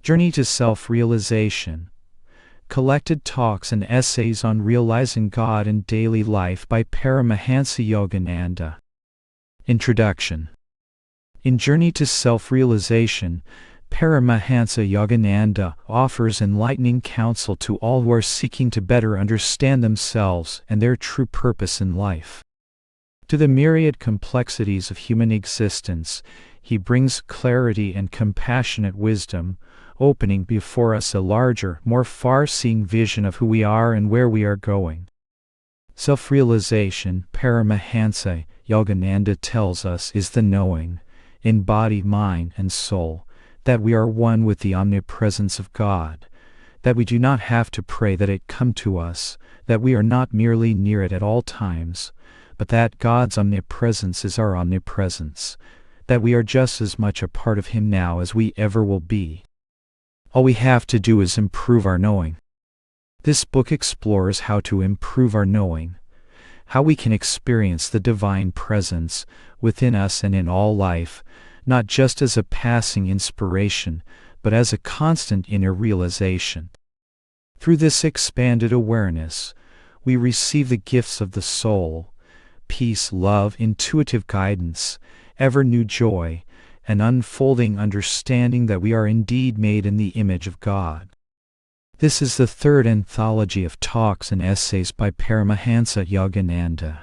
Journey to Self-Realization. Collected Talks and Essays on Realizing God in Daily Life by Paramahansa Yogananda. Introduction. In Journey to Self-Realization, Paramahansa Yogananda offers enlightening counsel to all who are seeking to better understand themselves and their true purpose in life. To the myriad complexities of human existence, he brings clarity and compassionate wisdom, opening before us a larger, more far-seeing vision of who we are and where we are going. Self-realization, Paramahansa Yogananda tells us, is the knowing, in body, mind, and soul, that we are one with the omnipresence of God, that we do not have to pray that it come to us, that we are not merely near it at all times, but that God's omnipresence is our omnipresence, that we are just as much a part of Him now as we ever will be. All we have to do is improve our knowing. This book explores how to improve our knowing, how we can experience the divine presence within us and in all life, not just as a passing inspiration, but as a constant inner realization. Through this expanded awareness, we receive the gifts of the soul: peace, love, intuitive guidance, ever-new joy, and unfolding understanding that we are indeed made in the image of God. This is the third anthology of talks and essays by Paramahansa Yogananda,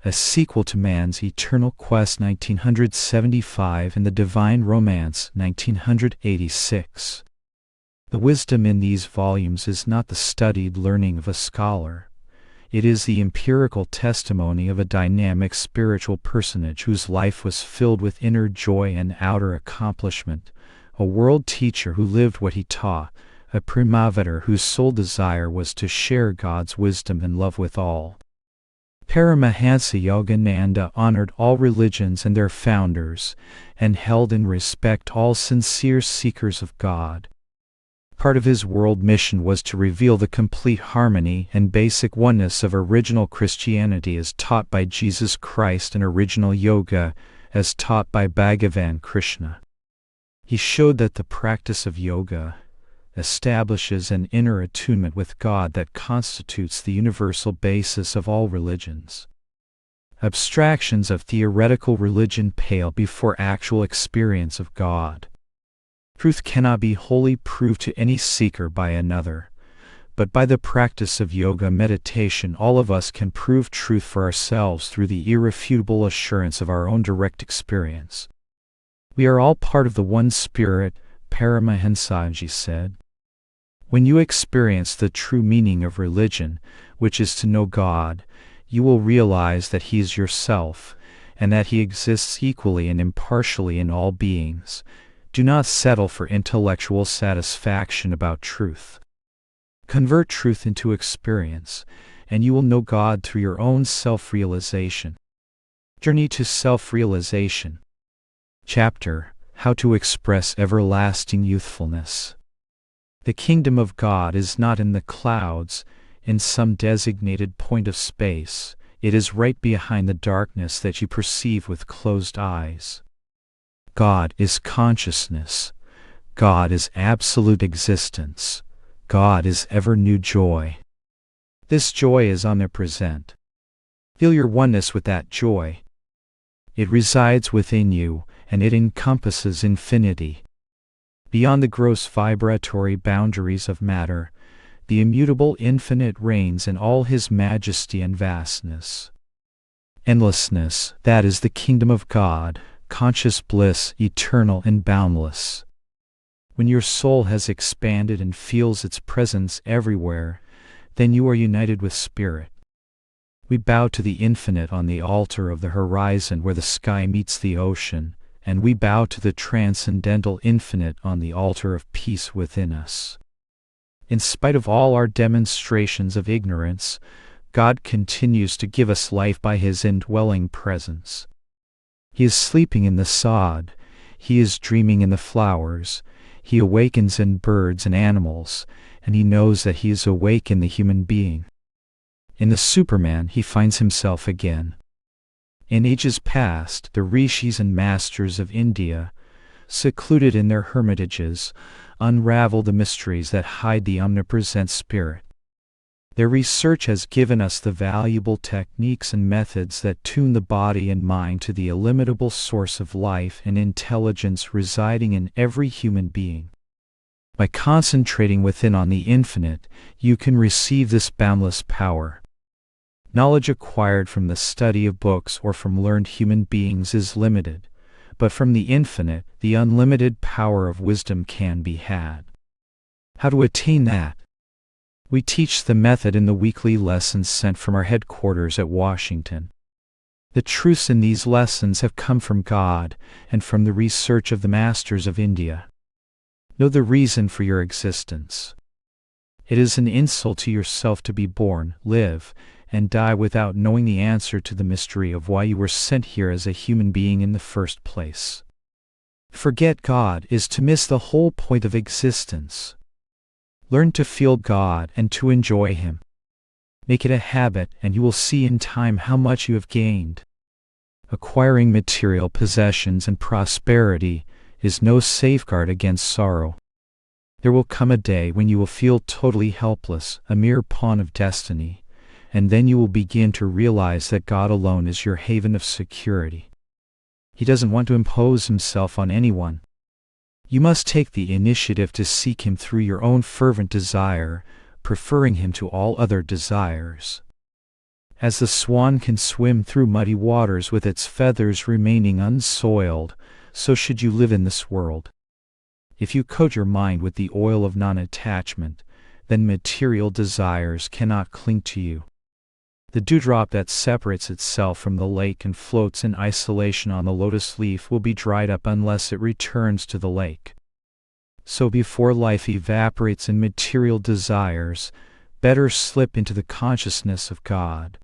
a sequel to Man's Eternal Quest 1975 and The Divine Romance 1986. The wisdom in these volumes is not the studied learning of a scholar. It is the empirical testimony of a dynamic spiritual personage whose life was filled with inner joy and outer accomplishment, a world teacher who lived what he taught, a Paramavetter whose sole desire was to share God's wisdom and love with all. Paramahansa Yogananda honored all religions and their founders, and held in respect all sincere seekers of God. Part of his world mission was to reveal the complete harmony and basic oneness of original Christianity as taught by Jesus Christ and original yoga as taught by Bhagavan Krishna. He showed that the practice of yoga establishes an inner attunement with God that constitutes the universal basis of all religions. Abstractions of theoretical religion pale before actual experience of God. Truth cannot be wholly proved to any seeker by another, but by the practice of yoga meditation all of us can prove truth for ourselves through the irrefutable assurance of our own direct experience. We are all part of the one Spirit, Paramahansaji said. When you experience the true meaning of religion, which is to know God, you will realize that He is yourself, and that He exists equally and impartially in all beings. Do not settle for intellectual satisfaction about truth. Convert truth into experience, and you will know God through your own self-realization. Journey to Self-Realization. Chapter: How to Express Everlasting Youthfulness. The kingdom of God is not in the clouds, in some designated point of space. It is right behind the darkness that you perceive with closed eyes. God is consciousness. God is absolute existence. God is ever-new joy. This joy is omnipresent. Feel your oneness with that joy. It resides within you, and it encompasses infinity. Beyond the gross vibratory boundaries of matter, the immutable infinite reigns in all His majesty and vastness. Endlessness, that is the kingdom of God. Conscious bliss, eternal and boundless. When your soul has expanded and feels its presence everywhere, then you are united with Spirit. We bow to the infinite on the altar of the horizon where the sky meets the ocean, and we bow to the transcendental infinite on the altar of peace within us. In spite of all our demonstrations of ignorance, God continues to give us life by His indwelling presence. He is sleeping in the sod, He is dreaming in the flowers, He awakens in birds and animals, and He knows that He is awake in the human being. In the Superman He finds Himself again. In ages past, the rishis and masters of India secluded in their hermitages, unravel the mysteries that hide the omnipresent Spirit. Their research has given us the valuable techniques and methods that tune the body and mind to the illimitable source of life and intelligence residing in every human being. By concentrating within on the infinite, you can receive this boundless power. Knowledge acquired from the study of books or from learned human beings is limited, but from the infinite, the unlimited power of wisdom can be had. How to attain that? We teach the method in the weekly lessons sent from our headquarters at Washington. The truths in these lessons have come from God and from the research of the masters of India. Know the reason for your existence. It is an insult to yourself to be born, live, and die without knowing the answer to the mystery of why you were sent here as a human being in the first place. Forget God is to miss the whole point of existence. Learn to feel God and to enjoy Him. Make it a habit, and you will see in time how much you have gained. Acquiring material possessions and prosperity is no safeguard against sorrow. There will come a day when you will feel totally helpless, a mere pawn of destiny, and then you will begin to realize that God alone is your haven of security. He doesn't want to impose Himself on anyone. You must take the initiative to seek Him through your own fervent desire, preferring Him to all other desires. As the swan can swim through muddy waters with its feathers remaining unsoiled, so should you live in this world. If you coat your mind with the oil of non-attachment, then material desires cannot cling to you. The dewdrop that separates itself from the lake and floats in isolation on the lotus leaf will be dried up unless it returns to the lake. So before life evaporates in material desires, better slip into the consciousness of God.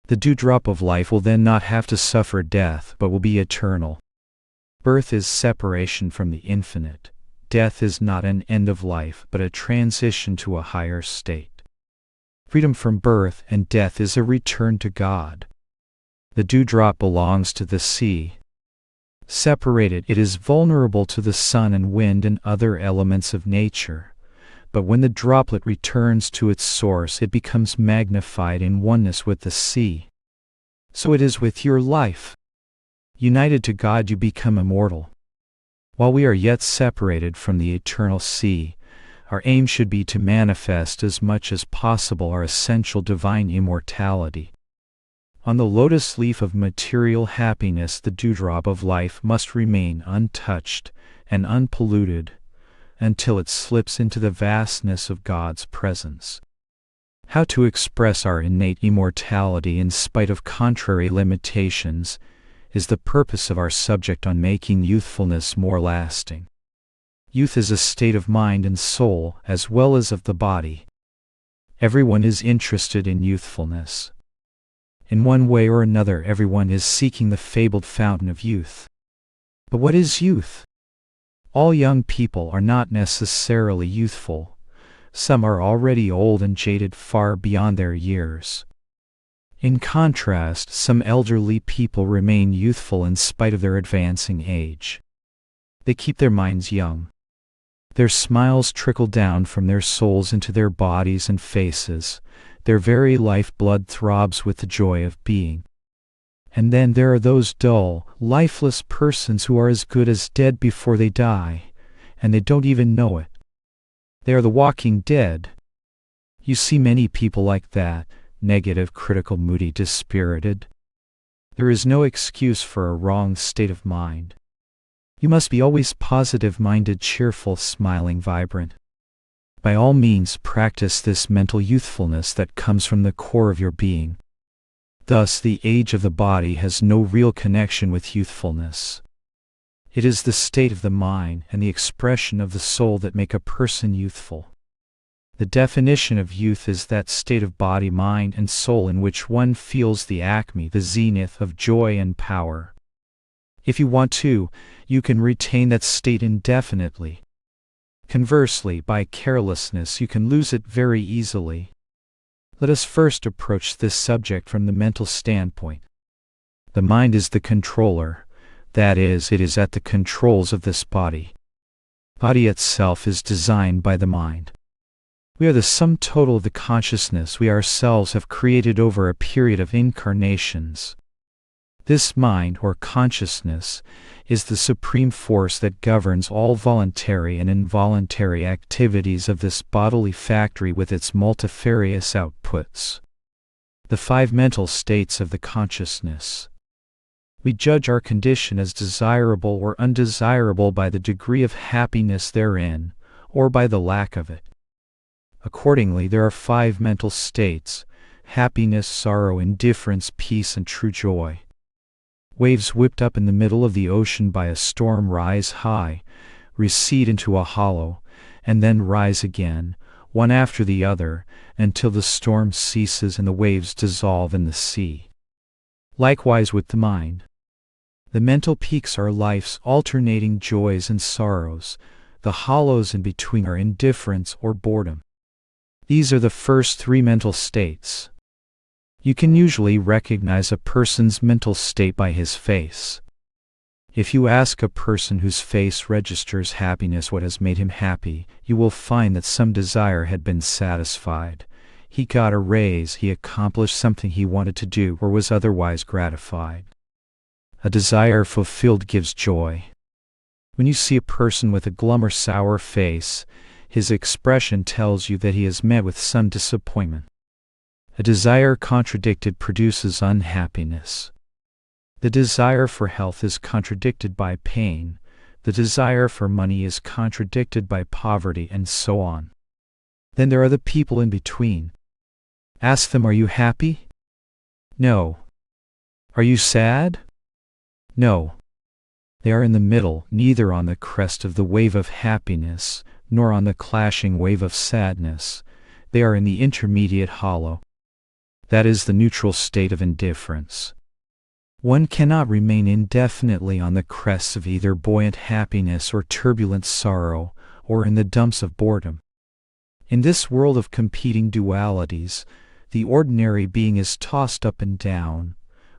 The dewdrop of life will then not have to suffer death, but will be eternal. Birth is separation from the infinite. Death is not an end of life, but a transition to a higher state. Freedom from birth and death is a return to God. The dewdrop belongs to the sea. Separated, it is vulnerable to the sun and wind and other elements of nature. But when the droplet returns to its source, it becomes magnified in oneness with the sea. So it is with your life. United to God, you become immortal. While we are yet separated from the eternal sea, our aim should be to manifest as much as possible our essential divine immortality. On the lotus leaf of material happiness, the dewdrop of life must remain untouched and unpolluted until it slips into the vastness of God's presence. How to express our innate immortality in spite of contrary limitations is the purpose of our subject on making youthfulness more lasting. Youth is a state of mind and soul as well as of the body. Everyone is interested in youthfulness. In one way or another, everyone is seeking the fabled fountain of youth. But what is youth? All young people are not necessarily youthful. Some are already old and jaded far beyond their years. In contrast, some elderly people remain youthful in spite of their advancing age. They keep their minds young. Their smiles trickle down from their souls into their bodies and faces. Their very lifeblood throbs with the joy of being. And then there are those dull, lifeless persons who are as good as dead before they die, and they don't even know it. They are the walking dead. You see many people like that. Negative, critical, moody, dispirited. There is no excuse for a wrong state of mind. You must be always positive-minded, cheerful, smiling, vibrant. By all means, practice this mental youthfulness that comes from the core of your being. Thus, the age of the body has no real connection with youthfulness. It is the state of the mind and the expression of the soul that make a person youthful. The definition of youth is that state of body, mind, and soul in which one feels the acme, the zenith of joy and power. If you want to, you can retain that state indefinitely. Conversely, by carelessness, you can lose it very easily. Let us first approach this subject from the mental standpoint. The mind is the controller. That is, it is at the controls of this body. Body itself is designed by the mind. We are the sum total of the consciousness we ourselves have created over a period of incarnations. This mind, or consciousness, is the supreme force that governs all voluntary and involuntary activities of this bodily factory with its multifarious outputs. The 5 mental states of the consciousness. We judge our condition as desirable or undesirable by the degree of happiness therein, or by the lack of it. Accordingly, there are 5 mental states: happiness, sorrow, indifference, peace, and true joy. Waves whipped up in the middle of the ocean by a storm rise high, recede into a hollow, and then rise again, one after the other, until the storm ceases and the waves dissolve in the sea. Likewise with the mind. The mental peaks are life's alternating joys and sorrows. The hollows in between are indifference or boredom. These are the first 3 mental states. You can usually recognize a person's mental state by his face. If you ask a person whose face registers happiness what has made him happy, you will find that some desire had been satisfied. He got a raise, he accomplished something he wanted to do, or was otherwise gratified. A desire fulfilled gives joy. When you see a person with a glum or sour face, his expression tells you that he has met with some disappointment. A desire contradicted produces unhappiness. The desire for health is contradicted by pain. The desire for money is contradicted by poverty, and so on. Then there are the people in between. Ask them, are you happy? No. Are you sad? No. They are in the middle, neither on the crest of the wave of happiness, nor on the clashing wave of sadness. They are in the intermediate hollow. That is the neutral state of indifference. One cannot remain indefinitely on the crests of either buoyant happiness or turbulent sorrow, or in the dumps of boredom. In this world of competing dualities, the ordinary being is tossed up and down,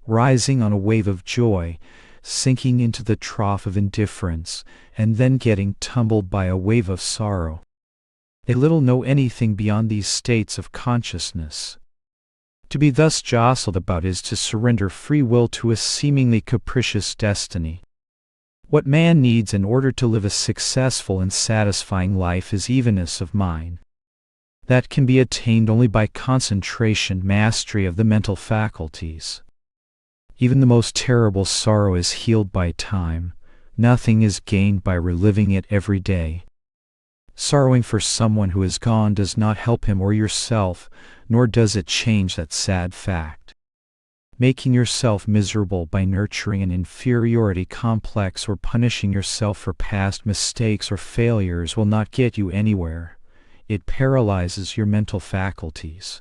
rising on a wave of joy, sinking into the trough of indifference, and then getting tumbled by a wave of sorrow. They little know anything beyond these states of consciousness. To be thus jostled about is to surrender free will to a seemingly capricious destiny. What man needs in order to live a successful and satisfying life is evenness of mind. That can be attained only by concentration, mastery of the mental faculties. Even the most terrible sorrow is healed by time. Nothing is gained by reliving it every day. Sorrowing for someone who is gone does not help him or yourself, nor does it change that sad fact. Making yourself miserable by nurturing an inferiority complex or punishing yourself for past mistakes or failures will not get you anywhere. It paralyzes your mental faculties.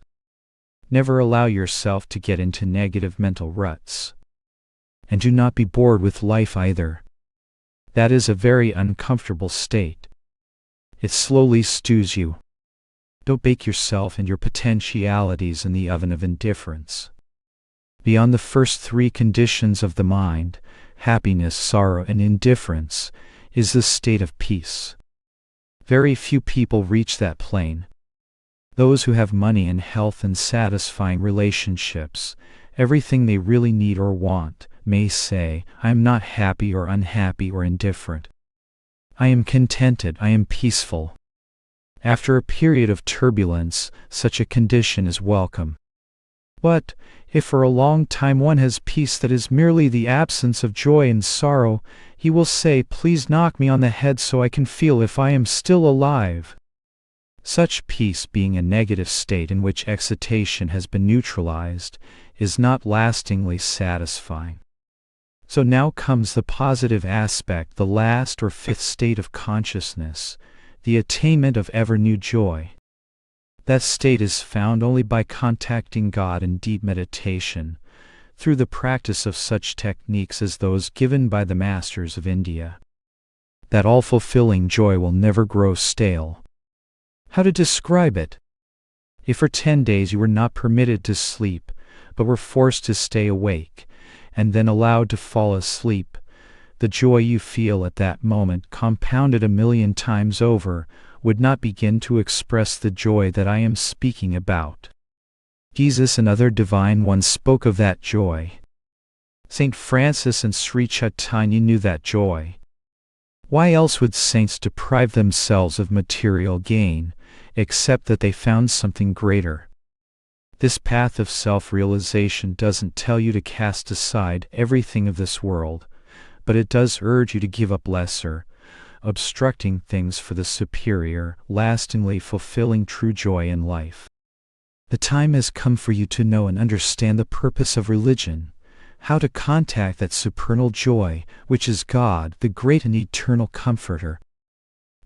Never allow yourself to get into negative mental ruts. And do not be bored with life either. That is a very uncomfortable state. It slowly stews you. Don't bake yourself and your potentialities in the oven of indifference. Beyond the first 3 conditions of the mind, happiness, sorrow, and indifference, is the state of peace. Very few people reach that plane. Those who have money and health and satisfying relationships, everything they really need or want, may say, I am not happy or unhappy or indifferent. I am contented, I am peaceful. After a period of turbulence, such a condition is welcome. But, if for a long time one has peace that is merely the absence of joy and sorrow, he will say, please knock me on the head so I can feel if I am still alive. Such peace, being a negative state in which excitation has been neutralized, is not lastingly satisfying. So now comes the positive aspect, the last or 5th state of consciousness, the attainment of ever-new joy. That state is found only by contacting God in deep meditation, through the practice of such techniques as those given by the masters of India. That all-fulfilling joy will never grow stale. How to describe it? If for 10 days you were not permitted to sleep, but were forced to stay awake, and then allowed to fall asleep, The joy you feel at that moment, compounded 1,000,000 times over, would not begin to express the joy that I am speaking about. Jesus and other divine ones spoke of that joy. Saint Francis and Sri Chaitanya knew that joy. Why else would saints deprive themselves of material gain, except that they found something greater? This path of self-realization doesn't tell you to cast aside everything of this world, but it does urge you to give up lesser, obstructing things for the superior, lastingly fulfilling true joy in life. The time has come for you to know and understand the purpose of religion, how to contact that supernal joy, which is God, the great and eternal Comforter.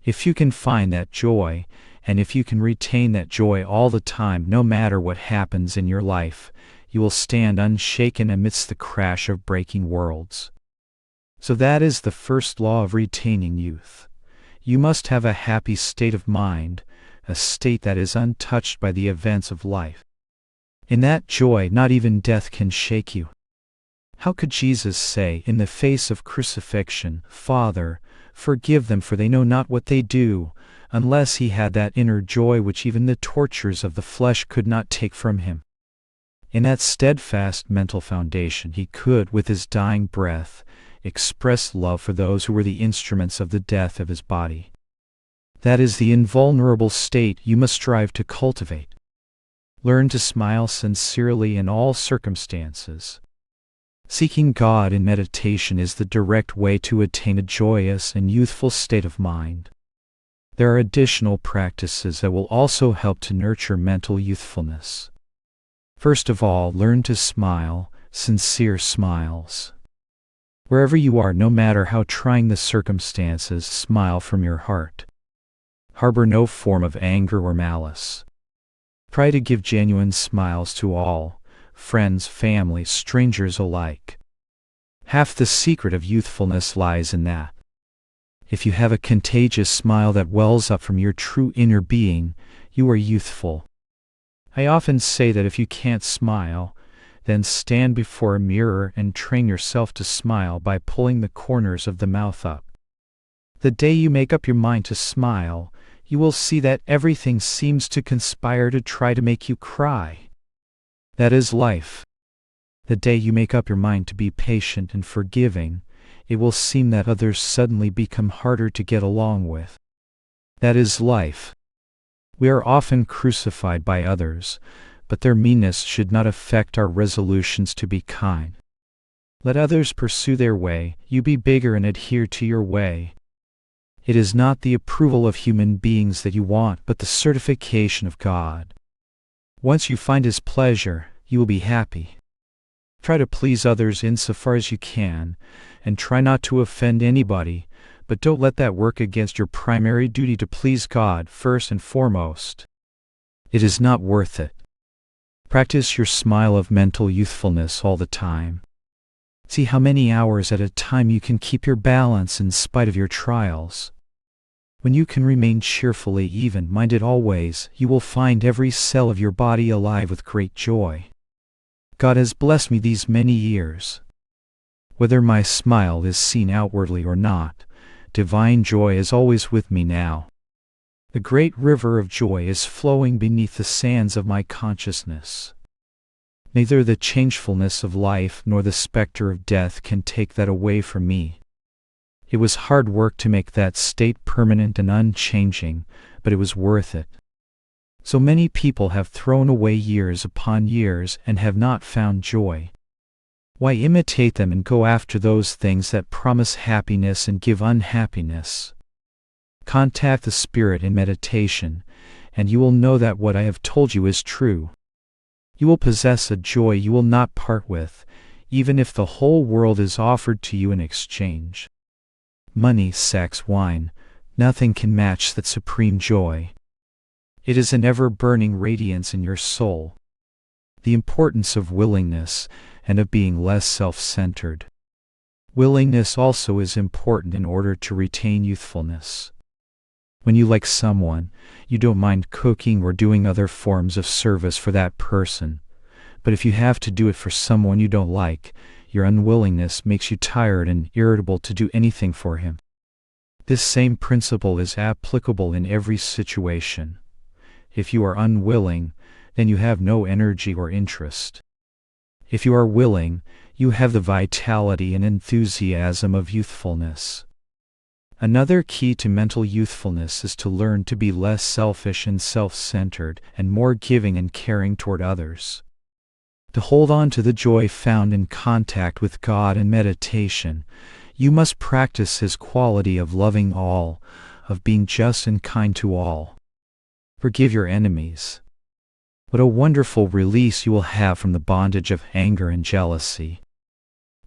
If you can find that joy, and if you can retain that joy all the time, no matter what happens in your life, you will stand unshaken amidst the crash of breaking worlds. So that is the first law of retaining youth. You must have a happy state of mind, a state that is untouched by the events of life. In that joy, not even death can shake you. How could Jesus say, in the face of crucifixion, "Father, forgive them, for they know not what they do," unless he had that inner joy which even the tortures of the flesh could not take from him? In that steadfast mental foundation he could, with his dying breath, express love for those who were the instruments of the death of his body. That is the invulnerable state you must strive to cultivate. Learn to smile sincerely in all circumstances. Seeking God in meditation is the direct way to attain a joyous and youthful state of mind. There are additional practices that will also help to nurture mental youthfulness. First of all, learn to smile, sincere smiles. Wherever you are, no matter how trying the circumstances, smile from your heart. Harbor no form of anger or malice. Try to give genuine smiles to all, friends, family, strangers alike. Half the secret of youthfulness lies in that. If you have a contagious smile that wells up from your true inner being, you are youthful. I often say that if you can't smile, then stand before a mirror and train yourself to smile by pulling the corners of the mouth up. The day you make up your mind to smile, you will see that everything seems to conspire to try to make you cry. That is life. The day you make up your mind to be patient and forgiving, it will seem that others suddenly become harder to get along with. That is life. We are often crucified by others, but their meanness should not affect our resolutions to be kind. Let others pursue their way, you be bigger and adhere to your way. It is not the approval of human beings that you want, but the certification of God. Once you find His pleasure, you will be happy. Try to please others insofar as you can, and try not to offend anybody, but don't let that work against your primary duty to please God first and foremost. It is not worth it. Practice your smile of mental youthfulness all the time. See how many hours at a time you can keep your balance in spite of your trials. When you can remain cheerfully even-minded always, you will find every cell of your body alive with great joy. God has blessed me these many years. Whether my smile is seen outwardly or not, divine joy is always with me now. The great river of joy is flowing beneath the sands of my consciousness. Neither the changefulness of life nor the specter of death can take that away from me. It was hard work to make that state permanent and unchanging, but it was worth it. So many people have thrown away years upon years and have not found joy. Why imitate them and go after those things that promise happiness and give unhappiness? Contact the Spirit in meditation, and you will know that what I have told you is true. You will possess a joy you will not part with, even if the whole world is offered to you in exchange. Money, sex, wine, nothing can match that supreme joy. It is an ever-burning radiance in your soul. The importance of willingness and of being less self-centered. Willingness also is important in order to retain youthfulness. When you like someone, you don't mind cooking or doing other forms of service for that person. But if you have to do it for someone you don't like, your unwillingness makes you tired and irritable to do anything for him. This same principle is applicable in every situation. If you are unwilling, then you have no energy or interest. If you are willing, you have the vitality and enthusiasm of youthfulness. Another key to mental youthfulness is to learn to be less selfish and self-centered and more giving and caring toward others. To hold on to the joy found in contact with God and meditation, you must practice His quality of loving all, of being just and kind to all. Forgive your enemies. What a wonderful release you will have from the bondage of anger and jealousy.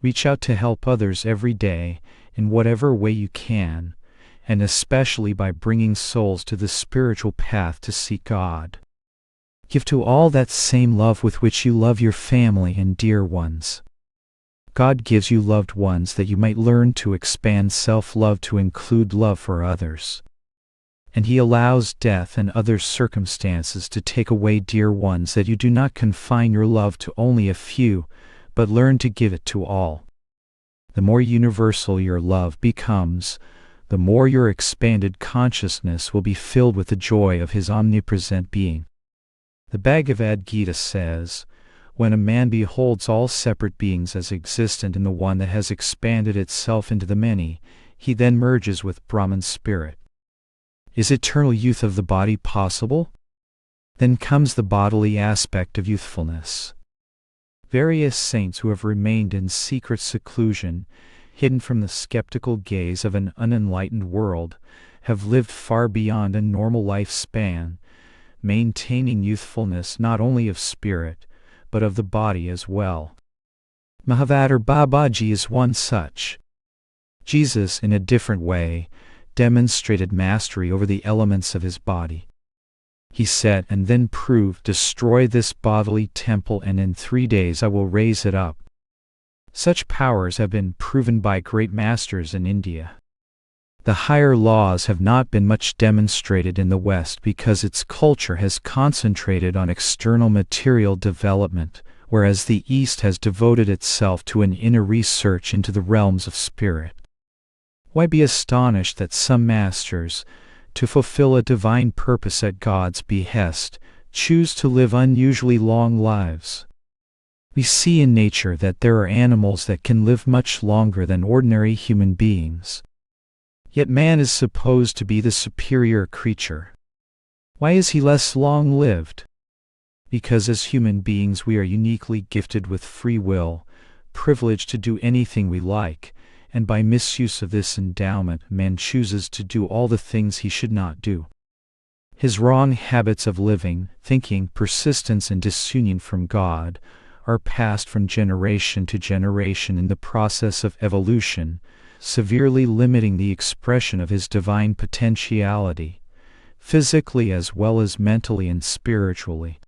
Reach out to help others every day, in whatever way you can, and especially by bringing souls to the spiritual path to seek God. Give to all that same love with which you love your family and dear ones. God gives you loved ones that you might learn to expand self-love to include love for others. And He allows death and other circumstances to take away dear ones that you do not confine your love to only a few, but learn to give it to all. The more universal your love becomes, the more your expanded consciousness will be filled with the joy of His omnipresent being. The Bhagavad Gita says, "When a man beholds all separate beings as existent in the one that has expanded itself into the many, he then merges with Brahman's spirit." Is eternal youth of the body possible? Then comes the bodily aspect of youthfulness. Various saints who have remained in secret seclusion, hidden from the skeptical gaze of an unenlightened world, have lived far beyond a normal lifespan, maintaining youthfulness not only of spirit, but of the body as well. Mahavatar Babaji is one such. Jesus, in a different way, demonstrated mastery over the elements of his body. He said and then proved, "Destroy this bodily temple and in 3 days I will raise it up." Such powers have been proven by great masters in India. The higher laws have not been much demonstrated in the West because its culture has concentrated on external material development, whereas the East has devoted itself to an inner research into the realms of spirit. Why be astonished that some masters, to fulfill a divine purpose at God's behest, choose to live unusually long lives? We see in nature that there are animals that can live much longer than ordinary human beings. Yet man is supposed to be the superior creature. Why is he less long-lived? Because as human beings we are uniquely gifted with free will, privileged to do anything we like, and by misuse of this endowment man chooses to do all the things he should not do. His wrong habits of living, thinking, persistence and disunion from God are passed from generation to generation in the process of evolution, severely limiting the expression of his divine potentiality, physically as well as mentally and spiritually.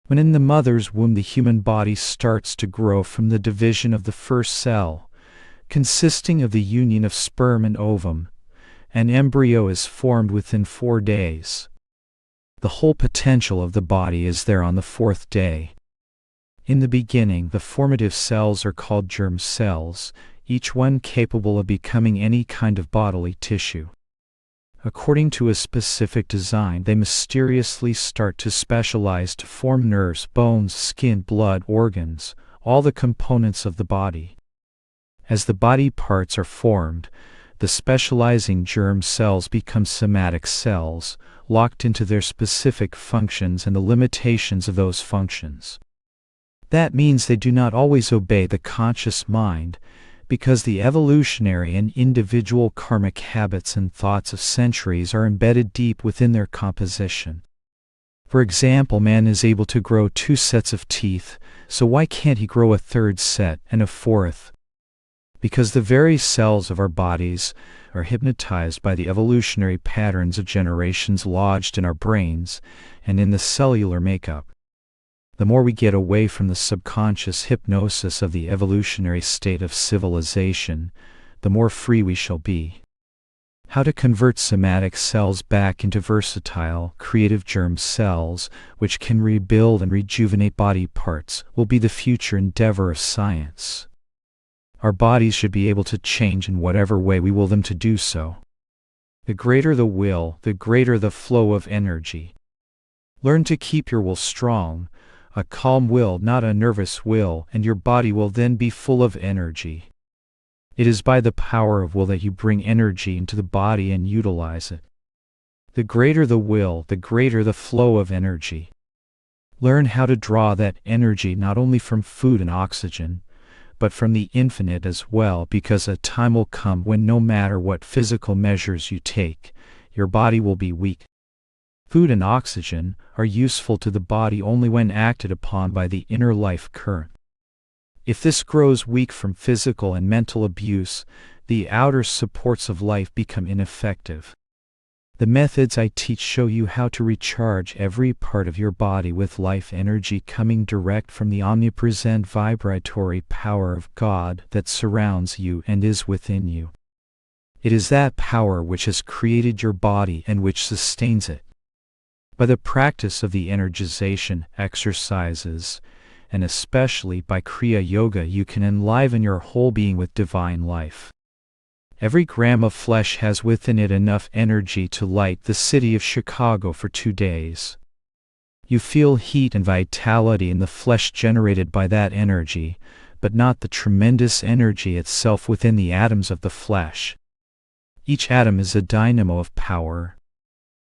When in the mother's womb the human body starts to grow from the division of the first cell, consisting of the union of sperm and ovum, an embryo is formed within 4 days. The whole potential of the body is there on the 4th day. In the beginning, the formative cells are called germ cells, each one capable of becoming any kind of bodily tissue. According to a specific design, they mysteriously start to specialize to form nerves, bones, skin, blood, organs, all the components of the body. As the body parts are formed, the specializing germ cells become somatic cells, locked into their specific functions and the limitations of those functions. That means they do not always obey the conscious mind, because the evolutionary and individual karmic habits and thoughts of centuries are embedded deep within their composition. For example, man is able to grow 2 sets of teeth, so why can't he grow a 3rd set and a 4th? Because the very cells of our bodies are hypnotized by the evolutionary patterns of generations lodged in our brains and in the cellular makeup. The more we get away from the subconscious hypnosis of the evolutionary state of civilization, the more free we shall be. How to convert somatic cells back into versatile, creative germ cells, which can rebuild and rejuvenate body parts, will be the future endeavor of science. Our bodies should be able to change in whatever way we will them to do so. The greater the will, the greater the flow of energy. Learn to keep your will strong, a calm will, not a nervous will, and your body will then be full of energy. It is by the power of will that you bring energy into the body and utilize it. The greater the will, the greater the flow of energy. Learn how to draw that energy not only from food and oxygen, but from the infinite as well, because a time will come when no matter what physical measures you take, your body will be weak. Food and oxygen are useful to the body only when acted upon by the inner life current. If this grows weak from physical and mental abuse, the outer supports of life become ineffective. The methods I teach show you how to recharge every part of your body with life energy coming direct from the omnipresent vibratory power of God that surrounds you and is within you. It is that power which has created your body and which sustains it. By the practice of the energization exercises, and especially by Kriya Yoga, you can enliven your whole being with divine life. Every gram of flesh has within it enough energy to light the city of Chicago for 2 days. You feel heat and vitality in the flesh generated by that energy, but not the tremendous energy itself within the atoms of the flesh. Each atom is a dynamo of power.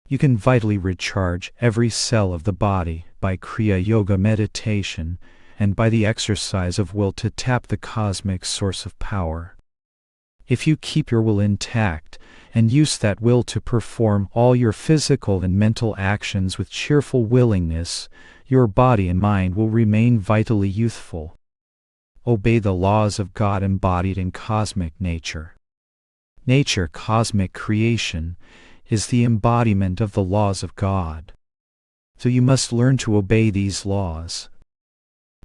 You can vitally recharge every cell of the body by Kriya Yoga meditation and by the exercise of will to tap the cosmic source of power. If you keep your will intact and use that will to perform all your physical and mental actions with cheerful willingness, your body and mind will remain vitally youthful. Obey the laws of God embodied in cosmic nature. Nature, cosmic creation, is the embodiment of the laws of God. So you must learn to obey these laws.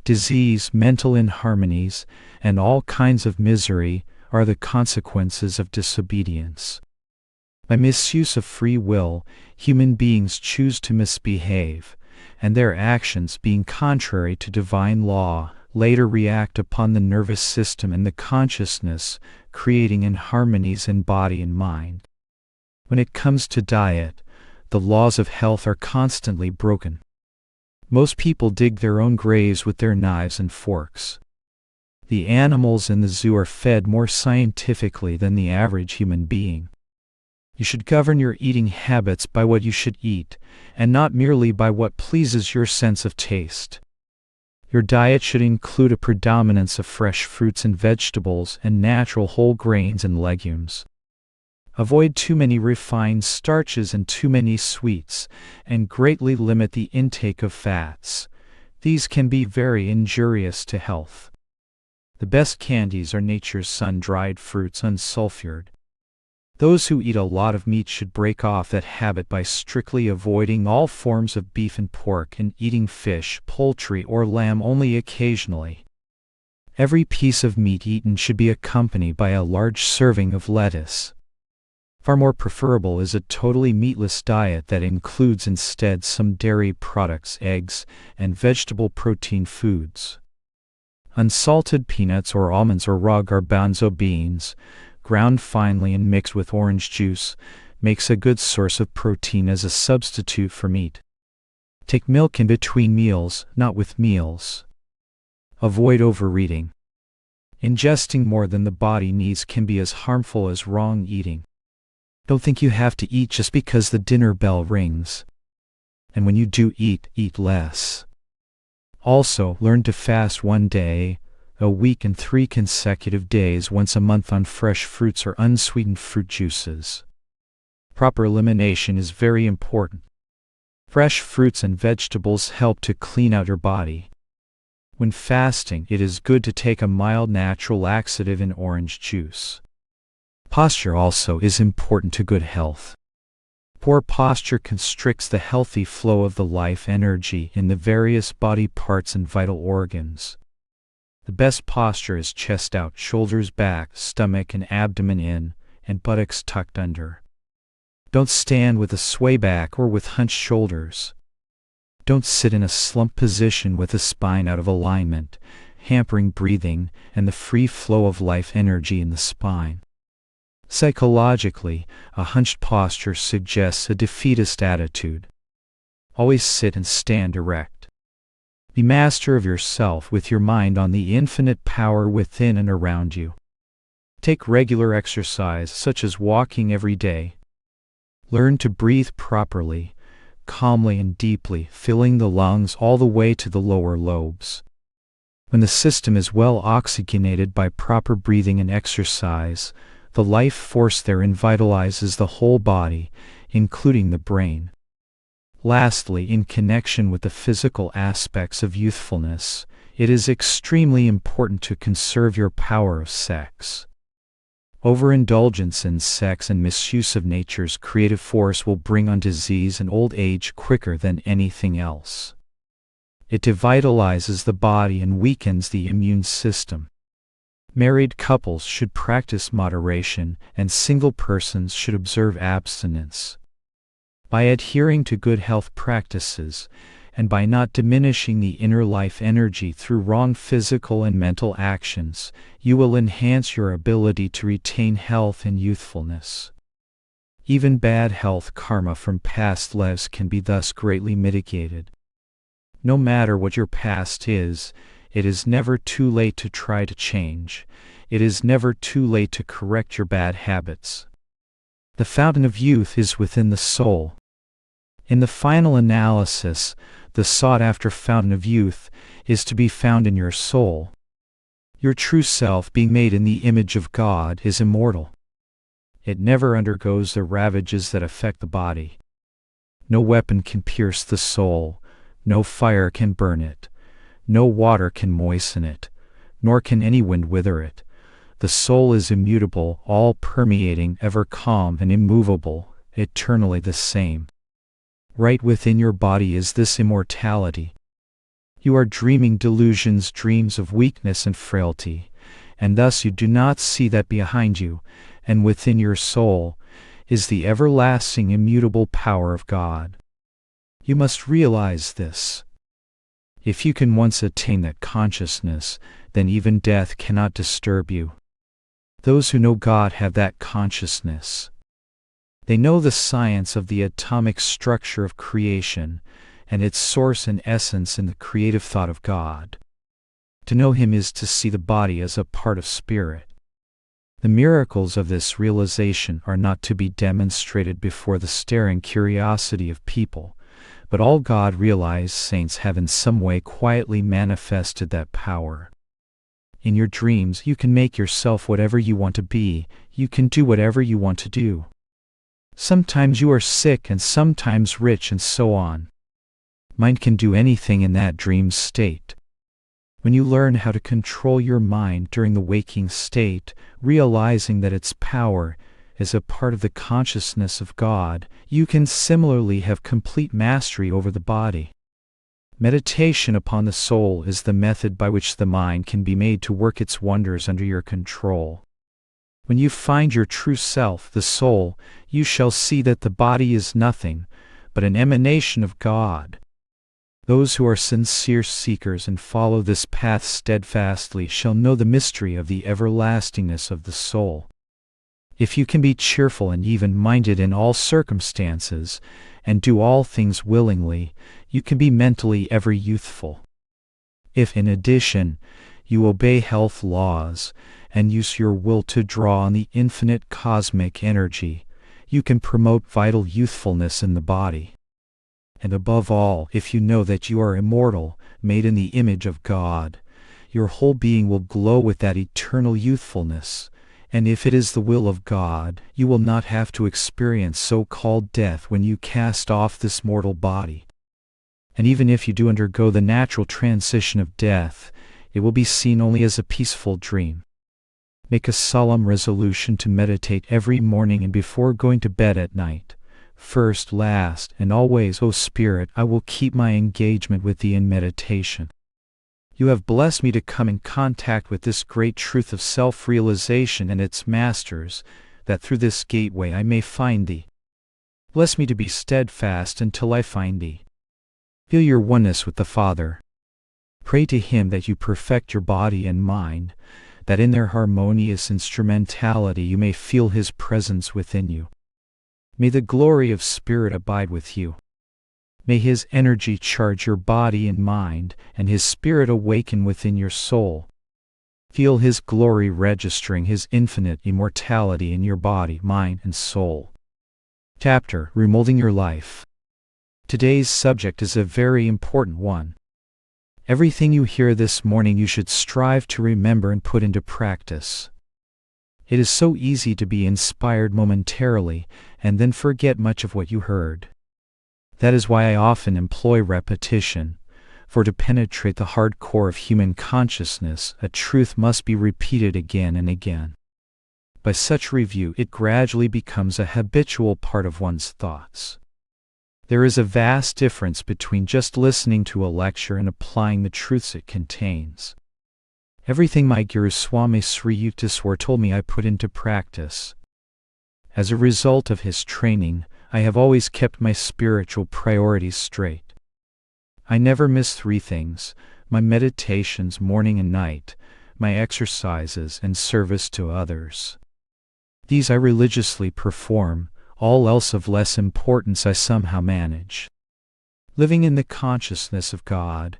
Disease, mental inharmonies, and all kinds of misery are the consequences of disobedience. By misuse of free will, human beings choose to misbehave, and their actions, being contrary to divine law, later react upon the nervous system and the consciousness, creating inharmonies in body and mind. When it comes to diet, the laws of health are constantly broken. Most people dig their own graves with their knives and forks. The animals in the zoo are fed more scientifically than the average human being. You should govern your eating habits by what you should eat, and not merely by what pleases your sense of taste. Your diet should include a predominance of fresh fruits and vegetables and natural whole grains and legumes. Avoid too many refined starches and too many sweets, and greatly limit the intake of fats. These can be very injurious to health. The best candies are nature's sun-dried fruits unsulfured. Those who eat a lot of meat should break off that habit by strictly avoiding all forms of beef and pork and eating fish, poultry, or lamb only occasionally. Every piece of meat eaten should be accompanied by a large serving of lettuce. Far more preferable is a totally meatless diet that includes instead some dairy products, eggs, and vegetable protein foods. Unsalted peanuts or almonds or raw garbanzo beans, ground finely and mixed with orange juice, makes a good source of protein as a substitute for meat. Take milk in between meals, not with meals. Avoid overeating. Ingesting more than the body needs can be as harmful as wrong eating. Don't think you have to eat just because the dinner bell rings. And when you do eat, eat less. Also, learn to fast 1 day, a week, and 3 consecutive days once a month on fresh fruits or unsweetened fruit juices. Proper elimination is very important. Fresh fruits and vegetables help to clean out your body. When fasting, it is good to take a mild natural laxative in orange juice. Posture also is important to good health. Poor posture constricts the healthy flow of the life energy in the various body parts and vital organs. The best posture is chest out, shoulders back, stomach and abdomen in, and buttocks tucked under. Don't stand with a sway back or with hunched shoulders. Don't sit in a slump position with the spine out of alignment, hampering breathing and the free flow of life energy in the spine. Psychologically, a hunched posture suggests a defeatist attitude. Always sit and stand erect. Be master of yourself with your mind on the infinite power within and around you. Take regular exercise, such as walking every day. Learn to breathe properly, calmly and deeply, filling the lungs all the way to the lower lobes. When the system is well oxygenated by proper breathing and exercise, the life force therein vitalizes the whole body, including the brain. Lastly, in connection with the physical aspects of youthfulness, it is extremely important to conserve your power of sex. Overindulgence in sex and misuse of nature's creative force will bring on disease and old age quicker than anything else. It devitalizes the body and weakens the immune system. Married couples should practice moderation, and single persons should observe abstinence. By adhering to good health practices, and by not diminishing the inner life energy through wrong physical and mental actions, you will enhance your ability to retain health and youthfulness. Even bad health karma from past lives can be thus greatly mitigated. No matter what your past is, it is never too late to try to change. It is never too late to correct your bad habits. The fountain of youth is within the soul. In the final analysis, the sought-after fountain of youth is to be found in your soul. Your true self, being made in the image of God, is immortal. It never undergoes the ravages that affect the body. No weapon can pierce the soul, no fire can burn it, no water can moisten it, nor can any wind wither it. The soul is immutable, all-permeating, ever calm and immovable, eternally the same. Right within your body is this immortality. You are dreaming delusions, dreams of weakness and frailty, and thus you do not see that behind you, and within your soul, is the everlasting immutable power of God. You must realize this. If you can once attain that consciousness, then even death cannot disturb you. Those who know God have that consciousness. They know the science of the atomic structure of creation, and its source and essence in the creative thought of God. To know Him is to see the body as a part of spirit. The miracles of this realization are not to be demonstrated before the staring curiosity of people, but all God-realized saints have in some way quietly manifested that power. In your dreams, you can make yourself whatever you want to be, you can do whatever you want to do. Sometimes you are sick and sometimes rich and so on. Mind can do anything in that dream state. When you learn how to control your mind during the waking state, realizing that its power is a part of the consciousness of God, you can similarly have complete mastery over the body. Meditation upon the soul is the method by which the mind can be made to work its wonders under your control. When you find your true self, the soul, you shall see that the body is nothing but an emanation of God. Those who are sincere seekers and follow this path steadfastly shall know the mystery of the everlastingness of the soul. If you can be cheerful and even-minded in all circumstances, and do all things willingly, you can be mentally ever youthful. If, in addition, you obey health laws, and use your will to draw on the infinite cosmic energy, you can promote vital youthfulness in the body. And above all, if you know that you are immortal, made in the image of God, your whole being will glow with that eternal youthfulness, and if it is the will of God, you will not have to experience so-called death when you cast off this mortal body. And even if you do undergo the natural transition of death, it will be seen only as a peaceful dream. Make a solemn resolution to meditate every morning and before going to bed at night. First, last, and always, O Spirit, I will keep my engagement with Thee in meditation. You have blessed me to come in contact with this great truth of self-realization and its masters, that through this gateway I may find Thee. Bless me to be steadfast until I find Thee. Feel your oneness with the Father. Pray to Him that you perfect your body and mind, that in their harmonious instrumentality you may feel His presence within you. May the glory of Spirit abide with you. May His energy charge your body and mind, and His Spirit awaken within your soul. Feel His glory registering His infinite immortality in your body, mind, and soul. Chapter: Remolding Your Life. Today's subject is a very important one. Everything you hear this morning you should strive to remember and put into practice. It is so easy to be inspired momentarily and then forget much of what you heard. That is why I often employ repetition, for to penetrate the hard core of human consciousness, a truth must be repeated again and again. By such review, it gradually becomes a habitual part of one's thoughts. There is a vast difference between just listening to a lecture and applying the truths it contains. Everything my Guru Swami Sri Yuktaswar told me I put into practice. As a result of his training, I have always kept my spiritual priorities straight. I never miss three things: my meditations morning and night, my exercises, and service to others. These I religiously perform. All else of less importance I somehow manage. Living in the consciousness of God,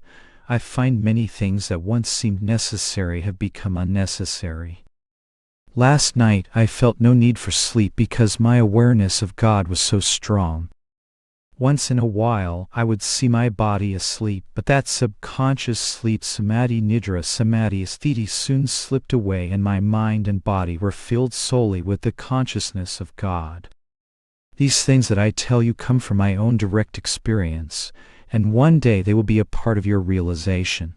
I find many things that once seemed necessary have become unnecessary. Last night I felt no need for sleep because my awareness of God was so strong. Once in a while I would see my body asleep, but that subconscious sleep, samadhi nidra samadhi sthiti, soon slipped away and my mind and body were filled solely with the consciousness of God. These things that I tell you come from my own direct experience, and one day they will be a part of your realization.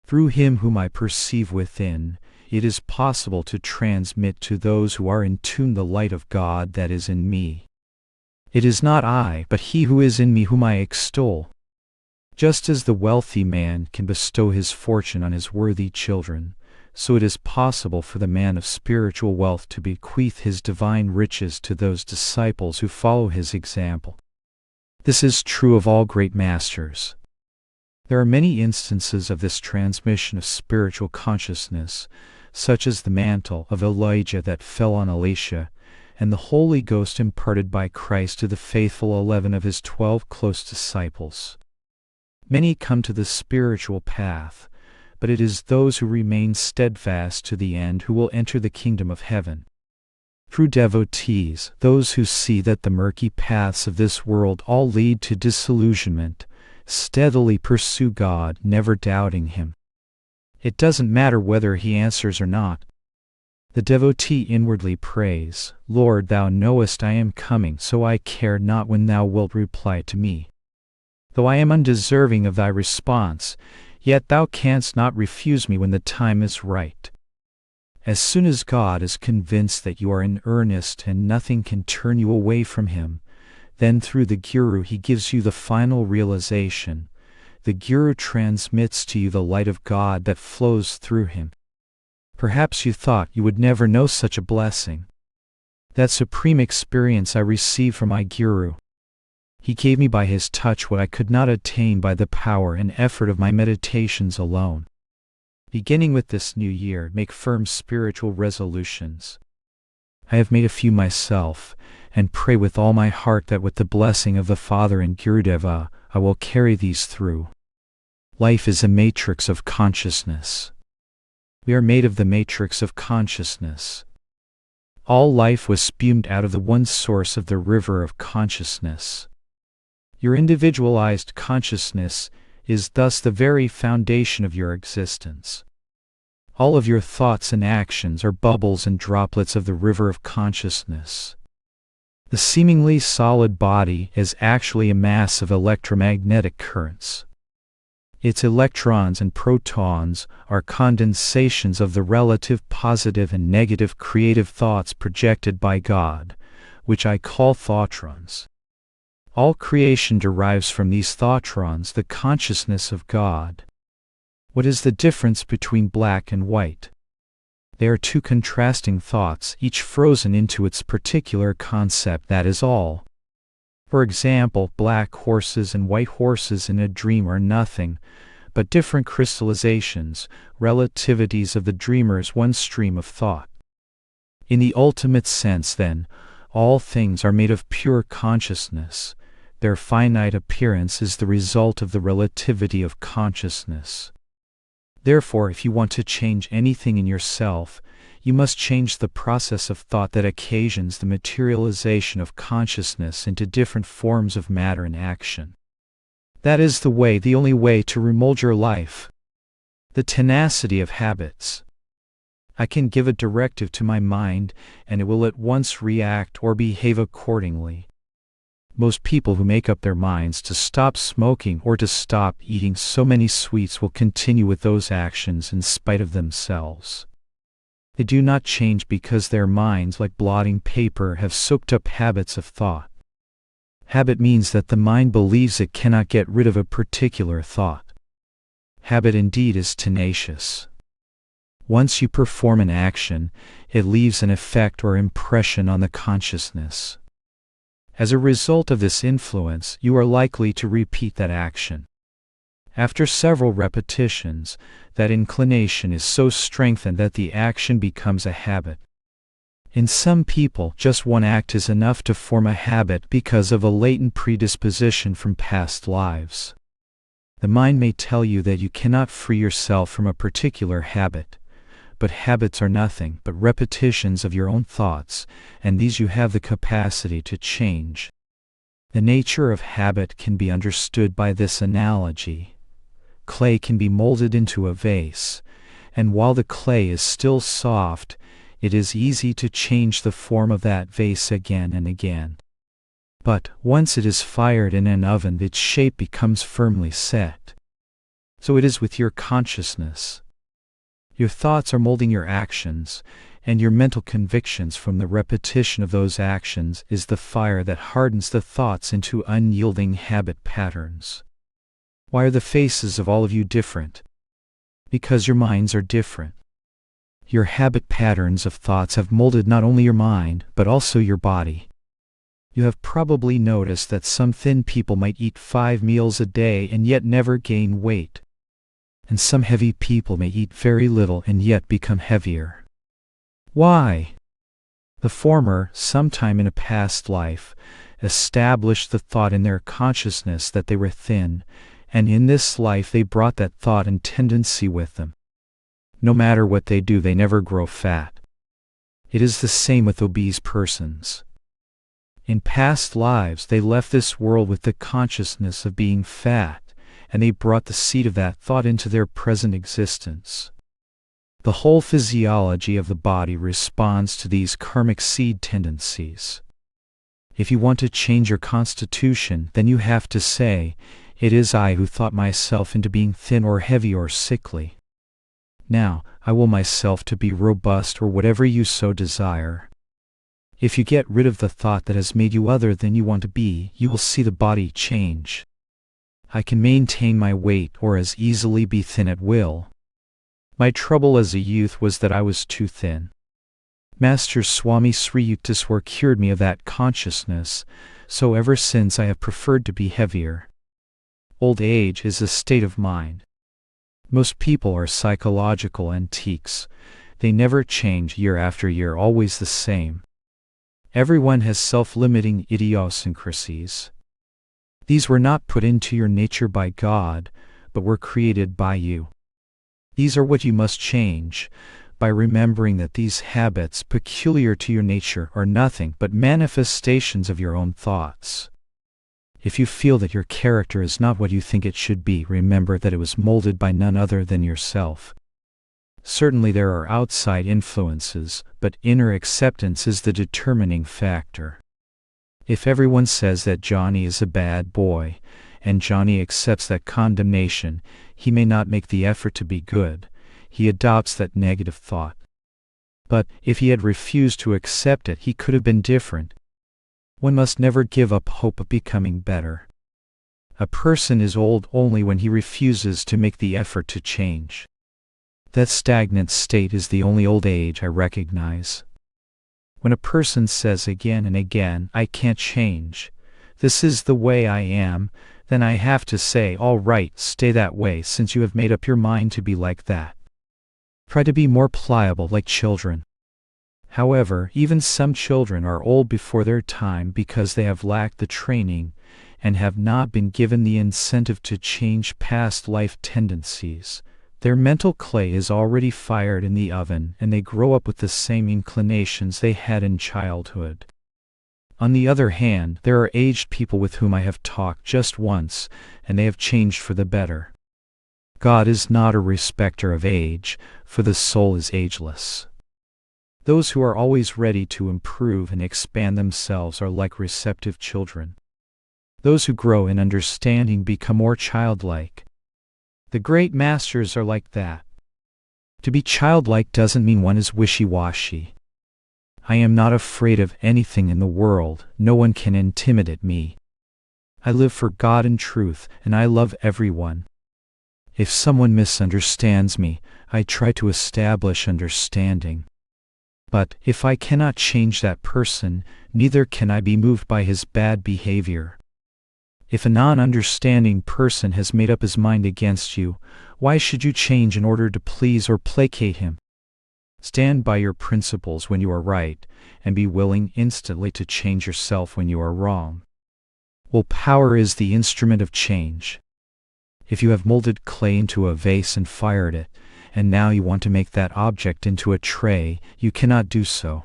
Through Him whom I perceive within, it is possible to transmit to those who are in tune the light of God that is in me. It is not I, but He who is in me whom I extol. Just as the wealthy man can bestow his fortune on his worthy children, so it is possible for the man of spiritual wealth to bequeath his divine riches to those disciples who follow his example. This is true of all great masters. There are many instances of this transmission of spiritual consciousness, such as the mantle of Elijah that fell on Elisha, and the Holy Ghost imparted by Christ to the faithful 11 of His 12 close disciples. Many come to the spiritual path, but it is those who remain steadfast to the end who will enter the kingdom of heaven. True devotees, those who see that the murky paths of this world all lead to disillusionment, steadily pursue God, never doubting Him. It doesn't matter whether He answers or not. The devotee inwardly prays, "Lord, Thou knowest I am coming, so I care not when Thou wilt reply to me. Though I am undeserving of Thy response, yet Thou canst not refuse me when the time is right." As soon as God is convinced that you are in earnest and nothing can turn you away from Him, then through the Guru He gives you the final realization. The Guru transmits to you the light of God that flows through him. Perhaps you thought you would never know such a blessing. That supreme experience I received from my Guru. He gave me by His touch what I could not attain by the power and effort of my meditations alone. Beginning with this new year, make firm spiritual resolutions. I have made a few myself, and pray with all my heart that with the blessing of the Father and Gurudeva, I will carry these through. Life is a matrix of consciousness. We are made of the matrix of consciousness. All life was spumed out of the one source of the river of consciousness. Your individualized consciousness is thus the very foundation of your existence. All of your thoughts and actions are bubbles and droplets of the river of consciousness. The seemingly solid body is actually a mass of electromagnetic currents. Its electrons and protons are condensations of the relative positive and negative creative thoughts projected by God, which I call thoughtrons. All creation derives from these thoughtrons, the consciousness of God. What is the difference between black and white? They are two contrasting thoughts, each frozen into its particular concept, that is all. For example, black horses and white horses in a dream are nothing, but different crystallizations, relativities of the dreamer's one stream of thought. In the ultimate sense, then, all things are made of pure consciousness. Their finite appearance is the result of the relativity of consciousness. Therefore, if you want to change anything in yourself, you must change the process of thought that occasions the materialization of consciousness into different forms of matter and action. That is the only way to remold your life. The tenacity of habits. I can give a directive to my mind, and it will at once react or behave accordingly. Most people who make up their minds to stop smoking or to stop eating so many sweets will continue with those actions in spite of themselves. They do not change because their minds, like blotting paper, have soaked up habits of thought. Habit means that the mind believes it cannot get rid of a particular thought. Habit indeed is tenacious. Once you perform an action, it leaves an effect or impression on the consciousness. As a result of this influence, you are likely to repeat that action. After several repetitions, that inclination is so strengthened that the action becomes a habit. In some people, just one act is enough to form a habit because of a latent predisposition from past lives. The mind may tell you that you cannot free yourself from a particular habit, but habits are nothing but repetitions of your own thoughts, and these you have the capacity to change. The nature of habit can be understood by this analogy. Clay can be molded into a vase, and while the clay is still soft, it is easy to change the form of that vase again and again. But once it is fired in an oven, its shape becomes firmly set. So it is with your consciousness. Your thoughts are molding your actions, and your mental convictions from the repetition of those actions is the fire that hardens the thoughts into unyielding habit patterns. Why are the faces of all of you different? Because your minds are different. Your habit patterns of thoughts have molded not only your mind, but also your body. You have probably noticed that some thin people might eat 5 meals a day and yet never gain weight. And some heavy people may eat very little and yet become heavier. Why? The former, sometime in a past life, established the thought in their consciousness that they were thin, and in this life they brought that thought and tendency with them. No matter what they do, they never grow fat. It is the same with obese persons. In past lives, they left this world with the consciousness of being fat, and they brought the seed of that thought into their present existence. The whole physiology of the body responds to these karmic seed tendencies. If you want to change your constitution, then you have to say, "It is I who thought myself into being thin or heavy or sickly. Now, I will myself to be robust or whatever you so desire." If you get rid of the thought that has made you other than you want to be, you will see the body change. I can maintain my weight or as easily be thin at will. My trouble as a youth was that I was too thin. Master Swami Sri Yukteswar cured me of that consciousness, so ever since I have preferred to be heavier. Old age is a state of mind. Most people are psychological antiques. They never change year after year, always the same. Everyone has self-limiting idiosyncrasies. These were not put into your nature by God, but were created by you. These are what you must change, by remembering that these habits peculiar to your nature are nothing but manifestations of your own thoughts. If you feel that your character is not what you think it should be, remember that it was molded by none other than yourself. Certainly there are outside influences, but inner acceptance is the determining factor. If everyone says that Johnny is a bad boy, and Johnny accepts that condemnation, he may not make the effort to be good. He adopts that negative thought. But if he had refused to accept it, he could have been different. One must never give up hope of becoming better. A person is old only when he refuses to make the effort to change. That stagnant state is the only old age I recognize. When a person says again and again, "I can't change. This is the way I am," then I have to say, all right, stay that way since you have made up your mind to be like that. Try to be more pliable like children. However, even some children are old before their time because they have lacked the training and have not been given the incentive to change past life tendencies. Their mental clay is already fired in the oven, and they grow up with the same inclinations they had in childhood. On the other hand, there are aged people with whom I have talked just once, and they have changed for the better. God is not a respecter of age, for the soul is ageless. Those who are always ready to improve and expand themselves are like receptive children. Those who grow in understanding become more childlike. The great masters are like that. To be childlike doesn't mean one is wishy-washy. I am not afraid of anything in the world. No one can intimidate me. I live for God and truth, and I love everyone. If someone misunderstands me, I try to establish understanding. But if I cannot change that person, neither can I be moved by his bad behavior. If a non-understanding person has made up his mind against you, why should you change in order to please or placate him? Stand by your principles when you are right, and be willing instantly to change yourself when you are wrong. Willpower is the instrument of change. If you have molded clay into a vase and fired it, and now you want to make that object into a tray, you cannot do so.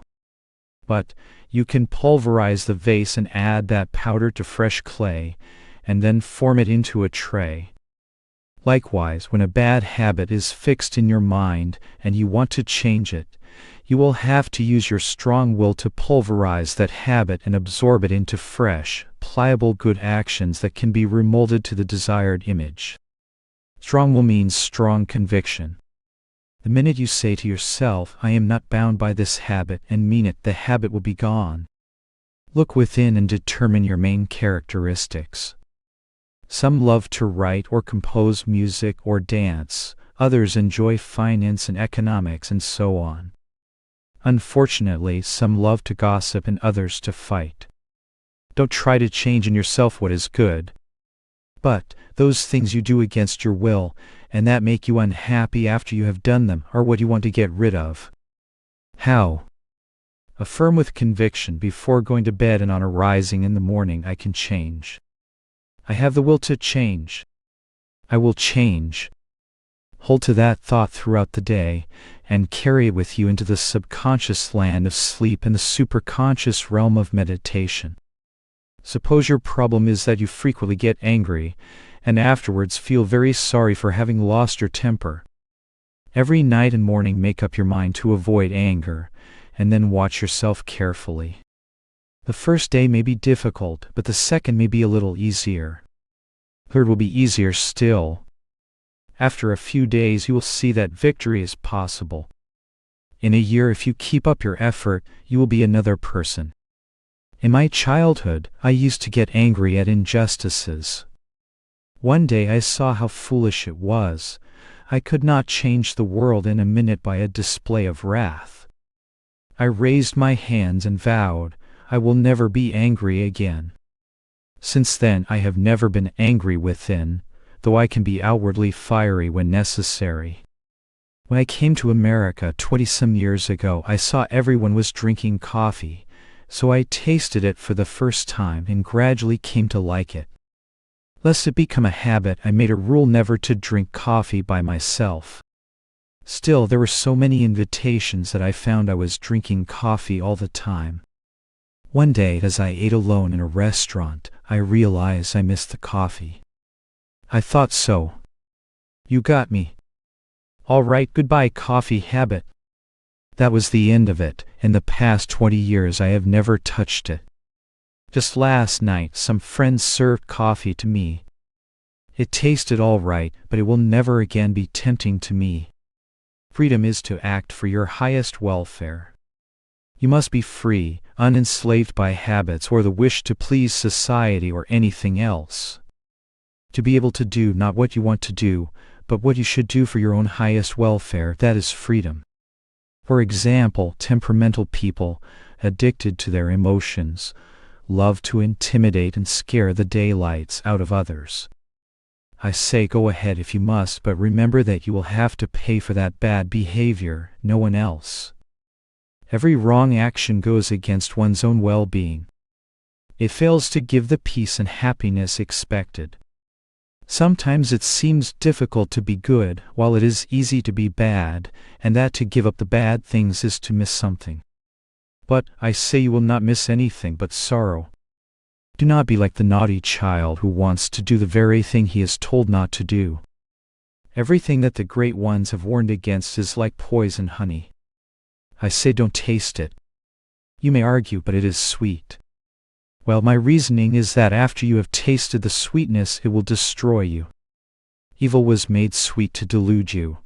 But you can pulverize the vase and add that powder to fresh clay, and then form it into a tray. Likewise, when a bad habit is fixed in your mind and you want to change it, you will have to use your strong will to pulverize that habit and absorb it into fresh, pliable good actions that can be remolded to the desired image. Strong will means strong conviction. The minute you say to yourself, I am not bound by this habit, and mean it, the habit will be gone. Look within and determine your main characteristics. Some love to write or compose music or dance, others enjoy finance and economics and so on. Unfortunately, some love to gossip and others to fight. Don't try to change in yourself what is good. But those things you do against your will, and that make you unhappy after you have done them, are what you want to get rid of. How? Affirm with conviction before going to bed and on arising in the morning, I can change. I have the will to change. I will change. Hold to that thought throughout the day, and carry it with you into the subconscious land of sleep and the superconscious realm of meditation. Suppose your problem is that you frequently get angry, and afterwards feel very sorry for having lost your temper. Every night and morning make up your mind to avoid anger, and then watch yourself carefully. The first day may be difficult, but the second may be a little easier. Third will be easier still. After a few days you will see that victory is possible. In a year, if you keep up your effort, you will be another person. In my childhood, I used to get angry at injustices. One day I saw how foolish it was. I could not change the world in a minute by a display of wrath. I raised my hands and vowed, I will never be angry again. Since then I have never been angry within, though I can be outwardly fiery when necessary. When I came to America 20-some years ago, I saw everyone was drinking coffee, so I tasted it for the first time and gradually came to like it. Lest it become a habit, I made a rule never to drink coffee by myself. Still, there were so many invitations that I found I was drinking coffee all the time. One day, as I ate alone in a restaurant, I realized I missed the coffee. I thought so. You got me. All right, goodbye coffee habit. That was the end of it. In the past 20 years I have never touched it. Just last night some friends served coffee to me. It tasted all right, but it will never again be tempting to me. Freedom is to act for your highest welfare. You must be free, unenslaved by habits or the wish to please society or anything else. To be able to do not what you want to do, but what you should do for your own highest welfare, that is freedom. For example, temperamental people, addicted to their emotions, love to intimidate and scare the daylights out of others. I say go ahead if you must, but remember that you will have to pay for that bad behavior, no one else. Every wrong action goes against one's own well-being. It fails to give the peace and happiness expected. Sometimes it seems difficult to be good, while it is easy to be bad, and that to give up the bad things is to miss something. But I say you will not miss anything but sorrow. Do not be like the naughty child who wants to do the very thing he is told not to do. Everything that the great ones have warned against is like poison honey. I say don't taste it. You may argue, but it is sweet. Well, my reasoning is that after you have tasted the sweetness, it will destroy you. Evil was made sweet to delude you.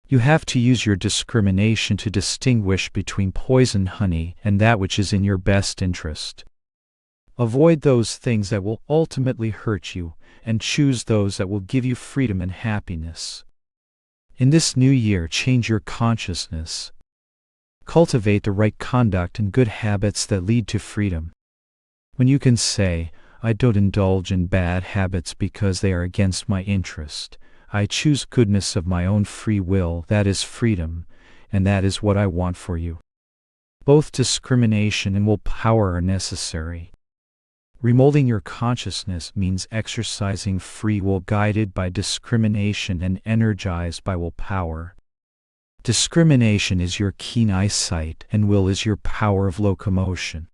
You have to use your discrimination to distinguish between poisoned honey and that which is in your best interest. Avoid those things that will ultimately hurt you, and choose those that will give you freedom and happiness. In this new year, change your consciousness. Cultivate the right conduct and good habits that lead to freedom. When you can say, I don't indulge in bad habits because they are against my interest, I choose goodness of my own free will, that is freedom, and that is what I want for you. Both discrimination and willpower are necessary. Remolding your consciousness means exercising free will guided by discrimination and energized by willpower. Discrimination is your keen eyesight, and will is your power of locomotion.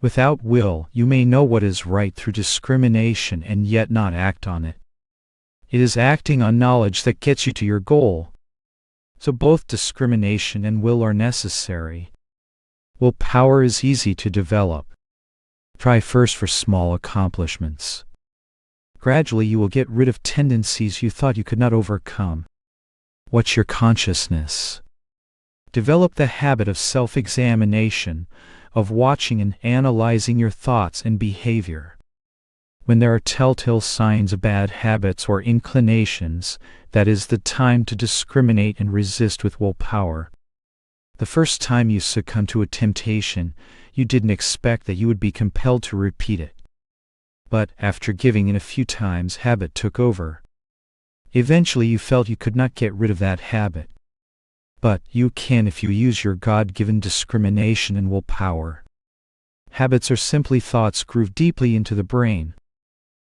Without will, you may know what is right through discrimination and yet not act on it. It is acting on knowledge that gets you to your goal. So both discrimination and will are necessary. Willpower is easy to develop. Try first for small accomplishments. Gradually you will get rid of tendencies you thought you could not overcome. What's your consciousness? Develop the habit of self-examination, of watching and analyzing your thoughts and behavior. When there are telltale signs of bad habits or inclinations, that is the time to discriminate and resist with willpower. The first time you succumb to a temptation, you didn't expect that you would be compelled to repeat it. But after giving in a few times, habit took over. Eventually you felt you could not get rid of that habit. But you can if you use your God-given discrimination and willpower. Habits are simply thoughts grooved deeply into the brain.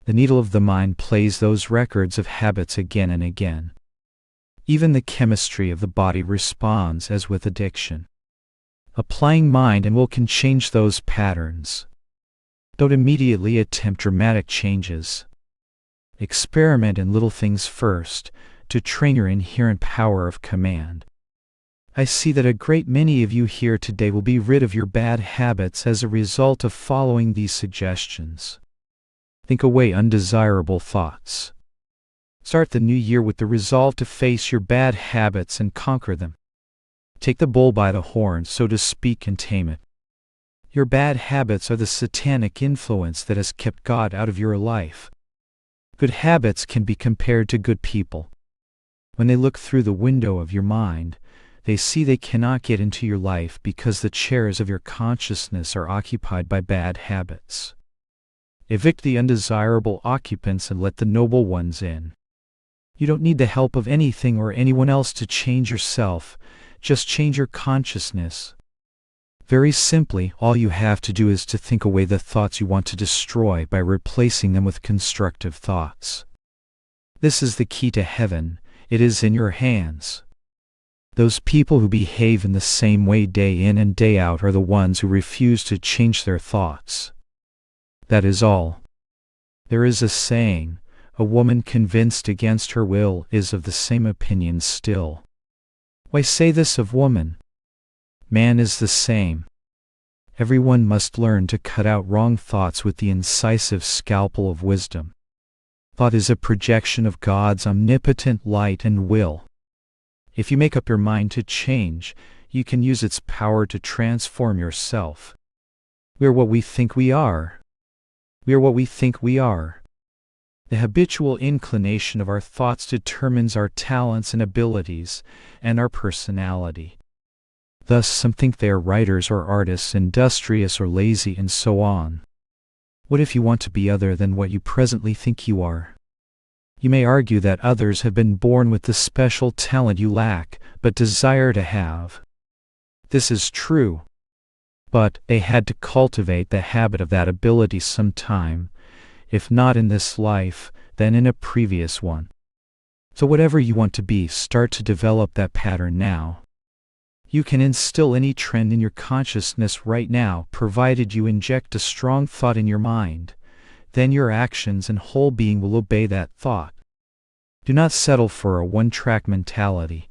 The needle of the mind plays those records of habits again and again. Even the chemistry of the body responds as with addiction. Applying mind and will can change those patterns. Don't immediately attempt dramatic changes. Experiment in little things first, to train your inherent power of command. I see that a great many of you here today will be rid of your bad habits as a result of following these suggestions. Think away undesirable thoughts. Start the new year with the resolve to face your bad habits and conquer them. Take the bull by the horns, so to speak, and tame it. Your bad habits are the satanic influence that has kept God out of your life. Good habits can be compared to good people. When they look through the window of your mind, they see they cannot get into your life because the chairs of your consciousness are occupied by bad habits. Evict the undesirable occupants and let the noble ones in. You don't need the help of anything or anyone else to change yourself, just change your consciousness. Very simply, all you have to do is to think away the thoughts you want to destroy by replacing them with constructive thoughts. This is the key to heaven. It is in your hands. Those people who behave in the same way day in and day out are the ones who refuse to change their thoughts. That is all. There is a saying, a woman convinced against her will is of the same opinion still. Why say this of woman? Man is the same. Everyone must learn to cut out wrong thoughts with the incisive scalpel of wisdom. Thought is a projection of God's omnipotent light and will. If you make up your mind to change, you can use its power to transform yourself. We are what we think we are. We are what we think we are. The habitual inclination of our thoughts determines our talents and abilities, and our personality. Thus some think they are writers or artists, industrious or lazy, and so on. What if you want to be other than what you presently think you are? You may argue that others have been born with the special talent you lack, but desire to have. This is true. But they had to cultivate the habit of that ability sometime, if not in this life, then in a previous one. So whatever you want to be, start to develop that pattern now. You can instill any trend in your consciousness right now, provided you inject a strong thought in your mind. Then your actions and whole being will obey that thought. Do not settle for a one-track mentality.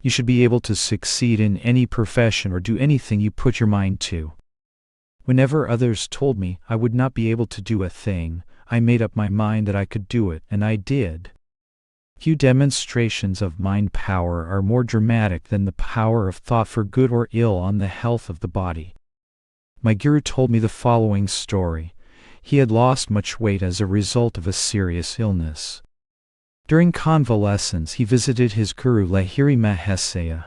You should be able to succeed in any profession or do anything you put your mind to. Whenever others told me I would not be able to do a thing, I made up my mind that I could do it, and I did. Few demonstrations of mind power are more dramatic than the power of thought for good or ill on the health of the body. My guru told me the following story. He had lost much weight as a result of a serious illness. During convalescence, he visited his guru Lahiri Mahasaya.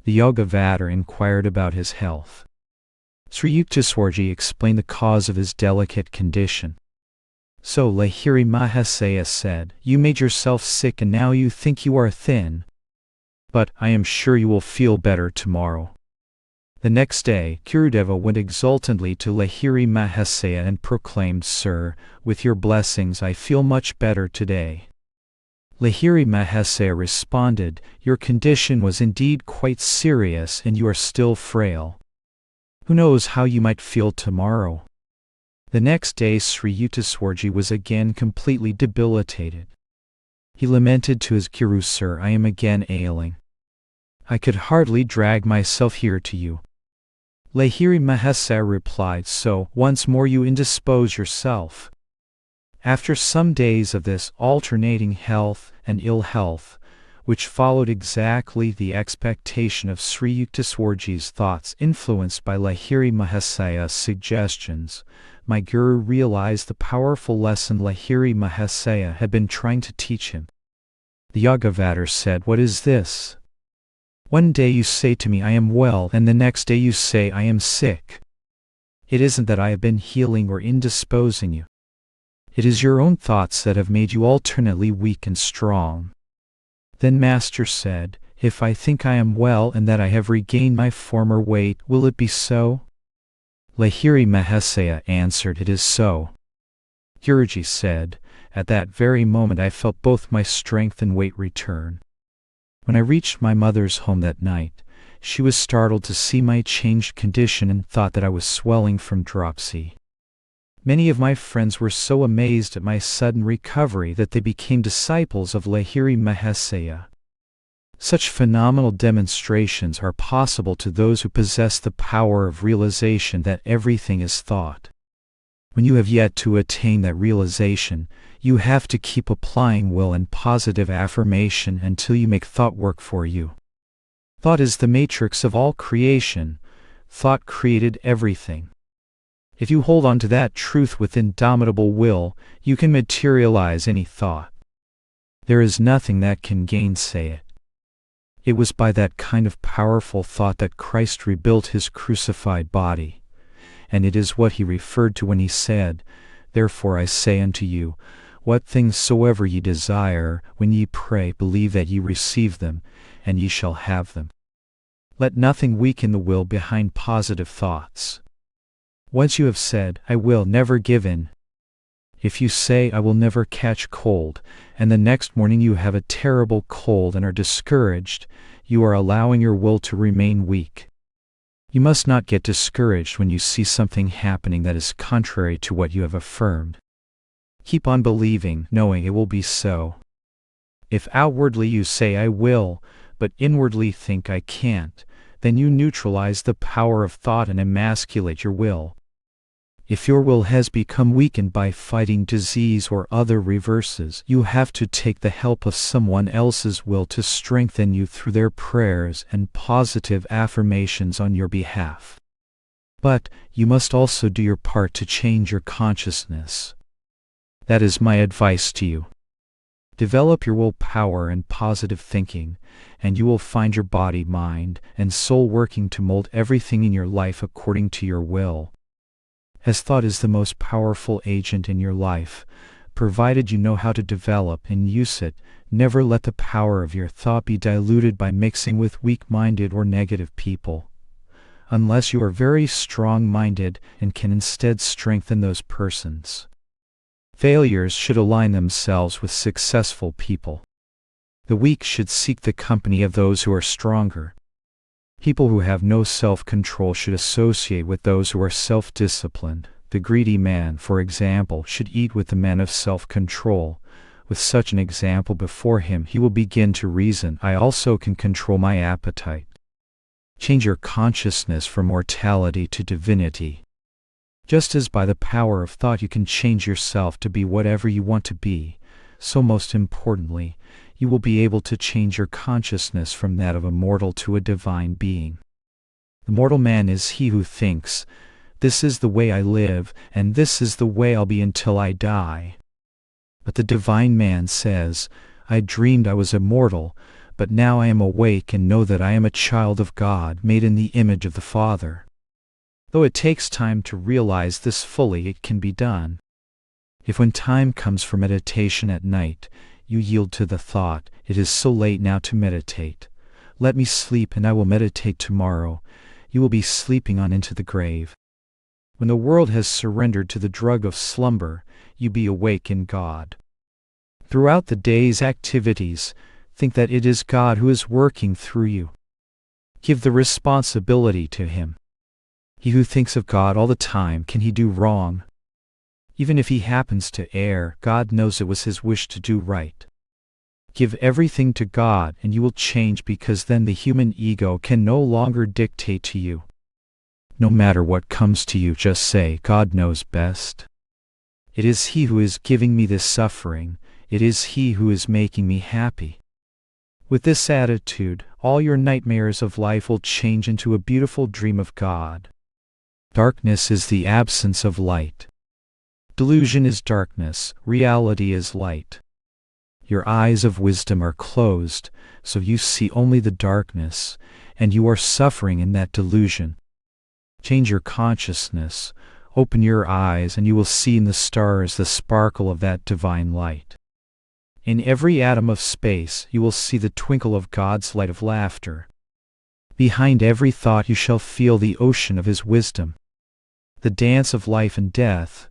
The Yogavada inquired about his health. Sri Yukteswarji explained the cause of his delicate condition. So Lahiri Mahasaya said, "You made yourself sick and now you think you are thin. But I am sure you will feel better tomorrow." The next day, Gurudeva went exultantly to Lahiri Mahasaya and proclaimed, "Sir, with your blessings I feel much better today." Lahiri Mahasaya responded, "Your condition was indeed quite serious and you are still frail. Who knows how you might feel tomorrow?" The next day Sri Yukteswarji was again completely debilitated. He lamented to his guru, "Sir, I am again ailing. I could hardly drag myself here to you." Lahiri Mahasaya replied, "So, once more you indispose yourself." After some days of this alternating health and ill health, which followed exactly the expectation of Sri Yukteswarji's thoughts influenced by Lahiri Mahasaya's suggestions, my guru realized the powerful lesson Lahiri Mahasaya had been trying to teach him. The Yogavada said, "What is this? One day you say to me I am well, and the next day you say I am sick. It isn't that I have been healing or indisposing you. It is your own thoughts that have made you alternately weak and strong." Then Master said, "If I think I am well and that I have regained my former weight, will it be so?" Lahiri Mahasaya answered, "It is so." Guruji said, "At that very moment I felt both my strength and weight return. When I reached my mother's home that night, she was startled to see my changed condition and thought that I was swelling from dropsy. Many of my friends were so amazed at my sudden recovery that they became disciples of Lahiri Mahasaya. Such phenomenal demonstrations are possible to those who possess the power of realization that everything is thought. When you have yet to attain that realization, you have to keep applying will and positive affirmation until you make thought work for you. Thought is the matrix of all creation. Thought created everything. If you hold on to that truth with indomitable will, you can materialize any thought. There is nothing that can gainsay it. It was by that kind of powerful thought that Christ rebuilt his crucified body. And it is what he referred to when he said, "Therefore I say unto you, what things soever ye desire, when ye pray, believe that ye receive them, and ye shall have them." Let nothing weaken the will behind positive thoughts. Once you have said, "I will never give in." If you say, "I will never catch cold," and the next morning you have a terrible cold and are discouraged, you are allowing your will to remain weak. You must not get discouraged when you see something happening that is contrary to what you have affirmed. Keep on believing, knowing it will be so. If outwardly you say, "I will," but inwardly think, "I can't," then you neutralize the power of thought and emasculate your will. If your will has become weakened by fighting disease or other reverses, you have to take the help of someone else's will to strengthen you through their prayers and positive affirmations on your behalf. But you must also do your part to change your consciousness. That is my advice to you. Develop your willpower and positive thinking, and you will find your body, mind, and soul working to mold everything in your life according to your will. As thought is the most powerful agent in your life, provided you know how to develop and use it, never let the power of your thought be diluted by mixing with weak-minded or negative people. Unless you are very strong-minded and can instead strengthen those persons. Failures should align themselves with successful people. The weak should seek the company of those who are stronger. People who have no self-control should associate with those who are self-disciplined. The greedy man, for example, should eat with the men of self-control. With such an example before him, he will begin to reason, I also can control my appetite. Change your consciousness from mortality to divinity. Just as by the power of thought you can change yourself to be whatever you want to be, so most importantly, you will be able to change your consciousness from that of a mortal to a divine being. The mortal man is he who thinks, this is the way I live, and this is the way I'll be until I die. But the divine man says, I dreamed I was immortal, but now I am awake and know that I am a child of God, made in the image of the Father. Though it takes time to realize this fully, it can be done. If when time comes for meditation at night, you yield to the thought, it is so late now to meditate. Let me sleep and I will meditate tomorrow. You will be sleeping on into the grave. When the world has surrendered to the drug of slumber, you be awake in God. Throughout the day's activities, think that it is God who is working through you. Give the responsibility to Him. He who thinks of God all the time, can he do wrong? Even if he happens to err, God knows it was His wish to do right. Give everything to God and you will change, because then the human ego can no longer dictate to you. No matter what comes to you, just say, God knows best. It is He who is giving me this suffering. It is He who is making me happy. With this attitude, all your nightmares of life will change into a beautiful dream of God. Darkness is the absence of light. Delusion is darkness, reality is light. Your eyes of wisdom are closed, so you see only the darkness, and you are suffering in that delusion. Change your consciousness, open your eyes, and you will see in the stars the sparkle of that divine light. In every atom of space you will see the twinkle of God's light of laughter. Behind every thought you shall feel the ocean of His wisdom. The dance of life and death,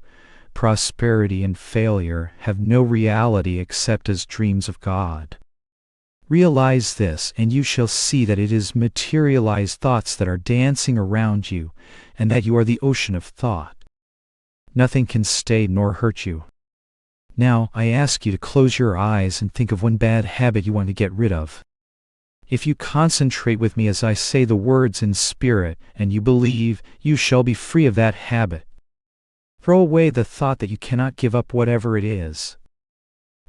prosperity and failure have no reality except as dreams of God. Realize this, and you shall see that it is materialized thoughts that are dancing around you, and that you are the ocean of thought. Nothing can stay nor hurt you. Now, I ask you to close your eyes and think of one bad habit you want to get rid of. If you concentrate with me as I say the words in spirit, and you believe, you shall be free of that habit. Throw away the thought that you cannot give up whatever it is.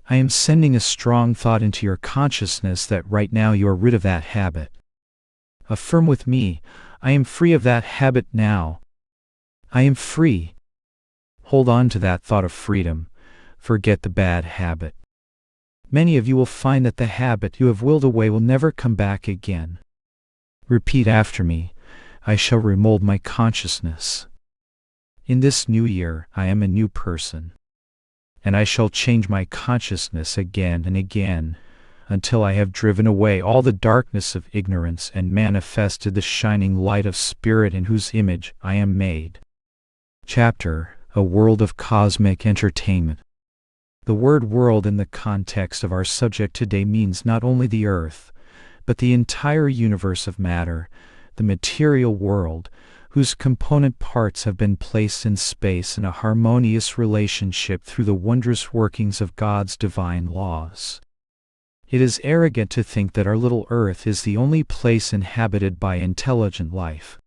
I am sending a strong thought into your consciousness that right now you are rid of that habit. Affirm with me, I am free of that habit now. I am free. Hold on to that thought of freedom. Forget the bad habit. Many of you will find that the habit you have willed away will never come back again. Repeat after me, I shall remold my consciousness. In this new year, I am a new person. And I shall change my consciousness again and again, until I have driven away all the darkness of ignorance and manifested the shining light of spirit in whose image I am made. Chapter: A World of Cosmic Entertainment. The word world in the context of our subject today means not only the earth, but the entire universe of matter, the material world, whose component parts have been placed in space in a harmonious relationship through the wondrous workings of God's divine laws. It is arrogant to think that our little earth is the only place inhabited by intelligent life.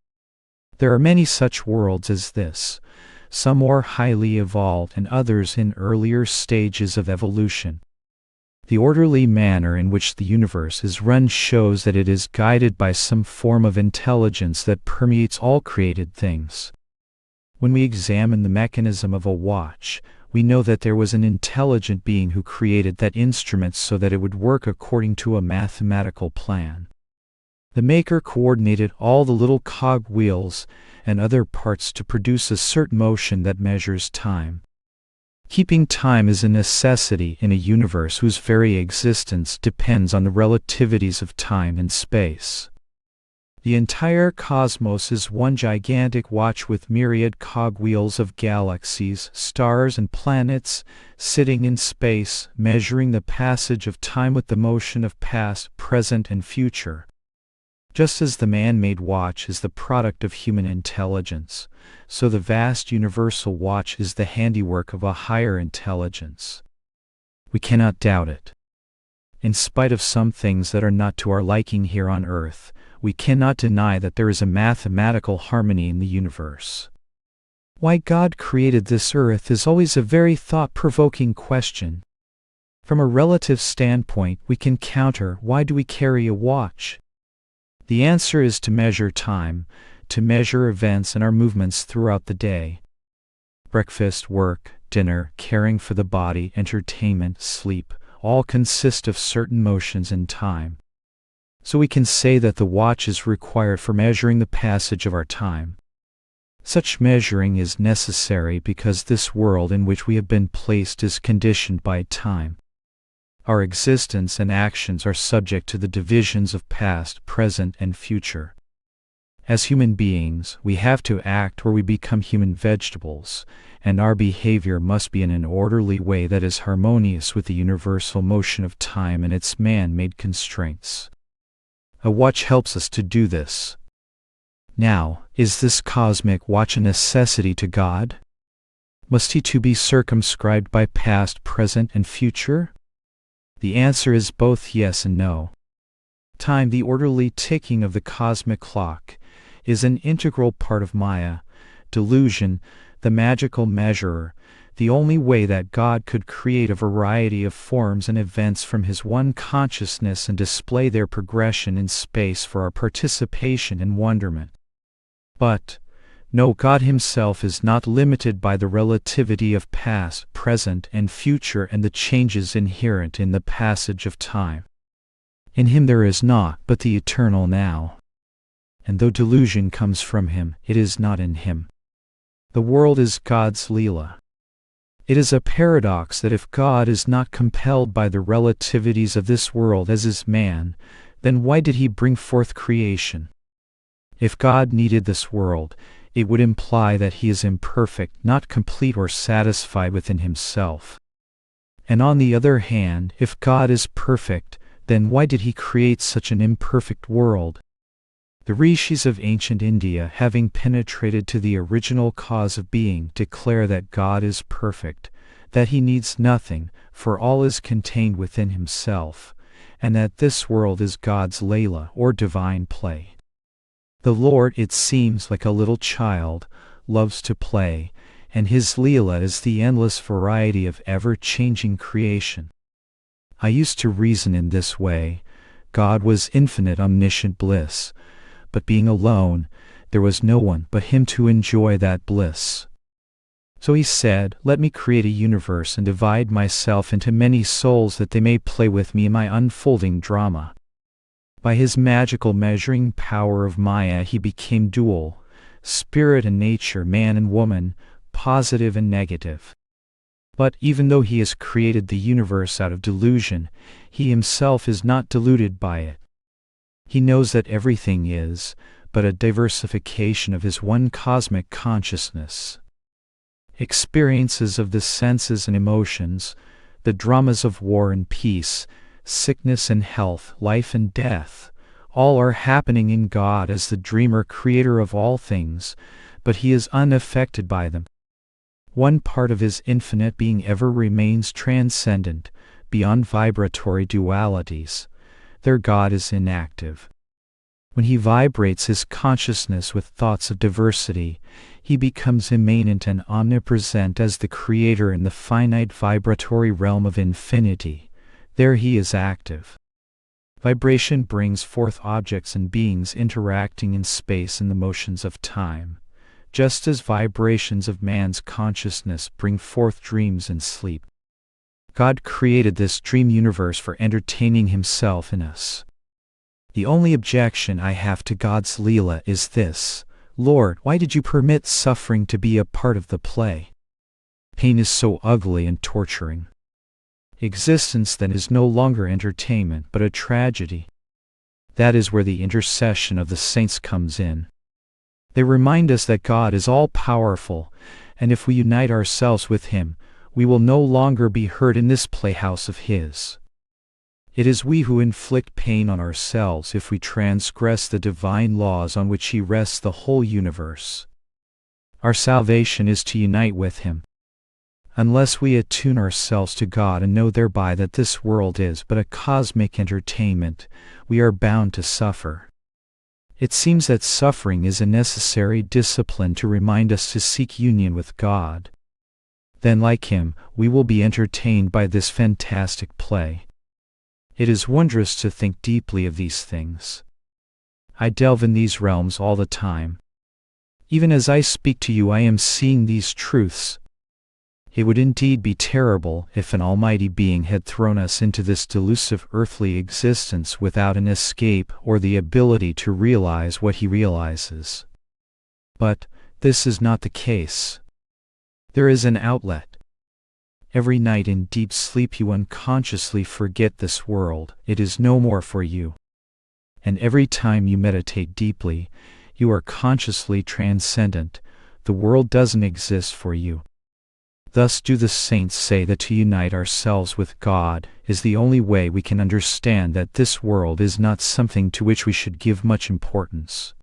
There are many such worlds as this, some more highly evolved and others in earlier stages of evolution. The orderly manner in which the universe is run shows that it is guided by some form of intelligence that permeates all created things. When we examine the mechanism of a watch, we know that there was an intelligent being who created that instrument so that it would work according to a mathematical plan. The maker coordinated all the little cog wheels and other parts to produce a certain motion that measures time. Keeping time is a necessity in a universe whose very existence depends on the relativities of time and space. The entire cosmos is one gigantic watch with myriad cogwheels of galaxies, stars, and planets sitting in space, measuring the passage of time with the motion of past, present, and future. Just as the man-made watch is the product of human intelligence, so the vast universal watch is the handiwork of a higher intelligence. We cannot doubt it. In spite of some things that are not to our liking here on earth, we cannot deny that there is a mathematical harmony in the universe. Why God created this earth is always a very thought-provoking question. From a relative standpoint, we can counter, why do we carry a watch? The answer is to measure time, to measure events and our movements throughout the day. Breakfast, work, dinner, caring for the body, entertainment, sleep, all consist of certain motions in time. So we can say that the watch is required for measuring the passage of our time. Such measuring is necessary because this world in which we have been placed is conditioned by time. Our existence and actions are subject to the divisions of past, present, and future. As human beings, we have to act or we become human vegetables, and our behavior must be in an orderly way that is harmonious with the universal motion of time and its man-made constraints. A watch helps us to do this. Now, is this cosmic watch a necessity to God? Must he too be circumscribed by past, present, and future? The answer is both yes and no. Time, the orderly ticking of the cosmic clock, is an integral part of Maya, delusion, the magical measurer, the only way that God could create a variety of forms and events from his one consciousness and display their progression in space for our participation and wonderment. But, no, God himself is not limited by the relativity of past, present, and future and the changes inherent in the passage of time. In him there is naught but the eternal now. And though delusion comes from him, it is not in him. The world is God's Leela. It is a paradox that if God is not compelled by the relativities of this world as is man, then why did he bring forth creation? If God needed this world, it would imply that he is imperfect, not complete or satisfied within himself. And on the other hand, if God is perfect, then why did he create such an imperfect world? The rishis of ancient India, having penetrated to the original cause of being, declare that God is perfect, that he needs nothing, for all is contained within himself, and that this world is God's Leela, or divine play. The Lord, it seems like a little child, loves to play, and his Leela is the endless variety of ever-changing creation. I used to reason in this way. God was infinite omniscient bliss, but being alone, there was no one but him to enjoy that bliss. So he said, let me create a universe and divide myself into many souls that they may play with me in my unfolding drama. By his magical measuring power of Maya he became dual, spirit and nature, man and woman, positive and negative. But even though he has created the universe out of delusion, he himself is not deluded by it. He knows that everything is but a diversification of his one cosmic consciousness. Experiences of the senses and emotions, the dramas of war and peace, sickness and health, life and death, all are happening in God as the dreamer creator of all things, but he is unaffected by them. One part of his infinite being ever remains transcendent, beyond vibratory dualities. Their God is inactive. When he vibrates his consciousness with thoughts of diversity, he becomes immanent and omnipresent as the creator in the finite vibratory realm of infinity. There he is active. Vibration brings forth objects and beings interacting in space and the motions of time. just as vibrations of man's consciousness bring forth dreams in sleep. God created this dream universe for entertaining Himself in us. The only objection I have to God's Leela is this: Lord, why did you permit suffering to be a part of the play? Pain is so ugly and torturing. Existence then is no longer entertainment but a tragedy. That is where the intercession of the saints comes in. They remind us that God is all-powerful, and if we unite ourselves with Him, we will no longer be hurt in this playhouse of His. It is we who inflict pain on ourselves if we transgress the divine laws on which He rests the whole universe. Our salvation is to unite with Him. Unless we attune ourselves to God and know thereby that this world is but a cosmic entertainment, we are bound to suffer. It seems that suffering is a necessary discipline to remind us to seek union with God. Then, like Him, we will be entertained by this fantastic play. It is wondrous to think deeply of these things. I delve in these realms all the time. Even as I speak to you, I am seeing these truths. It would indeed be terrible if an almighty being had thrown us into this delusive earthly existence without an escape or the ability to realize what He realizes. But this is not the case. There is an outlet. Every night in deep sleep you unconsciously forget this world, it is no more for you. And every time you meditate deeply, you are consciously transcendent, the world doesn't exist for you. Thus do the saints say that to unite ourselves with God is the only way we can understand that this world is not something to which we should give much importance.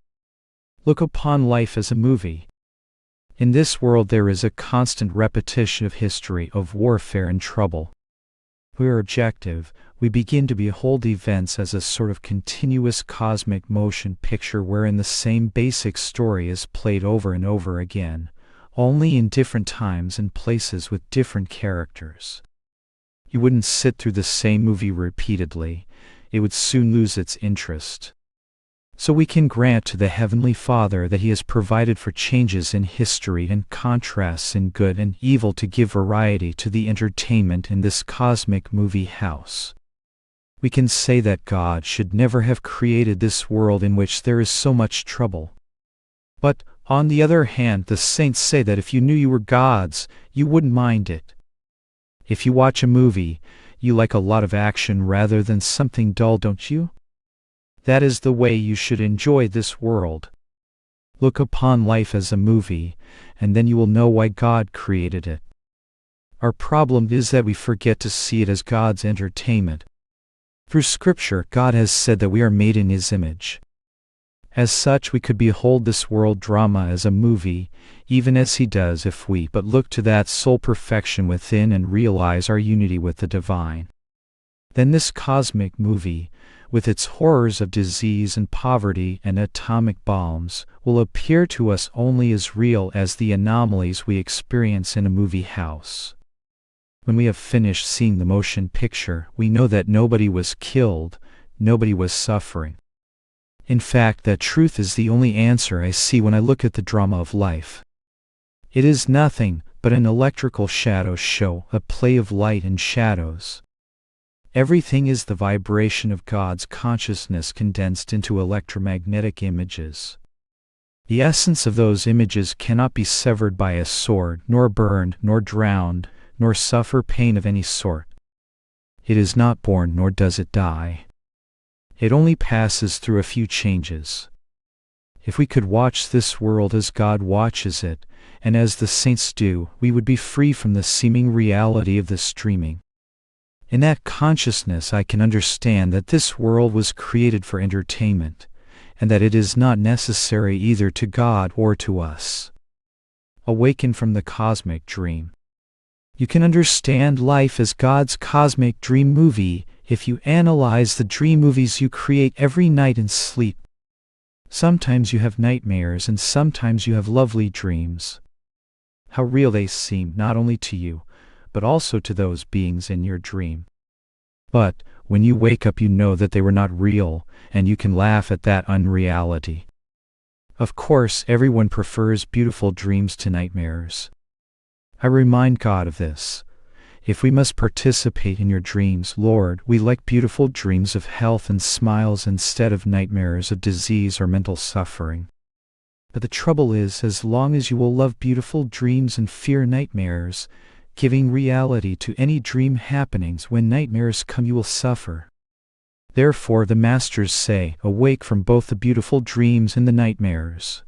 Look upon life as a movie. In this world there is a constant repetition of history, of warfare and trouble. If we are objective, we begin to behold events as a sort of continuous cosmic motion picture wherein the same basic story is played over and over again, only in different times and places with different characters. You wouldn't sit through the same movie repeatedly, it would soon lose its interest. So we can grant to the Heavenly Father that He has provided for changes in history and contrasts in good and evil to give variety to the entertainment in this cosmic movie house. We can say that God should never have created this world in which there is so much trouble. But, on the other hand, the saints say that if you knew you were God's, you wouldn't mind it. If you watch a movie, you like a lot of action rather than something dull, don't you? That is the way you should enjoy this world. Look upon life as a movie, and then you will know why God created it. Our problem is that we forget to see it as God's entertainment. Through Scripture, God has said that we are made in His image. As such, we could behold this world drama as a movie, even as He does if we but look to that soul perfection within and realize our unity with the divine. Then this cosmic movie, with its horrors of disease and poverty and atomic bombs, will appear to us only as real as the anomalies we experience in a movie house. When we have finished seeing the motion picture, we know that nobody was killed, nobody was suffering. In fact, that truth is the only answer I see when I look at the drama of life. It is nothing but an electrical shadow show, a play of light and shadows. Everything is the vibration of God's consciousness condensed into electromagnetic images. The essence of those images cannot be severed by a sword, nor burned, nor drowned, nor suffer pain of any sort. It is not born, nor does it die. It only passes through a few changes. If we could watch this world as God watches it, and as the saints do, we would be free from the seeming reality of this dreaming. In that consciousness I can understand that this world was created for entertainment, and that it is not necessary either to God or to us. Awaken from the cosmic dream. You can understand life as God's cosmic dream movie if you analyze the dream movies you create every night in sleep. Sometimes you have nightmares and sometimes you have lovely dreams. How real they seem not only to you, but also to those beings in your dream. But, when you wake up you know that they were not real, and you can laugh at that unreality. Of course, everyone prefers beautiful dreams to nightmares. I remind God of this. If we must participate in your dreams, Lord, we like beautiful dreams of health and smiles instead of nightmares of disease or mental suffering. But the trouble is, as long as you will love beautiful dreams and fear nightmares, giving reality to any dream happenings, when nightmares come you will suffer. Therefore the masters say, awake from both the beautiful dreams and the nightmares.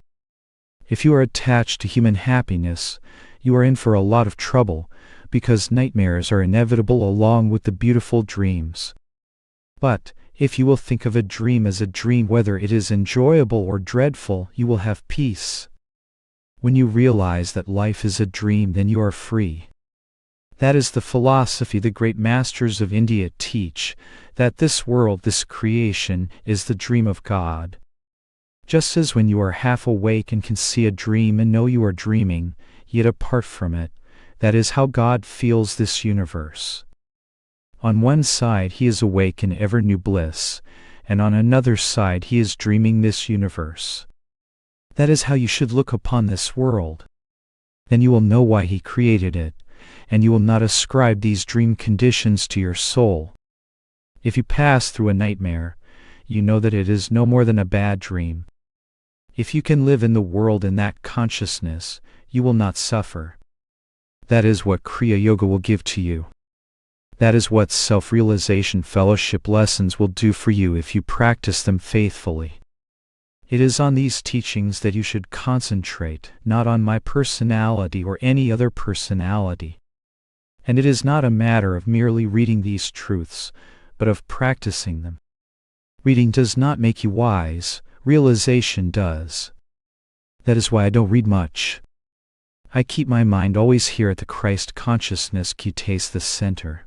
If you are attached to human happiness, you are in for a lot of trouble, because nightmares are inevitable along with the beautiful dreams. But, if you will think of a dream as a dream, whether it is enjoyable or dreadful, you will have peace. When you realize that life is a dream, then you are free. That is the philosophy the great masters of India teach, that this world, this creation, is the dream of God. Just as when you are half awake and can see a dream and know you are dreaming, yet apart from it, that is how God feels this universe. On one side he is awake in ever new bliss, and on another side he is dreaming this universe. That is how you should look upon this world. Then you will know why he created it, and you will not ascribe these dream conditions to your soul. If you pass through a nightmare, you know that it is no more than a bad dream. If you can live in the world in that consciousness, you will not suffer. That is what Kriya Yoga will give to you. That is what self-realization fellowship lessons will do for you if you practice them faithfully. It is on these teachings that you should concentrate, not on my personality or any other personality. And it is not a matter of merely reading these truths, but of practicing them. Reading does not make you wise, realization does. That is why I don't read much. I keep my mind always here at the Christ consciousness Qutes the center.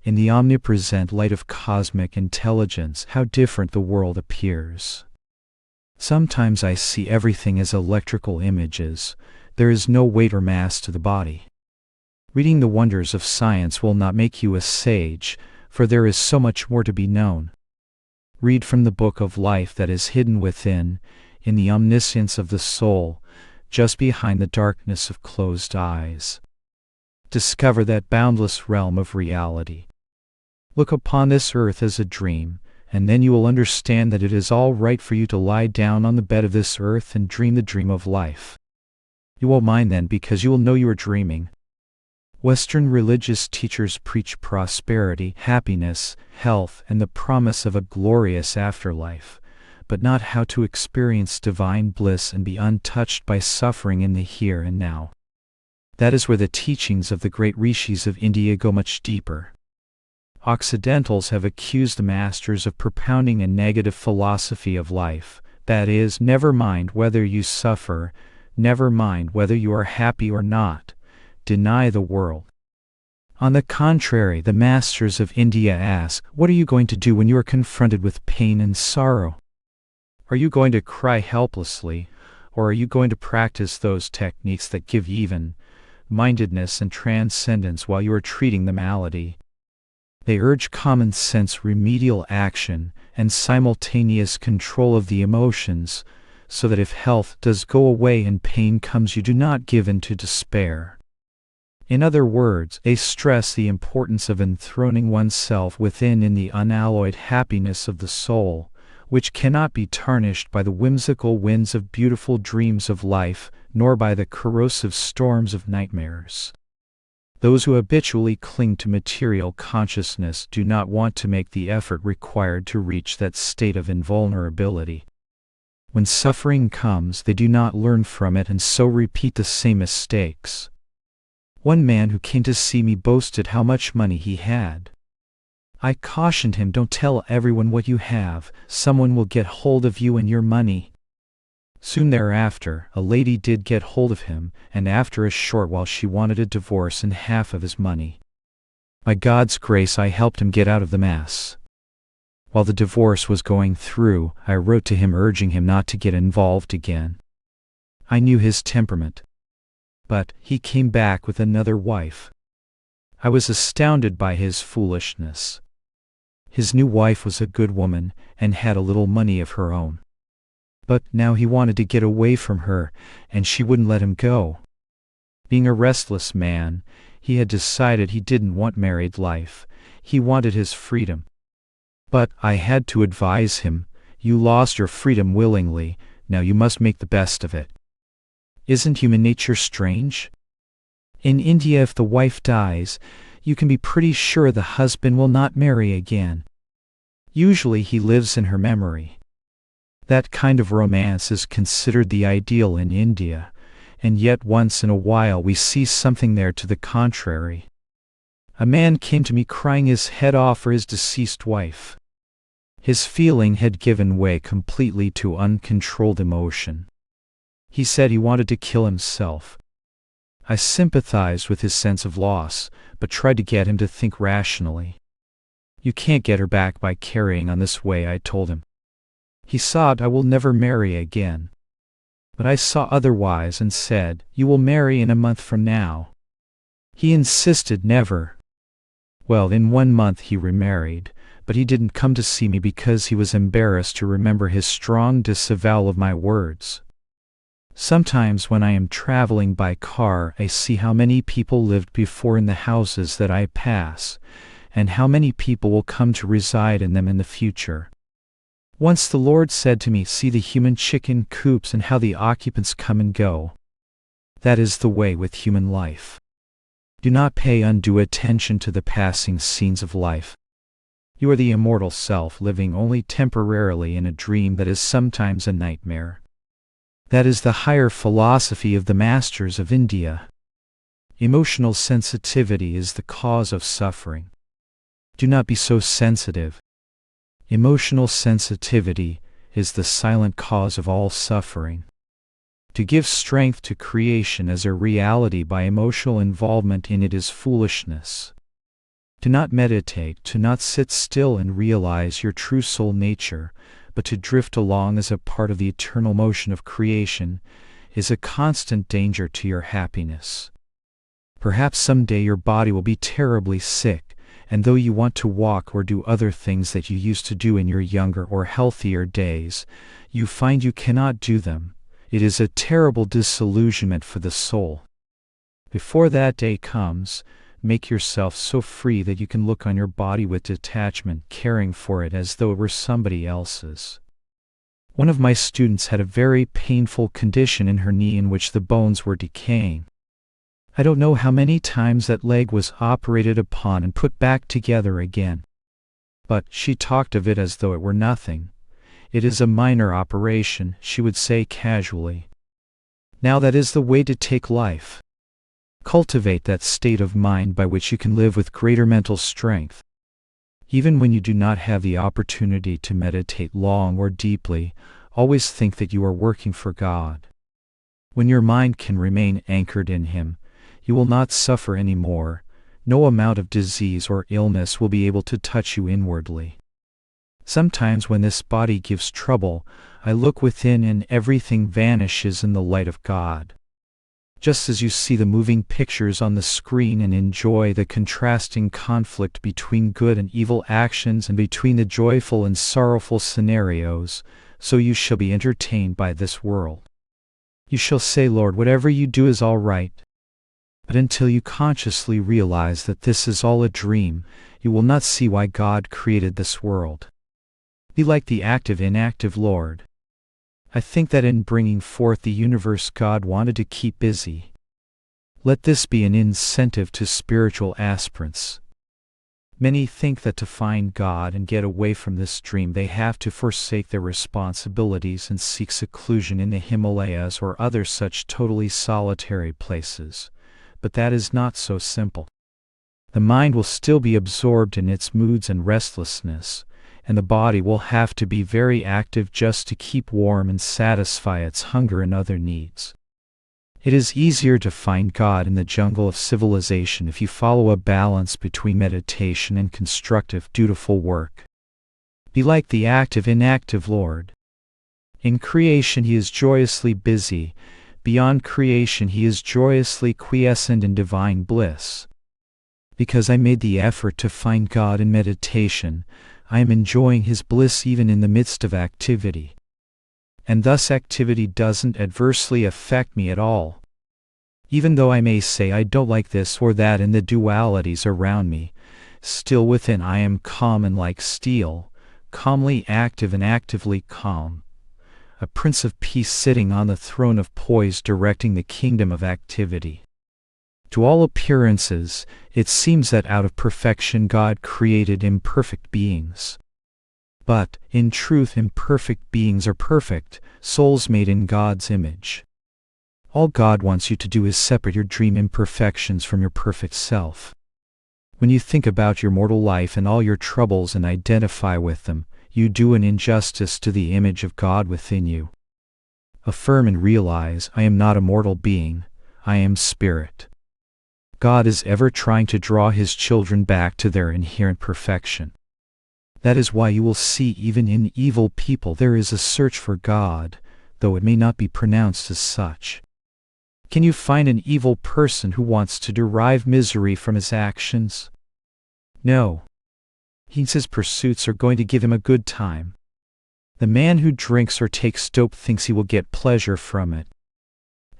In the omnipresent light of cosmic intelligence, how different the world appears. Sometimes I see everything as electrical images. There is no weight or mass to the body. Reading the wonders of science will not make you a sage, for there is so much more to be known. Read from the book of life that is hidden within, in the omniscience of the soul, just behind the darkness of closed eyes. Discover that boundless realm of reality. Look upon this earth as a dream, and then you will understand that it is all right for you to lie down on the bed of this earth and dream the dream of life. You won't mind then, because you will know you are dreaming. Western religious teachers preach prosperity, happiness, health, and the promise of a glorious afterlife, but not how to experience divine bliss and be untouched by suffering in the here and now. That is where the teachings of the great rishis of India go much deeper. Occidentals have accused the masters of propounding a negative philosophy of life, that is, never mind whether you suffer, never mind whether you are happy or not, deny the world. On the contrary, the masters of India ask, what are you going to do when you are confronted with pain and sorrow? Are you going to cry helplessly, or are you going to practice those techniques that give even-mindedness and transcendence while you are treating the malady? They urge common sense remedial action and simultaneous control of the emotions, so that if health does go away and pain comes, you do not give in to despair. In other words, they stress the importance of enthroning oneself within in the unalloyed happiness of the soul, which cannot be tarnished by the whimsical winds of beautiful dreams of life, nor by the corrosive storms of nightmares. Those who habitually cling to material consciousness do not want to make the effort required to reach that state of invulnerability. When suffering comes, they do not learn from it and so repeat the same mistakes. One man who came to see me boasted how much money he had. I cautioned him, don't tell everyone what you have, someone will get hold of you and your money. Soon thereafter, a lady did get hold of him, and after a short while she wanted a divorce and half of his money. By God's grace I helped him get out of the mess. While the divorce was going through, I wrote to him urging him not to get involved again. I knew his temperament. But he came back with another wife. I was astounded by his foolishness. His new wife was a good woman, and had a little money of her own. But now he wanted to get away from her, and she wouldn't let him go. Being a restless man, he had decided he didn't want married life. He wanted his freedom. But I had to advise him, "You lost your freedom willingly, now you must make the best of it." Isn't human nature strange? In India, if the wife dies, you can be pretty sure the husband will not marry again. Usually he lives in her memory. That kind of romance is considered the ideal in India, and yet once in a while we see something there to the contrary. A man came to me crying his head off for his deceased wife. His feeling had given way completely to uncontrolled emotion. He said he wanted to kill himself. I sympathized with his sense of loss, but tried to get him to think rationally. "You can't get her back by carrying on this way," I told him. He sobbed, "I will never marry again." But I saw otherwise and said, "You will marry in a month from now." He insisted never. Well, in 1 month he remarried, but he didn't come to see me because he was embarrassed to remember his strong disavowal of my words. Sometimes when I am traveling by car, I see how many people lived before in the houses that I pass, and how many people will come to reside in them in the future. Once the Lord said to me, "See the human chicken coops and how the occupants come and go." That is the way with human life. Do not pay undue attention to the passing scenes of life. You are the immortal self living only temporarily in a dream that is sometimes a nightmare. That is the higher philosophy of the masters of India. Emotional sensitivity is the cause of suffering. Do not be so sensitive. Emotional sensitivity is the silent cause of all suffering. To give strength to creation as a reality by emotional involvement in it is foolishness. To not meditate, to not sit still and realize your true soul nature, but to drift along as a part of the eternal motion of creation, is a constant danger to your happiness. Perhaps someday your body will be terribly sick, and though you want to walk or do other things that you used to do in your younger or healthier days, you find you cannot do them. It is a terrible disillusionment for the soul. Before that day comes, make yourself so free that you can look on your body with detachment, caring for it as though it were somebody else's. One of my students had a very painful condition in her knee in which the bones were decaying. I don't know how many times that leg was operated upon and put back together again. But she talked of it as though it were nothing. "It is a minor operation," she would say casually. Now that is the way to take life. Cultivate that state of mind by which you can live with greater mental strength. Even when you do not have the opportunity to meditate long or deeply, always think that you are working for God. When your mind can remain anchored in Him, you will not suffer any more. No amount of disease or illness will be able to touch you inwardly. Sometimes when this body gives trouble, I look within and everything vanishes in the light of God. Just as you see the moving pictures on the screen and enjoy the contrasting conflict between good and evil actions and between the joyful and sorrowful scenarios, so you shall be entertained by this world. You shall say, "Lord, whatever you do is all right." But until you consciously realize that this is all a dream, you will not see why God created this world. Be like the active, inactive Lord. I think that in bringing forth the universe God wanted to keep busy. Let this be an incentive to spiritual aspirants. Many think that to find God and get away from this dream they have to forsake their responsibilities and seek seclusion in the Himalayas or other such totally solitary places. But that is not so simple. The mind will still be absorbed in its moods and restlessness, and the body will have to be very active just to keep warm and satisfy its hunger and other needs. It is easier to find God in the jungle of civilization if you follow a balance between meditation and constructive, dutiful work. Be like the active, inactive Lord. In creation He is joyously busy. Beyond creation He is joyously quiescent in divine bliss. Because I made the effort to find God in meditation, I am enjoying His bliss even in the midst of activity. and thus activity doesn't adversely affect me at all. Even though I may say I don't like this or that in the dualities around me, still within I am calm and like steel, calmly active and actively calm. A Prince of Peace sitting on the throne of poise directing the kingdom of activity. To all appearances, it seems that out of perfection God created imperfect beings. But, in truth, imperfect beings are perfect, souls made in God's image. All God wants you to do is separate your dream imperfections from your perfect self. When you think about your mortal life and all your troubles and identify with them, you do an injustice to the image of God within you. Affirm and realize, I am not a mortal being, I am spirit. God is ever trying to draw His children back to their inherent perfection. That is why you will see even in evil people there is a search for God, though it may not be pronounced as such. Can you find an evil person who wants to derive misery from his actions? No. His pursuits are going to give him a good time. The man who drinks or takes dope thinks he will get pleasure from it.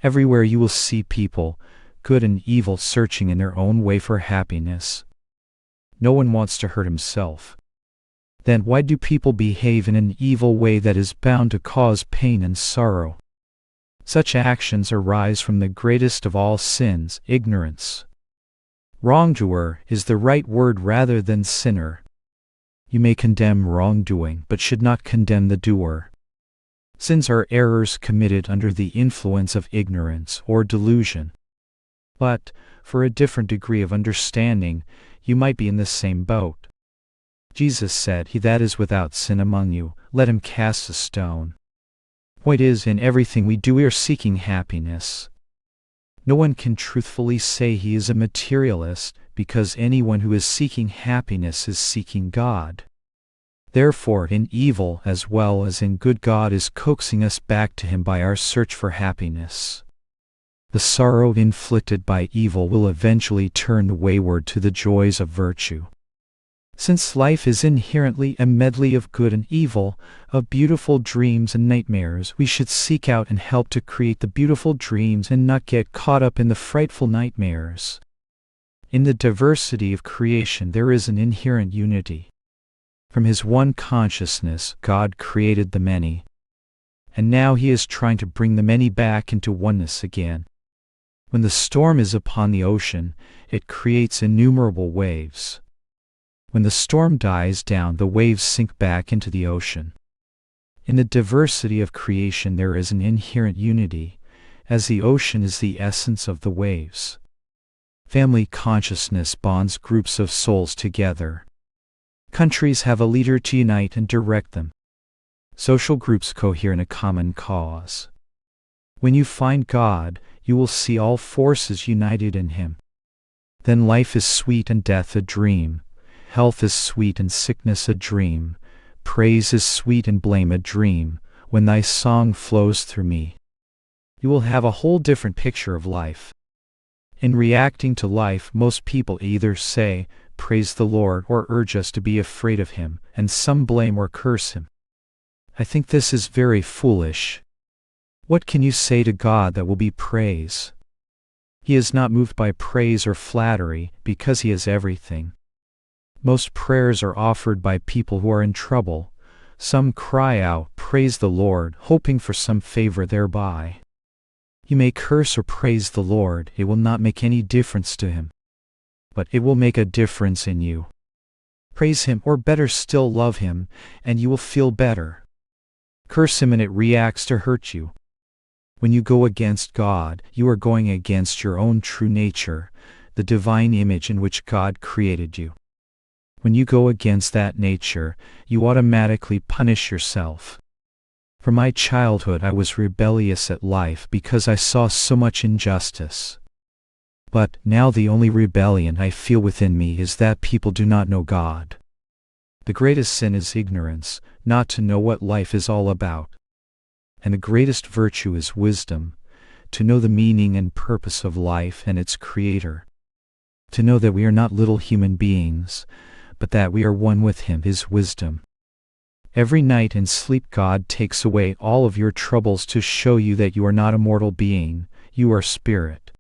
Everywhere you will see people, good and evil, searching in their own way for happiness. No one wants to hurt himself. Then why do people behave in an evil way that is bound to cause pain and sorrow? Such actions arise from the greatest of all sins, ignorance. Wrongdoer is the right word rather than sinner. You may condemn wrongdoing, but should not condemn the doer. Sins are errors committed under the influence of ignorance or delusion. But, for a different degree of understanding, you might be in the same boat. Jesus said, He that is without sin among you, let him cast a stone. Point is, in everything we do we are seeking happiness. No one can truthfully say he is a materialist, because anyone who is seeking happiness is seeking God. Therefore, in evil as well as in good, God is coaxing us back to Him by our search for happiness. The sorrow inflicted by evil will eventually turn wayward to the joys of virtue. Since life is inherently a medley of good and evil, of beautiful dreams and nightmares, we should seek out and help to create the beautiful dreams and not get caught up in the frightful nightmares. In the diversity of creation there is an inherent unity. From His one consciousness, God created the many. And now He is trying to bring the many back into oneness again. When the storm is upon the ocean, it creates innumerable waves. When the storm dies down, the waves sink back into the ocean. In the diversity of creation there is an inherent unity, as the ocean is the essence of the waves. Family consciousness bonds groups of souls together. Countries have a leader to unite and direct them. Social groups cohere in a common cause. When you find God, you will see all forces united in Him. Then life is sweet and death a dream. Health is sweet and sickness a dream. Praise is sweet and blame a dream, when thy song flows through me. You will have a whole different picture of life. In reacting to life, most people either say, praise the Lord, or urge us to be afraid of Him, and some blame or curse Him. I think this is very foolish. What can you say to God that will be praise? He is not moved by praise or flattery, because He is everything. Most prayers are offered by people who are in trouble. Some cry out, praise the Lord, hoping for some favor thereby. You may curse or praise the Lord, it will not make any difference to Him. But it will make a difference in you. Praise Him, or better still, love Him, and you will feel better. Curse Him and it reacts to hurt you. When you go against God, you are going against your own true nature, the divine image in which God created you. When you go against that nature, you automatically punish yourself. From my childhood I was rebellious at life because I saw so much injustice. But now the only rebellion I feel within me is that people do not know God. The greatest sin is ignorance, not to know what life is all about. And the greatest virtue is wisdom, to know the meaning and purpose of life and its Creator. To know that we are not little human beings, but that we are one with Him, His wisdom. Every night in sleep God takes away all of your troubles to show you that you are not a mortal being, you are spirit.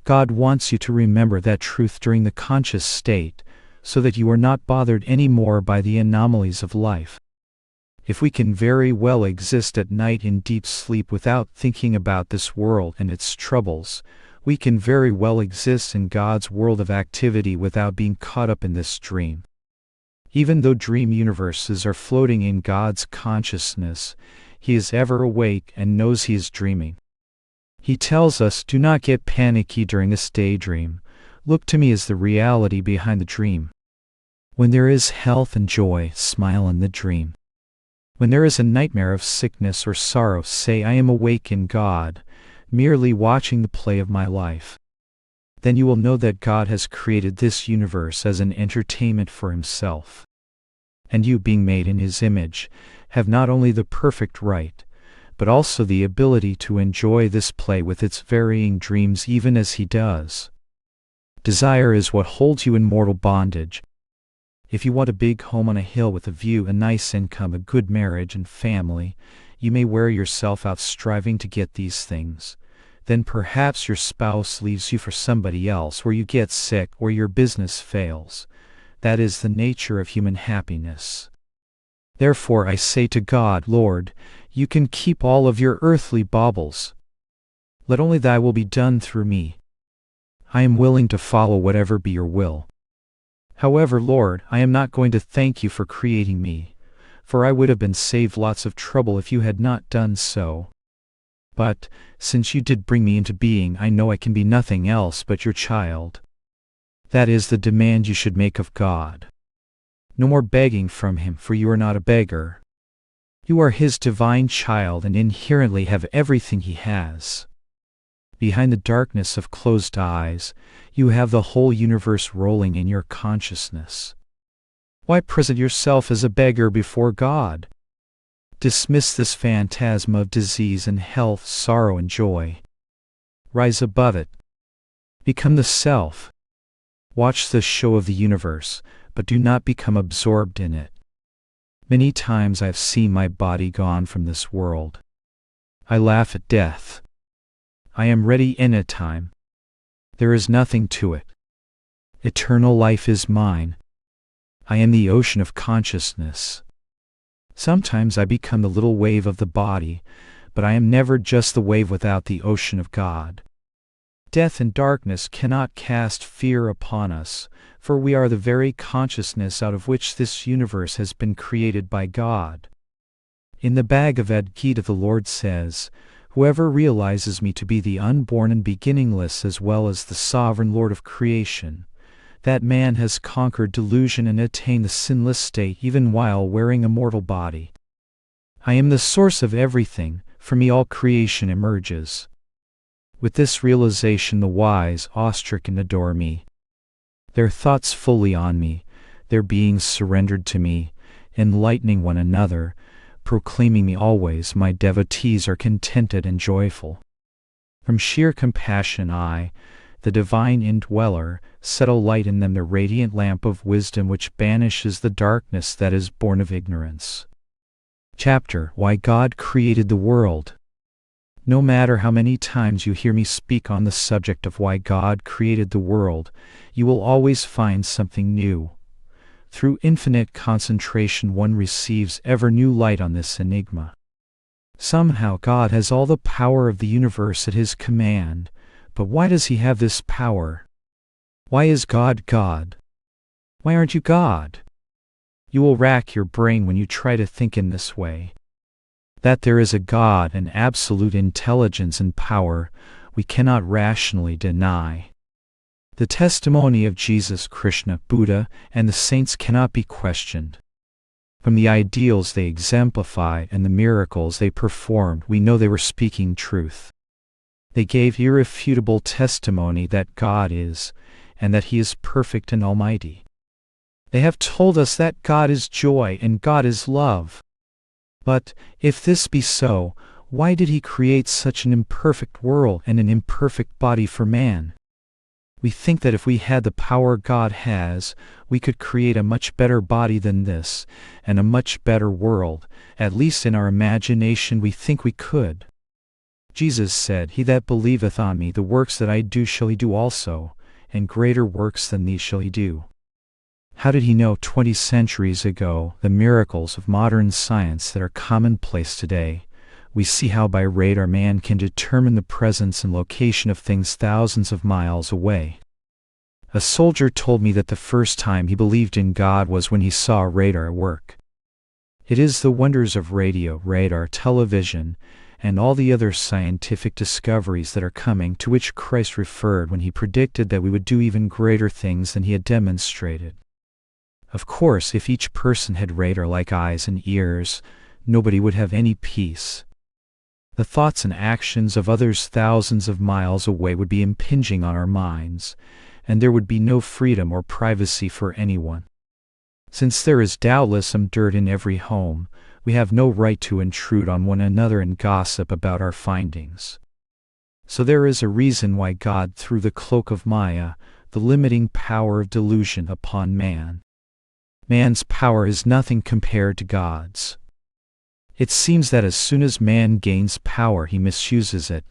God wants you to remember that truth during the conscious state, so that you are not bothered any more by the anomalies of life. If we can very well exist at night in deep sleep without thinking about this world and its troubles, we can very well exist in God's world of activity without being caught up in this dream. Even though dream universes are floating in God's consciousness, He is ever awake and knows He is dreaming. He tells us, do not get panicky during this daydream. Look to me as the reality behind the dream. When there is health and joy, smile in the dream. When there is a nightmare of sickness or sorrow, say, I am awake in God, merely watching the play of my life. Then you will know that God has created this universe as an entertainment for Himself. And you, being made in His image, have not only the perfect right, but also the ability to enjoy this play with its varying dreams even as He does. Desire is what holds you in mortal bondage. If you want a big home on a hill with a view, a nice income, a good marriage and family, you may wear yourself out striving to get these things. Then perhaps your spouse leaves you for somebody else, or you get sick, or your business fails. That is the nature of human happiness. Therefore I say to God, Lord, you can keep all of your earthly baubles. Let only thy will be done through me. I am willing to follow whatever be your will. However, Lord, I am not going to thank you for creating me, for I would have been saved lots of trouble if you had not done so. But, since you did bring me into being, I know I can be nothing else but your child. That is the demand you should make of God. No more begging from Him, for you are not a beggar. You are His divine child and inherently have everything He has. Behind the darkness of closed eyes, you have the whole universe rolling in your consciousness. Why present yourself as a beggar before God? Dismiss this phantasm of disease and health, sorrow and joy. Rise above it. Become the self. Watch the show of the universe, but do not become absorbed in it. Many times I have seen my body gone from this world. I laugh at death. I am ready any time. There is nothing to it. Eternal life is mine. I am the ocean of consciousness. Sometimes I become the little wave of the body, but I am never just the wave without the ocean of God. Death and darkness cannot cast fear upon us, for we are the very consciousness out of which this universe has been created by God. In the Bhagavad Gita the Lord says, whoever realizes me to be the unborn and beginningless as well as the sovereign Lord of creation, that man has conquered delusion and attained the sinless state even while wearing a mortal body. I am the source of everything, from me all creation emerges. With this realization the wise awe-stricken adore me. Their thoughts fully on me, their beings surrendered to me, enlightening one another, proclaiming me always, my devotees are contented and joyful. From sheer compassion I, the divine indweller, set a light in them, the radiant lamp of wisdom which banishes the darkness that is born of ignorance. Chapter: Why God Created the World. No matter how many times you hear me speak on the subject of why God created the world, you will always find something new. Through infinite concentration one receives ever new light on this enigma. Somehow God has all the power of the universe at His command, but why does He have this power? Why is God God? Why aren't you God? You will rack your brain when you try to think in this way. That there is a God and absolute intelligence and power, we cannot rationally deny. The testimony of Jesus, Krishna, Buddha, and the saints cannot be questioned. From the ideals they exemplified and the miracles they performed, we know they were speaking truth. They gave irrefutable testimony that God is, and that He is perfect and almighty. They have told us that God is joy and God is love. But, if this be so, why did He create such an imperfect world and an imperfect body for man? We think that if we had the power God has, we could create a much better body than this, and a much better world. At least in our imagination we think we could. Jesus said, "He that believeth on me, the works that I do shall he do also, and greater works than these shall he do." How did he know 20 centuries ago the miracles of modern science that are commonplace today? We see how by radar man can determine the presence and location of things thousands of miles away. A soldier told me that the first time he believed in God was when he saw radar at work. It is the wonders of radio, radar, television, and all the other scientific discoveries that are coming to which Christ referred when he predicted that we would do even greater things than he had demonstrated. Of course, if each person had radar-like eyes and ears, nobody would have any peace. The thoughts and actions of others thousands of miles away would be impinging on our minds, and there would be no freedom or privacy for anyone. Since there is doubtless some dirt in every home, we have no right to intrude on one another and gossip about our findings. So there is a reason why God threw the cloak of Maya, the limiting power of delusion, upon man. Man's power is nothing compared to God's. It seems that as soon as man gains power, he misuses it.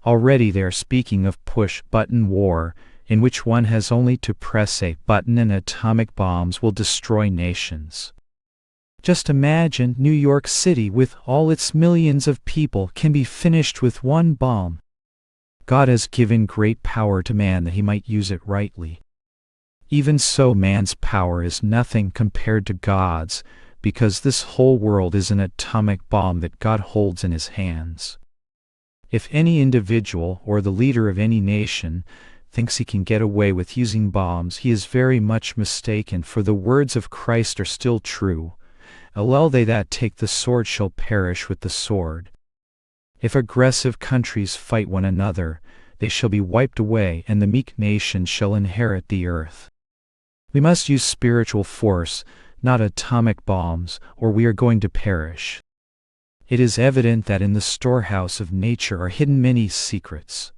Already they are speaking of push-button war, in which one has only to press a button and atomic bombs will destroy nations. Just imagine New York City with all its millions of people can be finished with one bomb. God has given great power to man that he might use it rightly. Even so, man's power is nothing compared to God's, because this whole world is an atomic bomb that God holds in his hands. If any individual or the leader of any nation thinks he can get away with using bombs, he is very much mistaken, for the words of Christ are still true. All they that take the sword shall perish with the sword. If aggressive countries fight one another, they shall be wiped away, and the meek nations shall inherit the earth. We must use spiritual force, not atomic bombs, or we are going to perish. It is evident that in the storehouse of nature are hidden many secrets.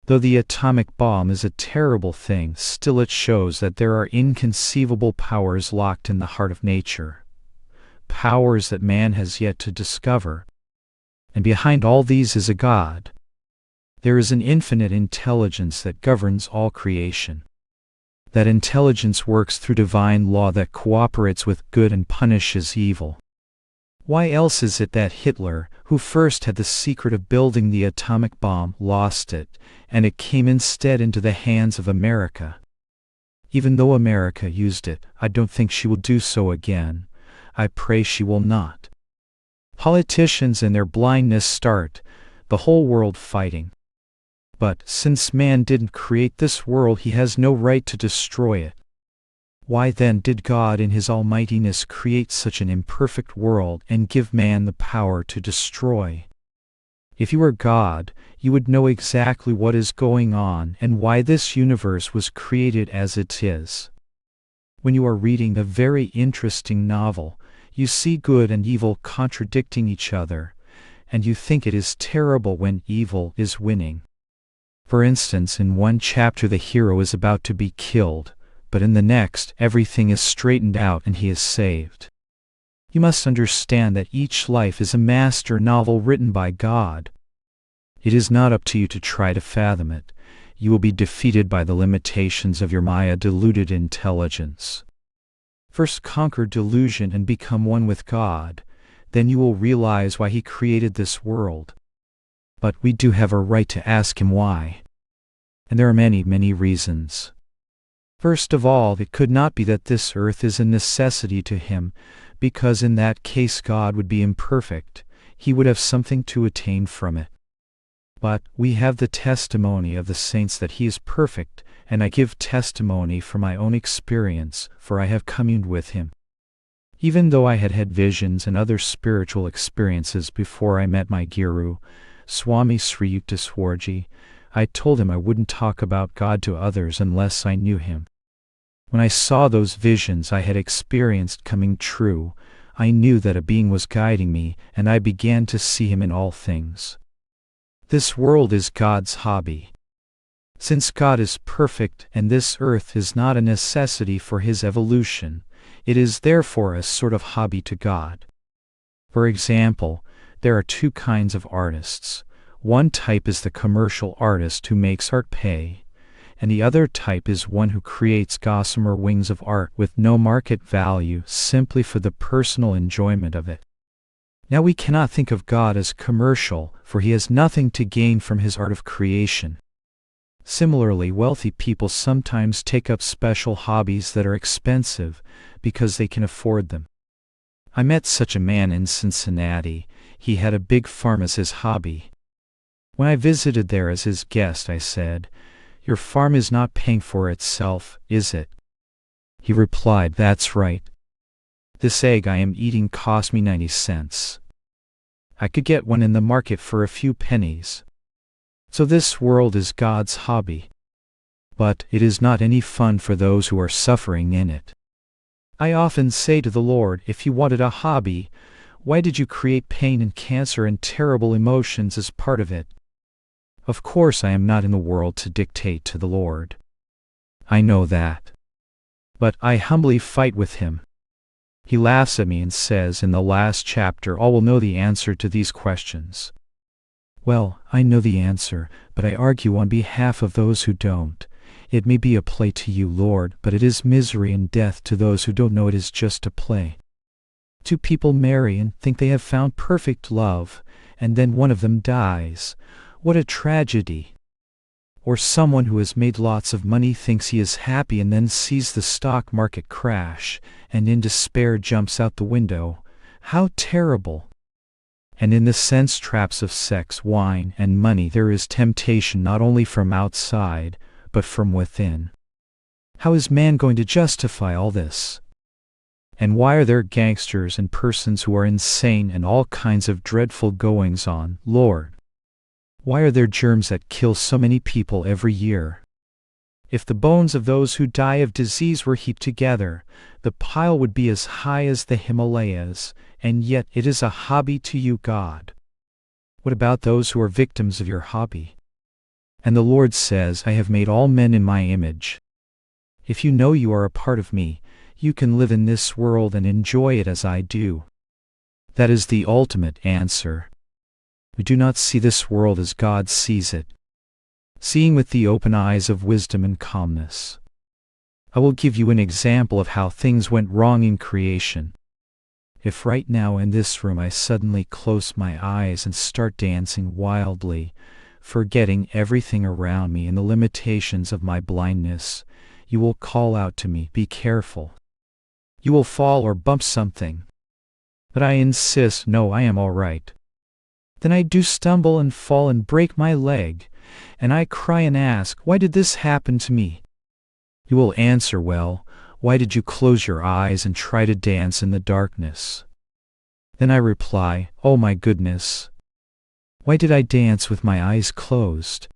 Though the atomic bomb is a terrible thing, still it shows that there are inconceivable powers locked in the heart of nature. Powers that man has yet to discover. And behind all these is a God. There is an infinite intelligence that governs all creation. That intelligence works through divine law that cooperates with good and punishes evil. Why else is it that Hitler, who first had the secret of building the atomic bomb, lost it, and it came instead into the hands of America? Even though America used it, I don't think she will do so again. I pray she will not. Politicians in their blindness start the whole world fighting. But since man didn't create this world, he has no right to destroy it. Why then did God in his almightiness create such an imperfect world and give man the power to destroy? If you were God, you would know exactly what is going on and why this universe was created as it is. When you are reading a very interesting novel, you see good and evil contradicting each other, and you think it is terrible when evil is winning. For instance, in one chapter the hero is about to be killed, but in the next everything is straightened out and he is saved. You must understand that each life is a master novel written by God. It is not up to you to try to fathom it. You will be defeated by the limitations of your Maya-deluded intelligence. First conquer delusion and become one with God, then you will realize why he created this world. But we do have a right to ask him why. And there are many, many reasons. First of all, it could not be that this earth is a necessity to him, because in that case God would be imperfect. He would have something to attain from it. But we have the testimony of the saints that he is perfect, and I give testimony from my own experience, for I have communed with him. Even though I had had visions and other spiritual experiences before I met my Guru, Swami Sri Yukteswarji, I told him I wouldn't talk about God to others unless I knew him. When I saw those visions I had experienced coming true, I knew that a being was guiding me, and I began to see him in all things. This world is God's hobby. Since God is perfect and this earth is not a necessity for his evolution, it is therefore a sort of hobby to God. For example, there are two kinds of artists. One type is the commercial artist who makes art pay, and the other type is one who creates gossamer wings of art with no market value simply for the personal enjoyment of it. Now we cannot think of God as commercial, for he has nothing to gain from his art of creation. Similarly, wealthy people sometimes take up special hobbies that are expensive because they can afford them. I met such a man in Cincinnati. He had a big farm as his hobby. When I visited there as his guest, I said, "Your farm is not paying for itself, is it?" He replied, "That's right. This egg I am eating cost me 90 cents. I could get one in the market for a few pennies. So this world is God's hobby. But it is not any fun for those who are suffering in it. I often say to the Lord, if you wanted a hobby, why did you create pain and cancer and terrible emotions as part of it?" Of course I am not in the world to dictate to the Lord. I know that. But I humbly fight with him. He laughs at me and says in the last chapter, all will know the answer to these questions. Well, I know the answer, but I argue on behalf of those who don't. It may be a play to you, Lord, but it is misery and death to those who don't know it is just a play. Two people marry and think they have found perfect love, and then one of them dies. What a tragedy. Or someone who has made lots of money thinks he is happy and then sees the stock market crash, and in despair jumps out the window. How terrible! And in the sense traps of sex, wine, and money there is temptation not only from outside, but from within. How is man going to justify all this? And why are there gangsters and persons who are insane and all kinds of dreadful goings-on, Lord? Why are there germs that kill so many people every year? If the bones of those who die of disease were heaped together, the pile would be as high as the Himalayas, and yet it is a hobby to you, God. What about those who are victims of your hobby? And the Lord says, I have made all men in my image. If you know you are a part of me, you can live in this world and enjoy it as I do. That is the ultimate answer. We do not see this world as God sees it, seeing with the open eyes of wisdom and calmness. I will give you an example of how things went wrong in creation. If right now in this room I suddenly close my eyes and start dancing wildly, forgetting everything around me and the limitations of my blindness, you will call out to me, "Be careful. You will fall or bump something." But I insist, "No, I am all right." Then I do stumble and fall and break my leg, and I cry and ask, "Why did this happen to me?" You will answer, "Well, why did you close your eyes and try to dance in the darkness?" Then I reply, "Oh my goodness. Why did I dance with my eyes closed?"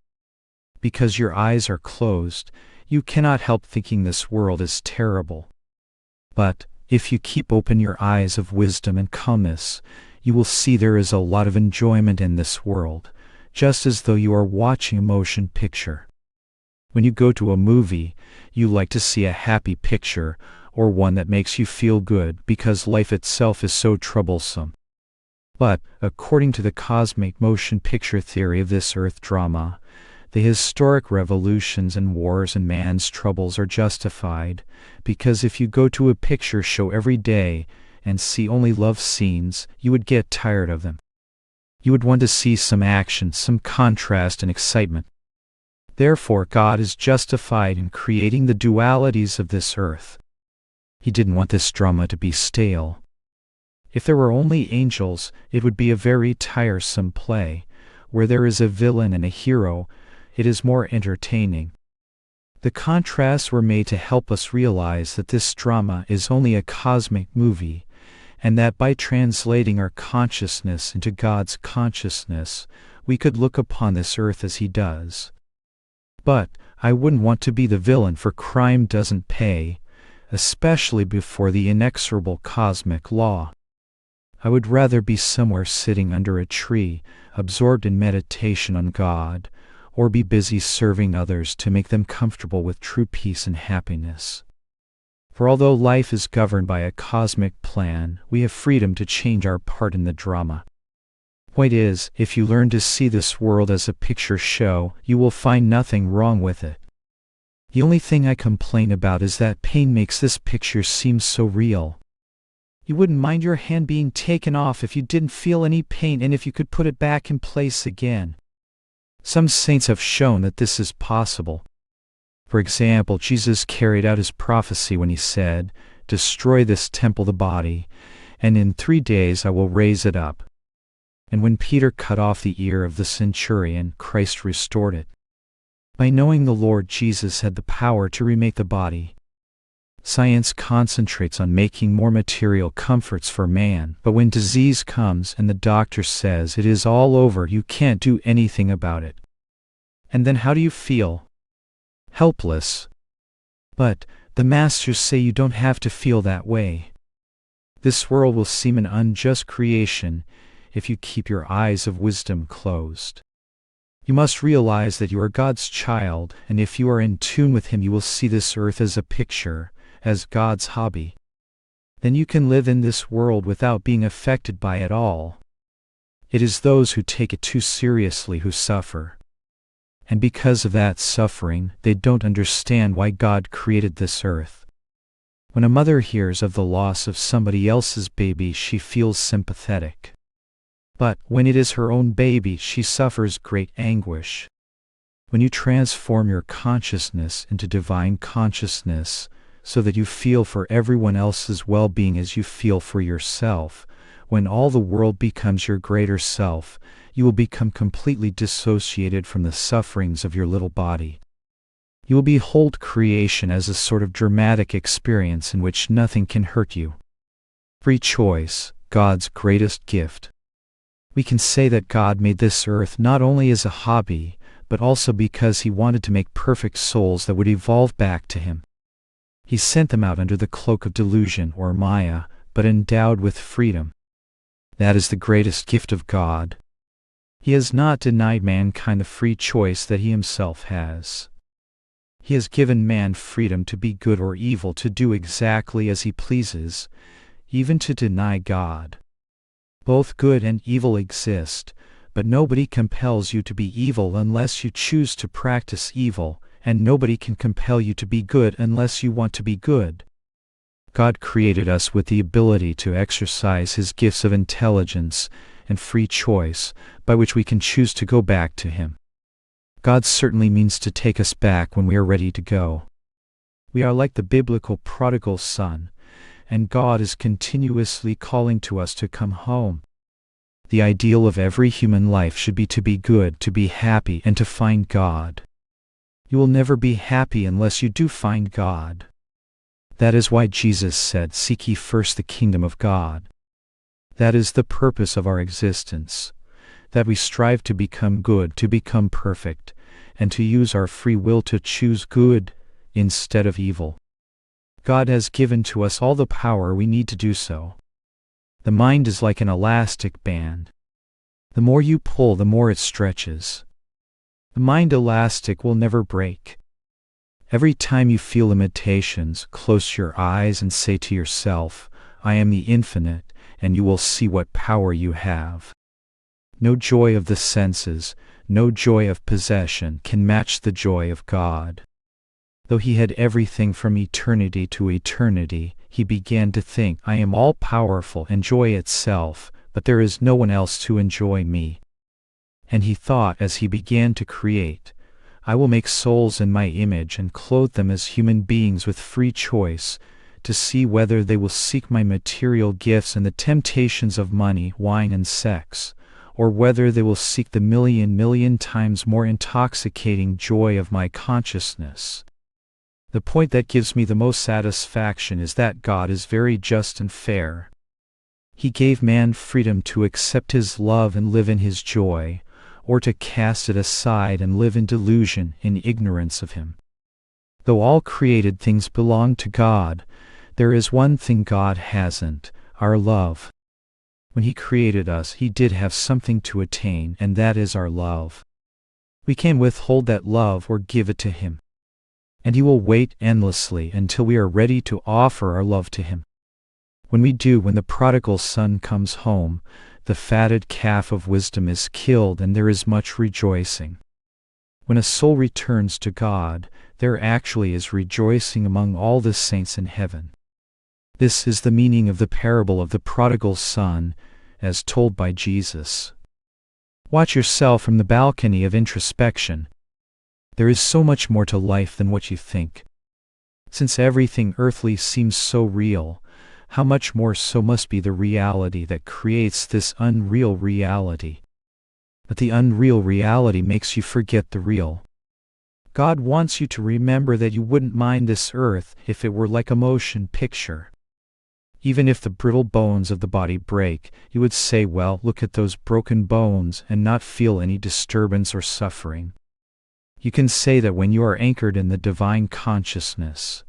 Because your eyes are closed, you cannot help thinking this world is terrible. But, if you keep open your eyes of wisdom and calmness, you will see there is a lot of enjoyment in this world, just as though you are watching a motion picture. When you go to a movie, you like to see a happy picture, or one that makes you feel good because life itself is so troublesome. But, according to the cosmic motion picture theory of this earth drama, the historic revolutions and wars and man's troubles are justified, because if you go to a picture show every day and see only love scenes, you would get tired of them. You would want to see some action, some contrast and excitement. Therefore God is justified in creating the dualities of this earth. He didn't want this drama to be stale. If there were only angels, it would be a very tiresome play. Where there is a villain and a hero, it is more entertaining. The contrasts were made to help us realize that this drama is only a cosmic movie, and that by translating our consciousness into God's consciousness, we could look upon this earth as He does. But I wouldn't want to be the villain, for crime doesn't pay, especially before the inexorable cosmic law. I would rather be somewhere sitting under a tree, absorbed in meditation on God, or be busy serving others to make them comfortable with true peace and happiness. For although life is governed by a cosmic plan, we have freedom to change our part in the drama. Point is, if you learn to see this world as a picture show, you will find nothing wrong with it. The only thing I complain about is that pain makes this picture seem so real. You wouldn't mind your hand being taken off if you didn't feel any pain and if you could put it back in place again. Some saints have shown that this is possible. For example, Jesus carried out his prophecy when he said, "Destroy this temple, the body, and in 3 days I will raise it up." And when Peter cut off the ear of the centurion, Christ restored it. By knowing the Lord Jesus had the power to remake the body. Science concentrates on making more material comforts for man, but when disease comes and the doctor says it is all over, you can't do anything about it. And then how do you feel? Helpless. But the masters say you don't have to feel that way. This world will seem an unjust creation if you keep your eyes of wisdom closed. You must realize that you are God's child, and if you are in tune with Him, you will see this earth as a picture, as God's hobby. Then you can live in this world without being affected by it all. It is those who take it too seriously who suffer. And because of that suffering, they don't understand why God created this earth. When a mother hears of the loss of somebody else's baby, she feels sympathetic. But when it is her own baby, she suffers great anguish. When you transform your consciousness into divine consciousness, so that you feel for everyone else's well-being as you feel for yourself, when all the world becomes your greater self, you will become completely dissociated from the sufferings of your little body. You will behold creation as a sort of dramatic experience in which nothing can hurt you. Free choice, God's greatest gift. We can say that God made this earth not only as a hobby, but also because He wanted to make perfect souls that would evolve back to Him. He sent them out under the cloak of delusion or Maya, but endowed with freedom. That is the greatest gift of God. He has not denied mankind the free choice that He Himself has. He has given man freedom to be good or evil, to do exactly as he pleases, even to deny God. Both good and evil exist, but nobody compels you to be evil unless you choose to practice evil, and nobody can compel you to be good unless you want to be good. God created us with the ability to exercise His gifts of intelligence and free choice, by which we can choose to go back to Him. God certainly means to take us back when we are ready to go. We are like the biblical prodigal son, and God is continuously calling to us to come home. The ideal of every human life should be to be good, to be happy, and to find God. You will never be happy unless you do find God. That is why Jesus said, "Seek ye first the kingdom of God." That is the purpose of our existence, that we strive to become good, to become perfect, and to use our free will to choose good instead of evil. God has given to us all the power we need to do so. The mind is like an elastic band. The more you pull, the more it stretches. The mind elastic will never break. Every time you feel limitations, close your eyes and say to yourself, "I am the infinite," and you will see what power you have. No joy of the senses, no joy of possession can match the joy of God. Though He had everything from eternity to eternity, He began to think, "I am all-powerful and joy itself, but there is no one else to enjoy me." And He thought as He began to create, "I will make souls in my image and clothe them as human beings with free choice, to see whether they will seek my material gifts and the temptations of money, wine, and sex, or whether they will seek the million times more intoxicating joy of my consciousness." The point that gives me the most satisfaction is that God is very just and fair. He gave man freedom to accept His love and live in His joy, or to cast it aside and live in delusion, in ignorance of Him. Though all created things belong to God, there is one thing God hasn't, our love. When He created us, He did have something to attain, and that is our love. We can withhold that love or give it to Him, and He will wait endlessly until we are ready to offer our love to Him. When we do, when the prodigal son comes home, the fatted calf of wisdom is killed and there is much rejoicing. When a soul returns to God, there actually is rejoicing among all the saints in heaven. This is the meaning of the parable of the prodigal son, as told by Jesus. Watch yourself from the balcony of introspection. There is so much more to life than what you think. Since everything earthly seems so real, how much more so must be the reality that creates this unreal reality. But the unreal reality makes you forget the real. God wants you to remember that you wouldn't mind this earth if it were like a motion picture. Even if the brittle bones of the body break, you would say, well, look at those broken bones, and not feel any disturbance or suffering. You can say that when you are anchored in the divine consciousness.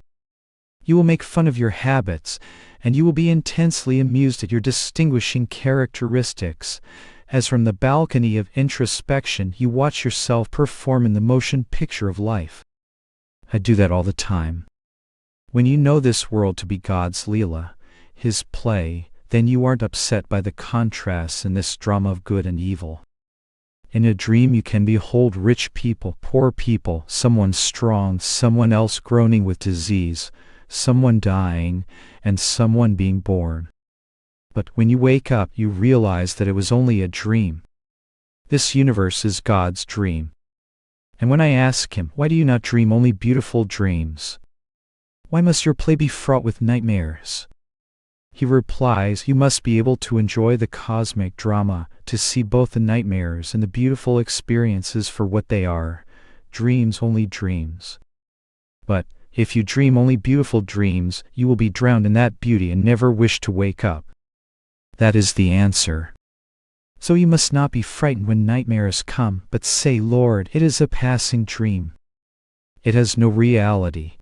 You will make fun of your habits, and you will be intensely amused at your distinguishing characteristics, as from the balcony of introspection you watch yourself perform in the motion picture of life. I do that all the time. When you know this world to be God's Leela, His play, then you aren't upset by the contrasts in this drama of good and evil. In a dream you can behold rich people, poor people, someone strong, someone else groaning with disease, someone dying, and someone being born. But when you wake up, you realize that it was only a dream. This universe is God's dream. And when I ask Him, why do you not dream only beautiful dreams? Why must your play be fraught with nightmares? He replies, you must be able to enjoy the cosmic drama, to see both the nightmares and the beautiful experiences for what they are, dreams, only dreams. But if you dream only beautiful dreams, you will be drowned in that beauty and never wish to wake up. That is the answer. So you must not be frightened when nightmares come, but say, Lord, it is a passing dream. It has no reality.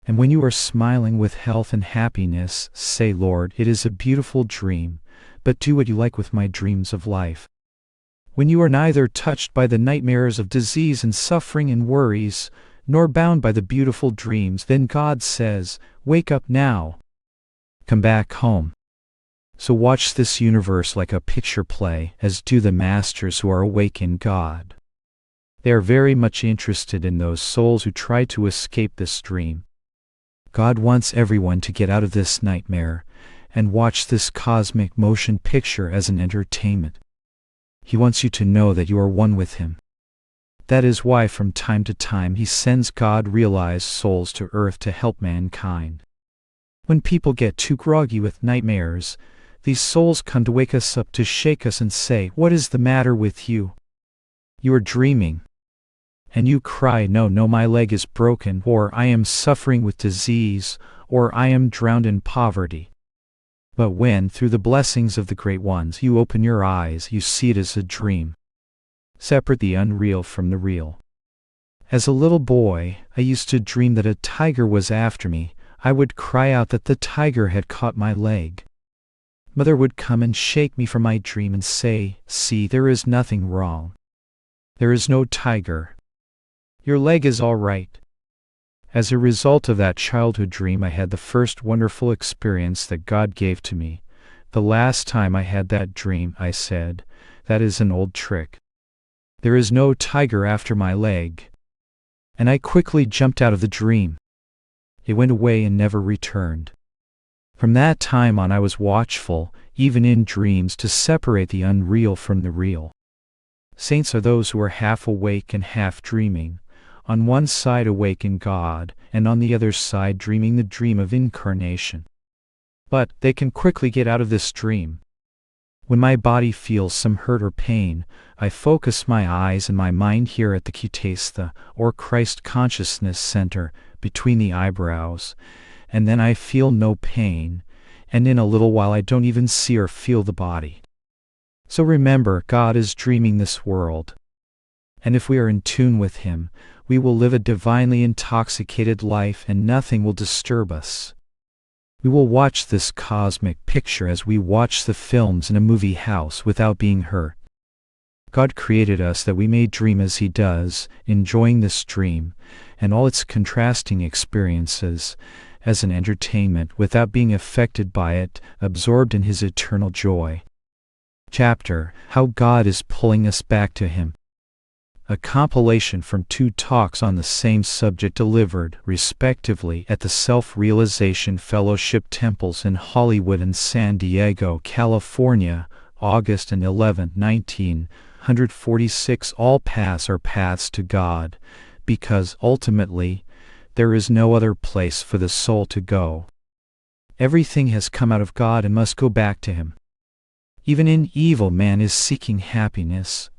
And when you are smiling with health and happiness, say, Lord, it is a beautiful dream, but do what you like with my dreams of life. When you are neither touched by the nightmares of disease and suffering and worries, nor bound by the beautiful dreams, then God says, wake up now. Come back home. So watch this universe like a picture play, as do the masters who are awake in God. They are very much interested in those souls who try to escape this dream. God wants everyone to get out of this nightmare and watch this cosmic motion picture as an entertainment. He wants you to know that you are one with Him. That is why from time to time He sends God-realized souls to earth to help mankind. When people get too groggy with nightmares, these souls come to wake us up, to shake us and say, what is the matter with you? You are dreaming. And you cry, no, my leg is broken, or I am suffering with disease, or I am drowned in poverty. But when, through the blessings of the Great Ones, you open your eyes, you see it as a dream. Separate the unreal from the real. As a little boy, I used to dream that a tiger was after me. I would cry out that the tiger had caught my leg. Mother would come and shake me from my dream and say, see, there is nothing wrong. There is no tiger. Your leg is all right. As a result of that childhood dream, I had the first wonderful experience that God gave to me. The last time I had that dream, I said, that is an old trick. There is no tiger after my leg. And I quickly jumped out of the dream. It went away and never returned. From that time on I was watchful, even in dreams, to separate the unreal from the real. Saints are those who are half awake and half dreaming, on one side awake in God, and on the other side dreaming the dream of incarnation. But they can quickly get out of this dream. When my body feels some hurt or pain, I focus my eyes and my mind here at the Kutastha, or Christ Consciousness Center, between the eyebrows, and then I feel no pain, and in a little while I don't even see or feel the body. So remember, God is dreaming this world. And if we are in tune with Him, we will live a divinely intoxicated life and nothing will disturb us. We will watch this cosmic picture as we watch the films in a movie house without being hurt. God created us that we may dream as He does, enjoying this dream, and all its contrasting experiences, as an entertainment without being affected by it, absorbed in His eternal joy. Chapter: How God is Pulling Us Back to Him. A compilation from 2 talks on the same subject delivered, respectively, at the Self-Realization Fellowship Temples in Hollywood and San Diego, California, August 11, 1946. All paths are paths to God, because, ultimately, there is no other place for the soul to go. Everything has come out of God and must go back to Him. Even in evil, man is seeking happiness.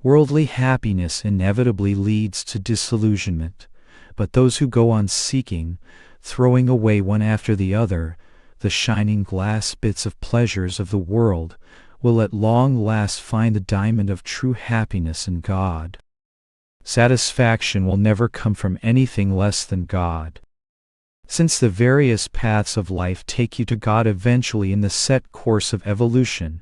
Worldly happiness inevitably leads to disillusionment, but those who go on seeking, throwing away one after the other, the shining glass bits of pleasures of the world, will at long last find the diamond of true happiness in God. Satisfaction will never come from anything less than God. Since the various paths of life take you to God eventually in the set course of evolution,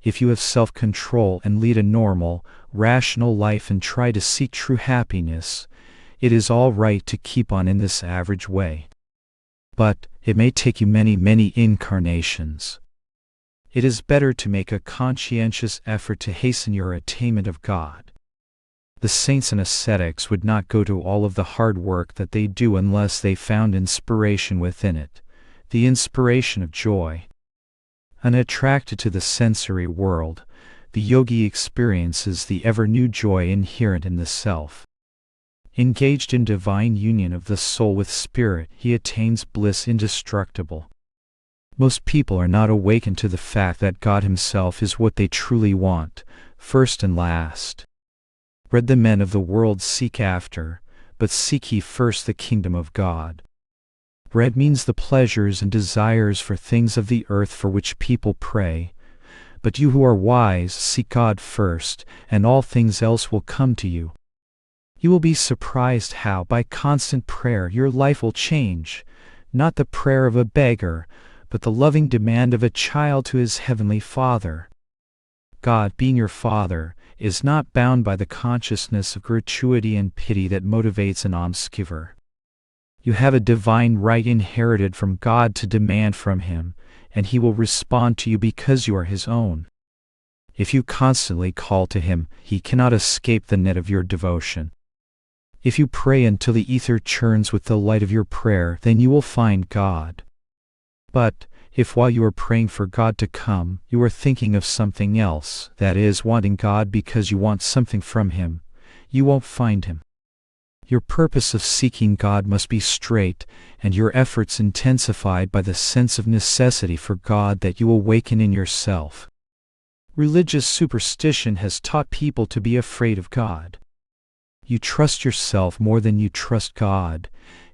if you have self-control and lead a normal, rational life and try to seek true happiness, it is all right to keep on in this average way. But it may take you many, many incarnations. It is better to make a conscientious effort to hasten your attainment of God. The saints and ascetics would not go to all of the hard work that they do unless they found inspiration within it, the inspiration of joy. Unattracted to the sensory world, the yogi experiences the ever-new joy inherent in the self. Engaged in divine union of the soul with spirit, he attains bliss indestructible. Most people are not awakened to the fact that God Himself is what they truly want, first and last. Bread the men of the world seek after, but seek ye first the kingdom of God. Bread means the pleasures and desires for things of the earth for which people pray, but you who are wise seek God first, and all things else will come to you. You will be surprised how, by constant prayer, your life will change, not the prayer of a beggar, but the loving demand of a child to his heavenly Father. God, being your Father, is not bound by the consciousness of gratuity and pity that motivates an almsgiver. You have a divine right inherited from God to demand from Him, and He will respond to you because you are His own. If you constantly call to Him, He cannot escape the net of your devotion. If you pray until the ether churns with the light of your prayer, then you will find God. But if while you are praying for God to come, you are thinking of something else, that is, wanting God because you want something from Him, you won't find Him. Your purpose of seeking God must be straight, and your efforts intensified by the sense of necessity for God that you awaken in yourself. Religious superstition has taught people to be afraid of God. You trust yourself more than you trust God,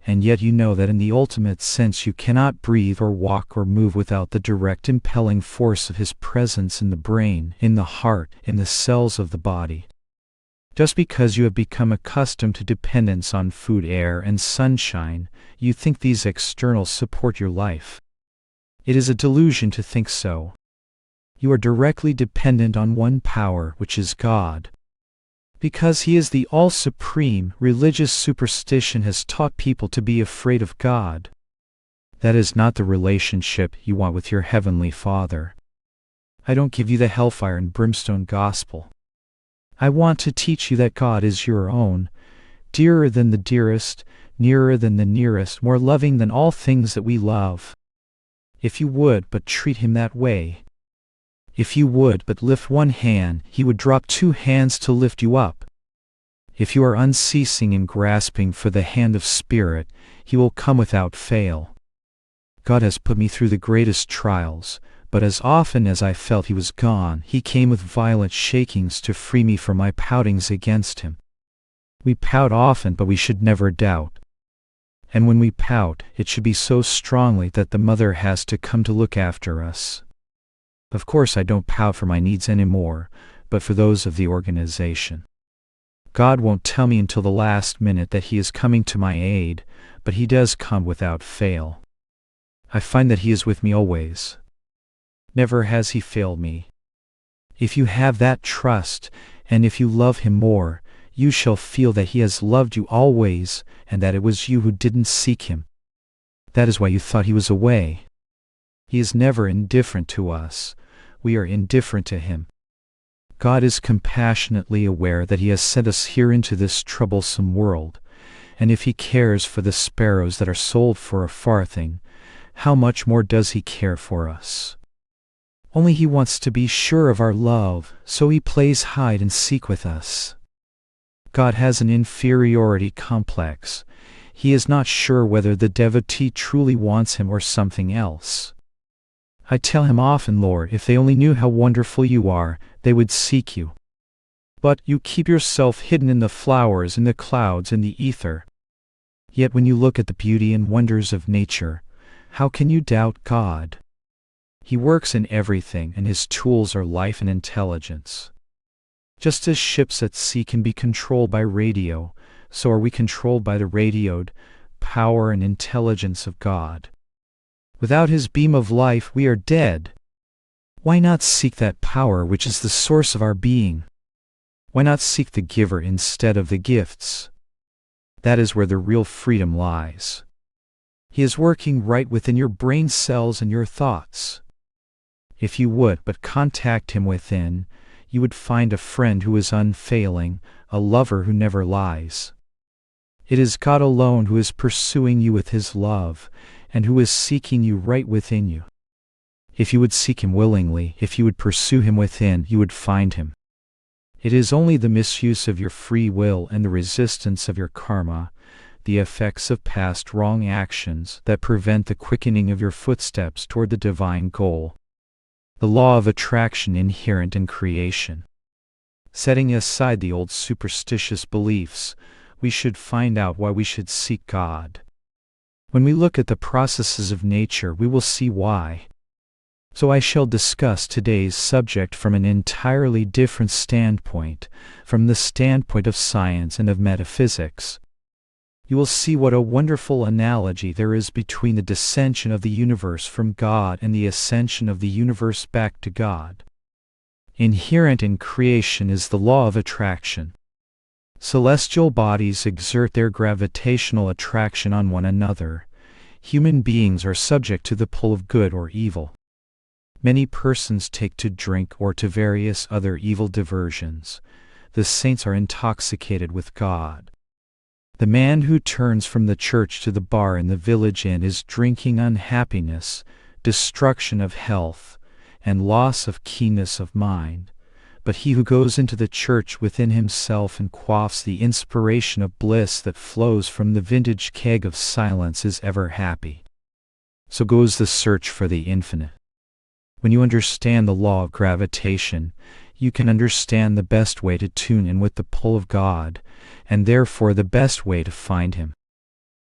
and yet you know that in the ultimate sense you cannot breathe or walk or move without the direct impelling force of His presence in the brain, in the heart, in the cells of the body. Just because you have become accustomed to dependence on food, air, and sunshine, you think these externals support your life. It is a delusion to think so. You are directly dependent on one power, which is God. Because He is the all-supreme, religious superstition has taught people to be afraid of God. That is not the relationship you want with your Heavenly Father. I don't give you the hellfire and brimstone gospel. I want to teach you that God is your own, dearer than the dearest, nearer than the nearest, more loving than all things that we love. If you would but treat Him that way, if you would but lift one hand, He would drop 2 hands to lift you up. If you are unceasing in grasping for the hand of Spirit, He will come without fail. God has put me through the greatest trials, but as often as I felt He was gone, He came with violent shakings to free me from my poutings against Him. We pout often, but we should never doubt. And when we pout, it should be so strongly that the mother has to come to look after us. Of course I don't pout for my needs anymore, but for those of the organization. God won't tell me until the last minute that He is coming to my aid, but He does come without fail. I find that He is with me always. Never has He failed me. If you have that trust, and if you love him more, you shall feel that he has loved you always, and that it was you who didn't seek him. That is why you thought he was away. He is never indifferent to us. We are indifferent to him. God is compassionately aware that he has sent us here into this troublesome world, and if he cares for the sparrows that are sold for a farthing, how much more does he care for us? Only he wants to be sure of our love, so he plays hide and seek with us. God has an inferiority complex. He is not sure whether the devotee truly wants him or something else. I tell him often, Lord, if they only knew how wonderful you are, they would seek you. But you keep yourself hidden in the flowers, in the clouds, in the ether. Yet when you look at the beauty and wonders of nature, how can you doubt God? He works in everything, and his tools are life and intelligence. Just as ships at sea can be controlled by radio, so are we controlled by the radioed power and intelligence of God. Without his beam of life, we are dead. Why not seek that power which is the source of our being? Why not seek the giver instead of the gifts? That is where the real freedom lies. He is working right within your brain cells and your thoughts. If you would but contact him within, you would find a friend who is unfailing, a lover who never lies. It is God alone who is pursuing you with his love, and who is seeking you right within you. If you would seek him willingly, if you would pursue him within, you would find him. It is only the misuse of your free will and the resistance of your karma, the effects of past wrong actions, that prevent the quickening of your footsteps toward the divine goal. The law of attraction inherent in creation. Setting aside the old superstitious beliefs, we should find out why we should seek God. When we look at the processes of nature, we will see why. So I shall discuss today's subject from an entirely different standpoint, from the standpoint of science and of metaphysics. You will see what a wonderful analogy there is between the descension of the universe from God and the ascension of the universe back to God. Inherent in creation is the law of attraction. Celestial bodies exert their gravitational attraction on one another. Human beings are subject to the pull of good or evil. Many persons take to drink or to various other evil diversions. The saints are intoxicated with God. The man who turns from the church to the bar in the village inn is drinking unhappiness, destruction of health, and loss of keenness of mind. But he who goes into the church within himself and quaffs the inspiration of bliss that flows from the vintage keg of silence is ever happy. So goes the search for the infinite. When you understand the law of gravitation, you can understand the best way to tune in with the pull of God, and therefore the best way to find him.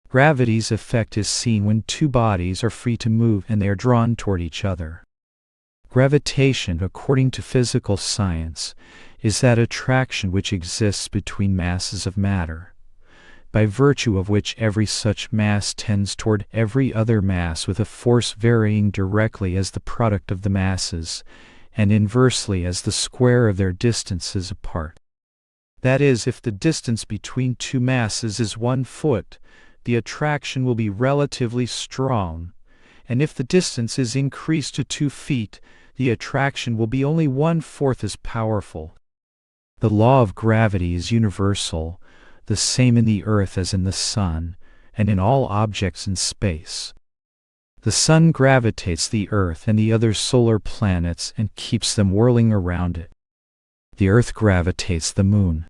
Gravity's effect is seen when two bodies are free to move and they are drawn toward each other. Gravitation, according to physical science, is that attraction which exists between masses of matter, by virtue of which every such mass tends toward every other mass with a force varying directly as the product of the masses, and inversely as the square of their distances apart. That is, if the distance between two masses is 1 foot, the attraction will be relatively strong, and if the distance is increased to 2 feet, the attraction will be only 1/4 as powerful. The law of gravity is universal, the same in the earth as in the sun, and in all objects in space. The sun gravitates the earth and the other solar planets and keeps them whirling around it. The earth gravitates the moon.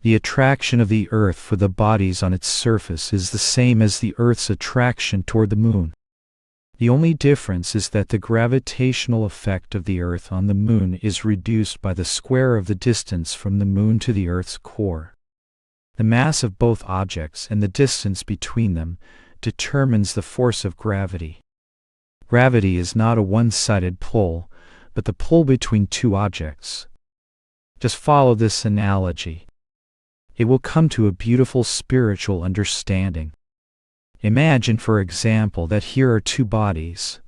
The attraction of the earth for the bodies on its surface is the same as the earth's attraction toward the moon. The only difference is that the gravitational effect of the earth on the moon is reduced by the square of the distance from the moon to the earth's core. The mass of both objects and the distance between them determines the force of gravity. Gravity is not a one-sided pull, but the pull between two objects. Just follow this analogy. It will come to a beautiful spiritual understanding. Imagine, for example, that here are two bodies.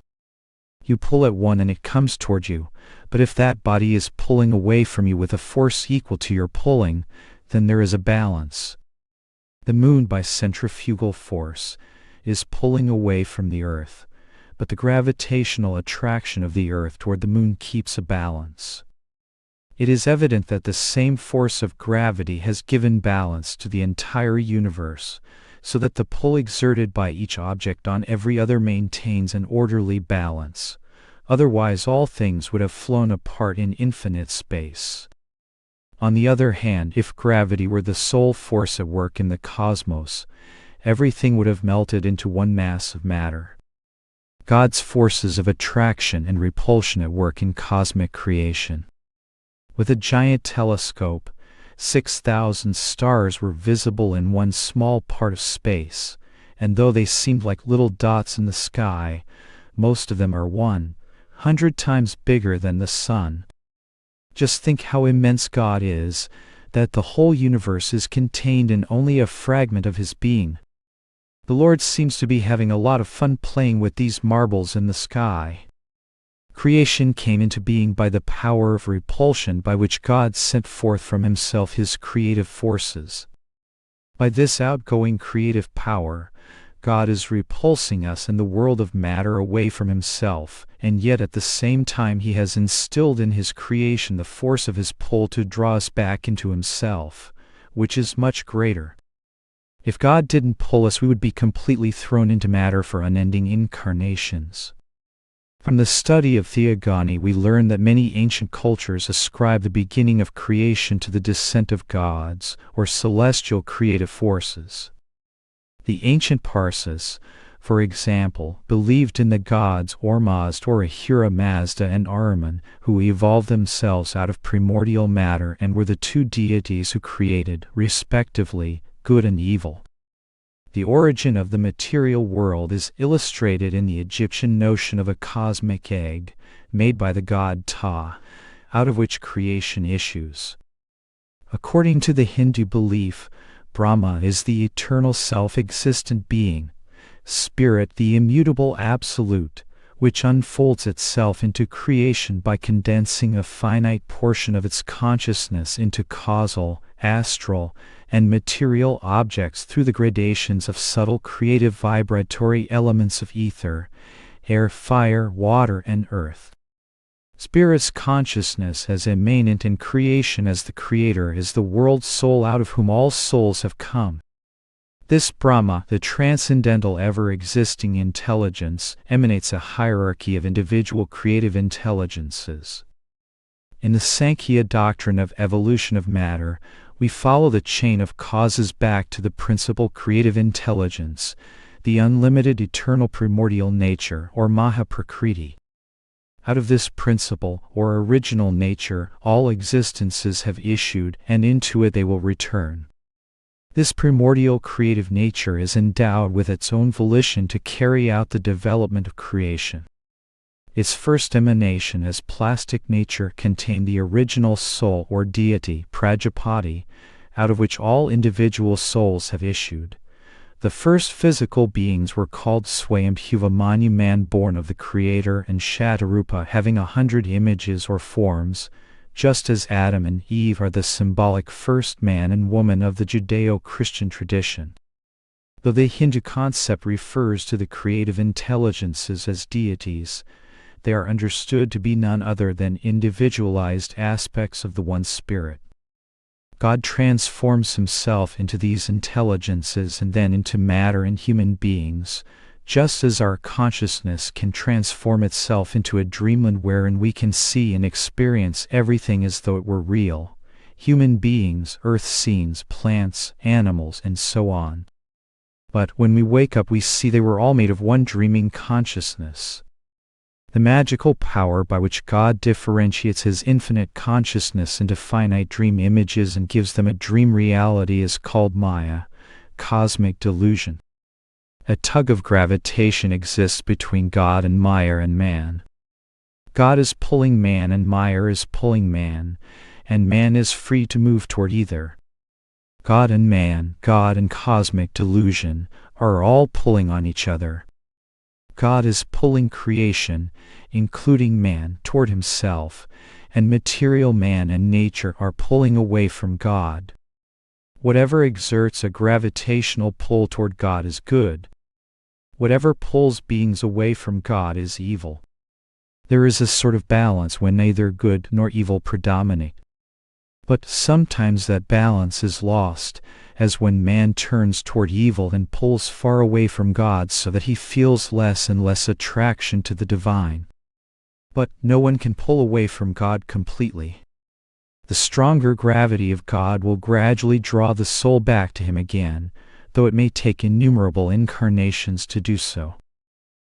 You pull at one and it comes toward you, but if that body is pulling away from you with a force equal to your pulling, then there is a balance. The moon, by centrifugal force, is pulling away from the earth, but the gravitational attraction of the earth toward the moon keeps a balance. It is evident that the same force of gravity has given balance to the entire universe, so that the pull exerted by each object on every other maintains an orderly balance. Otherwise all things would have flown apart in infinite space. On the other hand, if gravity were the sole force at work in the cosmos, everything would have melted into one mass of matter. God's forces of attraction and repulsion at work in cosmic creation. With a giant telescope, 6,000 stars were visible in one small part of space, and though they seemed like little dots in the sky, most of them are 100 times bigger than the sun. Just think how immense God is, that the whole universe is contained in only a fragment of His being. The Lord seems to be having a lot of fun playing with these marbles in the sky. Creation came into being by the power of repulsion by which God sent forth from Himself His creative forces. By this outgoing creative power, God is repulsing us and the world of matter away from Himself, and yet at the same time He has instilled in His creation the force of His pull to draw us back into Himself, which is much greater. If God didn't pull us, we would be completely thrown into matter for unending incarnations. From the study of theogony, we learn that many ancient cultures ascribe the beginning of creation to the descent of gods, or celestial creative forces. The ancient Parsis, for example, believed in the gods Ormazd or Ahura Mazda and Ahriman, who evolved themselves out of primordial matter and were the two deities who created, respectively, good and evil. The origin of the material world is illustrated in the Egyptian notion of a cosmic egg, made by the god Ta, out of which creation issues. According to the Hindu belief, Brahma is the eternal self-existent being, Spirit the immutable absolute, which unfolds itself into creation by condensing a finite portion of its consciousness into causal, astral, and material objects through the gradations of subtle creative vibratory elements of ether, air, fire, water, and earth. Spirit's consciousness as immanent in creation as the Creator is the world soul out of whom all souls have come. This Brahma, the transcendental ever-existing intelligence, emanates a hierarchy of individual creative intelligences. In the Sankhya doctrine of evolution of matter, we follow the chain of causes back to the principal creative intelligence, the unlimited eternal primordial nature, or Mahaprakriti. Out of this principle, or original nature, all existences have issued, and into it they will return. This primordial creative nature is endowed with its own volition to carry out the development of creation. Its first emanation as plastic nature contained the original soul or deity, Prajapati, out of which all individual souls have issued. The first physical beings were called Swayambhuva Manu, man born of the Creator, and Shatarupa, having 100 images or forms, just as Adam and Eve are the symbolic first man and woman of the Judeo-Christian tradition. Though the Hindu concept refers to the creative intelligences as deities, they are understood to be none other than individualized aspects of the one Spirit. God transforms Himself into these intelligences and then into matter and human beings, just as our consciousness can transform itself into a dreamland wherein we can see and experience everything as though it were real, human beings, earth scenes, plants, animals, and so on. But when we wake up we see they were all made of one dreaming consciousness. The magical power by which God differentiates His infinite consciousness into finite dream images and gives them a dream reality is called Maya, cosmic delusion. A tug of gravitation exists between God and Maya and man. God is pulling man and Maya is pulling man, and man is free to move toward either. God and man, God and cosmic delusion, are all pulling on each other. God is pulling creation, including man, toward himself, and material man and nature are pulling away from God. Whatever exerts a gravitational pull toward God is good. Whatever pulls beings away from God is evil. There is a sort of balance when neither good nor evil predominate. But sometimes that balance is lost, as when man turns toward evil and pulls far away from God so that he feels less and less attraction to the divine. But no one can pull away from God completely. The stronger gravity of God will gradually draw the soul back to him again, though it may take innumerable incarnations to do so.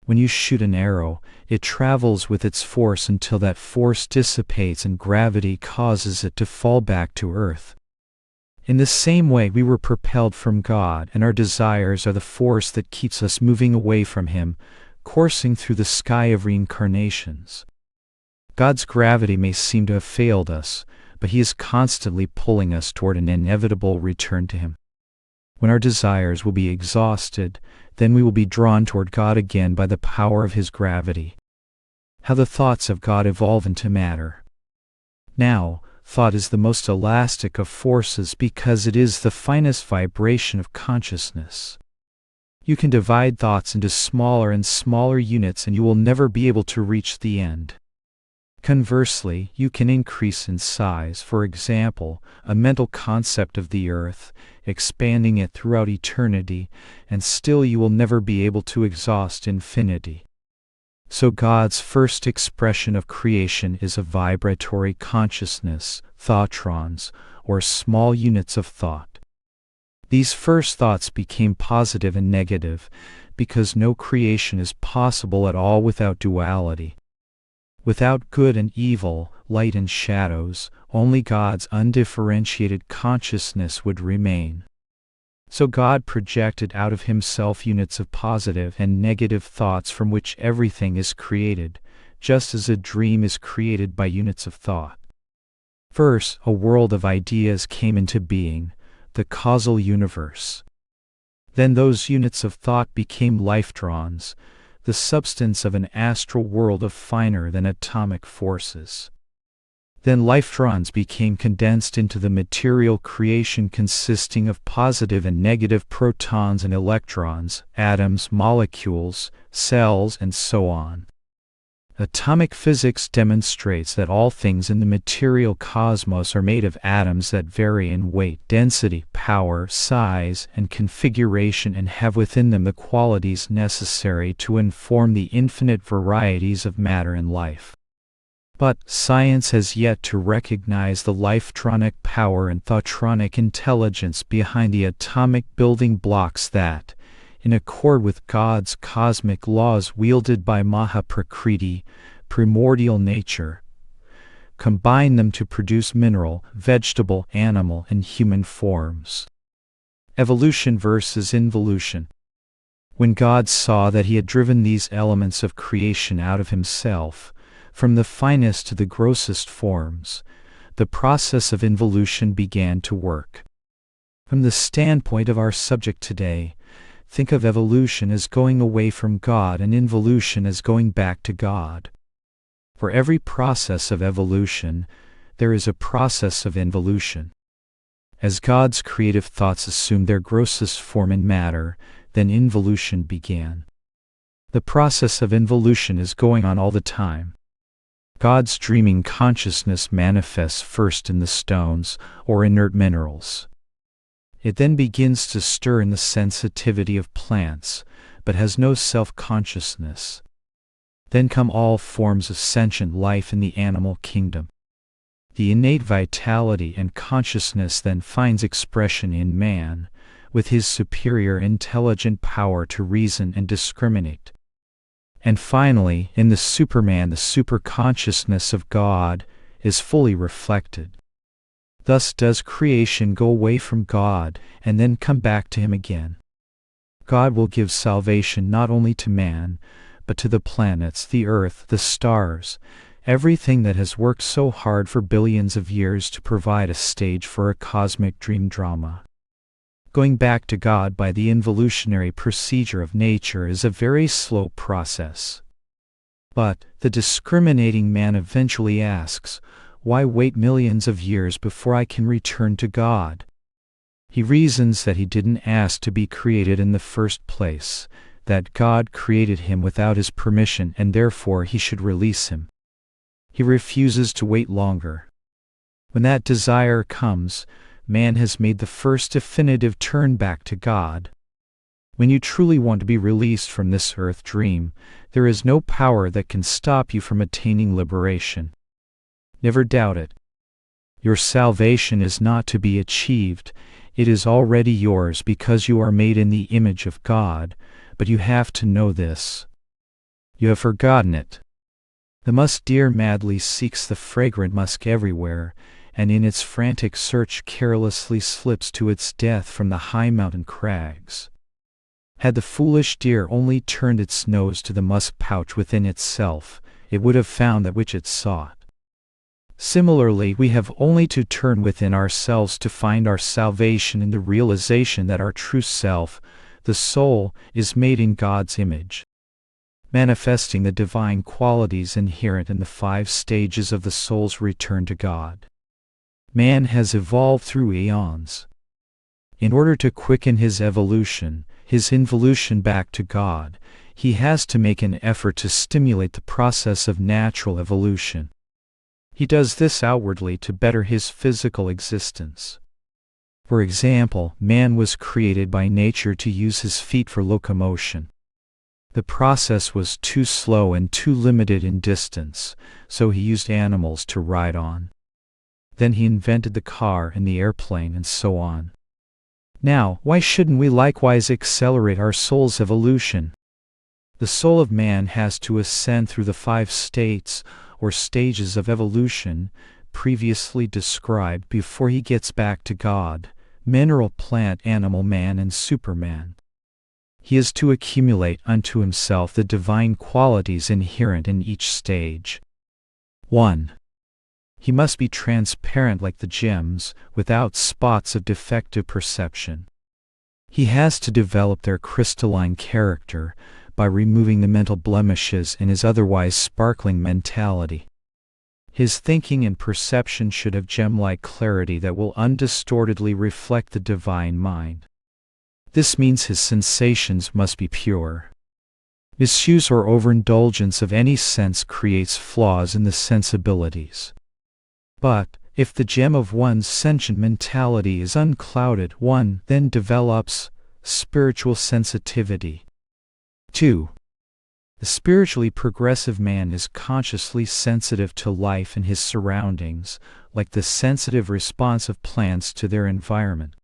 When you shoot an arrow, it travels with its force until that force dissipates and gravity causes it to fall back to earth. In the same way, we were propelled from God, and our desires are the force that keeps us moving away from Him, coursing through the sky of reincarnations. God's gravity may seem to have failed us, but He is constantly pulling us toward an inevitable return to Him. When our desires will be exhausted, then we will be drawn toward God again by the power of His gravity. How the thoughts of God evolve into matter. Now, thought is the most elastic of forces because it is the finest vibration of consciousness. You can divide thoughts into smaller and smaller units and you will never be able to reach the end. Conversely, you can increase in size, for example, a mental concept of the earth, expanding it throughout eternity, and still you will never be able to exhaust infinity. So God's first expression of creation is a vibratory consciousness, thoughtrons, or small units of thought. These first thoughts became positive and negative, because no creation is possible at all without duality. Without good and evil, light and shadows, only God's undifferentiated consciousness would remain. So God projected out of Himself units of positive and negative thoughts from which everything is created, just as a dream is created by units of thought. First, a world of ideas came into being, the causal universe. Then those units of thought became life-drons, the substance of an astral world of finer than atomic forces. Then life-drons became condensed into the material creation consisting of positive and negative protons and electrons, atoms, molecules, cells, and so on. Atomic physics demonstrates that all things in the material cosmos are made of atoms that vary in weight, density, power, size, and configuration and have within them the qualities necessary to inform the infinite varieties of matter and life. But science has yet to recognize the life-tronic power and thoughtronic intelligence behind the atomic building blocks that, in accord with God's cosmic laws wielded by Mahaprakriti, primordial nature, combine them to produce mineral, vegetable, animal, and human forms. Evolution versus involution. When God saw that He had driven these elements of creation out of Himself, from the finest to the grossest forms, the process of involution began to work. From the standpoint of our subject today, think of evolution as going away from God and involution as going back to God. For every process of evolution, there is a process of involution. As God's creative thoughts assumed their grossest form in matter, then involution began. The process of involution is going on all the time. God's dreaming consciousness manifests first in the stones, or inert minerals. It then begins to stir in the sensitivity of plants, but has no self-consciousness. Then come all forms of sentient life in the animal kingdom. The innate vitality and consciousness then finds expression in man, with his superior intelligent power to reason and discriminate. And finally, in the Superman, the superconsciousness of God is fully reflected. Thus does creation go away from God and then come back to Him again. God will give salvation not only to man, but to the planets, the earth, the stars, everything that has worked so hard for billions of years to provide a stage for a cosmic dream drama. Going back to God by the involutionary procedure of nature is a very slow process. But the discriminating man eventually asks, why wait millions of years before I can return to God? He reasons that he didn't ask to be created in the first place, that God created him without his permission and therefore he should release him. He refuses to wait longer. When that desire comes, man has made the first definitive turn back to God. When you truly want to be released from this earth dream, there is no power that can stop you from attaining liberation. Never doubt it. Your salvation is not to be achieved. It is already yours because you are made in the image of God, but you have to know this. You have forgotten it. The musk deer madly seeks the fragrant musk everywhere, and in its frantic search carelessly slips to its death from the high mountain crags. Had the foolish deer only turned its nose to the musk pouch within itself, it would have found that which it sought. Similarly, we have only to turn within ourselves to find our salvation in the realization that our true self, the soul, is made in God's image, manifesting the divine qualities inherent in the 5 stages of the soul's return to God. Man has evolved through eons. In order to quicken his evolution, his involution back to God, he has to make an effort to stimulate the process of natural evolution. He does this outwardly to better his physical existence. For example, man was created by nature to use his feet for locomotion. The process was too slow and too limited in distance, so he used animals to ride on. Then he invented the car and the airplane and so on. Now, why shouldn't we likewise accelerate our soul's evolution? The soul of man has to ascend through the 5 states, or stages of evolution, previously described before he gets back to God: mineral, plant, animal, man, and Superman. He is to accumulate unto himself the divine qualities inherent in each stage. 1. He must be transparent like the gems, without spots of defective perception. He has to develop their crystalline character by removing the mental blemishes in his otherwise sparkling mentality. His thinking and perception should have gem-like clarity that will undistortedly reflect the divine mind. This means his sensations must be pure. Misuse or overindulgence of any sense creates flaws in the sensibilities. But, if the gem of one's sentient mentality is unclouded, one then develops spiritual sensitivity. 2. The spiritually progressive man is consciously sensitive to life and his surroundings, like the sensitive response of plants to their environment.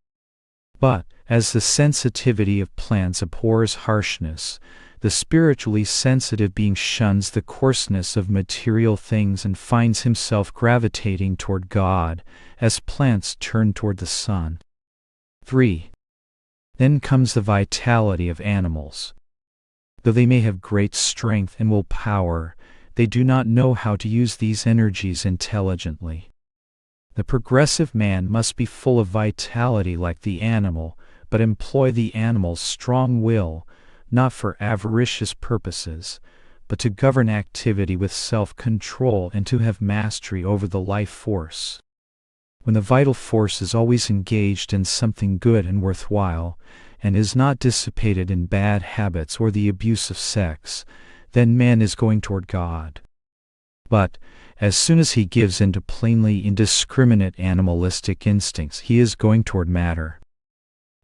But, as the sensitivity of plants abhors harshness, the spiritually sensitive being shuns the coarseness of material things and finds himself gravitating toward God, as plants turn toward the sun. 3. Then comes the vitality of animals. Though they may have great strength and will power, they do not know how to use these energies intelligently. The progressive man must be full of vitality like the animal, but employ the animal's strong will, not for avaricious purposes, but to govern activity with self-control and to have mastery over the life force. When the vital force is always engaged in something good and worthwhile, and is not dissipated in bad habits or the abuse of sex, then man is going toward God. But, as soon as he gives in to plainly indiscriminate animalistic instincts, he is going toward matter.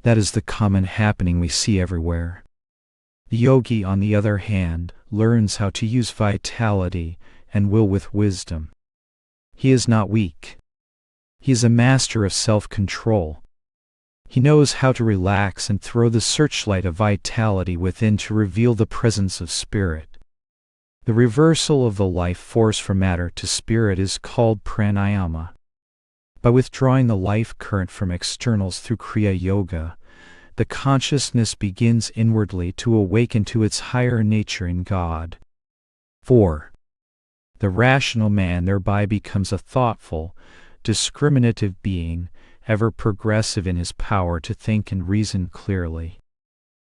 That is the common happening we see everywhere. The yogi, on the other hand, learns how to use vitality and will with wisdom. He is not weak. He is a master of self-control. He knows how to relax and throw the searchlight of vitality within to reveal the presence of spirit. The reversal of the life force from matter to spirit is called pranayama. By withdrawing the life current from externals through Kriya Yoga, the consciousness begins inwardly to awaken to its higher nature in God. 4. The rational man thereby becomes a thoughtful, discriminative being, ever progressive in his power to think and reason clearly.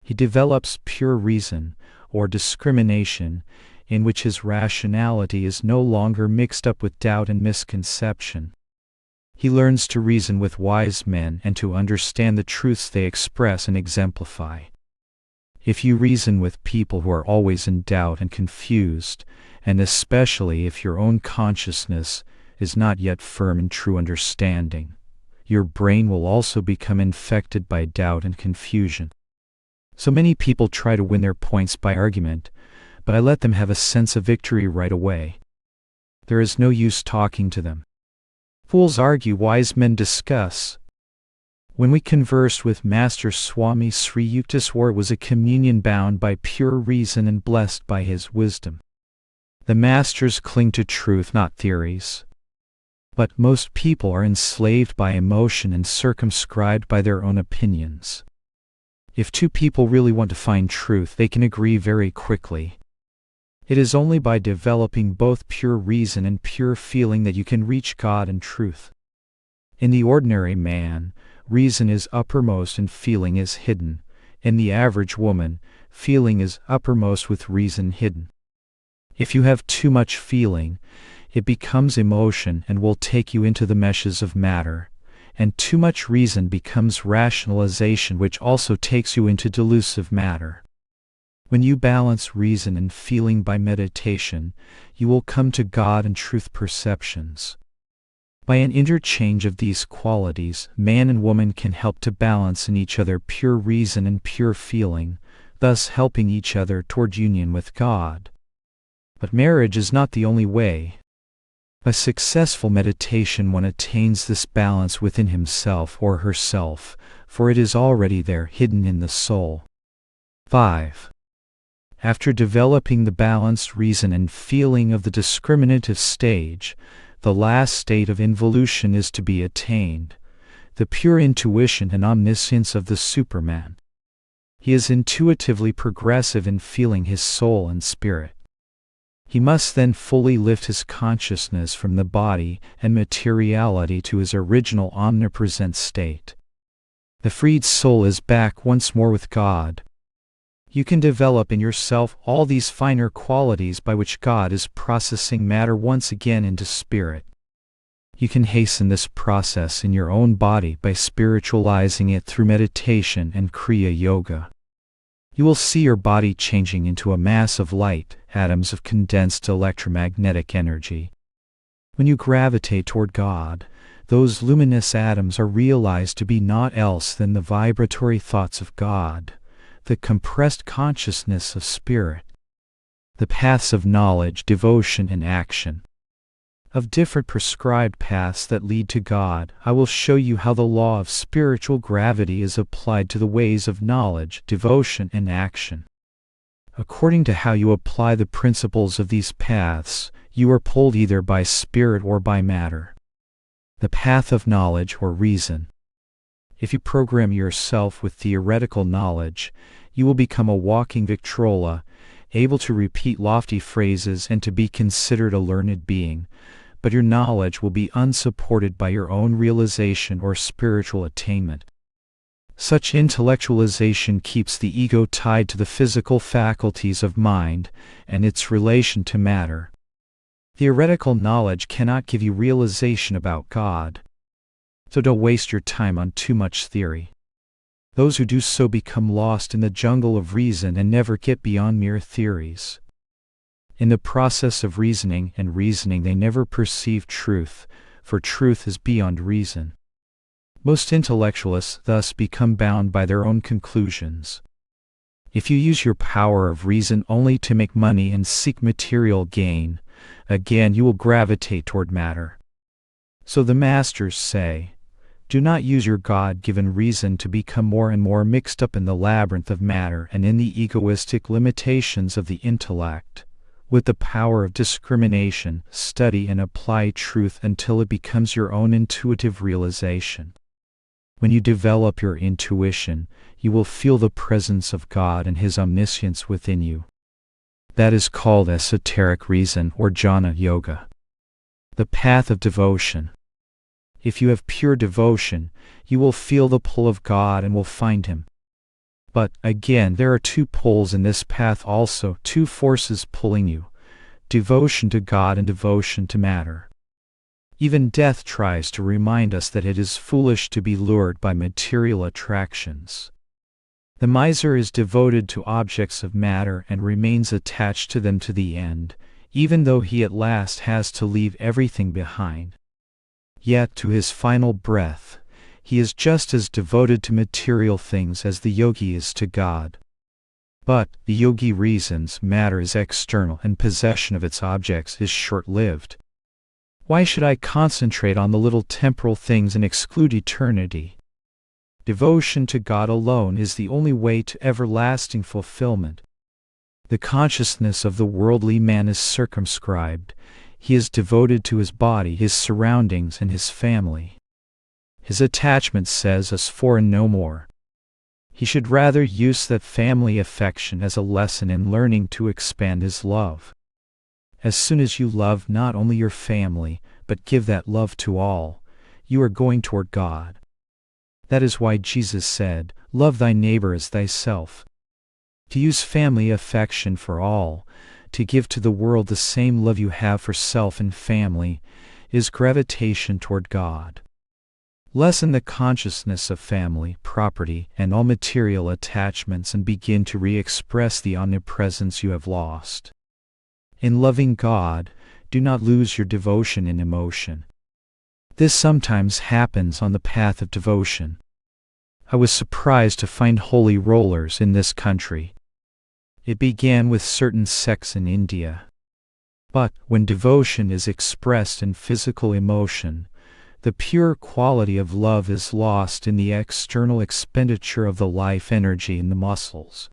He develops pure reason, or discrimination, in which his rationality is no longer mixed up with doubt and misconception. He learns to reason with wise men and to understand the truths they express and exemplify. If you reason with people who are always in doubt and confused, and especially if your own consciousness is not yet firm in true understanding, your brain will also become infected by doubt and confusion. So many people try to win their points by argument, but I let them have a sense of victory right away. There is no use talking to them. Fools argue, wise men discuss. When we conversed with Master Swami Sri Yukteswar, it was a communion bound by pure reason and blessed by his wisdom. The masters cling to truth, not theories. But most people are enslaved by emotion and circumscribed by their own opinions. If two people really want to find truth, they can agree very quickly. It is only by developing both pure reason and pure feeling that you can reach God and truth. In the ordinary man, reason is uppermost and feeling is hidden. In the average woman, feeling is uppermost with reason hidden. If you have too much feeling, it becomes emotion and will take you into the meshes of matter, and too much reason becomes rationalization, which also takes you into delusive matter. When you balance reason and feeling by meditation, you will come to God and truth perceptions. By an interchange of these qualities, man and woman can help to balance in each other pure reason and pure feeling, thus helping each other toward union with God. But marriage is not the only way. By successful meditation, one attains this balance within himself or herself, for it is already there, hidden in the soul. 5. After developing the balanced reason and feeling of the discriminative stage, the last state of involution is to be attained, the pure intuition and omniscience of the Superman. He is intuitively progressive in feeling his soul and spirit. He must then fully lift his consciousness from the body and materiality to his original omnipresent state. The freed soul is back once more with God. You can develop in yourself all these finer qualities by which God is processing matter once again into spirit. You can hasten this process in your own body by spiritualizing it through meditation and Kriya Yoga. You will see your body changing into a mass of light, atoms of condensed electromagnetic energy. When you gravitate toward God, those luminous atoms are realized to be naught else than the vibratory thoughts of God, the compressed consciousness of spirit, the paths of knowledge, devotion, and action. Of different prescribed paths that lead to God, I will show you how the law of spiritual gravity is applied to the ways of knowledge, devotion, and action. According to how you apply the principles of these paths, you are pulled either by spirit or by matter. The path of knowledge or reason. If you program yourself with theoretical knowledge, you will become a walking Victrola, able to repeat lofty phrases and to be considered a learned being, but your knowledge will be unsupported by your own realization or spiritual attainment. Such intellectualization keeps the ego tied to the physical faculties of mind and its relation to matter. Theoretical knowledge cannot give you realization about God. So don't waste your time on too much theory. Those who do so become lost in the jungle of reason and never get beyond mere theories. In the process of reasoning they never perceive truth, for truth is beyond reason. Most intellectualists thus become bound by their own conclusions. If you use your power of reason only to make money and seek material gain, again you will gravitate toward matter. So the masters say, do not use your God-given reason to become more and more mixed up in the labyrinth of matter and in the egoistic limitations of the intellect. With the power of discrimination, study and apply truth until it becomes your own intuitive realization. When you develop your intuition, you will feel the presence of God and His omniscience within you. That is called esoteric reason or jnana yoga. The path of devotion. If you have pure devotion, you will feel the pull of God and will find Him. But, again, there are two pulls in this path also, two forces pulling you: devotion to God and devotion to matter. Even death tries to remind us that it is foolish to be lured by material attractions. The miser is devoted to objects of matter and remains attached to them to the end, even though he at last has to leave everything behind. Yet, to his final breath, he is just as devoted to material things as the yogi is to God. But, the yogi reasons, matter is external and possession of its objects is short-lived. Why should I concentrate on the little temporal things and exclude eternity? Devotion to God alone is the only way to everlasting fulfillment. The consciousness of the worldly man is circumscribed. He is devoted to his body, his surroundings, and his family. His attachment says us for and no more. He should rather use that family affection as a lesson in learning to expand his love. As soon as you love not only your family, but give that love to all, you are going toward God. That is why Jesus said, "Love thy neighbor as thyself." To use family affection for all, to give to the world the same love you have for self and family, is gravitation toward God. Lessen the consciousness of family, property, and all material attachments and begin to re-express the omnipresence you have lost. In loving God, do not lose your devotion in emotion. This sometimes happens on the path of devotion. I was surprised to find holy rollers in this country. It began with certain sects in India. But, when devotion is expressed in physical emotion, the pure quality of love is lost in the external expenditure of the life energy in the muscles.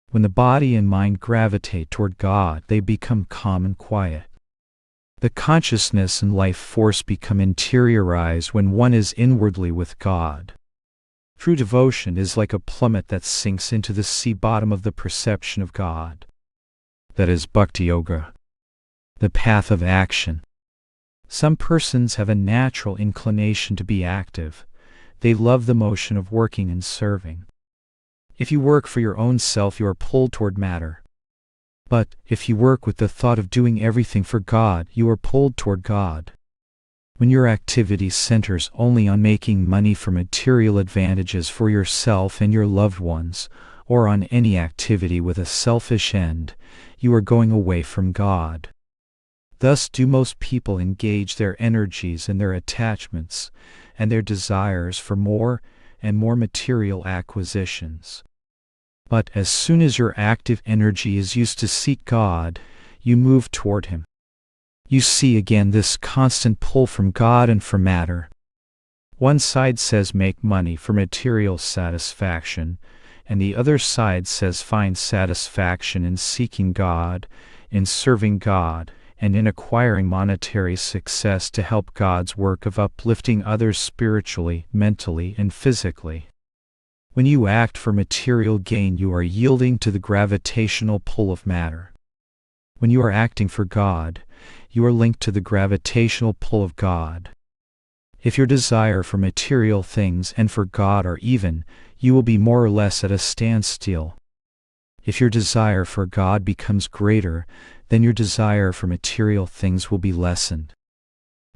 When the body and mind gravitate toward God, they become calm and quiet. The consciousness and life force become interiorized when one is inwardly with God. True devotion is like a plummet that sinks into the sea bottom of the perception of God. That is Bhakti Yoga, the path of action. Some persons have a natural inclination to be active. They love the motion of working and serving. If you work for your own self, you are pulled toward matter. But, if you work with the thought of doing everything for God, you are pulled toward God. When your activity centers only on making money for material advantages for yourself and your loved ones, or on any activity with a selfish end, you are going away from God. Thus do most people engage their energies and their attachments, and their desires for more and more material acquisitions. But as soon as your active energy is used to seek God, you move toward Him. You see again this constant pull from God and from matter. One side says make money for material satisfaction, and the other side says find satisfaction in seeking God, in serving God, and in acquiring monetary success to help God's work of uplifting others spiritually, mentally, and physically. When you act for material gain, you are yielding to the gravitational pull of matter. When you are acting for God, you are linked to the gravitational pull of God. If your desire for material things and for God are even, you will be more or less at a standstill. If your desire for God becomes greater, then your desire for material things will be lessened.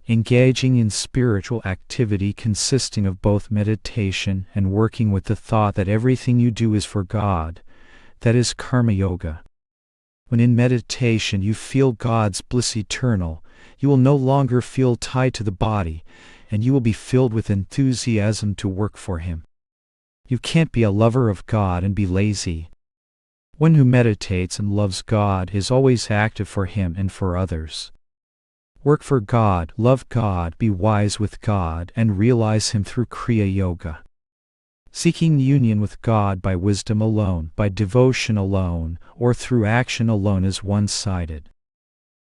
Engaging in spiritual activity consisting of both meditation and working with the thought that everything you do is for God, that is karma yoga. When in meditation you feel God's bliss eternal, you will no longer feel tied to the body, and you will be filled with enthusiasm to work for Him. You can't be a lover of God and be lazy. One who meditates and loves God is always active for Him and for others. Work for God, love God, be wise with God, and realize Him through Kriya Yoga. Seeking union with God by wisdom alone, by devotion alone, or through action alone is one-sided.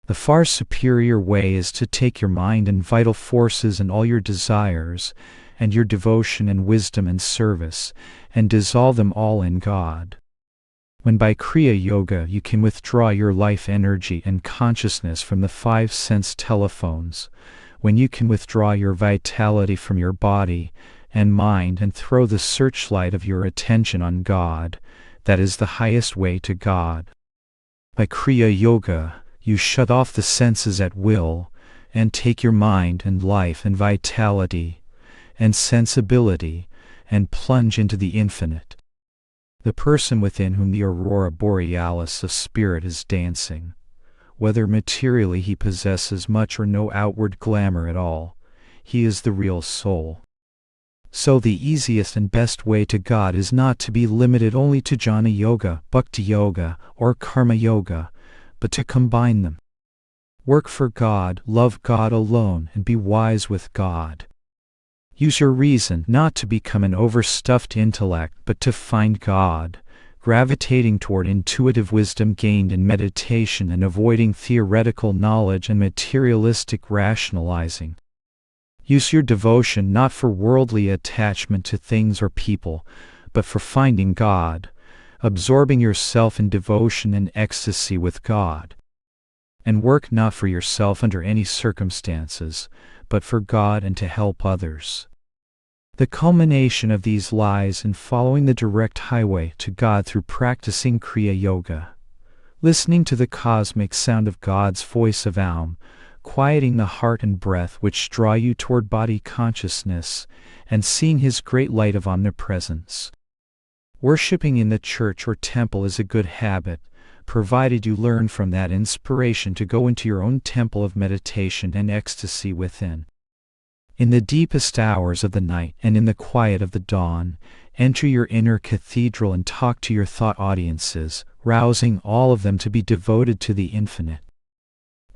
The far superior way is to take your mind and vital forces and all your desires, and your devotion and wisdom and service, and dissolve them all in God. When by Kriya Yoga you can withdraw your life energy and consciousness from the 5 sense telephones, when you can withdraw your vitality from your body and mind and throw the searchlight of your attention on God, that is the highest way to God. By Kriya Yoga, you shut off the senses at will and take your mind and life and vitality and sensibility and plunge into the infinite. The person within whom the aurora borealis of spirit is dancing, whether materially he possesses much or no outward glamour at all, he is the real soul. So the easiest and best way to God is not to be limited only to jnana yoga, bhakti yoga, or karma yoga, but to combine them. Work for God, love God alone, and be wise with God. Use your reason not to become an overstuffed intellect, but to find God, gravitating toward intuitive wisdom gained in meditation and avoiding theoretical knowledge and materialistic rationalizing. Use your devotion not for worldly attachment to things or people, but for finding God, absorbing yourself in devotion and ecstasy with God. And work not for yourself under any circumstances, but for God and to help others. The culmination of these lies in following the direct highway to God through practicing Kriya Yoga, listening to the cosmic sound of God's voice of Aum, quieting the heart and breath which draw you toward body consciousness, and seeing His great light of omnipresence. Worshipping in the church or temple is a good habit, provided you learn from that inspiration to go into your own temple of meditation and ecstasy within. In the deepest hours of the night and in the quiet of the dawn, enter your inner cathedral and talk to your thought audiences, rousing all of them to be devoted to the infinite.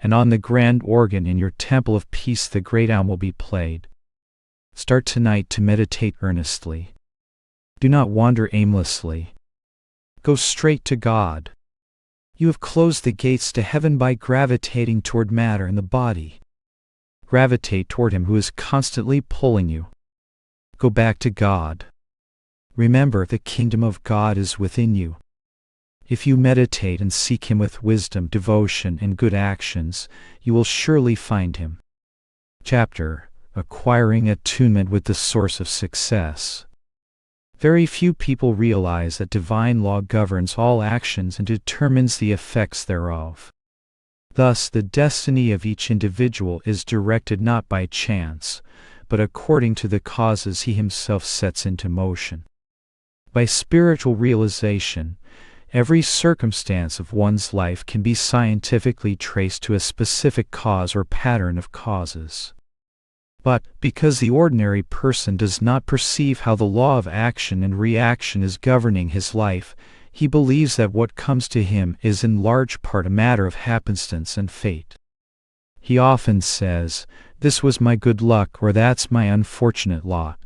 And on the grand organ in your temple of peace the great Aum will be played. Start tonight to meditate earnestly. Do not wander aimlessly. Go straight to God. You have closed the gates to heaven by gravitating toward matter and the body. Gravitate toward Him who is constantly pulling you. Go back to God. Remember, the kingdom of God is within you. If you meditate and seek Him with wisdom, devotion, and good actions, you will surely find Him. Chapter: Acquiring Attunement with the Source of Success. Very few people realize that divine law governs all actions and determines the effects thereof. Thus, the destiny of each individual is directed not by chance, but according to the causes he himself sets into motion. By spiritual realization, every circumstance of one's life can be scientifically traced to a specific cause or pattern of causes. But, because the ordinary person does not perceive how the law of action and reaction is governing his life, he believes that what comes to him is in large part a matter of happenstance and fate. He often says, "This was my good luck," or "That's my unfortunate lot."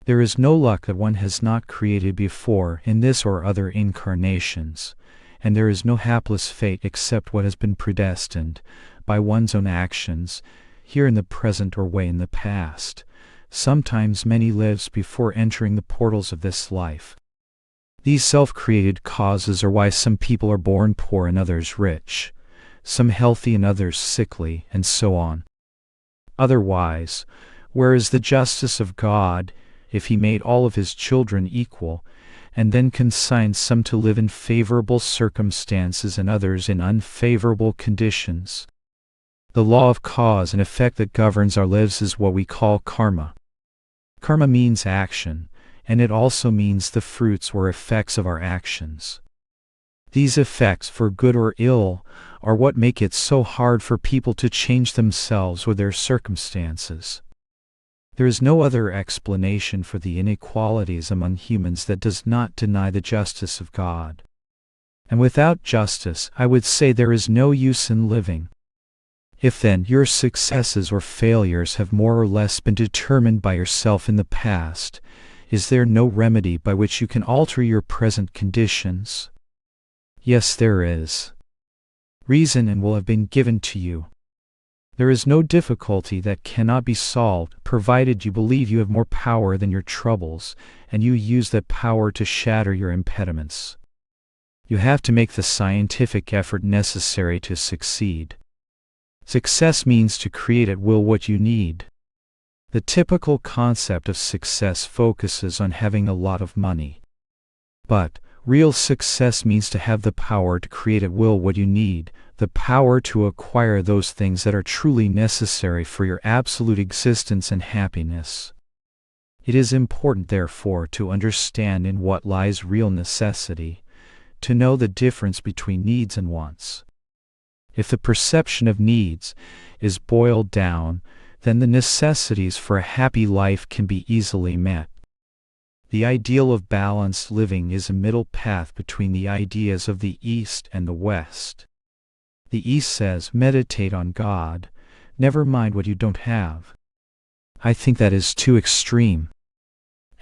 There is no luck that one has not created before in this or other incarnations, and there is no hapless fate except what has been predestined, by one's own actions, here in the present or way in the past, sometimes many lives before entering the portals of this life. These self-created causes are why some people are born poor and others rich, some healthy and others sickly, and so on. Otherwise, where is the justice of God, if He made all of His children equal, and then consigned some to live in favorable circumstances and others in unfavorable conditions? The law of cause and effect that governs our lives is what we call karma. Karma means action, and it also means the fruits or effects of our actions. These effects, for good or ill, are what make it so hard for people to change themselves or their circumstances. There is no other explanation for the inequalities among humans that does not deny the justice of God. And without justice, I would say there is no use in living. If then your successes or failures have more or less been determined by yourself in the past, is there no remedy by which you can alter your present conditions? Yes, there is. Reason and will have been given to you. There is no difficulty that cannot be solved, provided you believe you have more power than your troubles, and you use that power to shatter your impediments. You have to make the scientific effort necessary to succeed. Success means to create at will what you need. The typical concept of success focuses on having a lot of money. But real success means to have the power to create at will what you need, the power to acquire those things that are truly necessary for your absolute existence and happiness. It is important, therefore, to understand in what lies real necessity, to know the difference between needs and wants. If the perception of needs is boiled down, then the necessities for a happy life can be easily met. The ideal of balanced living is a middle path between the ideas of the East and the West. The East says, meditate on God, never mind what you don't have. I think that is too extreme.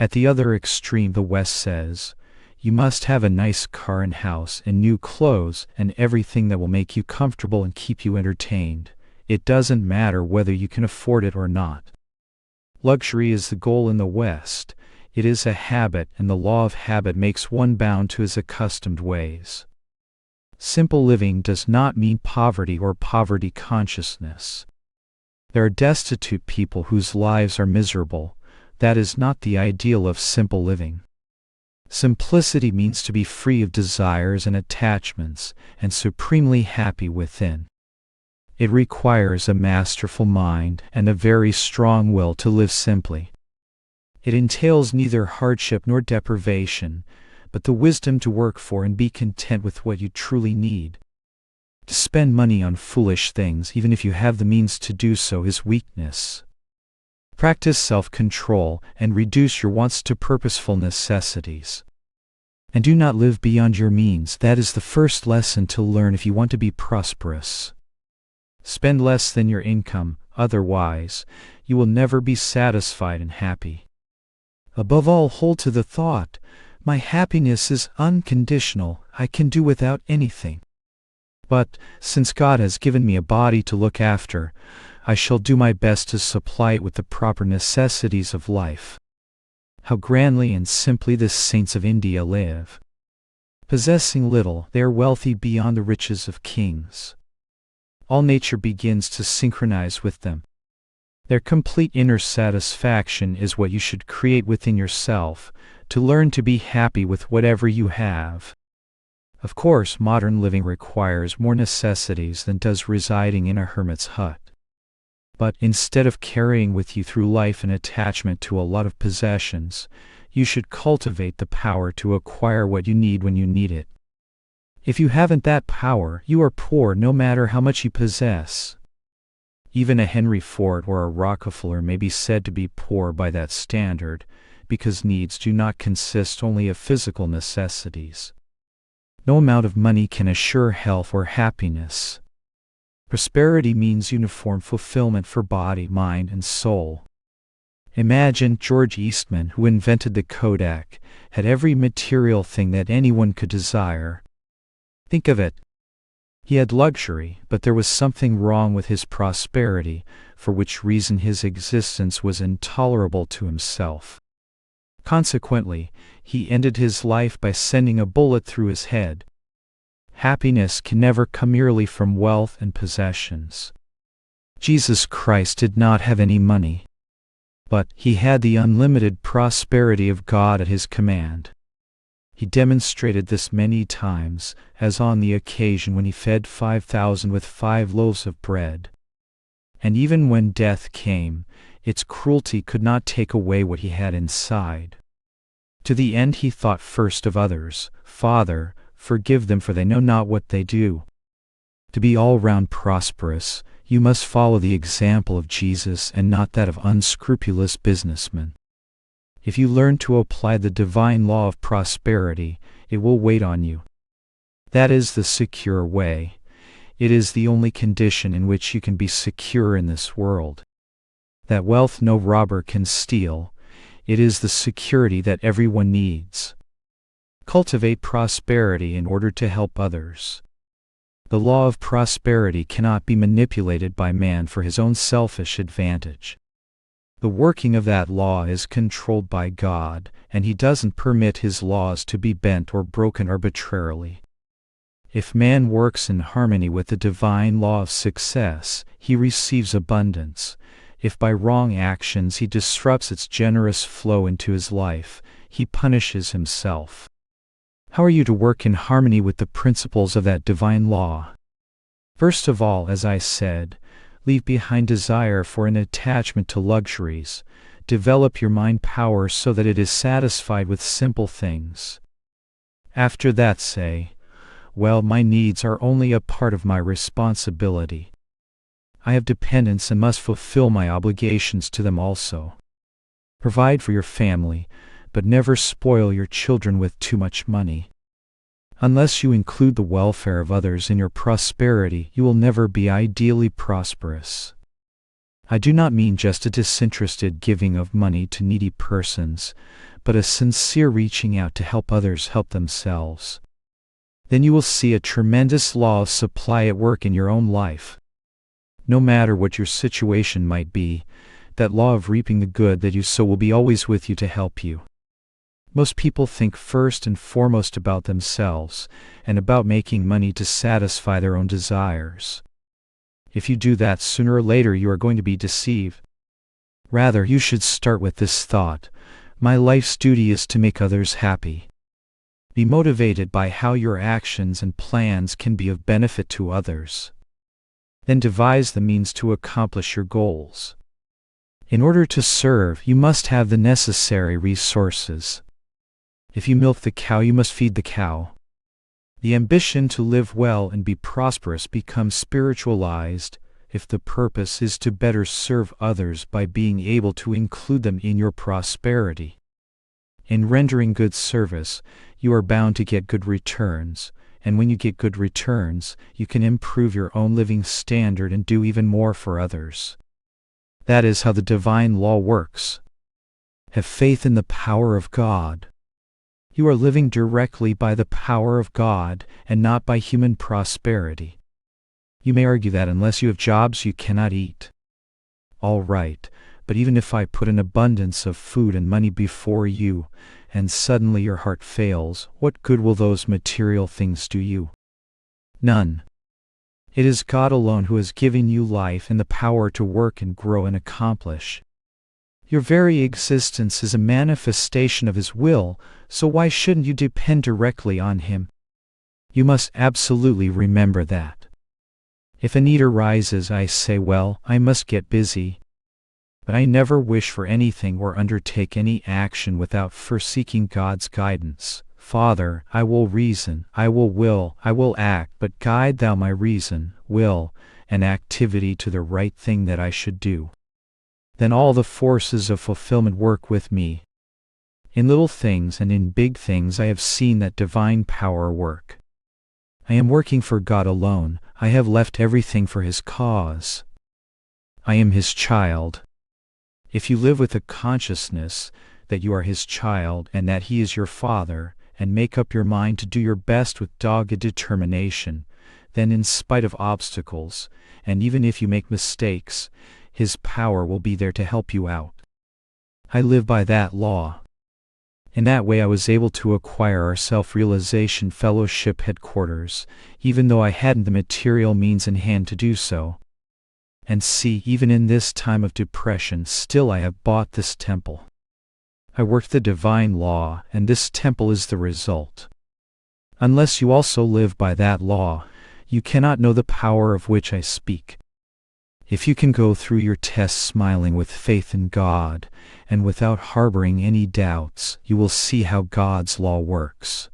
At the other extreme, the West says, you must have a nice car and house and new clothes and everything that will make you comfortable and keep you entertained. It doesn't matter whether you can afford it or not. Luxury is the goal in the West. It is a habit, and the law of habit makes one bound to his accustomed ways. Simple living does not mean poverty or poverty consciousness. There are destitute people whose lives are miserable. That is not the ideal of simple living. Simplicity means to be free of desires and attachments, and supremely happy within. It requires a masterful mind and a very strong will to live simply. It entails neither hardship nor deprivation, but the wisdom to work for and be content with what you truly need. To spend money on foolish things, even if you have the means to do so, is weakness. Practice self-control and reduce your wants to purposeful necessities. And do not live beyond your means. That is the first lesson to learn if you want to be prosperous. Spend less than your income, otherwise, you will never be satisfied and happy. Above all, hold to the thought, my happiness is unconditional, I can do without anything. But, since God has given me a body to look after, I shall do my best to supply it with the proper necessities of life. How grandly and simply the saints of India live. Possessing little, they are wealthy beyond the riches of kings. All nature begins to synchronize with them. Their complete inner satisfaction is what you should create within yourself, to learn to be happy with whatever you have. Of course, modern living requires more necessities than does residing in a hermit's hut. But instead of carrying with you through life an attachment to a lot of possessions, you should cultivate the power to acquire what you need when you need it. If you haven't that power, you are poor no matter how much you possess. Even a Henry Ford or a Rockefeller may be said to be poor by that standard, because needs do not consist only of physical necessities. No amount of money can assure health or happiness. Prosperity means uniform fulfillment for body, mind, and soul. Imagine George Eastman, who invented the Kodak, had every material thing that anyone could desire. Think of it. He had luxury, but there was something wrong with his prosperity, for which reason his existence was intolerable to himself. Consequently, he ended his life by sending a bullet through his head. Happiness can never come merely from wealth and possessions. Jesus Christ did not have any money, but he had the unlimited prosperity of God at his command. He demonstrated this many times, as on the occasion when he fed 5,000 with 5 loaves of bread. And even when death came, its cruelty could not take away what he had inside. To the end he thought first of others. Father, forgive them, for they know not what they do. To be all round prosperous, you must follow the example of Jesus and not that of unscrupulous businessmen. If you learn to apply the divine law of prosperity, it will wait on you. That is the secure way. It is the only condition in which you can be secure in this world. That wealth no robber can steal, it is the security that everyone needs. Cultivate prosperity in order to help others. The law of prosperity cannot be manipulated by man for his own selfish advantage. The working of that law is controlled by God, and he doesn't permit his laws to be bent or broken arbitrarily. If man works in harmony with the divine law of success, he receives abundance. If by wrong actions he disrupts its generous flow into his life, he punishes himself. How are you to work in harmony with the principles of that divine law? First of all, as I said, leave behind desire for an attachment to luxuries. Develop your mind power so that it is satisfied with simple things. After that say, well, my needs are only a part of my responsibility. I have dependents and must fulfill my obligations to them also. Provide for your family, but never spoil your children with too much money. Unless you include the welfare of others in your prosperity, you will never be ideally prosperous. I do not mean just a disinterested giving of money to needy persons, but a sincere reaching out to help others help themselves. Then you will see a tremendous law of supply at work in your own life. No matter what your situation might be, that law of reaping the good that you sow will be always with you to help you. Most people think first and foremost about themselves, and about making money to satisfy their own desires. If you do that, sooner or later you are going to be deceived. Rather, you should start with this thought: my life's duty is to make others happy. Be motivated by how your actions and plans can be of benefit to others. Then devise the means to accomplish your goals. In order to serve, you must have the necessary resources. If you milk the cow, you must feed the cow. The ambition to live well and be prosperous becomes spiritualized if the purpose is to better serve others by being able to include them in your prosperity. In rendering good service, you are bound to get good returns, and when you get good returns, you can improve your own living standard and do even more for others. That is how the divine law works. Have faith in the power of God. You are living directly by the power of God and not by human prosperity. You may argue that unless you have jobs, you cannot eat. All right, but even if I put an abundance of food and money before you, and suddenly your heart fails, what good will those material things do you? None. It is God alone who has given you life and the power to work and grow and accomplish. Your very existence is a manifestation of His will, so why shouldn't you depend directly on Him? You must absolutely remember that. If a need arises, I say, well, I must get busy. But I never wish for anything or undertake any action without first seeking God's guidance. Father, I will reason, I will, I will act, but guide Thou my reason, will, and activity to the right thing that I should do. Then all the forces of fulfillment work with me. In little things and in big things I have seen that divine power work. I am working for God alone. I have left everything for His cause. I am His child. If you live with a consciousness that you are His child and that He is your Father, and make up your mind to do your best with dogged determination, then in spite of obstacles, and even if you make mistakes, His power will be there to help you out. I live by that law. In that way I was able to acquire our Self-Realization Fellowship headquarters, even though I hadn't the material means in hand to do so. And see, even in this time of depression, still I have bought this temple. I worked the divine law, and this temple is the result. Unless you also live by that law, you cannot know the power of which I speak. If you can go through your tests smiling with faith in God, and without harboring any doubts, you will see how God's law works.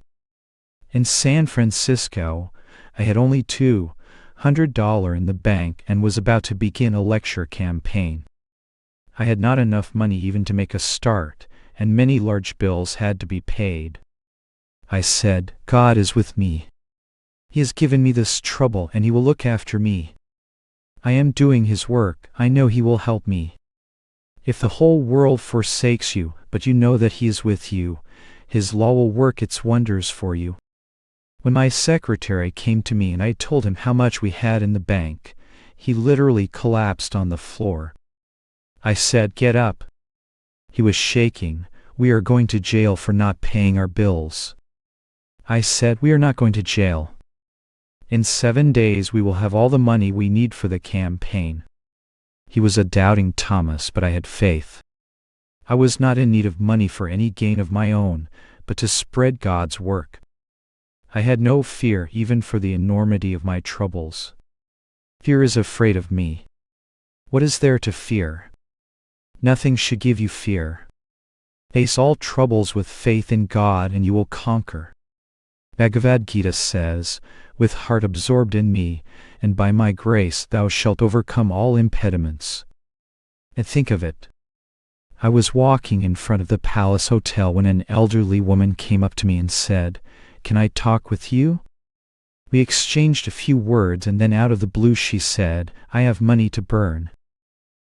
In San Francisco, I had only $200 in the bank and was about to begin a lecture campaign. I had not enough money even to make a start, and many large bills had to be paid. I said, God is with me. He has given me this trouble and He will look after me. I am doing His work, I know He will help me. If the whole world forsakes you, but you know that He is with you, His law will work its wonders for you. When my secretary came to me and I told him how much we had in the bank, he literally collapsed on the floor. I said, get up. He was shaking. We are going to jail for not paying our bills. I said, we are not going to jail. In 7 days we will have all the money we need for the campaign. He was a doubting Thomas, but I had faith. I was not in need of money for any gain of my own, but to spread God's work. I had no fear even for the enormity of my troubles. Fear is afraid of me. What is there to fear? Nothing should give you fear. Face all troubles with faith in God and you will conquer. Bhagavad Gita says, "With heart absorbed in me, and by my grace thou shalt overcome all impediments." And think of it. I was walking in front of the Palace Hotel when an elderly woman came up to me and said, "Can I talk with you?" We exchanged a few words and then out of the blue she said, "I have money to burn.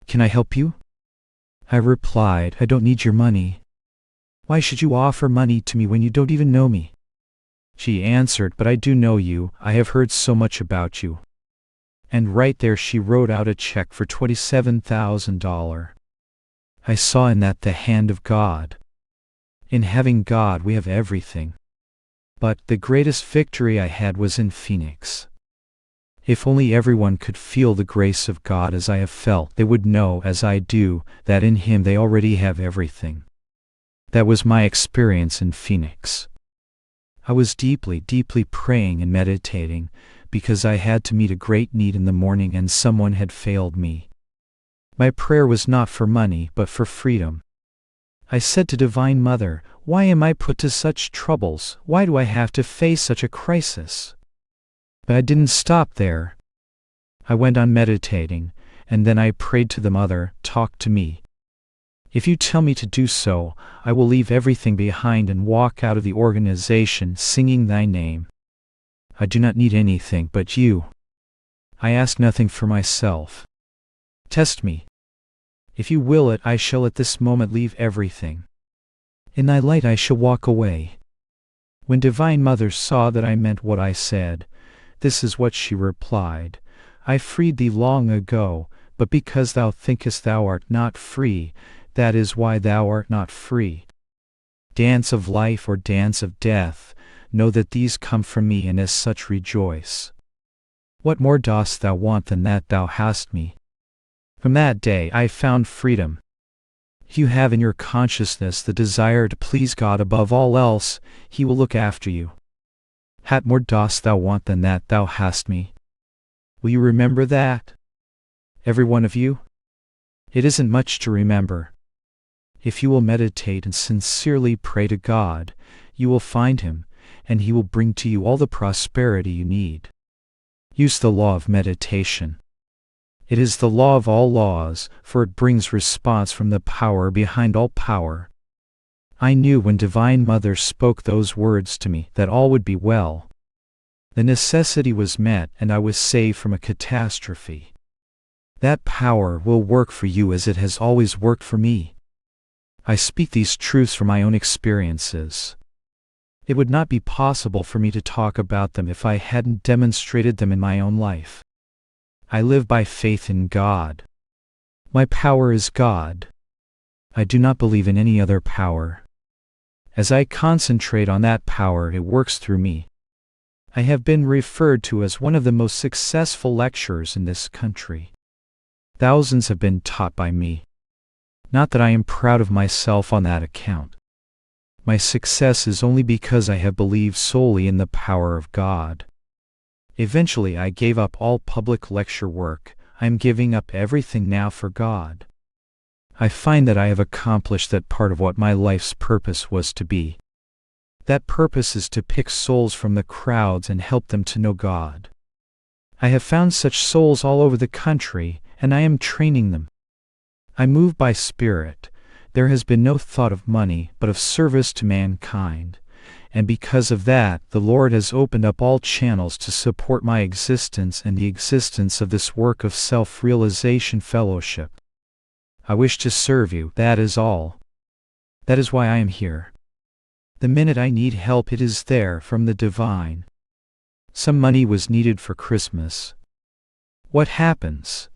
Can I help you?" I replied, "I don't need your money." "Why should you offer money to me when you don't even know me?" She answered, "But I do know you, I have heard so much about you." And right there she wrote out a check for $27,000. I saw in that the hand of God. In having God we have everything. But the greatest victory I had was in Phoenix. If only everyone could feel the grace of God as I have felt, they would know, as I do, that in Him they already have everything. That was my experience in Phoenix. I was deeply, deeply praying and meditating, because I had to meet a great need in the morning and someone had failed me. My prayer was not for money, but for freedom. I said to Divine Mother, "Why am I put to such troubles? Why do I have to face such a crisis?" But I didn't stop there. I went on meditating, and then I prayed to the Mother, "Talk to me. If you tell me to do so, I will leave everything behind and walk out of the organization singing thy name. I do not need anything but you. I ask nothing for myself. Test me. If you will it, I shall at this moment leave everything. In thy light I shall walk away." When Divine Mother saw that I meant what I said, this is what she replied, "I freed thee long ago, but because thou thinkest thou art not free, that is why thou art not free. Dance of life or dance of death, know that these come from me, and as such rejoice. What more dost thou want than that thou hast me?" From that day I found freedom. If you have in your consciousness the desire to please God above all else, He will look after you. What more dost thou want than that thou hast me? Will you remember that? Every one of you? It isn't much to remember. If you will meditate and sincerely pray to God, you will find Him, and He will bring to you all the prosperity you need. Use the law of meditation. It is the law of all laws, for it brings response from the power behind all power. I knew when Divine Mother spoke those words to me that all would be well. The necessity was met and I was saved from a catastrophe. That power will work for you as it has always worked for me. I speak these truths from my own experiences. It would not be possible for me to talk about them if I hadn't demonstrated them in my own life. I live by faith in God. My power is God. I do not believe in any other power. As I concentrate on that power, it works through me. I have been referred to as one of the most successful lecturers in this country. Thousands have been taught by me. Not that I am proud of myself on that account. My success is only because I have believed solely in the power of God. Eventually I gave up all public lecture work. I am giving up everything now for God. I find that I have accomplished that part of what my life's purpose was to be. That purpose is to pick souls from the crowds and help them to know God. I have found such souls all over the country, and I am training them. I move by spirit. There has been no thought of money, but of service to mankind. And because of that, the Lord has opened up all channels to support my existence and the existence of this work of self-realization fellowship. I wish to serve you, that is all. That is why I am here. The minute I need help, it is there from the divine. Some money was needed for Christmas. What happens?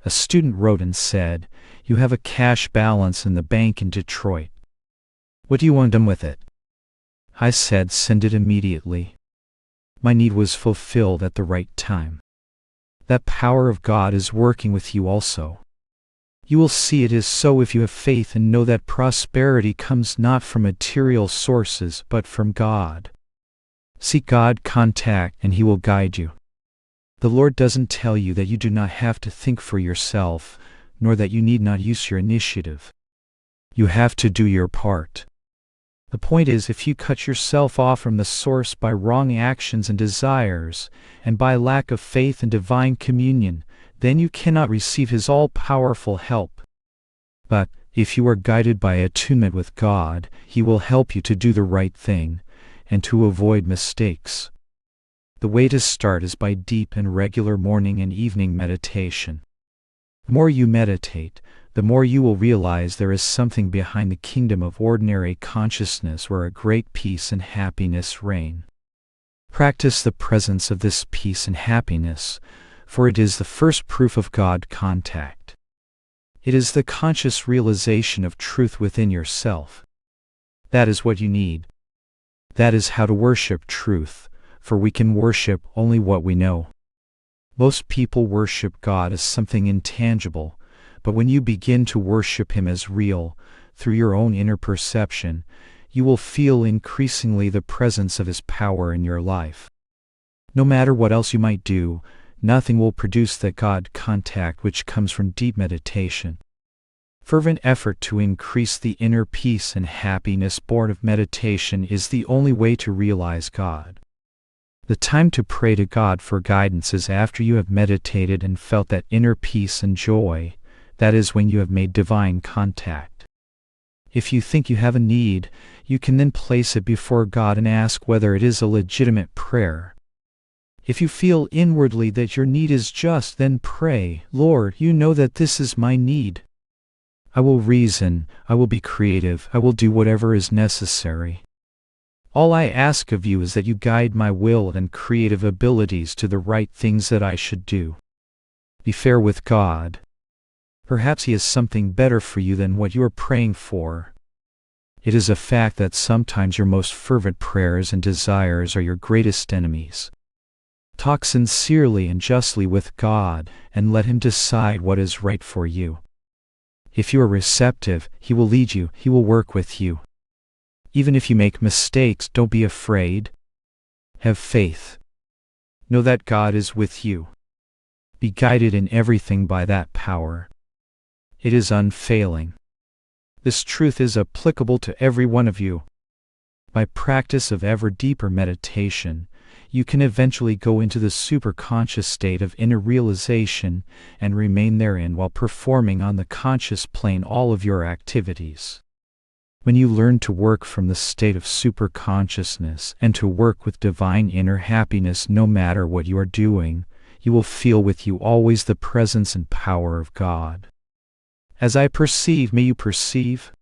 A student wrote and said, "You have a cash balance in the bank in Detroit. What do you want done with it?" I said, "Send it immediately." My need was fulfilled at the right time. That power of God is working with you also. You will see it is so if you have faith and know that prosperity comes not from material sources but from God. Seek God contact and He will guide you. The Lord doesn't tell you that you do not have to think for yourself, nor that you need not use your initiative. You have to do your part. The point is, if you cut yourself off from the source by wrong actions and desires, and by lack of faith and divine communion, then you cannot receive His all-powerful help. But, if you are guided by attunement with God, He will help you to do the right thing, and to avoid mistakes. The way to start is by deep and regular morning and evening meditation. The more you meditate, the more you will realize there is something behind the kingdom of ordinary consciousness where a great peace and happiness reign. Practice the presence of this peace and happiness, for it is the first proof of God contact. It is the conscious realization of truth within yourself. That is what you need. That is how to worship truth, for we can worship only what we know. Most people worship God as something intangible, but when you begin to worship Him as real, through your own inner perception, you will feel increasingly the presence of His power in your life. No matter what else you might do, nothing will produce that God contact which comes from deep meditation. Fervent effort to increase the inner peace and happiness born of meditation is the only way to realize God. The time to pray to God for guidance is after you have meditated and felt that inner peace and joy. That is when you have made divine contact. If you think you have a need, you can then place it before God and ask whether it is a legitimate prayer. If you feel inwardly that your need is just, then pray, Lord, you know that this is my need. I will reason, I will be creative, I will do whatever is necessary. All I ask of you is that you guide my will and creative abilities to the right things that I should do. Be fair with God. Perhaps He has something better for you than what you are praying for. It is a fact that sometimes your most fervent prayers and desires are your greatest enemies. Talk sincerely and justly with God, and let Him decide what is right for you. If you are receptive, He will lead you, He will work with you. Even if you make mistakes, don't be afraid. Have faith. Know that God is with you. Be guided in everything by that power. It is unfailing. This truth is applicable to every one of you. By practice of ever deeper meditation, you can eventually go into the superconscious state of inner realization and remain therein while performing on the conscious plane all of your activities. When you learn to work from the state of superconsciousness and to work with divine inner happiness no matter what you are doing, you will feel with you always the presence and power of God. As I perceive, may you perceive.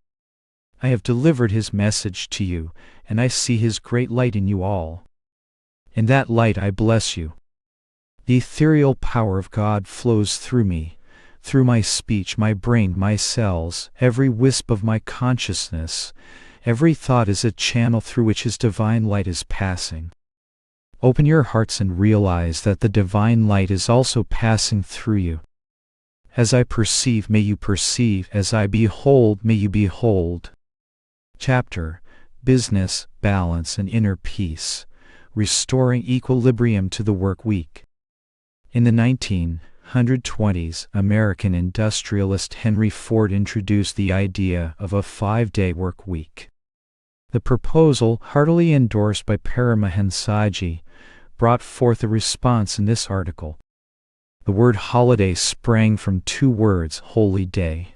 I have delivered His message to you, and I see His great light in you all. In that light I bless you. The ethereal power of God flows through me, through my speech, my brain, my cells, every wisp of my consciousness. Every thought is a channel through which His divine light is passing. Open your hearts and realize that the divine light is also passing through you. As I perceive, may you perceive. As I behold, may you behold. Chapter: Business, Balance, and Inner Peace. Restoring Equilibrium to the Work Week. In the 1920s, American industrialist Henry Ford introduced the idea of a 5-day work week. The proposal, heartily endorsed by Paramahansa, brought forth a response in this article. The word holiday sprang from two words, holy day.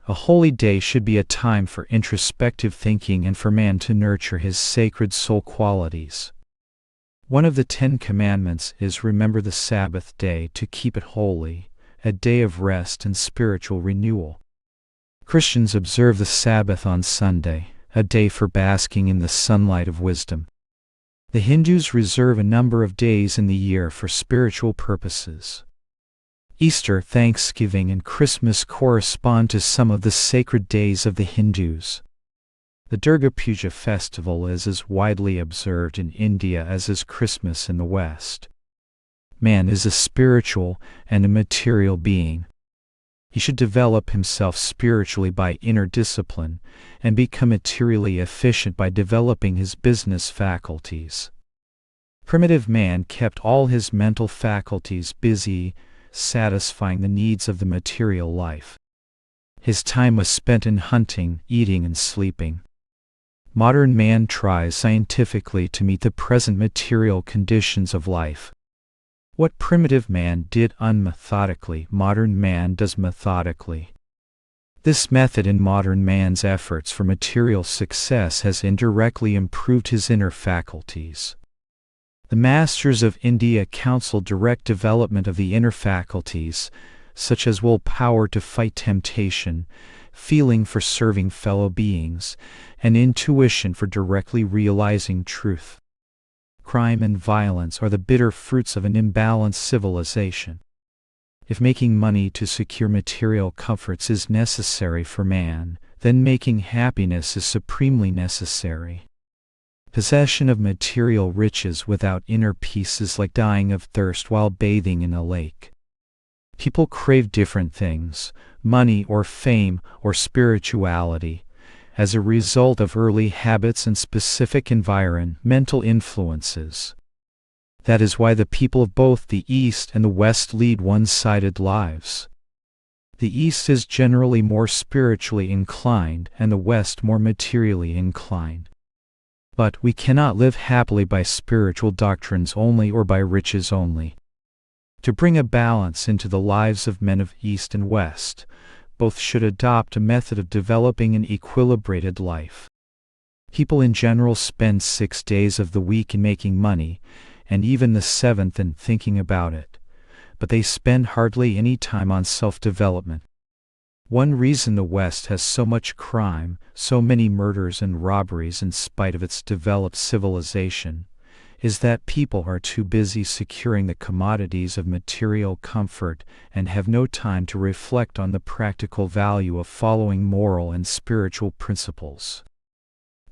A holy day should be a time for introspective thinking and for man to nurture his sacred soul qualities. One of the 10 Commandments is remember the Sabbath day to keep it holy, a day of rest and spiritual renewal. Christians observe the Sabbath on Sunday, a day for basking in the sunlight of wisdom. The Hindus reserve a number of days in the year for spiritual purposes. Easter, Thanksgiving, and Christmas correspond to some of the sacred days of the Hindus. The Durga Puja festival is as widely observed in India as is Christmas in the West. Man is a spiritual and a material being. He should develop himself spiritually by inner discipline and become materially efficient by developing his business faculties. Primitive man kept all his mental faculties busy, satisfying the needs of the material life. His time was spent in hunting, eating, and sleeping. Modern man tries scientifically to meet the present material conditions of life. What primitive man did unmethodically, modern man does methodically. This method in modern man's efforts for material success has indirectly improved his inner faculties. The masters of India counsel direct development of the inner faculties, such as willpower to fight temptation, feeling for serving fellow beings, and intuition for directly realizing truth. Crime and violence are the bitter fruits of an imbalanced civilization. If making money to secure material comforts is necessary for man, then making happiness is supremely necessary. Possession of material riches without inner peace is like dying of thirst while bathing in a lake. People crave different things, money or fame or spirituality, as a result of early habits and specific environmental influences. That is why the people of both the East and the West lead one-sided lives. The East is generally more spiritually inclined and the West more materially inclined. But we cannot live happily by spiritual doctrines only or by riches only. To bring a balance into the lives of men of East and West, both should adopt a method of developing an equilibrated life. People in general spend 6 days of the week in making money, and even the 7th in thinking about it, but they spend hardly any time on self-development. One reason the West has so much crime, so many murders and robberies in spite of its developed civilization, is that people are too busy securing the commodities of material comfort and have no time to reflect on the practical value of following moral and spiritual principles.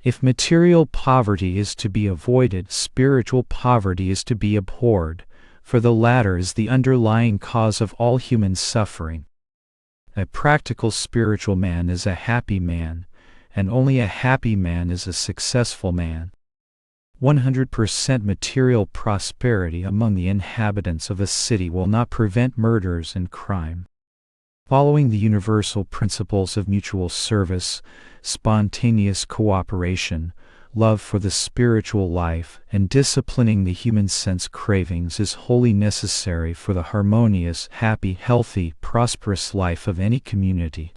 If material poverty is to be avoided, spiritual poverty is to be abhorred, for the latter is the underlying cause of all human suffering. A practical spiritual man is a happy man, and only a happy man is a successful man. 100% material prosperity among the inhabitants of a city will not prevent murders and crime. Following the universal principles of mutual service, spontaneous cooperation, love for the spiritual life, and disciplining the human sense cravings is wholly necessary for the harmonious, happy, healthy, prosperous life of any community.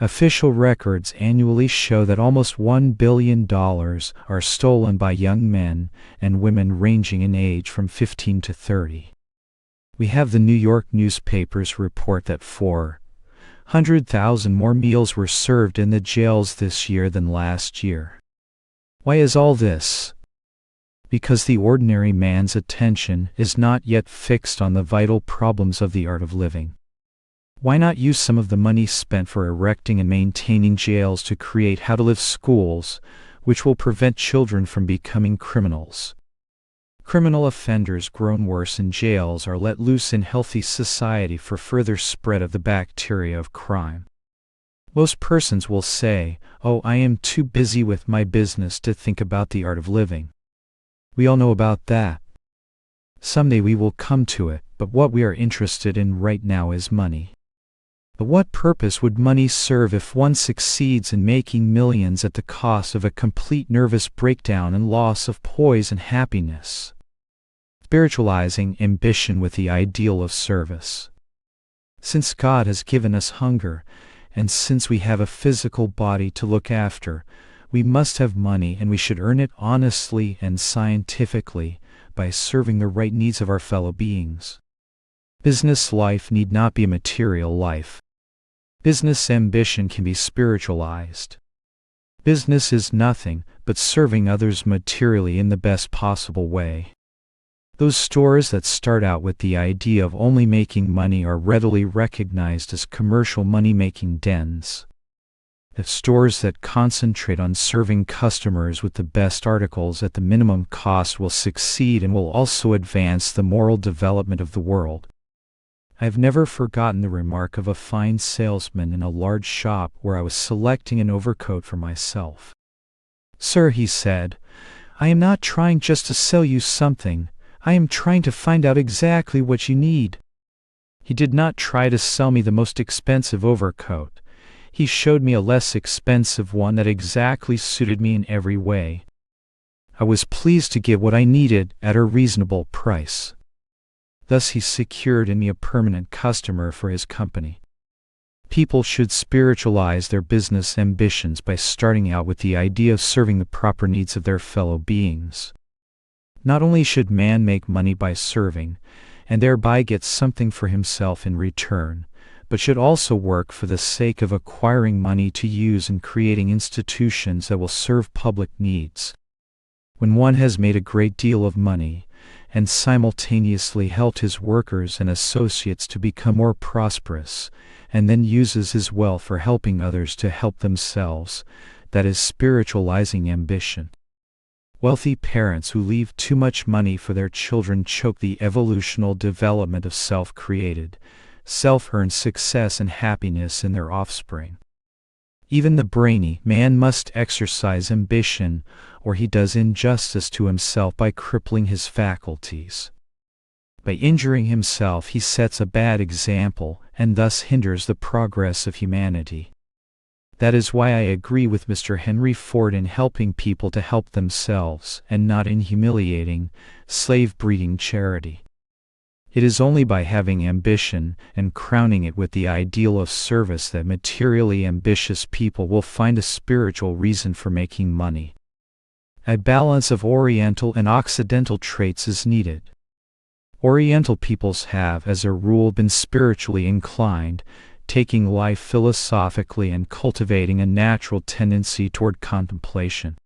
Official records annually show that almost $1 billion are stolen by young men and women ranging in age from 15 to 30. We have the New York newspapers report that 400,000 more meals were served in the jails this year than last year. Why is all this? Because the ordinary man's attention is not yet fixed on the vital problems of the art of living. Why not use some of the money spent for erecting and maintaining jails to create how-to-live schools, which will prevent children from becoming criminals? Criminal offenders grown worse in jails are let loose in healthy society for further spread of the bacteria of crime. Most persons will say, "Oh, I am too busy with my business to think about the art of living." We all know about that. Someday we will come to it, but what we are interested in right now is money. But what purpose would money serve if one succeeds in making millions at the cost of a complete nervous breakdown and loss of poise and happiness? Spiritualizing ambition with the ideal of service. Since God has given us hunger, and since we have a physical body to look after, we must have money, and we should earn it honestly and scientifically by serving the right needs of our fellow beings. Business life need not be a material life. Business ambition can be spiritualized. Business is nothing but serving others materially in the best possible way. Those stores that start out with the idea of only making money are readily recognized as commercial money-making dens. The stores that concentrate on serving customers with the best articles at the minimum cost will succeed and will also advance the moral development of the world. I have never forgotten the remark of a fine salesman in a large shop where I was selecting an overcoat for myself. "Sir," he said, "I am not trying just to sell you something. I am trying to find out exactly what you need." He did not try to sell me the most expensive overcoat. He showed me a less expensive one that exactly suited me in every way. I was pleased to get what I needed at a reasonable price. Thus he secured in me a permanent customer for his company. People should spiritualize their business ambitions by starting out with the idea of serving the proper needs of their fellow beings. Not only should man make money by serving, and thereby get something for himself in return, but should also work for the sake of acquiring money to use in creating institutions that will serve public needs. When one has made a great deal of money, and simultaneously helped his workers and associates to become more prosperous, and then uses his wealth for helping others to help themselves, that is spiritualizing ambition. Wealthy parents who leave too much money for their children choke the evolutional development of self-created, self-earned success and happiness in their offspring. Even the brainy man must exercise ambition, or he does injustice to himself by crippling his faculties. By injuring himself he sets a bad example, and thus hinders the progress of humanity. That is why I agree with Mr. Henry Ford in helping people to help themselves, and not in humiliating, slave-breeding charity. It is only by having ambition and crowning it with the ideal of service that materially ambitious people will find a spiritual reason for making money. A balance of Oriental and Occidental traits is needed. Oriental peoples have, as a rule, been spiritually inclined, taking life philosophically and cultivating a natural tendency toward contemplation.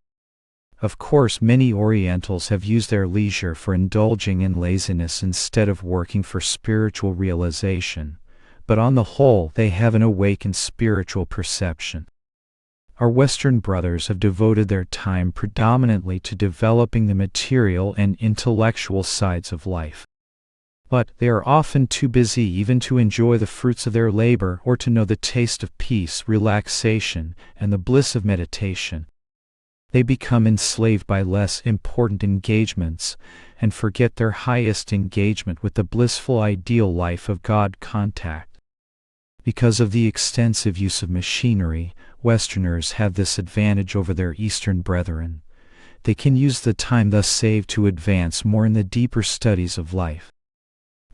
Of course, many Orientals have used their leisure for indulging in laziness instead of working for spiritual realization, but on the whole they have an awakened spiritual perception. Our Western brothers have devoted their time predominantly to developing the material and intellectual sides of life. But they are often too busy even to enjoy the fruits of their labor or to know the taste of peace, relaxation, and the bliss of meditation. They become enslaved by less important engagements and forget their highest engagement with the blissful ideal life of God contact. Because of the extensive use of machinery, Westerners have this advantage over their Eastern brethren. They can use the time thus saved to advance more in the deeper studies of life.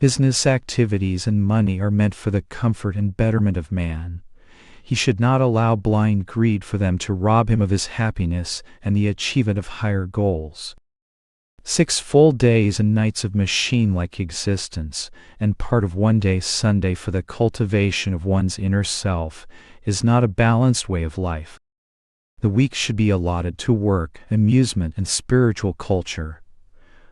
Business activities and money are meant for the comfort and betterment of man. He should not allow blind greed for them to rob him of his happiness and the achievement of higher goals. 6 full days and nights of machine-like existence, and part of one day Sunday for the cultivation of one's inner self, is not a balanced way of life. The week should be allotted to work, amusement, and spiritual culture.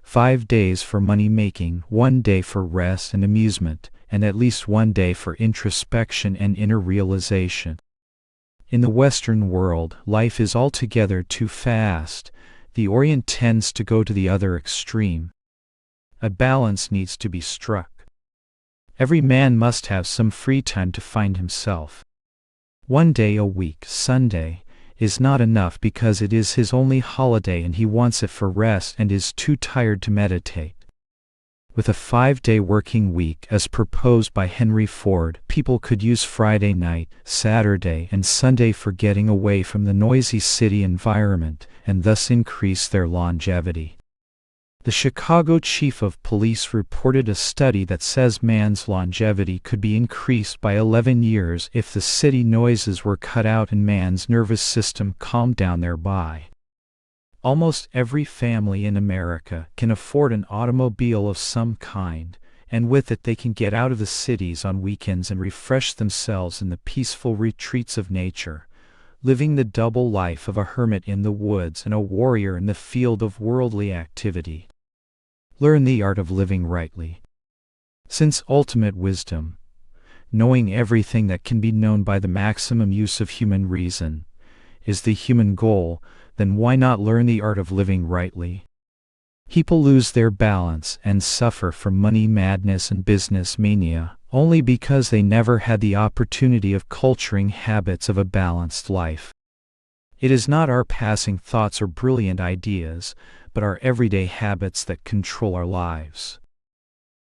5 days for money-making, 1 day for rest and amusement, and at least 1 day for introspection and inner realization. In the Western world, life is altogether too fast. The Orient tends to go to the other extreme. A balance needs to be struck. Every man must have some free time to find himself. 1 day a week, Sunday, is not enough because it is his only holiday and he wants it for rest and is too tired to meditate. With a 5-day working week as proposed by Henry Ford, people could use Friday night, Saturday, and Sunday for getting away from the noisy city environment and thus increase their longevity. The Chicago chief of police reported a study that says man's longevity could be increased by 11 years if the city noises were cut out and man's nervous system calmed down thereby. Almost every family in America can afford an automobile of some kind, and with it they can get out of the cities on weekends and refresh themselves in the peaceful retreats of nature, living the double life of a hermit in the woods and a warrior in the field of worldly activity. Learn the art of living rightly. Since ultimate wisdom, knowing everything that can be known by the maximum use of human reason, is the human goal, then why not learn the art of living rightly? People lose their balance and suffer from money madness and business mania only because they never had the opportunity of culturing habits of a balanced life. It is not our passing thoughts or brilliant ideas, but our everyday habits that control our lives.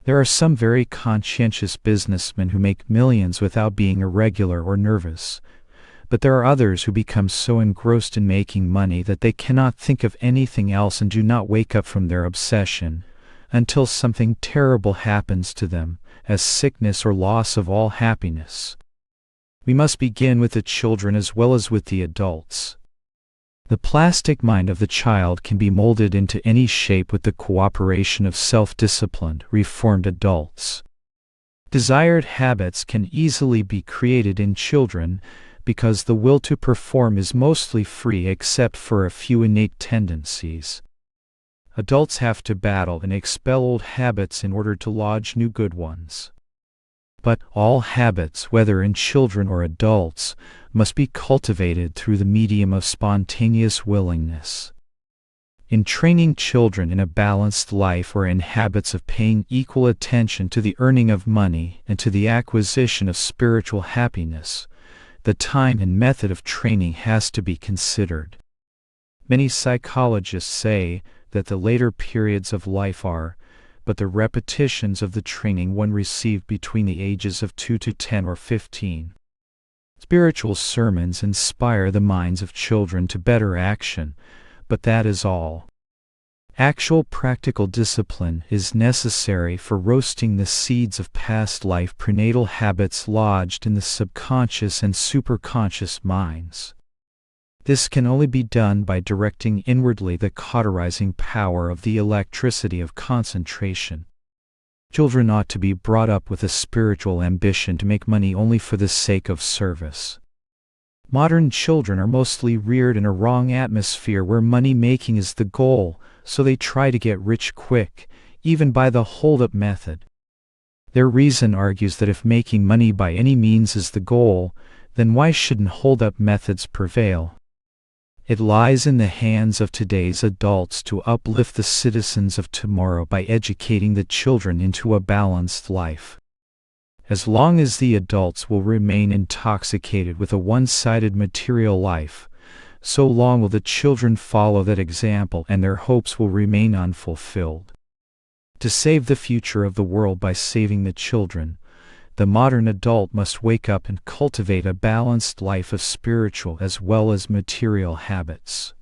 There are some very conscientious businessmen who make millions without being irregular or nervous, but there are others who become so engrossed in making money that they cannot think of anything else and do not wake up from their obsession until something terrible happens to them, as sickness or loss of all happiness. We must begin with the children as well as with the adults. The plastic mind of the child can be molded into any shape with the cooperation of self-disciplined, reformed adults. Desired habits can easily be created in children because the will to perform is mostly free except for a few innate tendencies. Adults have to battle and expel old habits in order to lodge new good ones. But all habits, whether in children or adults, must be cultivated through the medium of spontaneous willingness. In training children in a balanced life or in habits of paying equal attention to the earning of money and to the acquisition of spiritual happiness, the time and method of training has to be considered. Many psychologists say that the later periods of life are but the repetitions of the training one received between the ages of 2 to 10 or 15. Spiritual sermons inspire the minds of children to better action, but that is all. Actual practical discipline is necessary for roasting the seeds of past life prenatal habits lodged in the subconscious and superconscious minds. This can only be done by directing inwardly the cauterizing power of the electricity of concentration. Children ought to be brought up with a spiritual ambition to make money only for the sake of service. Modern children are mostly reared in a wrong atmosphere where money-making is the goal, so they try to get rich quick, even by the hold-up method. Their reason argues that if making money by any means is the goal, then why shouldn't hold-up methods prevail? It lies in the hands of today's adults to uplift the citizens of tomorrow by educating the children into a balanced life. As long as the adults will remain intoxicated with a one-sided material life, so long will the children follow that example and their hopes will remain unfulfilled. To save the future of the world by saving the children, the modern adult must wake up and cultivate a balanced life of spiritual as well as material habits.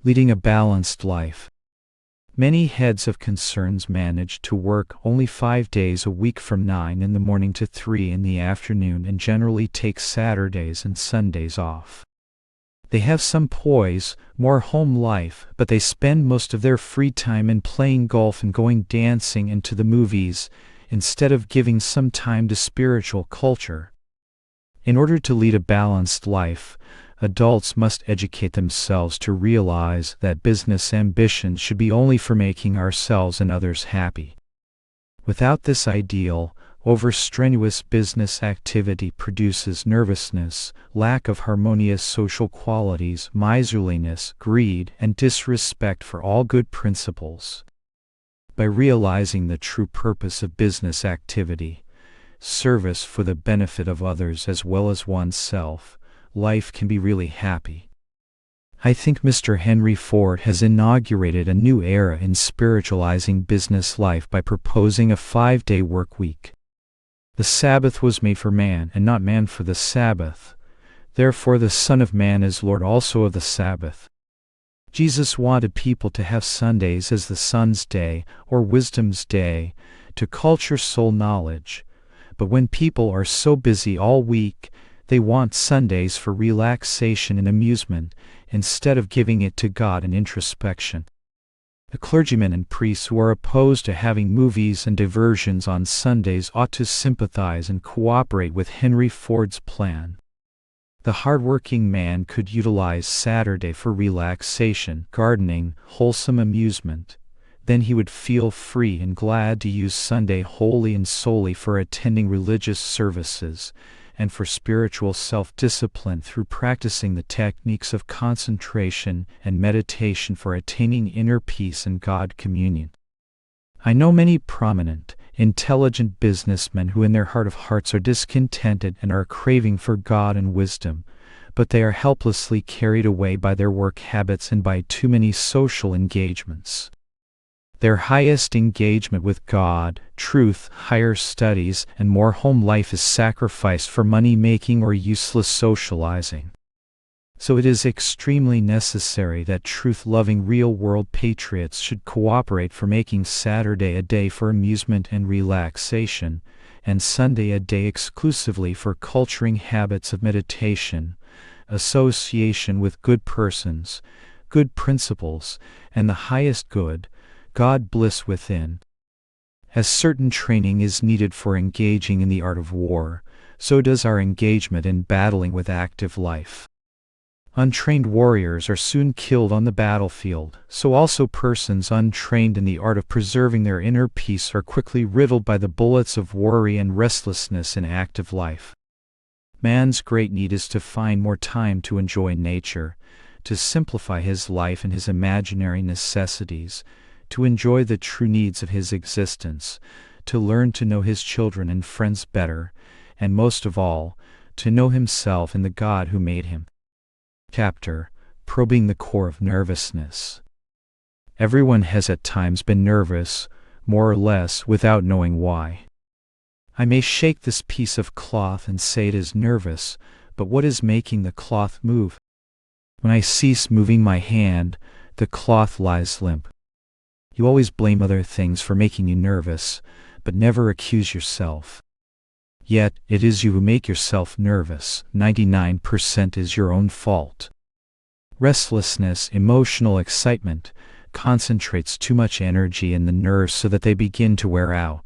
Leading a balanced life. Many heads of concerns manage to work only 5 days a week from 9 in the morning to 3 in the afternoon and generally take Saturdays and Sundays off. They have some poise, more home life, but they spend most of their free time in playing golf and going dancing and to the movies, instead of giving some time to spiritual culture. In order to lead a balanced life, adults must educate themselves to realize that business ambitions should be only for making ourselves and others happy. Without this ideal, overstrenuous business activity produces nervousness, lack of harmonious social qualities, miserliness, greed, and disrespect for all good principles. By realizing the true purpose of business activity, service for the benefit of others as well as oneself, life can be really happy. I think Mr. Henry Ford has inaugurated a new era in spiritualizing business life by proposing a 5-day work week. The Sabbath was made for man, and not man for the Sabbath. Therefore the Son of Man is Lord also of the Sabbath. Jesus wanted people to have Sundays as the Sun's day, or wisdom's day, to culture soul knowledge. But when people are so busy all week, they want Sundays for relaxation and amusement, instead of giving it to God and introspection. The clergymen and priests who are opposed to having movies and diversions on Sundays ought to sympathize and cooperate with Henry Ford's plan. The hard-working man could utilize Saturday for relaxation, gardening, wholesome amusement. then he would feel free and glad to use Sunday wholly and solely for attending religious services and for spiritual self-discipline through practicing the techniques of concentration and meditation for attaining inner peace and God communion. I know many prominent, intelligent businessmen who in their heart of hearts are discontented and are craving for God and wisdom, but they are helplessly carried away by their work habits and by too many social engagements. Their highest engagement with God, truth, higher studies, and more home life is sacrificed for money-making or useless socializing. So it is extremely necessary that truth-loving real-world patriots should cooperate for making Saturday a day for amusement and relaxation, and Sunday a day exclusively for culturing habits of meditation, association with good persons, good principles, and the highest good, God bliss within. As certain training is needed for engaging in the art of war, so does our engagement in battling with active life. Untrained warriors are soon killed on the battlefield, so also persons untrained in the art of preserving their inner peace are quickly riddled by the bullets of worry and restlessness in active life. Man's great need is to find more time to enjoy nature, to simplify his life and his imaginary necessities, to enjoy the true needs of his existence, to learn to know his children and friends better, and most of all, to know himself and the God who made him. Chapter: Probing the Core of Nervousness. Everyone has at times been nervous, more or less, without knowing why. I may shake this piece of cloth and say it is nervous, but what is making the cloth move? When I cease moving my hand, the cloth lies limp. You always blame other things for making you nervous, but never accuse yourself. Yet, it is you who make yourself nervous. 99% is your own fault. Restlessness, emotional excitement, concentrates too much energy in the nerves so that they begin to wear out.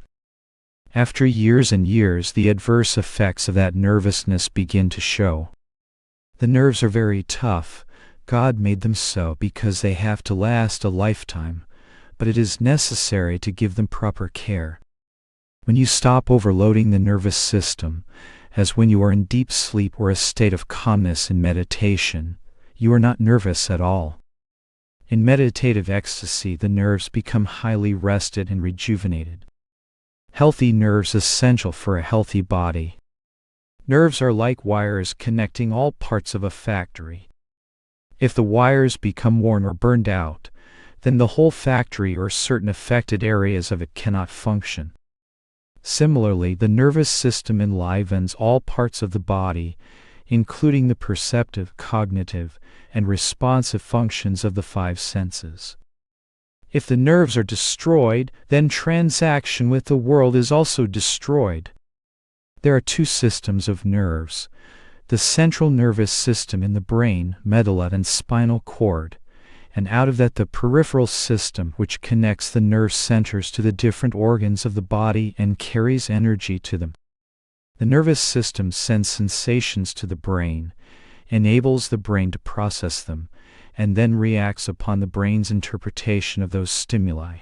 After years and years, the adverse effects of that nervousness begin to show. The nerves are very tough. God made them so because they have to last a lifetime, but it is necessary to give them proper care. When you stop overloading the nervous system, as when you are in deep sleep or a state of calmness in meditation, you are not nervous at all. In meditative ecstasy, the nerves become highly rested and rejuvenated. Healthy nerves essential for a healthy body. Nerves are like wires connecting all parts of a factory. If the wires become worn or burned out, then the whole factory or certain affected areas of it cannot function. Similarly, the nervous system enlivens all parts of the body, including the perceptive, cognitive, and responsive functions of the five senses. If the nerves are destroyed, then transaction with the world is also destroyed. There are two systems of nerves: the central nervous system in the brain, medulla, and spinal cord, and out of that the peripheral system, which connects the nerve centers to the different organs of the body and carries energy to them. The nervous system sends sensations to the brain, enables the brain to process them, and then reacts upon the brain's interpretation of those stimuli.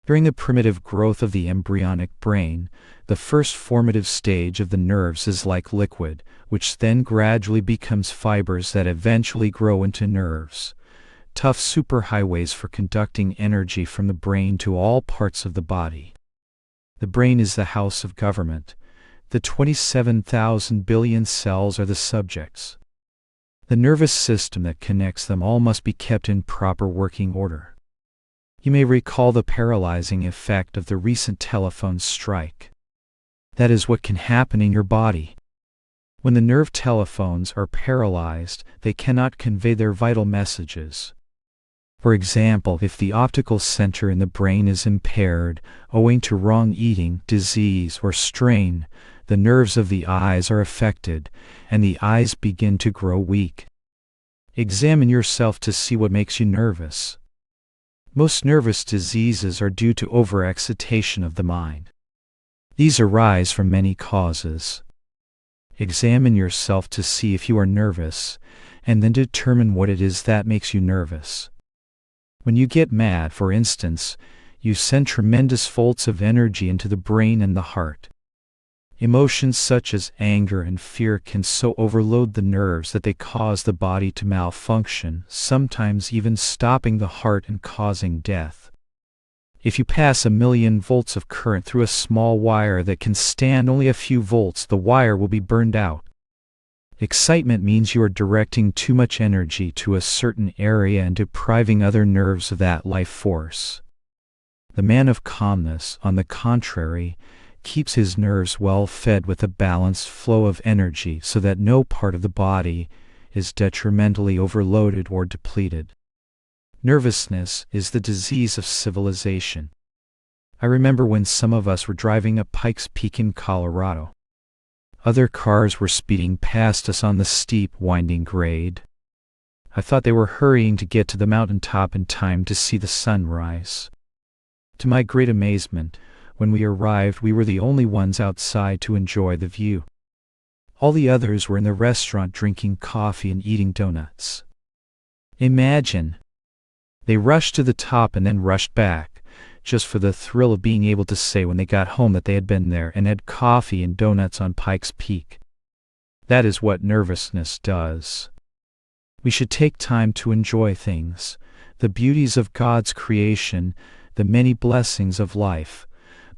During the primitive growth of the embryonic brain, the first formative stage of the nerves is like liquid, which then gradually becomes fibers that eventually grow into nerves. Tough superhighways for conducting energy from the brain to all parts of the body. The brain is the house of government. The 27,000 billion cells are the subjects. The nervous system that connects them all must be kept in proper working order. You may recall the paralyzing effect of the recent telephone strike. That is what can happen in your body. When the nerve telephones are paralyzed, they cannot convey their vital messages. For example, if the optical center in the brain is impaired, owing to wrong eating, disease, or strain, the nerves of the eyes are affected, and the eyes begin to grow weak. Examine yourself to see what makes you nervous. Most nervous diseases are due to overexcitation of the mind. These arise from many causes. Examine yourself to see if you are nervous, and then determine what it is that makes you nervous. When you get mad, for instance, you send tremendous volts of energy into the brain and the heart. Emotions such as anger and fear can so overload the nerves that they cause the body to malfunction, sometimes even stopping the heart and causing death. If you pass 1,000,000 volts of current through a small wire that can stand only a few volts, the wire will be burned out. Excitement means you are directing too much energy to a certain area and depriving other nerves of that life force. The man of calmness, on the contrary, keeps his nerves well fed with a balanced flow of energy so that no part of the body is detrimentally overloaded or depleted. Nervousness is the disease of civilization. I remember when some of us were driving up Pikes Peak in Colorado. Other cars were speeding past us on the steep, winding grade. I thought they were hurrying to get to the mountaintop in time to see the sun rise. To my great amazement, when we arrived, we were the only ones outside to enjoy the view. All the others were in the restaurant drinking coffee and eating donuts. Imagine! They rushed to the top and then rushed back, just for the thrill of being able to say when they got home that they had been there and had coffee and donuts on Pikes Peak. That is what nervousness does. We should take time to enjoy things, the beauties of God's creation, the many blessings of life,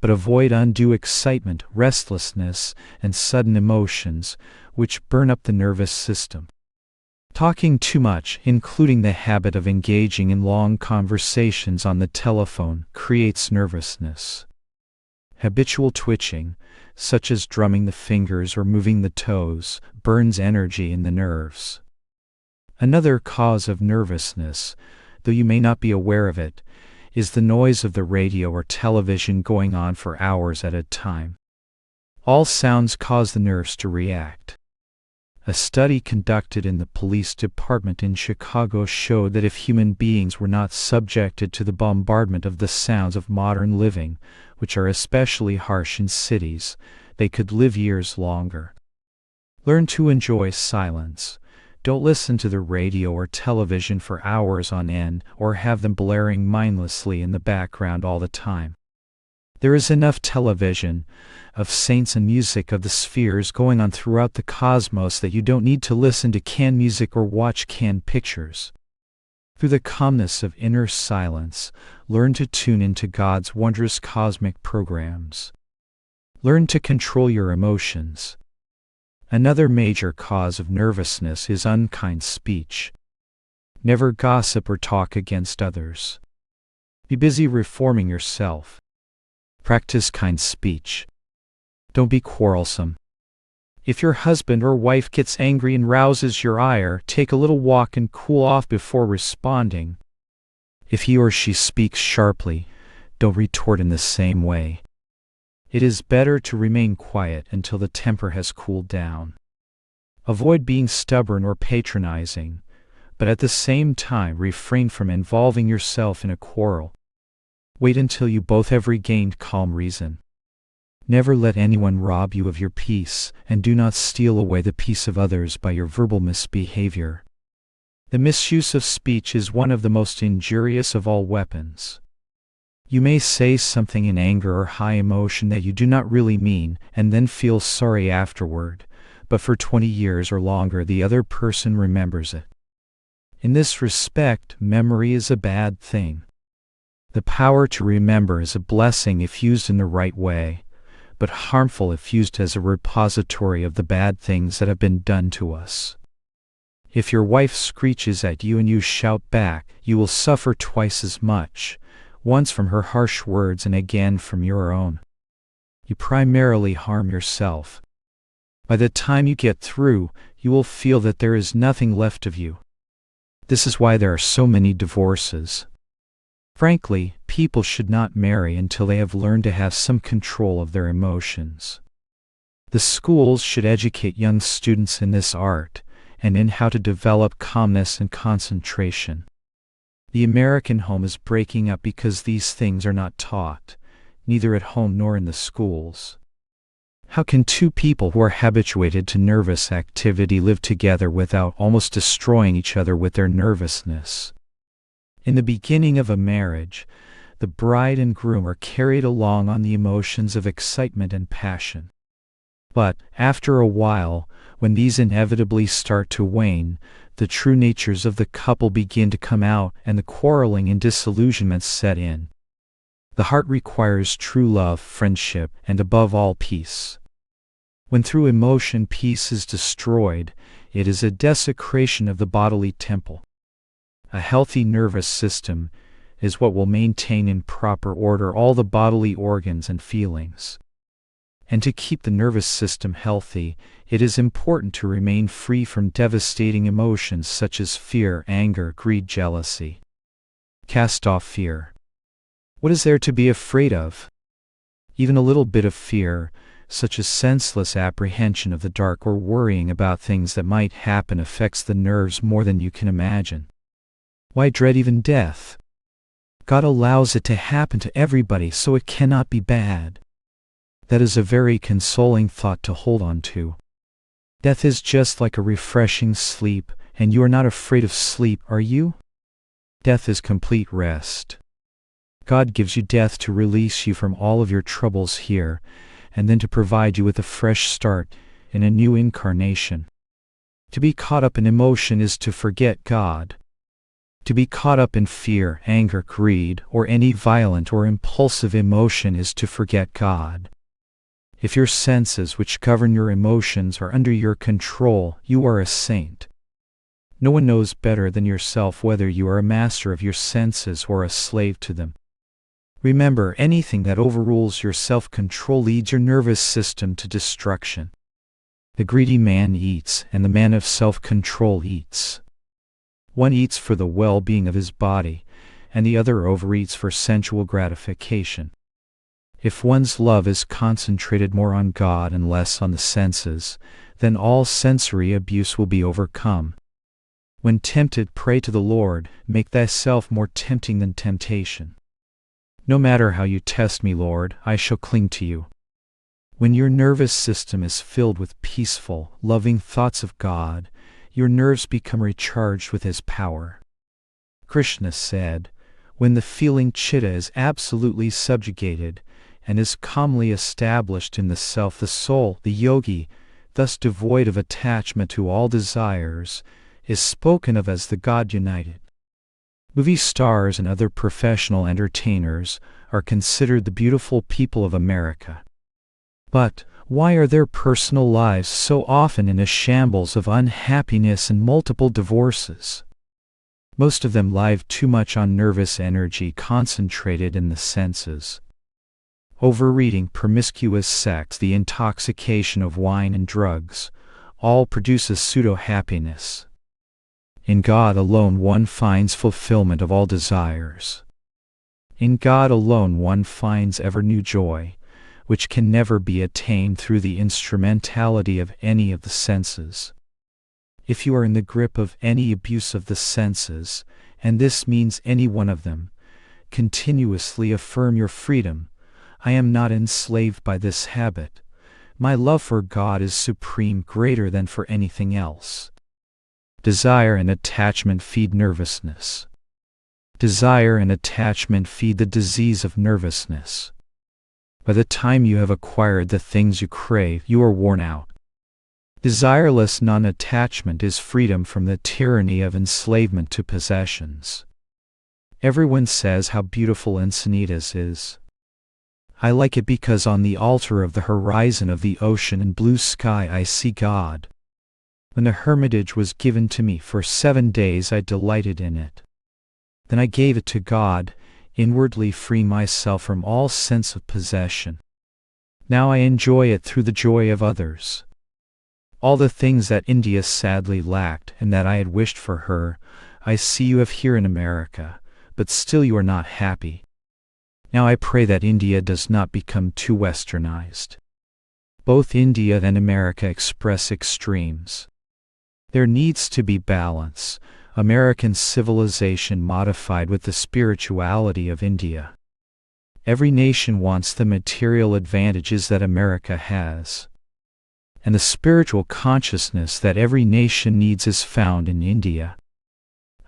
but avoid undue excitement, restlessness, and sudden emotions, which burn up the nervous system. Talking too much, including the habit of engaging in long conversations on the telephone, creates nervousness. Habitual twitching, such as drumming the fingers or moving the toes, burns energy in the nerves. Another cause of nervousness, though you may not be aware of it, is the noise of the radio or television going on for hours at a time. All sounds cause the nerves to react. A study conducted in the police department in Chicago showed that if human beings were not subjected to the bombardment of the sounds of modern living, which are especially harsh in cities, they could live years longer. Learn to enjoy silence. Don't listen to the radio or television for hours on end or have them blaring mindlessly in the background all the time. There is enough television, of saints and music of the spheres going on throughout the cosmos that you don't need to listen to canned music or watch canned pictures. Through the calmness of inner silence, learn to tune into God's wondrous cosmic programs. Learn to control your emotions. Another major cause of nervousness is unkind speech. Never gossip or talk against others. Be busy reforming yourself. Practice kind speech. Don't be quarrelsome. If your husband or wife gets angry and rouses your ire, take a little walk and cool off before responding. If he or she speaks sharply, don't retort in the same way. It is better to remain quiet until the temper has cooled down. Avoid being stubborn or patronizing, but at the same time refrain from involving yourself in a quarrel. Wait until you both have regained calm reason. Never let anyone rob you of your peace, and do not steal away the peace of others by your verbal misbehavior. The misuse of speech is one of the most injurious of all weapons. You may say something in anger or high emotion that you do not really mean, and then feel sorry afterward, but for 20 years or longer the other person remembers it. In this respect, memory is a bad thing. The power to remember is a blessing if used in the right way, but harmful if used as a repository of the bad things that have been done to us. If your wife screeches at you and you shout back, you will suffer twice as much, once from her harsh words and again from your own. You primarily harm yourself. By the time you get through, you will feel that there is nothing left of you. This is why there are so many divorces. Frankly, people should not marry until they have learned to have some control of their emotions. The schools should educate young students in this art, and in how to develop calmness and concentration. The American home is breaking up because these things are not taught, neither at home nor in the schools. How can two people who are habituated to nervous activity live together without almost destroying each other with their nervousness? In the beginning of a marriage, the bride and groom are carried along on the emotions of excitement and passion. But, after a while, when these inevitably start to wane, the true natures of the couple begin to come out and the quarreling and disillusionments set in. The heart requires true love, friendship, and above all peace. When through emotion peace is destroyed, it is a desecration of the bodily temple. A healthy nervous system is what will maintain in proper order all the bodily organs and feelings. And to keep the nervous system healthy, it is important to remain free from devastating emotions such as fear, anger, greed, jealousy. Cast off fear. What is there to be afraid of? Even a little bit of fear, such as senseless apprehension of the dark or worrying about things that might happen, affects the nerves more than you can imagine. Why dread even death? God allows it to happen to everybody, so it cannot be bad. That is a very consoling thought to hold on to. Death is just like a refreshing sleep, and you are not afraid of sleep, are you? Death is complete rest. God gives you death to release you from all of your troubles here, and then to provide you with a fresh start in a new incarnation. To be caught up in emotion is to forget God. To be caught up in fear, anger, greed, or any violent or impulsive emotion is to forget God. If your senses which govern your emotions are under your control, you are a saint. No one knows better than yourself whether you are a master of your senses or a slave to them. Remember, anything that overrules your self-control leads your nervous system to destruction. The greedy man eats, and the man of self-control eats. One eats for the well-being of his body, and the other overeats for sensual gratification. If one's love is concentrated more on God and less on the senses, then all sensory abuse will be overcome. When tempted, pray to the Lord, make thyself more tempting than temptation. No matter how you test me, Lord, I shall cling to you. When your nervous system is filled with peaceful, loving thoughts of God, your nerves become recharged with His power. Krishna said, when the feeling chitta is absolutely subjugated and is calmly established in the self, the soul, the yogi, thus devoid of attachment to all desires, is spoken of as the God united. Movie stars and other professional entertainers are considered the beautiful people of America. But why are their personal lives so often in a shambles of unhappiness and multiple divorces? Most of them live too much on nervous energy concentrated in the senses. Overeating, promiscuous sex, the intoxication of wine and drugs, all produces pseudo-happiness. In God alone one finds fulfillment of all desires. In God alone one finds ever new joy, which can never be attained through the instrumentality of any of the senses. If you are in the grip of any abuse of the senses, and this means any one of them, continuously affirm your freedom. I am not enslaved by this habit. My love for God is supreme, greater than for anything else. Desire and attachment feed nervousness. Desire and attachment feed the disease of nervousness. By the time you have acquired the things you crave, you are worn out. Desireless non-attachment is freedom from the tyranny of enslavement to possessions. Everyone says how beautiful Encinitas is. I like it because on the altar of the horizon of the ocean and blue sky I see God. When the hermitage was given to me for 7 days I delighted in it. Then I gave it to God, inwardly free myself from all sense of possession. Now I enjoy it through the joy of others. All the things that India sadly lacked and that I had wished for her, I see you have here in America, but still you are not happy. Now I pray that India does not become too westernized. Both India and America express extremes. There needs to be balance, American civilization modified with the spirituality of India. Every nation wants the material advantages that America has. And the spiritual consciousness that every nation needs is found in India.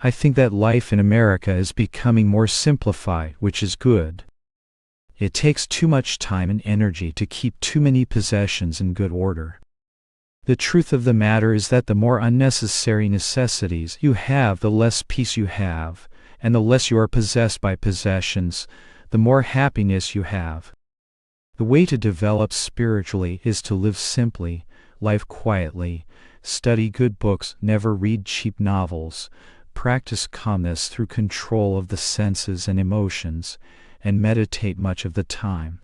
I think that life in America is becoming more simplified, which is good. It takes too much time and energy to keep too many possessions in good order. The truth of the matter is that the more unnecessary necessities you have, the less peace you have, and the less you are possessed by possessions, the more happiness you have. The way to develop spiritually is to live simply, live quietly, study good books, never read cheap novels, practice calmness through control of the senses and emotions, and meditate much of the time.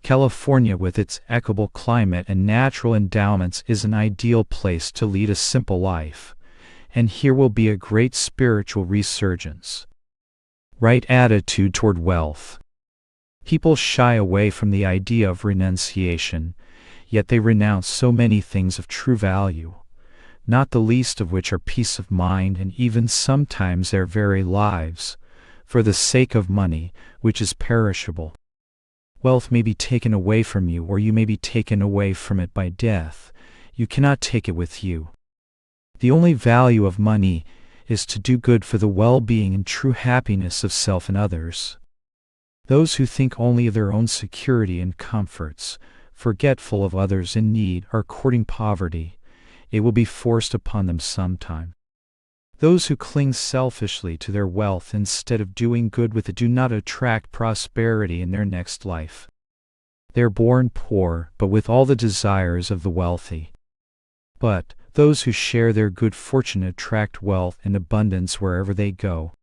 California, with its equable climate and natural endowments, is an ideal place to lead a simple life, and here will be a great spiritual resurgence. Right attitude toward wealth. People shy away from the idea of renunciation, yet they renounce so many things of true value, not the least of which are peace of mind and even sometimes their very lives, for the sake of money, which is perishable. Wealth may be taken away from you, or you may be taken away from it by death. You cannot take it with you. The only value of money is to do good for the well-being and true happiness of self and others. Those who think only of their own security and comforts, forgetful of others in need, are courting poverty. It will be forced upon them sometime. Those who cling selfishly to their wealth instead of doing good with it do not attract prosperity in their next life. They are born poor, but with all the desires of the wealthy. But those who share their good fortune attract wealth and abundance wherever they go.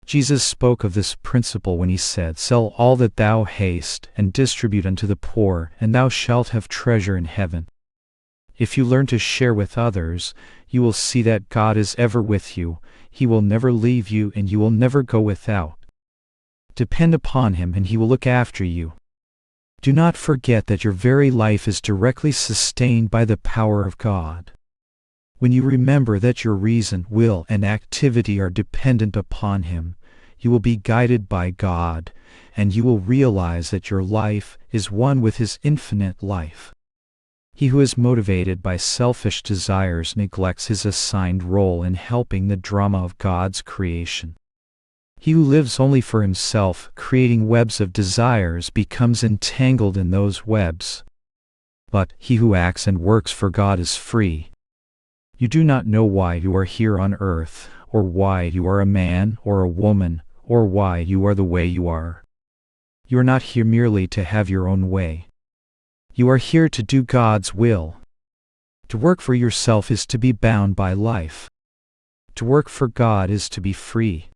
Jesus spoke of this principle when he said, "Sell all that thou hast, and distribute unto the poor, and thou shalt have treasure in heaven." If you learn to share with others, you will see that God is ever with you. He will never leave you, and you will never go without. Depend upon Him, and He will look after you. Do not forget that your very life is directly sustained by the power of God. When you remember that your reason, will, and activity are dependent upon Him, you will be guided by God, and you will realize that your life is one with His infinite life. He who is motivated by selfish desires neglects his assigned role in helping the drama of God's creation. He who lives only for himself, creating webs of desires, becomes entangled in those webs. But he who acts and works for God is free. You do not know why you are here on earth, or why you are a man or a woman, or why you are the way you are. You are not here merely to have your own way. You are here to do God's will. To work for yourself is to be bound by life. To work for God is to be free.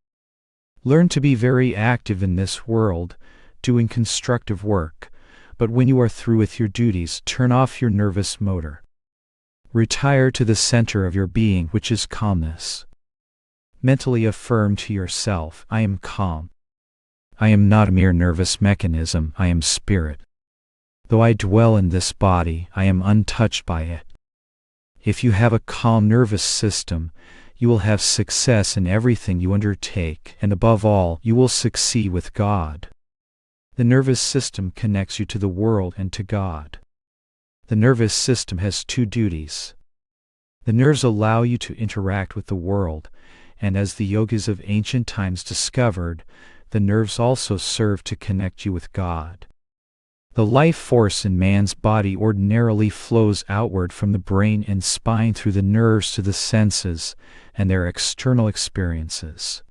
Learn to be very active in this world, doing constructive work, but when you are through with your duties, turn off your nervous motor. Retire to the center of your being, which is calmness. Mentally affirm to yourself, "I am calm. I am not a mere nervous mechanism, I am spirit. Though I dwell in this body, I am untouched by it." If you have a calm nervous system, you will have success in everything you undertake, and above all, you will succeed with God. The nervous system connects you to the world and to God. The nervous system has two duties. The nerves allow you to interact with the world, and as the yogis of ancient times discovered, the nerves also serve to connect you with God. The life force in man's body ordinarily flows outward from the brain and spine through the nerves to the senses and their external experiences.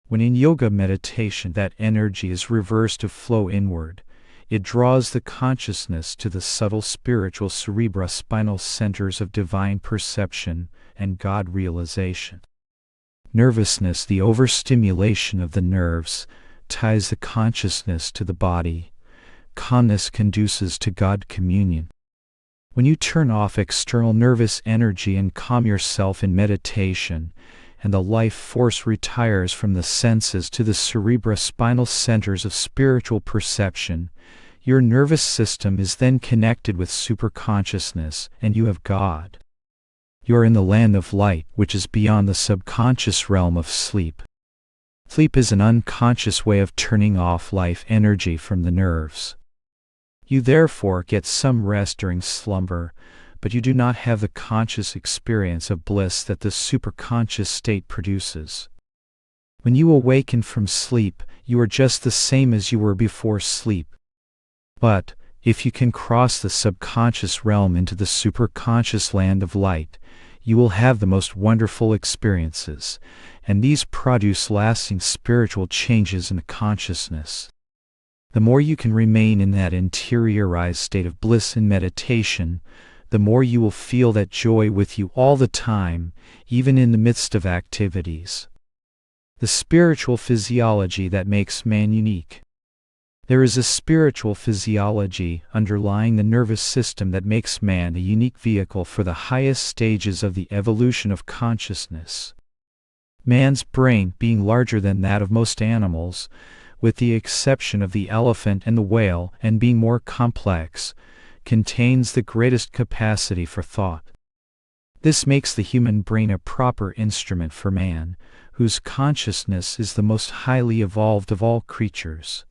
When in yoga meditation that energy is reversed to flow inward, it draws the consciousness to the subtle spiritual cerebrospinal centers of divine perception and God realization. Nervousness, the overstimulation of the nerves, ties the consciousness to the body. Calmness conduces to God communion. When you turn off external nervous energy and calm yourself in meditation, and the life force retires from the senses to the cerebrospinal centers of spiritual perception, your nervous system is then connected with superconsciousness, and you have God. You are in the land of light, which is beyond the subconscious realm of sleep. Sleep is an unconscious way of turning off life energy from the nerves. You therefore get some rest during slumber, but you do not have the conscious experience of bliss that the superconscious state produces. When you awaken from sleep, you are just the same as you were before sleep. But, if you can cross the subconscious realm into the superconscious land of light, you will have the most wonderful experiences, and these produce lasting spiritual changes in consciousness. The more you can remain in that interiorized state of bliss in meditation, the more you will feel that joy with you all the time, even in the midst of activities. The spiritual physiology that makes man unique. There is a spiritual physiology underlying the nervous system that makes man a unique vehicle for the highest stages of the evolution of consciousness. Man's brain, being larger than that of most animals, with the exception of the elephant and the whale, and being more complex, contains the greatest capacity for thought. This makes the human brain a proper instrument for man, whose consciousness is the most highly evolved of all creatures.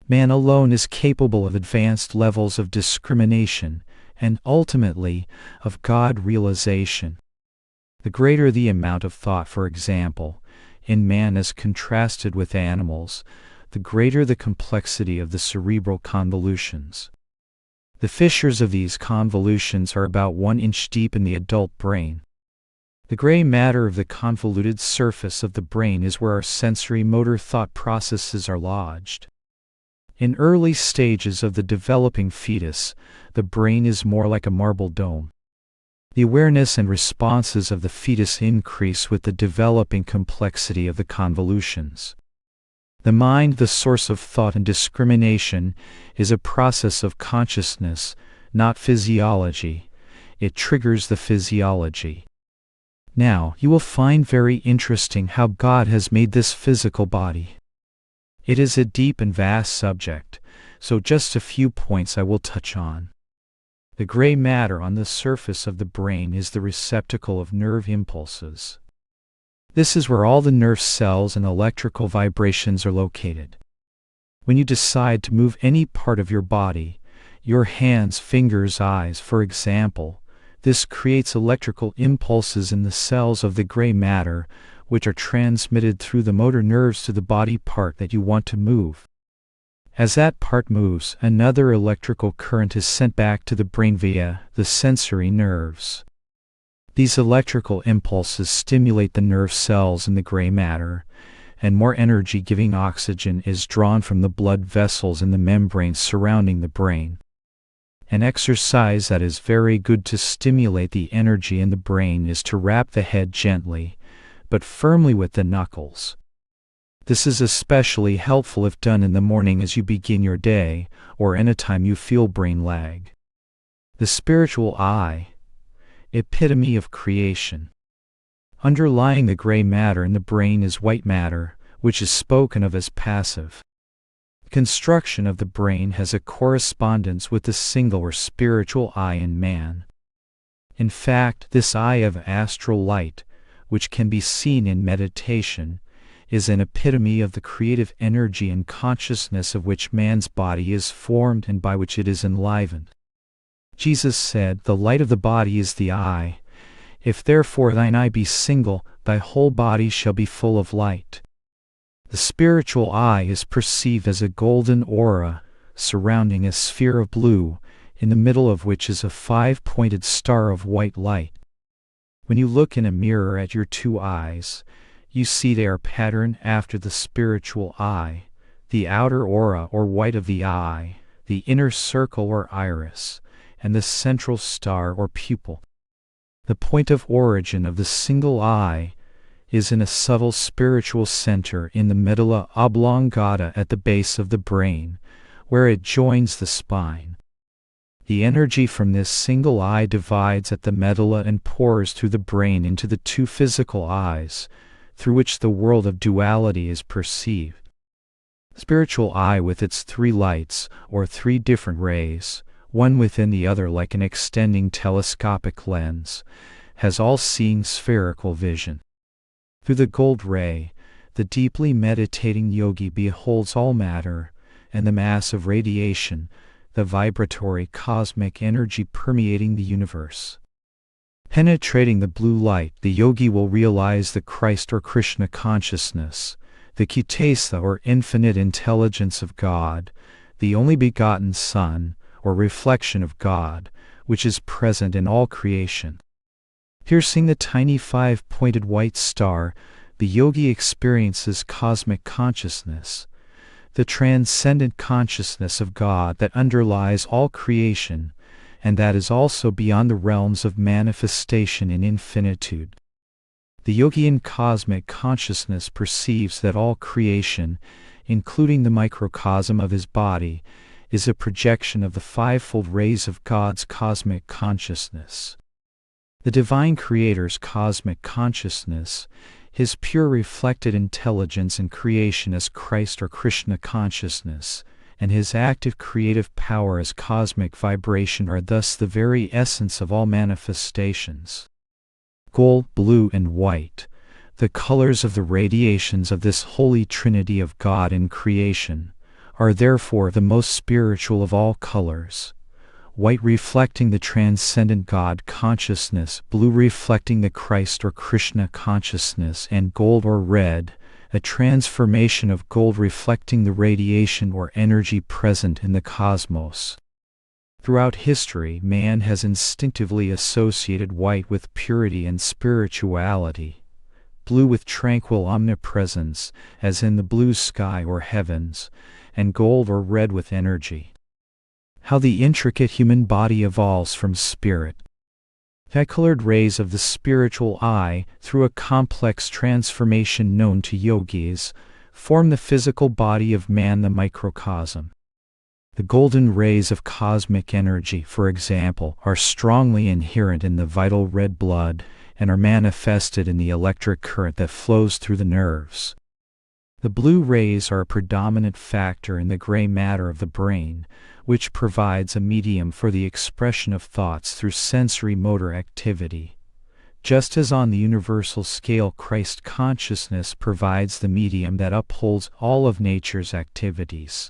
Man alone is capable of advanced levels of discrimination, and ultimately, of God realization. The greater the amount of thought, for example, in man as contrasted with animals, the greater the complexity of the cerebral convolutions. The fissures of these convolutions are about 1 inch deep in the adult brain. The gray matter of the convoluted surface of the brain is where our sensory motor thought processes are lodged. In early stages of the developing fetus, the brain is more like a marble dome. The awareness and responses of the fetus increase with the developing complexity of the convolutions. The mind, the source of thought and discrimination, is a process of consciousness, not physiology. It triggers the physiology. Now, you will find very interesting how God has made this physical body. It is a deep and vast subject, so just a few points I will touch on. The gray matter on the surface of the brain is the receptacle of nerve impulses. This is where all the nerve cells and electrical vibrations are located. When you decide to move any part of your body, your hands, fingers, eyes, for example, this creates electrical impulses in the cells of the gray matter, which are transmitted through the motor nerves to the body part that you want to move. As that part moves, another electrical current is sent back to the brain via the sensory nerves. These electrical impulses stimulate the nerve cells in the gray matter, and more energy-giving oxygen is drawn from the blood vessels in the membranes surrounding the brain. An exercise that is very good to stimulate the energy in the brain is to rap the head gently, but firmly with the knuckles. This is especially helpful if done in the morning as you begin your day, or anytime you feel brain lag. The spiritual eye, epitome of creation. Underlying the gray matter in the brain is white matter, which is spoken of as passive. Construction of the brain has a correspondence with the single or spiritual eye in man. In fact, this eye of astral light, which can be seen in meditation, is an epitome of the creative energy and consciousness of which man's body is formed and by which it is enlivened. Jesus said, "The light of the body is the eye. If therefore thine eye be single, thy whole body shall be full of light." The spiritual eye is perceived as a golden aura, surrounding a sphere of blue, in the middle of which is a 5-pointed star of white light. When you look in a mirror at your 2 eyes, you see they are patterned after the spiritual eye, the outer aura or white of the eye, the inner circle or iris, and the central star or pupil. The point of origin of the single eye is in a subtle spiritual center in the medulla oblongata at the base of the brain, where it joins the spine. The energy from this single eye divides at the medulla and pours through the brain into the 2 physical eyes, through which the world of duality is perceived. Spiritual eye with its 3 lights, or 3 different rays, one within the other like an extending telescopic lens, has all-seeing spherical vision. Through the gold ray, the deeply meditating yogi beholds all matter, and the mass of radiation, the vibratory cosmic energy permeating the universe. Penetrating the blue light, the yogi will realize the Christ or Krishna consciousness, the Kutesa or infinite intelligence of God, the only begotten Son, or reflection of God, which is present in all creation. Piercing the tiny five-pointed white star, the yogi experiences cosmic consciousness, the transcendent consciousness of God that underlies all creation, and that is also beyond the realms of manifestation in infinitude. The yogi in cosmic consciousness perceives that all creation, including the microcosm of his body, is a projection of the fivefold rays of God's cosmic consciousness. The divine Creator's cosmic consciousness, his pure reflected intelligence in creation as Christ or Krishna consciousness, and his active creative power as cosmic vibration are thus the very essence of all manifestations. Gold, blue, and white, the colors of the radiations of this holy trinity of God in creation, are therefore the most spiritual of all colors. White reflecting the transcendent God consciousness, blue reflecting the Christ or Krishna consciousness, and gold or red, a transformation of gold reflecting the radiation or energy present in the cosmos. Throughout history, man has instinctively associated white with purity and spirituality, blue with tranquil omnipresence, as in the blue sky or heavens, and gold or red with energy. How the intricate human body evolves from spirit. Colored rays of the spiritual eye, through a complex transformation known to yogis, form the physical body of man, the microcosm. The golden rays of cosmic energy, for example, are strongly inherent in the vital red blood and are manifested in the electric current that flows through the nerves. The blue rays are a predominant factor in the gray matter of the brain, which provides a medium for the expression of thoughts through sensory motor activity. Just as on the universal scale Christ consciousness provides the medium that upholds all of nature's activities.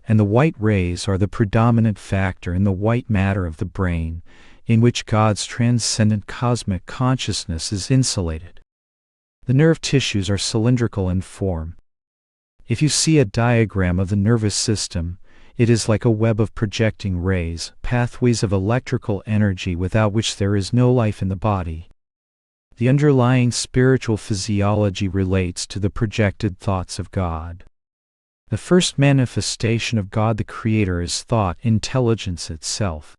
And the white rays are the predominant factor in the white matter of the brain, in which God's transcendent cosmic consciousness is insulated. The nerve tissues are cylindrical in form. If you see a diagram of the nervous system, it is like a web of projecting rays, pathways of electrical energy without which there is no life in the body. The underlying spiritual physiology relates to the projected thoughts of God. The first manifestation of God the Creator is thought, intelligence itself.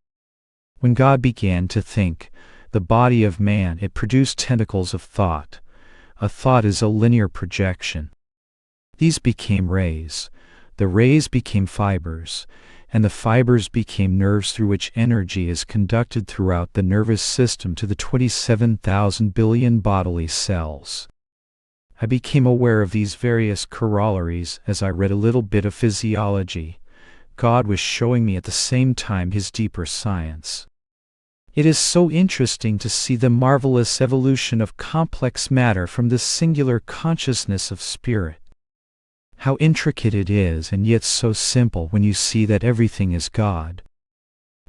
When God began to think, the body of man, it produced tentacles of thought. A thought is a linear projection. These became rays. The rays became fibers, and the fibers became nerves through which energy is conducted throughout the nervous system to the 27,000 billion bodily cells. I became aware of these various corollaries as I read a little bit of physiology. God was showing me at the same time his deeper science. It is so interesting to see the marvelous evolution of complex matter from the singular consciousness of spirit. How intricate it is, and yet so simple when you see that everything is God.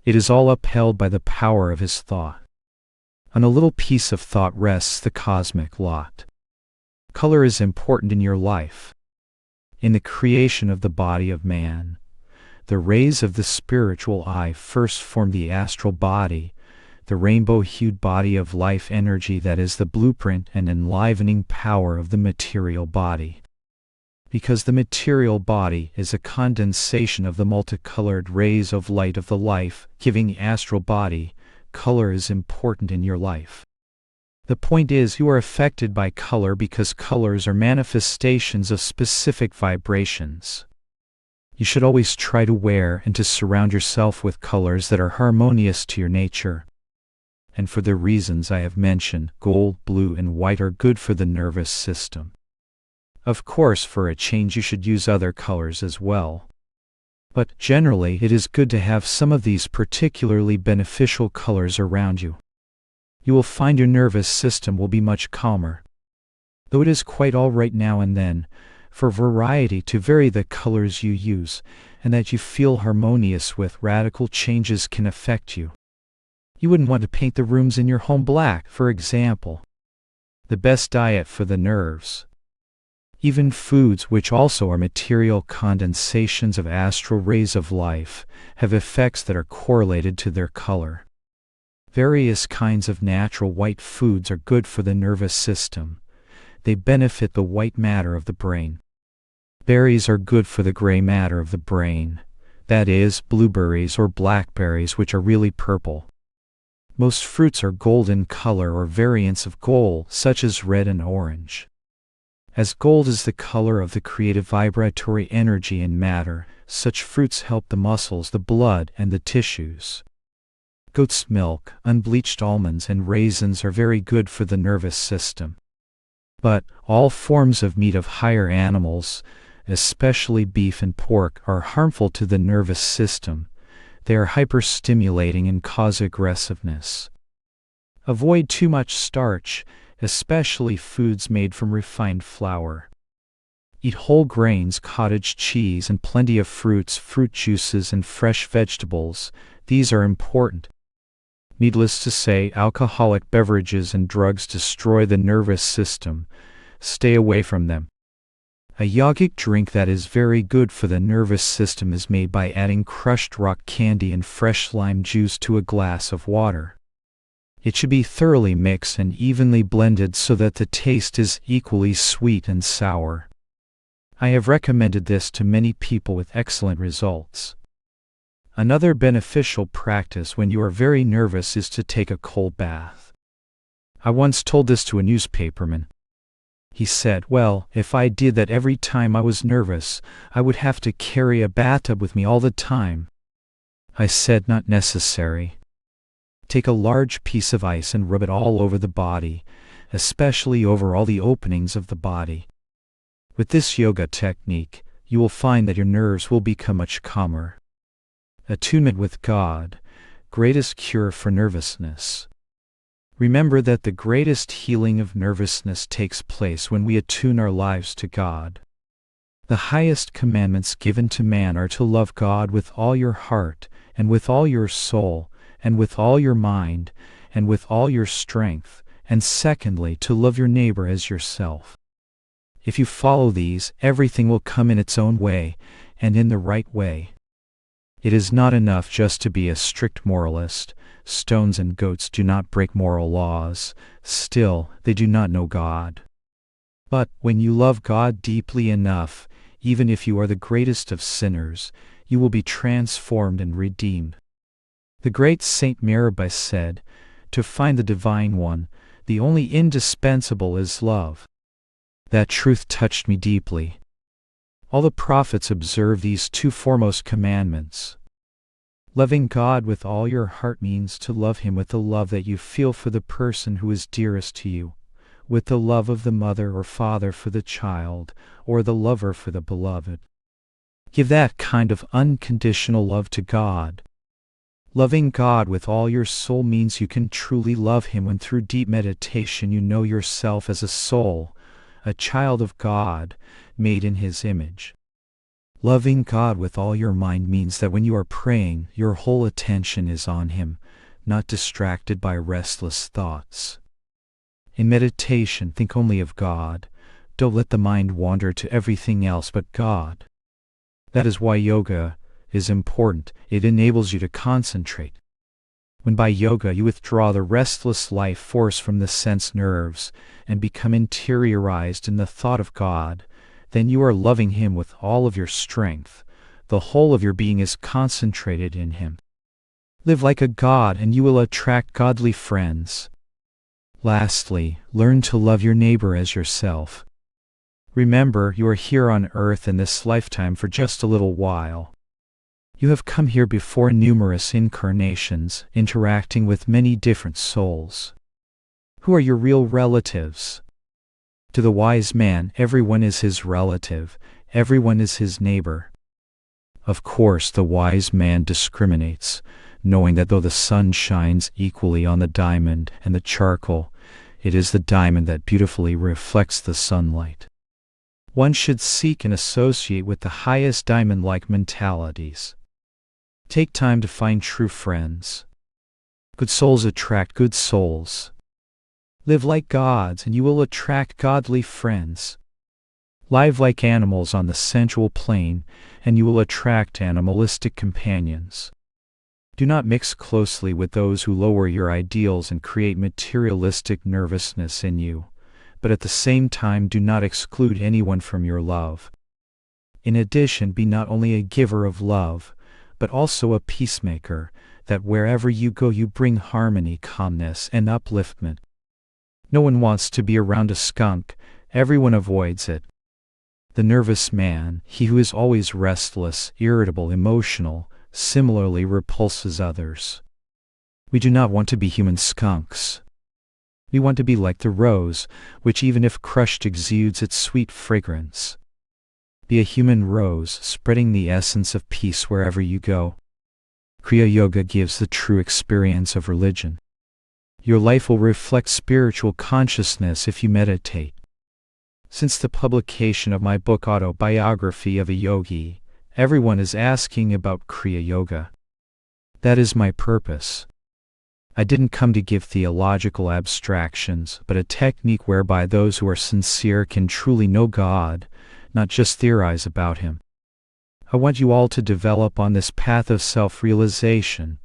It is all upheld by the power of his thought. On a little piece of thought rests the cosmic lot. Color is important in your life. In the creation of the body of man, the rays of the spiritual eye first form the astral body, the rainbow-hued body of life energy that is the blueprint and enlivening power of the material body. Because the material body is a condensation of the multicolored rays of light of the life-giving astral body, color is important in your life. The point is, you are affected by color because colors are manifestations of specific vibrations. You should always try to wear and to surround yourself with colors that are harmonious to your nature. And for the reasons I have mentioned, gold, blue, and white are good for the nervous system. Of course, for a change you should use other colors as well. But generally it is good to have some of these particularly beneficial colors around you. You will find your nervous system will be much calmer. Though it is quite all right now and then, for variety to vary the colors you use, and that you feel harmonious with. Radical changes can affect you. You wouldn't want to paint the rooms in your home black, for example. The best diet for the nerves. Even foods, which also are material condensations of astral rays of life, have effects that are correlated to their color. Various kinds of natural white foods are good for the nervous system. They benefit the white matter of the brain. Berries are good for the gray matter of the brain, that is, blueberries or blackberries, which are really purple. Most fruits are golden color or variants of gold, such as red and orange. As gold is the color of the creative vibratory energy in matter, such fruits help the muscles, the blood, and the tissues. Goat's milk, unbleached almonds, and raisins are very good for the nervous system. But all forms of meat of higher animals, especially beef and pork, are harmful to the nervous system. They are hyperstimulating and cause aggressiveness. Avoid too much starch, especially foods made from refined flour. Eat whole grains, cottage cheese, and plenty of fruits, fruit juices, and fresh vegetables. These are important. Needless to say, alcoholic beverages and drugs destroy the nervous system. Stay away from them. A yogic drink that is very good for the nervous system is made by adding crushed rock candy and fresh lime juice to a glass of water. It should be thoroughly mixed and evenly blended so that the taste is equally sweet and sour. I have recommended this to many people with excellent results. Another beneficial practice when you are very nervous is to take a cold bath. I once told this to a newspaperman. He said, "Well, if I did that every time I was nervous, I would have to carry a bathtub with me all the time." I said, "Not necessary. Take a large piece of ice and rub it all over the body, especially over all the openings of the body. With this yoga technique, you will find that your nerves will become much calmer." Attunement with God, greatest cure for nervousness. Remember that the greatest healing of nervousness takes place when we attune our lives to God. The highest commandments given to man are to love God with all your heart, and with all your soul, and with all your mind, and with all your strength, and secondly, to love your neighbor as yourself. If you follow these, everything will come in its own way, and in the right way. It is not enough just to be a strict moralist. Stones and goats do not break moral laws. Still, they do not know God. But when you love God deeply enough, even if you are the greatest of sinners, you will be transformed and redeemed. The great Saint Mirabai said, "To find the Divine One, the only indispensable is love." That truth touched me deeply. All the prophets observe these two foremost commandments. Loving God with all your heart means to love Him with the love that you feel for the person who is dearest to you, with the love of the mother or father for the child, or the lover for the beloved. Give that kind of unconditional love to God. Loving God with all your soul means you can truly love Him when through deep meditation you know yourself as a soul, a child of God, made in His image. Loving God with all your mind means that when you are praying, your whole attention is on Him, not distracted by restless thoughts. In meditation, think only of God. Don't let the mind wander to everything else but God. That is why yoga is important. It enables you to concentrate. When by yoga you withdraw the restless life force from the sense nerves and become interiorized in the thought of God, then you are loving Him with all of your strength. The whole of your being is concentrated in Him. Live like a god and you will attract godly friends. Lastly, learn to love your neighbor as yourself. Remember, you are here on earth in this lifetime for just a little while. You have come here before numerous incarnations, interacting with many different souls. Who are your real relatives? To the wise man, everyone is his relative, everyone is his neighbor. Of course, the wise man discriminates, knowing that though the sun shines equally on the diamond and the charcoal, it is the diamond that beautifully reflects the sunlight. One should seek and associate with the highest diamond-like mentalities. Take time to find true friends. Good souls attract good souls. Live like gods and you will attract godly friends. Live like animals on the sensual plane and you will attract animalistic companions. Do not mix closely with those who lower your ideals and create materialistic nervousness in you, but at the same time do not exclude anyone from your love. In addition, be not only a giver of love, but also a peacemaker, that wherever you go you bring harmony, calmness, and upliftment. No one wants to be around a skunk, everyone avoids it. The nervous man, he who is always restless, irritable, emotional, similarly repulses others. We do not want to be human skunks. We want to be like the rose, which even if crushed exudes its sweet fragrance. Be a human rose, spreading the essence of peace wherever you go. Kriya Yoga gives the true experience of religion. Your life will reflect spiritual consciousness if you meditate. Since the publication of my book Autobiography of a Yogi, everyone is asking about Kriya Yoga. That is my purpose. I didn't come to give theological abstractions, but a technique whereby those who are sincere can truly know God, not just theorize about Him. I want you all to develop on this path of self-realization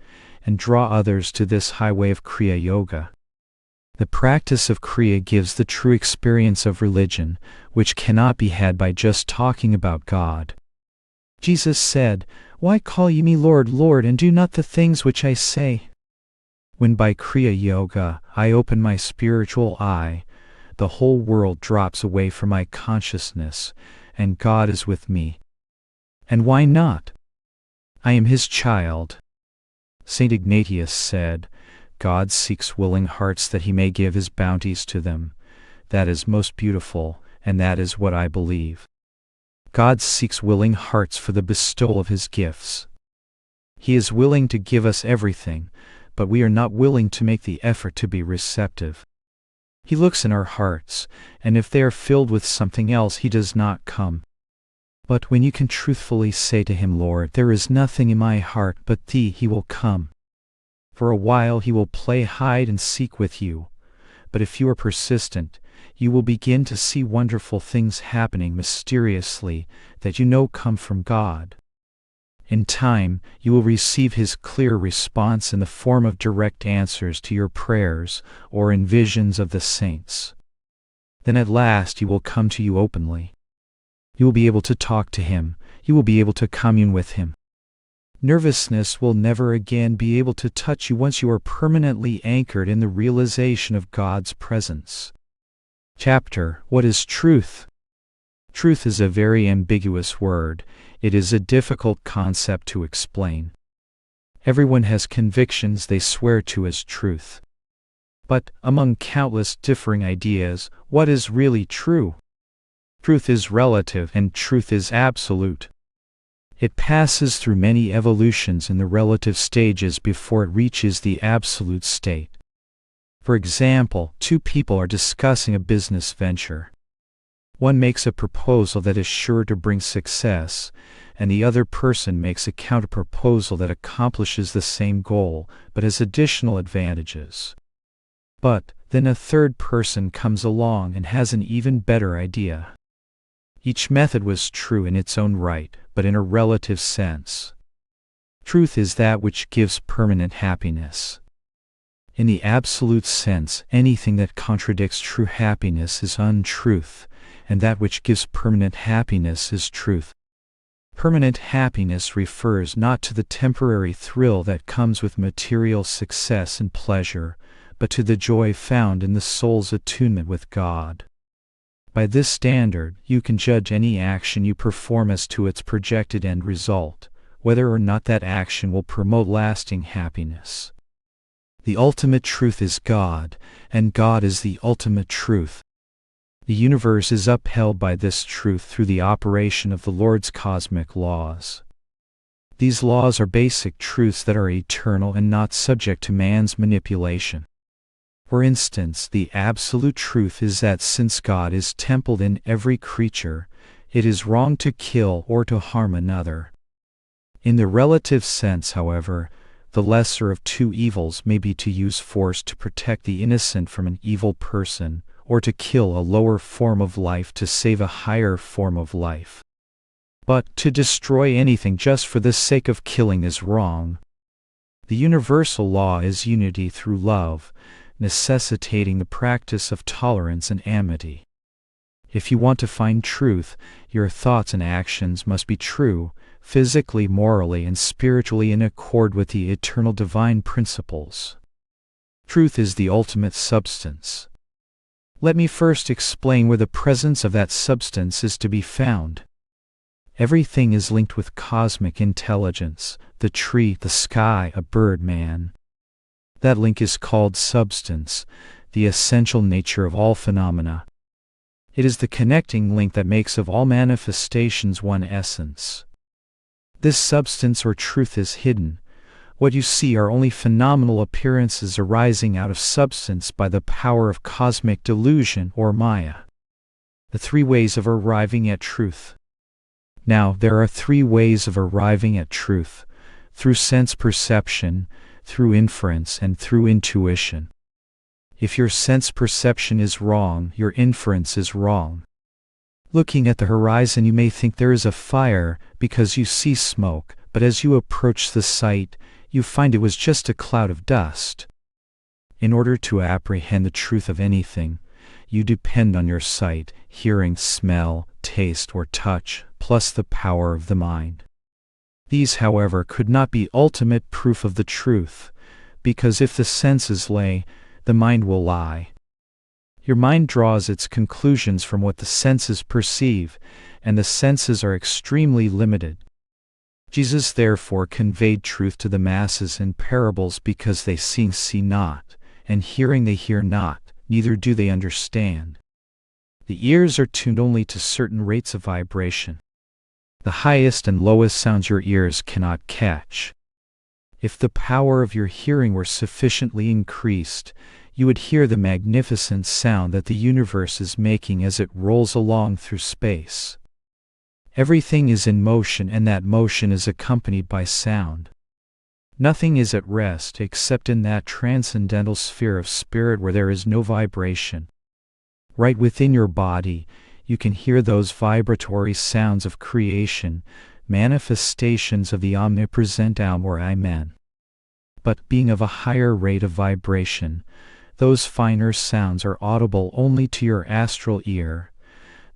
and draw others to this highway of Kriya Yoga. The practice of Kriya gives the true experience of religion, which cannot be had by just talking about God. Jesus said, "Why call ye me Lord, Lord, and do not the things which I say?" When by Kriya Yoga I open my spiritual eye, the whole world drops away from my consciousness, and God is with me. And why not? I am His child. Saint Ignatius said, "God seeks willing hearts that He may give His bounties to them. That is most beautiful, and that is what I believe." God seeks willing hearts for the bestowal of His gifts. He is willing to give us everything, but we are not willing to make the effort to be receptive. He looks in our hearts, and if they are filled with something else, He does not come. But when you can truthfully say to Him, "Lord, there is nothing in my heart but Thee," He will come. For a while He will play hide and seek with you, but if you are persistent, you will begin to see wonderful things happening mysteriously that you know come from God. In time, you will receive His clear response in the form of direct answers to your prayers or in visions of the saints. Then at last He will come to you openly. You will be able to talk to Him. You will be able to commune with Him. Nervousness will never again be able to touch you once you are permanently anchored in the realization of God's presence. Chapter: What is truth? Truth is a very ambiguous word. It is a difficult concept to explain. Everyone has convictions they swear to as truth. But, among countless differing ideas, what is really true? Truth is relative and truth is absolute. It passes through many evolutions in the relative stages before it reaches the absolute state. For example, two people are discussing a business venture. One makes a proposal that is sure to bring success, and the other person makes a counter-proposal that accomplishes the same goal, but has additional advantages. But then a third person comes along and has an even better idea. Each method was true in its own right, but in a relative sense. Truth is that which gives permanent happiness. In the absolute sense, anything that contradicts true happiness is untruth, and that which gives permanent happiness is truth. Permanent happiness refers not to the temporary thrill that comes with material success and pleasure, but to the joy found in the soul's attunement with God. By this standard, you can judge any action you perform as to its projected end result, whether or not that action will promote lasting happiness. The ultimate truth is God, and God is the ultimate truth. The universe is upheld by this truth through the operation of the Lord's cosmic laws. These laws are basic truths that are eternal and not subject to man's manipulation. For instance, the absolute truth is that since God is templed in every creature, it is wrong to kill or to harm another. In the relative sense, however, the lesser of two evils may be to use force to protect the innocent from an evil person, or to kill a lower form of life to save a higher form of life. But to destroy anything just for the sake of killing is wrong. The universal law is unity through love, necessitating the practice of tolerance and amity. If you want to find truth, your thoughts and actions must be true, physically, morally, and spiritually in accord with the eternal divine principles. Truth is the ultimate substance. Let me first explain where the presence of that substance is to be found. Everything is linked with cosmic intelligence, the tree, the sky, a bird, man. That link is called substance, the essential nature of all phenomena. It is the connecting link that makes of all manifestations one essence. This substance or truth is hidden. What you see are only phenomenal appearances arising out of substance by the power of cosmic delusion or Maya. The three ways of arriving at truth. Now, there are three ways of arriving at truth: through sense perception, through inference, and through intuition. If your sense perception is wrong, your inference is wrong. Looking at the horizon, you may think there is a fire because you see smoke, but as you approach the site, you find it was just a cloud of dust. In order to apprehend the truth of anything, you depend on your sight, hearing, smell, taste, or touch, plus the power of the mind. These, however, could not be ultimate proof of the truth, because if the senses lie, the mind will lie. Your mind draws its conclusions from what the senses perceive, and the senses are extremely limited. Jesus therefore conveyed truth to the masses in parables because they seeing see not, and hearing they hear not, neither do they understand. The ears are tuned only to certain rates of vibration. The highest and lowest sounds your ears cannot catch. If the power of your hearing were sufficiently increased, you would hear the magnificent sound that the universe is making as it rolls along through space. Everything is in motion, and that motion is accompanied by sound. Nothing is at rest except in that transcendental sphere of spirit where there is no vibration. Right within your body, you can hear those vibratory sounds of creation, manifestations of the omnipresent Amor Amen. But being of a higher rate of vibration, those finer sounds are audible only to your astral ear,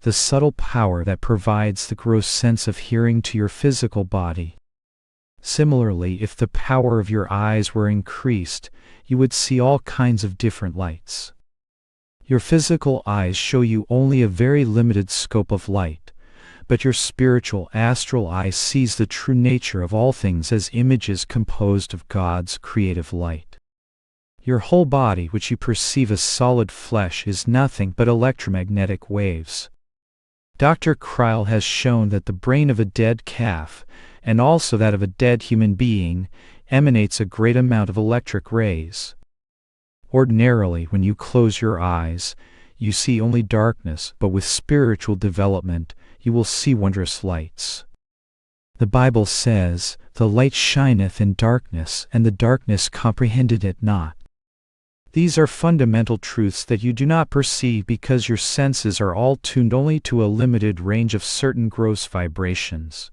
the subtle power that provides the gross sense of hearing to your physical body. Similarly, if the power of your eyes were increased, you would see all kinds of different lights. Your physical eyes show you only a very limited scope of light, but your spiritual astral eye sees the true nature of all things as images composed of God's creative light. Your whole body, which you perceive as solid flesh, is nothing but electromagnetic waves. Dr. Kreil has shown that the brain of a dead calf, and also that of a dead human being, emanates a great amount of electric rays. Ordinarily, when you close your eyes, you see only darkness, but with spiritual development, you will see wondrous lights. The Bible says, "The light shineth in darkness, and the darkness comprehended it not." These are fundamental truths that you do not perceive because your senses are all tuned only to a limited range of certain gross vibrations.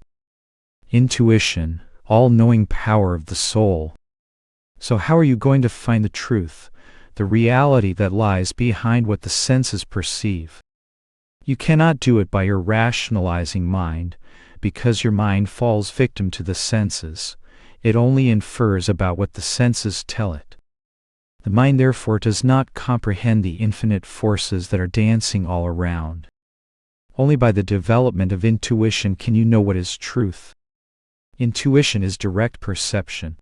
Intuition, all-knowing power of the soul. So how are you going to find the truth, the reality that lies behind what the senses perceive? You cannot do it by your rationalizing mind, because your mind falls victim to the senses. It only infers about what the senses tell it. The mind therefore does not comprehend the infinite forces that are dancing all around. Only by the development of intuition can you know what is truth. Intuition is direct perception.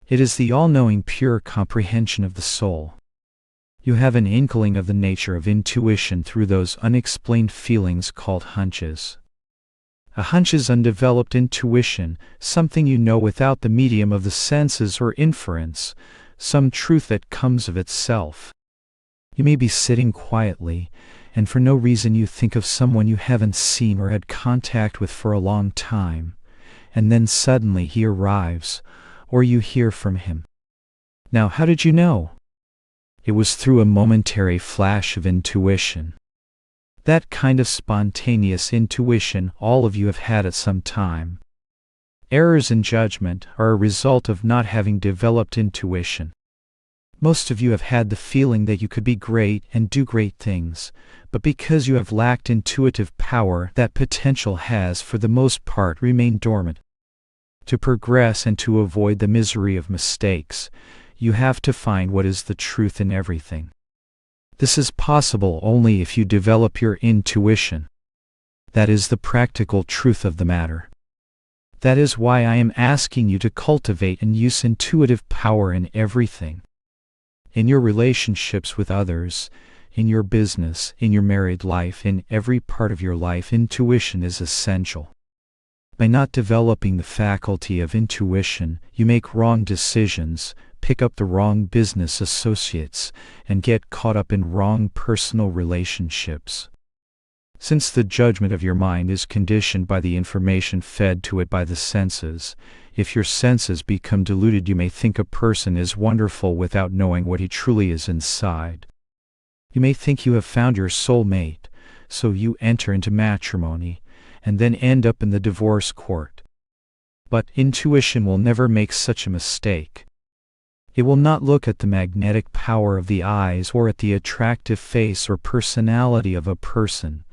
It is the all-knowing pure comprehension of the soul. You have an inkling of the nature of intuition through those unexplained feelings called hunches. A hunch is undeveloped intuition, something you know without the medium of the senses or inference, some truth that comes of itself. You may be sitting quietly, and for no reason you think of someone you haven't seen or had contact with for a long time, and then suddenly he arrives, or you hear from him. Now, how did you know? It was through a momentary flash of intuition. That kind of spontaneous intuition all of you have had at some time. Errors in judgment are a result of not having developed intuition. Most of you have had the feeling that you could be great and do great things, but because you have lacked intuitive power, that potential has, for the most part, remained dormant. To progress and to avoid the misery of mistakes, you have to find what is the truth in everything. This is possible only if you develop your intuition. That is the practical truth of the matter. That is why I am asking you to cultivate and use intuitive power in everything. In your relationships with others, in your business, in your married life, in every part of your life, intuition is essential. By not developing the faculty of intuition, you make wrong decisions, pick up the wrong business associates, and get caught up in wrong personal relationships. Since the judgment of your mind is conditioned by the information fed to it by the senses, if your senses become diluted, you may think a person is wonderful without knowing what he truly is inside. You may think you have found your soul mate, so you enter into matrimony, and then end up in the divorce court. But intuition will never make such a mistake. It will not look at the magnetic power of the eyes or at the attractive face or personality of a person,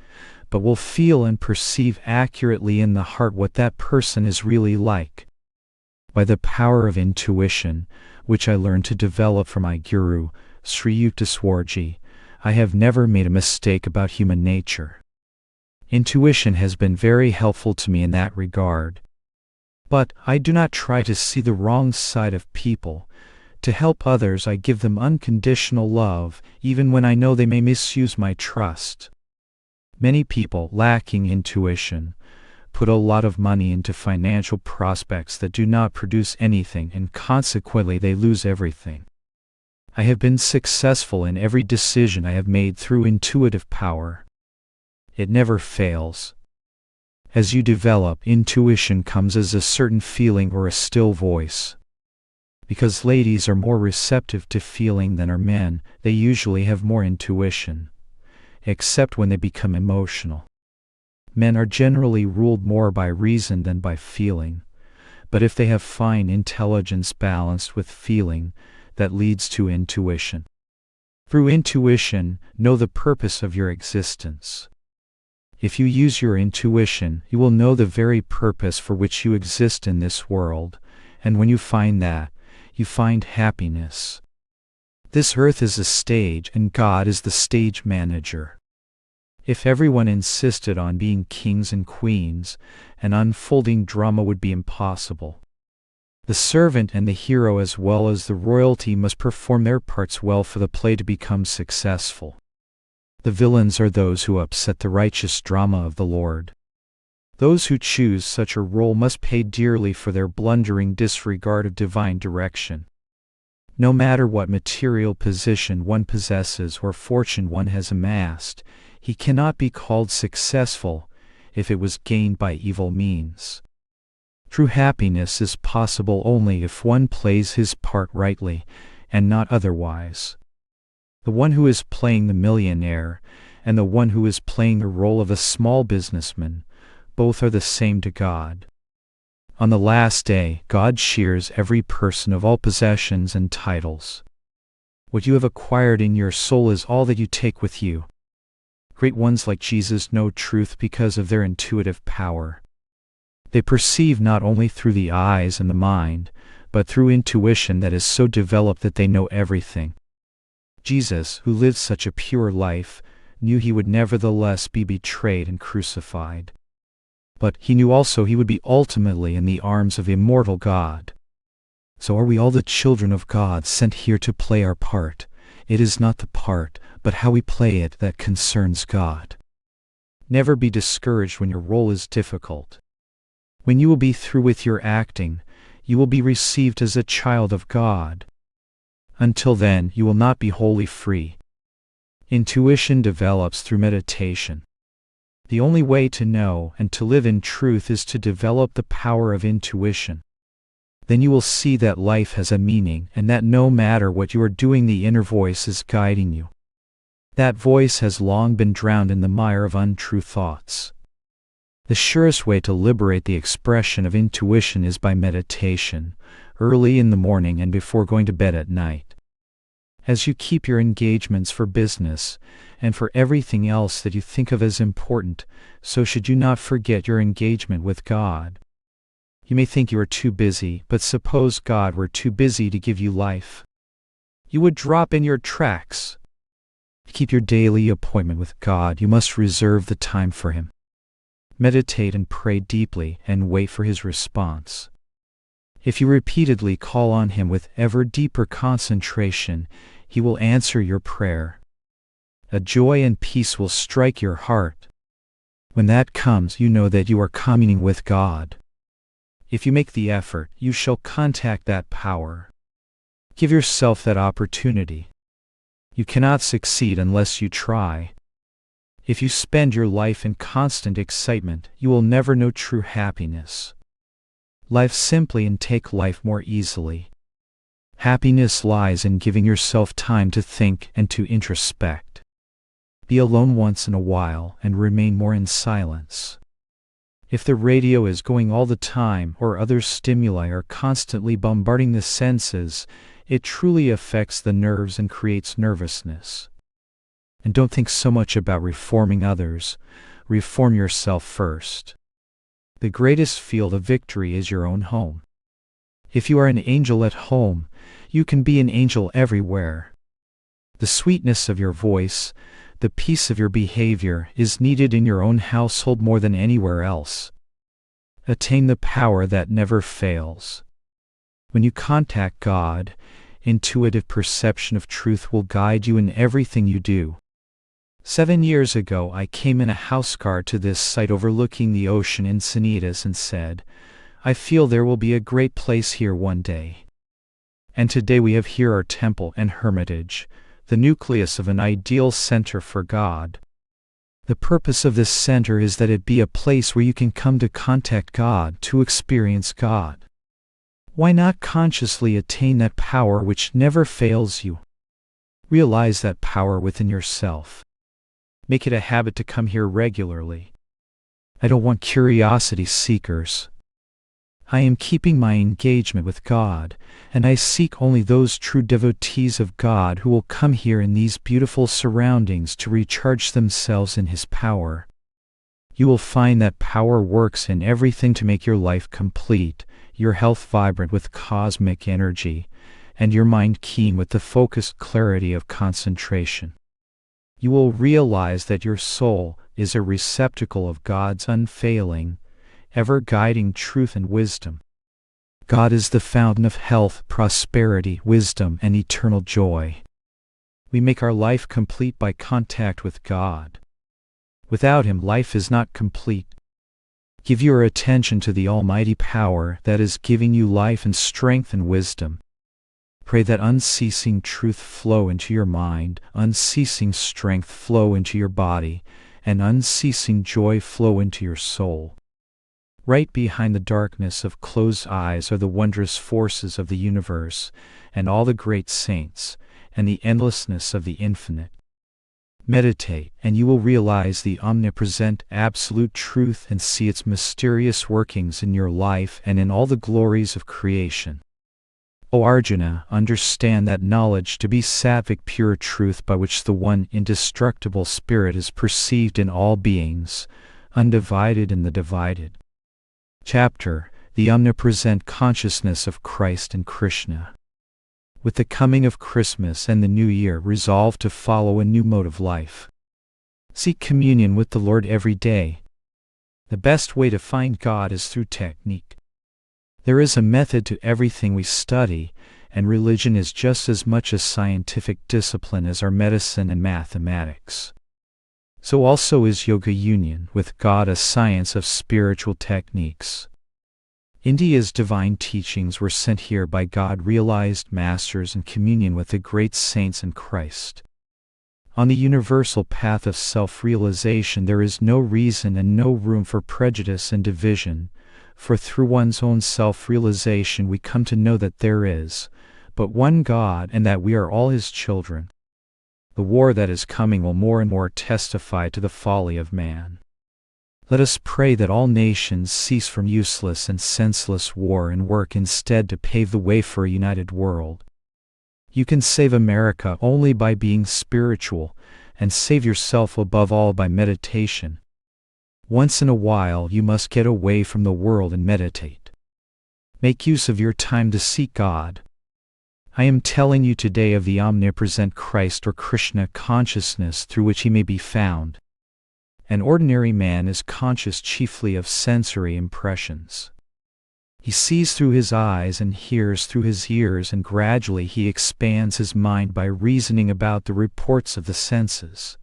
but will feel and perceive accurately in the heart what that person is really like. By the power of intuition, which I learned to develop from my guru, Sri Yukteswarji, I have never made a mistake about human nature. Intuition has been very helpful to me in that regard. But I do not try to see the wrong side of people. To help others, I give them unconditional love, even when I know they may misuse my trust. Many people, lacking intuition, put a lot of money into financial prospects that do not produce anything, and consequently they lose everything. I have been successful in every decision I have made through intuitive power. It never fails. As you develop, intuition comes as a certain feeling or a still voice. Because ladies are more receptive to feeling than are men, they usually have more intuition, except when they become emotional. Men are generally ruled more by reason than by feeling, but if they have fine intelligence balanced with feeling, that leads to intuition. Through intuition, know the purpose of your existence. If you use your intuition, you will know the very purpose for which you exist in this world, and when you find that, you find happiness. This earth is a stage, and God is the stage manager. If everyone insisted on being kings and queens, an unfolding drama would be impossible. The servant and the hero as well as the royalty must perform their parts well for the play to become successful. The villains are those who upset the righteous drama of the Lord. Those who choose such a role must pay dearly for their blundering disregard of divine direction. No matter what material position one possesses or fortune one has amassed, he cannot be called successful if it was gained by evil means. True happiness is possible only if one plays his part rightly, and not otherwise. The one who is playing the millionaire, and the one who is playing the role of a small businessman, both are the same to God. On the last day, God shears every person of all possessions and titles. What you have acquired in your soul is all that you take with you. Great ones like Jesus know truth because of their intuitive power. They perceive not only through the eyes and the mind, but through intuition that is so developed that they know everything. Jesus, who lived such a pure life, knew he would nevertheless be betrayed and crucified. But he knew also he would be ultimately in the arms of immortal God. So are we all the children of God sent here to play our part? It is not the part, but how we play it that concerns God. Never be discouraged when your role is difficult. When you will be through with your acting, you will be received as a child of God. Until then, you will not be wholly free. Intuition develops through meditation. The only way to know and to live in truth is to develop the power of intuition. Then you will see that life has a meaning and that no matter what you are doing, the inner voice is guiding you. That voice has long been drowned in the mire of untrue thoughts. The surest way to liberate the expression of intuition is by meditation, early in the morning and before going to bed at night. As you keep your engagements for business and for everything else that you think of as important, so should you not forget your engagement with God. You may think you are too busy, but suppose God were too busy to give you life. You would drop in your tracks. To keep your daily appointment with God, you must reserve the time for Him. Meditate and pray deeply and wait for His response. If you repeatedly call on Him with ever deeper concentration, He will answer your prayer. A joy and peace will strike your heart. When that comes, you know that you are communing with God. If you make the effort, you shall contact that power. Give yourself that opportunity. You cannot succeed unless you try. If you spend your life in constant excitement, you will never know true happiness. Live simply and take life more easily. Happiness lies in giving yourself time to think and to introspect. Be alone once in a while and remain more in silence. If the radio is going all the time or other stimuli are constantly bombarding the senses, it truly affects the nerves and creates nervousness. And don't think so much about reforming others. Reform yourself first. The greatest field of victory is your own home. If you are an angel at home, you can be an angel everywhere. The sweetness of your voice, the peace of your behavior is needed in your own household more than anywhere else. Attain the power that never fails. When you contact God, intuitive perception of truth will guide you in everything you do. 7 years ago I came in a housecar to this site overlooking the ocean in Sanitas and said, I feel there will be a great place here one day. And today we have here our temple and hermitage, the nucleus of an ideal center for God. The purpose of this center is that it be a place where you can come to contact God, to experience God. Why not consciously attain that power which never fails you? Realize that power within yourself. Make it a habit to come here regularly. I don't want curiosity seekers. I am keeping my engagement with God, and I seek only those true devotees of God who will come here in these beautiful surroundings to recharge themselves in His power. You will find that power works in everything to make your life complete, your health vibrant with cosmic energy, and your mind keen with the focused clarity of concentration. You will realize that your soul is a receptacle of God's unfailing, ever-guiding truth and wisdom. God is the fountain of health, prosperity, wisdom, and eternal joy. We make our life complete by contact with God. Without Him, life is not complete. Give your attention to the almighty power that is giving you life and strength and wisdom. Pray that unceasing truth flow into your mind, unceasing strength flow into your body, and unceasing joy flow into your soul. Right behind the darkness of closed eyes are the wondrous forces of the universe, and all the great saints, and the endlessness of the infinite. Meditate, and you will realize the omnipresent absolute truth and see its mysterious workings in your life and in all the glories of creation. O Arjuna, understand that knowledge to be sattvic pure truth by which the one indestructible spirit is perceived in all beings, undivided in the divided. Chapter: The Omnipresent Consciousness of Christ and Krishna. With the coming of Christmas and the New Year, resolve to follow a new mode of life. Seek communion with the Lord every day. The best way to find God is through technique. There is a method to everything we study, and religion is just as much a scientific discipline as are medicine and mathematics. So also is yoga union with God a science of spiritual techniques. India's divine teachings were sent here by God-realized masters in communion with the great saints in Christ. On the universal path of self-realization there is no reason and no room for prejudice and division, for through one's own self-realization we come to know that there is but one God and that we are all His children. The war that is coming will more and more testify to the folly of man. Let us pray that all nations cease from useless and senseless war and work instead to pave the way for a united world. You can save America only by being spiritual, and save yourself above all by meditation. Once in a while you must get away from the world and meditate. Make use of your time to seek God. I am telling you today of the omnipresent Christ or Krishna consciousness through which He may be found. An ordinary man is conscious chiefly of sensory impressions. He sees through his eyes and hears through his ears, and gradually he expands his mind by reasoning about the reports of the senses.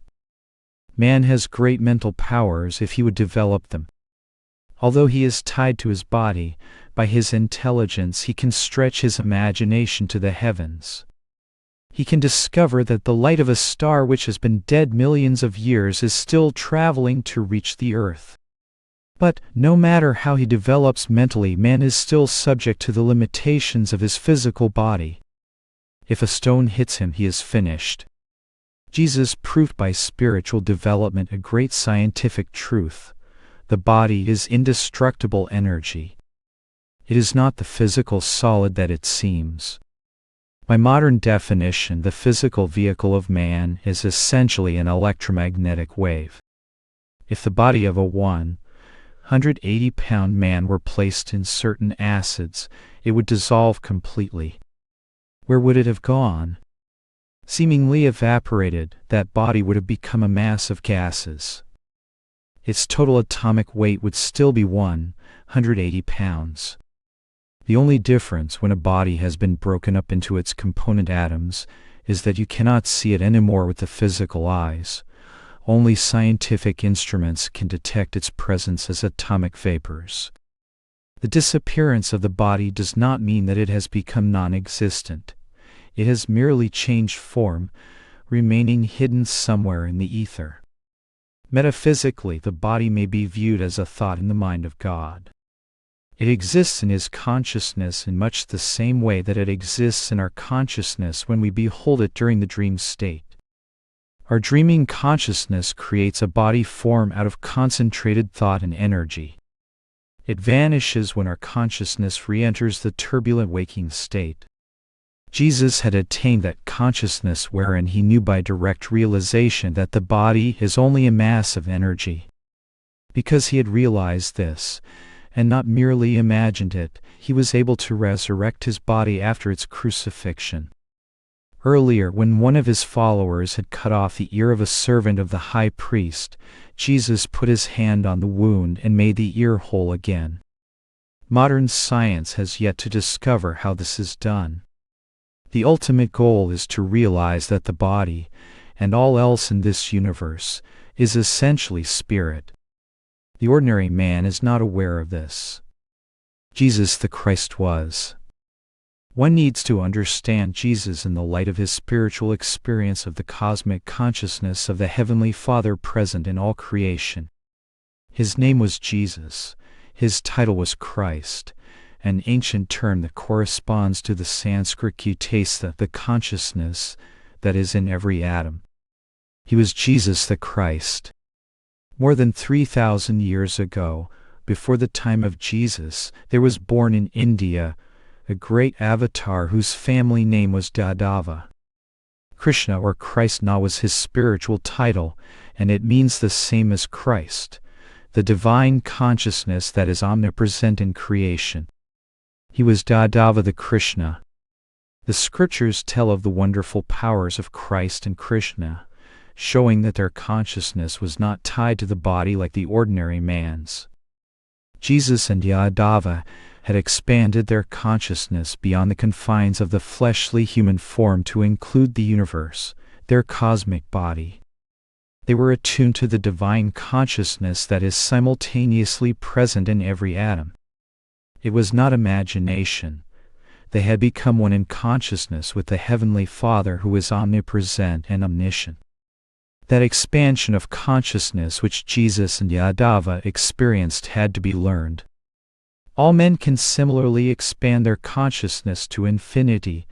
Man has great mental powers if he would develop them. Although he is tied to his body, by his intelligence he can stretch his imagination to the heavens. He can discover that the light of a star which has been dead millions of years is still traveling to reach the earth. But, no matter how he develops mentally, man is still subject to the limitations of his physical body. If a stone hits him, he is finished. Jesus proved by spiritual development a great scientific truth. The body is indestructible energy. It is not the physical solid that it seems. By modern definition, the physical vehicle of man is essentially an electromagnetic wave. If the body of a 180-pound man were placed in certain acids, it would dissolve completely. Where would it have gone? Seemingly evaporated, that body would have become a mass of gases. Its total atomic weight would still be 180 pounds. The only difference when a body has been broken up into its component atoms is that you cannot see it anymore with the physical eyes. Only scientific instruments can detect its presence as atomic vapors. The disappearance of the body does not mean that it has become non-existent. It has merely changed form, remaining hidden somewhere in the ether. Metaphysically, the body may be viewed as a thought in the mind of God. It exists in His consciousness in much the same way that it exists in our consciousness when we behold it during the dream state. Our dreaming consciousness creates a body form out of concentrated thought and energy. It vanishes when our consciousness re-enters the turbulent waking state. Jesus had attained that consciousness wherein he knew by direct realization that the body is only a mass of energy. Because he had realized this, and not merely imagined it, he was able to resurrect his body after its crucifixion. Earlier, when one of his followers had cut off the ear of a servant of the high priest, Jesus put his hand on the wound and made the ear whole again. Modern science has yet to discover how this is done. The ultimate goal is to realize that the body, and all else in this universe, is essentially spirit. The ordinary man is not aware of this. Jesus the Christ was. One needs to understand Jesus in the light of his spiritual experience of the cosmic consciousness of the Heavenly Father present in all creation. His name was Jesus. His title was Christ, an ancient term that corresponds to the Sanskrit kutastha, the consciousness that is in every atom. He was Jesus the Christ. More than 3,000 years ago, before the time of Jesus, there was born in India a great avatar whose family name was Yadava. Krishna or Christ-na was his spiritual title, and it means the same as Christ, the divine consciousness that is omnipresent in creation. He was Yadava the Krishna. The scriptures tell of the wonderful powers of Christ and Krishna, showing that their consciousness was not tied to the body like the ordinary man's. Jesus and Yadava had expanded their consciousness beyond the confines of the fleshly human form to include the universe, their cosmic body. They were attuned to the divine consciousness that is simultaneously present in every atom. It was not imagination. They had become one in consciousness with the Heavenly Father who is omnipresent and omniscient. That expansion of consciousness which Jesus and Yadava experienced had to be learned. All men can similarly expand their consciousness to infinity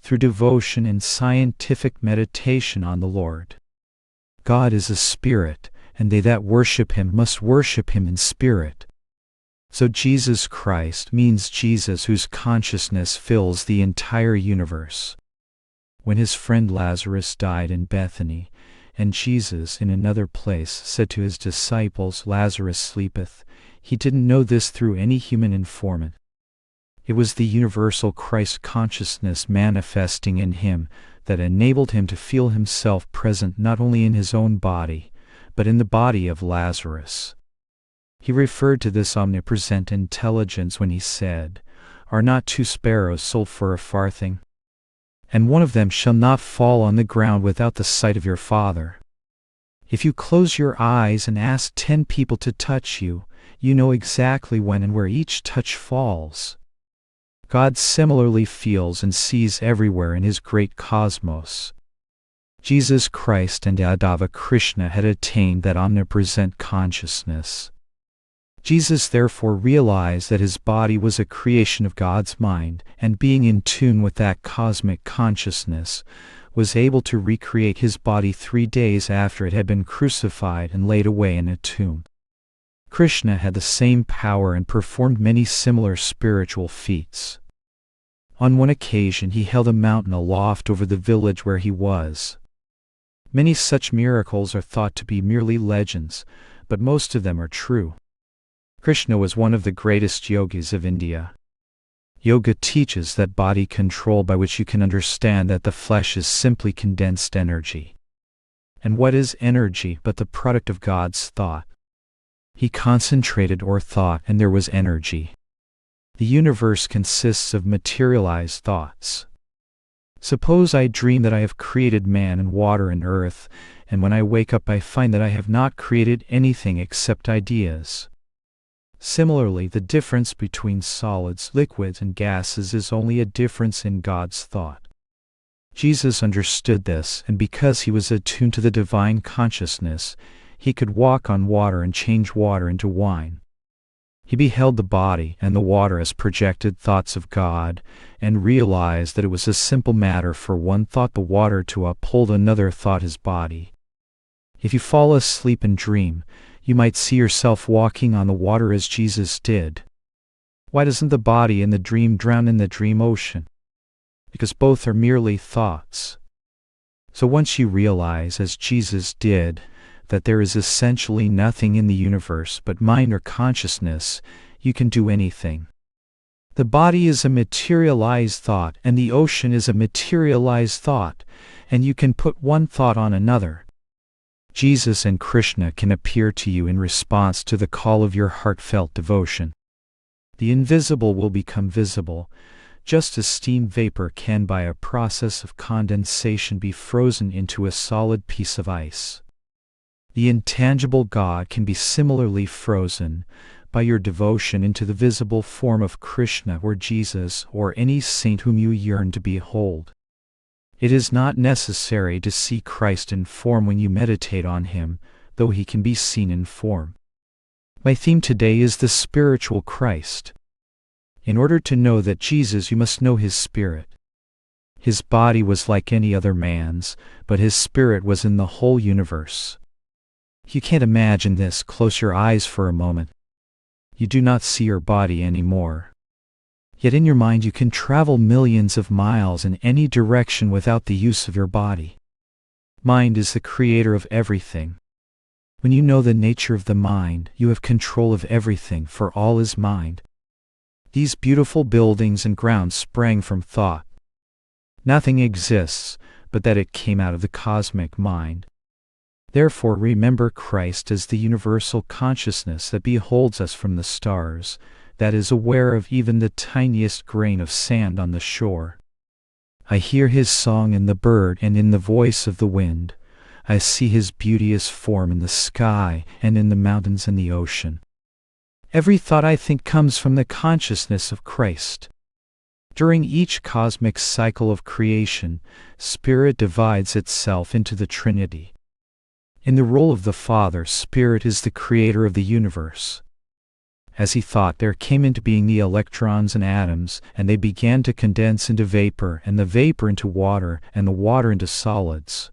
through devotion and scientific meditation on the Lord. God is a spirit, and they that worship him must worship him in spirit. So Jesus Christ means Jesus whose consciousness fills the entire universe. When his friend Lazarus died in Bethany, and Jesus in another place said to his disciples, "Lazarus sleepeth," he didn't know this through any human informant. It was the universal Christ consciousness manifesting in him that enabled him to feel himself present not only in his own body, but in the body of Lazarus. He referred to this omnipresent intelligence when he said, "Are not 2 sparrows sold for a farthing? And one of them shall not fall on the ground without the sight of your Father. If you close your eyes and ask 10 people to touch you, you know exactly when and where each touch falls." God similarly feels and sees everywhere in his great cosmos. Jesus Christ and Yadava Krishna had attained that omnipresent consciousness. Jesus therefore realized that his body was a creation of God's mind, and being in tune with that cosmic consciousness, was able to recreate his body 3 days after it had been crucified and laid away in a tomb. Krishna had the same power and performed many similar spiritual feats. On one occasion he held a mountain aloft over the village where he was. Many such miracles are thought to be merely legends, but most of them are true. Krishna was one of the greatest yogis of India. Yoga teaches that body control by which you can understand that the flesh is simply condensed energy. And what is energy but the product of God's thought? He concentrated or thought, and there was energy. The universe consists of materialized thoughts. Suppose I dream that I have created man and water and earth, and when I wake up I find that I have not created anything except ideas. Similarly, the difference between solids, liquids, and gases is only a difference in God's thought. Jesus understood this, and because he was attuned to the divine consciousness, he could walk on water and change water into wine. He beheld the body and the water as projected thoughts of God, and realized that it was a simple matter for one thought the water to uphold another thought his body. If you fall asleep and dream, you might see yourself walking on the water as Jesus did. Why doesn't the body and the dream drown in the dream ocean? Because both are merely thoughts. So once you realize, as Jesus did, that there is essentially nothing in the universe but mind or consciousness, you can do anything. The body is a materialized thought, and the ocean is a materialized thought, and you can put one thought on another. Jesus and Krishna can appear to you in response to the call of your heartfelt devotion. The invisible will become visible, just as steam vapor can by a process of condensation be frozen into a solid piece of ice. The intangible God can be similarly frozen by your devotion into the visible form of Krishna or Jesus or any saint whom you yearn to behold. It is not necessary to see Christ in form when you meditate on him, though he can be seen in form. My theme today is the spiritual Christ. In order to know that Jesus, you must know his spirit. His body was like any other man's, but his spirit was in the whole universe. You can't imagine this. Close your eyes for a moment. You do not see your body anymore. Yet in your mind you can travel millions of miles in any direction without the use of your body. Mind is the creator of everything. When you know the nature of the mind, you have control of everything, for all is mind. These beautiful buildings and grounds sprang from thought. Nothing exists but that it came out of the cosmic mind. Therefore remember Christ as the universal consciousness that beholds us from the stars, that is aware of even the tiniest grain of sand on the shore. I hear his song in the bird and in the voice of the wind. I see his beauteous form in the sky and in the mountains and the ocean. Every thought I think comes from the consciousness of Christ. During each cosmic cycle of creation, spirit divides itself into the Trinity. In the role of the Father, Spirit is the creator of the universe. As he thought, there came into being the electrons and atoms, and they began to condense into vapor, and the vapor into water, and the water into solids.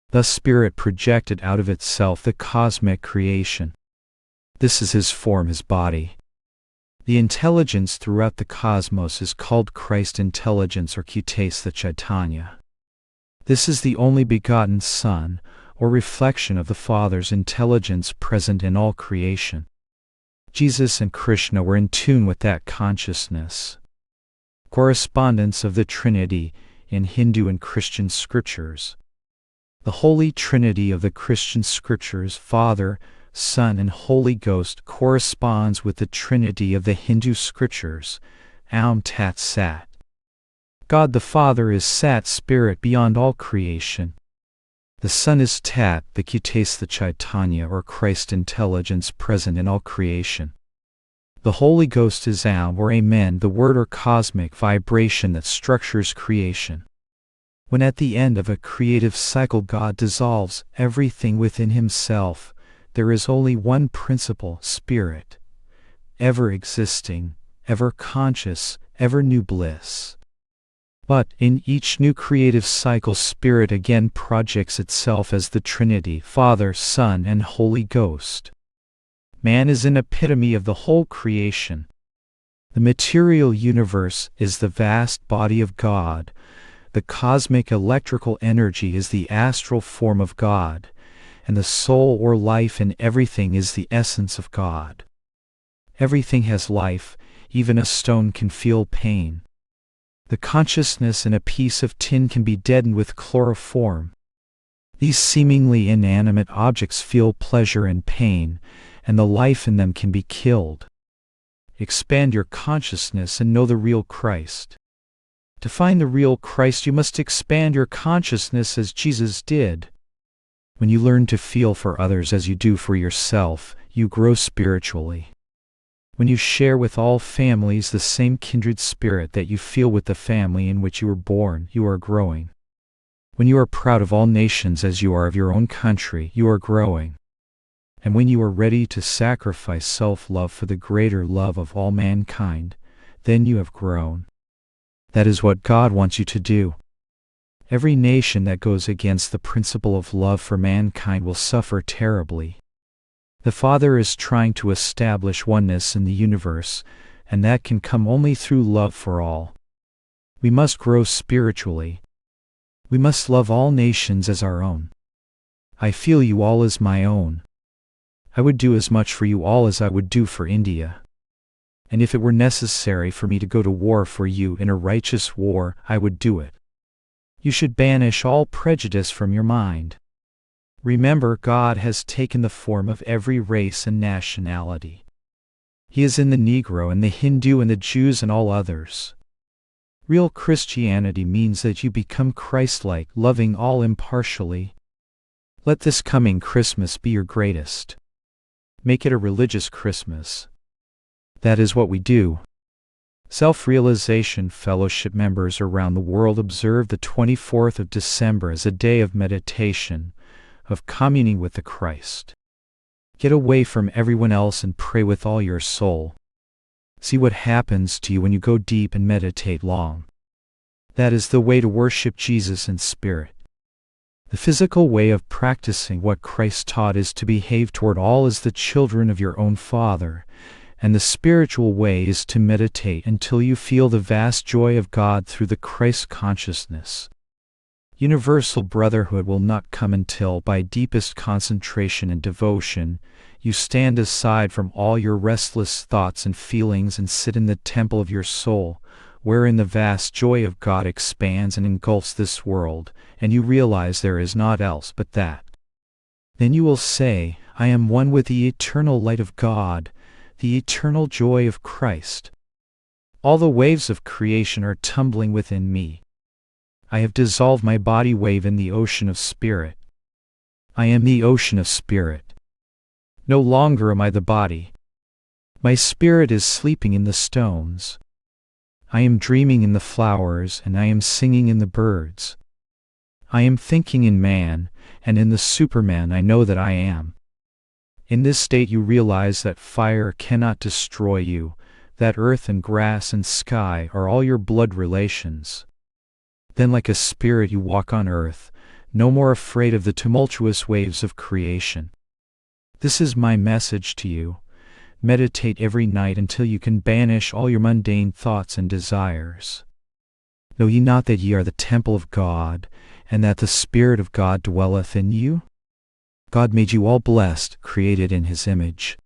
Thus Spirit projected out of itself the cosmic creation. This is his form, his body. The intelligence throughout the cosmos is called Christ intelligence or Kutesa Chaitanya. This is the only begotten Son, or reflection of the Father's intelligence present in all creation. Jesus and Krishna were in tune with that consciousness. Correspondence of the Trinity in Hindu and Christian scriptures. The Holy Trinity of the Christian scriptures, Father, Son, and Holy Ghost, corresponds with the Trinity of the Hindu scriptures, Aum Tat Sat. God the Father is Sat, Spirit beyond all creation. The Son is Tat, the Kutesa Chaitanya or Christ intelligence present in all creation. The Holy Ghost is Aum or Amen, the word or cosmic vibration that structures creation. When at the end of a creative cycle God dissolves everything within himself, there is only one principle, Spirit, ever existing, ever conscious, ever new bliss. But in each new creative cycle, Spirit again projects itself as the Trinity, Father, Son, and Holy Ghost. Man is an epitome of the whole creation. The material universe is the vast body of God. The cosmic electrical energy is the astral form of God, and the soul or life in everything is the essence of God. Everything has life, even a stone can feel pain. The consciousness in a piece of tin can be deadened with chloroform. These seemingly inanimate objects feel pleasure and pain, and the life in them can be killed. Expand your consciousness and know the real Christ. To find the real Christ, you must expand your consciousness as Jesus did. When you learn to feel for others as you do for yourself, you grow spiritually. When you share with all families the same kindred spirit that you feel with the family in which you were born, you are growing. When you are proud of all nations as you are of your own country, you are growing. And when you are ready to sacrifice self-love for the greater love of all mankind, then you have grown. That is what God wants you to do. Every nation that goes against the principle of love for mankind will suffer terribly. The Father is trying to establish oneness in the universe, and that can come only through love for all. We must grow spiritually. We must love all nations as our own. I feel you all as my own. I would do as much for you all as I would do for India. And if it were necessary for me to go to war for you in a righteous war, I would do it. You should banish all prejudice from your mind. Remember, God has taken the form of every race and nationality. He is in the Negro and the Hindu and the Jews and all others. Real Christianity means that you become Christ-like, loving all impartially. Let this coming Christmas be your greatest. Make it a religious Christmas. That is what we do. Self-Realization Fellowship members around the world observe the 24th of December as a day of meditation, of communing with the Christ. Get away from everyone else and pray with all your soul. See what happens to you when you go deep and meditate long. That is the way to worship Jesus in spirit. The physical way of practicing what Christ taught is to behave toward all as the children of your own Father, and the spiritual way is to meditate until you feel the vast joy of God through the Christ consciousness. Universal brotherhood will not come until, by deepest concentration and devotion, you stand aside from all your restless thoughts and feelings and sit in the temple of your soul, wherein the vast joy of God expands and engulfs this world, and you realize there is naught else but that. Then you will say, I am one with the eternal light of God, the eternal joy of Christ. All the waves of creation are tumbling within me. I have dissolved my body wave in the ocean of spirit. I am the ocean of spirit. No longer am I the body. My spirit is sleeping in the stones. I am dreaming in the flowers, and I am singing in the birds. I am thinking in man, and in the Superman I know that I am. In this state you realize that fire cannot destroy you, that earth and grass and sky are all your blood relations. Then like a spirit you walk on earth, no more afraid of the tumultuous waves of creation. This is my message to you. Meditate every night until you can banish all your mundane thoughts and desires. Know ye not that ye are the temple of God, and that the Spirit of God dwelleth in you? God made you all blessed, created in His image.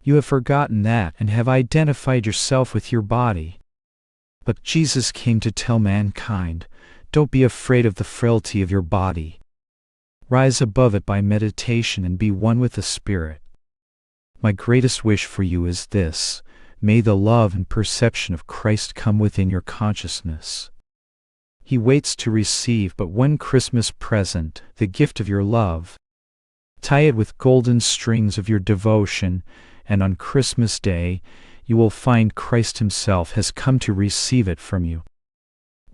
You have forgotten that and have identified yourself with your body. But Jesus came to tell mankind, don't be afraid of the frailty of your body. Rise above it by meditation and be one with the Spirit. My greatest wish for you is this: may the love and perception of Christ come within your consciousness. He waits to receive but one Christmas present, the gift of your love. Tie it with golden strings of your devotion, and on Christmas Day, you will find Christ Himself has come to receive it from you.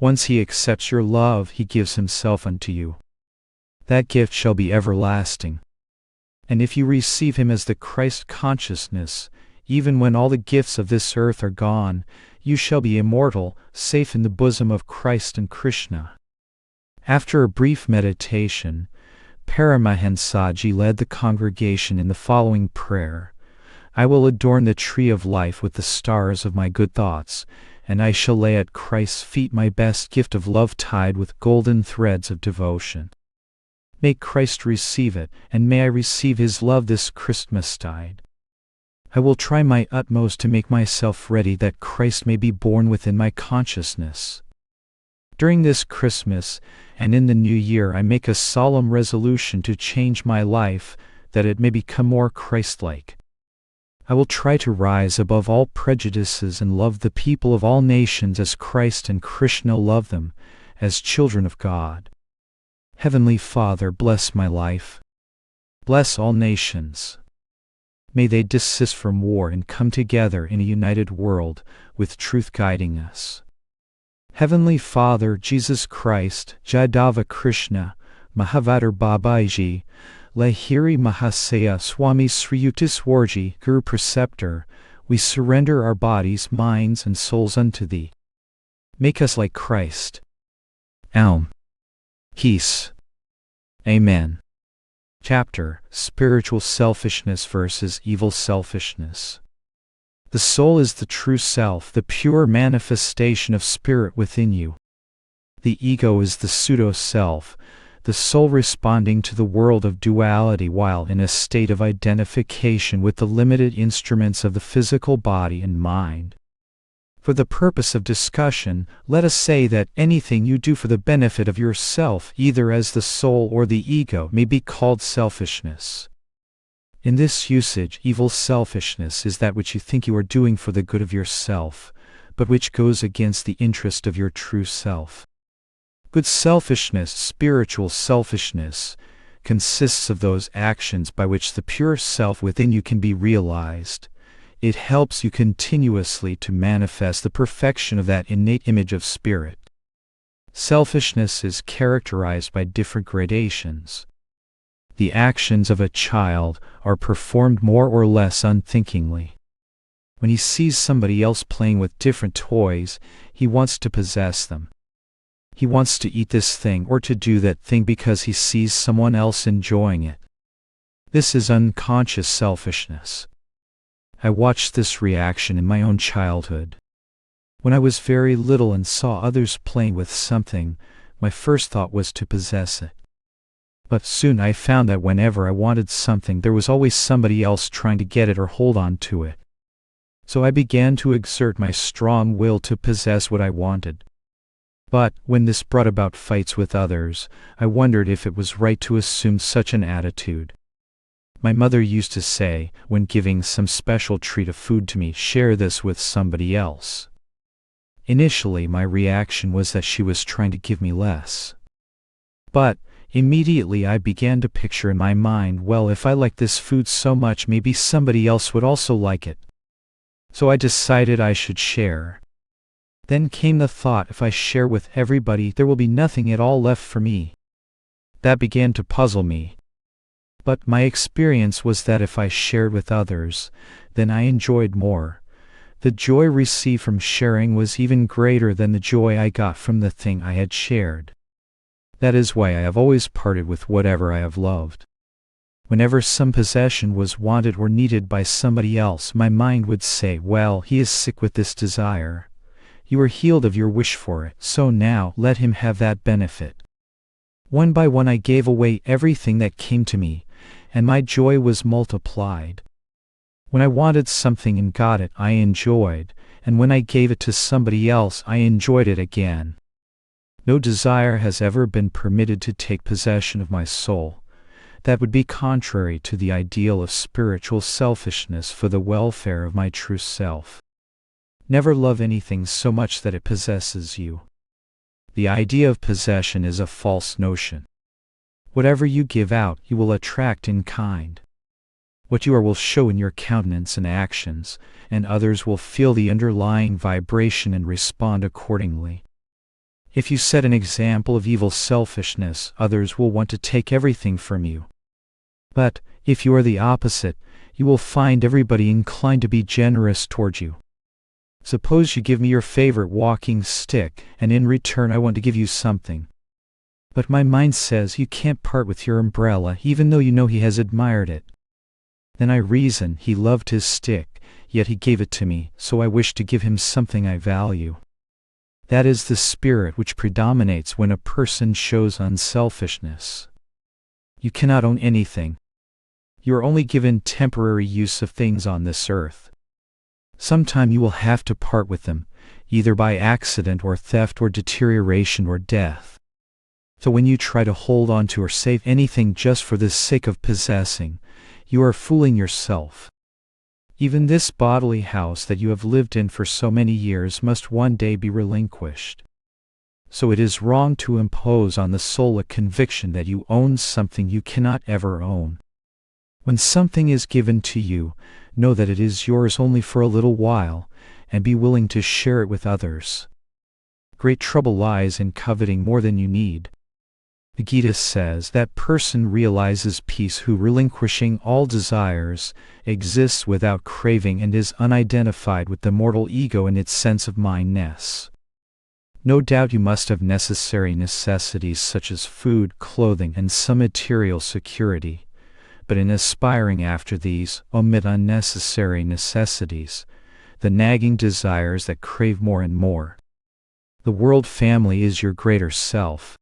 Once He accepts your love, He gives Himself unto you. That gift shall be everlasting. And if you receive Him as the Christ consciousness, even when all the gifts of this earth are gone, you shall be immortal, safe in the bosom of Christ and Krishna. After a brief meditation, Paramahansa led the congregation in the following prayer: I will adorn the tree of life with the stars of my good thoughts, and I shall lay at Christ's feet my best gift of love tied with golden threads of devotion. May Christ receive it, and may I receive His love this Christmastide. I will try my utmost to make myself ready that Christ may be born within my consciousness. During this Christmas, and in the new year, I make a solemn resolution to change my life, that it may become more Christ-like. I will try to rise above all prejudices and love the people of all nations as Christ and Krishna love them, as children of God. Heavenly Father, bless my life. Bless all nations. May they desist from war and come together in a united world, with truth guiding us. Heavenly Father, Jesus Christ, Jadava Krishna, Mahavatar Babaji, Lahiri Mahasaya Swami Sriyutiswarji, Guru Preceptor, we surrender our bodies, minds, and souls unto Thee. Make us like Christ. Aum. Peace. Amen. Chapter: Spiritual Selfishness versus Evil Selfishness. The soul is the true self, the pure manifestation of spirit within you. The ego is the pseudo-self, the soul responding to the world of duality while in a state of identification with the limited instruments of the physical body and mind. For the purpose of discussion, let us say that anything you do for the benefit of yourself, either as the soul or the ego, may be called selfishness. In this usage, evil selfishness is that which you think you are doing for the good of yourself, but which goes against the interest of your true self. Good selfishness, spiritual selfishness, consists of those actions by which the pure self within you can be realized. It helps you continuously to manifest the perfection of that innate image of spirit. Selfishness is characterized by different gradations. The actions of a child are performed more or less unthinkingly. When he sees somebody else playing with different toys, he wants to possess them. He wants to eat this thing or to do that thing because he sees someone else enjoying it. This is unconscious selfishness. I watched this reaction in my own childhood. When I was very little and saw others playing with something, my first thought was to possess it. But soon I found that whenever I wanted something, there was always somebody else trying to get it or hold on to it. So I began to exert my strong will to possess what I wanted. But, when this brought about fights with others, I wondered if it was right to assume such an attitude. My mother used to say, when giving some special treat of food to me, share this with somebody else. Initially, my reaction was that she was trying to give me less. But, immediately I began to picture in my mind, well, if I like this food so much, maybe somebody else would also like it. So I decided I should share. Then came the thought, if I share with everybody, there will be nothing at all left for me. That began to puzzle me. But my experience was that if I shared with others, then I enjoyed more. The joy received from sharing was even greater than the joy I got from the thing I had shared. That is why I have always parted with whatever I have loved. Whenever some possession was wanted or needed by somebody else, my mind would say, "Well, he is sick with this desire. You are healed of your wish for it, so now let him have that benefit." One by one I gave away everything that came to me, and my joy was multiplied. When I wanted something and got it, I enjoyed, and when I gave it to somebody else, I enjoyed it again. No desire has ever been permitted to take possession of my soul. That would be contrary to the ideal of spiritual selfishness for the welfare of my true self. Never love anything so much that it possesses you. The idea of possession is a false notion. Whatever you give out, you will attract in kind. What you are will show in your countenance and actions, and others will feel the underlying vibration and respond accordingly. If you set an example of evil selfishness, others will want to take everything from you. But, if you are the opposite, you will find everybody inclined to be generous toward you. Suppose you give me your favorite walking stick, and in return I want to give you something. But my mind says you can't part with your umbrella even though you know he has admired it. Then I reason, he loved his stick, yet he gave it to me, so I wish to give him something I value. That is the spirit which predominates when a person shows unselfishness. You cannot own anything. You are only given temporary use of things on this earth. Sometime you will have to part with them, either by accident or theft or deterioration or death. So when you try to hold on to or save anything just for the sake of possessing, you are fooling yourself. Even this bodily house that you have lived in for so many years must one day be relinquished. So it is wrong to impose on the soul a conviction that you own something you cannot ever own. When something is given to you, know that it is yours only for a little while, and be willing to share it with others. Great trouble lies in coveting more than you need. The Gita says that person realizes peace who, relinquishing all desires, exists without craving and is unidentified with the mortal ego and its sense of mindness. No doubt you must have necessary necessities such as food, clothing, and some material security, but in aspiring after these, omit unnecessary necessities, the nagging desires that crave more and more. The world family is your greater self.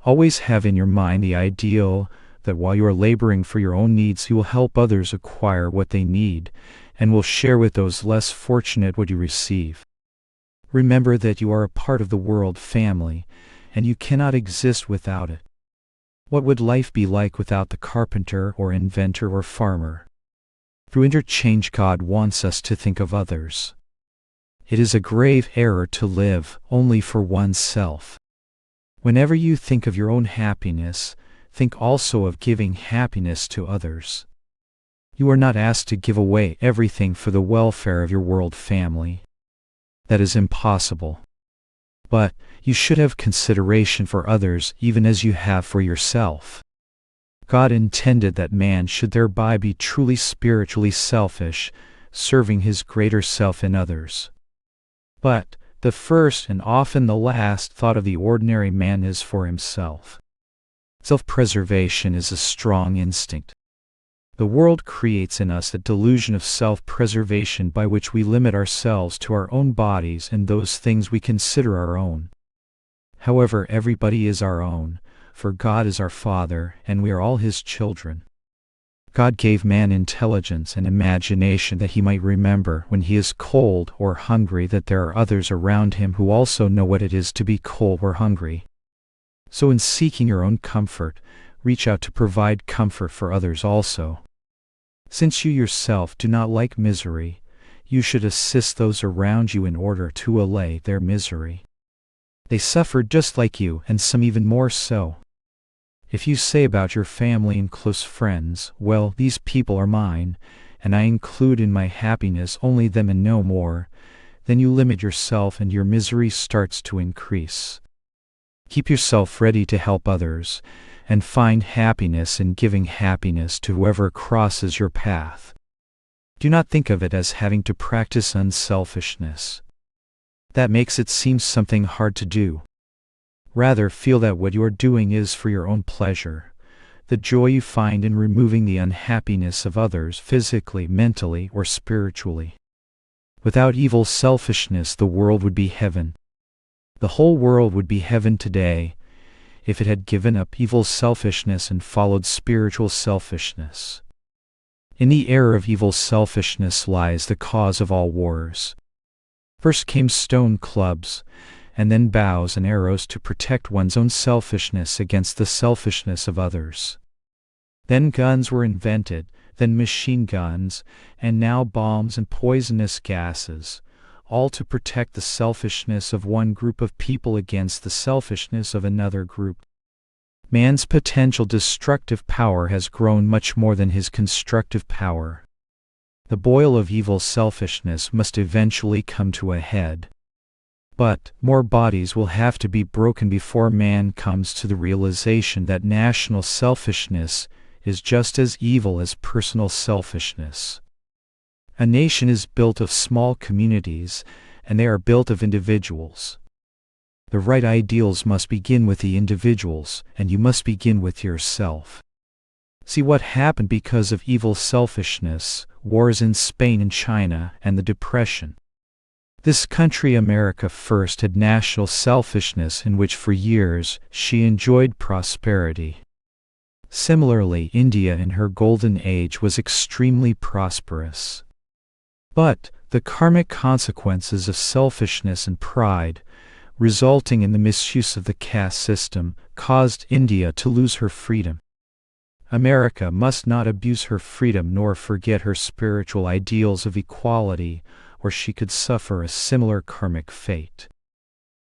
Always have in your mind the ideal that while you are laboring for your own needs, you will help others acquire what they need, and will share with those less fortunate what you receive. Remember that you are a part of the world family, and you cannot exist without it. What would life be like without the carpenter or inventor or farmer? Through interchange, God wants us to think of others. It is a grave error to live only for oneself. Whenever you think of your own happiness, think also of giving happiness to others. You are not asked to give away everything for the welfare of your world family. That is impossible. But you should have consideration for others even as you have for yourself. God intended that man should thereby be truly spiritually selfish, serving his greater self in others. But the first and often the last thought of the ordinary man is for himself. Self-preservation is a strong instinct. The world creates in us a delusion of self-preservation by which we limit ourselves to our own bodies and those things we consider our own. However, everybody is our own, for God is our Father, and we are all His children. God gave man intelligence and imagination that he might remember when he is cold or hungry that there are others around him who also know what it is to be cold or hungry. So in seeking your own comfort, reach out to provide comfort for others also. Since you yourself do not like misery, you should assist those around you in order to allay their misery. They suffer just like you, and some even more so. If you say about your family and close friends, "Well, these people are mine, and I include in my happiness only them and no more," then you limit yourself and your misery starts to increase. Keep yourself ready to help others, and find happiness in giving happiness to whoever crosses your path. Do not think of it as having to practice unselfishness. That makes it seem something hard to do. Rather, feel that what you are doing is for your own pleasure, the joy you find in removing the unhappiness of others physically, mentally, or spiritually. Without evil selfishness, the world would be heaven. The whole world would be heaven today if it had given up evil selfishness and followed spiritual selfishness. In the error of evil selfishness lies the cause of all wars. First came stone clubs, and then bows and arrows to protect one's own selfishness against the selfishness of others. Then guns were invented, then machine guns, and now bombs and poisonous gases, all to protect the selfishness of one group of people against the selfishness of another group. Man's potential destructive power has grown much more than his constructive power. The boil of evil selfishness must eventually come to a head. But more bodies will have to be broken before man comes to the realization that national selfishness is just as evil as personal selfishness. A nation is built of small communities, and they are built of individuals. The right ideals must begin with the individuals, and you must begin with yourself. See what happened because of evil selfishness, wars in Spain and China, and the Depression. This country, America first, had national selfishness in which for years she enjoyed prosperity. Similarly, India in her golden age was extremely prosperous. But the karmic consequences of selfishness and pride, resulting in the misuse of the caste system, caused India to lose her freedom. America must not abuse her freedom nor forget her spiritual ideals of equality, or she could suffer a similar karmic fate.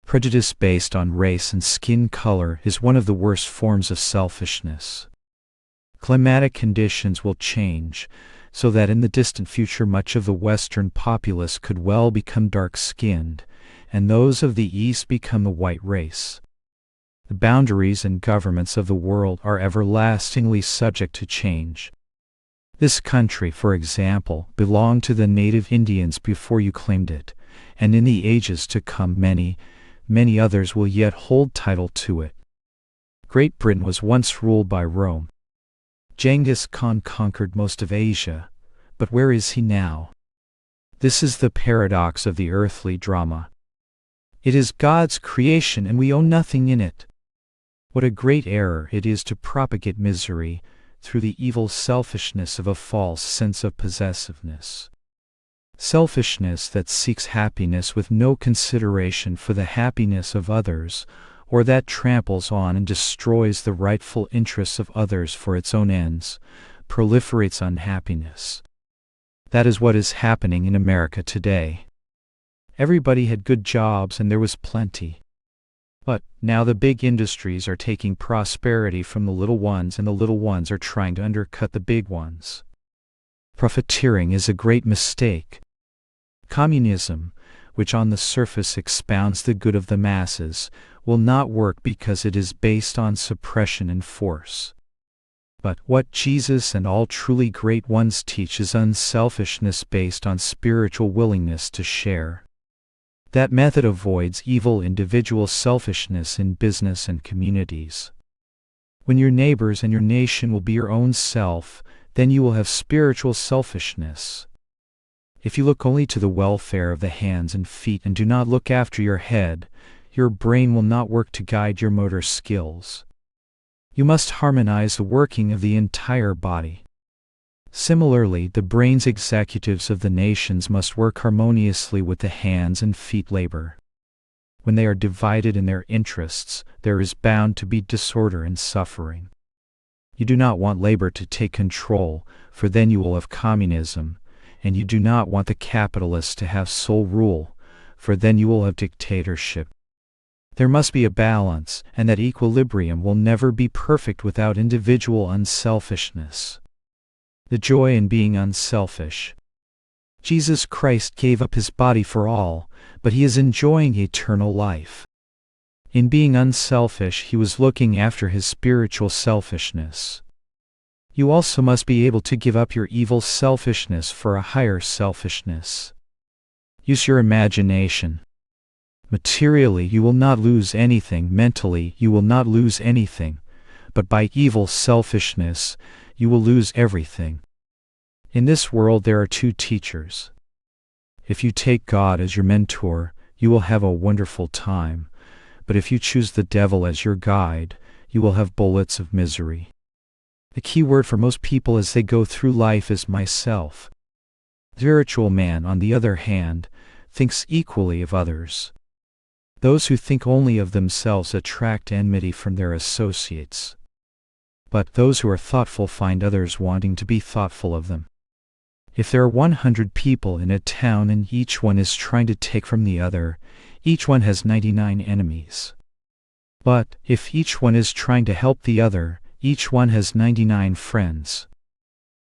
Prejudice based on race and skin color is one of the worst forms of selfishness. Climatic conditions will change, so that in the distant future much of the Western populace could well become dark-skinned, and those of the East become the white race. The boundaries and governments of the world are everlastingly subject to change. This country, for example, belonged to the native Indians before you claimed it, and in the ages to come many others will yet hold title to it. Great Britain was once ruled by Rome. Genghis Khan conquered most of Asia, but where is he now? This is the paradox of the earthly drama. It is God's creation and we own nothing in it. What a great error it is to propagate misery through the evil selfishness of a false sense of possessiveness. Selfishness that seeks happiness with no consideration for the happiness of others, or that tramples on and destroys the rightful interests of others for its own ends, proliferates unhappiness. That is what is happening in America today. Everybody had good jobs and there was plenty. But now the big industries are taking prosperity from the little ones, and the little ones are trying to undercut the big ones. Profiteering is a great mistake. Communism, which on the surface expounds the good of the masses, will not work because it is based on suppression and force. But what Jesus and all truly great ones teach is unselfishness based on spiritual willingness to share. That method avoids evil individual selfishness in business and communities. When your neighbors and your nation will be your own self, then you will have spiritual selfishness. If you look only to the welfare of the hands and feet and do not look after your head, your brain will not work to guide your motor skills. You must harmonize the working of the entire body. Similarly, the brain's executives of the nations must work harmoniously with the hands and feet labor. When they are divided in their interests, there is bound to be disorder and suffering. You do not want labor to take control, for then you will have communism, and you do not want the capitalists to have sole rule, for then you will have dictatorship. There must be a balance, and that equilibrium will never be perfect without individual unselfishness. The joy in being unselfish. Jesus Christ gave up his body for all, but he is enjoying eternal life. In being unselfish, he was looking after his spiritual selfishness. You also must be able to give up your evil selfishness for a higher selfishness. Use your imagination. Materially, you will not lose anything. Mentally, you will not lose anything. But by evil selfishness, you will lose everything. In this world, there are two teachers. If you take God as your mentor, you will have a wonderful time. But if you choose the devil as your guide, you will have bullets of misery. The key word for most people as they go through life is myself. The spiritual man, on the other hand, thinks equally of others. Those who think only of themselves attract enmity from their associates. But those who are thoughtful find others wanting to be thoughtful of them. If there are 100 people in a town and each one is trying to take from the other, each one has 99 enemies. But if each one is trying to help the other, each one has 99 friends.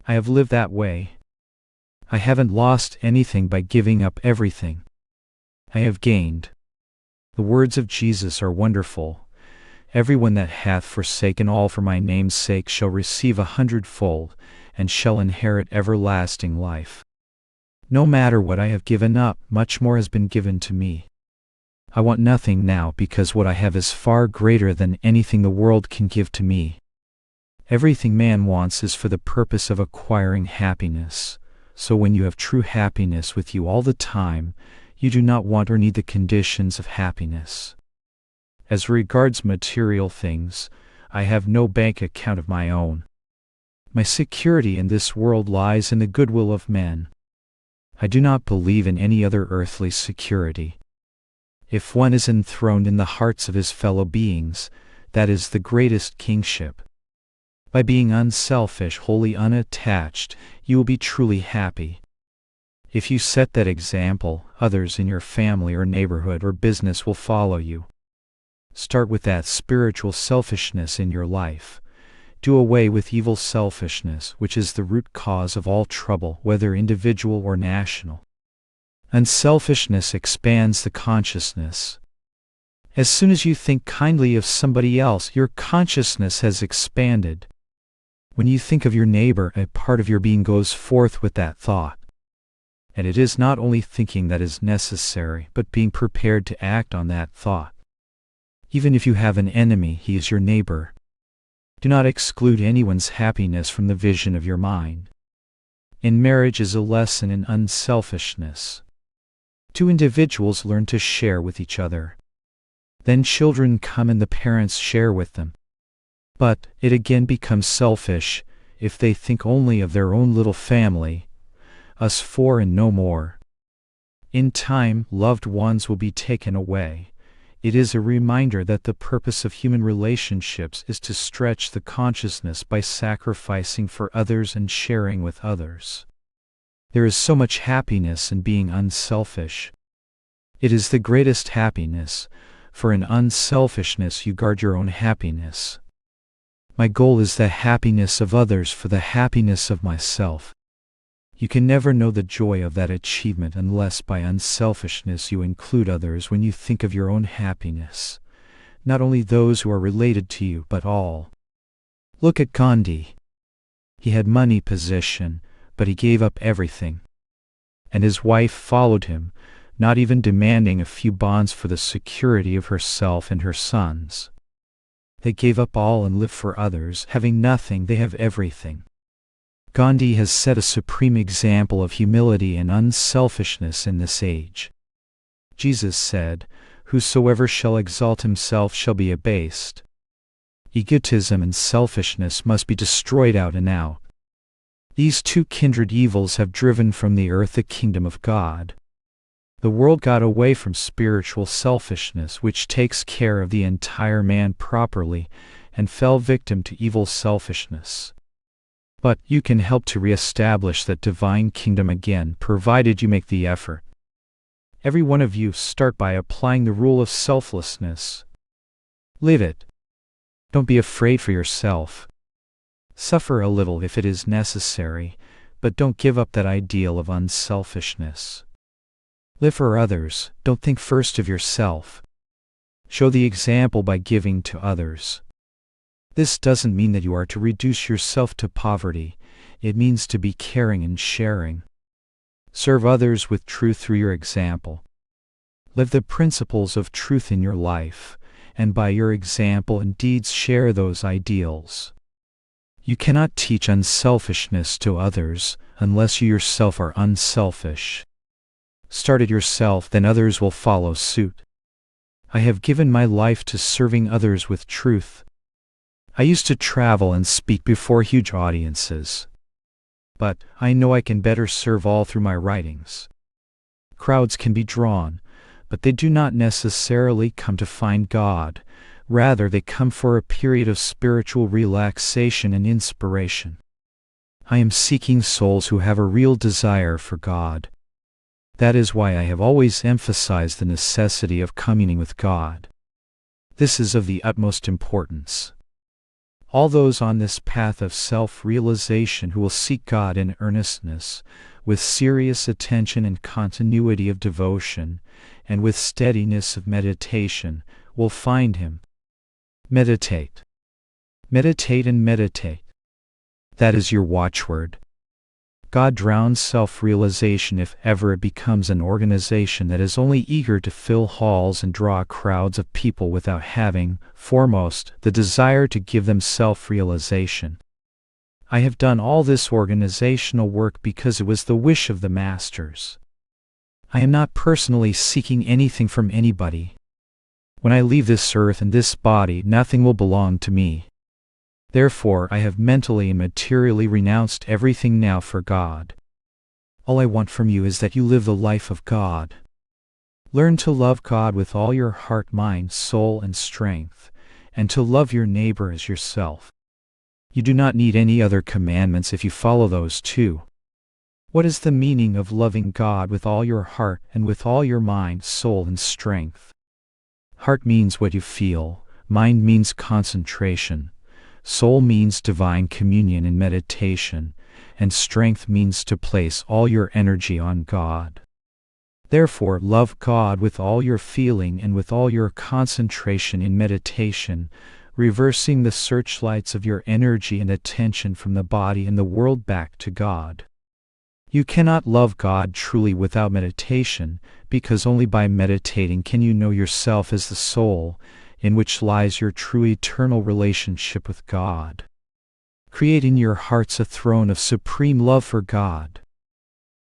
I have lived that way. I haven't lost anything by giving up everything. I have gained. The words of Jesus are wonderful. Everyone that hath forsaken all for my name's sake shall receive 100-fold, and shall inherit everlasting life. No matter what I have given up, much more has been given to me. I want nothing now because what I have is far greater than anything the world can give to me. Everything man wants is for the purpose of acquiring happiness. So when you have true happiness with you all the time, you do not want or need the conditions of happiness. As regards material things, I have no bank account of my own. My security in this world lies in the goodwill of men. I do not believe in any other earthly security. If one is enthroned in the hearts of his fellow beings, that is the greatest kingship. By being unselfish, wholly unattached, you will be truly happy. If you set that example, others in your family or neighborhood or business will follow you. Start with that spiritual selfishness in your life. Do away with evil selfishness, which is the root cause of all trouble, whether individual or national. Unselfishness expands the consciousness. As soon as you think kindly of somebody else, your consciousness has expanded. When you think of your neighbor, a part of your being goes forth with that thought. And it is not only thinking that is necessary, but being prepared to act on that thought. Even if you have an enemy, he is your neighbor. Do not exclude anyone's happiness from the vision of your mind. In marriage is a lesson in unselfishness. Two individuals learn to share with each other. Then children come and the parents share with them. But it again becomes selfish if they think only of their own little family, us four and no more. In time, loved ones will be taken away. It is a reminder that the purpose of human relationships is to stretch the consciousness by sacrificing for others and sharing with others. There is so much happiness in being unselfish. It is the greatest happiness, for in unselfishness you guard your own happiness. My goal is the happiness of others for the happiness of myself. You can never know the joy of that achievement unless by unselfishness you include others when you think of your own happiness. Not only those who are related to you, but all. Look at Gandhi. He had money, position, but he gave up everything. And his wife followed him, not even demanding a few bonds for the security of herself and her sons. They gave up all and lived for others. Having nothing, they have everything. Gandhi has set a supreme example of humility and unselfishness in this age. Jesus said, "Whosoever shall exalt himself shall be abased." Egotism and selfishness must be destroyed out and out. These two kindred evils have driven from the earth the kingdom of God. The world got away from spiritual selfishness, which takes care of the entire man properly, and fell victim to evil selfishness. But you can help to re-establish that divine kingdom again, provided you make the effort. Every one of you start by applying the rule of selflessness. Live it. Don't be afraid for yourself. Suffer a little if it is necessary, but don't give up that ideal of unselfishness. Live for others, don't think first of yourself. Show the example by giving to others. This doesn't mean that you are to reduce yourself to poverty. It means to be caring and sharing. Serve others with truth through your example. Live the principles of truth in your life, and by your example and deeds share those ideals. You cannot teach unselfishness to others unless you yourself are unselfish. Start it yourself, then others will follow suit. I have given my life to serving others with truth. I used to travel and speak before huge audiences. But I know I can better serve all through my writings. Crowds can be drawn, but they do not necessarily come to find God. Rather, they come for a period of spiritual relaxation and inspiration. I am seeking souls who have a real desire for God. That is why I have always emphasized the necessity of communing with God. This is of the utmost importance. All those on this path of self-realization who will seek God in earnestness, with serious attention and continuity of devotion, and with steadiness of meditation, will find Him. Meditate. Meditate and meditate. That is your watchword. God drowns self-realization if ever it becomes an organization that is only eager to fill halls and draw crowds of people without having, foremost, the desire to give them self-realization. I have done all this organizational work because it was the wish of the Masters. I am not personally seeking anything from anybody. When I leave this earth and this body, nothing will belong to me. Therefore, I have mentally and materially renounced everything now for God. All I want from you is that you live the life of God. Learn to love God with all your heart, mind, soul, and strength, and to love your neighbor as yourself. You do not need any other commandments if you follow those too. What is the meaning of loving God with all your heart and with all your mind, soul, and strength? Heart means what you feel, mind means concentration, soul means divine communion and meditation, and strength means to place all your energy on God. Therefore, love God with all your feeling and with all your concentration in meditation, reversing the searchlights of your energy and attention from the body and the world back to God. You cannot love God truly without meditation, because only by meditating can you know yourself as the soul, in which lies your true eternal relationship with God. Create in your hearts a throne of supreme love for God.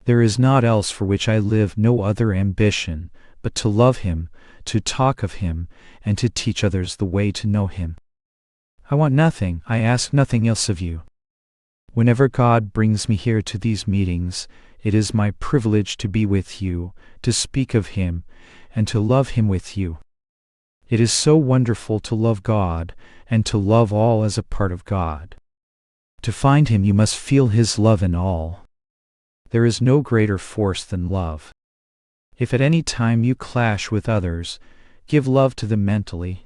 There is naught else for which I live, no other ambition, but to love Him, to talk of Him, and to teach others the way to know Him. I want nothing, I ask nothing else of you. Whenever God brings me here to these meetings, it is my privilege to be with you, to speak of Him, and to love Him with you. It is so wonderful to love God, and to love all as a part of God. To find Him you must feel His love in all. There is no greater force than love. If at any time you clash with others, give love to them mentally.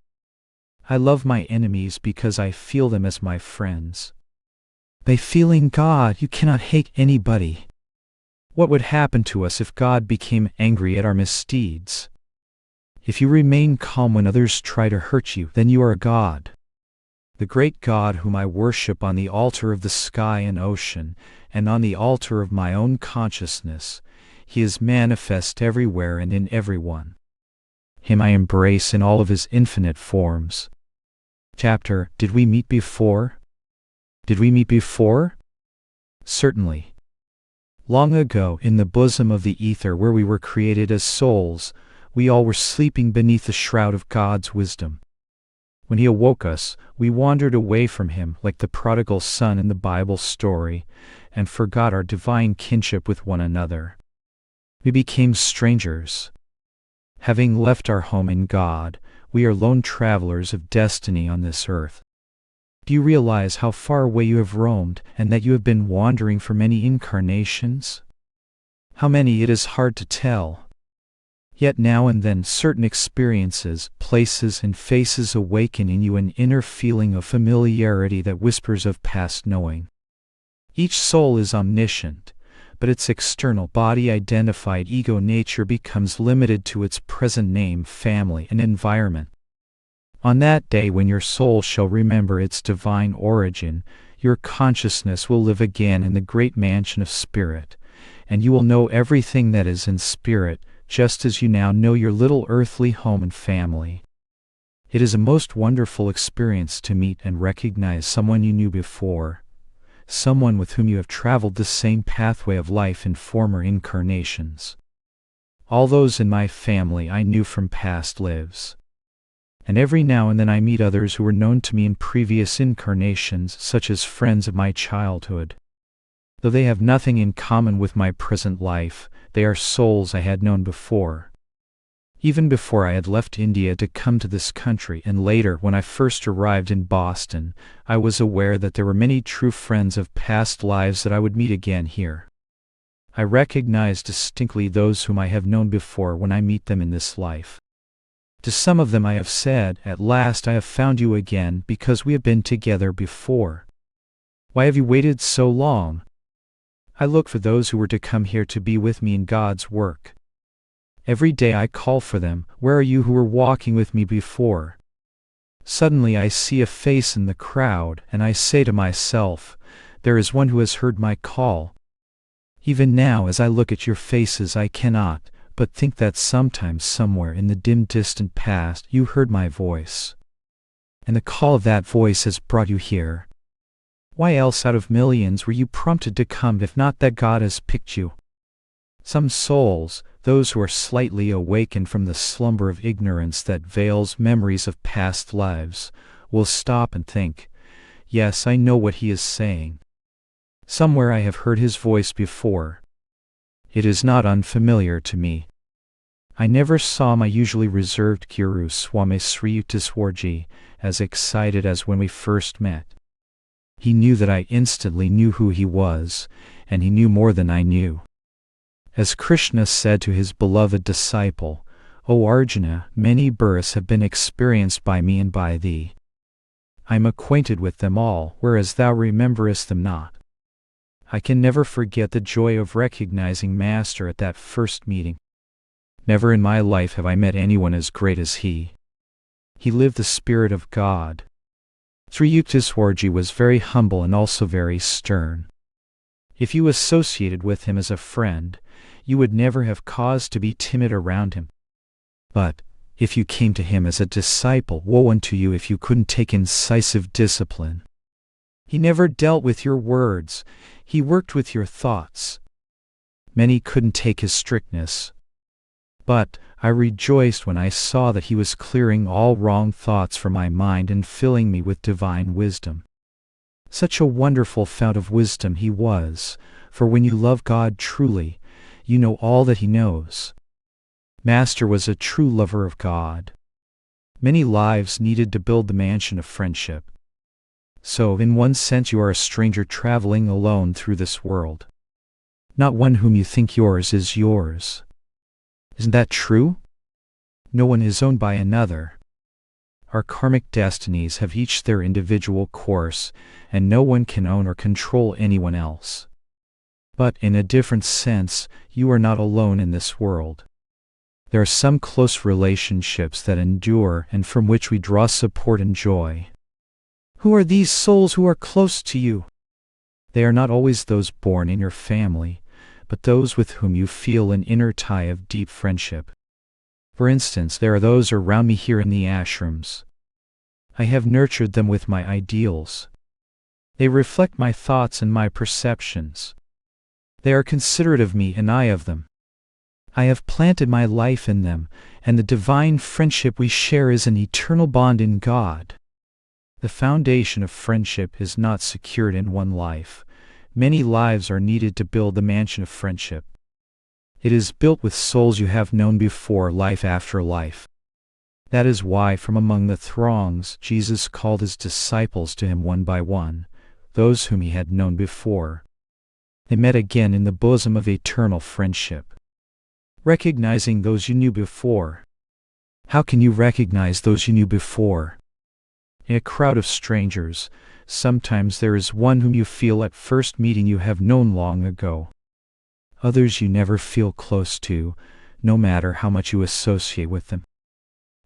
I love my enemies because I feel them as my friends. By feeling God, you cannot hate anybody. What would happen to us if God became angry at our misdeeds? If you remain calm when others try to hurt you, then you are a God. The great God whom I worship on the altar of the sky and ocean, and on the altar of my own consciousness, He is manifest everywhere and in everyone. Him I embrace in all of His infinite forms. Chapter, Did we meet before? Did we meet before? Certainly. Long ago, in the bosom of the ether where we were created as souls, we all were sleeping beneath the shroud of God's wisdom. When He awoke us, we wandered away from Him like the prodigal son in the Bible story, and forgot our divine kinship with one another. We became strangers. Having left our home in God, we are lone travelers of destiny on this earth. Do you realize how far away you have roamed, and that you have been wandering for many incarnations? How many it is hard to tell. Yet now and then certain experiences, places, and faces awaken in you an inner feeling of familiarity that whispers of past knowing. Each soul is omniscient, but its external body-identified ego nature becomes limited to its present name, family, and environment. On that day when your soul shall remember its divine origin, your consciousness will live again in the great mansion of spirit, and you will know everything that is in spirit, just as you now know your little earthly home and family. It is a most wonderful experience to meet and recognize someone you knew before, someone with whom you have traveled the same pathway of life in former incarnations. All those in my family I knew from past lives. And every now and then I meet others who were known to me in previous incarnations, such as friends of my childhood. Though they have nothing in common with my present life, they are souls I had known before. Even before I had left India to come to this country, and later when I first arrived in Boston, I was aware that there were many true friends of past lives that I would meet again here. I recognize distinctly those whom I have known before when I meet them in this life. To some of them I have said, "At last I have found you again, because we have been together before. Why have you waited so long?" I look for those who were to come here to be with me in God's work. Every day I call for them, "Where are you who were walking with me before?" Suddenly I see a face in the crowd, and I say to myself, "There is one who has heard my call." Even now as I look at your faces I cannot but think that sometime somewhere in the dim distant past you heard my voice. And the call of that voice has brought you here. Why else out of millions were you prompted to come if not that God has picked you? Some souls, those who are slightly awakened from the slumber of ignorance that veils memories of past lives, will stop and think, "Yes, I know what he is saying. Somewhere I have heard his voice before. It is not unfamiliar to me." I never saw my usually reserved Guru Swami Sri Yukteswarji as excited as when we first met. He knew that I instantly knew who he was, and he knew more than I knew. As Krishna said to his beloved disciple, "O Arjuna, many births have been experienced by me and by thee. I am acquainted with them all, whereas thou rememberest them not." I can never forget the joy of recognizing Master at that first meeting. Never in my life have I met anyone as great as he. He lived the Spirit of God. Sri Yukteswarji was very humble and also very stern. If you associated with him as a friend, you would never have cause to be timid around him. But, if you came to him as a disciple, woe unto you if you couldn't take incisive discipline. He never dealt with your words, he worked with your thoughts. Many couldn't take his strictness. But I rejoiced when I saw that he was clearing all wrong thoughts from my mind and filling me with divine wisdom. Such a wonderful fount of wisdom he was, for when you love God truly, you know all that he knows. Master was a true lover of God. Many lives needed to build the mansion of friendship. So, in one sense you are a stranger traveling alone through this world. Not one whom you think yours is yours. Isn't that true? No one is owned by another. Our karmic destinies have each their individual course, and no one can own or control anyone else. But in a different sense, you are not alone in this world. There are some close relationships that endure and from which we draw support and joy. Who are these souls who are close to you? They are not always those born in your family, but those with whom you feel an inner tie of deep friendship. For instance, there are those around me here in the ashrams. I have nurtured them with my ideals. They reflect my thoughts and my perceptions. They are considerate of me and I of them. I have planted my life in them, and the divine friendship we share is an eternal bond in God. The foundation of friendship is not secured in one life. Many lives are needed to build the mansion of friendship. It is built with souls you have known before, life after life. That is why from among the throngs Jesus called his disciples to him one by one, those whom he had known before. They met again in the bosom of eternal friendship. Recognizing those you knew before. How can you recognize those you knew before? In a crowd of strangers, sometimes there is one whom you feel at first meeting you have known long ago. Others you never feel close to, no matter how much you associate with them.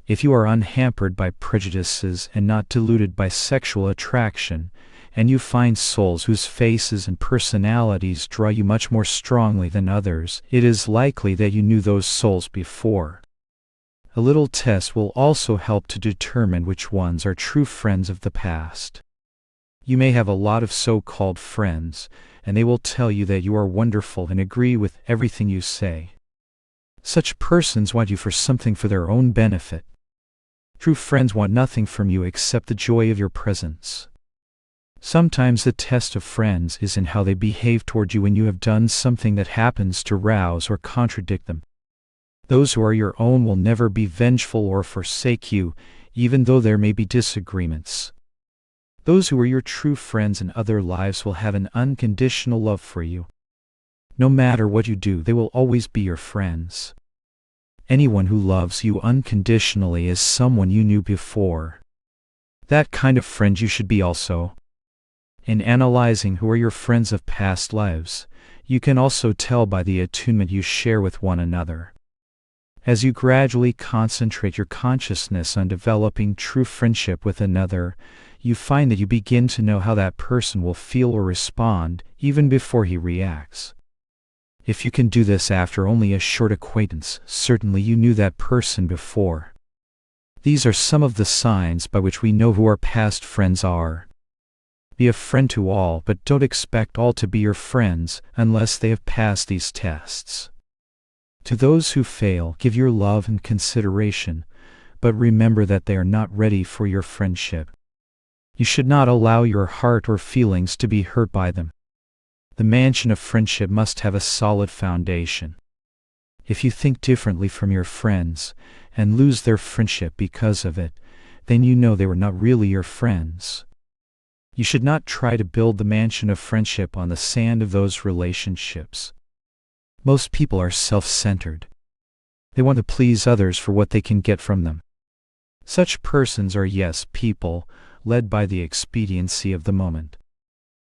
If you are unhampered by prejudices and not deluded by sexual attraction, and you find souls whose faces and personalities draw you much more strongly than others, it is likely that you knew those souls before. A little test will also help to determine which ones are true friends of the past. You may have a lot of so-called friends, and they will tell you that you are wonderful and agree with everything you say. Such persons want you for something for their own benefit. True friends want nothing from you except the joy of your presence. Sometimes the test of friends is in how they behave toward you when you have done something that happens to rouse or contradict them. Those who are your own will never be vengeful or forsake you, even though there may be disagreements. Those who are your true friends in other lives will have an unconditional love for you. No matter what you do, they will always be your friends. Anyone who loves you unconditionally is someone you knew before. That kind of friend you should be also. In analyzing who are your friends of past lives, you can also tell by the attunement you share with one another. As you gradually concentrate your consciousness on developing true friendship with another, you find that you begin to know how that person will feel or respond even before he reacts. If you can do this after only a short acquaintance, certainly you knew that person before. These are some of the signs by which we know who our past friends are. Be a friend to all, but don't expect all to be your friends unless they have passed these tests. To those who fail, give your love and consideration, but remember that they are not ready for your friendship. You should not allow your heart or feelings to be hurt by them. The mansion of friendship must have a solid foundation. If you think differently from your friends, and lose their friendship because of it, then you know they were not really your friends. You should not try to build the mansion of friendship on the sand of those relationships. Most people are self-centered. They want to please others for what they can get from them. Such persons are yes people, led by the expediency of the moment.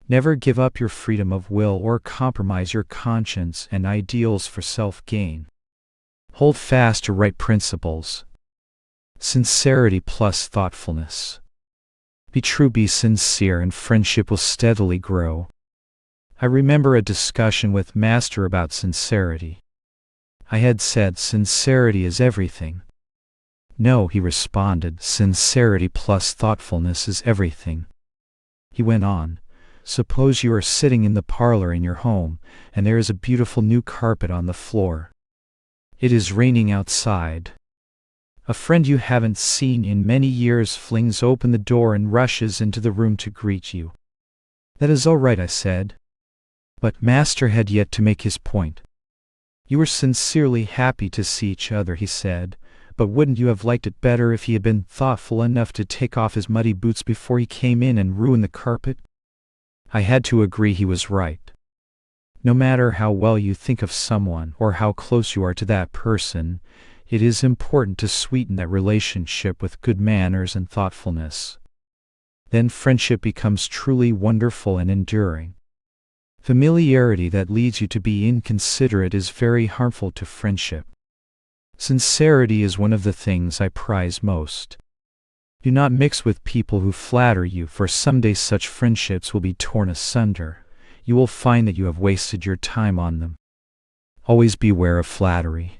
Never give up your freedom of will or compromise your conscience and ideals for self-gain. Hold fast to right principles. Sincerity plus thoughtfulness. Be true, be sincere, and friendship will steadily grow. I remember a discussion with Master about sincerity. I had said sincerity is everything. No, he responded, sincerity plus thoughtfulness is everything. He went on, suppose you are sitting in the parlor in your home, and there is a beautiful new carpet on the floor. It is raining outside. A friend you haven't seen in many years flings open the door and rushes into the room to greet you. That is all right, I said. But Master had yet to make his point. You were sincerely happy to see each other, he said, but wouldn't you have liked it better if he had been thoughtful enough to take off his muddy boots before he came in and ruin the carpet? I had to agree he was right. No matter how well you think of someone or how close you are to that person, it is important to sweeten that relationship with good manners and thoughtfulness. Then friendship becomes truly wonderful and enduring. Familiarity that leads you to be inconsiderate is very harmful to friendship. Sincerity is one of the things I prize most. Do not mix with people who flatter you, for someday such friendships will be torn asunder. You will find that you have wasted your time on them. Always beware of flattery.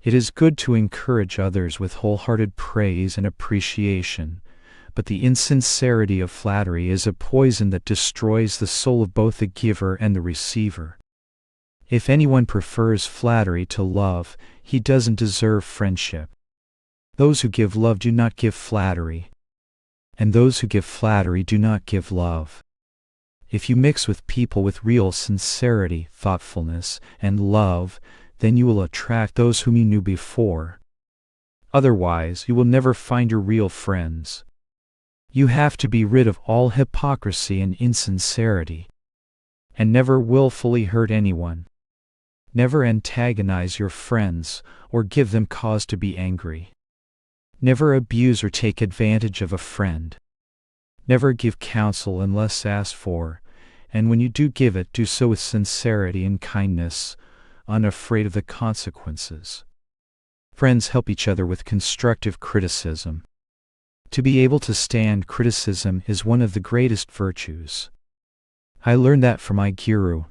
It is good to encourage others with wholehearted praise and appreciation, but the insincerity of flattery is a poison that destroys the soul of both the giver and the receiver. If anyone prefers flattery to love, he doesn't deserve friendship. Those who give love do not give flattery, and those who give flattery do not give love. If you mix with people with real sincerity, thoughtfulness, and love, then you will attract those whom you knew before. Otherwise, you will never find your real friends. You have to be rid of all hypocrisy and insincerity, and never willfully hurt anyone. Never antagonize your friends or give them cause to be angry. Never abuse or take advantage of a friend. Never give counsel unless asked for, and when you do give it, do so with sincerity and kindness, unafraid of the consequences. Friends help each other with constructive criticism. To be able to stand criticism is one of the greatest virtues. I learned that from my guru.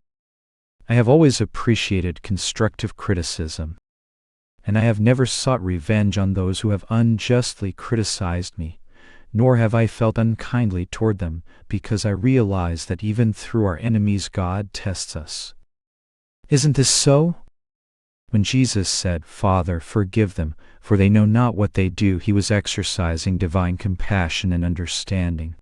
I have always appreciated constructive criticism, and I have never sought revenge on those who have unjustly criticized me, nor have I felt unkindly toward them, because I realize that even through our enemies God tests us. Isn't this so? When Jesus said, "Father, forgive them, for they know not what they do," he was exercising divine compassion and understanding.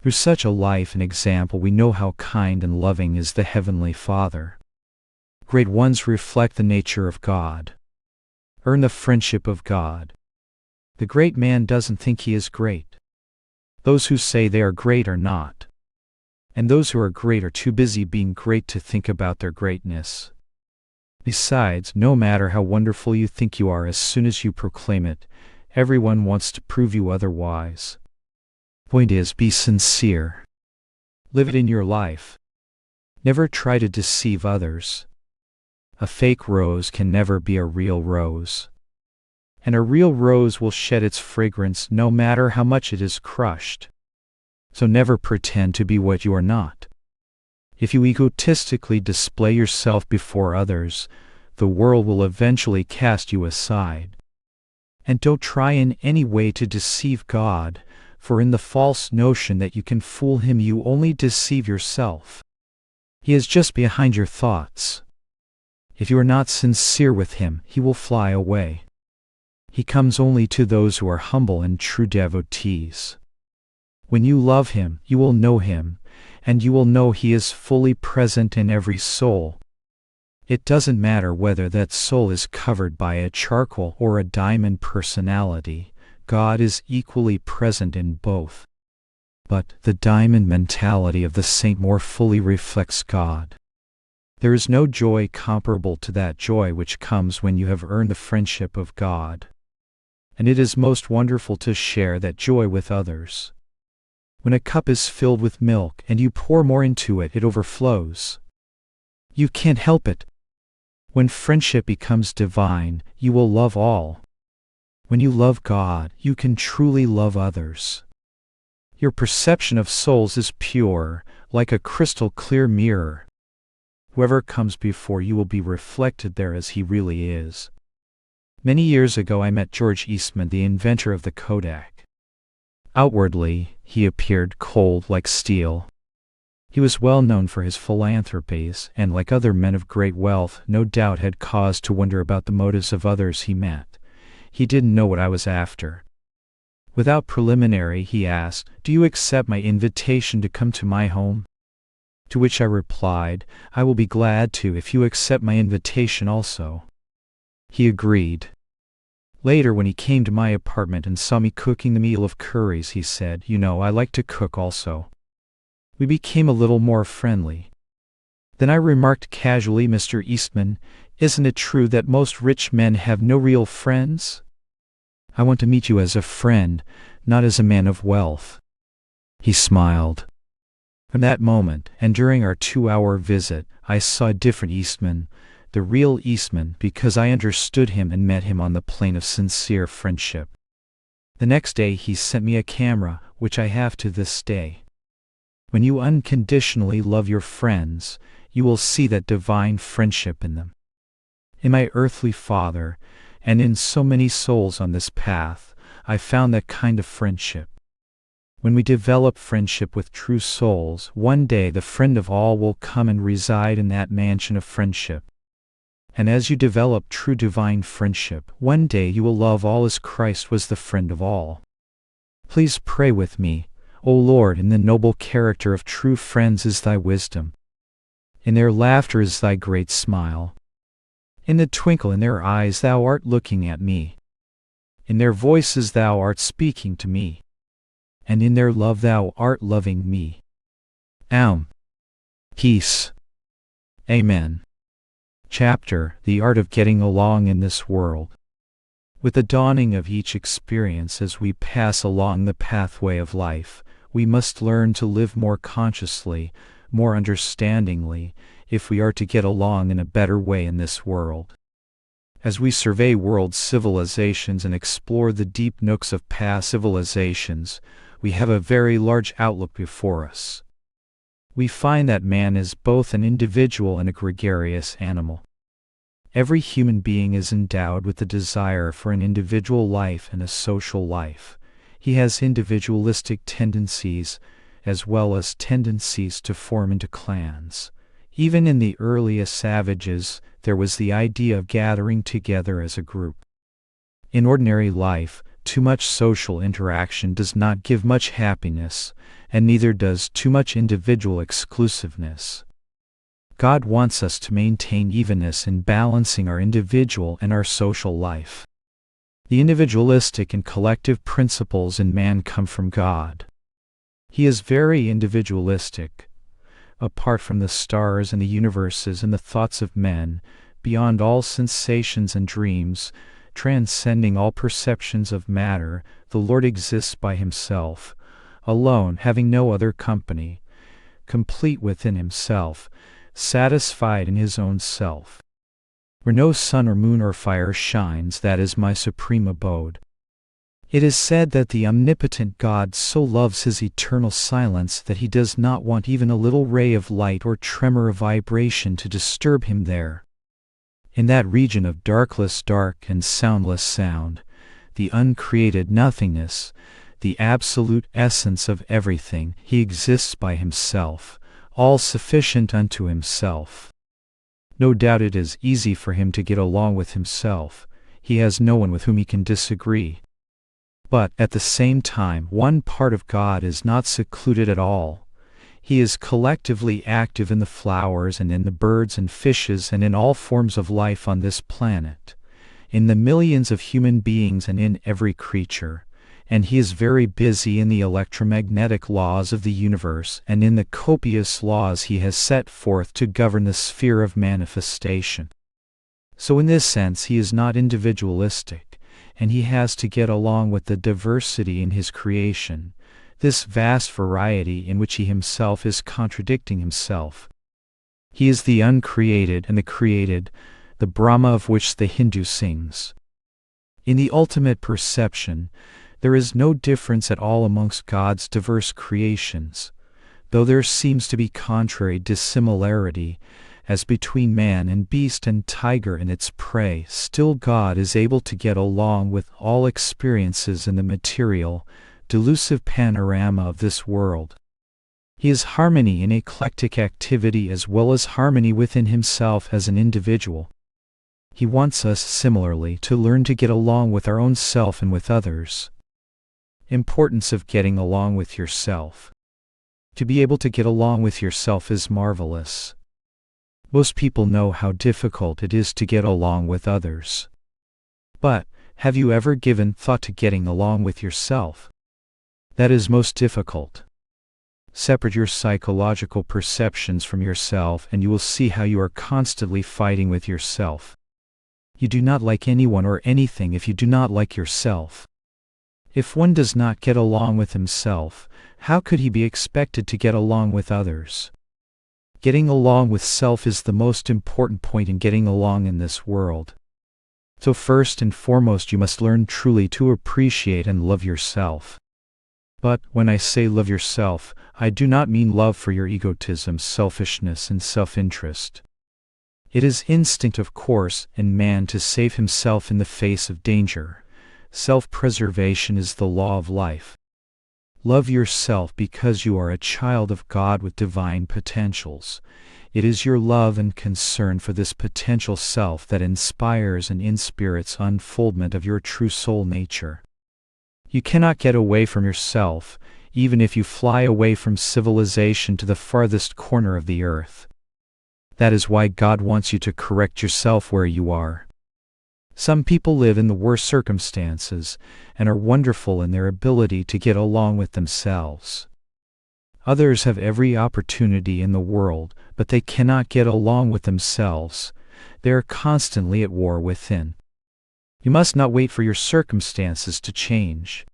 Through such a life and example we know how kind and loving is the Heavenly Father. Great ones reflect the nature of God. Earn the friendship of God. The great man doesn't think he is great. Those who say they are great are not. And those who are great are too busy being great to think about their greatness. Besides, no matter how wonderful you think you are, as soon as you proclaim it, everyone wants to prove you otherwise. Point is, be sincere. Live it in your life. Never try to deceive others. A fake rose can never be a real rose. And a real rose will shed its fragrance no matter how much it is crushed. So never pretend to be what you are not. If you egotistically display yourself before others, the world will eventually cast you aside. And don't try in any way to deceive God, for in the false notion that you can fool Him you only deceive yourself. He is just behind your thoughts. If you are not sincere with Him, He will fly away. He comes only to those who are humble and true devotees. When you love Him, you will know Him, and you will know He is fully present in every soul. It doesn't matter whether that soul is covered by a charcoal or a diamond personality, God is equally present in both. But the diamond mentality of the saint more fully reflects God. There is no joy comparable to that joy which comes when you have earned the friendship of God. And it is most wonderful to share that joy with others. When a cup is filled with milk and you pour more into it, it overflows. You can't help it. When friendship becomes divine, you will love all. When you love God, you can truly love others. Your perception of souls is pure, like a crystal clear mirror. Whoever comes before you will be reflected there as he really is. Many years ago I met George Eastman, the inventor of the Kodak. Outwardly, he appeared cold like steel. He was well known for his philanthropies, and like other men of great wealth, no doubt had cause to wonder about the motives of others he met. He didn't know what I was after. Without preliminary, he asked, "Do you accept my invitation to come to my home?" To which I replied, "I will be glad to if you accept my invitation also." He agreed. Later, when he came to my apartment and saw me cooking the meal of curries, he said, "You know, I like to cook also." We became a little more friendly. Then I remarked casually, "Mr. Eastman, isn't it true that most rich men have no real friends? I want to meet you as a friend, not as a man of wealth." He smiled. From that moment, and during our 2-hour visit, I saw a different Eastman, the real Eastman, because I understood him and met him on the plane of sincere friendship. The next day he sent me a camera, which I have to this day. When you unconditionally love your friends, you will see that divine friendship in them. In my earthly father, and in so many souls on this path, I found that kind of friendship. When we develop friendship with true souls, one day the friend of all will come and reside in that mansion of friendship. And as you develop true divine friendship, one day you will love all as Christ was the friend of all. Please pray with me, O Lord, in the noble character of true friends is thy wisdom. In their laughter is thy great smile. In the twinkle in their eyes thou art looking at me. In their voices thou art speaking to me. And in their love thou art loving me. Peace. Amen. Chapter: The Art of Getting Along in This World. With the dawning of each experience as we pass along the pathway of life, we must learn to live more consciously, more understandingly, if we are to get along in a better way in this world. As we survey world civilizations and explore the deep nooks of past civilizations, we have a very large outlook before us. We find that man is both an individual and a gregarious animal. Every human being is endowed with the desire for an individual life and a social life. He has individualistic tendencies, as well as tendencies to form into clans. Even in the earliest savages, there was the idea of gathering together as a group. In ordinary life, too much social interaction does not give much happiness, and neither does too much individual exclusiveness. God wants us to maintain evenness in balancing our individual and our social life. The individualistic and collective principles in man come from God. He is very individualistic. Apart from the stars and the universes and the thoughts of men, beyond all sensations and dreams, transcending all perceptions of matter, the Lord exists by himself, alone, having no other company, complete within himself, satisfied in his own self. Where no sun or moon or fire shines, that is my supreme abode. It is said that the omnipotent God so loves his eternal silence that he does not want even a little ray of light or tremor of vibration to disturb him there. In that region of darkless dark and soundless sound, the uncreated nothingness, the absolute essence of everything, he exists by himself, all sufficient unto himself. No doubt it is easy for him to get along with himself. He has no one with whom he can disagree. But, at the same time, one part of God is not secluded at all. He is collectively active in the flowers and in the birds and fishes and in all forms of life on this planet, in the millions of human beings and in every creature. And he is very busy in the electromagnetic laws of the universe and in the copious laws he has set forth to govern the sphere of manifestation. So in this sense he is not individualistic, and he has to get along with the diversity in his creation, this vast variety in which he himself is contradicting himself. He is the uncreated and the created, the Brahma of which the Hindu sings. In the ultimate perception, there is no difference at all amongst God's diverse creations, though there seems to be contrary dissimilarity, as between man and beast and tiger and its prey. Still God is able to get along with all experiences in the material, delusive panorama of this world. He is harmony in eclectic activity as well as harmony within himself as an individual. He wants us similarly to learn to get along with our own self and with others. Importance of getting along with yourself. To be able to get along with yourself is marvelous. Most people know how difficult it is to get along with others. But, have you ever given thought to getting along with yourself? That is most difficult. Separate your psychological perceptions from yourself and you will see how you are constantly fighting with yourself. You do not like anyone or anything if you do not like yourself. If one does not get along with himself, how could he be expected to get along with others? Getting along with self is the most important point in getting along in this world. So first and foremost you must learn truly to appreciate and love yourself. But, when I say love yourself, I do not mean love for your egotism, selfishness, and self-interest. It is instinct, of course, in man to save himself in the face of danger. Self-preservation is the law of life. Love yourself because you are a child of God with divine potentials. It is your love and concern for this potential self that inspires and inspirates unfoldment of your true soul nature. You cannot get away from yourself, even if you fly away from civilization to the farthest corner of the earth. That is why God wants you to correct yourself where you are. Some people live in the worst circumstances, and are wonderful in their ability to get along with themselves. Others have every opportunity in the world, but they cannot get along with themselves. They are constantly at war within. You must not wait for your circumstances to change.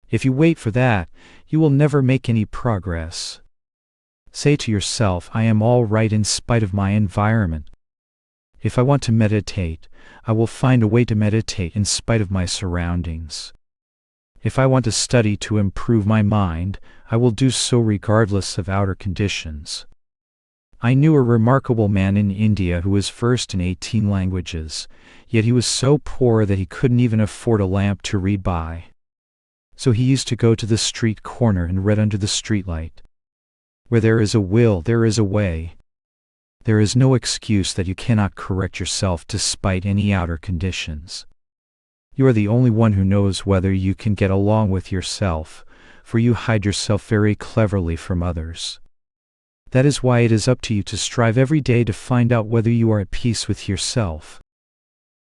If you wait for that, you will never make any progress. Say to yourself, I am all right in spite of my environment. If I want to meditate, I will find a way to meditate in spite of my surroundings. If I want to study to improve my mind, I will do so regardless of outer conditions. I knew a remarkable man in India who was versed in 18 languages, yet he was so poor that he couldn't even afford a lamp to read by. So he used to go to the street corner and read under the streetlight. Where there is a will, there is a way. There is no excuse that you cannot correct yourself despite any outer conditions. You are the only one who knows whether you can get along with yourself, for you hide yourself very cleverly from others. That is why it is up to you to strive every day to find out whether you are at peace with yourself.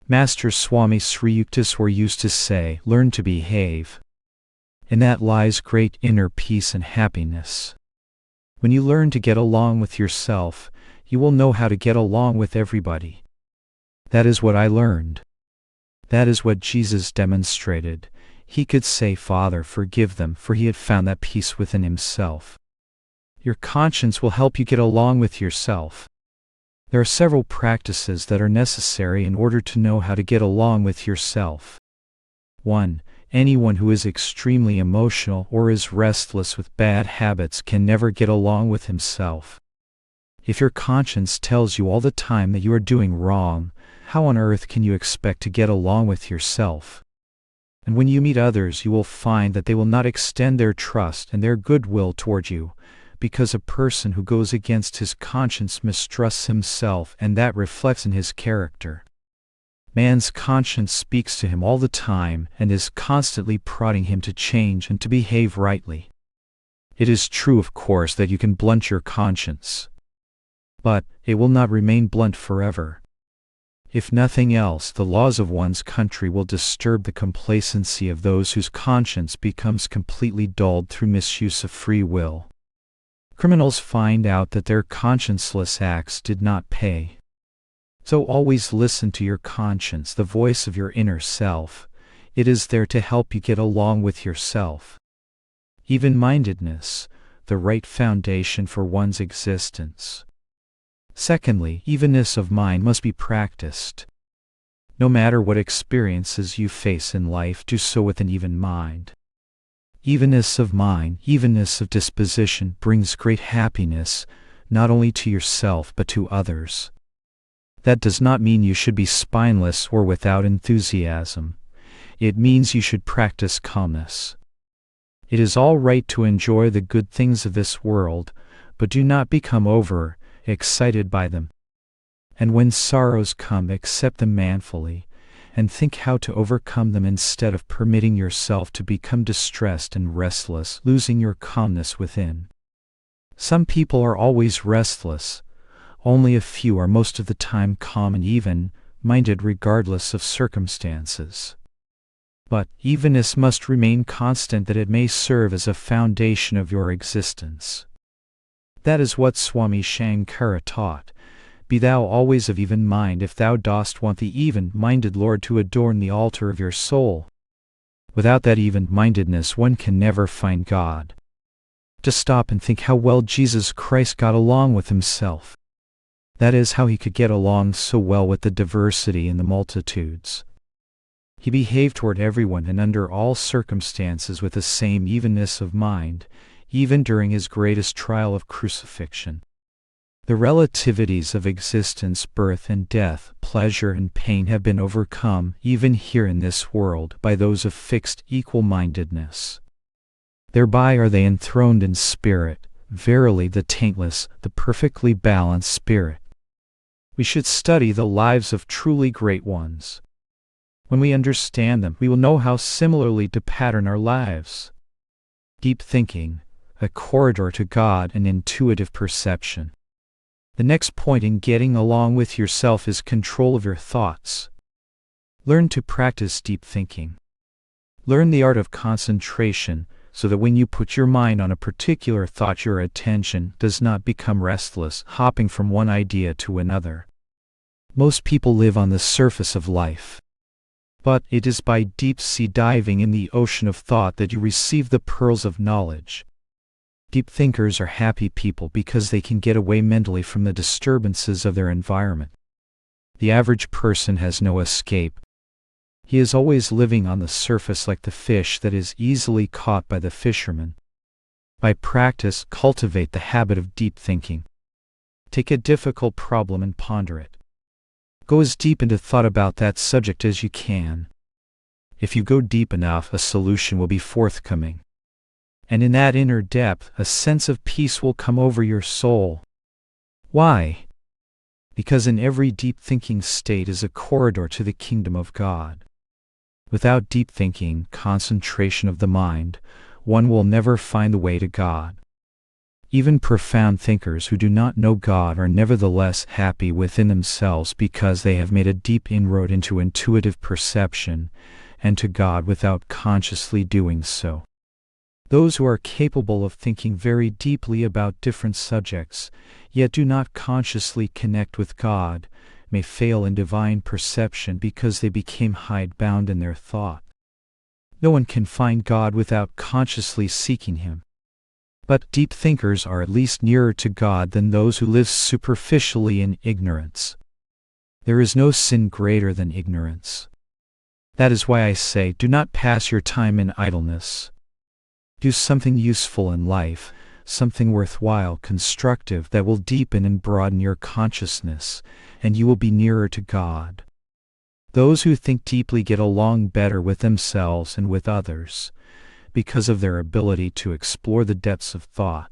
Master Swami Sri Yukteswar used to say, "Learn to behave." In that lies great inner peace and happiness. When you learn to get along with yourself, you will know how to get along with everybody. That is what I learned. That is what Jesus demonstrated. He could say, "Father, forgive them," for he had found that peace within himself. Your conscience will help you get along with yourself. There are several practices that are necessary in order to know how to get along with yourself. 1. Anyone who is extremely emotional or is restless with bad habits can never get along with himself. If your conscience tells you all the time that you are doing wrong, how on earth can you expect to get along with yourself? And when you meet others, you will find that they will not extend their trust and their goodwill toward you, because a person who goes against his conscience mistrusts himself, and that reflects in his character. Man's conscience speaks to him all the time and is constantly prodding him to change and to behave rightly. It is true, of course, that you can blunt your conscience. But it will not remain blunt forever. If nothing else, the laws of one's country will disturb the complacency of those whose conscience becomes completely dulled through misuse of free will. Criminals find out that their conscienceless acts did not pay. So always listen to your conscience, the voice of your inner self. It is there to help you get along with yourself. Even-mindedness, the right foundation for one's existence. Secondly, evenness of mind must be practiced. No matter what experiences you face in life, do so with an even mind. Evenness of mind, evenness of disposition brings great happiness, not only to yourself but to others. That does not mean you should be spineless or without enthusiasm. It means you should practice calmness. It is all right to enjoy the good things of this world, but do not become excited by them. And when sorrows come, accept them manfully, and think how to overcome them instead of permitting yourself to become distressed and restless, losing your calmness within. Some people are always restless. Only a few are most of the time calm and even-minded regardless of circumstances. But evenness must remain constant that it may serve as a foundation of your existence. That is what Swami Shankara taught. Be thou always of even mind if thou dost want the even-minded Lord to adorn the altar of your soul. Without that even-mindedness one can never find God. To stop and think how well Jesus Christ got along with himself. That is how he could get along so well with the diversity in the multitudes. He behaved toward everyone and under all circumstances with the same evenness of mind, even during his greatest trial of crucifixion. The relativities of existence, birth and death, pleasure and pain have been overcome, even here in this world, by those of fixed equal-mindedness. Thereby are they enthroned in spirit, verily the taintless, the perfectly balanced spirit. We should study the lives of truly great ones. When we understand them, we will know how similarly to pattern our lives. Deep thinking, a corridor to God, and intuitive perception. The next point in getting along with yourself is control of your thoughts. Learn to practice deep thinking. Learn the art of concentration, so that when you put your mind on a particular thought, your attention does not become restless, hopping from one idea to another. Most people live on the surface of life. But it is by deep-sea diving in the ocean of thought that you receive the pearls of knowledge. Deep thinkers are happy people because they can get away mentally from the disturbances of their environment. The average person has no escape. He is always living on the surface like the fish that is easily caught by the fisherman. By practice, cultivate the habit of deep thinking. Take a difficult problem and ponder it. Go as deep into thought about that subject as you can. If you go deep enough, a solution will be forthcoming. And in that inner depth, a sense of peace will come over your soul. Why? Because in every deep thinking state is a corridor to the kingdom of God. Without deep thinking, concentration of the mind, one will never find the way to God. Even profound thinkers who do not know God are nevertheless happy within themselves because they have made a deep inroad into intuitive perception and to God without consciously doing so. Those who are capable of thinking very deeply about different subjects, yet do not consciously connect with God, may fail in divine perception because they became hidebound in their thought. No one can find God without consciously seeking Him. But deep thinkers are at least nearer to God than those who live superficially in ignorance. There is no sin greater than ignorance. That is why I say, do not pass your time in idleness. Do something useful in life, something worthwhile, constructive, that will deepen and broaden your consciousness, and you will be nearer to God. Those who think deeply get along better with themselves and with others. Because of their ability to explore the depths of thought,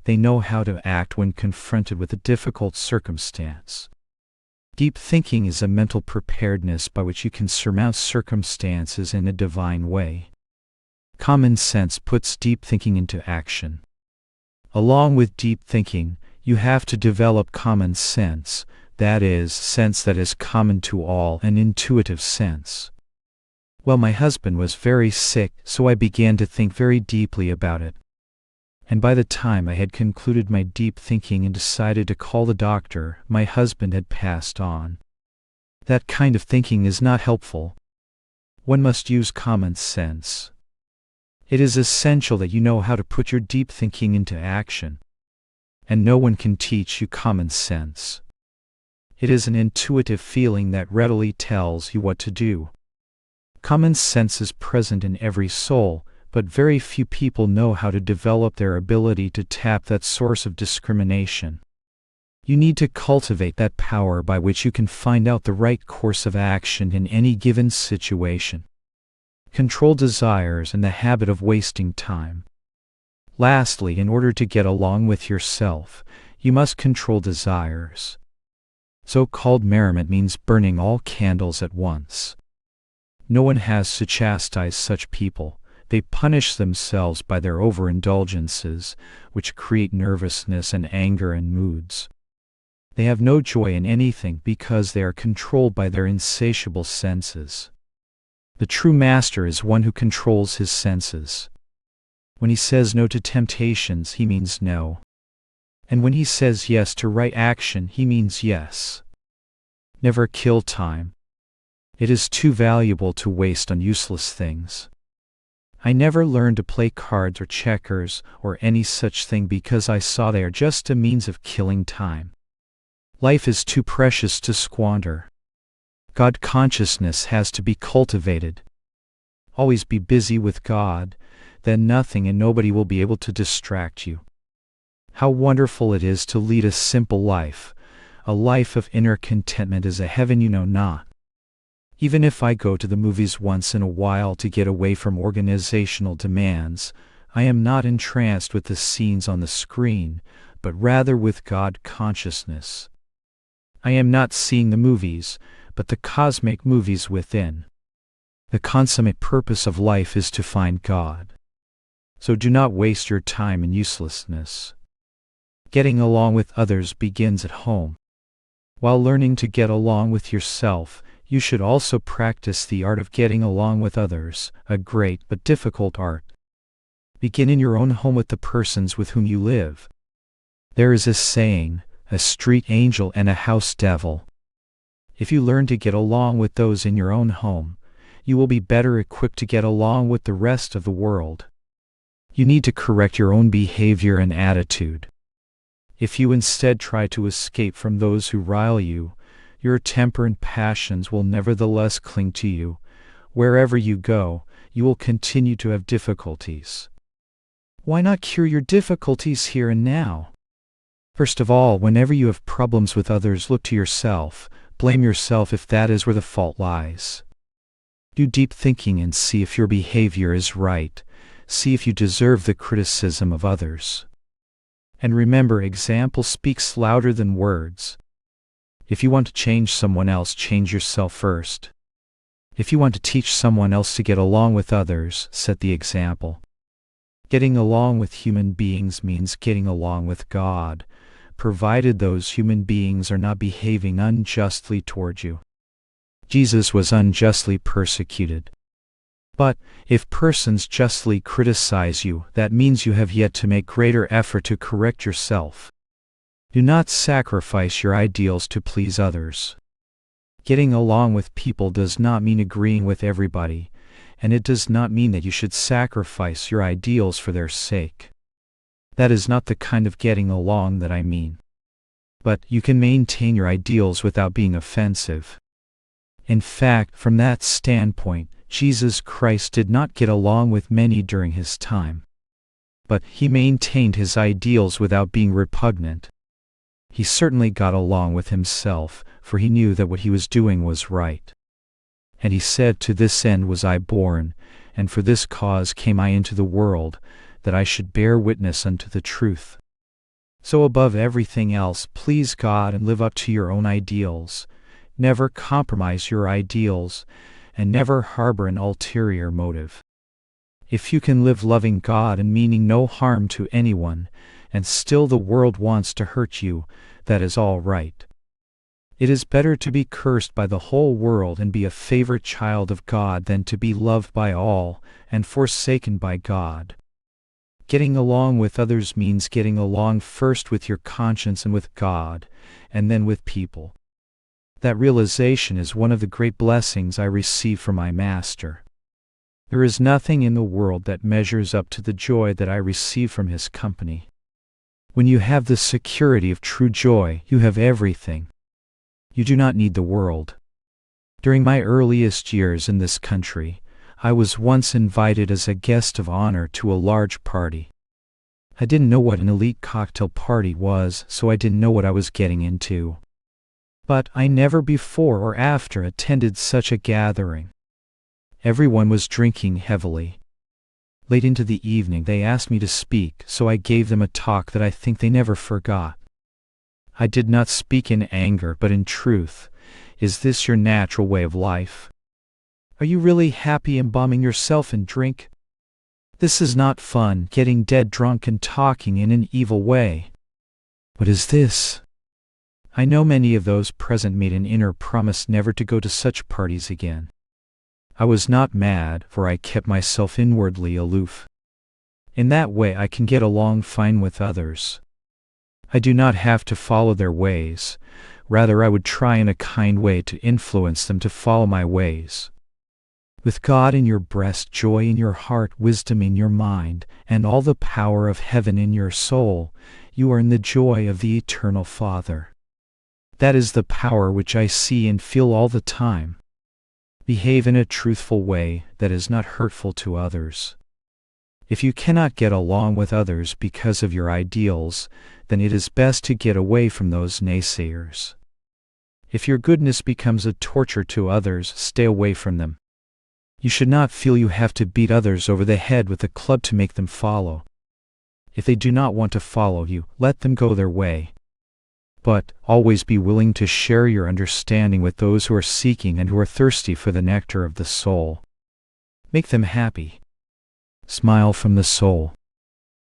they know how to act when confronted with a difficult circumstance. Deep thinking is a mental preparedness by which you can surmount circumstances in a divine way. Common sense puts deep thinking into action. Along with deep thinking, you have to develop common sense, that is, sense that is common to all, an intuitive sense. Well, my husband was very sick, so I began to think very deeply about it. And by the time I had concluded my deep thinking and decided to call the doctor, my husband had passed on. That kind of thinking is not helpful. One must use common sense. It is essential that you know how to put your deep thinking into action. And no one can teach you common sense. It is an intuitive feeling that readily tells you what to do. Common sense is present in every soul, but very few people know how to develop their ability to tap that source of discrimination. You need to cultivate that power by which you can find out the right course of action in any given situation. Control desires and the habit of wasting time. Lastly, in order to get along with yourself, you must control desires. So-called merriment means burning all candles at once. No one has to chastise such people. They punish themselves by their overindulgences, which create nervousness and anger and moods. They have no joy in anything because they are controlled by their insatiable senses. The true master is one who controls his senses. When he says no to temptations, he means no. And when he says yes to right action, he means yes. Never kill time. It is too valuable to waste on useless things. I never learned to play cards or checkers or any such thing because I saw they are just a means of killing time. Life is too precious to squander. God consciousness has to be cultivated. Always be busy with God, then nothing and nobody will be able to distract you. How wonderful it is to lead a simple life, a life of inner contentment is a heaven you know not. Even if I go to the movies once in a while to get away from organizational demands, I am not entranced with the scenes on the screen, but rather with God consciousness. I am not seeing the movies, but the cosmic movies within. The consummate purpose of life is to find God. So do not waste your time in uselessness. Getting along with others begins at home. While learning to get along with yourself, you should also practice the art of getting along with others, a great but difficult art. Begin in your own home with the persons with whom you live. There is a saying, a street angel and a house devil. If you learn to get along with those in your own home, you will be better equipped to get along with the rest of the world. You need to correct your own behavior and attitude. If you instead try to escape from those who rile you, Your temper and passions will nevertheless cling to you. Wherever you go, you will continue to have difficulties. Why not cure your difficulties here and now? First of all, whenever you have problems with others, look to yourself. Blame yourself if that is where the fault lies. Do deep thinking and see if your behavior is right. See if you deserve the criticism of others. And remember, example speaks louder than words. If you want to change someone else, change yourself first. If you want to teach someone else to get along with others, set the example. Getting along with human beings means getting along with God, provided those human beings are not behaving unjustly toward you. Jesus was unjustly persecuted. But if persons justly criticize you, that means you have yet to make greater effort to correct yourself. Do not sacrifice your ideals to please others. Getting along with people does not mean agreeing with everybody, and it does not mean that you should sacrifice your ideals for their sake. That is not the kind of getting along that I mean. But you can maintain your ideals without being offensive. In fact, from that standpoint, Jesus Christ did not get along with many during his time. But he maintained his ideals without being repugnant. He certainly got along with himself, for he knew that what he was doing was right. And he said, "To this end was I born, and for this cause came I into the world, that I should bear witness unto the truth." So above everything else, please God and live up to your own ideals. Never compromise your ideals, and never harbor an ulterior motive. If you can live loving God and meaning no harm to anyone, and still the world wants to hurt you, that is all right. It is better to be cursed by the whole world and be a favorite child of God than to be loved by all and forsaken by God. Getting along with others means getting along first with your conscience and with God, and then with people. That realization is one of the great blessings I receive from my Master. There is nothing in the world that measures up to the joy that I receive from his company. When you have the security of true joy, you have everything. You do not need the world. During my earliest years in this country, I was once invited as a guest of honor to a large party. I didn't know what an elite cocktail party was, so I didn't know what I was getting into. But I never before or after attended such a gathering. Everyone was drinking heavily. Late into the evening they asked me to speak, so I gave them a talk that I think they never forgot. I did not speak in anger, but in truth. Is this your natural way of life? Are you really happy embalming yourself in drink? This is not fun, getting dead drunk and talking in an evil way. What is this? I know many of those present made an inner promise never to go to such parties again. I was not mad, for I kept myself inwardly aloof. In that way I can get along fine with others. I do not have to follow their ways. Rather, I would try in a kind way to influence them to follow my ways. With God in your breast, joy in your heart, wisdom in your mind, and all the power of heaven in your soul, you are in the joy of the Eternal Father. That is the power which I see and feel all the time. Behave in a truthful way that is not hurtful to others. If you cannot get along with others because of your ideals, then it is best to get away from those naysayers. If your goodness becomes a torture to others, stay away from them. You should not feel you have to beat others over the head with a club to make them follow. If they do not want to follow you, let them go their way. But always be willing to share your understanding with those who are seeking and who are thirsty for the nectar of the soul. Make them happy. Smile from the soul.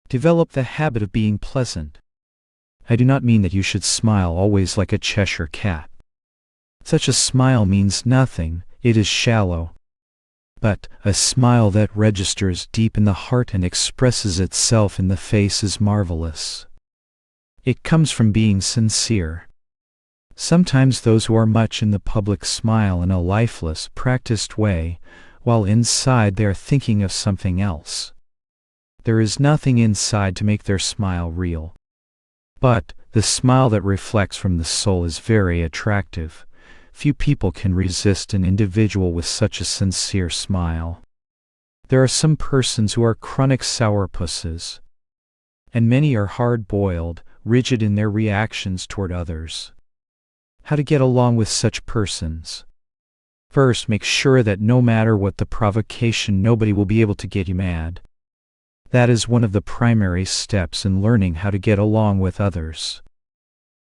Develop the habit of being pleasant. I do not mean that you should smile always like a Cheshire cat. Such a smile means nothing, it is shallow. But a smile that registers deep in the heart and expresses itself in the face is marvelous. It comes from being sincere. Sometimes those who are much in the public smile in a lifeless, practiced way, while inside they are thinking of something else. There is nothing inside to make their smile real. But the smile that reflects from the soul is very attractive. Few people can resist an individual with such a sincere smile. There are some persons who are chronic sourpusses, and many are hard-boiled, rigid in their reactions toward others. How to get along with such persons? First, make sure that no matter what the provocation, nobody will be able to get you mad. That is one of the primary steps in learning how to get along with others.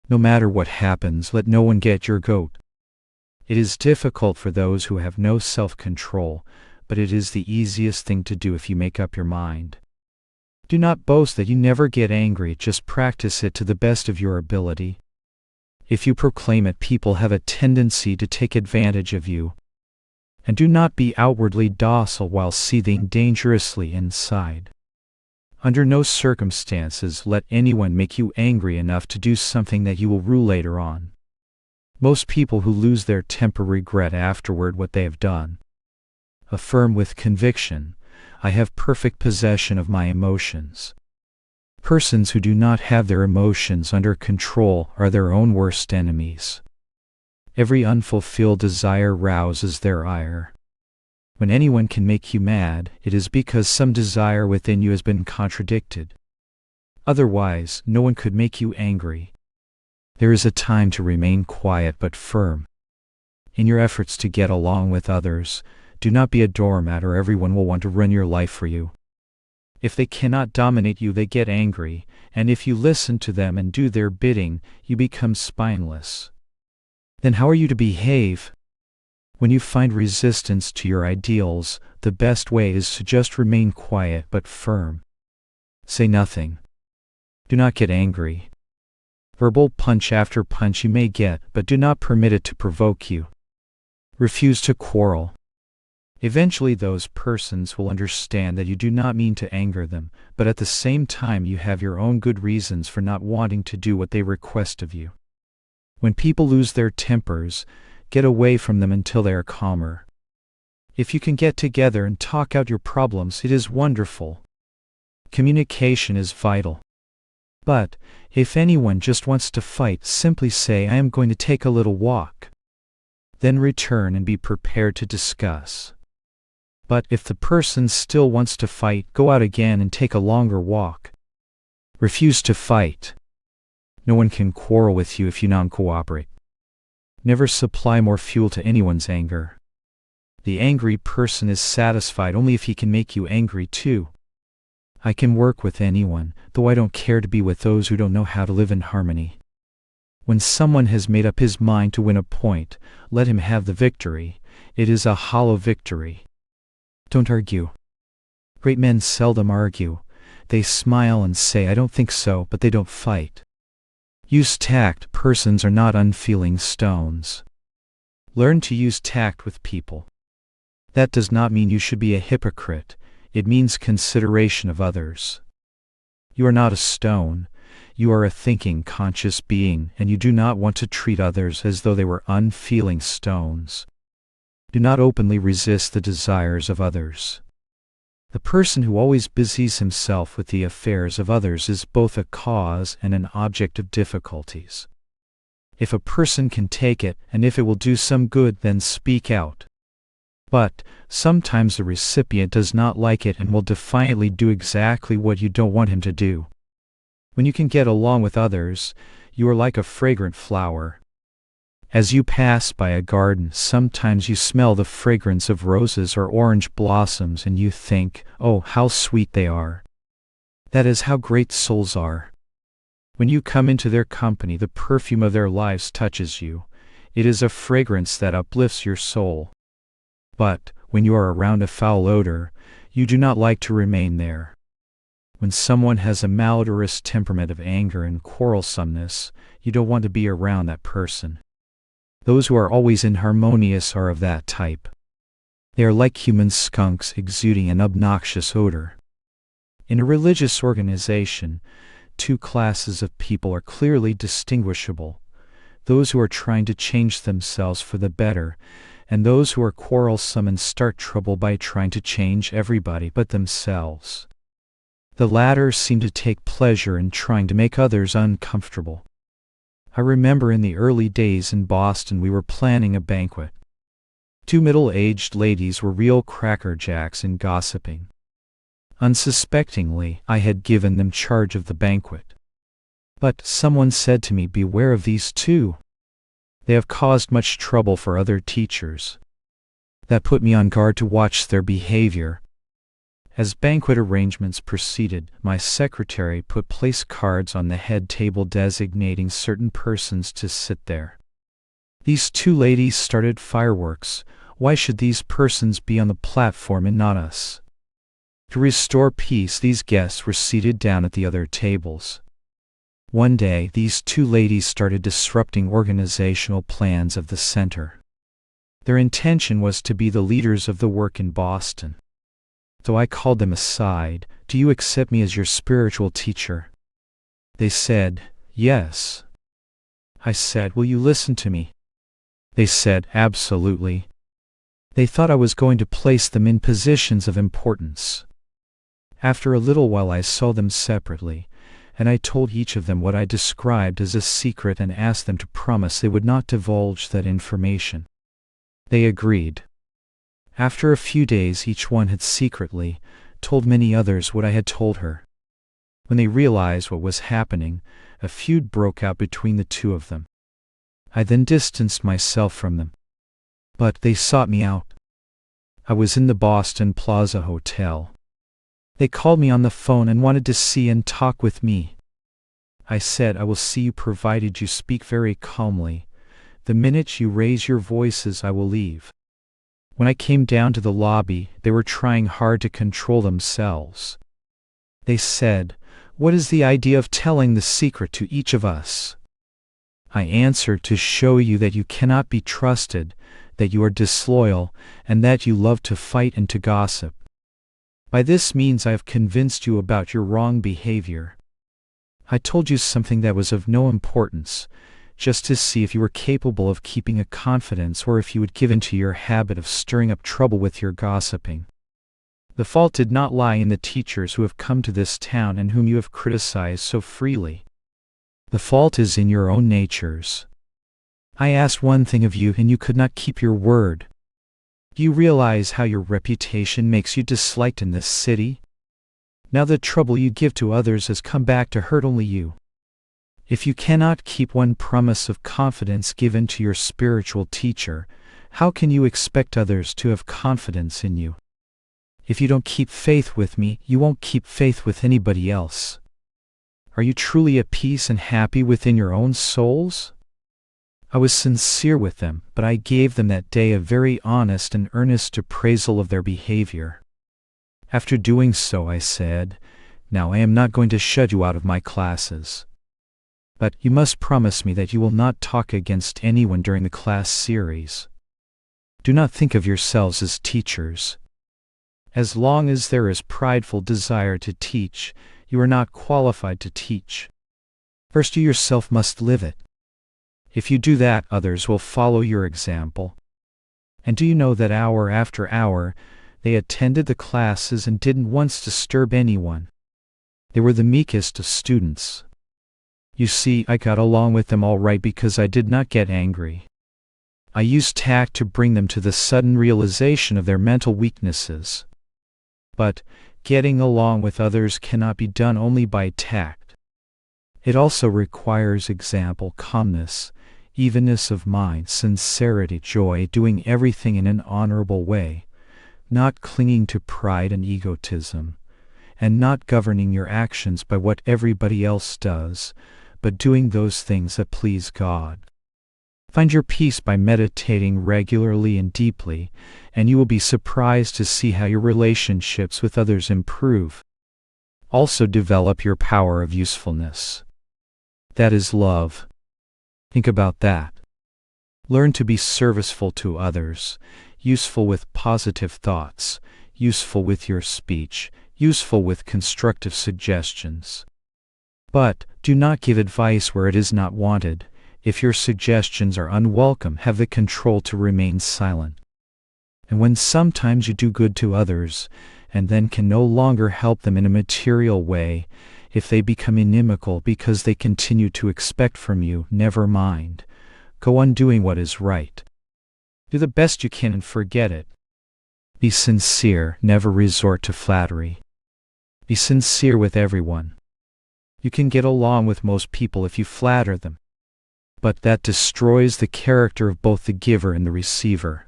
No matter what happens, let no one get your goat. It is difficult for those who have no self-control, but it is the easiest thing to do if you make up your mind. Do not boast that you never get angry, just practice it to the best of your ability. If you proclaim it, people have a tendency to take advantage of you. And do not be outwardly docile while seething dangerously inside. Under no circumstances let anyone make you angry enough to do something that you will rue later on. Most people who lose their temper regret afterward what they have done. Affirm with conviction, I have perfect possession of my emotions. Persons who do not have their emotions under control are their own worst enemies. Every unfulfilled desire rouses their ire. When anyone can make you mad, it is because some desire within you has been contradicted. Otherwise, no one could make you angry. There is a time to remain quiet but firm. In your efforts to get along with others, do not be a doormat or everyone will want to run your life for you. If they cannot dominate you, they get angry, and if you listen to them and do their bidding, you become spineless. Then how are you to behave? When you find resistance to your ideals, the best way is to just remain quiet but firm. Say nothing. Do not get angry. Verbal punch after punch you may get, but do not permit it to provoke you. Refuse to quarrel. Eventually those persons will understand that you do not mean to anger them, but at the same time you have your own good reasons for not wanting to do what they request of you. When people lose their tempers, get away from them until they are calmer. If you can get together and talk out your problems, it is wonderful. Communication is vital. But, if anyone just wants to fight, simply say, I am going to take a little walk. Then return and be prepared to discuss. But if the person still wants to fight, go out again and take a longer walk. Refuse to fight. No one can quarrel with you if you non-cooperate. Never supply more fuel to anyone's anger. The angry person is satisfied only if he can make you angry too. I can work with anyone, though I don't care to be with those who don't know how to live in harmony. When someone has made up his mind to win a point, let him have the victory. It is a hollow victory. Don't argue. Great men seldom argue. They smile and say, I don't think so, but they don't fight. Use tact. Persons are not unfeeling stones. Learn to use tact with people. That does not mean you should be a hypocrite. It means consideration of others. You are not a stone. You are a thinking, conscious being, and you do not want to treat others as though they were unfeeling stones. Do not openly resist the desires of others. The person who always busies himself with the affairs of others is both a cause and an object of difficulties. If a person can take it, and if it will do some good, then speak out. But, sometimes the recipient does not like it and will defiantly do exactly what you don't want him to do. When you can get along with others, you are like a fragrant flower. As you pass by a garden, sometimes you smell the fragrance of roses or orange blossoms and you think, oh, how sweet they are. That is how great souls are. When you come into their company, the perfume of their lives touches you. It is a fragrance that uplifts your soul. But, when you are around a foul odor, you do not like to remain there. When someone has a malodorous temperament of anger and quarrelsomeness, you don't want to be around that person. Those who are always inharmonious are of that type. They are like human skunks exuding an obnoxious odor. In a religious organization, two classes of people are clearly distinguishable: those who are trying to change themselves for the better, and those who are quarrelsome and start trouble by trying to change everybody but themselves. The latter seem to take pleasure in trying to make others uncomfortable. I remember in the early days in Boston we were planning a banquet. 2 middle-aged ladies were real crackerjacks in gossiping. Unsuspectingly, I had given them charge of the banquet. But someone said to me, "Beware of these two. They have caused much trouble for other teachers." That put me on guard to watch their behavior. As banquet arrangements proceeded, my secretary put place cards on the head table designating certain persons to sit there. These 2 ladies started fireworks. Why should these persons be on the platform and not us? To restore peace, these guests were seated down at the other tables. One day, these 2 ladies started disrupting organizational plans of the center. Their intention was to be the leaders of the work in Boston. So I called them aside. "Do you accept me as your spiritual teacher?" They said, "Yes." I said, "Will you listen to me?" They said, "Absolutely." They thought I was going to place them in positions of importance. After a little while I saw them separately, and I told each of them what I described as a secret and asked them to promise they would not divulge that information. They agreed. After a few days each one had secretly told many others what I had told her. When they realized what was happening, a feud broke out between the 2 of them. I then distanced myself from them. But they sought me out. I was in the Boston Plaza Hotel. They called me on the phone and wanted to see and talk with me. I said, "I will see you provided you speak very calmly. The minute you raise your voices, I will leave." When I came down to the lobby, they were trying hard to control themselves. They said, "What is the idea of telling the secret to each of us?" I answered, "To show you that you cannot be trusted, that you are disloyal, and that you love to fight and to gossip. By this means I have convinced you about your wrong behavior. I told you something that was of no importance, just to see if you were capable of keeping a confidence or if you would give in to your habit of stirring up trouble with your gossiping. The fault did not lie in the teachers who have come to this town and whom you have criticized so freely. The fault is in your own natures. I asked one thing of you and you could not keep your word. Do you realize how your reputation makes you disliked in this city? Now the trouble you give to others has come back to hurt only you. If you cannot keep one promise of confidence given to your spiritual teacher, how can you expect others to have confidence in you? If you don't keep faith with me, you won't keep faith with anybody else. Are you truly at peace and happy within your own souls?" I was sincere with them, but I gave them that day a very honest and earnest appraisal of their behavior. After doing so, I said, "Now I am not going to shut you out of my classes. But you must promise me that you will not talk against anyone during the class series. Do not think of yourselves as teachers. As long as there is prideful desire to teach, you are not qualified to teach. First you yourself must live it. If you do that, others will follow your example." And do you know that hour after hour, they attended the classes and didn't once disturb anyone? They were the meekest of students. You see, I got along with them all right because I did not get angry. I used tact to bring them to the sudden realization of their mental weaknesses. But getting along with others cannot be done only by tact. It also requires example, calmness, evenness of mind, sincerity, joy, doing everything in an honorable way, not clinging to pride and egotism, and not governing your actions by what everybody else does, but doing those things that please God. Find your peace by meditating regularly and deeply, and you will be surprised to see how your relationships with others improve. Also develop your power of usefulness. That is love. Think about that. Learn to be serviceful to others, useful with positive thoughts, useful with your speech, useful with constructive suggestions. But do not give advice where it is not wanted. If your suggestions are unwelcome, have the control to remain silent. And when sometimes you do good to others, and then can no longer help them in a material way, If they become inimical because they continue to expect from you, never mind. Go on doing what is right. Do the best you can and forget it. Be sincere, never resort to flattery. Be sincere with everyone. You can get along with most people if you flatter them. But that destroys the character of both the giver and the receiver.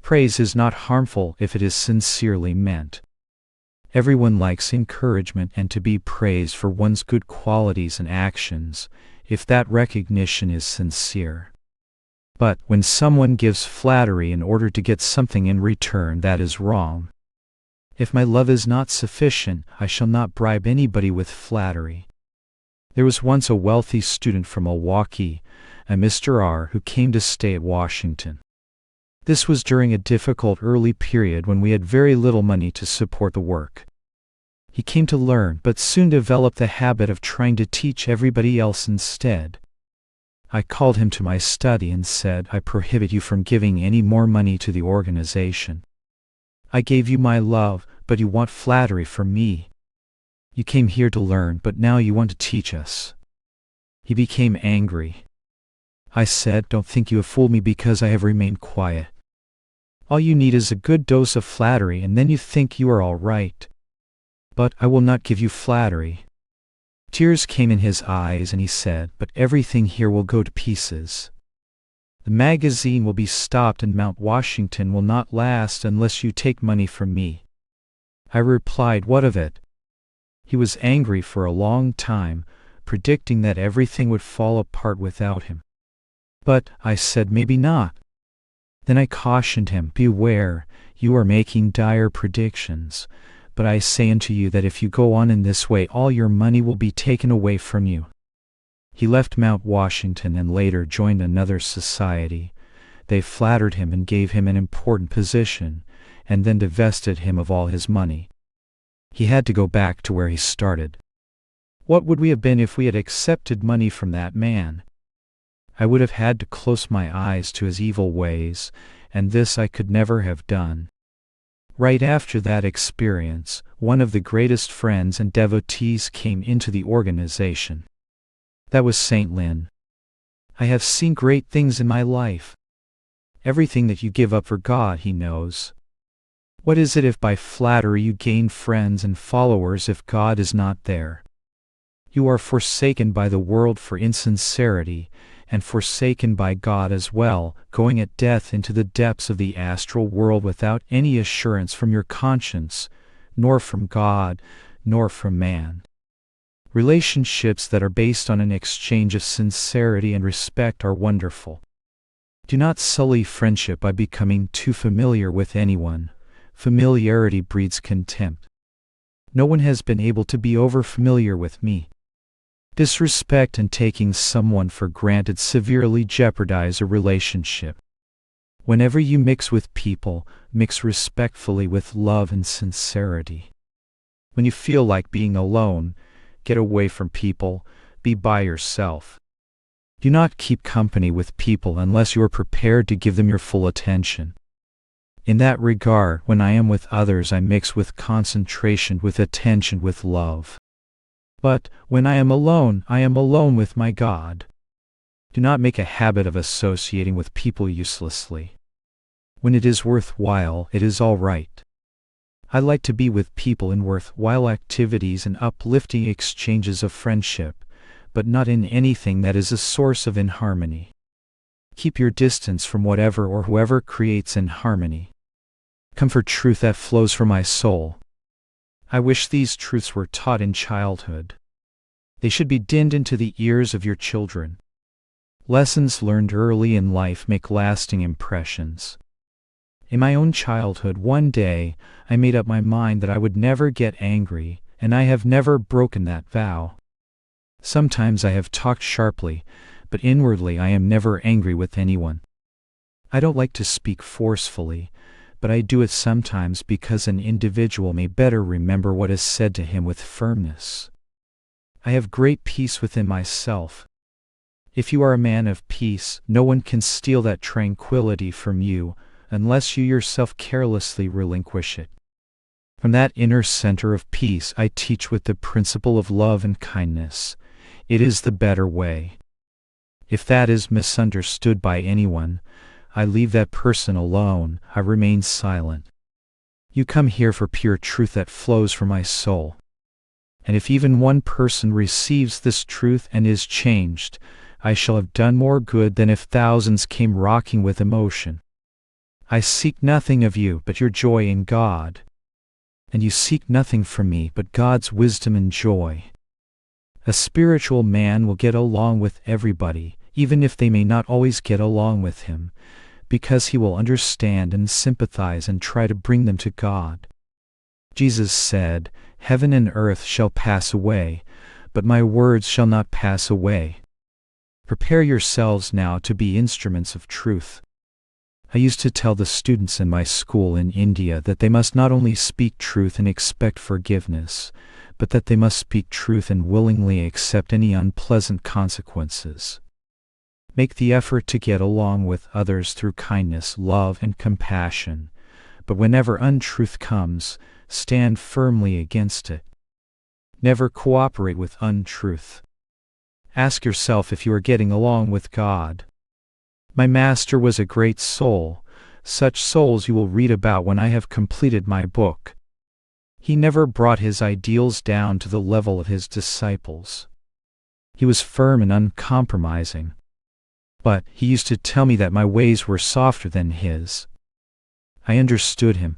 Praise is not harmful if it is sincerely meant. Everyone likes encouragement and to be praised for one's good qualities and actions, if that recognition is sincere. But when someone gives flattery in order to get something in return, that is wrong. If my love is not sufficient, I shall not bribe anybody with flattery. There was once a wealthy student from Milwaukee, a Mr. R, who came to stay at Washington. This was during a difficult early period when we had very little money to support the work. He came to learn, but soon developed the habit of trying to teach everybody else instead. I called him to my study and said, "I prohibit you from giving any more money to the organization. I gave you my love, but you want flattery from me. You came here to learn, but now you want to teach us." He became angry. I said, "Don't think you have fooled me because I have remained quiet. All you need is a good dose of flattery and then you think you are all right. But I will not give you flattery." Tears came in his eyes and he said, "But everything here will go to pieces. The magazine will be stopped and Mount Washington will not last unless you take money from me." I replied, "What of it?" He was angry for a long time, predicting that everything would fall apart without him. "But," I said, "maybe not." Then I cautioned him, "Beware, you are making dire predictions. But I say unto you that if you go on in this way, all your money will be taken away from you." He left Mount Washington and later joined another society. They flattered him and gave him an important position, and then divested him of all his money. He had to go back to where he started. What would we have been if we had accepted money from that man? I would have had to close my eyes to his evil ways, and this I could never have done. Right after that experience, one of the greatest friends and devotees came into the organization. That was Saint Lin. "I have seen great things in my life. Everything that you give up for God, He knows. What is it if by flattery you gain friends and followers if God is not there? You are forsaken by the world for insincerity, and forsaken by God as well, going at death into the depths of the astral world without any assurance from your conscience, nor from God, nor from man. Relationships that are based on an exchange of sincerity and respect are wonderful. Do not sully friendship by becoming too familiar with anyone. Familiarity breeds contempt. No one has been able to be over-familiar with me. Disrespect and taking someone for granted severely jeopardize a relationship. Whenever you mix with people, mix respectfully with love and sincerity. When you feel like being alone, get away from people, be by yourself. Do not keep company with people unless you are prepared to give them your full attention. In that regard, when I am with others, I mix with concentration, with attention, with love. But when I am alone with my God. Do not make a habit of associating with people uselessly. When it is worthwhile, it is all right. I like to be with people in worthwhile activities and uplifting exchanges of friendship, but not in anything that is a source of inharmony. Keep your distance from whatever or whoever creates inharmony. Come for truth that flows from my soul. I wish these truths were taught in childhood. They should be dinned into the ears of your children. Lessons learned early in life make lasting impressions. In my own childhood, one day, I made up my mind that I would never get angry, and I have never broken that vow. Sometimes I have talked sharply, but inwardly I am never angry with anyone. I don't like to speak forcefully, but I do it sometimes because an individual may better remember what is said to him with firmness. I have great peace within myself. If you are a man of peace, no one can steal that tranquility from you, unless you yourself carelessly relinquish it. From that inner center of peace I teach with the principle of love and kindness. It is the better way. If that is misunderstood by anyone, I leave that person alone. I remain silent. You come here for pure truth that flows from my soul. And if even one person receives this truth and is changed, I shall have done more good than if thousands came rocking with emotion. I seek nothing of you but your joy in God. And you seek nothing from me but God's wisdom and joy. A spiritual man will get along with everybody, even if they may not always get along with him, because he will understand and sympathize and try to bring them to God. Jesus said, "Heaven and earth shall pass away, but my words shall not pass away." Prepare yourselves now to be instruments of truth. I used to tell the students in my school in India that they must not only speak truth and expect forgiveness, but that they must speak truth and willingly accept any unpleasant consequences. Make the effort to get along with others through kindness, love, and compassion, but whenever untruth comes, stand firmly against it. Never cooperate with untruth. Ask yourself if you are getting along with God. My master was a great soul. Such souls you will read about when I have completed my book. He never brought his ideals down to the level of his disciples. He was firm and uncompromising. But he used to tell me that my ways were softer than his. I understood him.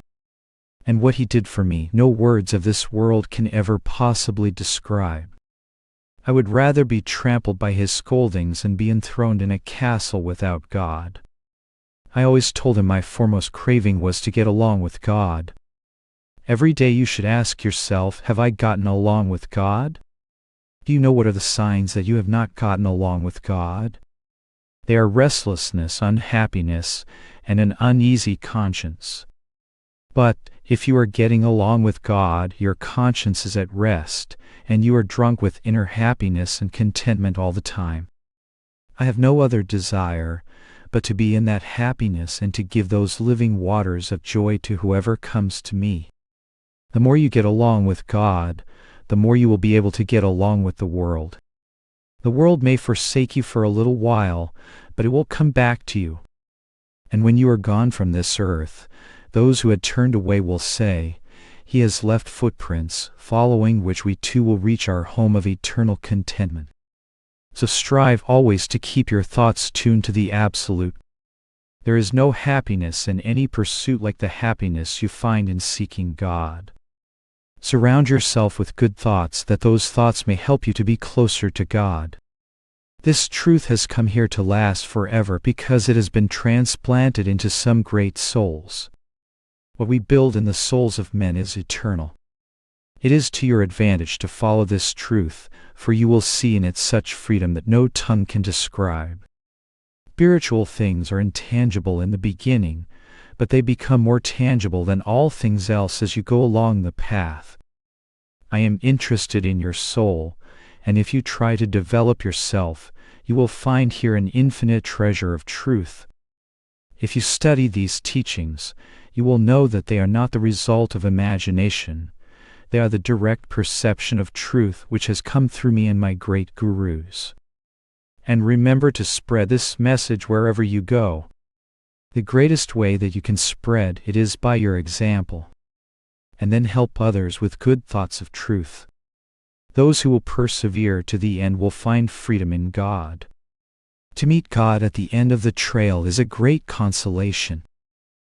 And what he did for me, no words of this world can ever possibly describe. I would rather be trampled by his scoldings and be enthroned in a castle without God. I always told him my foremost craving was to get along with God. Every day you should ask yourself, have I gotten along with God? Do you know what are the signs that you have not gotten along with God? They are restlessness, unhappiness, and an uneasy conscience. But if you are getting along with God, your conscience is at rest, and you are drunk with inner happiness and contentment all the time. I have no other desire but to be in that happiness and to give those living waters of joy to whoever comes to me. The more you get along with God, the more you will be able to get along with the world. The world may forsake you for a little while, but it will come back to you. And when you are gone from this earth, those who had turned away will say, "He has left footprints, following which we too will reach our home of eternal contentment." So strive always to keep your thoughts tuned to the Absolute. There is no happiness in any pursuit like the happiness you find in seeking God. Surround yourself with good thoughts, that those thoughts may help you to be closer to God. This truth has come here to last forever because it has been transplanted into some great souls. What we build in the souls of men is eternal. It is to your advantage to follow this truth, for you will see in it such freedom that no tongue can describe. Spiritual things are intangible in the beginning, but they become more tangible than all things else as you go along the path. I am interested in your soul, and if you try to develop yourself, you will find here an infinite treasure of truth. If you study these teachings, you will know that they are not the result of imagination. They are the direct perception of truth which has come through me and my great gurus. And remember to spread this message wherever you go. The greatest way that you can spread it is by your example. And then help others with good thoughts of truth. Those who will persevere to the end will find freedom in God. To meet God at the end of the trail is a great consolation.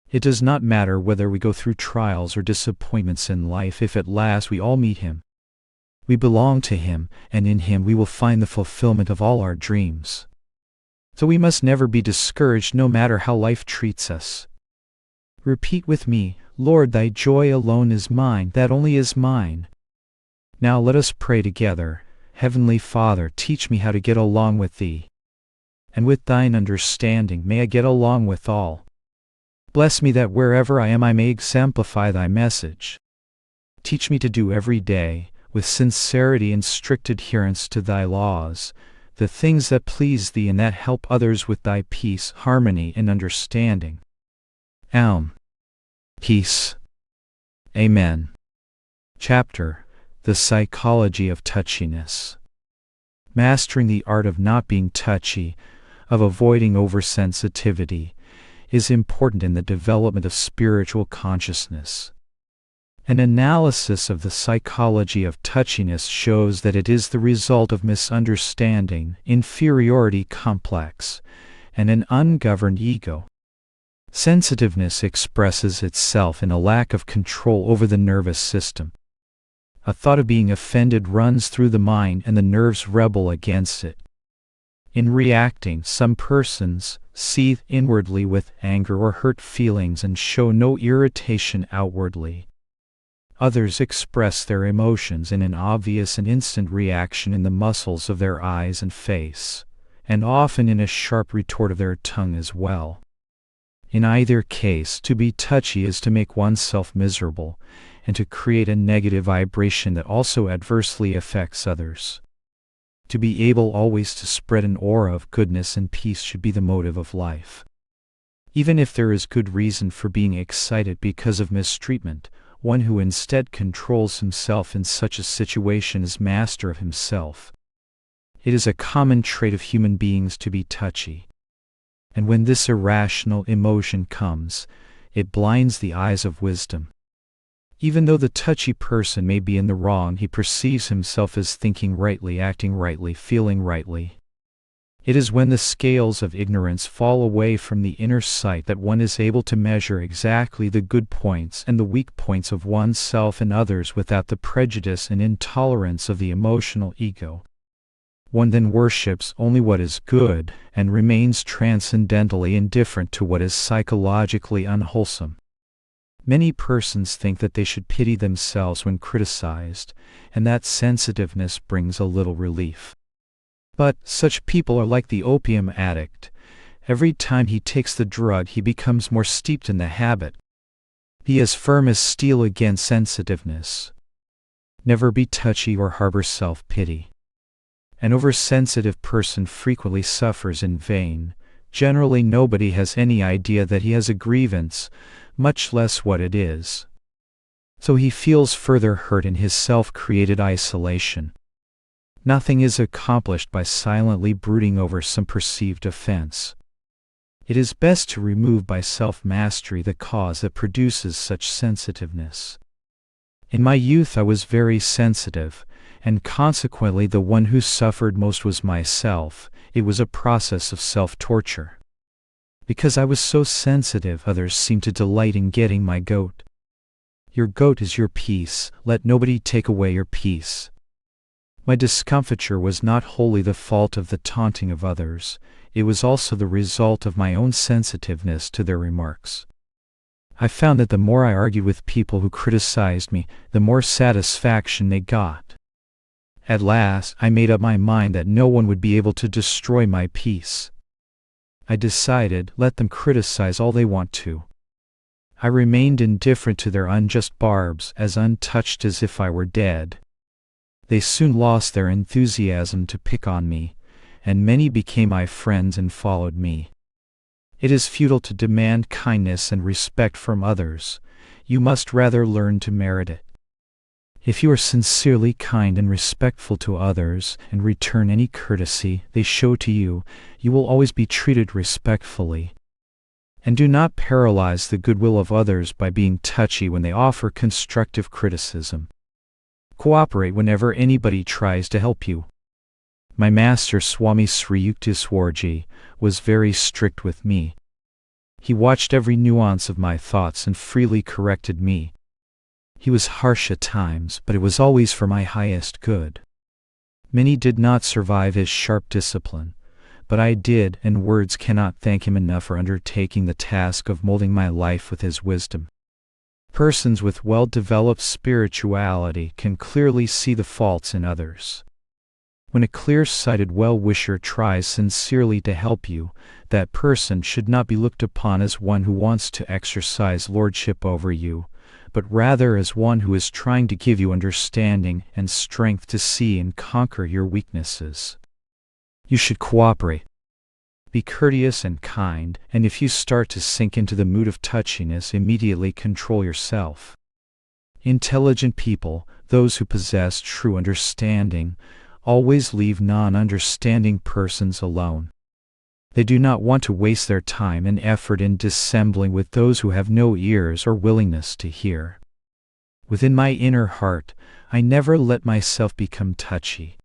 It does not matter whether we go through trials or disappointments in life if at last we all meet Him. We belong to Him, and in Him we will find the fulfillment of all our dreams. So we must never be discouraged no matter how life treats us. Repeat with me, Lord, thy joy alone is mine, that only is mine. Now let us pray together. Heavenly Father, teach me how to get along with Thee. And with Thine understanding may I get along with all. Bless me that wherever I am I may exemplify Thy message. Teach me to do every day, with sincerity and strict adherence to Thy laws, the things that please Thee and that help others with Thy peace, harmony, and understanding. Peace. Amen. Chapter: The Psychology of Touchiness. Mastering the art of not being touchy, of avoiding oversensitivity, is important in the development of spiritual consciousness. An analysis of the psychology of touchiness shows that it is the result of misunderstanding, inferiority complex, and an ungoverned ego. Sensitiveness expresses itself in a lack of control over the nervous system. A thought of being offended runs through the mind and the nerves rebel against it. In reacting, some persons seethe inwardly with anger or hurt feelings and show no irritation outwardly. Others express their emotions in an obvious and instant reaction in the muscles of their eyes and face, and often in a sharp retort of their tongue as well. In either case, to be touchy is to make oneself miserable, and to create a negative vibration that also adversely affects others. To be able always to spread an aura of goodness and peace should be the motive of life. Even if there is good reason for being excited because of mistreatment, one who instead controls himself in such a situation is master of himself. It is a common trait of human beings to be touchy. And when this irrational emotion comes, it blinds the eyes of wisdom. Even though the touchy person may be in the wrong, he perceives himself as thinking rightly, acting rightly, feeling rightly. It is when the scales of ignorance fall away from the inner sight that one is able to measure exactly the good points and the weak points of oneself and others without the prejudice and intolerance of the emotional ego. One then worships only what is good and remains transcendently indifferent to what is psychologically unwholesome. Many persons think that they should pity themselves when criticized, and that sensitiveness brings a little relief. But such people are like the opium addict. Every time he takes the drug, he becomes more steeped in the habit. Be as firm as steel against sensitiveness. Never be touchy or harbor self-pity. An oversensitive person frequently suffers in vain. Generally, nobody has any idea that he has a grievance, much less what it is. So he feels further hurt in his self-created isolation. Nothing is accomplished by silently brooding over some perceived offense. It is best to remove by self-mastery the cause that produces such sensitiveness. In my youth I was very sensitive, and consequently the one who suffered most was myself. It was a process of self-torture. Because I was so sensitive, others seemed to delight in getting my goat. Your goat is your peace, let nobody take away your peace. My discomfiture was not wholly the fault of the taunting of others, it was also the result of my own sensitiveness to their remarks. I found that the more I argued with people who criticized me, the more satisfaction they got. At last, I made up my mind that no one would be able to destroy my peace. I decided, let them criticize all they want to. I remained indifferent to their unjust barbs, as untouched as if I were dead. They soon lost their enthusiasm to pick on me, and many became my friends and followed me. It is futile to demand kindness and respect from others. You must rather learn to merit it. If you are sincerely kind and respectful to others, and return any courtesy they show to you, you will always be treated respectfully. And do not paralyze the goodwill of others by being touchy when they offer constructive criticism. Cooperate whenever anybody tries to help you. My master Swami Sri Yuktiswarji was very strict with me. He watched every nuance of my thoughts and freely corrected me. He was harsh at times, but it was always for my highest good. Many did not survive his sharp discipline, but I did, and words cannot thank him enough for undertaking the task of molding my life with his wisdom. Persons with well-developed spirituality can clearly see the faults in others. When a clear-sighted well-wisher tries sincerely to help you, that person should not be looked upon as one who wants to exercise lordship over you, but rather as one who is trying to give you understanding and strength to see and conquer your weaknesses. You should cooperate. Be courteous and kind, and if you start to sink into the mood of touchiness, immediately control yourself. Intelligent people, those who possess true understanding, always leave non-understanding persons alone. They do not want to waste their time and effort in dissembling with those who have no ears or willingness to hear. Within my inner heart, I never let myself become touchy.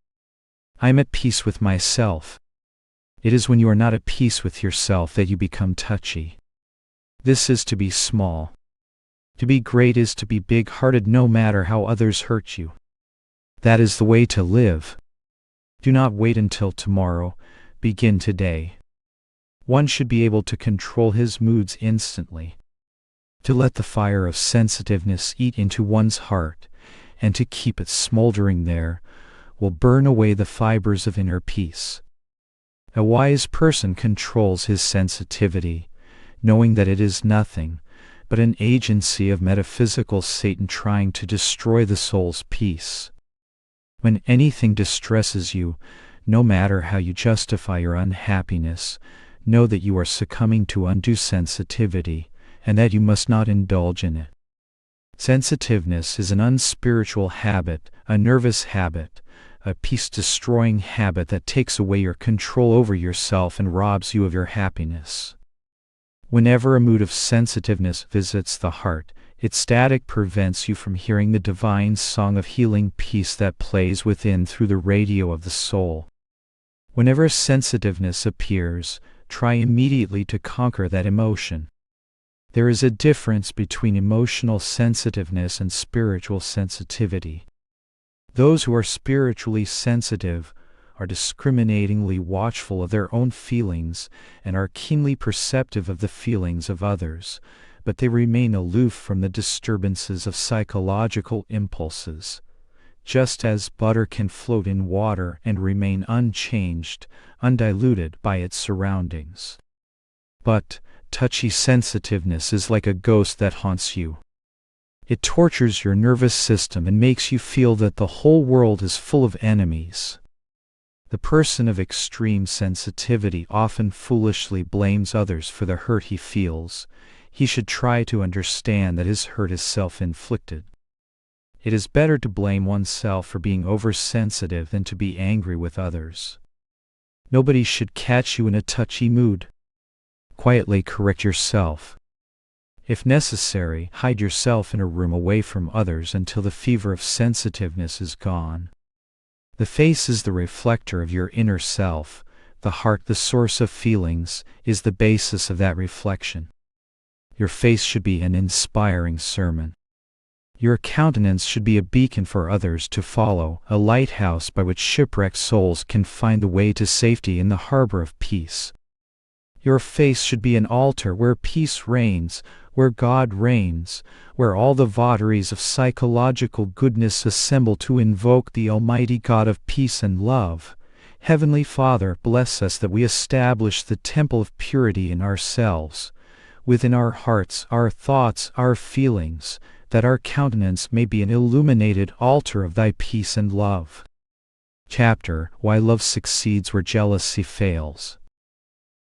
I am at peace with myself. It is when you are not at peace with yourself that you become touchy. This is to be small. To be great is to be big-hearted no matter how others hurt you. That is the way to live. Do not wait until tomorrow. Begin today. One should be able to control his moods instantly. To let the fire of sensitiveness eat into one's heart, and to keep it smoldering there, will burn away the fibers of inner peace. A wise person controls his sensitivity, knowing that it is nothing but an agency of metaphysical Satan trying to destroy the soul's peace. When anything distresses you, no matter how you justify your unhappiness, know that you are succumbing to undue sensitivity, and that you must not indulge in it. Sensitiveness is an unspiritual habit, a nervous habit, a peace-destroying habit that takes away your control over yourself and robs you of your happiness. Whenever a mood of sensitiveness visits the heart, its static prevents you from hearing the divine song of healing peace that plays within through the radio of the soul. Whenever sensitiveness appears, try immediately to conquer that emotion. There is a difference between emotional sensitiveness and spiritual sensitivity. Those who are spiritually sensitive are discriminatingly watchful of their own feelings and are keenly perceptive of the feelings of others, but they remain aloof from the disturbances of psychological impulses. Just as butter can float in water and remain unchanged, undiluted by its surroundings. But touchy sensitiveness is like a ghost that haunts you. It tortures your nervous system and makes you feel that the whole world is full of enemies. The person of extreme sensitivity often foolishly blames others for the hurt he feels. He should try to understand that his hurt is self-inflicted. It is better to blame oneself for being oversensitive than to be angry with others. Nobody should catch you in a touchy mood. Quietly correct yourself. If necessary, hide yourself in a room away from others until the fever of sensitiveness is gone. The face is the reflector of your inner self. The heart, the source of feelings, is the basis of that reflection. Your face should be an inspiring sermon. Your countenance should be a beacon for others to follow, a lighthouse by which shipwrecked souls can find the way to safety in the harbor of peace. Your face should be an altar where peace reigns, where God reigns, where all the votaries of psychological goodness assemble to invoke the Almighty God of peace and love. Heavenly Father, bless us that we establish the temple of purity in ourselves, within our hearts, our thoughts, our feelings, that our countenance may be an illuminated altar of Thy peace and love. Chapter: Why Love Succeeds Where Jealousy Fails.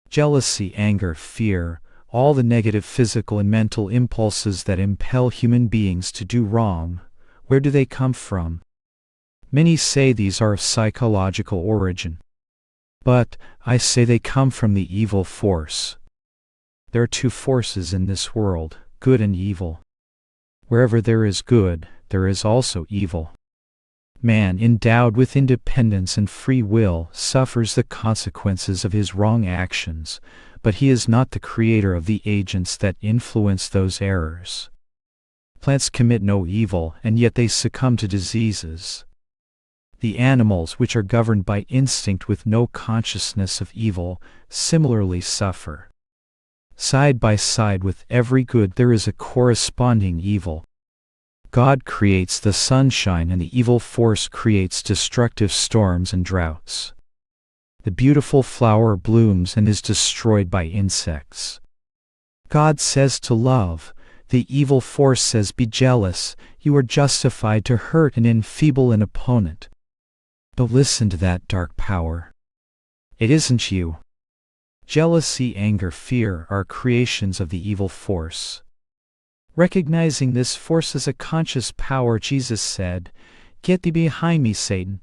Jealousy, anger, fear, all the negative physical and mental impulses that impel human beings to do wrong, where do they come from? Many say these are of psychological origin. But I say they come from the evil force. There are two forces in this world, good and evil. Wherever there is good, there is also evil. Man, endowed with independence and free will, suffers the consequences of his wrong actions, but he is not the creator of the agents that influence those errors. Plants commit no evil, and yet they succumb to diseases. The animals, which are governed by instinct with no consciousness of evil, similarly suffer. Side by side with every good there is a corresponding evil. God creates the sunshine and the evil force creates destructive storms and droughts. The beautiful flower blooms and is destroyed by insects. God says to love, the evil force says be jealous, you are justified to hurt and enfeeble an opponent. Don't listen to that dark power. It isn't you. Jealousy, anger, fear are creations of the evil force. Recognizing this force as a conscious power, Jesus said, "Get thee behind me, Satan."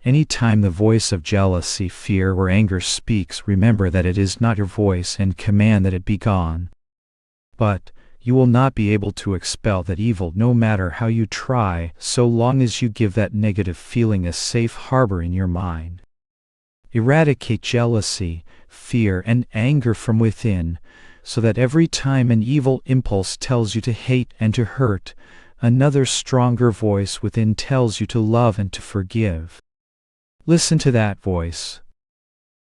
Any time the voice of jealousy, fear, or anger speaks, remember that it is not your voice and command that it be gone. But you will not be able to expel that evil no matter how you try, so long as you give that negative feeling a safe harbor in your mind. Eradicate jealousy, fear, and anger from within, so that every time an evil impulse tells you to hate and to hurt, another stronger voice within tells you to love and to forgive. Listen to that voice.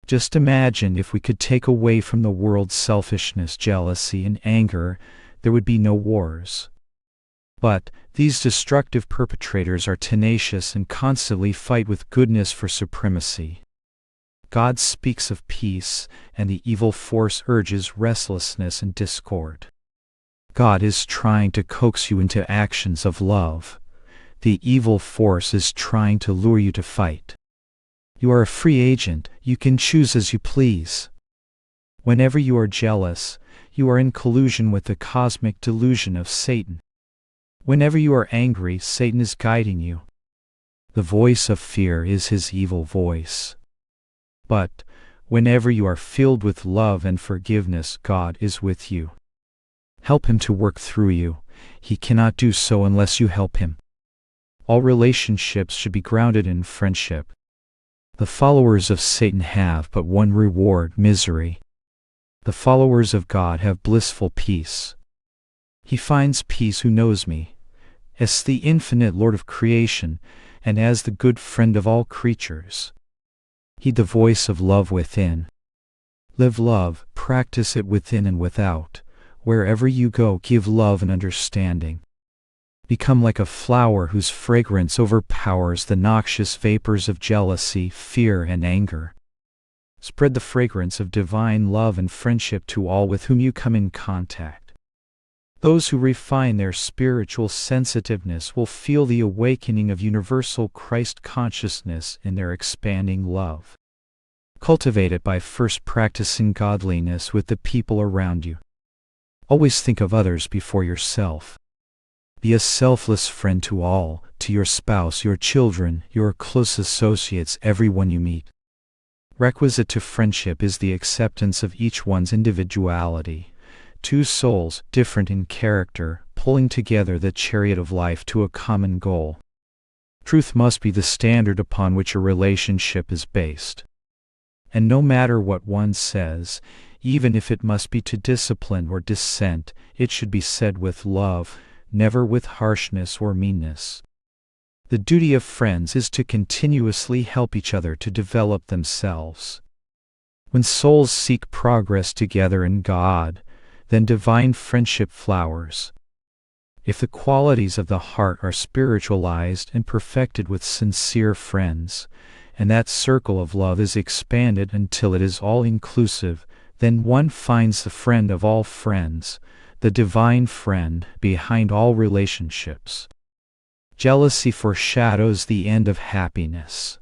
Just imagine if we could take away from the world selfishness, jealousy, and anger, there would be no wars. But these destructive perpetrators are tenacious and constantly fight with goodness for supremacy. God speaks of peace, and the evil force urges restlessness and discord. God is trying to coax you into actions of love. The evil force is trying to lure you to fight. You are a free agent, you can choose as you please. Whenever you are jealous, you are in collusion with the cosmic delusion of Satan. Whenever you are angry, Satan is guiding you. The voice of fear is his evil voice. But whenever you are filled with love and forgiveness, God is with you. Help him to work through you. He cannot do so unless you help him. All relationships should be grounded in friendship. The followers of Satan have but one reward: misery. The followers of God have blissful peace. He finds peace who knows me, as the infinite Lord of creation, and as the good friend of all creatures. Heed the voice of love within. Live love, practice it within and without. Wherever you go, give love and understanding. Become like a flower whose fragrance overpowers the noxious vapors of jealousy, fear, and anger. Spread the fragrance of divine love and friendship to all with whom you come in contact. Those who refine their spiritual sensitiveness will feel the awakening of universal Christ consciousness in their expanding love. Cultivate it by first practicing godliness with the people around you. Always think of others before yourself. Be a selfless friend to all, to your spouse, your children, your close associates, everyone you meet. Requisite to friendship is the acceptance of each one's individuality. Two souls, different in character, pulling together the chariot of life to a common goal. Truth must be the standard upon which a relationship is based. And no matter what one says, even if it must be to discipline or dissent, it should be said with love, never with harshness or meanness. The duty of friends is to continuously help each other to develop themselves. When souls seek progress together in God, then divine friendship flowers. If the qualities of the heart are spiritualized and perfected with sincere friends, and that circle of love is expanded until it is all-inclusive, then one finds the friend of all friends, the divine friend behind all relationships. Jealousy foreshadows the end of happiness.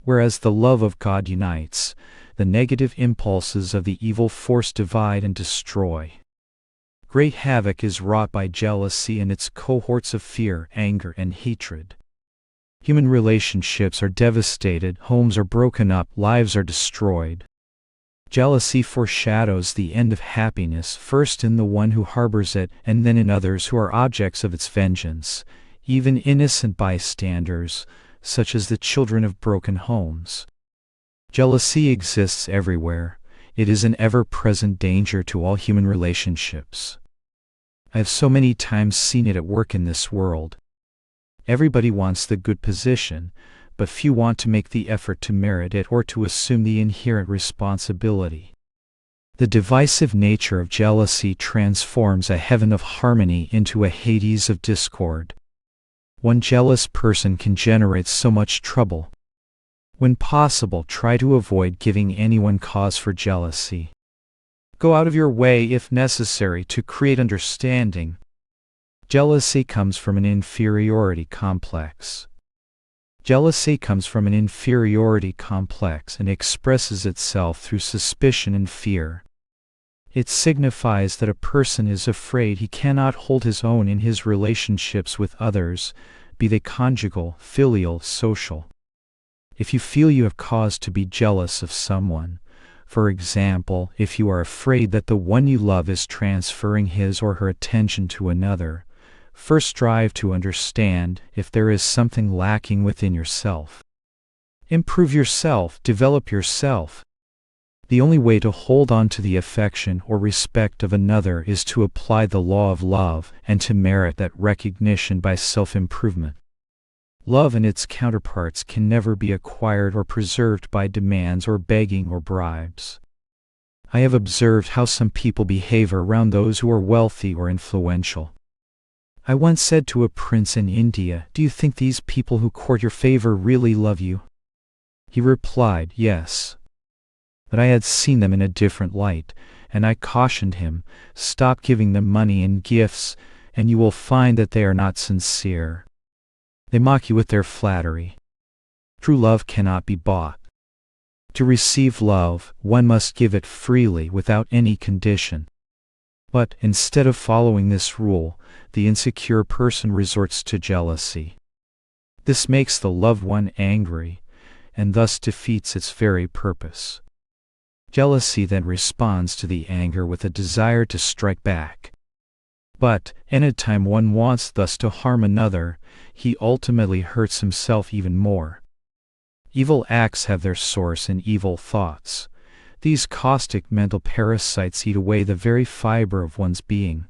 Whereas the love of God unites, the negative impulses of the evil force divide and destroy. Great havoc is wrought by jealousy and its cohorts of fear, anger, and hatred. Human relationships are devastated, homes are broken up, lives are destroyed. Jealousy foreshadows the end of happiness, first in the one who harbors it, and then in others who are objects of its vengeance, even innocent bystanders, such as the children of broken homes. Jealousy exists everywhere. It is an ever-present danger to all human relationships. I have so many times seen it at work in this world. Everybody wants the good position, but few want to make the effort to merit it or to assume the inherent responsibility. The divisive nature of jealousy transforms a heaven of harmony into a Hades of discord. One jealous person can generate so much trouble. When possible, try to avoid giving anyone cause for jealousy. Go out of your way, if necessary, to create understanding. Jealousy comes from an inferiority complex. Jealousy comes from an inferiority complex and expresses itself through suspicion and fear. It signifies that a person is afraid he cannot hold his own in his relationships with others, be they conjugal, filial, social. If you feel you have cause to be jealous of someone, for example, if you are afraid that the one you love is transferring his or her attention to another, first strive to understand if there is something lacking within yourself. Improve yourself, develop yourself. The only way to hold on to the affection or respect of another is to apply the law of love and to merit that recognition by self-improvement. Love and its counterparts can never be acquired or preserved by demands or begging or bribes. I have observed how some people behave around those who are wealthy or influential. I once said to a prince in India, "Do you think these people who court your favor really love you?" He replied, "Yes." But I had seen them in a different light, and I cautioned him, "Stop giving them money and gifts, and you will find that they are not sincere. They mock you with their flattery. True love cannot be bought. To receive love, one must give it freely without any condition." But, instead of following this rule, the insecure person resorts to jealousy. This makes the loved one angry, and thus defeats its very purpose. Jealousy then responds to the anger with a desire to strike back. But, anytime one wants thus to harm another, he ultimately hurts himself even more. Evil acts have their source in evil thoughts. These caustic mental parasites eat away the very fiber of one's being.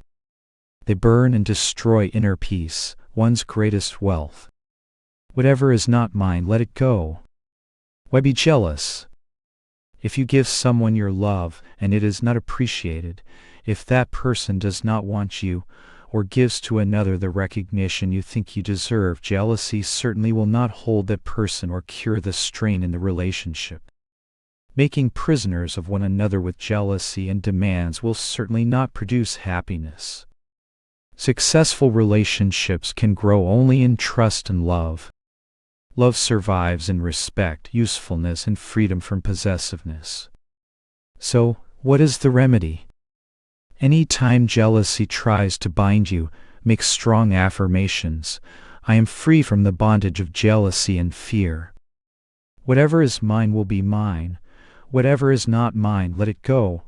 They burn and destroy inner peace, one's greatest wealth. Whatever is not mine, let it go. Why be jealous? If you give someone your love and it is not appreciated, if that person does not want you, or gives to another the recognition you think you deserve, jealousy certainly will not hold that person or cure the strain in the relationship. Making prisoners of one another with jealousy and demands will certainly not produce happiness. Successful relationships can grow only in trust and love. Love survives in respect, usefulness, and freedom from possessiveness. So, what is the remedy? Any time jealousy tries to bind you, make strong affirmations. I am free from the bondage of jealousy and fear. Whatever is mine will be mine. Whatever is not mine, let it go.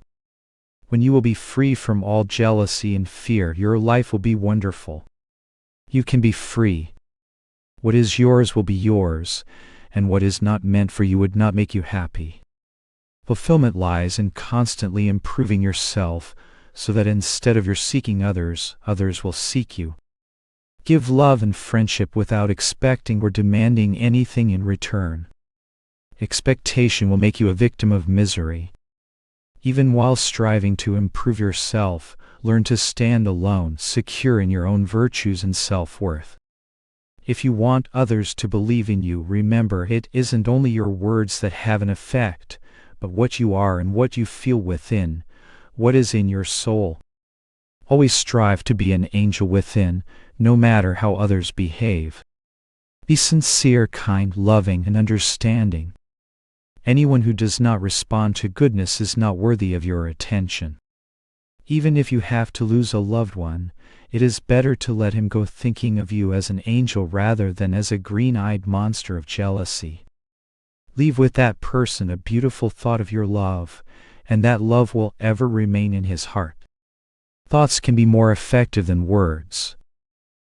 When you will be free from all jealousy and fear, your life will be wonderful. You can be free. What is yours will be yours, and what is not meant for you would not make you happy. Fulfillment lies in constantly improving yourself, so that instead of your seeking others, others will seek you. Give love and friendship without expecting or demanding anything in return. Expectation will make you a victim of misery. Even while striving to improve yourself, learn to stand alone, secure in your own virtues and self-worth. If you want others to believe in you, remember it isn't only your words that have an effect, but what you are and what you feel within, what is in your soul. Always strive to be an angel within, no matter how others behave. Be sincere, kind, loving, and understanding. Anyone who does not respond to goodness is not worthy of your attention. Even if you have to lose a loved one, it is better to let him go thinking of you as an angel rather than as a green-eyed monster of jealousy. Leave with that person a beautiful thought of your love, and that love will ever remain in his heart. Thoughts can be more effective than words.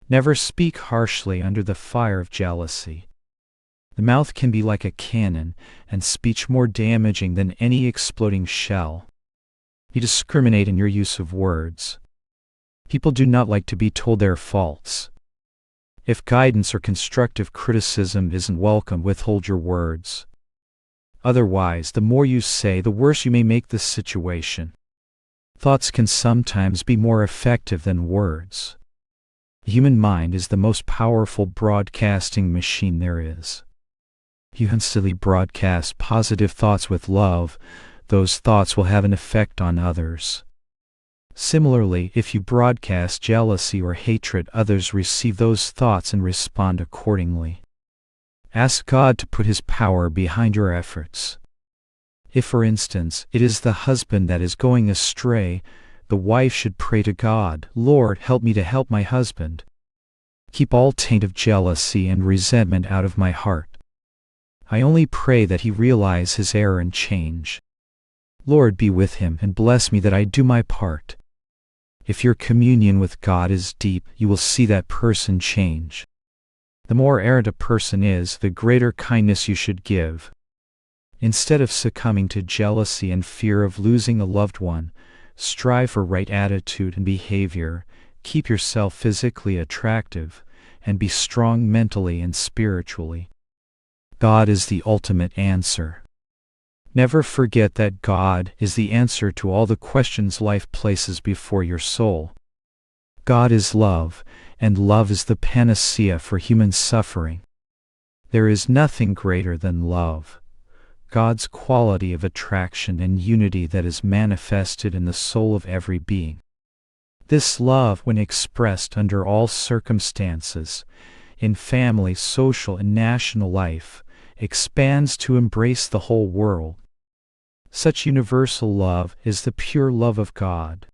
Never speak harshly under the fire of jealousy. The mouth can be like a cannon, and speech more damaging than any exploding shell. Be discriminate in your use of words. People do not like to be told their faults. If guidance or constructive criticism isn't welcome, withhold your words. Otherwise, the more you say, the worse you may make the situation. Thoughts can sometimes be more effective than words. The human mind is the most powerful broadcasting machine there is. You constantly broadcast positive thoughts with love, those thoughts will have an effect on others. Similarly, if you broadcast jealousy or hatred, others receive those thoughts and respond accordingly. Ask God to put His power behind your efforts. If, for instance, it is the husband that is going astray, the wife should pray to God, "Lord, help me to help my husband. Keep all taint of jealousy and resentment out of my heart. I only pray that he realize his error and change. Lord, be with him and bless me that I do my part." If your communion with God is deep, you will see that person change. The more errant a person is, the greater kindness you should give. Instead of succumbing to jealousy and fear of losing a loved one, strive for right attitude and behavior, keep yourself physically attractive, and be strong mentally and spiritually. God is the ultimate answer. Never forget that God is the answer to all the questions life places before your soul. God is love, and love is the panacea for human suffering. There is nothing greater than love, God's quality of attraction and unity that is manifested in the soul of every being. This love, when expressed under all circumstances, in family, social, and national life, expands to embrace the whole world. Such universal love is the pure love of God.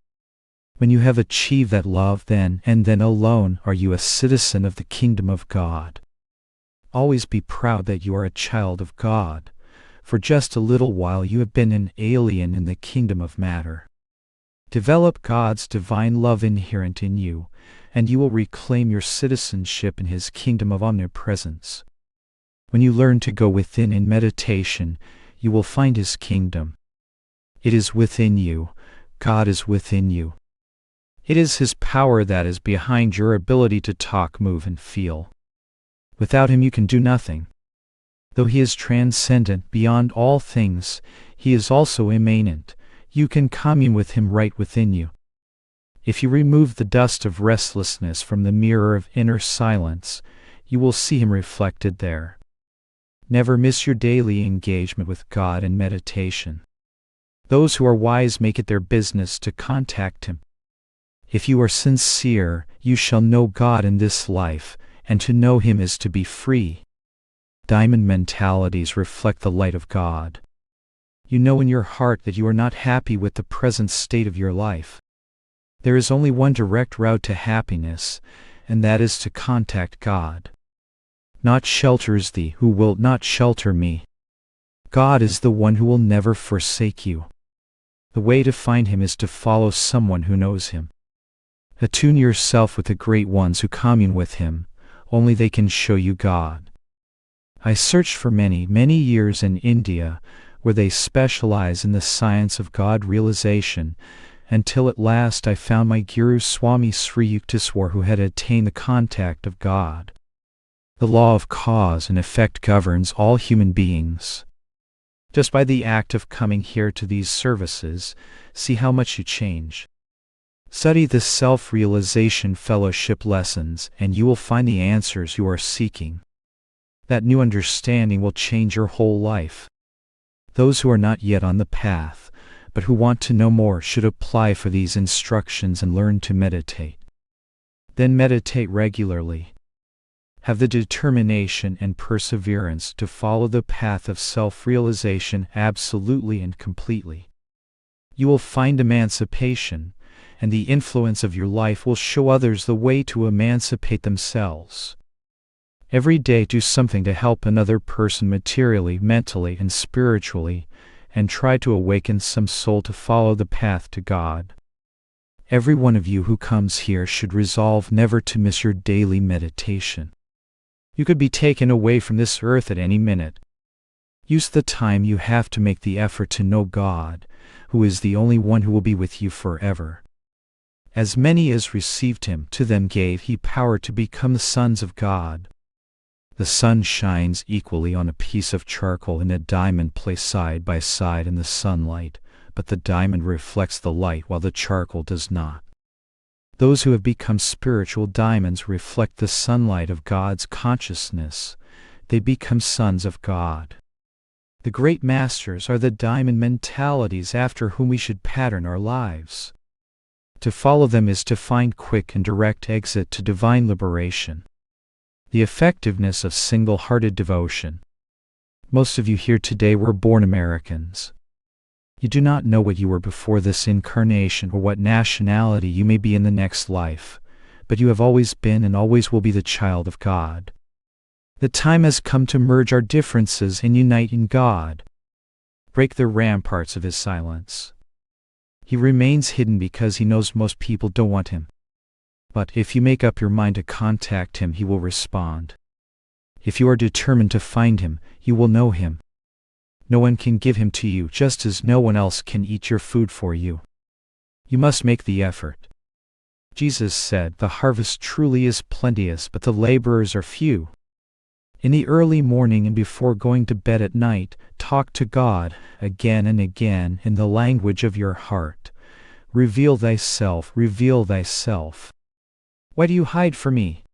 When you have achieved that love, then and then alone are you a citizen of the kingdom of God. Always be proud that you are a child of God. For just a little while you have been an alien in the kingdom of matter. Develop God's divine love inherent in you, and you will reclaim your citizenship in His kingdom of omnipresence. When you learn to go within in meditation, you will find His kingdom. It is within you. God is within you. It is His power that is behind your ability to talk, move, and feel. Without Him you can do nothing. Though He is transcendent beyond all things, He is also immanent. You can commune with Him right within you. If you remove the dust of restlessness from the mirror of inner silence, you will see Him reflected there. Never miss your daily engagement with God in meditation. Those who are wise make it their business to contact Him. If you are sincere, you shall know God in this life, and to know Him is to be free. Diamond mentalities reflect the light of God. You know in your heart that you are not happy with the present state of your life. There is only one direct route to happiness, and that is to contact God. Naught shelters thee who wilt not shelter me. God is the one who will never forsake you. The way to find Him is to follow someone who knows Him. Attune yourself with the great ones who commune with Him. Only they can show you God. I searched for many, many years in India, where they specialize in the science of God realization, until at last I found my Guru Swami Sri Yuktiswar, who had attained the contact of God. The law of cause and effect governs all human beings. Just by the act of coming here to these services, see how much you change. Study the self-realization fellowship lessons, and you will find the answers you are seeking. That new understanding will change your whole life. Those who are not yet on the path, but who want to know more, should apply for these instructions and learn to meditate. Then meditate regularly. Have the determination and perseverance to follow the path of self-realization absolutely and completely. You will find emancipation, and the influence of your life will show others the way to emancipate themselves. Every day do something to help another person materially, mentally, and spiritually, and try to awaken some soul to follow the path to God. Every one of you who comes here should resolve never to miss your daily meditation. You could be taken away from this earth at any minute. Use the time you have to make the effort to know God, who is the only one who will be with you forever. As many as received Him, to them gave He power to become the sons of God. The sun shines equally on a piece of charcoal and a diamond placed side by side in the sunlight, but the diamond reflects the light while the charcoal does not. Those who have become spiritual diamonds reflect the sunlight of God's consciousness. They become sons of God. The great masters are the diamond mentalities after whom we should pattern our lives. To follow them is to find quick and direct exit to divine liberation. The effectiveness of single-hearted devotion. Most of you here today were born Americans. You do not know what you were before this incarnation or what nationality you may be in the next life, but you have always been and always will be the child of God. The time has come to merge our differences and unite in God. Break the ramparts of his silence. He remains hidden because he knows most people don't want him. But if you make up your mind to contact him, he will respond. If you are determined to find him, you will know him. No one can give him to you, just as no one else can eat your food for you. You must make the effort. Jesus said, "The harvest truly is plenteous, but the laborers are few." In the early morning and before going to bed at night, talk to God again and again in the language of your heart. Reveal thyself, reveal thyself. Why do you hide from me?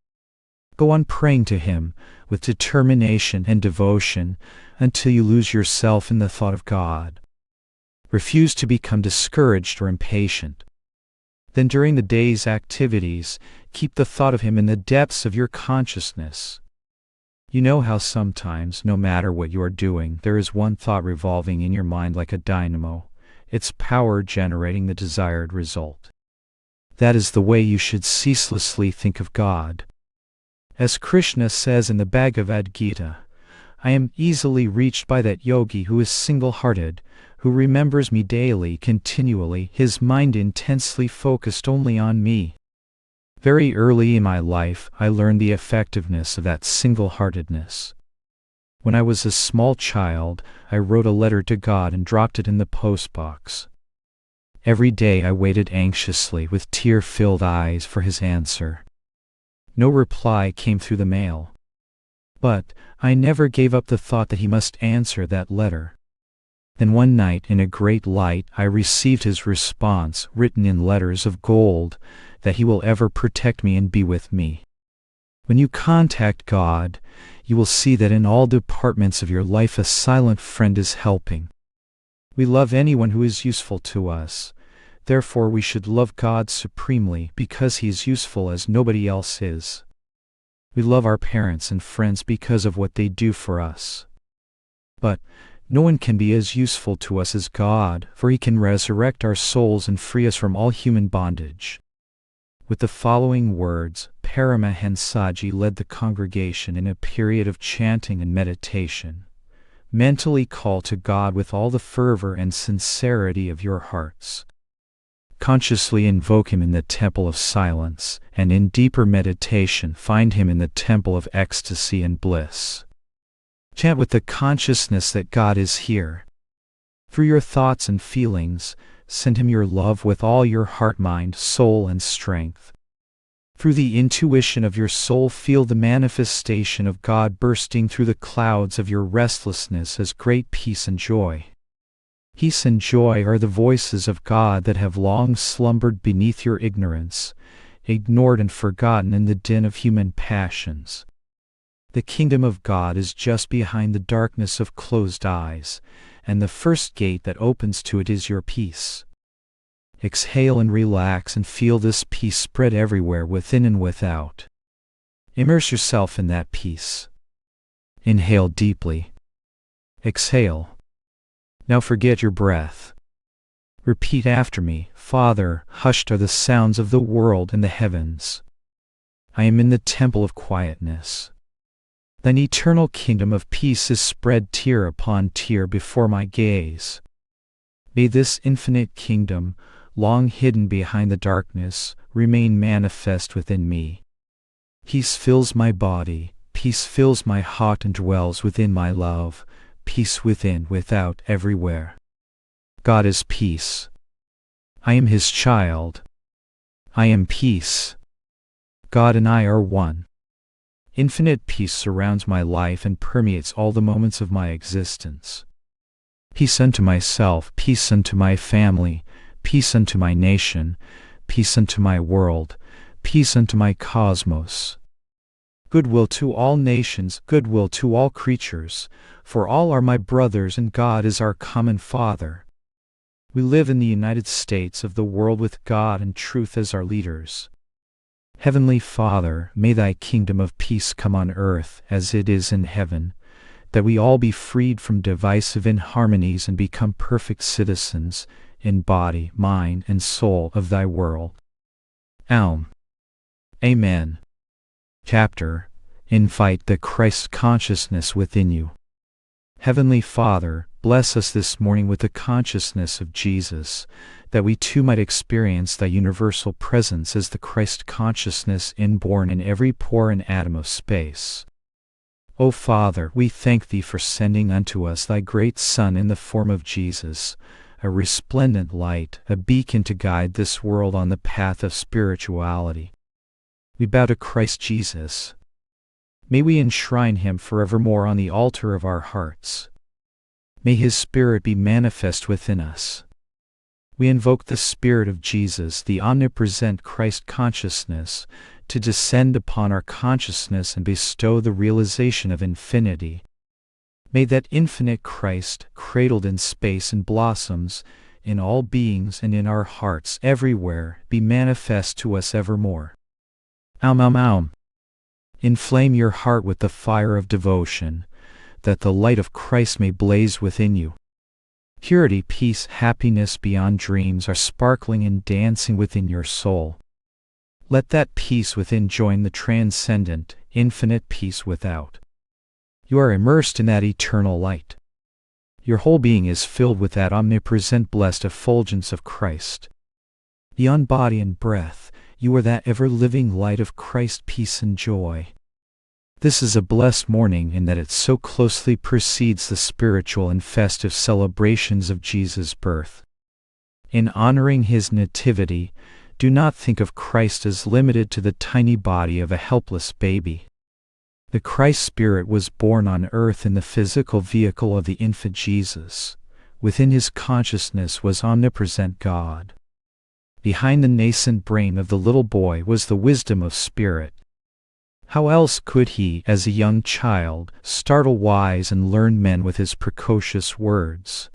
Go on praying to him with determination and devotion until you lose yourself in the thought of God. Refuse to become discouraged or impatient. Then during the day's activities, keep the thought of him in the depths of your consciousness. You know how sometimes, no matter what you are doing, there is one thought revolving in your mind like a dynamo, its power generating the desired result. That is the way you should ceaselessly think of God. As Krishna says in the Bhagavad Gita, I am easily reached by that yogi who is single-hearted, who remembers me daily, continually, his mind intensely focused only on me. Very early in my life, I learned the effectiveness of that single-heartedness. When I was a small child, I wrote a letter to God and dropped it in the postbox. Every day I waited anxiously with tear-filled eyes for his answer. No reply came through the mail. But I never gave up the thought that he must answer that letter. Then one night, in a great light, I received his response, written in letters of gold, that he will ever protect me and be with me. When you contact God, you will see that in all departments of your life a silent friend is helping. We love anyone who is useful to us. Therefore we should love God supremely because he is useful as nobody else is. We love our parents and friends because of what they do for us. But no one can be as useful to us as God, for he can resurrect our souls and free us from all human bondage. With the following words, Paramahansa led the congregation in a period of chanting and meditation. Mentally call to God with all the fervor and sincerity of your hearts. Consciously invoke him in the temple of silence, and in deeper meditation find him in the temple of ecstasy and bliss. Chant with the consciousness that God is here. Through your thoughts and feelings, send him your love with all your heart, mind, soul, and strength. Through the intuition of your soul, feel the manifestation of God bursting through the clouds of your restlessness as great peace and joy. Peace and joy are the voices of God that have long slumbered beneath your ignorance, ignored and forgotten in the din of human passions. The kingdom of God is just behind the darkness of closed eyes, and the first gate that opens to it is your peace. Exhale and relax and feel this peace spread everywhere within and without. Immerse yourself in that peace. Inhale deeply. Exhale. Now forget your breath. Repeat after me, Father, hushed are the sounds of the world and the heavens. I am in the temple of quietness. Thine eternal kingdom of peace is spread tier upon tier before my gaze. May this infinite kingdom, long hidden behind the darkness, remain manifest within me. Peace fills my body, peace fills my heart and dwells within my love, peace within, without, everywhere. God is peace. I am his child. I am peace. God and I are one. Infinite peace surrounds my life and permeates all the moments of my existence. Peace unto myself, peace unto my family, peace unto my nation, peace unto my world, peace unto my cosmos. Goodwill to all nations, goodwill to all creatures, for all are my brothers and God is our common Father. We live in the United States of the world with God and truth as our leaders. Heavenly Father, may thy kingdom of peace come on earth as it is in heaven. that we all be freed from divisive inharmonies and become perfect citizens, in body, mind, and soul of thy world. Amen. Chapter: Invite the Christ consciousness within you. Heavenly Father, bless us this morning with the consciousness of Jesus, that we too might experience thy universal presence as the Christ consciousness inborn in every pore and atom of space. O Father, we thank thee for sending unto us thy great Son in the form of Jesus, a resplendent light, a beacon to guide this world on the path of spirituality. We bow to Christ Jesus. May we enshrine him forevermore on the altar of our hearts. May his Spirit be manifest within us. We invoke the Spirit of Jesus, the omnipresent Christ consciousness, to descend upon our consciousness and bestow the realization of infinity. May that infinite Christ, cradled in space and blossoms, in all beings and in our hearts everywhere, be manifest to us evermore. Inflame your heart with the fire of devotion, that the light of Christ may blaze within you. Purity, peace, happiness beyond dreams are sparkling and dancing within your soul. Let that peace within join the transcendent, infinite peace without. You are immersed in that eternal light. Your whole being is filled with that omnipresent blessed effulgence of Christ. Beyond body and breath, you are that ever-living light of Christ, peace and joy. This is a blessed morning in that it so closely precedes the spiritual and festive celebrations of Jesus' birth. In honoring his nativity, do not think of Christ as limited to the tiny body of a helpless baby. The Christ Spirit was born on earth in the physical vehicle of the infant Jesus. Within his consciousness was omnipresent God. Behind the nascent brain of the little boy was the wisdom of spirit. How else could he, as a young child, startle wise and learned men with his precocious words?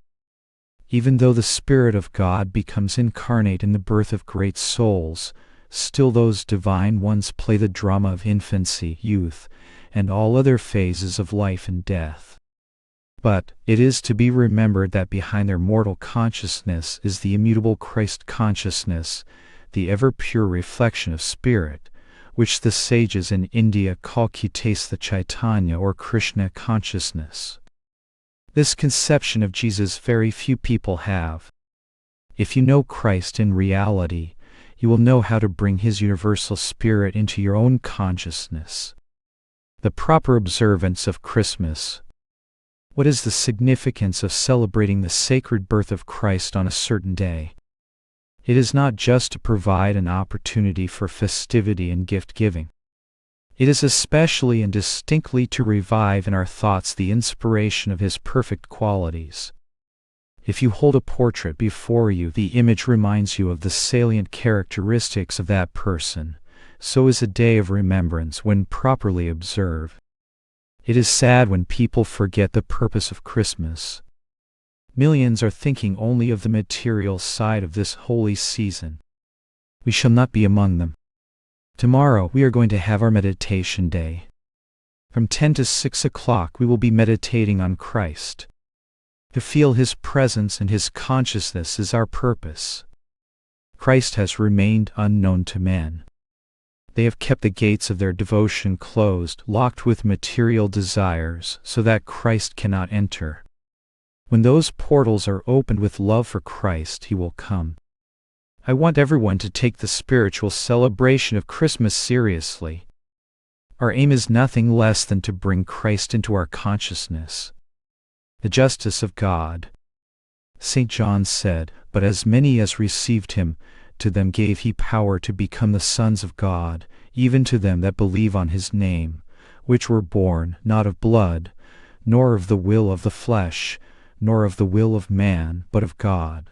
Even though the Spirit of God becomes incarnate in the birth of great souls, still those divine ones play the drama of infancy, youth, and all other phases of life and death. But it is to be remembered that behind their mortal consciousness is the immutable Christ consciousness, the ever-pure reflection of spirit, which the sages in India call Kutastha Chaitanya or Krishna consciousness. This conception of Jesus very few people have. If you know Christ in reality, you will know how to bring his universal spirit into your own consciousness. The proper observance of Christmas. What is the significance of celebrating the sacred birth of Christ on a certain day? It is not just to provide an opportunity for festivity and gift-giving. It is especially and distinctly to revive in our thoughts the inspiration of his perfect qualities. If you hold a portrait before you, the image reminds you of the salient characteristics of that person. So is a day of remembrance when properly observed. It is sad when people forget the purpose of Christmas. Millions are thinking only of the material side of this holy season. We shall not be among them. Tomorrow we are going to have our meditation day. From 10 to 6 o'clock we will be meditating on Christ. To feel his presence and his consciousness is our purpose. Christ has remained unknown to men. They have kept the gates of their devotion closed, locked with material desires, so that Christ cannot enter. When those portals are opened with love for Christ, he will come. I want everyone to take the spiritual celebration of Christmas seriously. Our aim is nothing less than to bring Christ into our consciousness. The justice of God. St. John said, "But as many as received him, to them gave he power to become the sons of God, even to them that believe on his name, which were born not of blood, nor of the will of the flesh, nor of the will of man, but of God."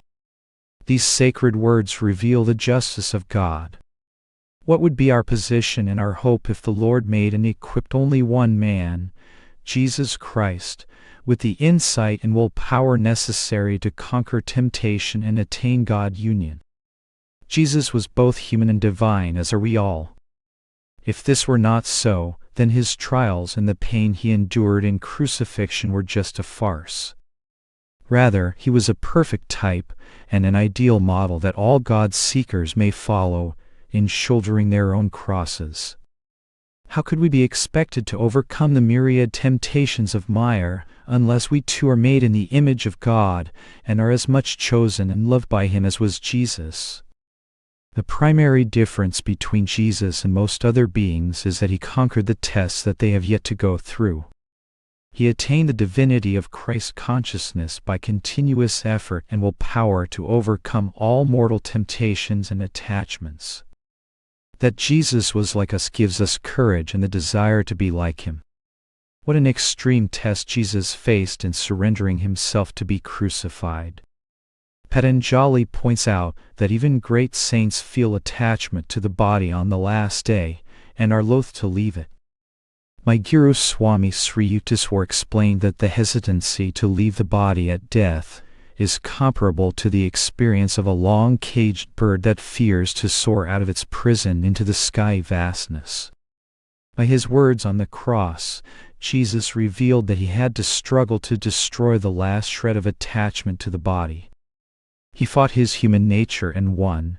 These sacred words reveal the justice of God. What would be our position and our hope if the Lord made and equipped only one man, Jesus Christ, with the insight and will power necessary to conquer temptation and attain God union? Jesus was both human and divine, as are we all. If this were not so, then his trials and the pain he endured in crucifixion were just a farce. Rather, he was a perfect type and an ideal model that all God's seekers may follow in shouldering their own crosses. How could we be expected to overcome the myriad temptations of mire unless we too are made in the image of God and are as much chosen and loved by Him as was Jesus? The primary difference between Jesus and most other beings is that He conquered the tests that they have yet to go through. He attained the divinity of Christ consciousness by continuous effort and will power to overcome all mortal temptations and attachments. That Jesus was like us gives us courage and the desire to be like Him. What an extreme test Jesus faced in surrendering Himself to be crucified. Patanjali points out that even great saints feel attachment to the body on the last day and are loath to leave it. My Guru Swami Sri Yukteswar explained that the hesitancy to leave the body at death is comparable to the experience of a long-caged bird that fears to soar out of its prison into the sky vastness. By His words on the cross, Jesus revealed that He had to struggle to destroy the last shred of attachment to the body. He fought His human nature and won.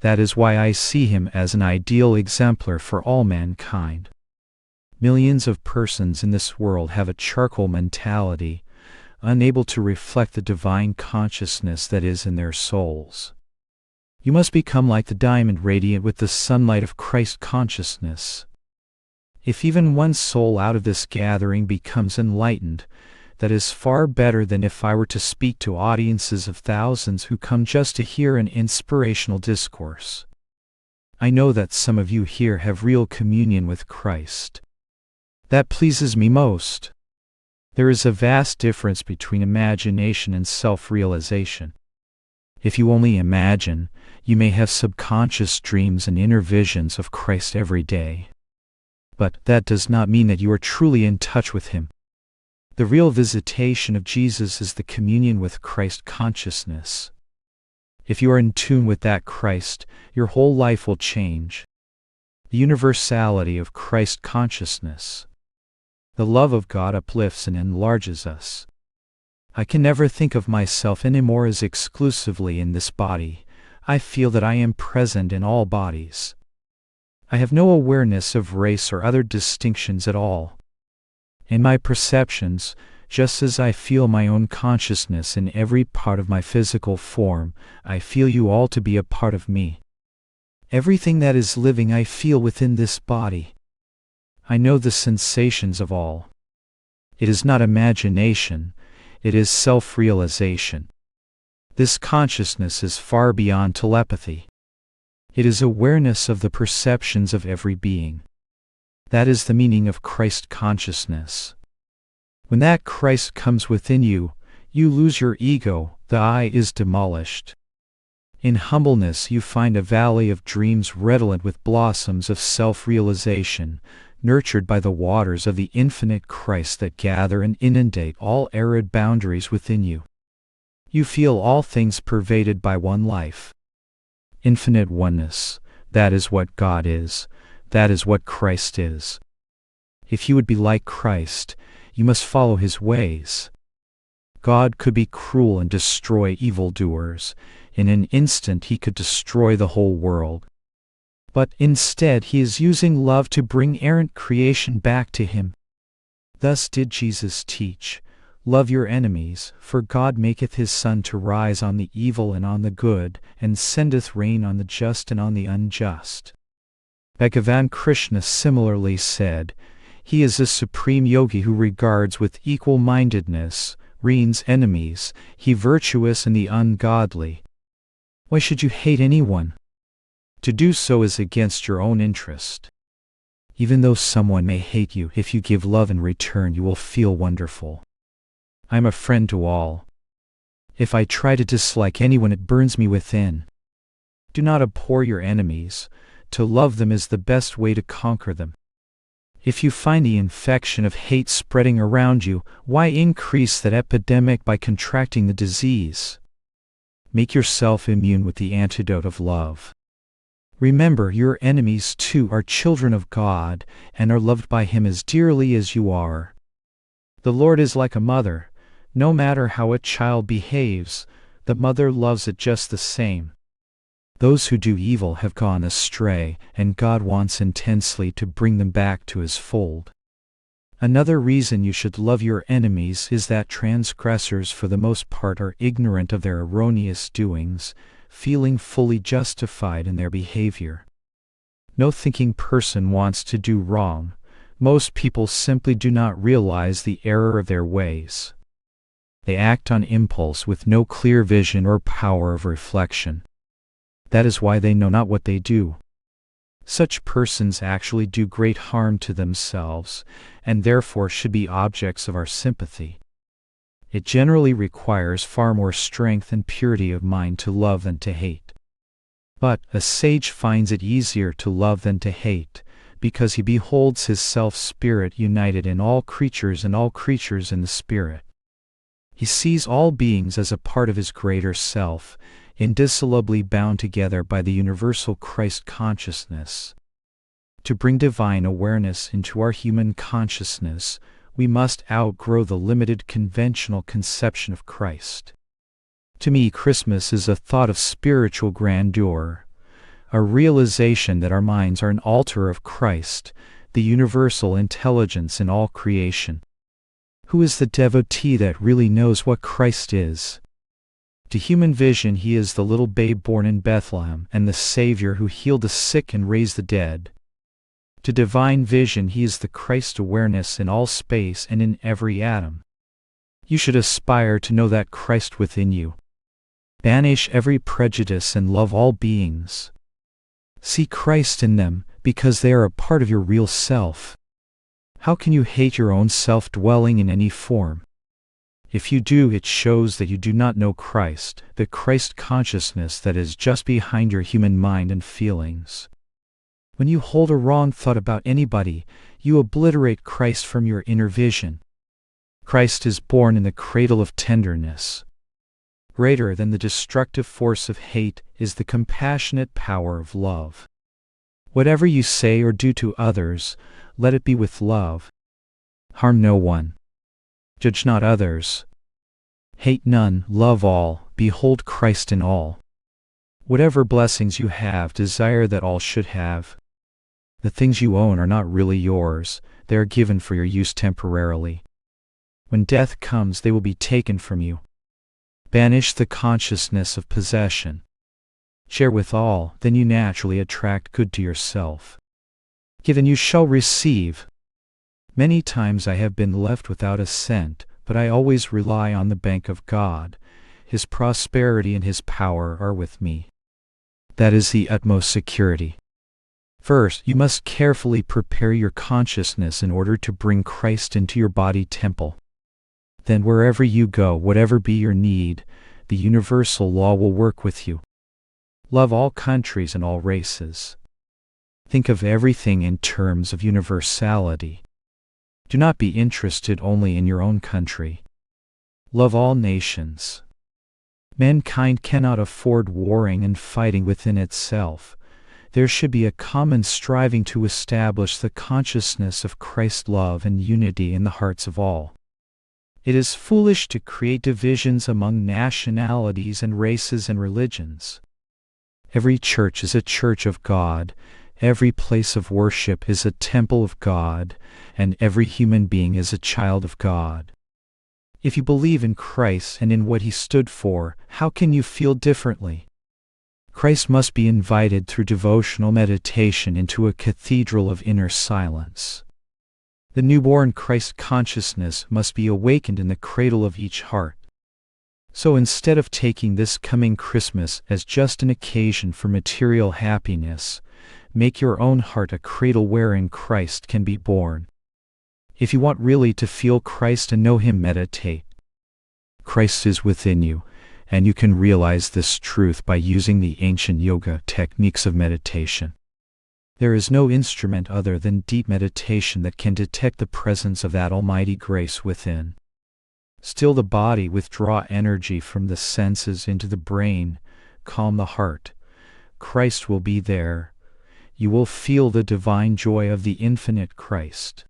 That is why I see Him as an ideal exemplar for all mankind. Millions of persons in this world have a charcoal mentality, unable to reflect the divine consciousness that is in their souls. You must become like the diamond radiant with the sunlight of Christ consciousness. If even one soul out of this gathering becomes enlightened, that is far better than if I were to speak to audiences of thousands who come just to hear an inspirational discourse. I know that some of you here have real communion with Christ. That pleases me most. There is a vast difference between imagination and self-realization. If you only imagine, you may have subconscious dreams and inner visions of Christ every day. But that does not mean that you are truly in touch with Him. The real visitation of Jesus is the communion with Christ consciousness. If you are in tune with that Christ, your whole life will change. The universality of Christ consciousness. The love of God uplifts and enlarges us. I can never think of myself anymore as exclusively in this body. I feel that I am present in all bodies. I have no awareness of race or other distinctions at all. In my perceptions, just as I feel my own consciousness in every part of my physical form, I feel you all to be a part of me. Everything that is living I feel within this body. I know the sensations of all. It is not imagination, it is self-realization. This consciousness is far beyond telepathy. It is awareness of the perceptions of every being. That is the meaning of Christ consciousness. When that Christ comes within you, you lose your ego, the I is demolished. In humbleness you find a valley of dreams redolent with blossoms of self-realization, nurtured by the waters of the infinite Christ that gather and inundate all arid boundaries within you. You feel all things pervaded by one life. Infinite oneness, that is what God is, that is what Christ is. If you would be like Christ, you must follow His ways. God could be cruel and destroy evildoers. In an instant He could destroy the whole world. But instead He is using love to bring errant creation back to Him. Thus did Jesus teach, "Love your enemies, for God maketh His sun to rise on the evil and on the good, and sendeth rain on the just and on the unjust." Bhagavan Krishna similarly said, "He is a supreme yogi who regards with equal-mindedness, reins enemies, he virtuous and the ungodly." Why should you hate anyone? To do so is against your own interest. Even though someone may hate you, if you give love in return, you will feel wonderful. I am a friend to all. If I try to dislike anyone, it burns me within. Do not abhor your enemies. To love them is the best way to conquer them. If you find the infection of hate spreading around you, why increase that epidemic by contracting the disease? Make yourself immune with the antidote of love. Remember, your enemies too are children of God and are loved by Him as dearly as you are. The Lord is like a mother. No matter how a child behaves, the mother loves it just the same. Those who do evil have gone astray, and God wants intensely to bring them back to His fold. Another reason you should love your enemies is that transgressors for the most part are ignorant of their erroneous doings, feeling fully justified in their behavior. No thinking person wants to do wrong. Most people simply do not realize the error of their ways. They act on impulse with no clear vision or power of reflection. That is why they know not what they do. Such persons actually do great harm to themselves, and therefore should be objects of our sympathy. It generally requires far more strength and purity of mind to love than to hate. But a sage finds it easier to love than to hate, because he beholds his self-spirit united in all creatures and all creatures in the spirit. He sees all beings as a part of his greater self, indissolubly bound together by the universal Christ consciousness. To bring divine awareness into our human consciousness, we must outgrow the limited conventional conception of Christ. To me, Christmas is a thought of spiritual grandeur, a realization that our minds are an altar of Christ, the universal intelligence in all creation. Who is the devotee that really knows what Christ is? To human vision, He is the little babe born in Bethlehem and the Savior who healed the sick and raised the dead. To divine vision, He is the Christ awareness in all space and in every atom. You should aspire to know that Christ within you. Banish every prejudice and love all beings. See Christ in them, because they are a part of your real self. How can you hate your own self dwelling in any form? If you do, it shows that you do not know Christ, the Christ consciousness that is just behind your human mind and feelings. When you hold a wrong thought about anybody, you obliterate Christ from your inner vision. Christ is born in the cradle of tenderness. Greater than the destructive force of hate is the compassionate power of love. Whatever you say or do to others, let it be with love. Harm no one. Judge not others. Hate none, love all, behold Christ in all. Whatever blessings you have, desire that all should have. The things you own are not really yours, they are given for your use temporarily. When death comes, they will be taken from you. Banish the consciousness of possession. Share with all, then you naturally attract good to yourself. Give and you shall receive. Many times I have been left without a cent, but I always rely on the bank of God. His prosperity and His power are with me. That is the utmost security. First, you must carefully prepare your consciousness in order to bring Christ into your body temple. Then wherever you go, whatever be your need, the universal law will work with you. Love all countries and all races. Think of everything in terms of universality. Do not be interested only in your own country. Love all nations. Mankind cannot afford warring and fighting within itself. There should be a common striving to establish the consciousness of Christ's love and unity in the hearts of all. It is foolish to create divisions among nationalities and races and religions. Every church is a church of God, every place of worship is a temple of God, and every human being is a child of God. If you believe in Christ and in what He stood for, how can you feel differently? Christ must be invited through devotional meditation into a cathedral of inner silence. The newborn Christ consciousness must be awakened in the cradle of each heart. So instead of taking this coming Christmas as just an occasion for material happiness, make your own heart a cradle wherein Christ can be born. If you want really to feel Christ and know Him, meditate. Christ is within you, and you can realize this truth by using the ancient yoga techniques of meditation. There is no instrument other than deep meditation that can detect the presence of that almighty grace within. Still the body, withdraw energy from the senses into the brain, calm the heart. Christ will be there. You will feel the divine joy of the infinite Christ.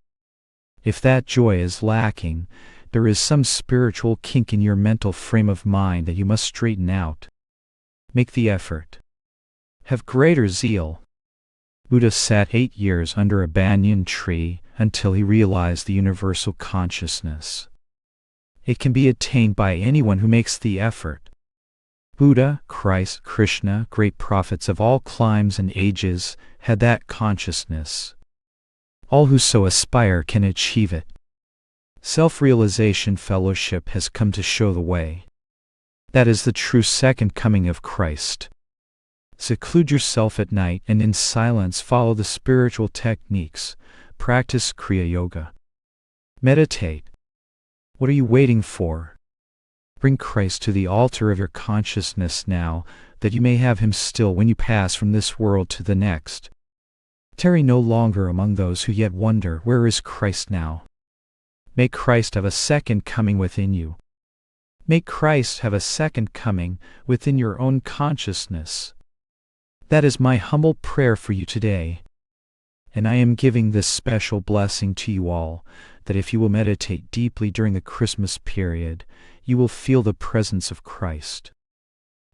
If that joy is lacking, there is some spiritual kink in your mental frame of mind that you must straighten out. Make the effort. Have greater zeal. Buddha sat 8 years under a banyan tree until he realized the universal consciousness. It can be attained by anyone who makes the effort. Buddha, Christ, Krishna, great prophets of all climes and ages, had that consciousness. All who so aspire can achieve it. Self-realization fellowship has come to show the way. That is the true second coming of Christ. Seclude yourself at night and in silence follow the spiritual techniques. Practice Kriya Yoga. Meditate. What are you waiting for? Bring Christ to the altar of your consciousness now, that you may have him still when you pass from this world to the next. Tarry no longer among those who yet wonder, where is Christ now? Make Christ have a second coming within you. Make Christ have a second coming within your own consciousness. That is my humble prayer for you today. And I am giving this special blessing to you all, that if you will meditate deeply during the Christmas period, you will feel the presence of Christ.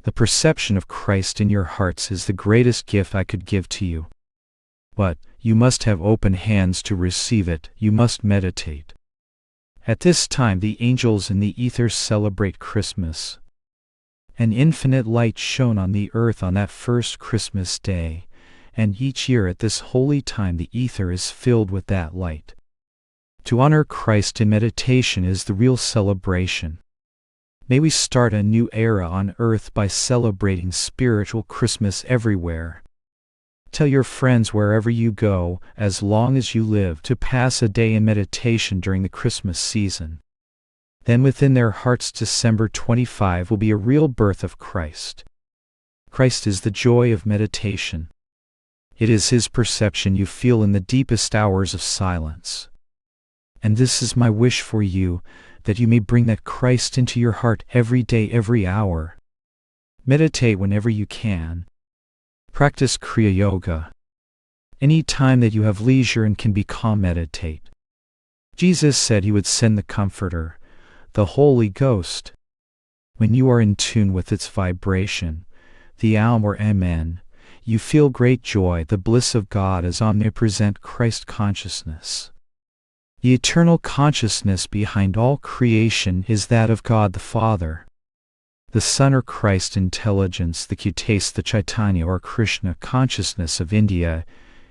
The perception of Christ in your hearts is the greatest gift I could give to you. But you must have open hands to receive it. You must meditate. At this time the angels in the ether celebrate Christmas. An infinite light shone on the earth on that first Christmas day, and each year at this holy time the ether is filled with that light. To honor Christ in meditation is the real celebration. May we start a new era on earth by celebrating spiritual Christmas everywhere. Tell your friends wherever you go, as long as you live, to pass a day in meditation during the Christmas season. Then within their hearts December 25 will be a real birth of Christ. Christ is the joy of meditation. It is his perception you feel in the deepest hours of silence. And this is my wish for you, that you may bring that Christ into your heart every day, every hour. Meditate whenever you can. Practice Kriya Yoga. Any time that you have leisure and can be calm, meditate. Jesus said he would send the Comforter, the Holy Ghost. When you are in tune with its vibration, the Aum or Amen, you feel great joy. The bliss of God is omnipresent Christ consciousness. The eternal consciousness behind all creation is that of God the Father. The Son or Christ intelligence, the Kutais, the Chaitanya or Krishna consciousness of India,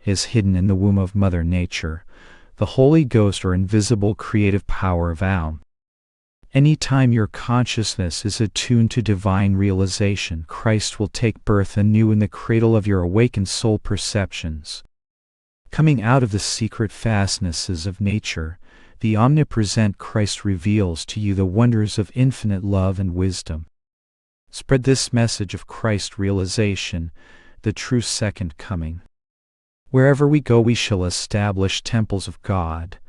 is hidden in the womb of Mother Nature, the Holy Ghost or invisible creative power of Aum. Any time your consciousness is attuned to divine realization, Christ will take birth anew in the cradle of your awakened soul perceptions. Coming out of the secret fastnesses of nature, the omnipresent Christ reveals to you the wonders of infinite love and wisdom. Spread this message of Christ realization, the true second coming. Wherever we go, we shall establish temples of God,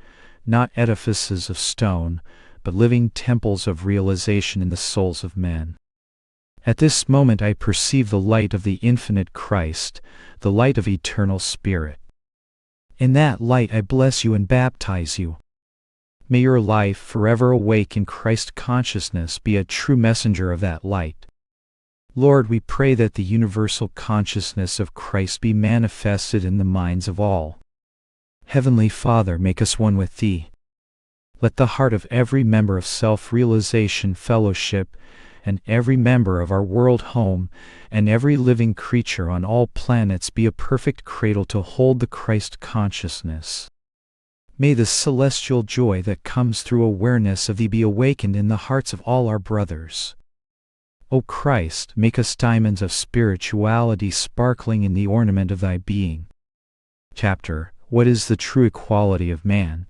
not edifices of stone, but living temples of realization in the souls of men. At this moment I perceive the light of the infinite Christ, the light of eternal Spirit. In that light I bless you and baptize you. May your life, forever awake in Christ consciousness, be a true messenger of that light. Lord, we pray that the universal consciousness of Christ be manifested in the minds of all. Heavenly Father, make us one with Thee. Let the heart of every member of Self-Realization Fellowship, and every member of our world home, and every living creature on all planets be a perfect cradle to hold the Christ consciousness. May the celestial joy that comes through awareness of Thee be awakened in the hearts of all our brothers. O Christ, make us diamonds of spirituality sparkling in the ornament of Thy being. Chapter, What is the True Equality of Man?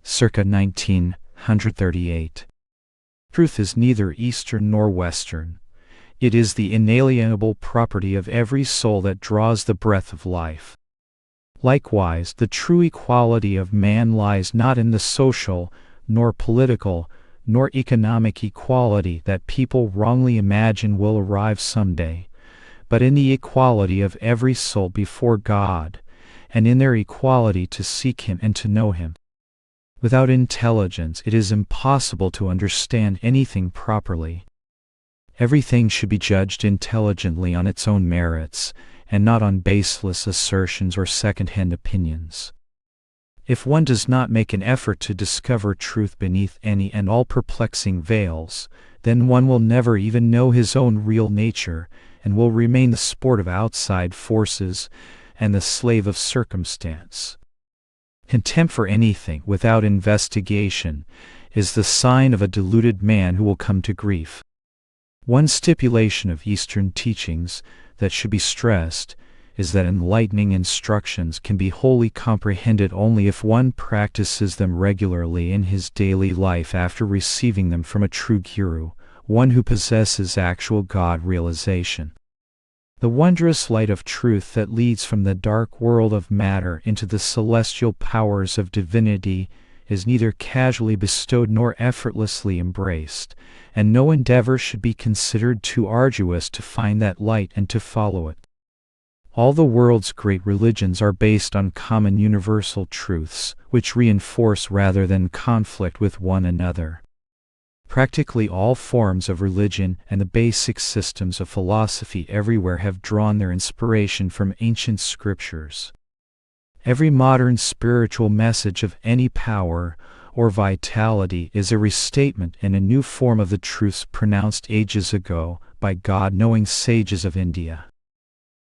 Circa 1938. Truth is neither Eastern nor Western. It is the inalienable property of every soul that draws the breath of life. Likewise, the true equality of man lies not in the social, nor political, nor economic equality that people wrongly imagine will arrive someday, but in the equality of every soul before God, and in their equality to seek Him and to know Him. Without intelligence, it is impossible to understand anything properly. Everything should be judged intelligently on its own merits, and not on baseless assertions or second-hand opinions. If one does not make an effort to discover truth beneath any and all perplexing veils, then one will never even know his own real nature, and will remain the sport of outside forces and the slave of circumstance. Contempt for anything without investigation is the sign of a deluded man who will come to grief. One stipulation of Eastern teachings that should be stressed is that enlightening instructions can be wholly comprehended only if one practices them regularly in his daily life after receiving them from a true guru, one who possesses actual God realization. The wondrous light of truth that leads from the dark world of matter into the celestial powers of divinity is neither casually bestowed nor effortlessly embraced, and no endeavor should be considered too arduous to find that light and to follow it. All the world's great religions are based on common universal truths, which reinforce rather than conflict with one another. Practically all forms of religion and the basic systems of philosophy everywhere have drawn their inspiration from ancient scriptures. Every modern spiritual message of any power or vitality is a restatement and a new form of the truths pronounced ages ago by God-knowing sages of India.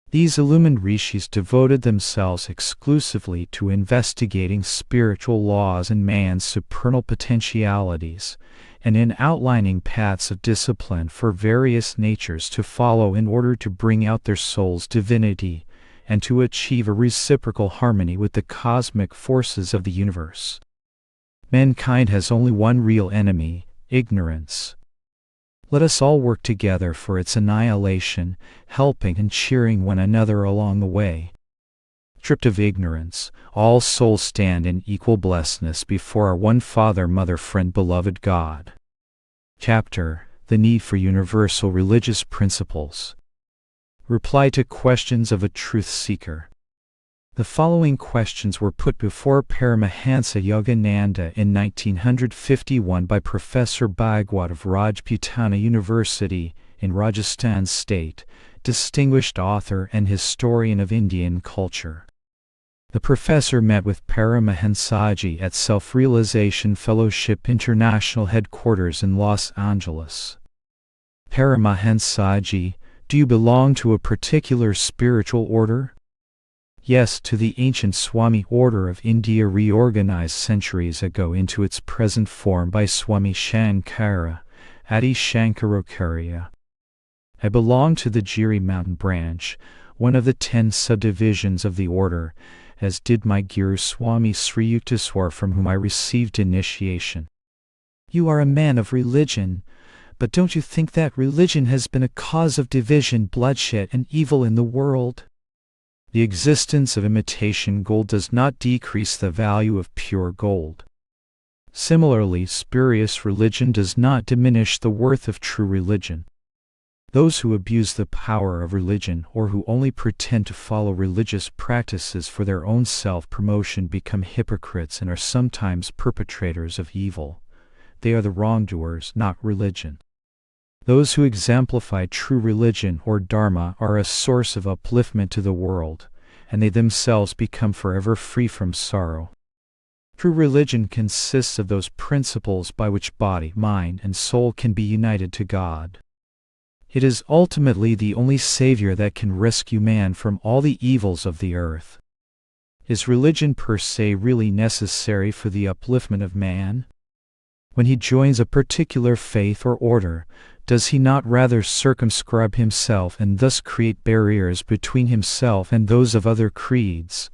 These illumined rishis devoted themselves exclusively to investigating spiritual laws and man's supernal potentialities, and in outlining paths of discipline for various natures to follow in order to bring out their soul's divinity, and to achieve a reciprocal harmony with the cosmic forces of the universe. Mankind has only one real enemy, ignorance. Let us all work together for its annihilation, helping and cheering one another along the way. Stripped of ignorance, all souls stand in equal blessedness before our one Father, Mother, Friend, Beloved God. Chapter: The Need for Universal Religious Principles. Reply to questions of a truth seeker. The following questions were put before Paramahansa Yogananda in 1951 by Professor Bhagwat of Rajputana University in Rajasthan State, distinguished author and historian of Indian culture. The professor met with Paramahansaji at Self-Realization Fellowship International Headquarters in Los Angeles. Paramahansaji, do you belong to a particular spiritual order? Yes, to the ancient Swami order of India, reorganized centuries ago into its present form by Swami Shankara, Adi Shankaracharya. I belong to the Giri Mountain branch, one of the 10 subdivisions of the order, as did my Guru Swami Sri Yuktaswar, from whom I received initiation. You are a man of religion, but don't you think that religion has been a cause of division, bloodshed, and evil in the world? The existence of imitation gold does not decrease the value of pure gold. Similarly, spurious religion does not diminish the worth of true religion. Those who abuse the power of religion or who only pretend to follow religious practices for their own self-promotion become hypocrites and are sometimes perpetrators of evil. They are the wrongdoers, not religion. Those who exemplify true religion or dharma are a source of upliftment to the world, and they themselves become forever free from sorrow. True religion consists of those principles by which body, mind, and soul can be united to God. It is ultimately the only savior that can rescue man from all the evils of the earth. Is religion per se really necessary for the upliftment of man? When he joins a particular faith or order, does he not rather circumscribe himself and thus create barriers between himself and those of other creeds?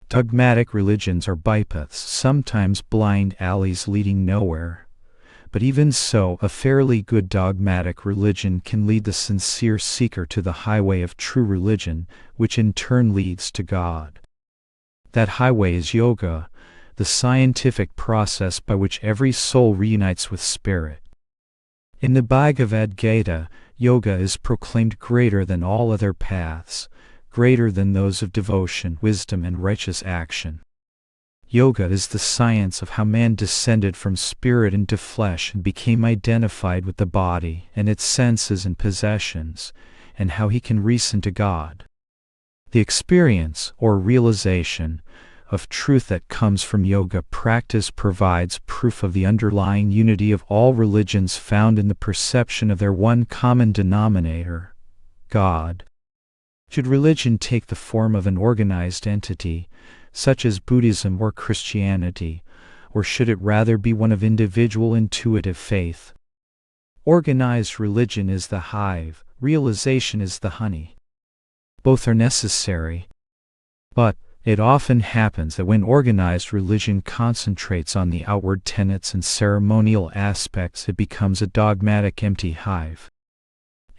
Dogmatic religions are bypaths, sometimes blind alleys leading nowhere. But even so, a fairly good dogmatic religion can lead the sincere seeker to the highway of true religion, which in turn leads to God. That highway is yoga, the scientific process by which every soul reunites with spirit. In the Bhagavad Gita, Yoga is proclaimed greater than all other paths, greater than those of devotion, wisdom, and righteous action. Yoga is the science of how man descended from spirit into flesh and became identified with the body and its senses and possessions, and how he can reason to God. The experience, or realization, of truth that comes from yoga practice provides proof of the underlying unity of all religions found in the perception of their one common denominator, God. Should religion take the form of an organized entity, such as Buddhism or Christianity, or should it rather be one of individual intuitive faith? Organized religion is the hive, realization is the honey. Both are necessary. But it often happens that when organized religion concentrates on the outward tenets and ceremonial aspects, it becomes a dogmatic empty hive.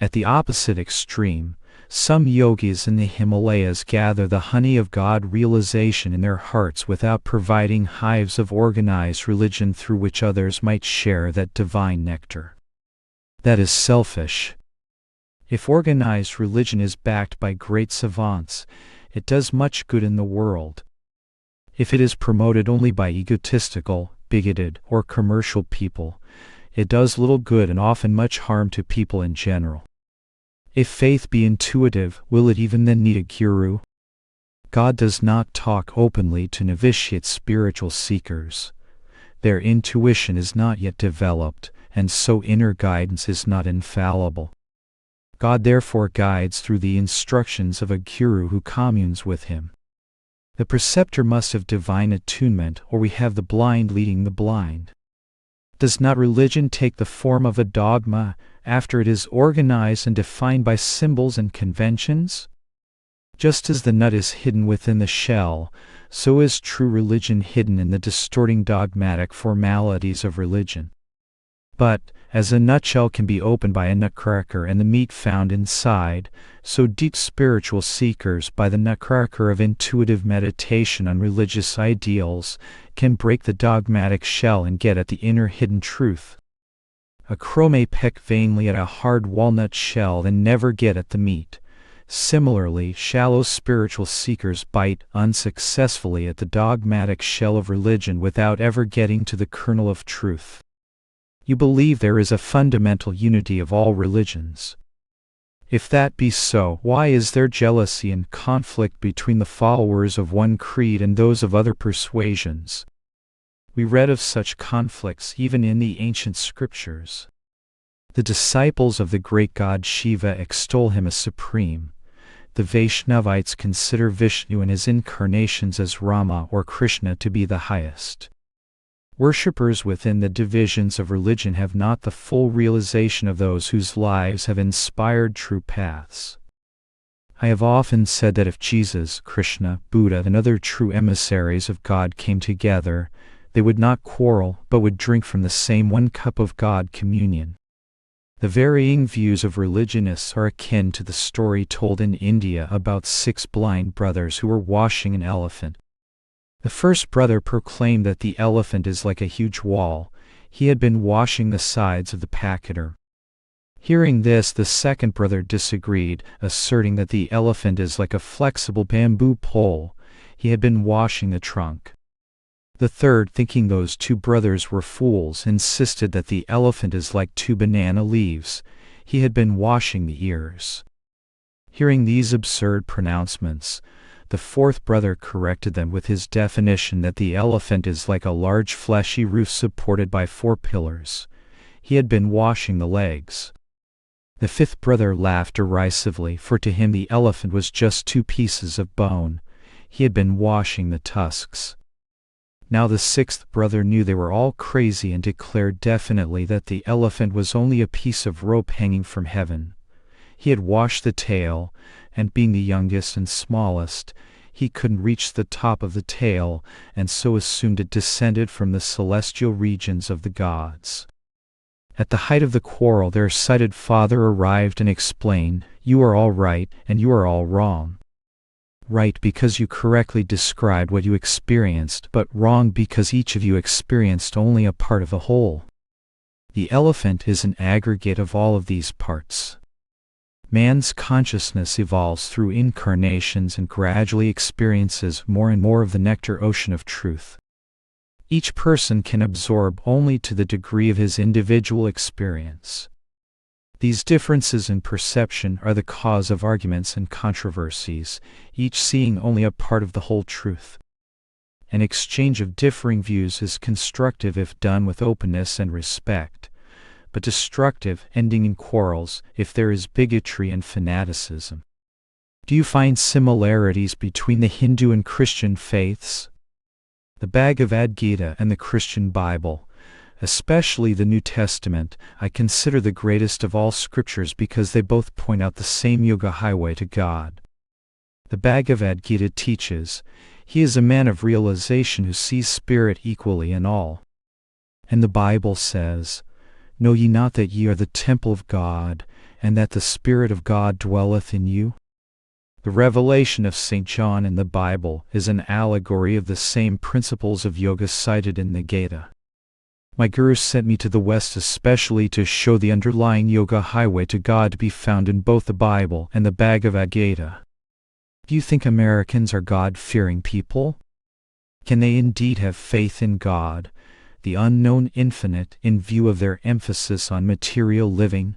At the opposite extreme, some yogis in the Himalayas gather the honey of God realization in their hearts without providing hives of organized religion through which others might share that divine nectar. That is selfish. If organized religion is backed by great savants, it does much good in the world. If it is promoted only by egotistical, bigoted, or commercial people, it does little good and often much harm to people in general. If faith be intuitive, will it even then need a guru? God does not talk openly to novitiate spiritual seekers. Their intuition is not yet developed, and so inner guidance is not infallible. God therefore guides through the instructions of a guru who communes with him. The preceptor must have divine attunement, or we have the blind leading the blind. Does not religion take the form of a dogma after it is organized and defined by symbols and conventions? Just as the nut is hidden within the shell, so is true religion hidden in the distorting dogmatic formalities of religion. But, as a nutshell can be opened by a nutcracker and the meat found inside, so deep spiritual seekers by the nutcracker of intuitive meditation on religious ideals can break the dogmatic shell and get at the inner hidden truth. A crow may peck vainly at a hard walnut shell and never get at the meat. Similarly, shallow spiritual seekers bite unsuccessfully at the dogmatic shell of religion without ever getting to the kernel of truth. You believe there is a fundamental unity of all religions. If that be so, why is there jealousy and conflict between the followers of one creed and those of other persuasions? We read of such conflicts even in the ancient scriptures. The disciples of the great god Shiva extol him as supreme. The Vaishnavites consider Vishnu and his incarnations as Rama or Krishna to be the highest. Worshippers within the divisions of religion have not the full realization of those whose lives have inspired true paths. I have often said that if Jesus, Krishna, Buddha, and other true emissaries of God came together, they would not quarrel, but would drink from the same one cup of God communion. The varying views of religionists are akin to the story told in India about 6 blind brothers who were washing an elephant. The first brother proclaimed that the elephant is like a huge wall. He had been washing the sides of the pachyderm. Hearing this, the second brother disagreed, asserting that the elephant is like a flexible bamboo pole. He had been washing the trunk. The third, thinking those 2 brothers were fools, insisted that the elephant is like 2 banana leaves. He had been washing the ears. Hearing these absurd pronouncements, the fourth brother corrected them with his definition that the elephant is like a large fleshy roof supported by 4 pillars. He had been washing the legs. The fifth brother laughed derisively, for to him the elephant was just 2 pieces of bone. He had been washing the tusks. Now the sixth brother knew they were all crazy and declared definitely that the elephant was only a piece of rope hanging from heaven. He had washed the tail, and being the youngest and smallest, he couldn't reach the top of the tail, and so assumed it descended from the celestial regions of the gods. At the height of the quarrel, their cited father arrived and explained, "You are all right, and you are all wrong. Right because you correctly described what you experienced, but wrong because each of you experienced only a part of the whole. The elephant is an aggregate of all of these parts. Man's consciousness evolves through incarnations and gradually experiences more and more of the nectar ocean of truth. Each person can absorb only to the degree of his individual experience. These differences in perception are the cause of arguments and controversies, each seeing only a part of the whole truth. An exchange of differing views is constructive if done with openness and respect, but destructive, ending in quarrels, if there is bigotry and fanaticism. Do you find similarities between the Hindu and Christian faiths? The Bhagavad Gita and the Christian Bible, especially the New Testament, I consider the greatest of all scriptures because they both point out the same yoga highway to God. The Bhagavad Gita teaches, "He is a man of realization who sees spirit equally in all." And the Bible says, "Know ye not that ye are the temple of God, and that the Spirit of God dwelleth in you?" The revelation of St. John in the Bible is an allegory of the same principles of yoga cited in the Gita. My Guru sent me to the West especially to show the underlying yoga highway to God to be found in both the Bible and the Bhagavad Gita. Do you think Americans are God-fearing people? Can they indeed have faith in God, the unknown infinite, in view of their emphasis on material living?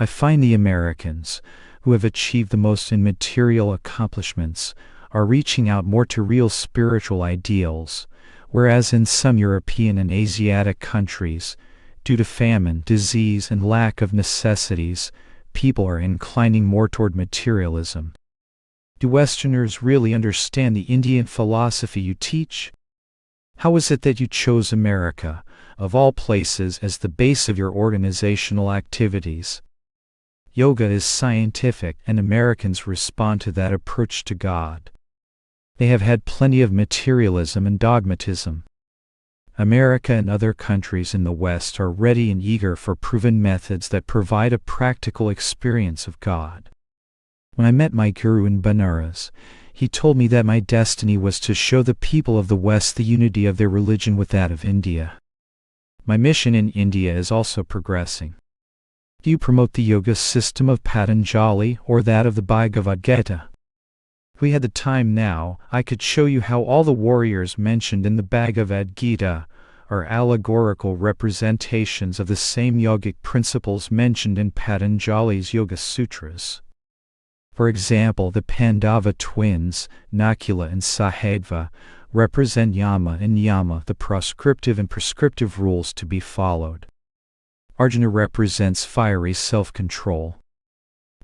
I find the Americans, who have achieved the most in material accomplishments, are reaching out more to real spiritual ideals, whereas in some European and Asiatic countries, due to famine, disease, and lack of necessities, people are inclining more toward materialism. Do Westerners really understand the Indian philosophy you teach? How is it that you chose America, of all places, as the base of your organizational activities? Yoga is scientific, and Americans respond to that approach to God. They have had plenty of materialism and dogmatism. America and other countries in the West are ready and eager for proven methods that provide a practical experience of God. When I met my Guru in Benares, he told me that my destiny was to show the people of the West the unity of their religion with that of India. My mission in India is also progressing. Do you promote the yoga system of Patanjali or that of the Bhagavad Gita? If we had the time now, I could show you how all the warriors mentioned in the Bhagavad Gita are allegorical representations of the same yogic principles mentioned in Patanjali's Yoga Sutras. For example, the Pandava twins, Nakula and Sahadeva, represent yama and niyama, the proscriptive and prescriptive rules to be followed. Arjuna represents fiery self-control.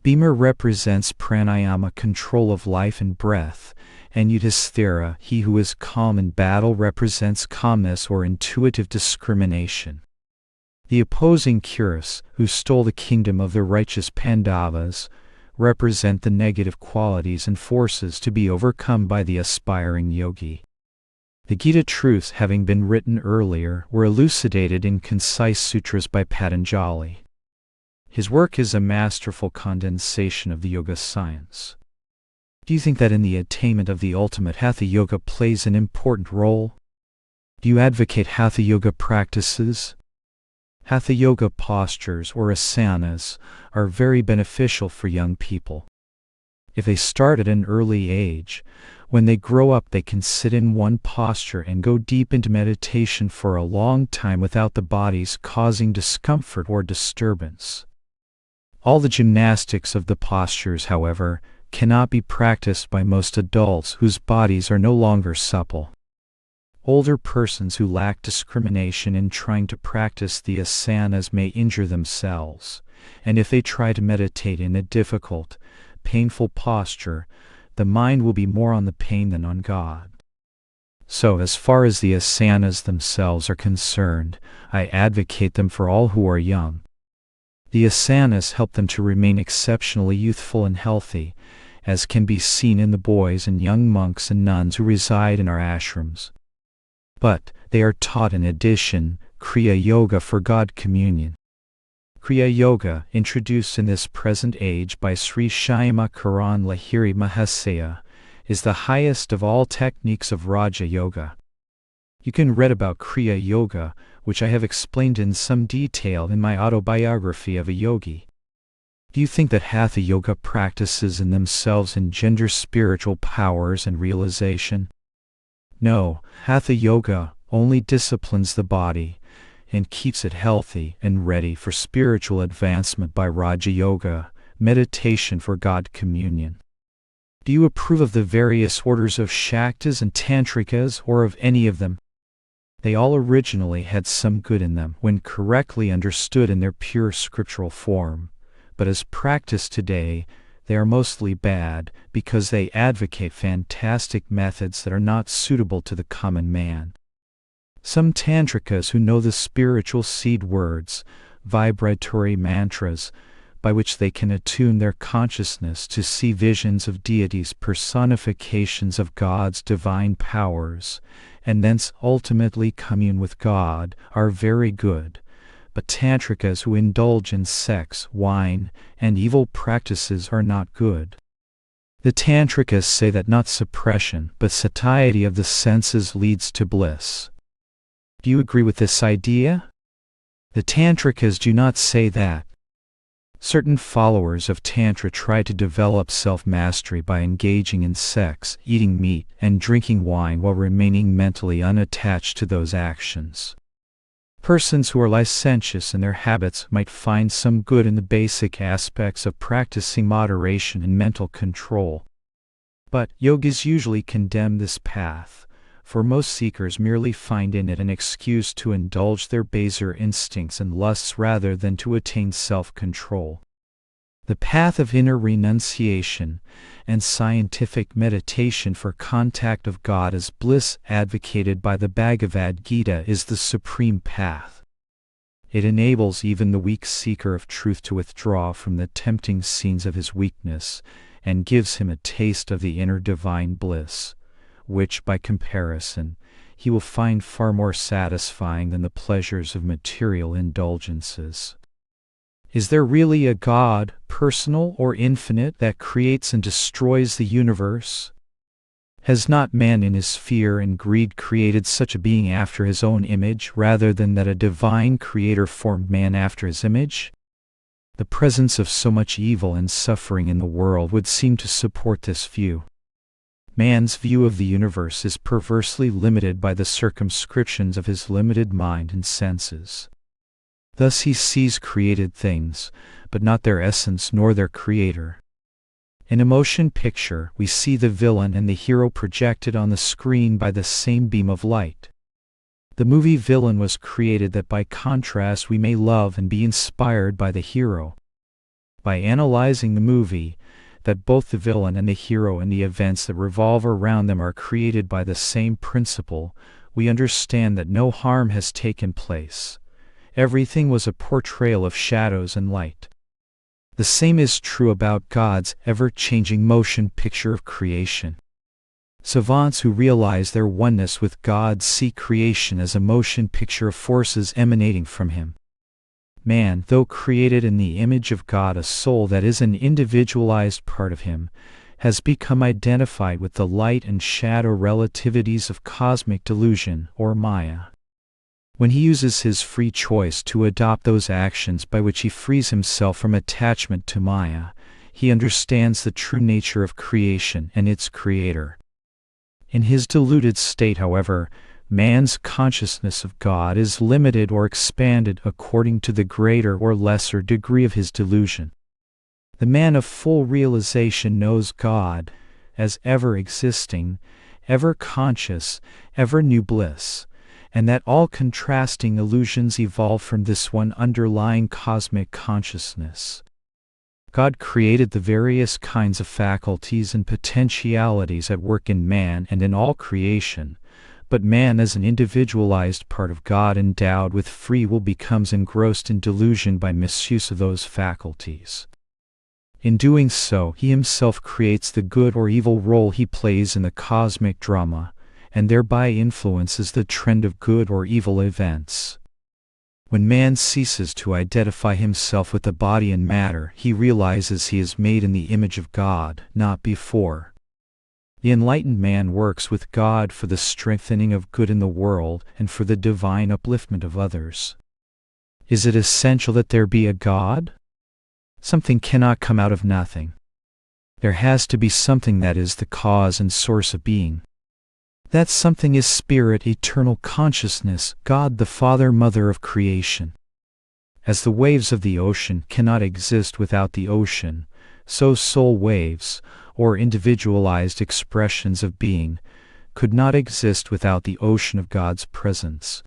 Bhima represents pranayama, control of life and breath, and Yudhisthira, he who is calm in battle, represents calmness or intuitive discrimination. The opposing Kurus, who stole the kingdom of the righteous Pandavas, represent the negative qualities and forces to be overcome by the aspiring yogi. The Gita truths, having been written earlier, were elucidated in concise sutras by Patanjali. His work is a masterful condensation of the yoga science. Do you think that in the attainment of the ultimate Hatha Yoga plays an important role? Do you advocate Hatha Yoga practices? Hatha Yoga postures, or asanas, are very beneficial for young people. If they start at an early age, when they grow up they can sit in one posture and go deep into meditation for a long time without the bodies causing discomfort or disturbance. All the gymnastics of the postures, however, cannot be practiced by most adults whose bodies are no longer supple. Older persons who lack discrimination in trying to practice the asanas may injure themselves, and if they try to meditate in a difficult, painful posture, the mind will be more on the pain than on God. So, as far as the asanas themselves are concerned, I advocate them for all who are young. The asanas help them to remain exceptionally youthful and healthy, as can be seen in the boys and young monks and nuns who reside in our ashrams. But they are taught in addition Kriya Yoga for God communion. Kriya Yoga, introduced in this present age by Sri Shyama Karan Lahiri Mahasaya, is the highest of all techniques of Raja Yoga. You can read about Kriya Yoga, which I have explained in some detail in my autobiography of a yogi. Do you think that Hatha Yoga practices in themselves engender spiritual powers and realization? No, Hatha Yoga only disciplines the body and keeps it healthy and ready for spiritual advancement by Raja Yoga, meditation for God communion. Do you approve of the various orders of Shaktas and Tantrikas, or of any of them? They all originally had some good in them when correctly understood in their pure scriptural form, but as practiced today, they are mostly bad because they advocate fantastic methods that are not suitable to the common man. Some Tantrikas who know the spiritual seed words, vibratory mantras, by which they can attune their consciousness to see visions of deities, personifications of God's divine powers, and thence ultimately commune with God, are very good. But Tantrikas who indulge in sex, wine, and evil practices are not good. The Tantrikas say that not suppression, but satiety of the senses leads to bliss. Do you agree with this idea? The Tantrikas do not say that. Certain followers of Tantra try to develop self-mastery by engaging in sex, eating meat, and drinking wine while remaining mentally unattached to those actions. Persons who are licentious in their habits might find some good in the basic aspects of practicing moderation and mental control. But yogis usually condemn this path, for most seekers merely find in it an excuse to indulge their baser instincts and lusts rather than to attain self-control. The path of inner renunciation and scientific meditation for contact of God as bliss advocated by the Bhagavad Gita is the supreme path. It enables even the weak seeker of truth to withdraw from the tempting scenes of his weakness and gives him a taste of the inner divine bliss, which, by comparison, he will find far more satisfying than the pleasures of material indulgences. Is there really a God, personal or infinite, that creates and destroys the universe? Has not man in his fear and greed created such a being after his own image, rather than that a divine creator formed man after his image? The presence of so much evil and suffering in the world would seem to support this view. Man's view of the universe is perversely limited by the circumscriptions of his limited mind and senses. Thus he sees created things, but not their essence nor their creator. In a motion picture, we see the villain and the hero projected on the screen by the same beam of light. The movie villain was created that by contrast we may love and be inspired by the hero. By analyzing the movie, that both the villain and the hero and the events that revolve around them are created by the same principle, we understand that no harm has taken place. Everything was a portrayal of shadows and light. The same is true about God's ever-changing motion picture of creation. Savants who realize their oneness with God see creation as a motion picture of forces emanating from Him. Man, though created in the image of God, a soul that is an individualized part of Him, has become identified with the light and shadow relativities of cosmic delusion, or Maya. When he uses his free choice to adopt those actions by which he frees himself from attachment to Maya, he understands the true nature of creation and its creator. In his deluded state, however, man's consciousness of God is limited or expanded according to the greater or lesser degree of his delusion. The man of full realization knows God as ever existing, ever conscious, ever new bliss, and that all contrasting illusions evolve from this one underlying cosmic consciousness. God created the various kinds of faculties and potentialities at work in man and in all creation, but man as an individualized part of God endowed with free will becomes engrossed in delusion by misuse of those faculties. In doing so, he himself creates the good or evil role he plays in the cosmic drama, and thereby influences the trend of good or evil events. When man ceases to identify himself with the body and matter, he realizes he is made in the image of God, not before. The enlightened man works with God for the strengthening of good in the world and for the divine upliftment of others. Is it essential that there be a God? Something cannot come out of nothing. There has to be something that is the cause and source of being. That something is spirit, eternal consciousness, God the Father, Mother of creation. As the waves of the ocean cannot exist without the ocean, so soul waves, or individualized expressions of being, could not exist without the ocean of God's presence.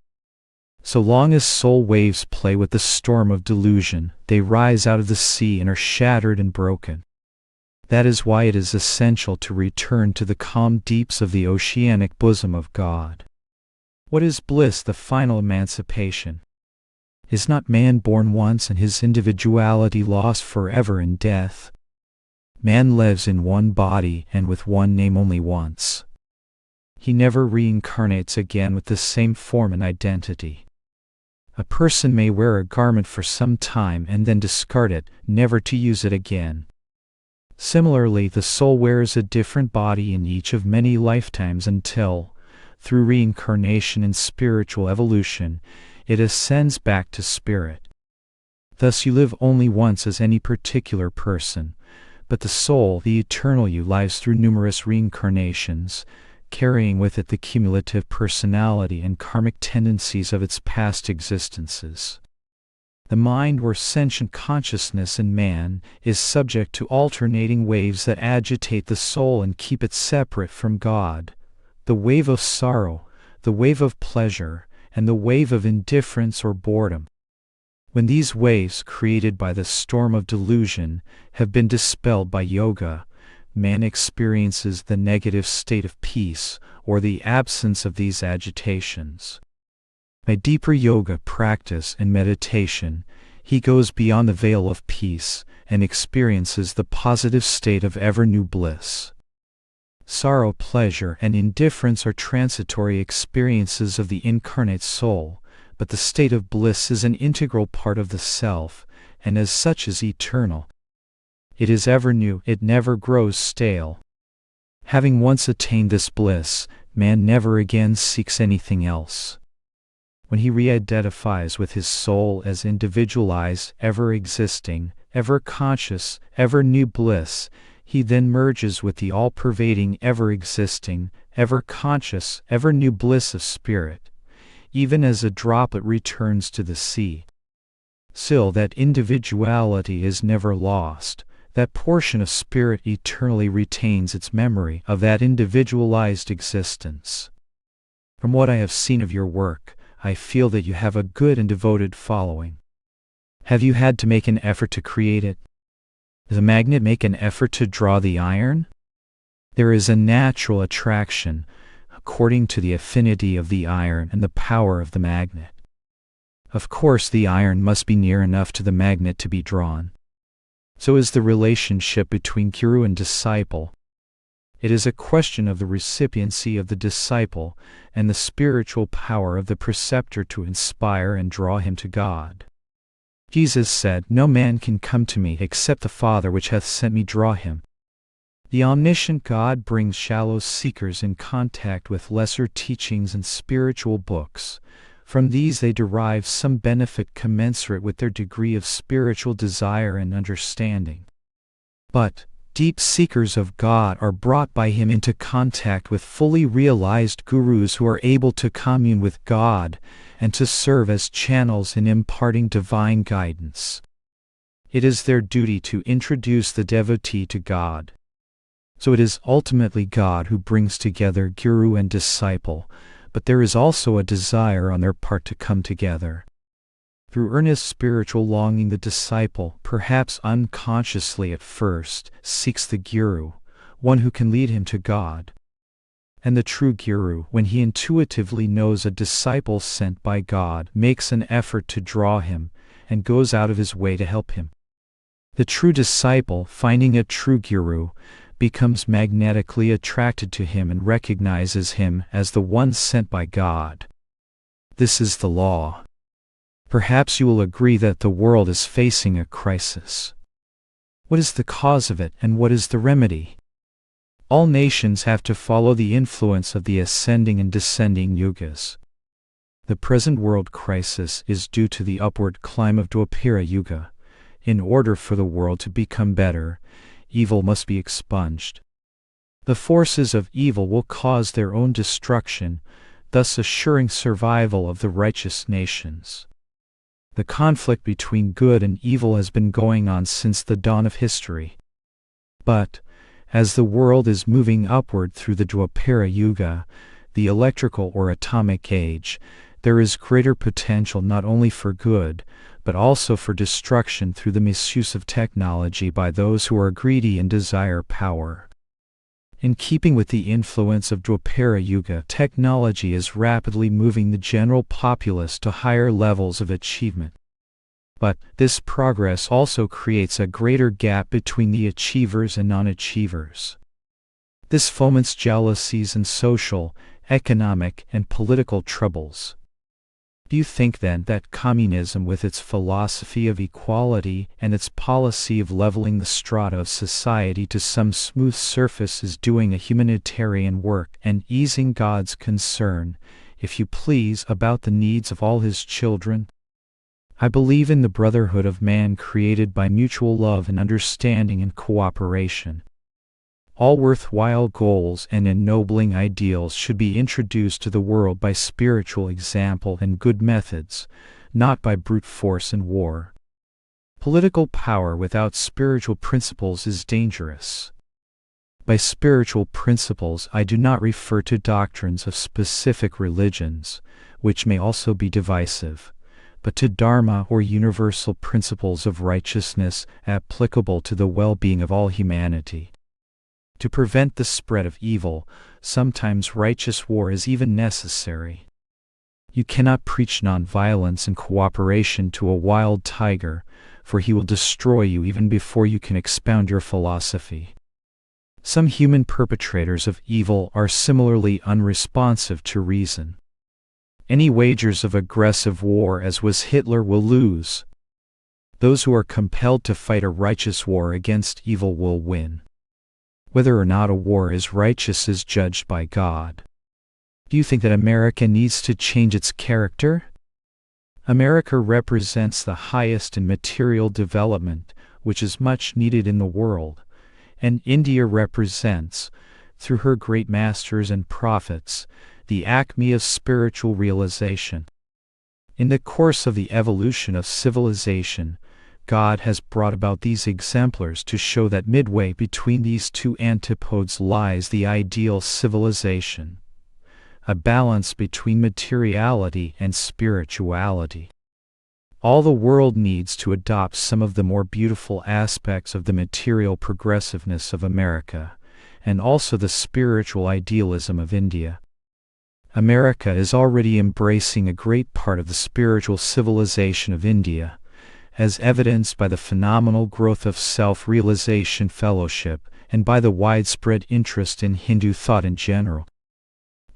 So long as soul waves play with the storm of delusion, they rise out of the sea and are shattered and broken. That is why it is essential to return to the calm deeps of the oceanic bosom of God. What is bliss, the final emancipation? Is not man born once and his individuality lost forever in death? Man lives in one body and with one name only once. He never reincarnates again with the same form and identity. A person may wear a garment for some time and then discard it, never to use it again. Similarly, the soul wears a different body in each of many lifetimes until, through reincarnation and spiritual evolution, it ascends back to spirit. Thus you live only once as any particular person, but the soul, the eternal you, lives through numerous reincarnations, carrying with it the cumulative personality and karmic tendencies of its past existences. The mind or sentient consciousness in man is subject to alternating waves that agitate the soul and keep it separate from God. The wave of sorrow, the wave of pleasure, and the wave of indifference or boredom. When these waves, created by the storm of delusion, have been dispelled by yoga, man experiences the negative state of peace, or the absence of these agitations. By deeper yoga practice and meditation, he goes beyond the veil of peace and experiences the positive state of ever-new bliss. Sorrow, pleasure, and indifference are transitory experiences of the incarnate soul, but the state of bliss is an integral part of the self, and as such is eternal. It is ever new, it never grows stale. Having once attained this bliss, man never again seeks anything else. When he re-identifies with his soul as individualized, ever-existing, ever-conscious, ever-new bliss, he then merges with the all-pervading, ever-existing, ever-conscious, ever-new bliss of spirit, even as a droplet returns to the sea. Still, that individuality is never lost. That portion of spirit eternally retains its memory of that individualized existence. From what I have seen of your work, I feel that you have a good and devoted following. Have you had to make an effort to create it? Does a magnet make an effort to draw the iron? There is a natural attraction, according to the affinity of the iron and the power of the magnet. Of course, the iron must be near enough to the magnet to be drawn. So is the relationship between guru and disciple. It is a question of the recipiency of the disciple and the spiritual power of the preceptor to inspire and draw him to God. Jesus said, "No man can come to me except the Father which hath sent me draw him." The omniscient God brings shallow seekers in contact with lesser teachings and spiritual books. From these they derive some benefit commensurate with their degree of spiritual desire and understanding. But deep seekers of God are brought by him into contact with fully realized gurus who are able to commune with God and to serve as channels in imparting divine guidance. It is their duty to introduce the devotee to God. So it is ultimately God who brings together guru and disciple, but there is also a desire on their part to come together. Through earnest spiritual longing, the disciple, perhaps unconsciously at first, seeks the guru, one who can lead him to God. And the true guru, when he intuitively knows a disciple sent by God, makes an effort to draw him, and goes out of his way to help him. The true disciple, finding a true guru, becomes magnetically attracted to him and recognizes him as the one sent by God. This is the law. Perhaps you will agree that the world is facing a crisis. What is the cause of it, and what is the remedy? All nations have to follow the influence of the ascending and descending yugas. The present world crisis is due to the upward climb of Dwapara Yuga, In order for the world to become better, evil must be expunged. The forces of evil will cause their own destruction, thus assuring survival of the righteous nations. The conflict between good and evil has been going on since the dawn of history. But, as the world is moving upward through the Dwapara Yuga, the electrical or atomic age, there is greater potential not only for good, but also for destruction through the misuse of technology by those who are greedy and desire power. In keeping with the influence of Dwapara Yuga, technology is rapidly moving the general populace to higher levels of achievement. But this progress also creates a greater gap between the achievers and non-achievers. This foments jealousies and social, economic, and political troubles. Do you think then that communism, with its philosophy of equality and its policy of leveling the strata of society to some smooth surface, is doing a humanitarian work and easing God's concern, if you please, about the needs of all His children? I believe in the brotherhood of man created by mutual love and understanding and cooperation. All worthwhile goals and ennobling ideals should be introduced to the world by spiritual example and good methods, not by brute force and war. Political power without spiritual principles is dangerous. By spiritual principles, I do not refer to doctrines of specific religions, which may also be divisive, but to dharma or universal principles of righteousness applicable to the well-being of all humanity. To prevent the spread of evil, sometimes righteous war is even necessary. You cannot preach nonviolence and cooperation to a wild tiger, for he will destroy you even before you can expound your philosophy. Some human perpetrators of evil are similarly unresponsive to reason. Any wagers of aggressive war, as was Hitler, will lose. Those who are compelled to fight a righteous war against evil will win. Whether or not a war is righteous is judged by God. Do you think that America needs to change its character? America represents the highest in material development, which is much needed in the world, and India represents, through her great masters and prophets, the acme of spiritual realization. In the course of the evolution of civilization, God has brought about these exemplars to show that midway between these two antipodes lies the ideal civilization, a balance between materiality and spirituality. All the world needs to adopt some of the more beautiful aspects of the material progressiveness of America, and also the spiritual idealism of India. America is already embracing a great part of the spiritual civilization of India, as evidenced by the phenomenal growth of self-realization fellowship and by the widespread interest in Hindu thought in general.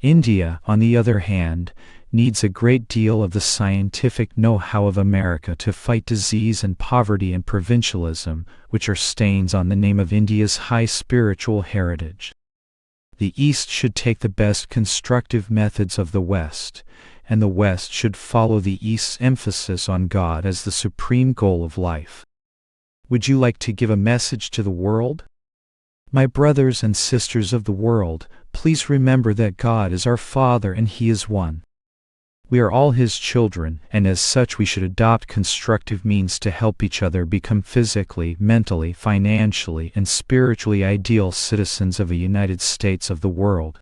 India, on the other hand, needs a great deal of the scientific know-how of America to fight disease and poverty and provincialism, which are stains on the name of India's high spiritual heritage. The East should take the best constructive methods of the West, and the West should follow the East's emphasis on God as the supreme goal of life. Would you like to give a message to the world? My brothers and sisters of the world, please remember that God is our Father and He is one. We are all His children, and as such we should adopt constructive means to help each other become physically, mentally, financially, and spiritually ideal citizens of a United States of the world.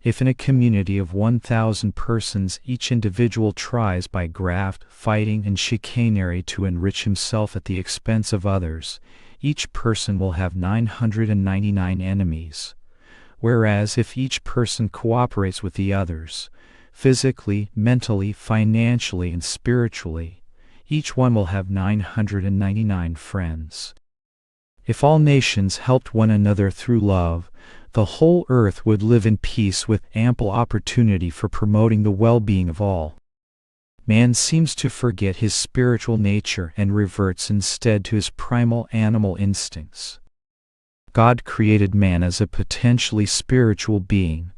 If in a community of 1,000 persons each individual tries by graft, fighting, and chicanery to enrich himself at the expense of others, each person will have 999 enemies. Whereas if each person cooperates with the others, physically, mentally, financially, and spiritually, each one will have 999 friends. If all nations helped one another through love, the whole earth would live in peace with ample opportunity for promoting the well-being of all. Man seems to forget his spiritual nature and reverts instead to his primal animal instincts. God created man as a potentially spiritual being,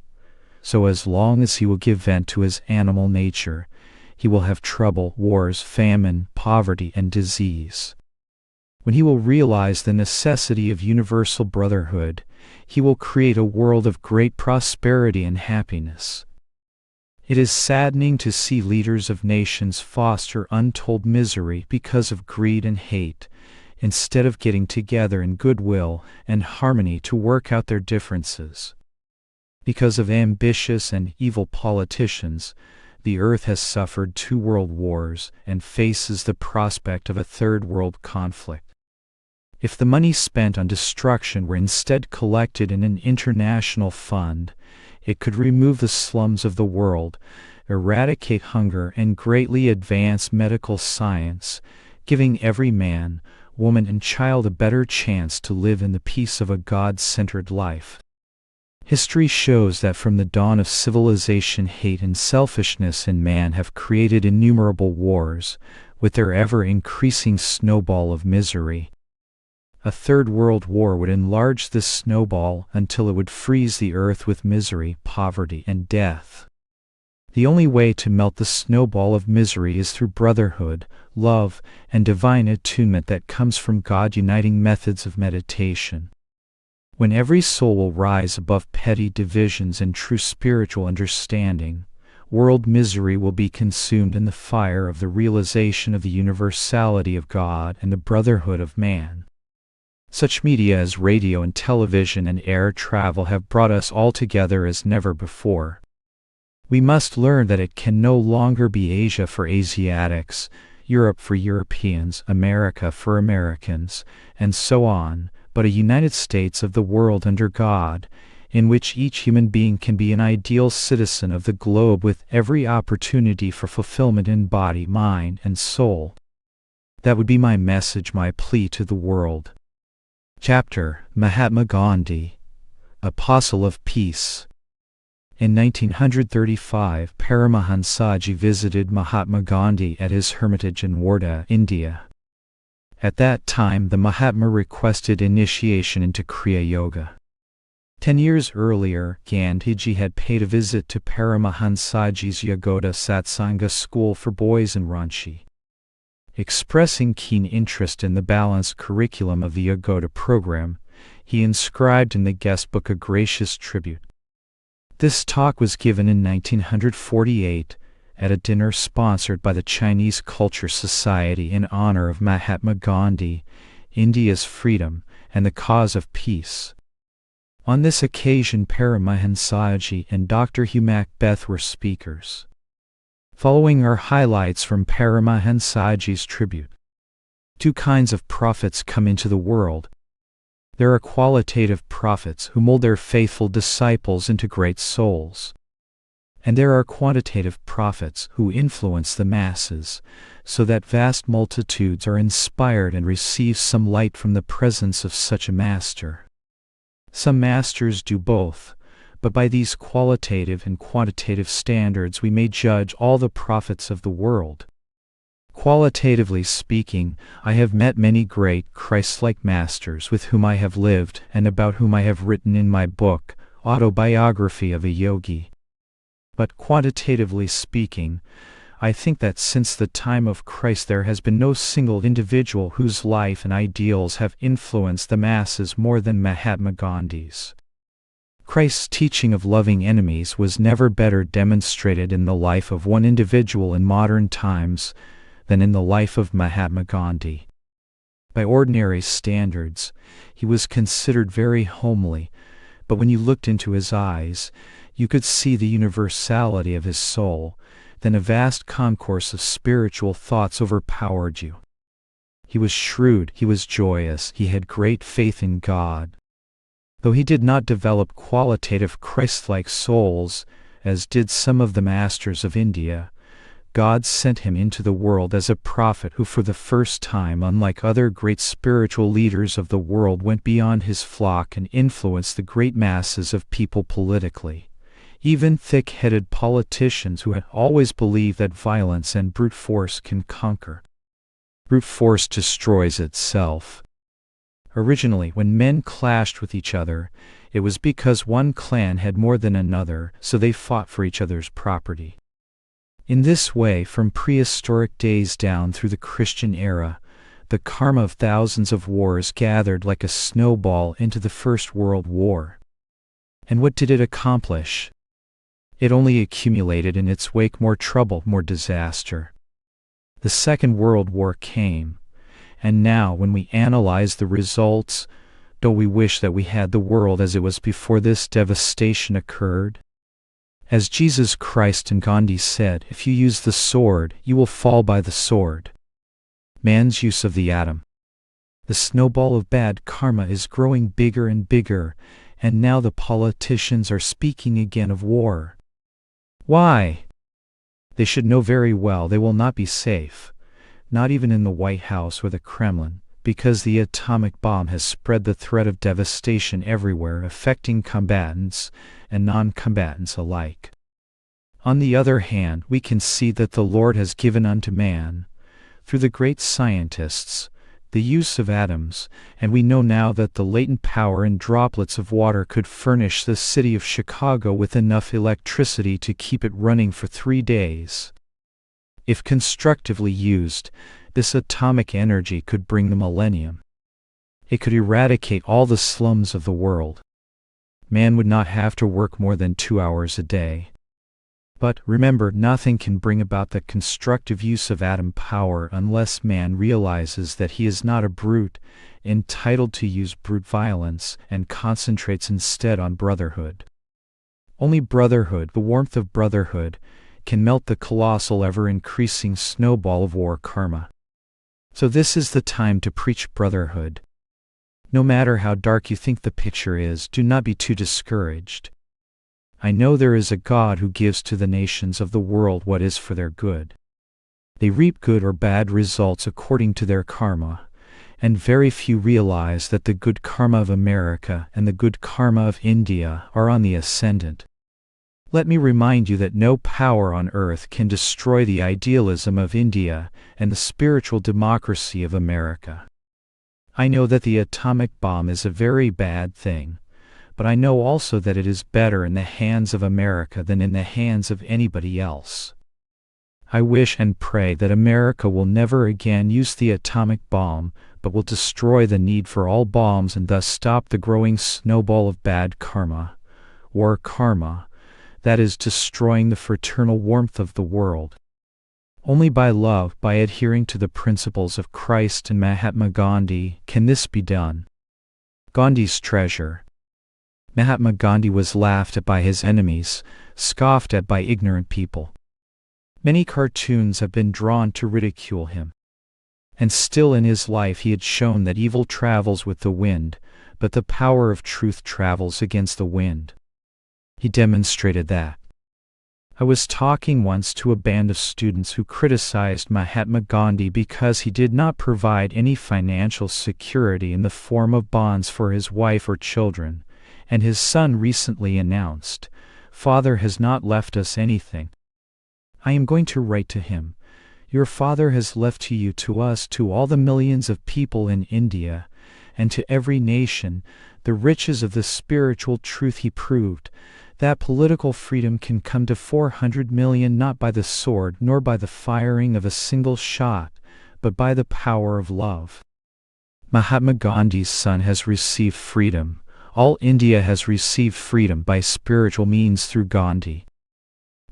so as long as he will give vent to his animal nature, he will have trouble, wars, famine, poverty, and disease. When he will realize the necessity of universal brotherhood, he will create a world of great prosperity and happiness. It is saddening to see leaders of nations foster untold misery because of greed and hate, instead of getting together in goodwill and harmony to work out their differences. Because of ambitious and evil politicians, the earth has suffered 2 world wars and faces the prospect of a 3rd world conflict. If the money spent on destruction were instead collected in an international fund, it could remove the slums of the world, eradicate hunger, and greatly advance medical science, giving every man, woman, and child a better chance to live in the peace of a God-centered life. History shows that from the dawn of civilization, hate and selfishness in man have created innumerable wars, with their ever-increasing snowball of misery. A 3rd world war would enlarge this snowball until it would freeze the earth with misery, poverty, and death. The only way to melt the snowball of misery is through brotherhood, love, and divine attunement that comes from God-uniting methods of meditation. When every soul will rise above petty divisions and true spiritual understanding, world misery will be consumed in the fire of the realization of the universality of God and the brotherhood of man. Such media as radio and television and air travel have brought us all together as never before. We must learn that it can no longer be Asia for Asiatics, Europe for Europeans, America for Americans, and so on, but a United States of the world under God, in which each human being can be an ideal citizen of the globe with every opportunity for fulfillment in body, mind, and soul. That would be my message, my plea to the world. Chapter: Mahatma Gandhi, Apostle of Peace. In 1935, Paramahansa visited Mahatma Gandhi at his hermitage in Wardha, India. At that time, the Mahatma requested initiation into Kriya Yoga. 10 years earlier, Gandhiji had paid a visit to Paramahansaji's Yagoda Satsanga school for boys in Ranchi. Expressing keen interest in the balanced curriculum of the Yagoda program, he inscribed in the guest book a gracious tribute. This talk was given in 1948 at a dinner sponsored by the Chinese Culture Society in honor of Mahatma Gandhi, India's freedom, and the cause of peace. On this occasion, Paramahansaji and Dr. Hugh Macbeth were speakers. Following are highlights from Paramahansaji's tribute. 2 kinds of prophets come into the world. There are qualitative prophets who mold their faithful disciples into great souls. And there are quantitative prophets who influence the masses, so that vast multitudes are inspired and receive some light from the presence of such a master. Some masters do both, but by these qualitative and quantitative standards we may judge all the prophets of the world. Qualitatively speaking, I have met many great Christ-like masters with whom I have lived and about whom I have written in my book, Autobiography of a Yogi. But quantitatively speaking, I think that since the time of Christ there has been no single individual whose life and ideals have influenced the masses more than Mahatma Gandhi's. Christ's teaching of loving enemies was never better demonstrated in the life of one individual in modern times than in the life of Mahatma Gandhi. By ordinary standards, he was considered very homely, but when you looked into his eyes, you could see the universality of his soul. Then a vast concourse of spiritual thoughts overpowered you. He was shrewd, he was joyous, he had great faith in God. Though he did not develop qualitative Christ-like souls, as did some of the masters of India, God sent him into the world as a prophet who for the first time, unlike other great spiritual leaders of the world, went beyond his flock and influenced the great masses of people politically. Even thick-headed politicians who had always believed that violence and brute force can conquer. Brute force destroys itself. Originally, when men clashed with each other, it was because one clan had more than another, so they fought for each other's property. In this way, from prehistoric days down through the Christian era, the karma of thousands of wars gathered like a snowball into the First World War. And what did it accomplish? It only accumulated in its wake more trouble, more disaster. The Second World War came, and now when we analyze the results, don't we wish that we had the world as it was before this devastation occurred? As Jesus Christ and Gandhi said, if you use the sword, you will fall by the sword. Man's use of the atom. The snowball of bad karma is growing bigger and bigger, and now the politicians are speaking again of war. Why? They should know very well they will not be safe, not even in the White House or the Kremlin, because the atomic bomb has spread the threat of devastation everywhere, affecting combatants and non-combatants alike. On the other hand, we can see that the Lord has given unto man, through the great scientists, the use of atoms, and we know now that the latent power in droplets of water could furnish the city of Chicago with enough electricity to keep it running for 3 days. If constructively used, this atomic energy could bring the millennium. It could eradicate all the slums of the world. Man would not have to work more than 2 hours a day. But remember, nothing can bring about the constructive use of atom power unless man realizes that he is not a brute, entitled to use brute violence, and concentrates instead on brotherhood. Only brotherhood, the warmth of brotherhood, can melt the colossal ever-increasing snowball of war karma. So this is the time to preach brotherhood. No matter how dark you think the picture is, do not be too discouraged. I know there is a God who gives to the nations of the world what is for their good. They reap good or bad results according to their karma, and very few realize that the good karma of America and the good karma of India are on the ascendant. Let me remind you that no power on earth can destroy the idealism of India and the spiritual democracy of America. I know that the atomic bomb is a very bad thing, but I know also that it is better in the hands of America than in the hands of anybody else. I wish and pray that America will never again use the atomic bomb, but will destroy the need for all bombs and thus stop the growing snowball of bad karma, war karma, that is destroying the fraternal warmth of the world. Only by love, by adhering to the principles of Christ and Mahatma Gandhi, can this be done. Gandhi's treasure. Mahatma Gandhi was laughed at by his enemies, scoffed at by ignorant people. Many cartoons have been drawn to ridicule him. And still in his life he had shown that evil travels with the wind, but the power of truth travels against the wind. He demonstrated that. I was talking once to a band of students who criticized Mahatma Gandhi because he did not provide any financial security in the form of bonds for his wife or children, and his son recently announced, "Father has not left us anything." I am going to write to him, "Your father has left to you, to us, to all the millions of people in India, and to every nation, the riches of the spiritual truth he proved, that political freedom can come to 400 million not by the sword nor by the firing of a single shot, but by the power of love." Mahatma Gandhi's son has received freedom. All India has received freedom by spiritual means through Gandhi.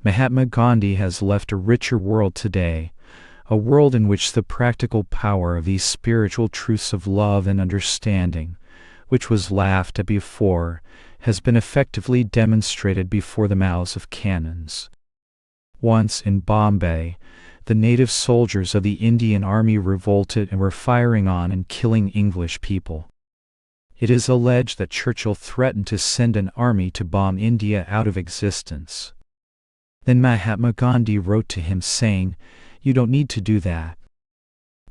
Mahatma Gandhi has left a richer world today, a world in which the practical power of these spiritual truths of love and understanding, which was laughed at before, has been effectively demonstrated before the mouths of cannons. Once in Bombay, the native soldiers of the Indian Army revolted and were firing on and killing English people. It is alleged that Churchill threatened to send an army to bomb India out of existence. Then Mahatma Gandhi wrote to him saying, "You don't need to do that.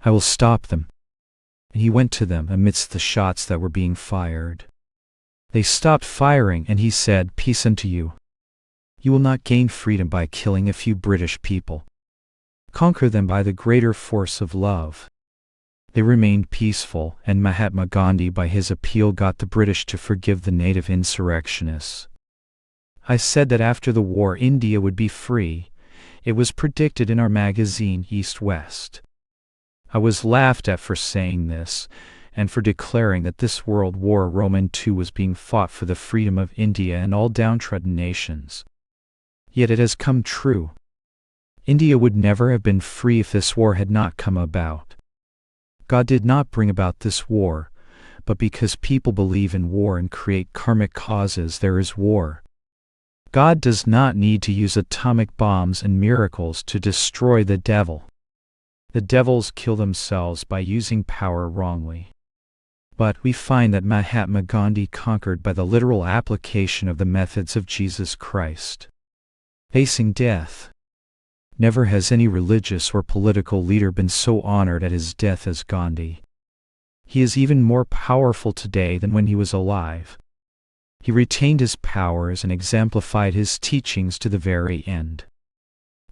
I will stop them." And he went to them amidst the shots that were being fired. They stopped firing and he said, "Peace unto you. You will not gain freedom by killing a few British people. Conquer them by the greater force of love." They remained peaceful, and Mahatma Gandhi by his appeal got the British to forgive the native insurrectionists. I said that after the war India would be free. It was predicted in our magazine East West. I was laughed at for saying this, and for declaring that this World War Roman II was being fought for the freedom of India and all downtrodden nations. Yet it has come true. India would never have been free if this war had not come about. God did not bring about this war, but because people believe in war and create karmic causes, there is war. God does not need to use atomic bombs and miracles to destroy the devil. The devils kill themselves by using power wrongly. But we find that Mahatma Gandhi conquered by the literal application of the methods of Jesus Christ. Facing death. Never has any religious or political leader been so honored at his death as Gandhi. He is even more powerful today than when he was alive. He retained his powers and exemplified his teachings to the very end.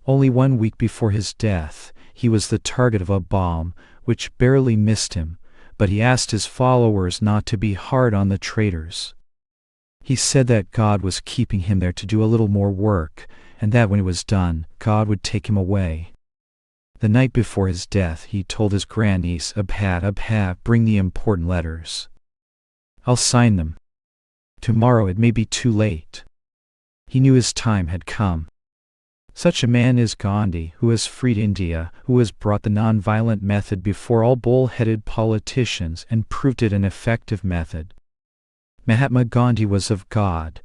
Only 1 week before his death, he was the target of a bomb, which barely missed him, but he asked his followers not to be hard on the traitors. He said that God was keeping him there to do a little more work, and that when it was done, God would take him away. The night before his death, he told his grandniece, Abha, bring the important letters. I'll sign them. Tomorrow it may be too late. He knew his time had come. Such a man is Gandhi, who has freed India, who has brought the non-violent method before all bull-headed politicians and proved it an effective method. Mahatma Gandhi was of God.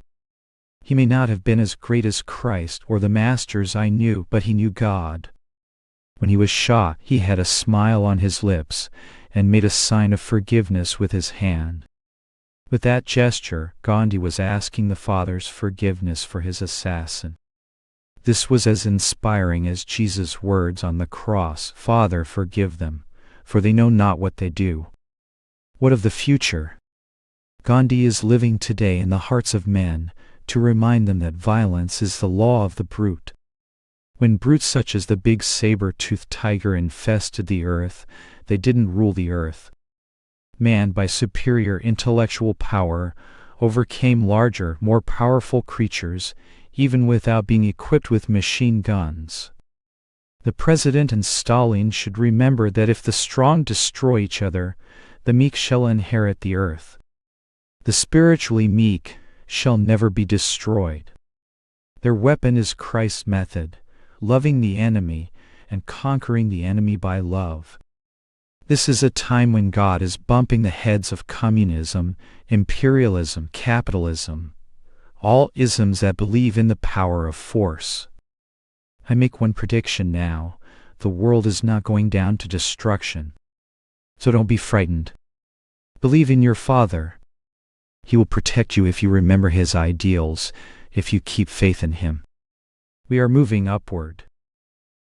He may not have been as great as Christ or the masters I knew, but he knew God. When he was shot, he had a smile on his lips and made a sign of forgiveness with his hand. With that gesture, Gandhi was asking the Father's forgiveness for his assassin. This was as inspiring as Jesus' words on the cross, "Father, forgive them, for they know not what they do." What of the future? Gandhi is living today in the hearts of men to remind them that violence is the law of the brute. When brutes such as the big saber-toothed tiger infested the earth, they didn't rule the earth. Man, by superior intellectual power, overcame larger, more powerful creatures, even without being equipped with machine guns. The President and Stalin should remember that if the strong destroy each other, the meek shall inherit the earth. The spiritually meek shall never be destroyed. Their weapon is Christ's method, loving the enemy and conquering the enemy by love. This is a time when God is bumping the heads of communism, imperialism, capitalism, all isms that believe in the power of force. I make one prediction now: the world is not going down to destruction. So don't be frightened. Believe in your Father. He will protect you if you remember His ideals, if you keep faith in Him. We are moving upward.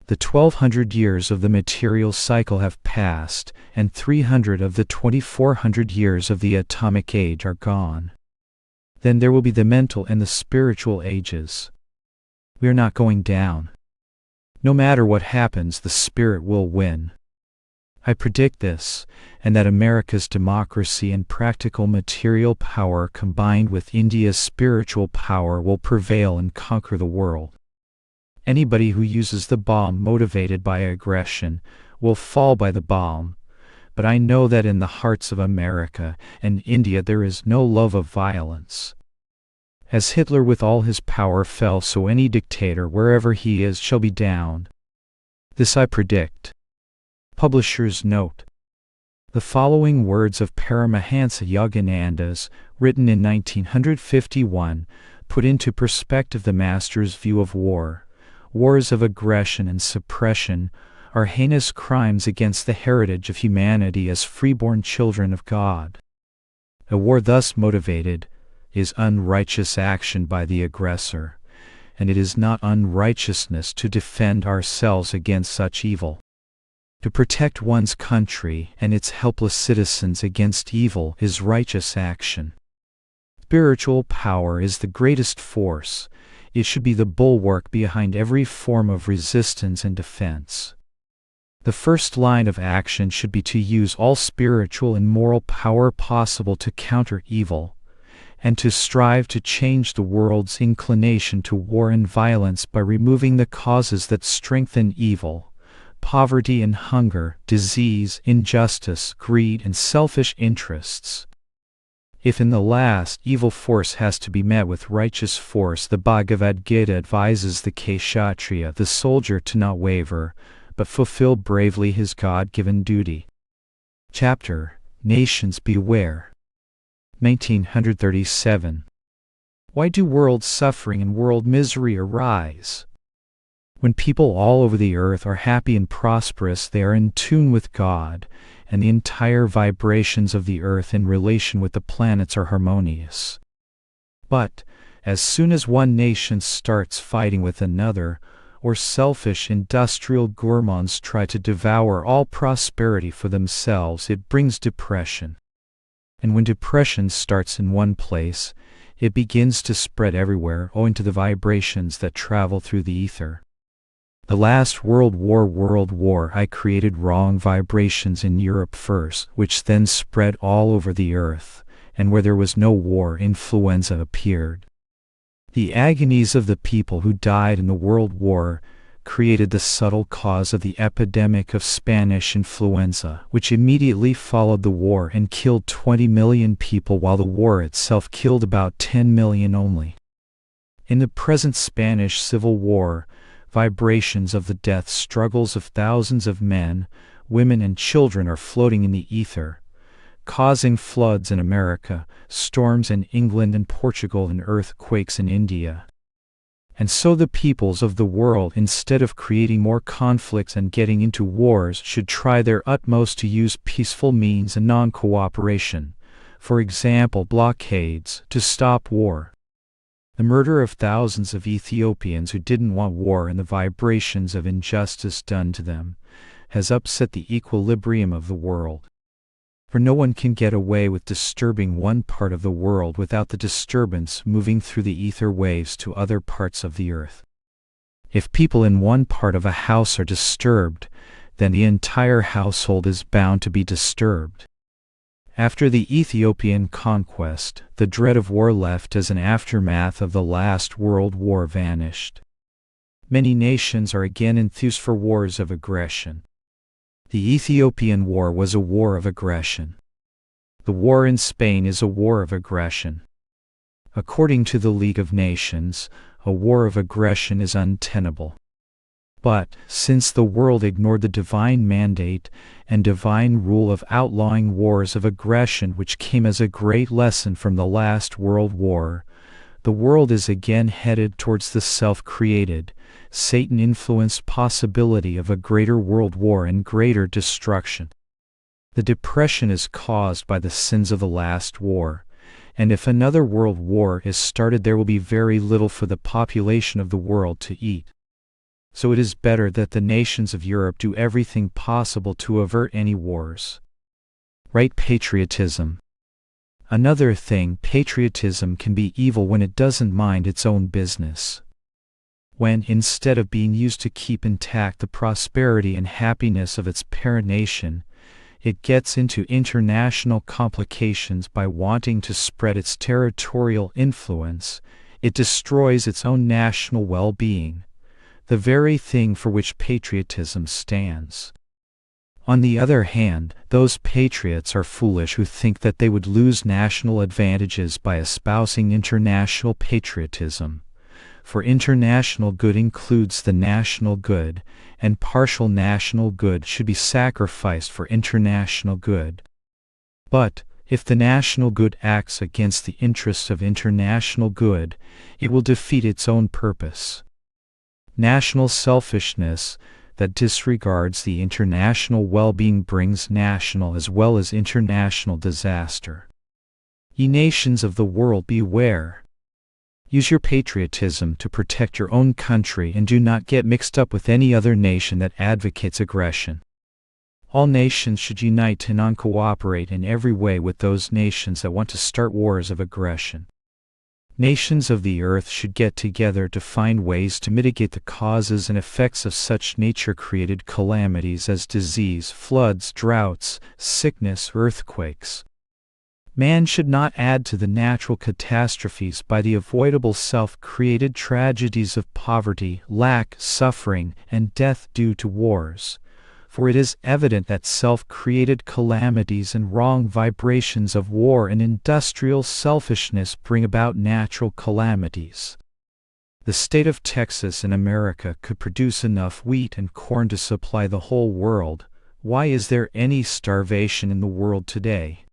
The 1200 years of the material cycle have passed, and 300 of the 2400 years of the atomic age are gone. Then there will be the mental and the spiritual ages. We are not going down. No matter what happens, the Spirit will win. I predict this, and that America's democracy and practical material power combined with India's spiritual power will prevail and conquer the world. Anybody who uses the bomb motivated by aggression will fall by the bomb, but I know that in the hearts of America and India there is no love of violence. As Hitler with all his power fell, so any dictator wherever he is shall be downed. This I predict. Publisher's note: the following words of Paramahansa Yogananda's, written in 1951, put into perspective the Master's view of war. Wars of aggression and suppression are heinous crimes against the heritage of humanity as freeborn children of God. A war thus motivated is unrighteous action by the aggressor, and it is not unrighteousness to defend ourselves against such evil. To protect one's country and its helpless citizens against evil is righteous action. Spiritual power is the greatest force. It should be the bulwark behind every form of resistance and defense. The first line of action should be to use all spiritual and moral power possible to counter evil, and to strive to change the world's inclination to war and violence by removing the causes that strengthen evil, poverty and hunger, disease, injustice, greed, and selfish interests. If in the last, evil force has to be met with righteous force, the Bhagavad Gita advises the Kshatriya, the soldier, to not waver, but fulfill bravely his God-given duty. Chapter: Nations Beware. 1937. Why do world suffering and world misery arise? When people all over the earth are happy and prosperous, they are in tune with God, and the entire vibrations of the earth in relation with the planets are harmonious. But, as soon as one nation starts fighting with another, or selfish industrial gourmands try to devour all prosperity for themselves, it brings depression. And when depression starts in one place, it begins to spread everywhere owing to the vibrations that travel through the ether. The last World War I created wrong vibrations in Europe first, which then spread all over the earth, and where there was no war, influenza appeared. The agonies of the people who died in the World War created the subtle cause of the epidemic of Spanish influenza, which immediately followed the war and killed 20 million people, while the war itself killed about 10 million only. In the present Spanish Civil War, vibrations of the death struggles of thousands of men, women, and children are floating in the ether, causing floods in America, storms in England and Portugal, and earthquakes in India. And so the peoples of the world, instead of creating more conflicts and getting into wars, should try their utmost to use peaceful means and non-cooperation, for example blockades, to stop war. The murder of thousands of Ethiopians who didn't want war and the vibrations of injustice done to them has upset the equilibrium of the world. For no one can get away with disturbing one part of the world without the disturbance moving through the ether waves to other parts of the earth. If people in one part of a house are disturbed, then the entire household is bound to be disturbed. After the Ethiopian conquest, the dread of war left as an aftermath of the last World War vanished. Many nations are again enthused for wars of aggression. The Ethiopian War was a war of aggression. The war in Spain is a war of aggression. According to the League of Nations, a war of aggression is untenable. But, since the world ignored the divine mandate and divine rule of outlawing wars of aggression, which came as a great lesson from the last World War, the world is again headed towards the self-created, Satan-influenced possibility of a greater world war and greater destruction. The depression is caused by the sins of the last war, and if another world war is started, there will be very little for the population of the world to eat. So it is better that the nations of Europe do everything possible to avert any wars. Right patriotism. Another thing, patriotism can be evil when it doesn't mind its own business. When, instead of being used to keep intact the prosperity and happiness of its parent nation, it gets into international complications by wanting to spread its territorial influence, it destroys its own national well-being, the very thing for which patriotism stands. On the other hand, those patriots are foolish who think that they would lose national advantages by espousing international patriotism. For international good includes the national good, and partial national good should be sacrificed for international good. But, if the national good acts against the interests of international good, it will defeat its own purpose. National selfishness that disregards the international well-being brings national as well as international disaster. Ye nations of the world, beware. Use your patriotism to protect your own country and do not get mixed up with any other nation that advocates aggression. All nations should unite to non-cooperate in every way with those nations that want to start wars of aggression. Nations of the earth should get together to find ways to mitigate the causes and effects of such nature-created calamities as disease, floods, droughts, sickness, earthquakes. Man should not add to the natural catastrophes by the avoidable self-created tragedies of poverty, lack, suffering, and death due to wars, For it is evident that self-created calamities and wrong vibrations of war and industrial selfishness bring about natural calamities. The state of Texas in America could produce enough wheat and corn to supply the whole world. Why is there any starvation in the world today?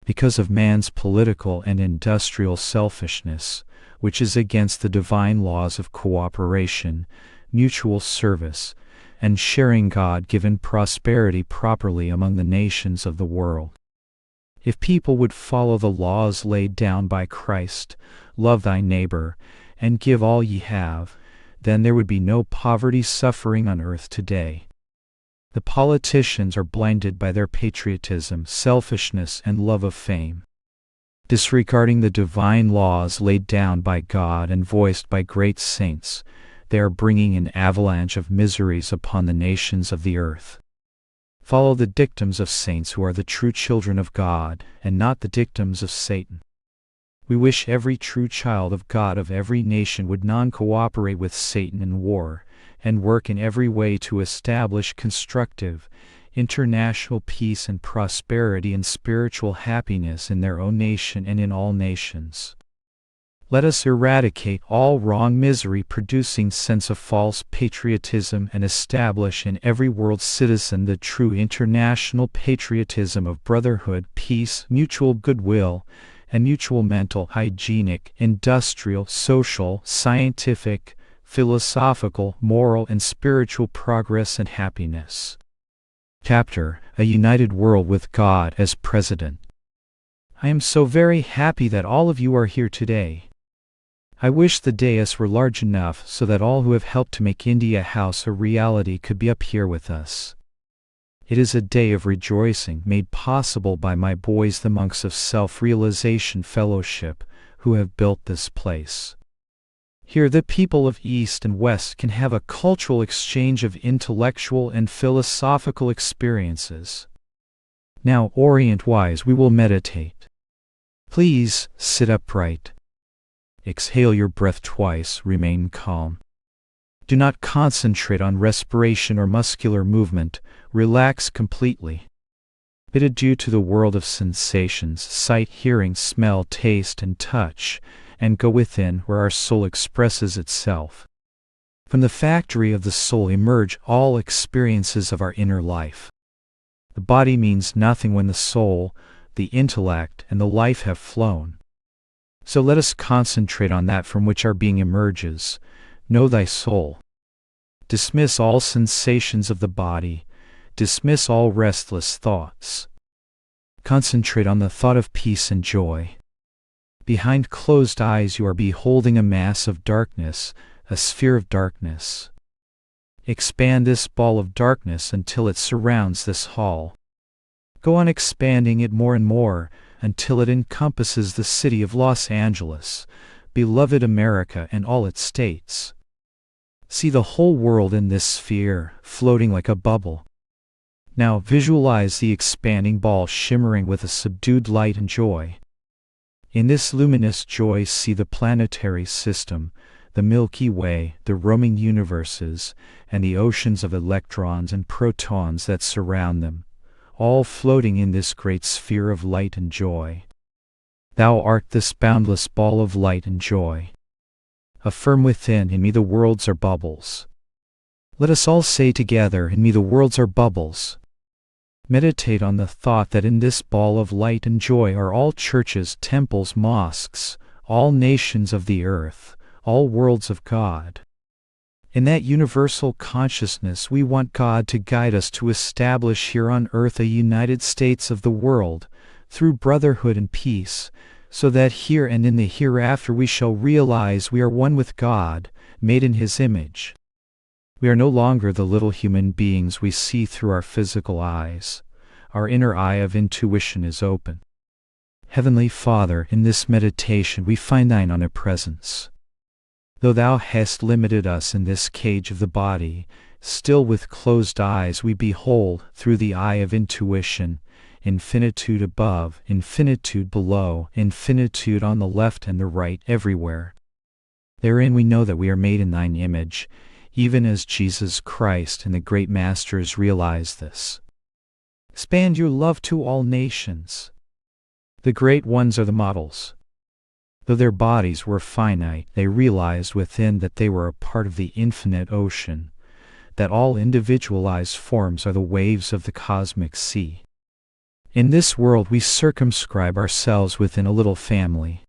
Because of man's political and industrial selfishness, which is against the divine laws of cooperation, mutual service, and sharing God-given prosperity properly among the nations of the world. If people would follow the laws laid down by Christ, love thy neighbor, and give all ye have, then there would be no poverty suffering on earth today. The politicians are blinded by their patriotism, selfishness, and love of fame. Disregarding the divine laws laid down by God and voiced by great saints, they are bringing an avalanche of miseries upon the nations of the earth. Follow the dictums of saints who are the true children of God, and not the dictums of Satan. We wish every true child of God of every nation would non-cooperate with Satan in war, and work in every way to establish constructive, international peace and prosperity and spiritual happiness in their own nation and in all nations. Let us eradicate all wrong misery-producing sense of false patriotism and establish in every world citizen the true international patriotism of brotherhood, peace, mutual goodwill, and mutual mental, hygienic, industrial, social, scientific, philosophical, moral, and spiritual progress and happiness. Chapter: A United World with God as President. I am so very happy that all of you are here today. I wish the dais were large enough so that all who have helped to make India House a reality could be up here with us. It is a day of rejoicing made possible by my boys, the monks of Self-Realization Fellowship, who have built this place. Here the people of East and West can have a cultural exchange of intellectual and philosophical experiences. Now, Orient-wise, we will meditate. Please sit upright. Exhale your breath twice, remain calm. Do not concentrate on respiration or muscular movement, relax completely. Bid adieu to the world of sensations, sight, hearing, smell, taste, and touch, and go within where our soul expresses itself. From the factory of the soul emerge all experiences of our inner life. The body means nothing when the soul, the intellect, and the life have flown. So let us concentrate on that from which our being emerges. Know thy soul. Dismiss all sensations of the body. Dismiss all restless thoughts. Concentrate on the thought of peace and joy. Behind closed eyes you are beholding a mass of darkness, a sphere of darkness. Expand this ball of darkness until it surrounds this hall. Go on expanding it more and more, until it encompasses the city of Los Angeles, beloved America and all its states. See the whole world in this sphere, floating like a bubble. Now visualize the expanding ball shimmering with a subdued light and joy. In this luminous joy see the planetary system, the Milky Way, the roaming universes, and the oceans of electrons and protons that surround them, all floating in this great sphere of light and joy. Thou art this boundless ball of light and joy. Affirm within, in me the worlds are bubbles. Let us all say together, in me the worlds are bubbles. Meditate on the thought that in this ball of light and joy are all churches, temples, mosques, all nations of the earth, all worlds of God. In that universal consciousness we want God to guide us to establish here on earth a United States of the world, through brotherhood and peace, so that here and in the hereafter we shall realize we are one with God, made in His image. We are no longer the little human beings we see through our physical eyes. Our inner eye of intuition is open. Heavenly Father, in this meditation we find Thine omnipresence. Though Thou hast limited us in this cage of the body, still with closed eyes we behold, through the eye of intuition, infinitude above, infinitude below, infinitude on the left and the right, everywhere. Therein we know that we are made in Thine image, even as Jesus Christ and the great masters realized this. Expand your love to all nations. The great ones are the models. Though their bodies were finite, they realized within that they were a part of the infinite ocean, that all individualized forms are the waves of the cosmic sea. In this world we circumscribe ourselves within a little family.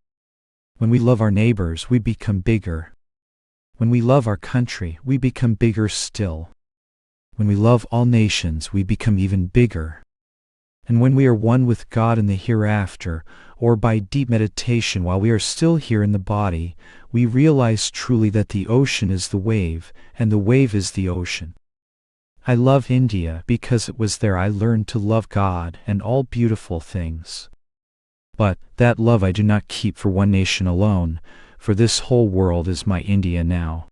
When we love our neighbors, we become bigger. When we love our country, we become bigger still. When we love all nations, we become even bigger. And when we are one with God in the hereafter, or by deep meditation while we are still here in the body, we realize truly that the ocean is the wave, and the wave is the ocean. I love India because it was there I learned to love God and all beautiful things. But that love I do not keep for one nation alone, for this whole world is my India now.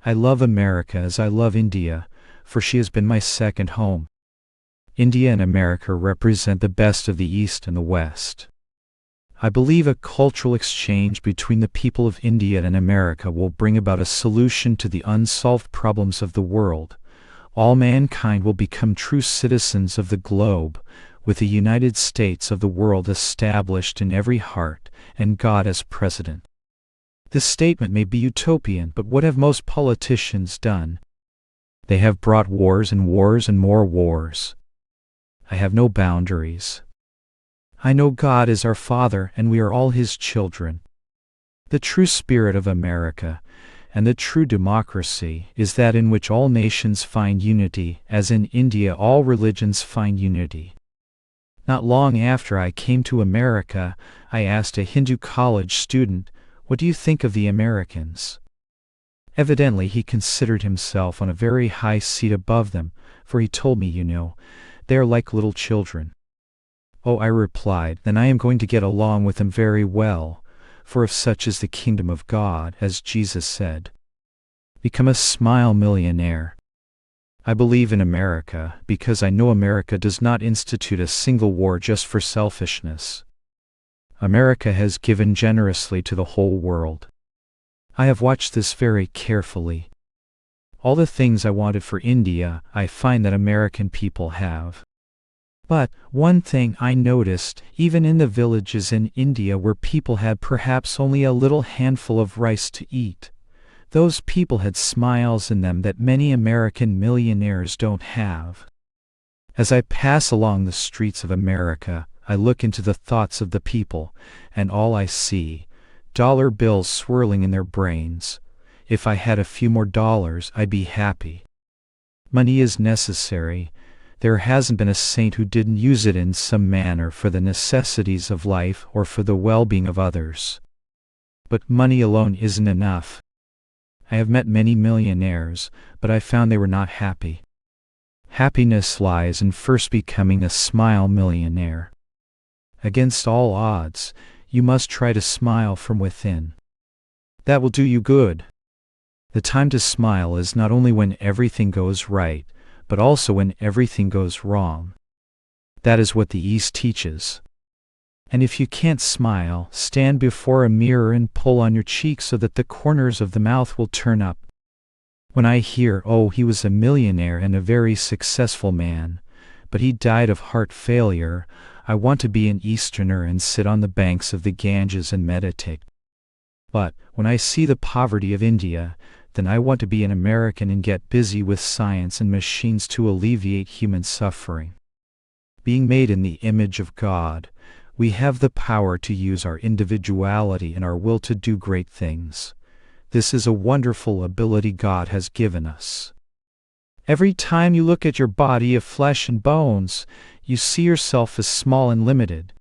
I love America as I love India, for she has been my second home. India and America represent the best of the East and the West. I believe a cultural exchange between the people of India and America will bring about a solution to the unsolved problems of the world. All mankind will become true citizens of the globe, with the United States of the world established in every heart, and God as president. This statement may be utopian, but what have most politicians done? They have brought wars and wars and more wars. I have no boundaries. I know God is our Father, and we are all His children. The true spirit of America, and the true democracy, is that in which all nations find unity, as in India all religions find unity. Not long after I came to America, I asked a Hindu college student, "What do you think of the Americans?" Evidently he considered himself on a very high seat above them, for he told me, "They are like little children." "Oh," I replied, "then I am going to get along with them very well, for if such is the kingdom of God, as Jesus said, become a smile millionaire." I believe in America, because I know America does not institute a single war just for selfishness. America has given generously to the whole world. I have watched this very carefully. All the things I wanted for India, I find that American people have. But one thing I noticed, even in the villages in India where people had perhaps only a little handful of rice to eat, those people had smiles in them that many American millionaires don't have. As I pass along the streets of America, I look into the thoughts of the people, and all I see, dollar bills swirling in their brains. If I had a few more dollars, I'd be happy. Money is necessary. There hasn't been a saint who didn't use it in some manner for the necessities of life or for the well-being of others. But money alone isn't enough. I have met many millionaires, but I found they were not happy. Happiness lies in first becoming a smile millionaire. Against all odds, you must try to smile from within. That will do you good. The time to smile is not only when everything goes right, but also when everything goes wrong. That is what the East teaches. And if you can't smile, stand before a mirror and pull on your cheek so that the corners of the mouth will turn up. When I hear, "Oh, he was a millionaire and a very successful man, but he died of heart failure," I want to be an Easterner and sit on the banks of the Ganges and meditate. But when I see the poverty of India, then I want to be an American and get busy with science and machines to alleviate human suffering. Being made in the image of God, we have the power to use our individuality and our will to do great things. This is a wonderful ability God has given us. Every time you look at your body of flesh and bones, you see yourself as small and limited.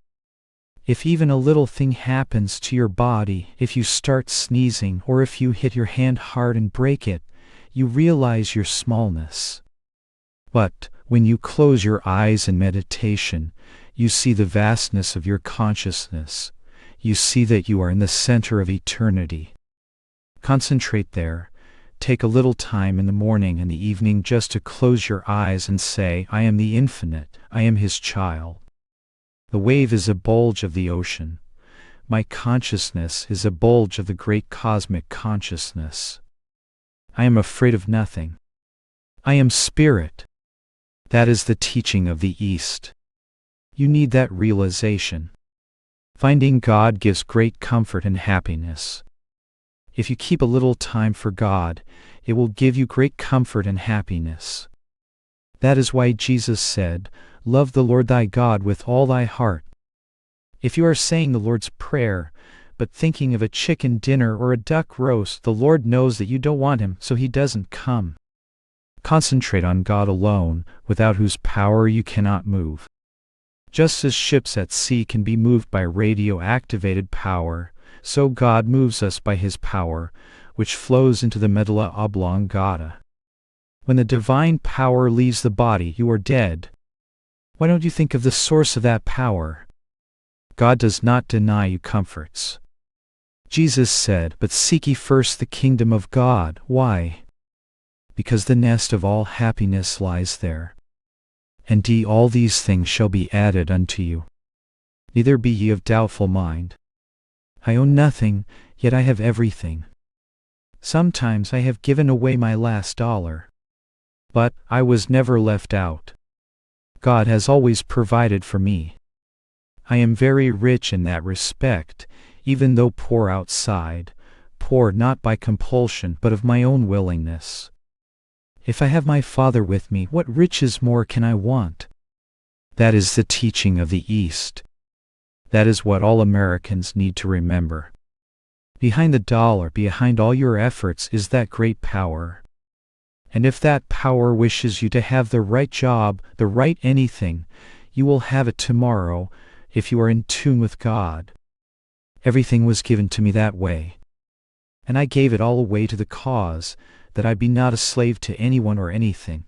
If even a little thing happens to your body, if you start sneezing or if you hit your hand hard and break it, you realize your smallness. But when you close your eyes in meditation, you see the vastness of your consciousness. You see that you are in the center of eternity. Concentrate there. Take a little time in the morning and the evening just to close your eyes and say, "I am the infinite, I am His child." The wave is a bulge of the ocean. My consciousness is a bulge of the great cosmic consciousness. I am afraid of nothing. I am spirit. That is the teaching of the East. You need that realization. Finding God gives great comfort and happiness. If you keep a little time for God, it will give you great comfort and happiness. That is why Jesus said, "Love the Lord thy God with all thy heart." If you are saying the Lord's Prayer, but thinking of a chicken dinner or a duck roast, the Lord knows that you don't want Him, so He doesn't come. Concentrate on God alone, without whose power you cannot move. Just as ships at sea can be moved by radio-activated power, so God moves us by His power, which flows into the medulla oblongata. When the divine power leaves the body, you are dead. Why don't you think of the source of that power? God does not deny you comforts. Jesus said, "But seek ye first the kingdom of God." Why? Because the nest of all happiness lies there. And all these things shall be added unto you. Neither be ye of doubtful mind. I own nothing, yet I have everything. Sometimes I have given away my last dollar. But I was never left out. God has always provided for me. I am very rich in that respect, even though poor outside, poor not by compulsion but of my own willingness. If I have my Father with me, what riches more can I want? That is the teaching of the East. That is what all Americans need to remember. Behind the dollar, behind all your efforts, is that great power. And if that power wishes you to have the right job, the right anything, you will have it tomorrow, if you are in tune with God. Everything was given to me that way. And I gave it all away to the cause, that I be not a slave to anyone or anything.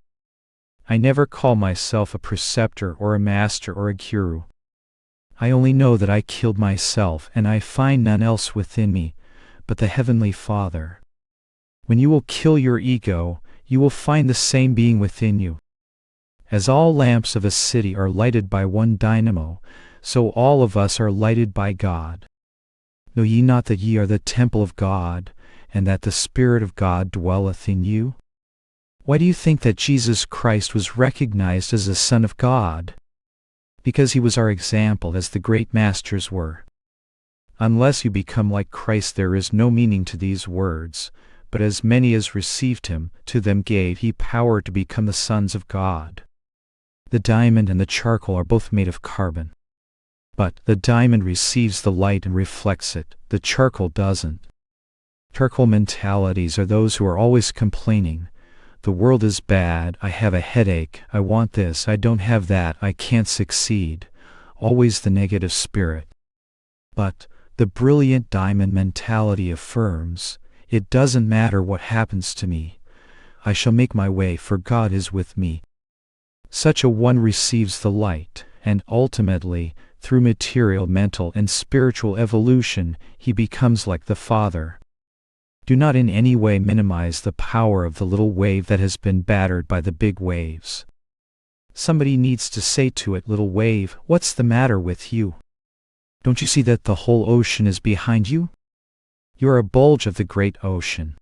I never call myself a preceptor or a master or a guru. I only know that I killed myself, and I find none else within me, but the Heavenly Father. When you will kill your ego, you will find the same being within you. As all lamps of a city are lighted by one dynamo, so all of us are lighted by God. Know ye not that ye are the temple of God, and that the Spirit of God dwelleth in you? Why do you think that Jesus Christ was recognized as the Son of God? Because He was our example, as the great masters were. Unless you become like Christ, there is no meaning to these words, but as many as received Him, to them gave He power to become the sons of God. The diamond and the charcoal are both made of carbon. But the diamond receives the light and reflects it, the charcoal doesn't. Charcoal mentalities are those who are always complaining. The world is bad, I have a headache, I want this, I don't have that, I can't succeed. Always the negative spirit. But the brilliant diamond mentality affirms, it doesn't matter what happens to me. I shall make my way, for God is with me. Such a one receives the light, and ultimately, through material, mental, and spiritual evolution, he becomes like the Father. Do not in any way minimize the power of the little wave that has been battered by the big waves. Somebody needs to say to it, "Little wave, what's the matter with you? Don't you see that the whole ocean is behind you? You are a bulge of the great ocean.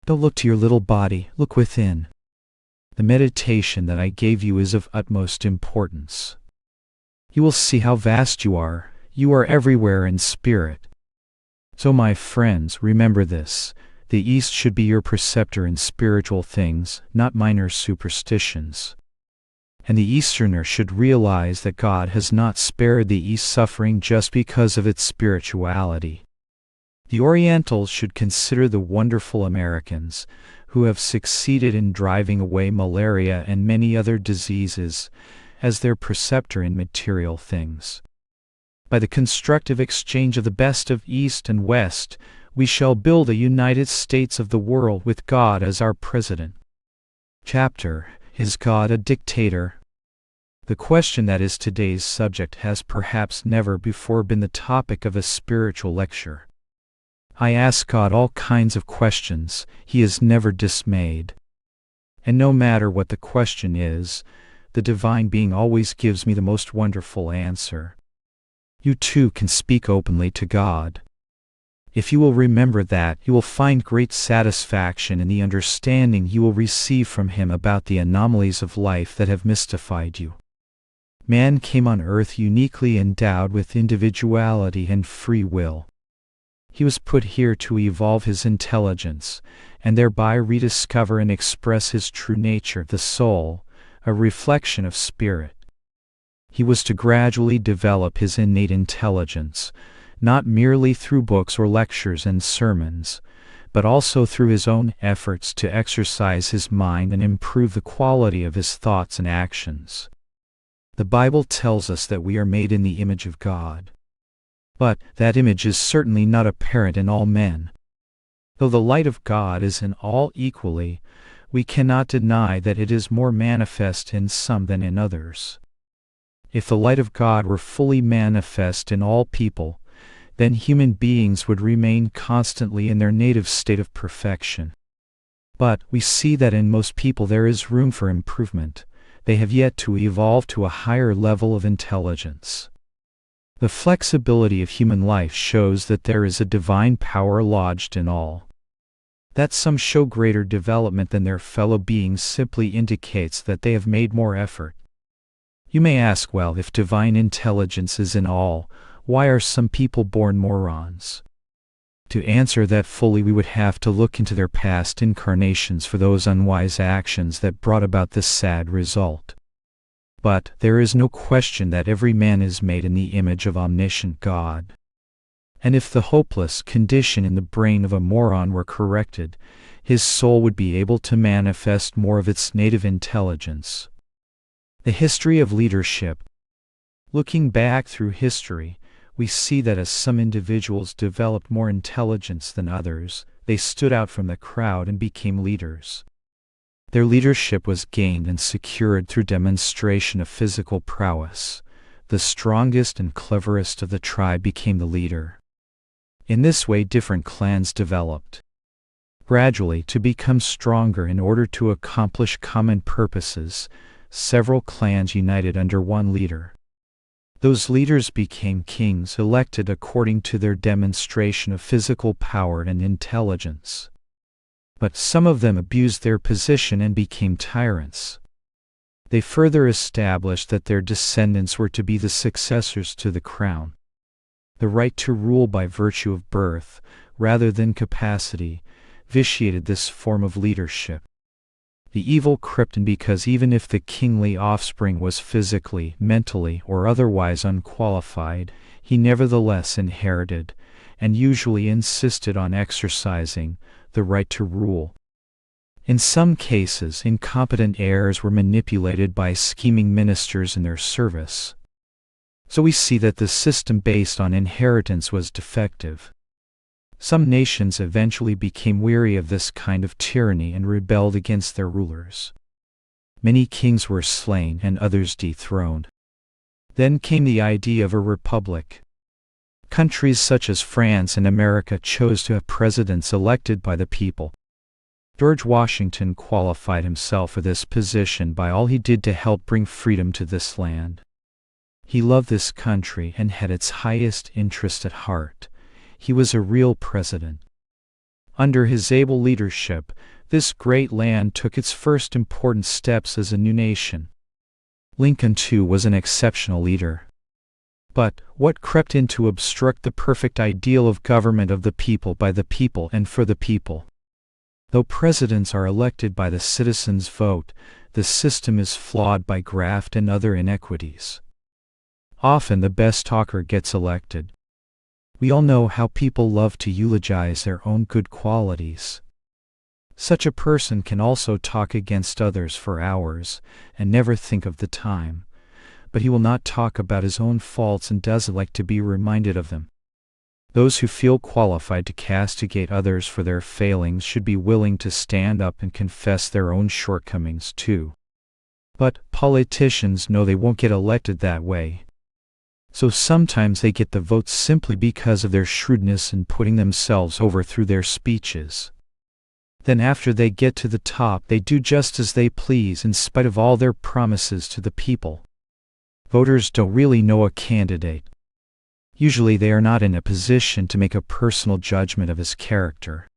Don't look to your little body, look within." The meditation that I gave you is of utmost importance. You will see how vast you are everywhere in spirit. So my friends, remember this, the East should be your preceptor in spiritual things, not minor superstitions. And the Easterner should realize that God has not spared the East suffering just because of its spirituality. The Orientals should consider the wonderful Americans, who have succeeded in driving away malaria and many other diseases, as their preceptor in material things. By the constructive exchange of the best of East and West, we shall build a United States of the world with God as our president. Chapter: Is God a dictator? The question that is today's subject has perhaps never before been the topic of a spiritual lecture. I ask God all kinds of questions, He is never dismayed. And no matter what the question is, the Divine Being always gives me the most wonderful answer. You too can speak openly to God. If you will remember that, you will find great satisfaction in the understanding you will receive from him about the anomalies of life that have mystified you. Man came on earth uniquely endowed with individuality and free will. He was put here to evolve his intelligence, and thereby rediscover and express his true nature, the soul, a reflection of spirit. He was to gradually develop his innate intelligence, not merely through books or lectures and sermons, but also through his own efforts to exercise his mind and improve the quality of his thoughts and actions. The Bible tells us that we are made in the image of God. But that image is certainly not apparent in all men. Though the light of God is in all equally, we cannot deny that it is more manifest in some than in others. If the light of God were fully manifest in all people, then human beings would remain constantly in their native state of perfection. But we see that in most people there is room for improvement. They have yet to evolve to a higher level of intelligence. The flexibility of human life shows that there is a divine power lodged in all. That some show greater development than their fellow beings simply indicates that they have made more effort. You may ask, well, if divine intelligence is in all, why are some people born morons? To answer that fully, we would have to look into their past incarnations for those unwise actions that brought about this sad result. But there is no question that every man is made in the image of omniscient God. And if the hopeless condition in the brain of a moron were corrected, his soul would be able to manifest more of its native intelligence. The history of leadership. Looking back through history, we see that as some individuals developed more intelligence than others, they stood out from the crowd and became leaders. Their leadership was gained and secured through demonstration of physical prowess. The strongest and cleverest of the tribe became the leader. In this way, different clans developed. Gradually, to become stronger in order to accomplish common purposes, several clans united under one leader. Those leaders became kings elected according to their demonstration of physical power and intelligence. But some of them abused their position and became tyrants. They further established that their descendants were to be the successors to the crown. The right to rule by virtue of birth, rather than capacity, vitiated this form of leadership. The evil crept in because even if the kingly offspring was physically, mentally, or otherwise unqualified, he nevertheless inherited, and usually insisted on exercising, the right to rule. In some cases, incompetent heirs were manipulated by scheming ministers in their service. So we see that the system based on inheritance was defective. Some nations eventually became weary of this kind of tyranny and rebelled against their rulers. Many kings were slain and others dethroned. Then came the idea of a republic. Countries such as France and America chose to have presidents elected by the people. George Washington qualified himself for this position by all he did to help bring freedom to this land. He loved this country and had its highest interest at heart. He was a real president. Under his able leadership, this great land took its first important steps as a new nation. Lincoln, too, was an exceptional leader. But what crept in to obstruct the perfect ideal of government of the people by the people and for the people? Though presidents are elected by the citizens' vote, the system is flawed by graft and other inequities. Often the best talker gets elected. We all know how people love to eulogize their own good qualities. Such a person can also talk against others for hours and never think of the time, but he will not talk about his own faults and doesn't like to be reminded of them. Those who feel qualified to castigate others for their failings should be willing to stand up and confess their own shortcomings too. But politicians know they won't get elected that way. So sometimes they get the votes simply because of their shrewdness in putting themselves over through their speeches. Then after they get to the top, they do just as they please in spite of all their promises to the people. Voters don't really know a candidate. Usually they are not in a position to make a personal judgment of his character.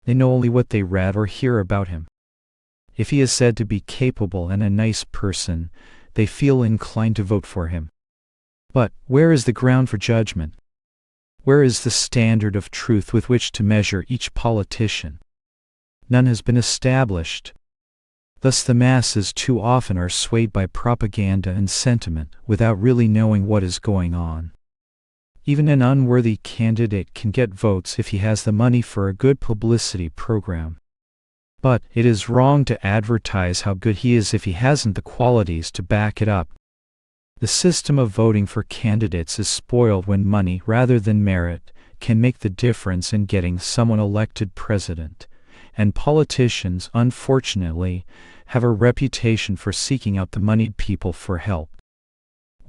They know only what they read or hear about him. If he is said to be capable and a nice person, they feel inclined to vote for him. But where is the ground for judgment? Where is the standard of truth with which to measure each politician? None has been established. Thus the masses too often are swayed by propaganda and sentiment without really knowing what is going on. Even an unworthy candidate can get votes if he has the money for a good publicity program. But it is wrong to advertise how good he is if he hasn't the qualities to back it up. The system of voting for candidates is spoiled when money, rather than merit, can make the difference in getting someone elected president, and politicians, unfortunately, have a reputation for seeking out the moneyed people for help.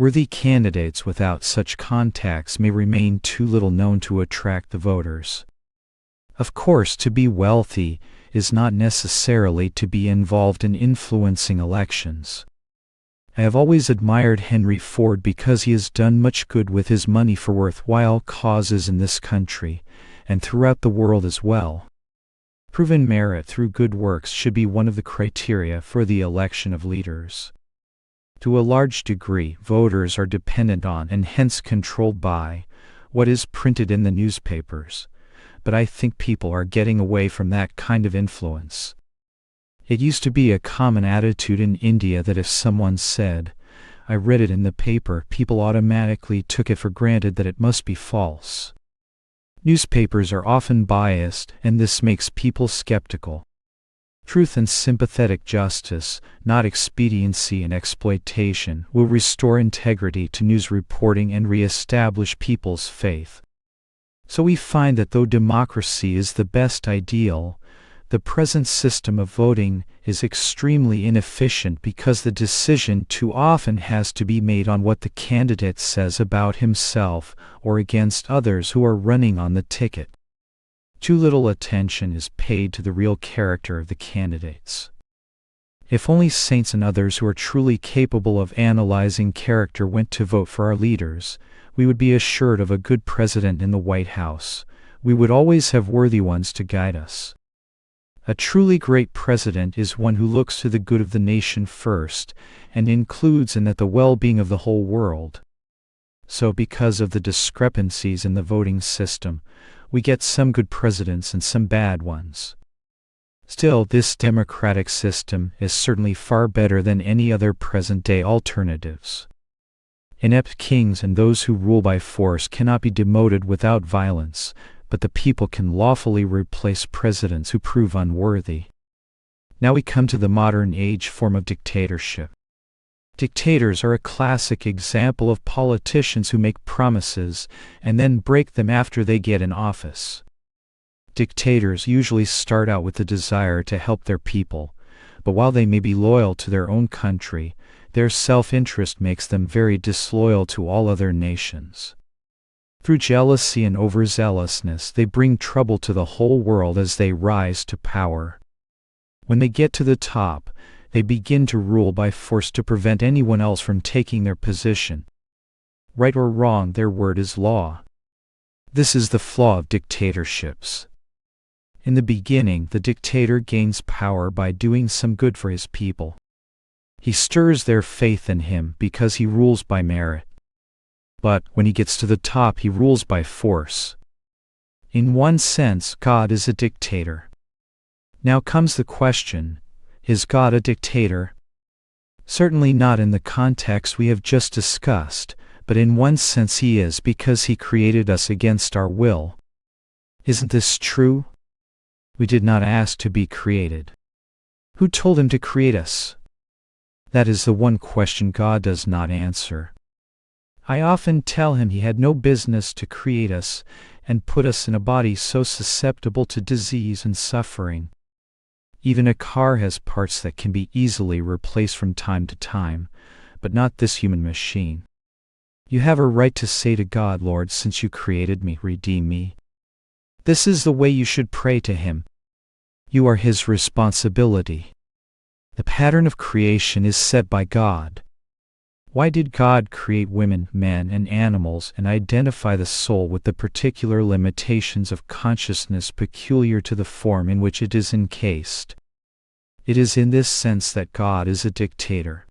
Worthy candidates without such contacts may remain too little known to attract the voters. Of course, to be wealthy is not necessarily to be involved in influencing elections. I have always admired Henry Ford because he has done much good with his money for worthwhile causes in this country, and throughout the world as well. Proven merit through good works should be one of the criteria for the election of leaders. To a large degree, voters are dependent on and hence controlled by what is printed in the newspapers, but I think people are getting away from that kind of influence. It used to be a common attitude in India that if someone said, "I read it in the paper," people automatically took it for granted that it must be false. Newspapers are often biased, and this makes people skeptical. Truth and sympathetic justice, not expediency and exploitation, will restore integrity to news reporting and re-establish people's faith. So we find that though democracy is the best ideal, the present system of voting is extremely inefficient because the decision too often has to be made on what the candidate says about himself or against others who are running on the ticket. Too little attention is paid to the real character of the candidates. If only saints and others who are truly capable of analyzing character went to vote for our leaders, we would be assured of a good president in the White House. We would always have worthy ones to guide us. A truly great president is one who looks to the good of the nation first, and includes in that the well-being of the whole world. So because of the discrepancies in the voting system, we get some good presidents and some bad ones. Still, this democratic system is certainly far better than any other present-day alternatives. Inept kings and those who rule by force cannot be demoted without violence, but the people can lawfully replace presidents who prove unworthy. Now we come to the modern age form of dictatorship. Dictators are a classic example of politicians who make promises and then break them after they get in office. Dictators usually start out with the desire to help their people, but while they may be loyal to their own country, their self-interest makes them very disloyal to all other nations. Through jealousy and overzealousness, they bring trouble to the whole world as they rise to power. When they get to the top, they begin to rule by force to prevent anyone else from taking their position. Right or wrong, their word is law. This is the flaw of dictatorships. In the beginning, the dictator gains power by doing some good for his people. He stirs their faith in him because he rules by merit. But when he gets to the top, he rules by force. In one sense, God is a dictator. Now comes the question, is God a dictator? Certainly not in the context we have just discussed, but in one sense he is because he created us against our will. Isn't this true? We did not ask to be created. Who told him to create us? That is the one question God does not answer. I often tell him he had no business to create us and put us in a body so susceptible to disease and suffering. Even a car has parts that can be easily replaced from time to time, but not this human machine. You have a right to say to God, "Lord, since you created me, redeem me." This is the way you should pray to him. You are his responsibility. The pattern of creation is set by God. Why did God create women, men, and animals and identify the soul with the particular limitations of consciousness peculiar to the form in which it is encased? It is in this sense that God is a dictator.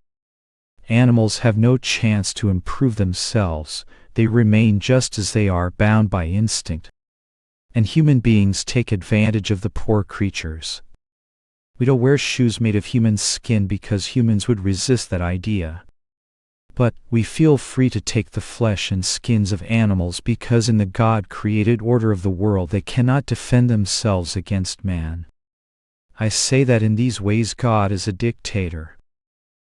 Animals have no chance to improve themselves, they remain just as they are, bound by instinct. And human beings take advantage of the poor creatures. We don't wear shoes made of human skin because humans would resist that idea. But we feel free to take the flesh and skins of animals because in the God-created order of the world they cannot defend themselves against man. I say that in these ways God is a dictator.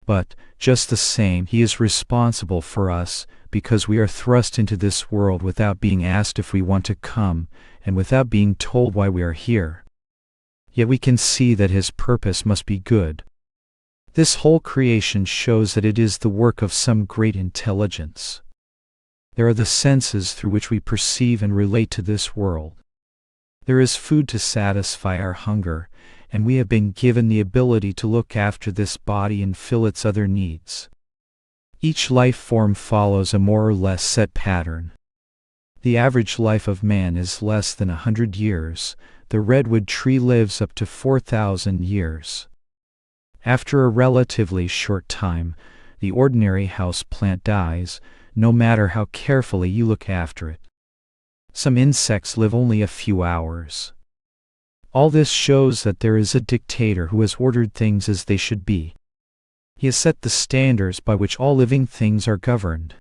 But, just the same, He is responsible for us, because we are thrust into this world without being asked if we want to come, and without being told why we are here. Yet we can see that His purpose must be good. This whole creation shows that it is the work of some great intelligence. There are the senses through which we perceive and relate to this world. There is food to satisfy our hunger, and we have been given the ability to look after this body and fill its other needs. Each life form follows a more or less set pattern. The average life of man is less than 100 years. The redwood tree lives up to 4,000 years. After a relatively short time, the ordinary house plant dies, no matter how carefully you look after it. Some insects live only a few hours. All this shows that there is a dictator who has ordered things as they should be. He has set the standards by which all living things are governed.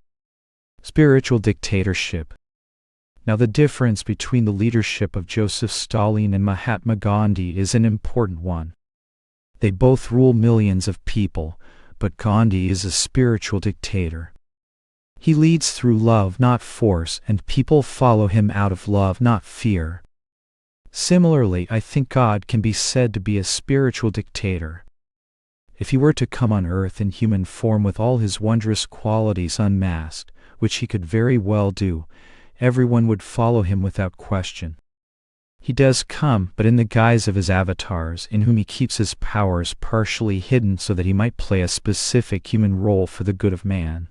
Spiritual dictatorship. Now the difference between the leadership of Joseph Stalin and Mahatma Gandhi is an important one. They both rule millions of people, but Gandhi is a spiritual dictator. He leads through love, not force, and people follow him out of love, not fear. Similarly, I think God can be said to be a spiritual dictator. If He were to come on earth in human form with all His wondrous qualities unmasked, which He could very well do, everyone would follow Him without question. He does come, but in the guise of His avatars, in whom He keeps His powers partially hidden so that He might play a specific human role for the good of man.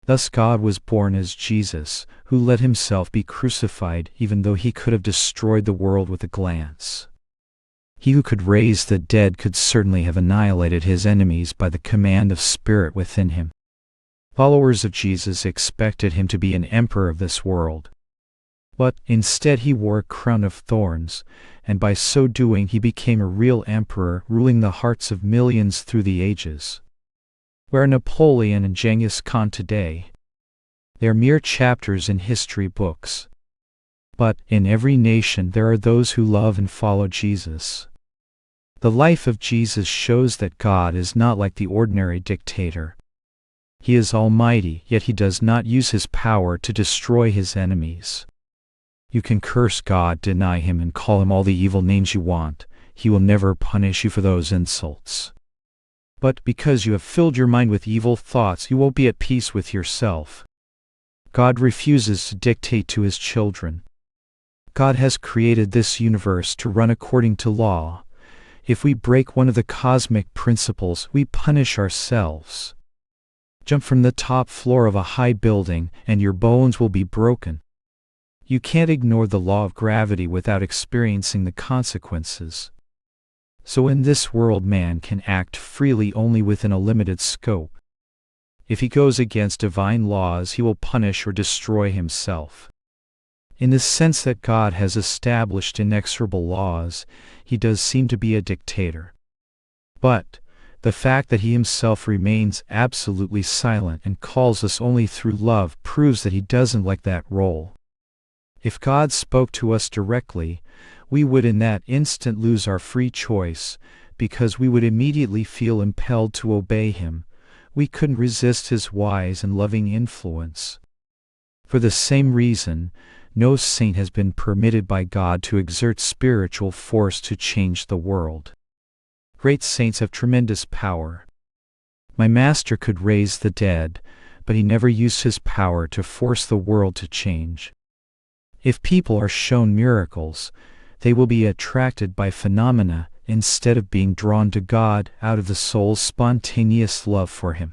Thus God was born as Jesus, who let Himself be crucified even though He could have destroyed the world with a glance. He who could raise the dead could certainly have annihilated His enemies by the command of Spirit within Him. Followers of Jesus expected Him to be an emperor of this world. But instead He wore a crown of thorns, and by so doing He became a real emperor, ruling the hearts of millions through the ages. Where are Napoleon and Genghis Khan today? They are mere chapters in history books. But in every nation there are those who love and follow Jesus. The life of Jesus shows that God is not like the ordinary dictator. He is almighty, yet He does not use His power to destroy His enemies. You can curse God, deny Him, and call Him all the evil names you want. He will never punish you for those insults. But because you have filled your mind with evil thoughts, you won't be at peace with yourself. God refuses to dictate to His children. God has created this universe to run according to law. If we break one of the cosmic principles, we punish ourselves. Jump from the top floor of a high building, and your bones will be broken. You can't ignore the law of gravity without experiencing the consequences. So in this world man can act freely only within a limited scope. If he goes against divine laws, he will punish or destroy himself. In the sense that God has established inexorable laws, He does seem to be a dictator. But the fact that He Himself remains absolutely silent and calls us only through love proves that He doesn't like that role. If God spoke to us directly, we would in that instant lose our free choice, because we would immediately feel impelled to obey Him. We couldn't resist His wise and loving influence. For the same reason, no saint has been permitted by God to exert spiritual force to change the world. Great saints have tremendous power. My Master could raise the dead, but He never used His power to force the world to change. If people are shown miracles, they will be attracted by phenomena instead of being drawn to God out of the soul's spontaneous love for Him.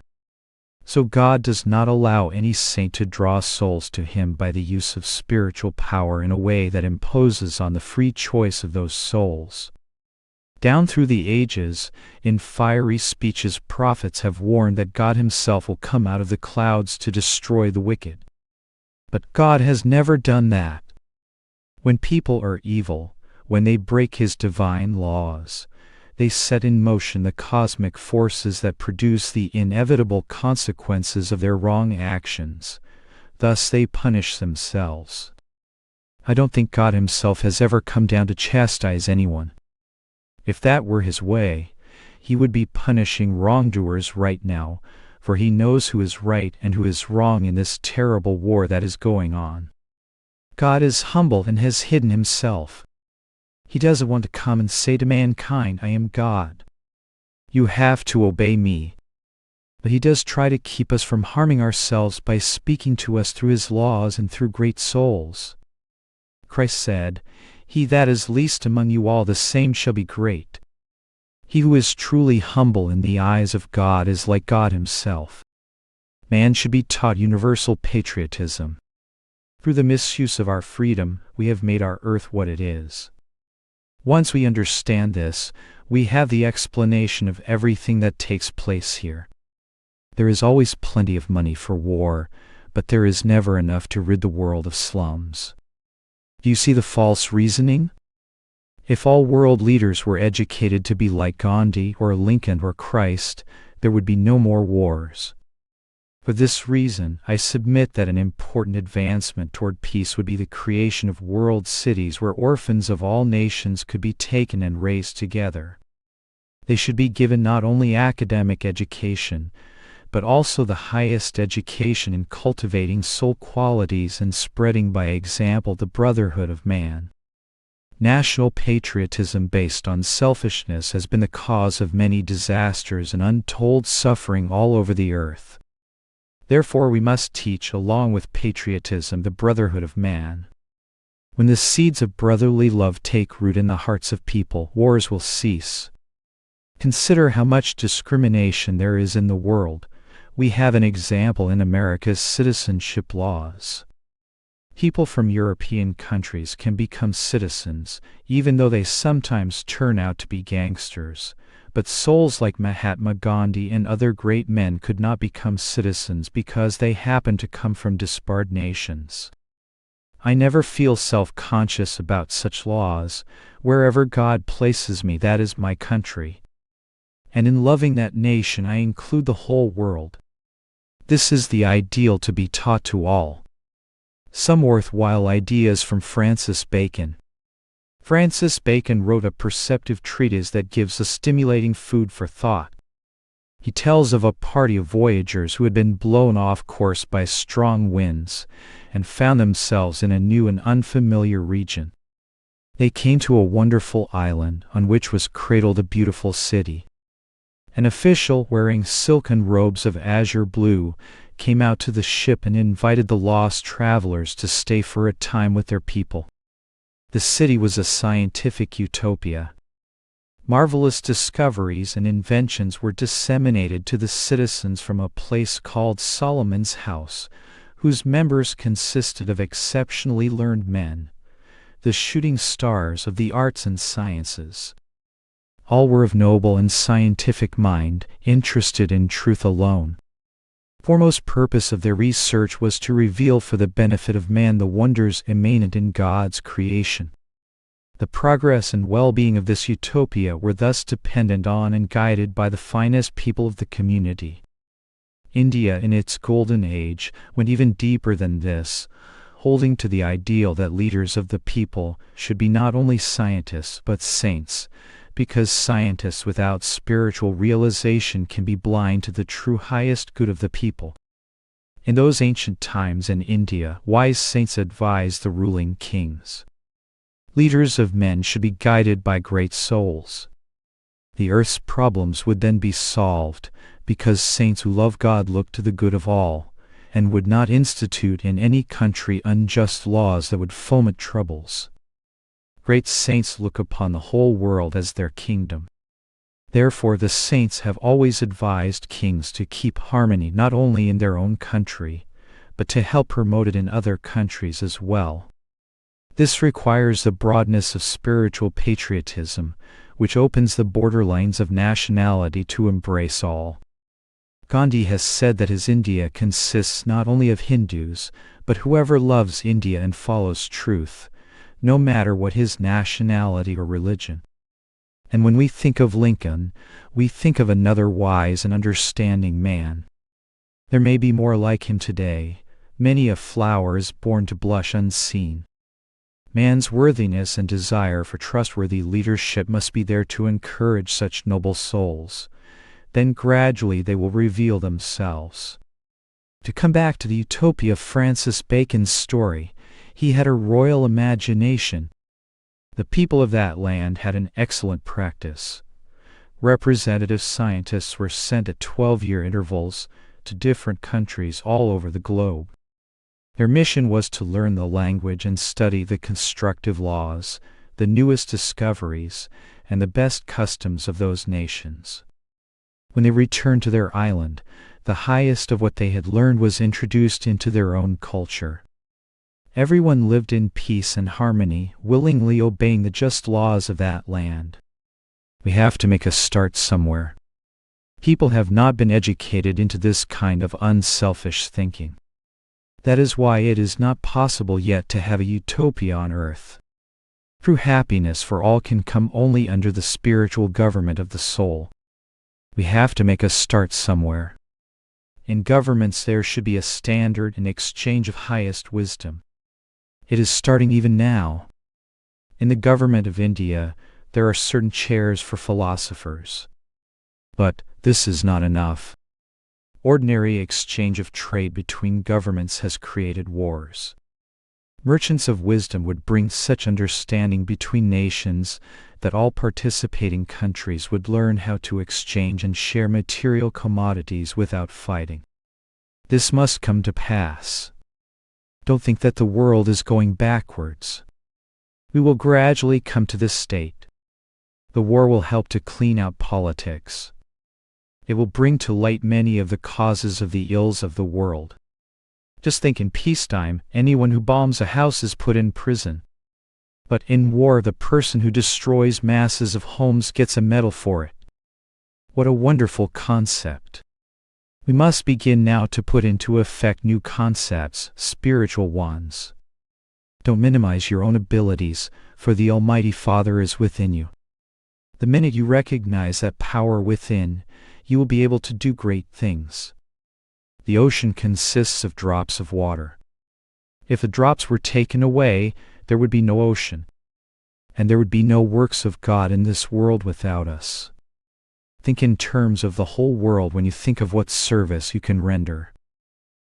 So God does not allow any saint to draw souls to him by the use of spiritual power in a way that imposes on the free choice of those souls. Down through the ages, in fiery speeches, prophets have warned that God himself will come out of the clouds to destroy the wicked. But God has never done that. When people are evil, when they break his divine laws, they set in motion the cosmic forces that produce the inevitable consequences of their wrong actions. Thus they punish themselves. I don't think God himself has ever come down to chastise anyone. If that were his way, he would be punishing wrongdoers right now, for he knows who is right and who is wrong in this terrible war that is going on. God is humble and has hidden himself. He doesn't want to come and say to mankind, I am God. You have to obey me. But he does try to keep us from harming ourselves by speaking to us through his laws and through great souls. Christ said, He that is least among you all, the same shall be great. He who is truly humble in the eyes of God is like God himself. Man should be taught universal patriotism. Through the misuse of our freedom, we have made our earth what it is. Once we understand this, we have the explanation of everything that takes place here. There is always plenty of money for war, but there is never enough to rid the world of slums. Do you see the false reasoning? If all world leaders were educated to be like Gandhi or Lincoln or Christ, there would be no more wars. For this reason, I submit that an important advancement toward peace would be the creation of world cities where orphans of all nations could be taken and raised together. They should be given not only academic education, but also the highest education in cultivating soul qualities and spreading by example the brotherhood of man. National patriotism based on selfishness has been the cause of many disasters and untold suffering all over the earth. Therefore we must teach, along with patriotism, the brotherhood of man. When the seeds of brotherly love take root in the hearts of people, wars will cease. Consider how much discrimination there is in the world. We have an example in America's citizenship laws. People from European countries can become citizens, even though they sometimes turn out to be gangsters. But souls like Mahatma Gandhi and other great men could not become citizens because they happen to come from disbarred nations. I never feel self-conscious about such laws. Wherever God places me, that is my country. And in loving that nation, I include the whole world. This is the ideal to be taught to all. Some worthwhile ideas from Francis Bacon. Francis Bacon wrote a perceptive treatise that gives a stimulating food for thought. He tells of a party of voyagers who had been blown off course by strong winds and found themselves in a new and unfamiliar region. They came to a wonderful island on which was cradled a beautiful city. An official wearing silken robes of azure blue came out to the ship and invited the lost travelers to stay for a time with their people. The city was a scientific utopia. Marvelous discoveries and inventions were disseminated to the citizens from a place called Solomon's House, whose members consisted of exceptionally learned men, the shooting stars of the arts and sciences. All were of noble and scientific mind, interested in truth alone. Foremost purpose of their research was to reveal for the benefit of man the wonders immanent in God's creation. The progress and well-being of this utopia were thus dependent on and guided by the finest people of the community. India in its golden age went even deeper than this, holding to the ideal that leaders of the people should be not only scientists but saints, because scientists without spiritual realization can be blind to the true highest good of the people. In those ancient times in India, wise saints advised the ruling kings. Leaders of men should be guided by great souls. The earth's problems would then be solved, because saints who love God look to the good of all, and would not institute in any country unjust laws that would foment troubles. Great saints look upon the whole world as their kingdom. Therefore the saints have always advised kings to keep harmony not only in their own country, but to help promote it in other countries as well. This requires the broadness of spiritual patriotism, which opens the borderlines of nationality to embrace all. Gandhi has said that his India consists not only of Hindus, but whoever loves India and follows truth, no matter what his nationality or religion. And when we think of Lincoln, we think of another wise and understanding man. There may be more like him today. Many a flower is born to blush unseen. Man's worthiness and desire for trustworthy leadership must be there to encourage such noble souls. Then gradually they will reveal themselves. To come back to the utopia of Francis Bacon's story, he had a royal imagination. The people of that land had an excellent practice. Representative scientists were sent at 12-year intervals to different countries all over the globe. Their mission was to learn the language and study the constructive laws, the newest discoveries, and the best customs of those nations. When they returned to their island, the highest of what they had learned was introduced into their own culture. Everyone lived in peace and harmony, willingly obeying the just laws of that land. We have to make a start somewhere. People have not been educated into this kind of unselfish thinking. That is why it is not possible yet to have a utopia on earth. True happiness for all can come only under the spiritual government of the soul. We have to make a start somewhere. In governments there should be a standard and exchange of highest wisdom. It is starting even now. In the government of India, there are certain chairs for philosophers. But this is not enough. Ordinary exchange of trade between governments has created wars. Merchants of wisdom would bring such understanding between nations that all participating countries would learn how to exchange and share material commodities without fighting. This must come to pass. Don't think that the world is going backwards. We will gradually come to this state. The war will help to clean out politics. It will bring to light many of the causes of the ills of the world. Just think, in peacetime, anyone who bombs a house is put in prison. But in war, the person who destroys masses of homes gets a medal for it. What a wonderful concept. We must begin now to put into effect new concepts, spiritual ones. Don't minimize your own abilities, for the Almighty Father is within you. The minute you recognize that power within, you will be able to do great things. The ocean consists of drops of water. If the drops were taken away, there would be no ocean. And there would be no works of God in this world without us. Think in terms of the whole world when you think of what service you can render.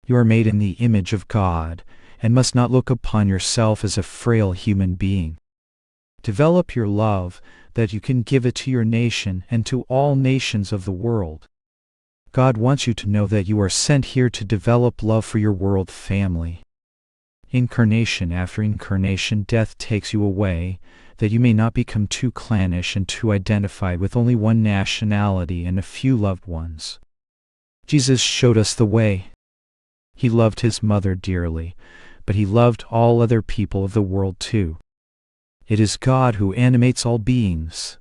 You are made in the image of God, and must not look upon yourself as a frail human being. Develop your love, that you can give it to your nation and to all nations of the world. God wants you to know that you are sent here to develop love for your world family. Incarnation after incarnation, death takes you away, that you may not become too clannish and too identified with only one nationality and a few loved ones. Jesus showed us the way. He loved his mother dearly, but he loved all other people of the world too. It is God who animates all beings.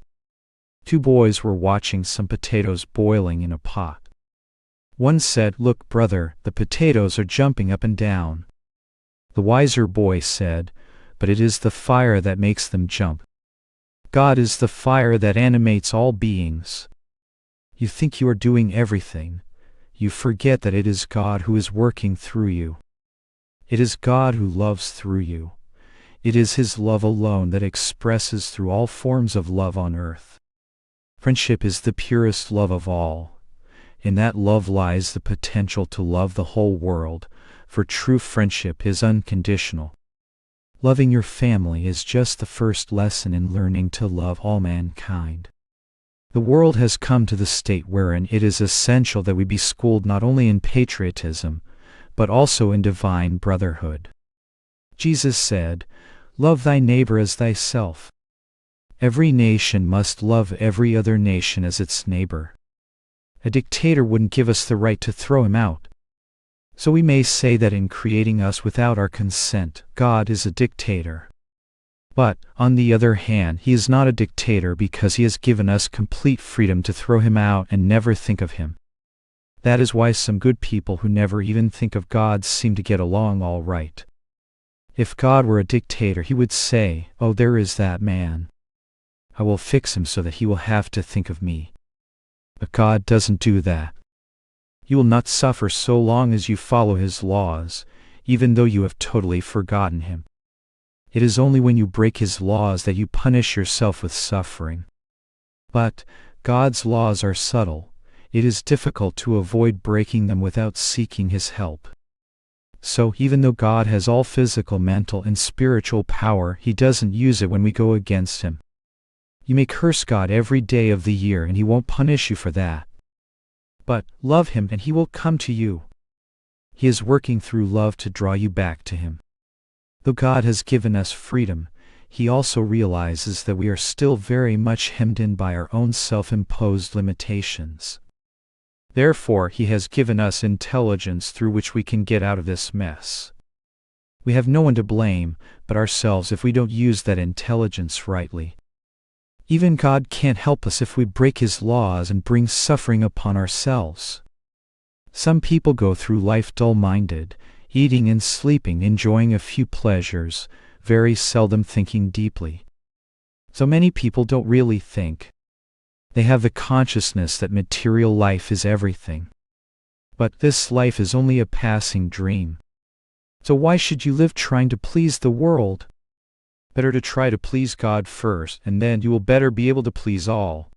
Two boys were watching some potatoes boiling in a pot. One said, "Look, brother, the potatoes are jumping up and down." The wiser boy said, "But it is the fire that makes them jump." God is the fire that animates all beings. You think you are doing everything. You forget that it is God who is working through you. It is God who loves through you. It is His love alone that expresses through all forms of love on earth. Friendship is the purest love of all. In that love lies the potential to love the whole world, for true friendship is unconditional. Loving your family is just the first lesson in learning to love all mankind. The world has come to the state wherein it is essential that we be schooled not only in patriotism, but also in divine brotherhood. Jesus said, "Love thy neighbor as thyself." Every nation must love every other nation as its neighbor. A dictator wouldn't give us the right to throw him out. So we may say that in creating us without our consent, God is a dictator. But, on the other hand, he is not a dictator because he has given us complete freedom to throw him out and never think of him. That is why some good people who never even think of God seem to get along all right. If God were a dictator, he would say, "Oh, there is that man. I will fix him so that he will have to think of me." But God doesn't do that. You will not suffer so long as you follow his laws, even though you have totally forgotten him. It is only when you break his laws that you punish yourself with suffering. But God's laws are subtle. It is difficult to avoid breaking them without seeking his help. So, even though God has all physical, mental, and spiritual power, he doesn't use it when we go against him. You may curse God every day of the year and he won't punish you for that. But love him and he will come to you. He is working through love to draw you back to him. Though God has given us freedom, he also realizes that we are still very much hemmed in by our own self-imposed limitations. Therefore, he has given us intelligence through which we can get out of this mess. We have no one to blame but ourselves if we don't use that intelligence rightly. Even God can't help us if we break his laws and bring suffering upon ourselves. Some people go through life dull-minded, eating and sleeping, enjoying a few pleasures, very seldom thinking deeply. So many people don't really think. They have the consciousness that material life is everything. But this life is only a passing dream. So why should you live trying to please the world? Better to try to please God first, and then you will better be able to please all.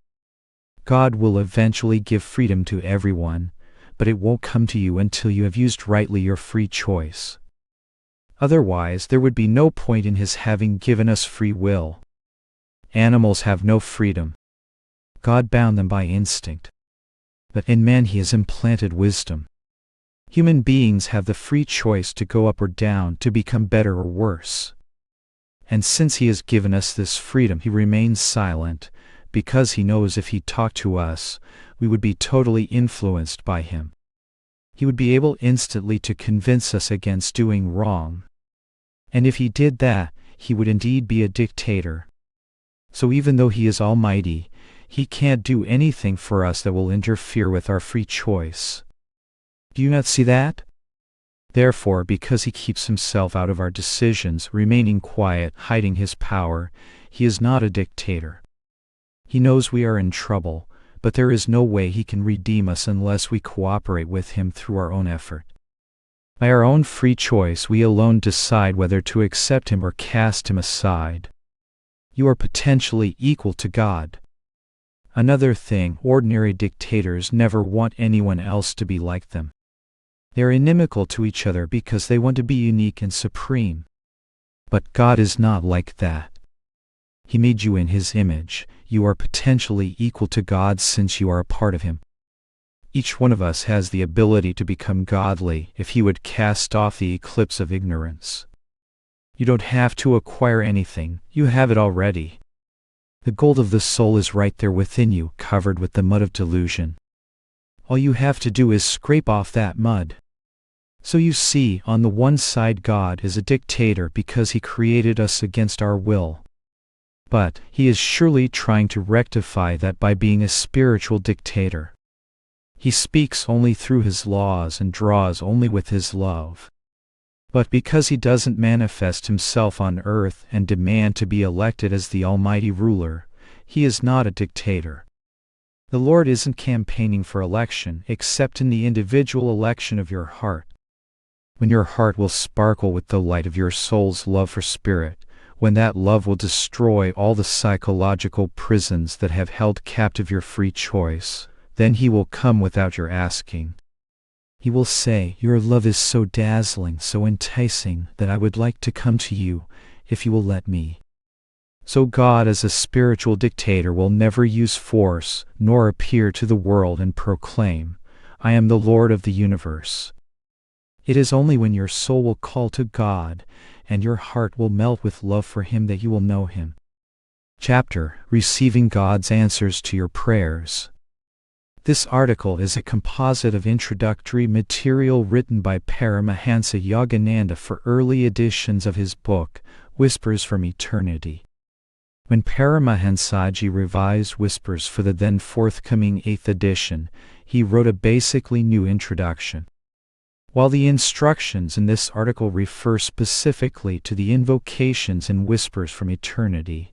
God will eventually give freedom to everyone, but it won't come to you until you have used rightly your free choice. Otherwise, there would be no point in his having given us free will. Animals have no freedom. God bound them by instinct. But in men he has implanted wisdom. Human beings have the free choice to go up or down, to become better or worse. And since he has given us this freedom, he remains silent, because he knows if he talked to us, we would be totally influenced by him. He would be able instantly to convince us against doing wrong. And if he did that, he would indeed be a dictator. So even though he is almighty, he can't do anything for us that will interfere with our free choice. Do you not see that? Therefore, because he keeps himself out of our decisions, remaining quiet, hiding his power, he is not a dictator. He knows we are in trouble, but there is no way he can redeem us unless we cooperate with him through our own effort. By our own free choice, we alone decide whether to accept him or cast him aside. You are potentially equal to God. Another thing, ordinary dictators never want anyone else to be like them. They are inimical to each other because they want to be unique and supreme. But God is not like that. He made you in his image. You are potentially equal to God since you are a part of him. Each one of us has the ability to become godly if he would cast off the eclipse of ignorance. You don't have to acquire anything, you have it already. The gold of the soul is right there within you, covered with the mud of delusion. All you have to do is scrape off that mud. So you see, on the one side God is a dictator because he created us against our will. But he is surely trying to rectify that by being a spiritual dictator. He speaks only through his laws and draws only with his love. But because he doesn't manifest himself on earth and demand to be elected as the almighty ruler, he is not a dictator. The Lord isn't campaigning for election except in the individual election of your heart. When your heart will sparkle with the light of your soul's love for spirit, when that love will destroy all the psychological prisons that have held captive your free choice, then he will come without your asking. He will say, "Your love is so dazzling, so enticing, that I would like to come to you, if you will let me." So God as a spiritual dictator will never use force, nor appear to the world and proclaim, "I am the Lord of the universe." It is only when your soul will call to God, and your heart will melt with love for him that you will know him. Chapter: Receiving God's Answers to Your Prayers. This article is a composite of introductory material written by Paramahansa Yogananda for early editions of his book, Whispers from Eternity. When Paramahansaji revised Whispers for the then forthcoming 8th edition, he wrote a basically new introduction. While the instructions in this article refer specifically to the invocations in Whispers from Eternity,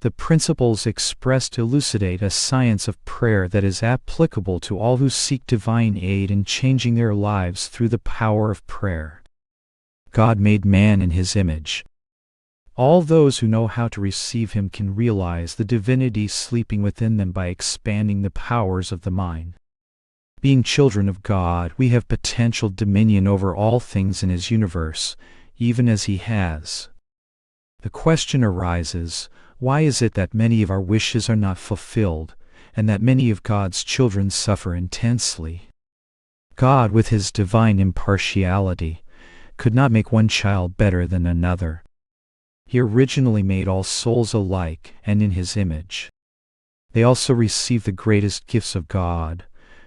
the principles expressed elucidate a science of prayer that is applicable to all who seek divine aid in changing their lives through the power of prayer. God made man in His image. All those who know how to receive Him can realize the divinity sleeping within them by expanding the powers of the mind. Being children of God, we have potential dominion over all things in His universe, even as He has. The question arises, why is it that many of our wishes are not fulfilled, and that many of God's children suffer intensely? God, with His divine impartiality, could not make one child better than another. He originally made all souls alike and in His image. They also receive the greatest gifts of God,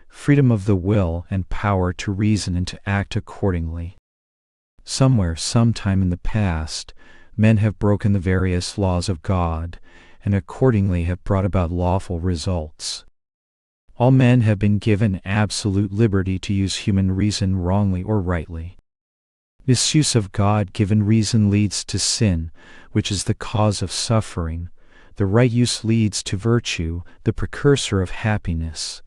freedom of the will and power to reason and to act accordingly. Somewhere, sometime in the past, men have broken the various laws of God, and accordingly have brought about lawful results. All men have been given absolute liberty to use human reason wrongly or rightly. Misuse of God-given reason leads to sin, which is the cause of suffering. The right use leads to virtue, the precursor of happiness.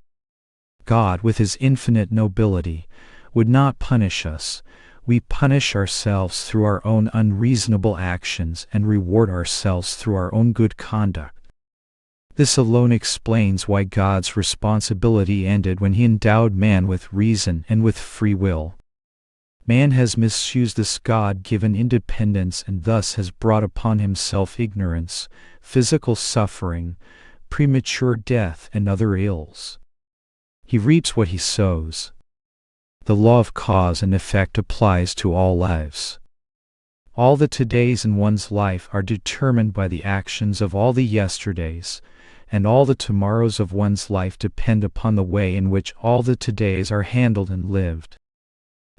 God, with His infinite nobility, would not punish us. We punish ourselves through our own unreasonable actions and reward ourselves through our own good conduct. This alone explains why God's responsibility ended when He endowed man with reason and with free will. Man has misused this God-given independence and thus has brought upon himself ignorance, physical suffering, premature death, and other ills. He reaps what he sows. The law of cause and effect applies to all lives. All the todays in one's life are determined by the actions of all the yesterdays, and all the tomorrows of one's life depend upon the way in which all the todays are handled and lived.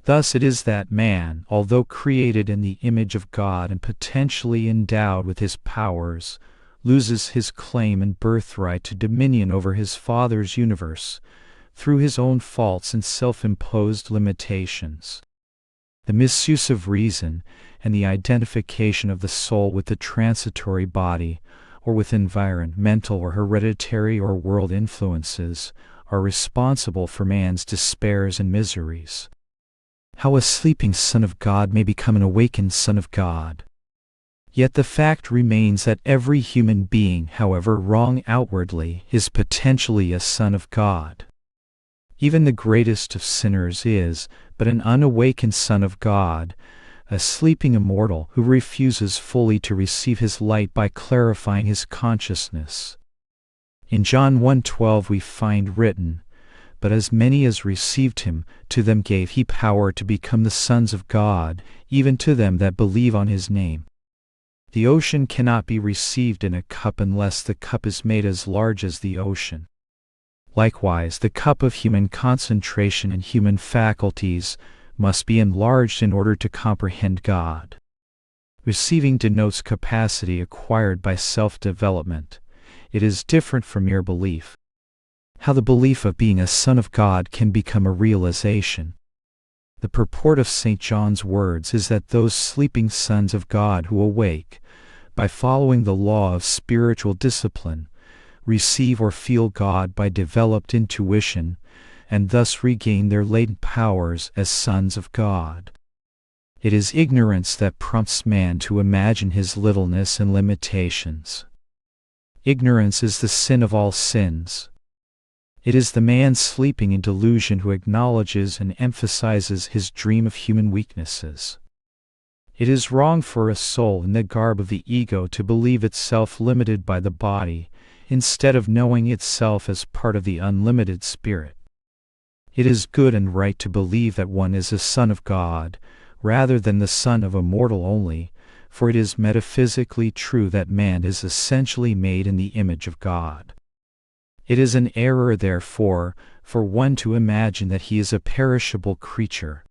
Thus it is that man, although created in the image of God and potentially endowed with His powers, loses his claim and birthright to dominion over his Father's universe, through his own faults and self-imposed limitations. The misuse of reason and the identification of the soul with the transitory body, or with environmental or hereditary or world influences, are responsible for man's despairs and miseries. How a sleeping son of God may become an awakened son of God. Yet the fact remains that every human being, however wrong outwardly, is potentially a son of God. Even the greatest of sinners is but an unawakened son of God, a sleeping immortal who refuses fully to receive His light by clarifying his consciousness. In John 1:12 we find written, "But as many as received Him, to them gave He power to become the sons of God, even to them that believe on His name." The ocean cannot be received in a cup unless the cup is made as large as the ocean. Likewise, the cup of human concentration and human faculties must be enlarged in order to comprehend God. Receiving denotes capacity acquired by self-development. It is different from mere belief. How the belief of being a son of God can become a realization. The purport of St. John's words is that those sleeping sons of God who awake, by following the law of spiritual discipline, receive or feel God by developed intuition, and thus regain their latent powers as sons of God. It is ignorance that prompts man to imagine his littleness and limitations. Ignorance is the sin of all sins. It is the man sleeping in delusion who acknowledges and emphasizes his dream of human weaknesses. It is wrong for a soul in the garb of the ego to believe itself limited by the body, instead of knowing itself as part of the unlimited spirit. It is good and right to believe that one is a son of God, rather than the son of a mortal only, for it is metaphysically true that man is essentially made in the image of God. It is an error, therefore, for one to imagine that he is a perishable creature.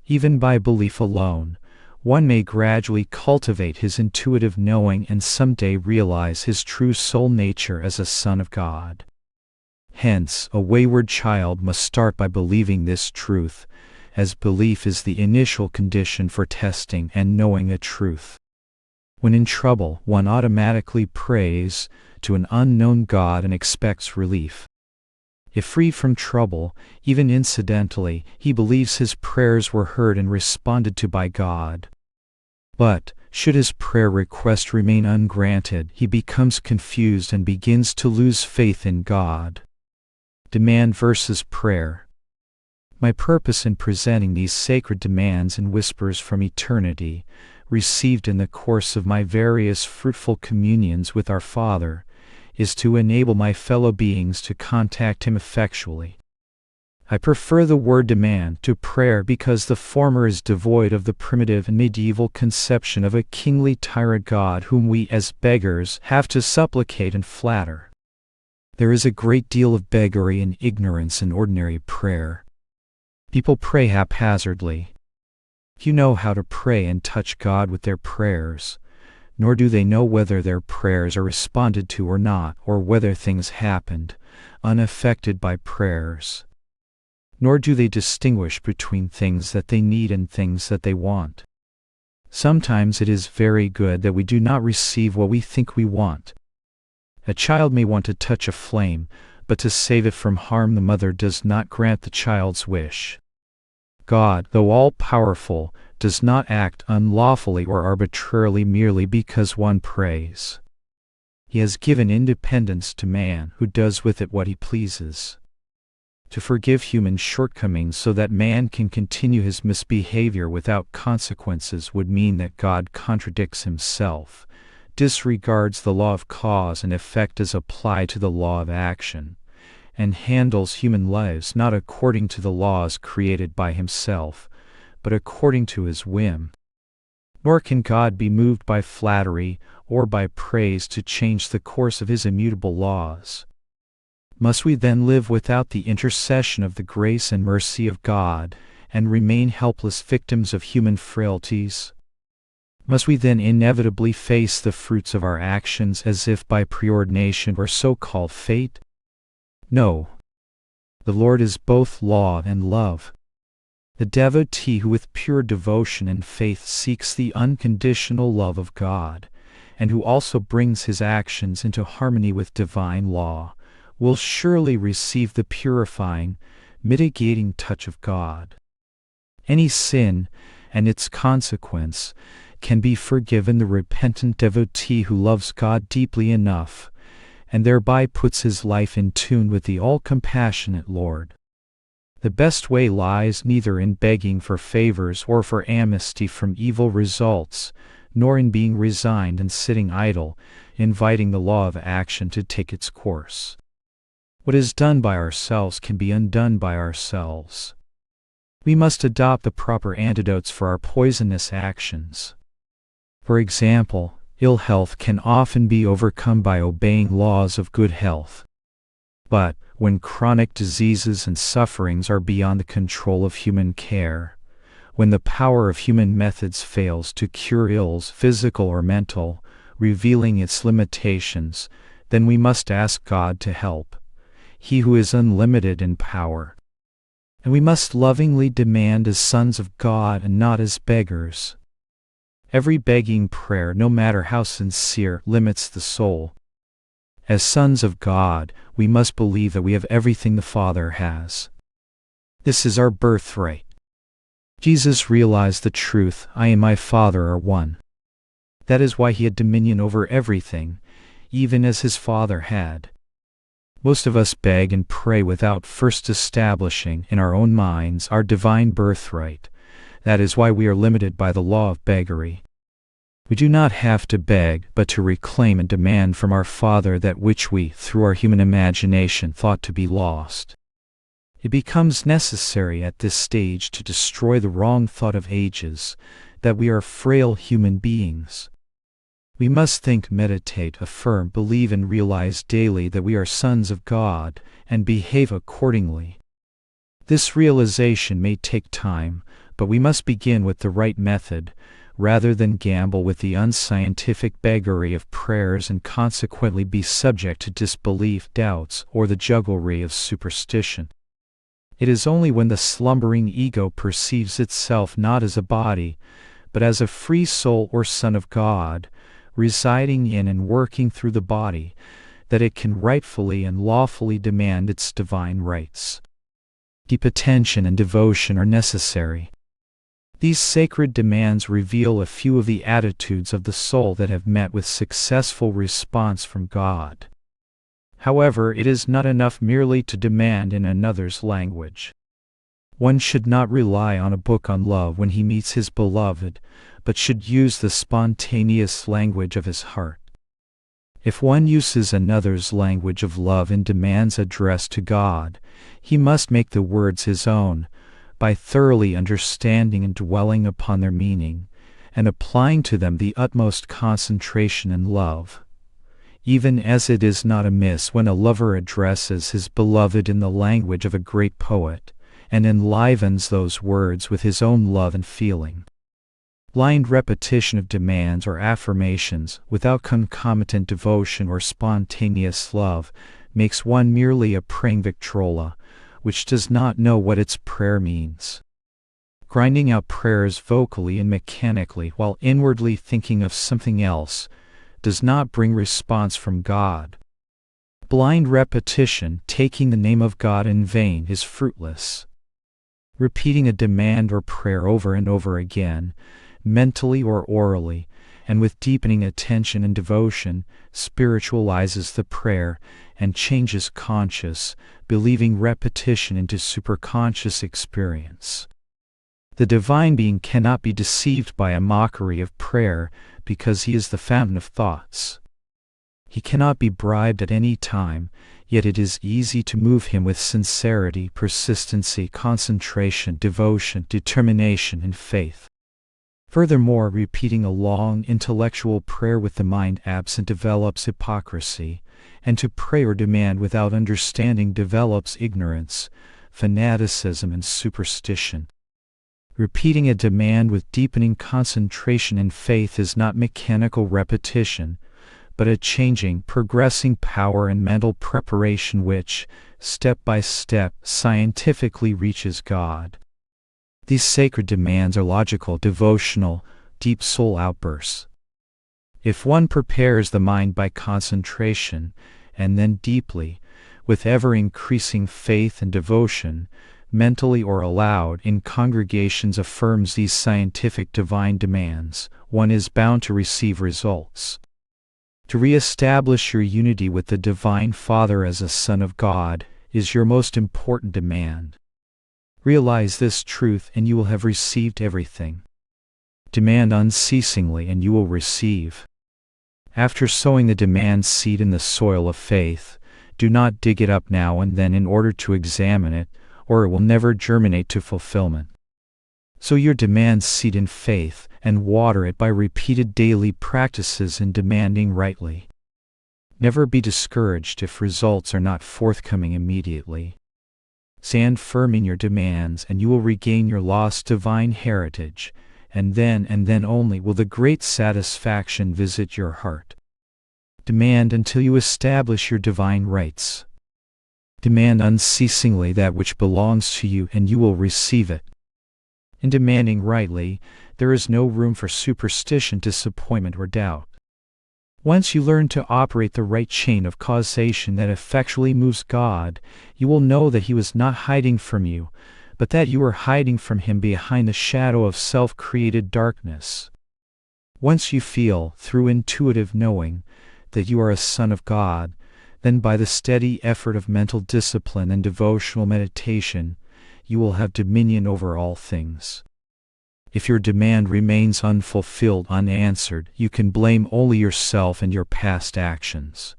Even by belief alone, one may gradually cultivate his intuitive knowing and someday realize his true soul nature as a son of God. Hence, a wayward child must start by believing this truth, as belief is the initial condition for testing and knowing a truth. When in trouble, one automatically prays to an unknown God and expects relief. If free from trouble, even incidentally, he believes his prayers were heard and responded to by God. But, should his prayer request remain ungranted, he becomes confused and begins to lose faith in God. Demand versus prayer. My purpose in presenting these sacred demands in whispers from eternity, received in the course of my various fruitful communions with our Father, is to enable my fellow beings to contact Him effectually. I prefer the word demand to prayer because the former is devoid of the primitive and medieval conception of a kingly tyrant God whom we as beggars have to supplicate and flatter. There is a great deal of beggary and ignorance in ordinary prayer. People pray haphazardly. Few know how to pray and touch God with their prayers, nor do they know whether their prayers are responded to or not, or whether things happened, unaffected by prayers. Nor do they distinguish between things that they need and things that they want. Sometimes it is very good that we do not receive what we think we want. A child may want to touch a flame, but to save it from harm the mother does not grant the child's wish. God, though all-powerful, does not act unlawfully or arbitrarily merely because one prays. He has given independence to man, who does with it what he pleases. To forgive human shortcomings so that man can continue his misbehavior without consequences would mean that God contradicts himself, disregards the law of cause and effect as applied to the law of action, and handles human lives not according to the laws created by himself, but according to his whim. Nor can God be moved by flattery or by praise to change the course of his immutable laws. Must we then live without the intercession of the grace and mercy of God, and remain helpless victims of human frailties? Must we then inevitably face the fruits of our actions as if by preordination or so-called fate? No. The Lord is both law and love. The devotee who with pure devotion and faith seeks the unconditional love of God, and who also brings his actions into harmony with divine law, will surely receive the purifying, mitigating touch of God. Any sin, and its consequence, can be forgiven the repentant devotee who loves God deeply enough, and thereby puts his life in tune with the all-compassionate Lord. The best way lies neither in begging for favors or for amnesty from evil results, nor in being resigned and sitting idle, inviting the law of action to take its course. What is done by ourselves can be undone by ourselves. We must adopt the proper antidotes for our poisonous actions. For example, ill health can often be overcome by obeying laws of good health. But, when chronic diseases and sufferings are beyond the control of human care, when the power of human methods fails to cure ills physical or mental, revealing its limitations, then we must ask God to help, He who is unlimited in power. And we must lovingly demand as sons of God and not as beggars. Every begging prayer, no matter how sincere, limits the soul. As sons of God, we must believe that we have everything the Father has. This is our birthright. Jesus realized the truth, I and my Father are one. That is why he had dominion over everything, even as his Father had. Most of us beg and pray without first establishing in our own minds our divine birthright. That is why we are limited by the law of beggary. We do not have to beg, but to reclaim and demand from our Father that which we, through our human imagination, thought to be lost. It becomes necessary at this stage to destroy the wrong thought of ages, that we are frail human beings. We must think, meditate, affirm, believe, and realize daily that we are sons of God, and behave accordingly. This realization may take time, but we must begin with the right method, rather than gamble with the unscientific beggary of prayers and consequently be subject to disbelief, doubts, or the jugglery of superstition. It is only when the slumbering ego perceives itself not as a body, but as a free soul or son of God, residing in and working through the body, that it can rightfully and lawfully demand its divine rights. Deep attention and devotion are necessary. These sacred demands reveal a few of the attitudes of the soul that have met with successful response from God. However, it is not enough merely to demand in another's language. One should not rely on a book on love when he meets his beloved, but should use the spontaneous language of his heart. If one uses another's language of love in demands addressed to God, he must make the words his own, by thoroughly understanding and dwelling upon their meaning, and applying to them the utmost concentration and love. Even as it is not amiss when a lover addresses his beloved in the language of a great poet, and enlivens those words with his own love and feeling. Blind repetition of demands or affirmations, without concomitant devotion or spontaneous love, makes one merely a praying Victrola, which does not know what its prayer means. Grinding out prayers vocally and mechanically while inwardly thinking of something else does not bring response from God. Blind repetition, taking the name of God in vain, is fruitless. Repeating a demand or prayer over and over again, mentally or orally, and with deepening attention and devotion, spiritualizes the prayer and changes conscious, believing repetition into superconscious experience. The divine being cannot be deceived by a mockery of prayer because he is the fountain of thoughts. He cannot be bribed at any time, yet it is easy to move him with sincerity, persistency, concentration, devotion, determination, and faith. Furthermore, repeating a long intellectual prayer with the mind absent develops hypocrisy, and to pray or demand without understanding develops ignorance, fanaticism, and superstition. Repeating a demand with deepening concentration and faith is not mechanical repetition, but a changing, progressing power and mental preparation which, step by step, scientifically reaches God. These sacred demands are logical, devotional, deep soul outbursts. If one prepares the mind by concentration, and then deeply, with ever-increasing faith and devotion, mentally or aloud, in congregations affirms these scientific divine demands, one is bound to receive results. To re-establish your unity with the Divine Father as a Son of God is your most important demand. Realize this truth and you will have received everything. Demand unceasingly and you will receive. After sowing the demand seed in the soil of faith, do not dig it up now and then in order to examine it, or it will never germinate to fulfillment. Sow your demand seed in faith and water it by repeated daily practices in demanding rightly. Never be discouraged if results are not forthcoming immediately. Stand firm in your demands and you will regain your lost divine heritage, and then only will the great satisfaction visit your heart. Demand until you establish your divine rights. Demand unceasingly that which belongs to you and you will receive it. In demanding rightly, there is no room for superstition, disappointment, or doubt. Once you learn to operate the right chain of causation that effectually moves God, you will know that He was not hiding from you, but that you were hiding from Him behind the shadow of self-created darkness. Once you feel, through intuitive knowing, that you are a son of God, then by the steady effort of mental discipline and devotional meditation, you will have dominion over all things. If your demand remains unfulfilled, unanswered, you can blame only yourself and your past actions.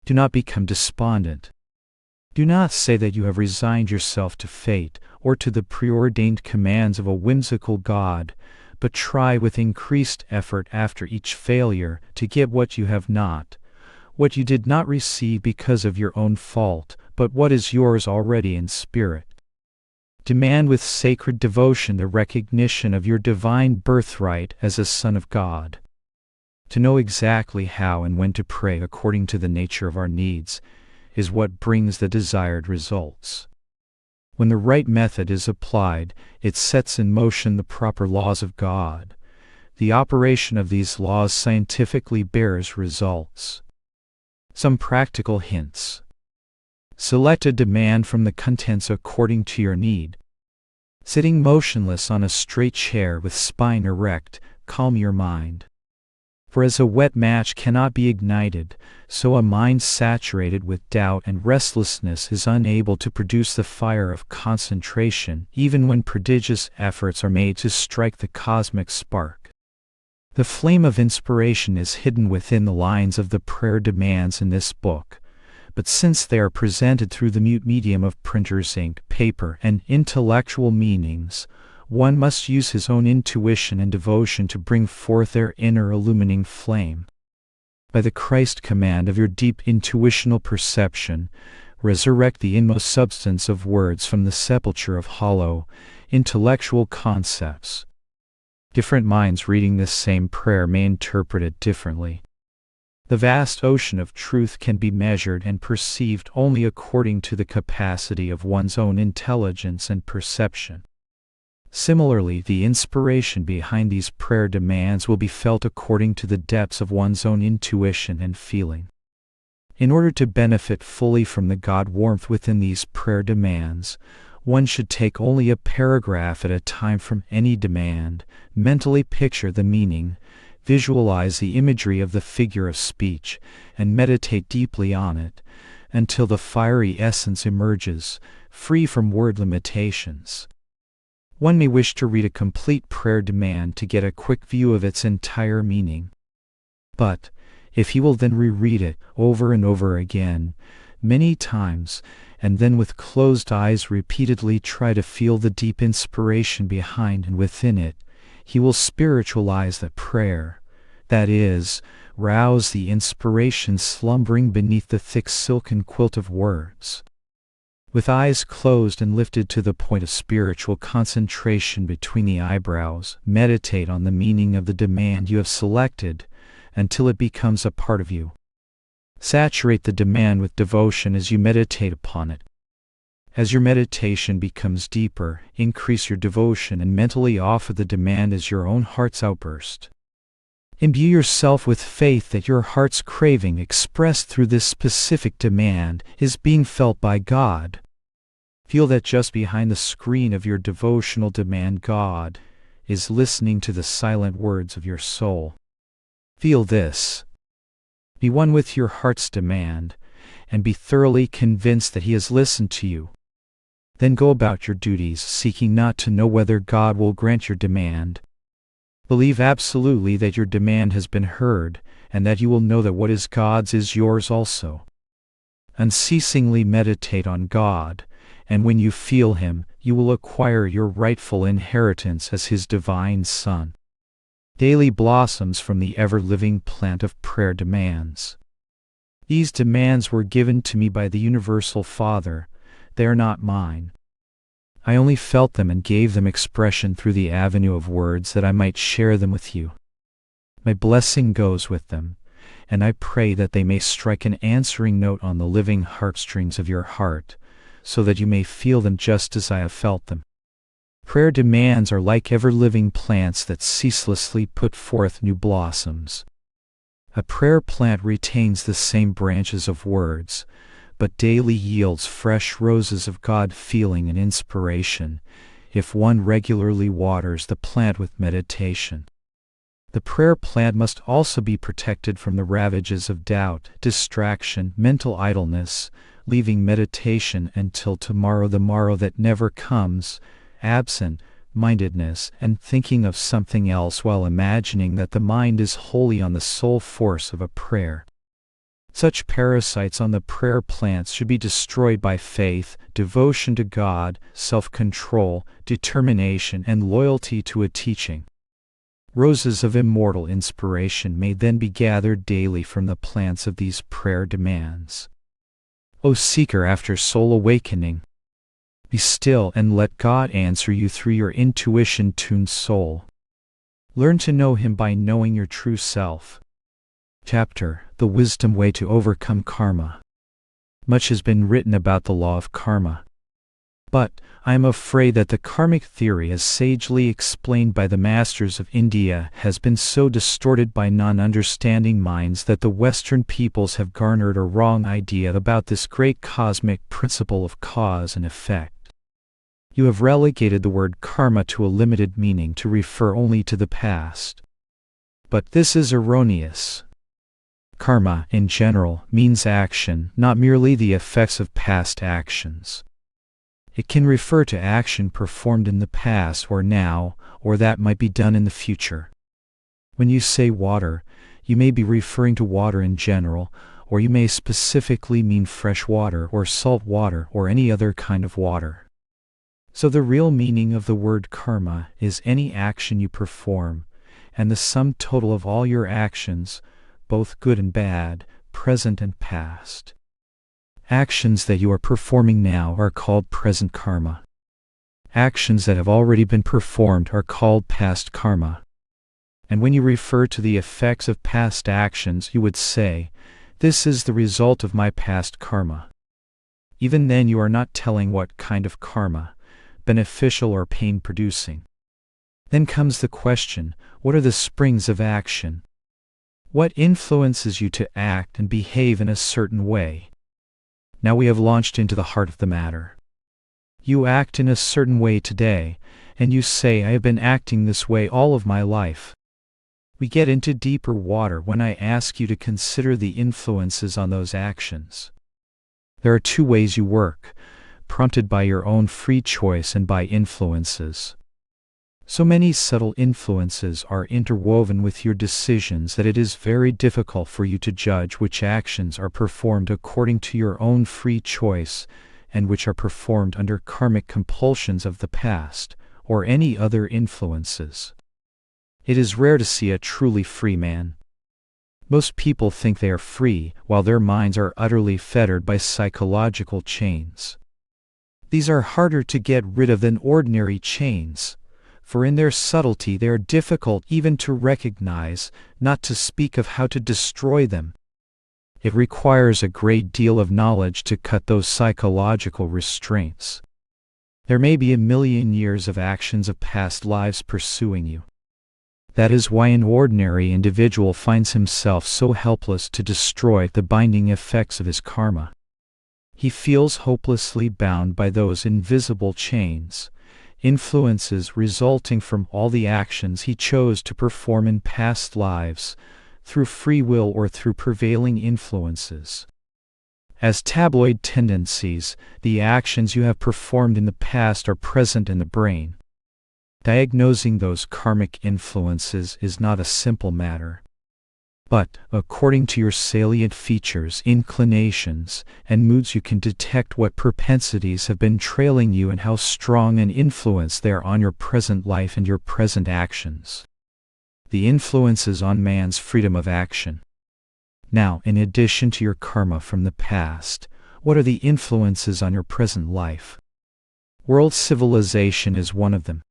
Do not become despondent. Do not say that you have resigned yourself to fate or to the preordained commands of a whimsical God, but try with increased effort after each failure to get what you have not, what you did not receive because of your own fault, but what is yours already in spirit. Demand with sacred devotion the recognition of your divine birthright as a son of God. To know exactly how and when to pray according to the nature of our needs is what brings the desired results. When the right method is applied, it sets in motion the proper laws of God. The operation of these laws scientifically bears results. Some practical hints. Select a demand from the contents according to your need. Sitting motionless on a straight chair with spine erect, calm your mind. For as a wet match cannot be ignited, so a mind saturated with doubt and restlessness is unable to produce the fire of concentration, even when prodigious efforts are made to strike the cosmic spark. The flame of inspiration is hidden within the lines of the prayer demands in this book, but since they are presented through the mute medium of printer's ink, paper, and intellectual meanings, one must use his own intuition and devotion to bring forth their inner illumining flame. By the Christ command of your deep intuitional perception, resurrect the inmost substance of words from the sepulchre of hollow, intellectual concepts. Different minds reading this same prayer may interpret it differently. The vast ocean of truth can be measured and perceived only according to the capacity of one's own intelligence and perception. Similarly, the inspiration behind these prayer demands will be felt according to the depths of one's own intuition and feeling. In order to benefit fully from the God warmth within these prayer demands, one should take only a paragraph at a time from any demand, mentally picture the meaning, visualize the imagery of the figure of speech, and meditate deeply on it, until the fiery essence emerges, free from word limitations. One may wish to read a complete prayer demand to get a quick view of its entire meaning. But, if he will then reread it over and over again, many times, and then with closed eyes repeatedly try to feel the deep inspiration behind and within it, he will spiritualize the prayer, that is, rouse the inspiration slumbering beneath the thick silken quilt of words. With eyes closed and lifted to the point of spiritual concentration between the eyebrows, meditate on the meaning of the demand you have selected until it becomes a part of you. Saturate the demand with devotion as you meditate upon it. As your meditation becomes deeper, increase your devotion and mentally offer the demand as your own heart's outburst. Imbue yourself with faith that your heart's craving expressed through this specific demand is being felt by God. Feel that just behind the screen of your devotional demand God is listening to the silent words of your soul. Feel this. Be one with your heart's demand, and be thoroughly convinced that He has listened to you. Then go about your duties, seeking not to know whether God will grant your demand. Believe absolutely that your demand has been heard, and that you will know that what is God's is yours also. Unceasingly meditate on God, and when you feel Him, you will acquire your rightful inheritance as His divine Son. Daily blossoms from the ever-living plant of prayer demands. These demands were given to me by the Universal Father. They are not mine. I only felt them and gave them expression through the avenue of words that I might share them with you. My blessing goes with them, and I pray that they may strike an answering note on the living heartstrings of your heart, so that you may feel them just as I have felt them. Prayer demands are like ever-living plants that ceaselessly put forth new blossoms. A prayer plant retains the same branches of words, but daily yields fresh roses of God feeling and inspiration, if one regularly waters the plant with meditation. The prayer plant must also be protected from the ravages of doubt, distraction, mental idleness, leaving meditation until tomorrow, the morrow that never comes, absent-mindedness, and thinking of something else while imagining that the mind is wholly on the sole force of a prayer. Such parasites on the prayer plants should be destroyed by faith, devotion to God, self-control, determination, and loyalty to a teaching. Roses of immortal inspiration may then be gathered daily from the plants of these prayer demands. O seeker after soul awakening, be still and let God answer you through your intuition-tuned soul. Learn to know Him by knowing your true self. Chapter: The Wisdom Way to Overcome Karma. Much has been written about the law of karma. But I am afraid that the karmic theory, as sagely explained by the masters of India, has been so distorted by non-understanding minds that the Western peoples have garnered a wrong idea about this great cosmic principle of cause and effect. You have relegated the word karma to a limited meaning to refer only to the past. But this is erroneous. Karma, in general, means action, not merely the effects of past actions. It can refer to action performed in the past or now, or that might be done in the future. When you say water, you may be referring to water in general, or you may specifically mean fresh water or salt water or any other kind of water. So the real meaning of the word karma is any action you perform, and the sum total of all your actions, both good and bad, present and past. Actions that you are performing now are called present karma. Actions that have already been performed are called past karma. And when you refer to the effects of past actions, you would say, "This is the result of my past karma." Even then you are not telling what kind of karma, beneficial or pain-producing. Then comes the question, what are the springs of action? What influences you to act and behave in a certain way? Now we have launched into the heart of the matter. You act in a certain way today, and you say, "I have been acting this way all of my life." We get into deeper water when I ask you to consider the influences on those actions. There are two ways you work, prompted by your own free choice and by influences. So many subtle influences are interwoven with your decisions that it is very difficult for you to judge which actions are performed according to your own free choice and which are performed under karmic compulsions of the past or any other influences. It is rare to see a truly free man. Most people think they are free while their minds are utterly fettered by psychological chains. These are harder to get rid of than ordinary chains, for in their subtlety they are difficult even to recognize, not to speak of how to destroy them. It requires a great deal of knowledge to cut those psychological restraints. There may be 1,000,000 years of actions of past lives pursuing you. That is why an ordinary individual finds himself so helpless to destroy the binding effects of his karma. He feels hopelessly bound by those invisible chains, influences resulting from all the actions he chose to perform in past lives, through free will or through prevailing influences. As tabloid tendencies, the actions you have performed in the past are present in the brain. Diagnosing those karmic influences is not a simple matter. But, according to your salient features, inclinations, and moods, you can detect what propensities have been trailing you and how strong an influence they are on your present life and your present actions. The influences on man's freedom of action. Now, in addition to your karma from the past, what are the influences on your present life? World civilization is one of them.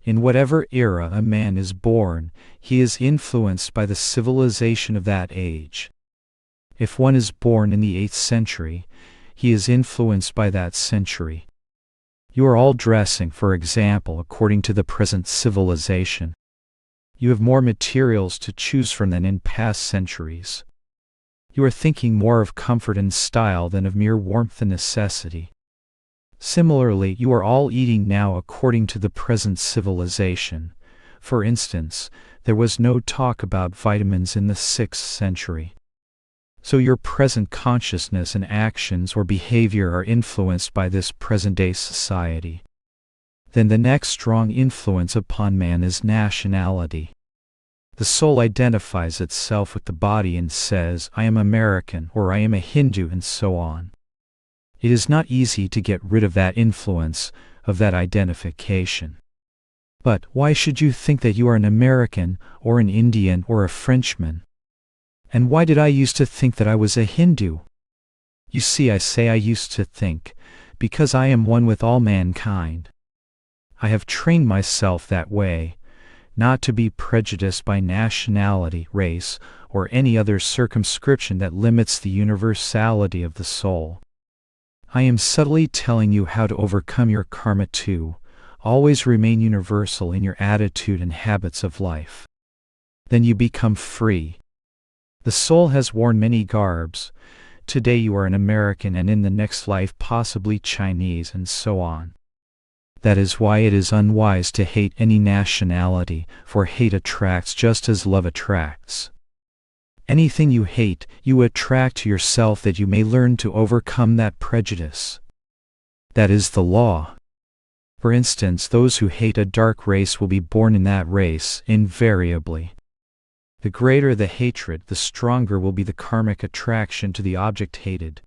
In whatever era a man is born, he is influenced by the civilization of that age. If one is born in the 8th century, he is influenced by that century. You are all dressing, for example, according to the present civilization. You have more materials to choose from than in past centuries. You are thinking more of comfort and style than of mere warmth and necessity. Similarly, you are all eating now according to the present civilization. For instance, there was no talk about vitamins in the 6th century. So your present consciousness and actions or behavior are influenced by this present-day society. Then the next strong influence upon man is nationality. The soul identifies itself with the body and says, "I am American," or "I am a Hindu," and so on. It is not easy to get rid of that influence, of that identification. But why should you think that you are an American, or an Indian, or a Frenchman? And why did I used to think that I was a Hindu? You see, I say I used to think, because I am one with all mankind. I have trained myself that way, not to be prejudiced by nationality, race, or any other circumscription that limits the universality of the soul. I am subtly telling you how to overcome your karma too. Always remain universal in your attitude and habits of life. Then you become free. The soul has worn many garbs. Today you are an American, and in the next life possibly Chinese, and so on. That is why it is unwise to hate any nationality, for hate attracts just as love attracts. Anything you hate, you attract to yourself, that you may learn to overcome that prejudice. That is the law. For instance, those who hate a dark race will be born in that race, invariably. The greater the hatred, the stronger will be the karmic attraction to the object hated.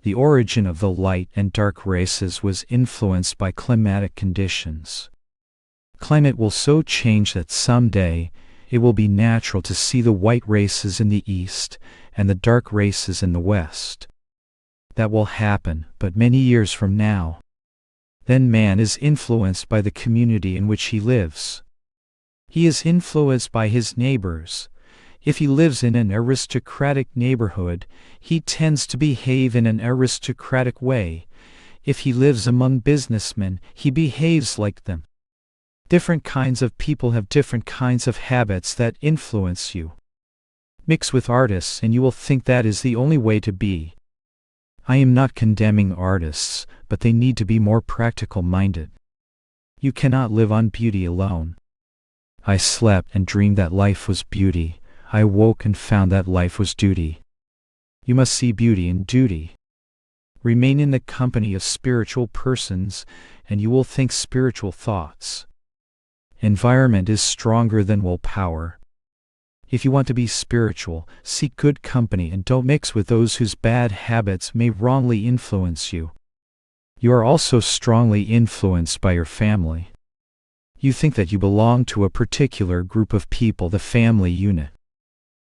The origin of the light and dark races was influenced by climatic conditions. Climate will so change that someday it will be natural to see the white races in the east and the dark races in the west. That will happen, but many years from now. Then man is influenced by the community in which he lives. He is influenced by his neighbors. If he lives in an aristocratic neighborhood, he tends to behave in an aristocratic way. If he lives among businessmen, he behaves like them. Different kinds of people have different kinds of habits that influence you. Mix with artists and you will think that is the only way to be. I am not condemning artists, but they need to be more practical-minded. You cannot live on beauty alone. I slept and dreamed that life was beauty. I woke and found that life was duty. You must see beauty in duty. Remain in the company of spiritual persons, and you will think spiritual thoughts. Environment is stronger than willpower. If you want to be spiritual, seek good company and don't mix with those whose bad habits may wrongly influence you. You are also strongly influenced by your family. You think that you belong to a particular group of people, the family unit.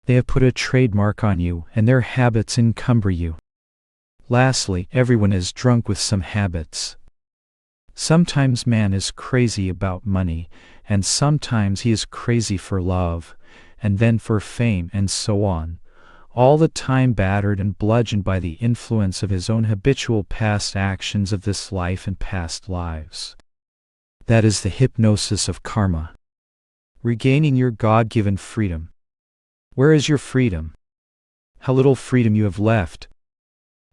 They have put a trademark on you, and their habits encumber you. Lastly, everyone is drunk with some habits. Sometimes man is crazy about money, and sometimes he is crazy for love, and then for fame, and so on, all the time battered and bludgeoned by the influence of his own habitual past actions of this life and past lives. That is the hypnosis of karma. Regaining your God-given freedom. Where is your freedom? How little freedom you have left.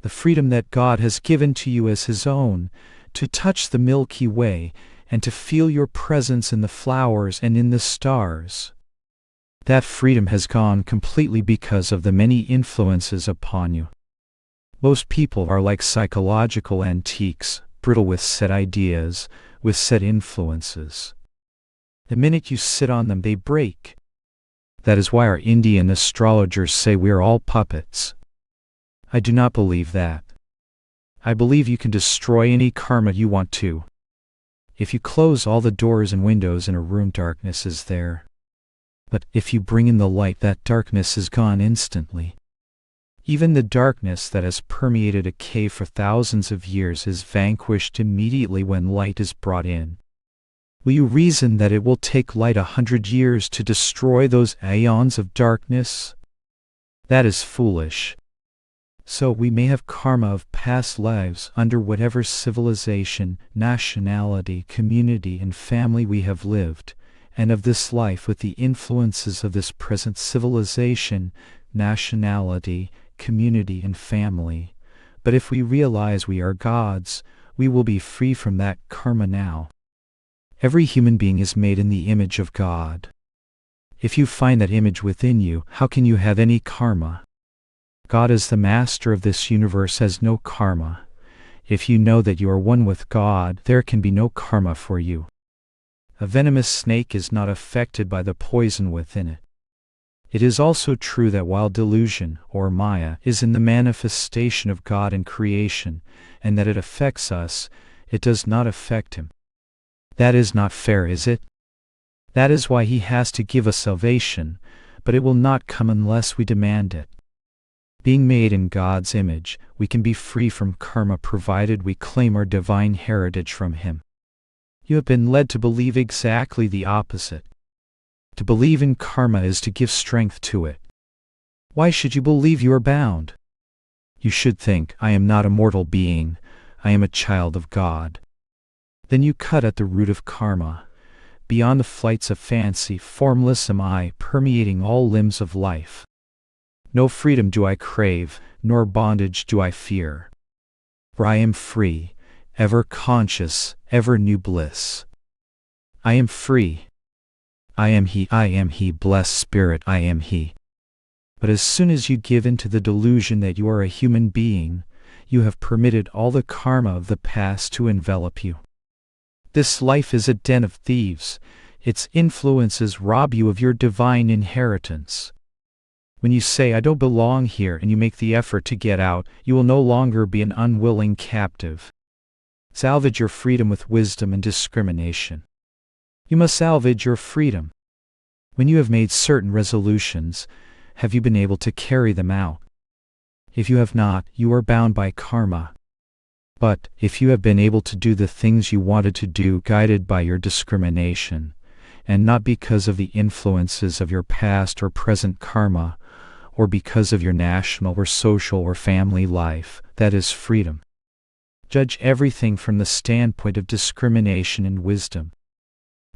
The freedom that God has given to you as His own, to touch the Milky Way, and to feel your presence in the flowers and in the stars. That freedom has gone completely because of the many influences upon you. Most people are like psychological antiques, brittle with set ideas, with set influences. The minute you sit on them, they break. That is why our Indian astrologers say we are all puppets. I do not believe that. I believe you can destroy any karma you want to. If you close all the doors and windows in a room, darkness is there. But if you bring in the light, that darkness is gone instantly. Even the darkness that has permeated a cave for thousands of years is vanquished immediately when light is brought in. Will you reason that it will take light 100 years to destroy those aeons of darkness? That is foolish. So we may have karma of past lives under whatever civilization, nationality, community, and family we have lived, and of this life with the influences of this present civilization, nationality, community, and family. But if we realize we are gods, we will be free from that karma now. Every human being is made in the image of God. If you find that image within you, how can you have any karma? God as the master of this universe has no karma. If you know that you are one with God, there can be no karma for you. A venomous snake is not affected by the poison within it. It is also true that while delusion, or Maya, is in the manifestation of God in creation, and that it affects us, it does not affect Him. That is not fair, is it? That is why He has to give us salvation, but it will not come unless we demand it. Being made in God's image, we can be free from karma provided we claim our divine heritage from Him. You have been led to believe exactly the opposite. To believe in karma is to give strength to it. Why should you believe you are bound? You should think, I am not a mortal being, I am a child of God. Then you cut at the root of karma. Beyond the flights of fancy, formless am I, permeating all limbs of life. No freedom do I crave, nor bondage do I fear. For I am free, ever conscious, ever new bliss. I am free. I am He, blessed Spirit, I am He. But as soon as you give in to the delusion that you are a human being, you have permitted all the karma of the past to envelop you. This life is a den of thieves. Its influences rob you of your divine inheritance. When you say, I don't belong here, and you make the effort to get out, you will no longer be an unwilling captive. Salvage your freedom with wisdom and discrimination. You must salvage your freedom. When you have made certain resolutions, have you been able to carry them out? If you have not, you are bound by karma. But, if you have been able to do the things you wanted to do guided by your discrimination, and not because of the influences of your past or present karma, or because of your national or social or family life, that is freedom. Judge everything from the standpoint of discrimination and wisdom.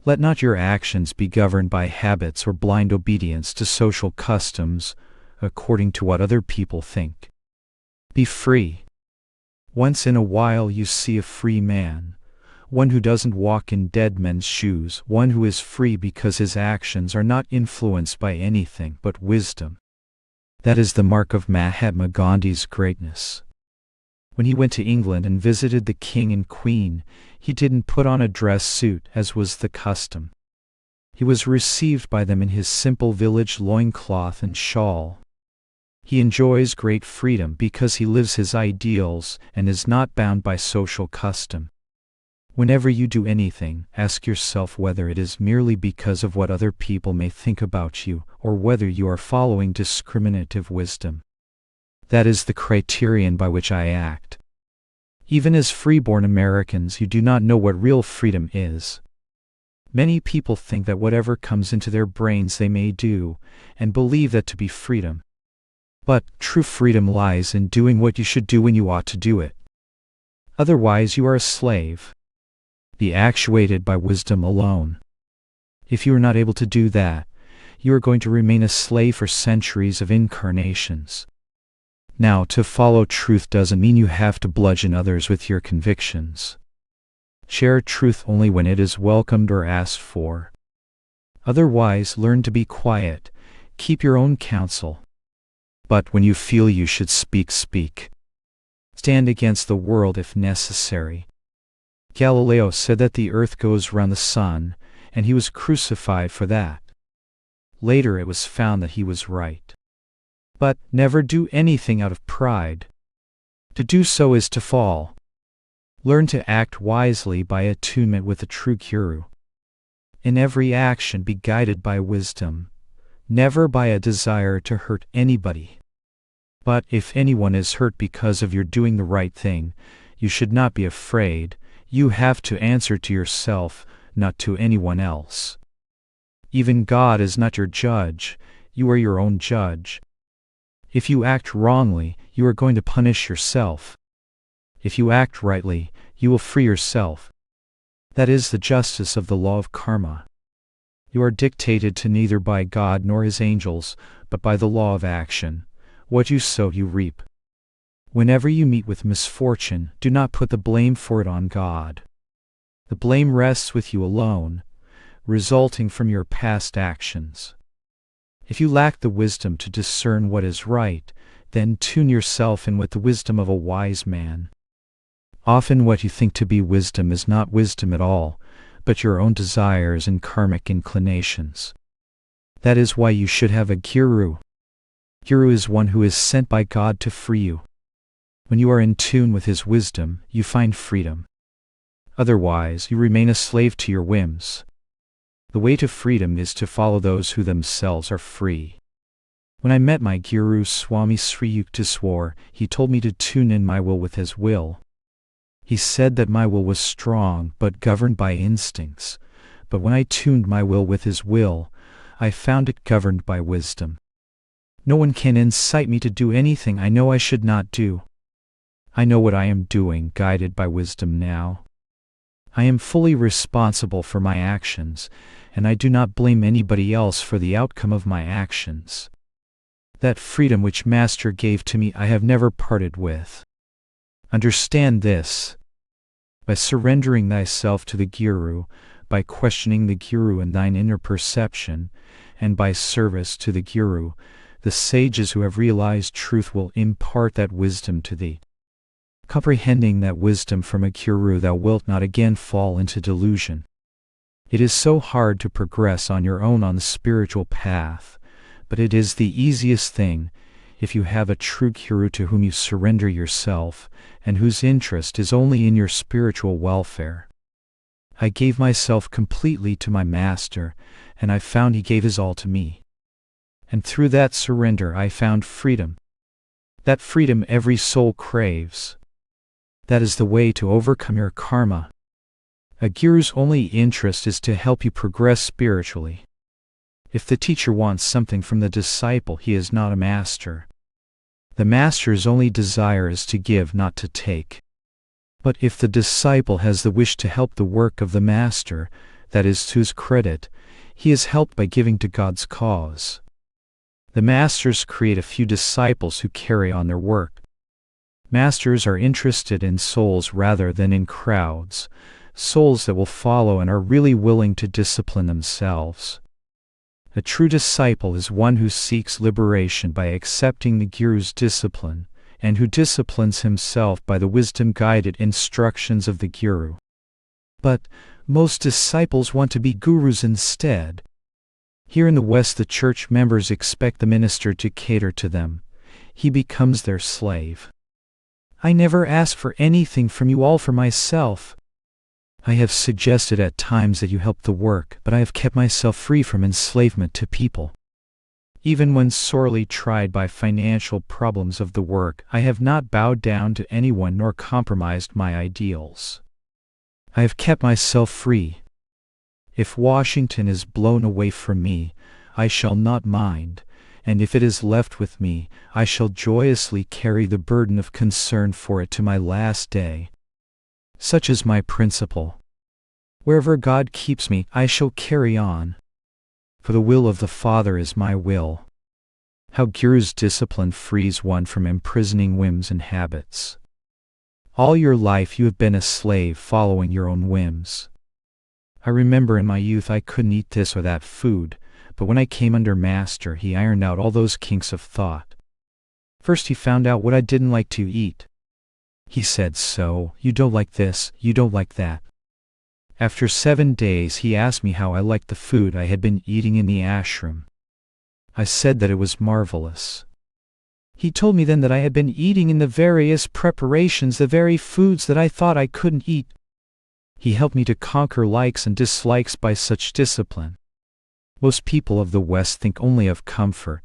Let not your actions be governed by habits or blind obedience to social customs, according to what other people think. Be free. Once in a while you see a free man, one who doesn't walk in dead men's shoes, one who is free because his actions are not influenced by anything but wisdom. That is the mark of Mahatma Gandhi's greatness. When he went to England and visited the king and queen, he didn't put on a dress suit as was the custom. He was received by them in his simple village loincloth and shawl. He enjoys great freedom because he lives his ideals and is not bound by social custom. Whenever you do anything, ask yourself whether it is merely because of what other people may think about you, or whether you are following discriminative wisdom. That is the criterion by which I act. Even as freeborn Americans, you do not know what real freedom is. Many people think that whatever comes into their brains they may do, and believe that to be freedom. But true freedom lies in doing what you should do when you ought to do it. Otherwise you are a slave. Be actuated by wisdom alone. If you are not able to do that, you are going to remain a slave for centuries of incarnations. Now, to follow truth doesn't mean you have to bludgeon others with your convictions. Share truth only when it is welcomed or asked for. Otherwise, learn to be quiet. Keep your own counsel. But when you feel you should speak, speak. Stand against the world if necessary. Galileo said that the earth goes round the sun, and he was crucified for that. Later it was found that he was right. But never do anything out of pride. To do so is to fall. Learn to act wisely by attunement with the true Guru. In every action be guided by wisdom, never by a desire to hurt anybody. But if anyone is hurt because of your doing the right thing, you should not be afraid. You have to answer to yourself, not to anyone else. Even God is not your judge, you are your own judge. If you act wrongly, you are going to punish yourself. If you act rightly, you will free yourself. That is the justice of the law of karma. You are dictated to neither by God nor His angels, but by the law of action. What you sow, you reap. Whenever you meet with misfortune, do not put the blame for it on God. The blame rests with you alone, resulting from your past actions. If you lack the wisdom to discern what is right, then tune yourself in with the wisdom of a wise man. Often what you think to be wisdom is not wisdom at all, but your own desires and karmic inclinations. That is why you should have a guru. Guru is one who is sent by God to free you. When you are in tune with His wisdom, you find freedom. Otherwise, you remain a slave to your whims. The way to freedom is to follow those who themselves are free. When I met my Guru Swami Sri Yukteswar, he told me to tune in my will with his will. He said that my will was strong but governed by instincts, but when I tuned my will with his will, I found it governed by wisdom. No one can incite me to do anything I know I should not do. I know what I am doing, guided by wisdom now. I am fully responsible for my actions, and I do not blame anybody else for the outcome of my actions. That freedom which Master gave to me I have never parted with. Understand this. By surrendering thyself to the Guru, by questioning the Guru in thine inner perception, and by service to the Guru, the sages who have realized truth will impart that wisdom to thee. Comprehending that wisdom from a Guru, thou wilt not again fall into delusion. It is so hard to progress on your own on the spiritual path, but it is the easiest thing if you have a true Guru to whom you surrender yourself, and whose interest is only in your spiritual welfare. I gave myself completely to my Master, and I found he gave his all to me. And through that surrender I found freedom. That freedom every soul craves. That is the way to overcome your karma. A Guru's only interest is to help you progress spiritually. If the teacher wants something from the disciple, he is not a master. The master's only desire is to give, not to take. But if the disciple has the wish to help the work of the master, that is to his credit, he is helped by giving to God's cause. The masters create a few disciples who carry on their work. Masters are interested in souls rather than in crowds, souls that will follow and are really willing to discipline themselves. A true disciple is one who seeks liberation by accepting the Guru's discipline, and who disciplines himself by the wisdom-guided instructions of the Guru. But most disciples want to be gurus instead. Here in the West, the church members expect the minister to cater to them. He becomes their slave. I never ask for anything from you, all for myself. I have suggested at times that you help the work, but I have kept myself free from enslavement to people. Even when sorely tried by financial problems of the work, I have not bowed down to anyone nor compromised my ideals. I have kept myself free. If Washington is blown away from me, I shall not mind, and if it is left with me, I shall joyously carry the burden of concern for it to my last day. Such is my principle. Wherever God keeps me, I shall carry on. For the will of the Father is my will. How Guru's discipline frees one from imprisoning whims and habits. All your life you have been a slave following your own whims. I remember in my youth I couldn't eat this or that food, but when I came under Master, he ironed out all those kinks of thought. First he found out what I didn't like to eat. He said, "So, you don't like this, you don't like that." After 7 days he asked me how I liked the food I had been eating in the ashram. I said that it was marvelous. He told me then that I had been eating in the various preparations the very foods that I thought I couldn't eat. He helped me to conquer likes and dislikes by such discipline. Most people of the West think only of comfort.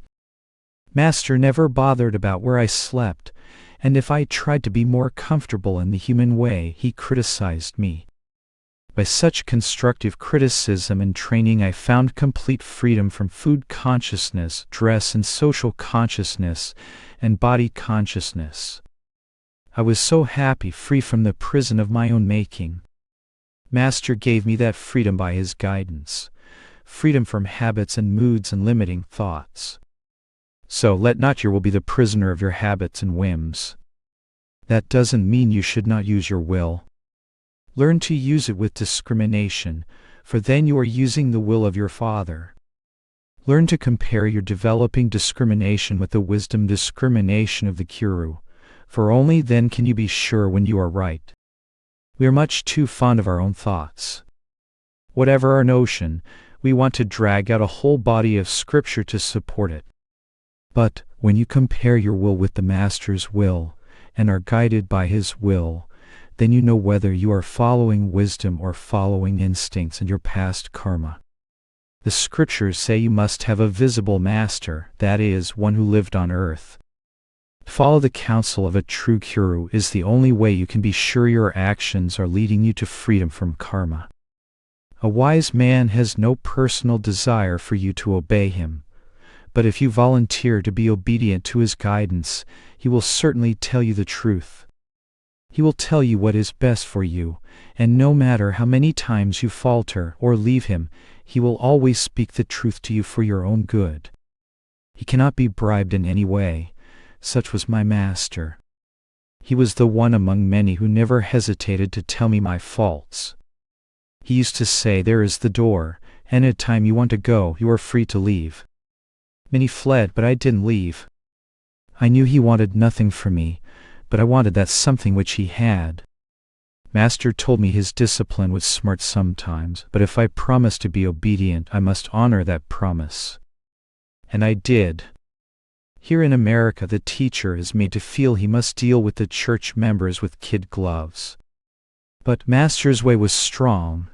Master never bothered about where I slept, and if I tried to be more comfortable in the human way, he criticized me. By such constructive criticism and training, I found complete freedom from food consciousness, dress and social consciousness, and body consciousness. I was so happy, free from the prison of my own making. Master gave me that freedom by his guidance, freedom from habits and moods and limiting thoughts. So let not your will be the prisoner of your habits and whims. That doesn't mean you should not use your will. Learn to use it with discrimination, for then you are using the will of your Father. Learn to compare your developing discrimination with the wisdom discrimination of the Guru, for only then can you be sure when you are right. We are much too fond of our own thoughts. Whatever our notion, we want to drag out a whole body of scripture to support it. But when you compare your will with the Master's will, and are guided by his will, then you know whether you are following wisdom or following instincts and your past karma. The scriptures say you must have a visible master, that is, one who lived on earth. To follow the counsel of a true guru is the only way you can be sure your actions are leading you to freedom from karma. A wise man has no personal desire for you to obey him, but if you volunteer to be obedient to his guidance, he will certainly tell you the truth. He will tell you what is best for you, and no matter how many times you falter or leave him, he will always speak the truth to you for your own good. He cannot be bribed in any way. Such was my master. He was the one among many who never hesitated to tell me my faults. He used to say, "There is the door, and at time you want to go, you are free to leave." Many fled, but I didn't leave. I knew he wanted nothing from me, but I wanted that something which he had. Master told me his discipline would smart sometimes, but if I promised to be obedient, I must honor that promise. And I did. Here in America, the teacher is made to feel he must deal with the church members with kid gloves. But Master's way was strong.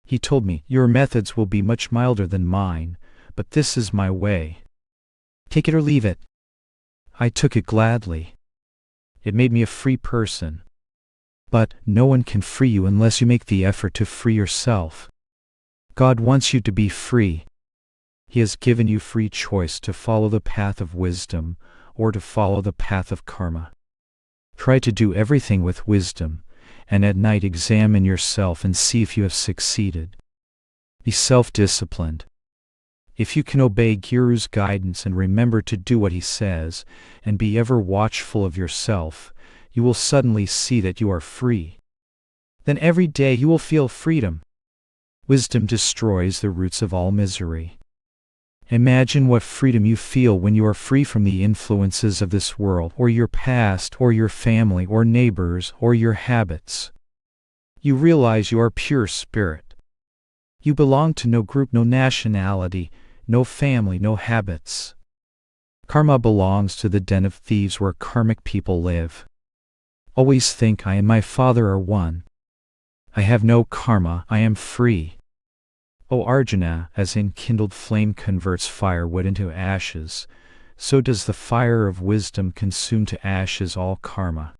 He told me, "Your methods will be much milder than mine, but this is my way. Take it or leave it." I took it gladly. It made me a free person. But no one can free you unless you make the effort to free yourself. God wants you to be free. He has given you free choice to follow the path of wisdom or to follow the path of karma. Try to do everything with wisdom, and at night examine yourself and see if you have succeeded. Be self-disciplined. If you can obey Guru's guidance and remember to do what he says, and be ever watchful of yourself, you will suddenly see that you are free. Then every day you will feel freedom. Wisdom destroys the roots of all misery. Imagine what freedom you feel when you are free from the influences of this world, or your past, or your family, or neighbors, or your habits. You realize you are pure spirit. You belong to no group, no nationality, no family, no habits. Karma belongs to the den of thieves where karmic people live. Always think I and my Father are one. I have no karma, I am free. O Arjuna, as enkindled flame converts firewood into ashes, so does the fire of wisdom consume to ashes all karma.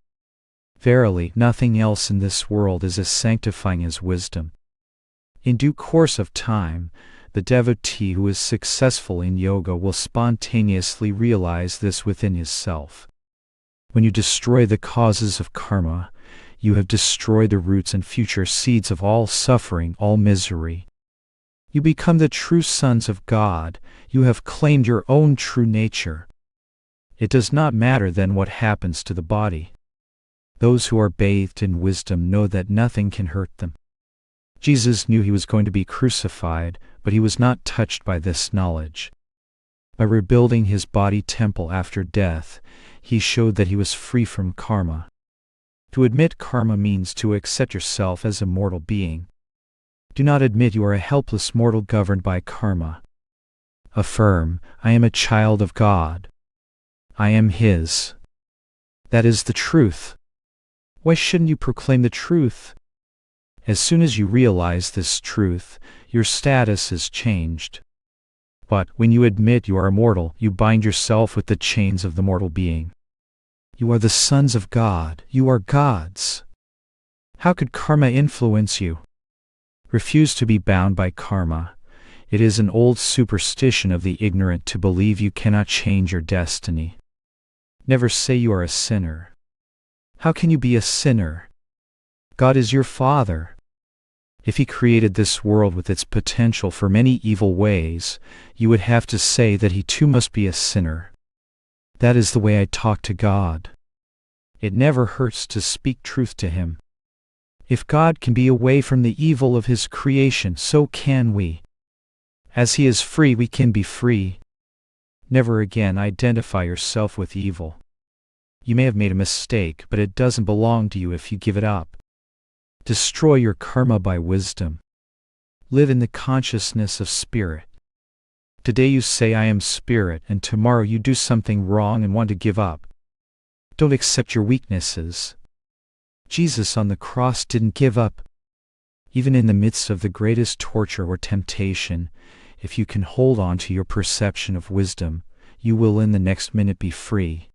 Verily, nothing else in this world is as sanctifying as wisdom. In due course of time, the devotee who is successful in yoga will spontaneously realize this within his self. When you destroy the causes of karma, you have destroyed the roots and future seeds of all suffering, all misery. You become the true sons of God. You have claimed your own true nature. It does not matter then what happens to the body. Those who are bathed in wisdom know that nothing can hurt them. Jesus knew he was going to be crucified, but he was not touched by this knowledge. By rebuilding his body temple after death, he showed that he was free from karma. To admit karma means to accept yourself as a mortal being. Do not admit you are a helpless mortal governed by karma. Affirm, "I am a child of God. I am His." That is the truth. Why shouldn't you proclaim the truth? As soon as you realize this truth, your status is changed. But when you admit you are immortal, you bind yourself with the chains of the mortal being. You are the sons of God. You are gods. How could karma influence you? Refuse to be bound by karma. It is an old superstition of the ignorant to believe you cannot change your destiny. Never say you are a sinner. How can you be a sinner? God is your Father. If He created this world with its potential for many evil ways, you would have to say that He too must be a sinner. That is the way I talk to God. It never hurts to speak truth to Him. If God can be away from the evil of His creation, so can we. As He is free, we can be free. Never again identify yourself with evil. You may have made a mistake, but it doesn't belong to you if you give it up. Destroy your karma by wisdom. Live in the consciousness of spirit. Today you say I am spirit, and tomorrow you do something wrong and want to give up. Don't accept your weaknesses. Jesus on the cross didn't give up. Even in the midst of the greatest torture or temptation, if you can hold on to your perception of wisdom, you will in the next minute be free.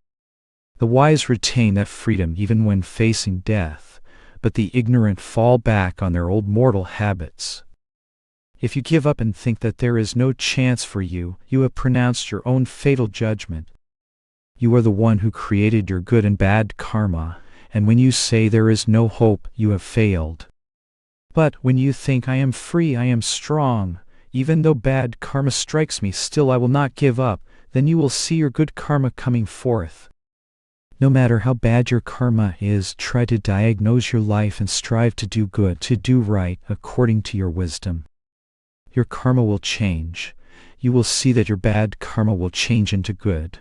The wise retain that freedom even when facing death, but the ignorant fall back on their old mortal habits. If you give up and think that there is no chance for you, you have pronounced your own fatal judgment. You are the one who created your good and bad karma, and when you say there is no hope, you have failed. But when you think I am free, I am strong, even though bad karma strikes me, still I will not give up, then you will see your good karma coming forth. No matter how bad your karma is, try to diagnose your life and strive to do good, to do right, according to your wisdom. Your karma will change. You will see that your bad karma will change into good.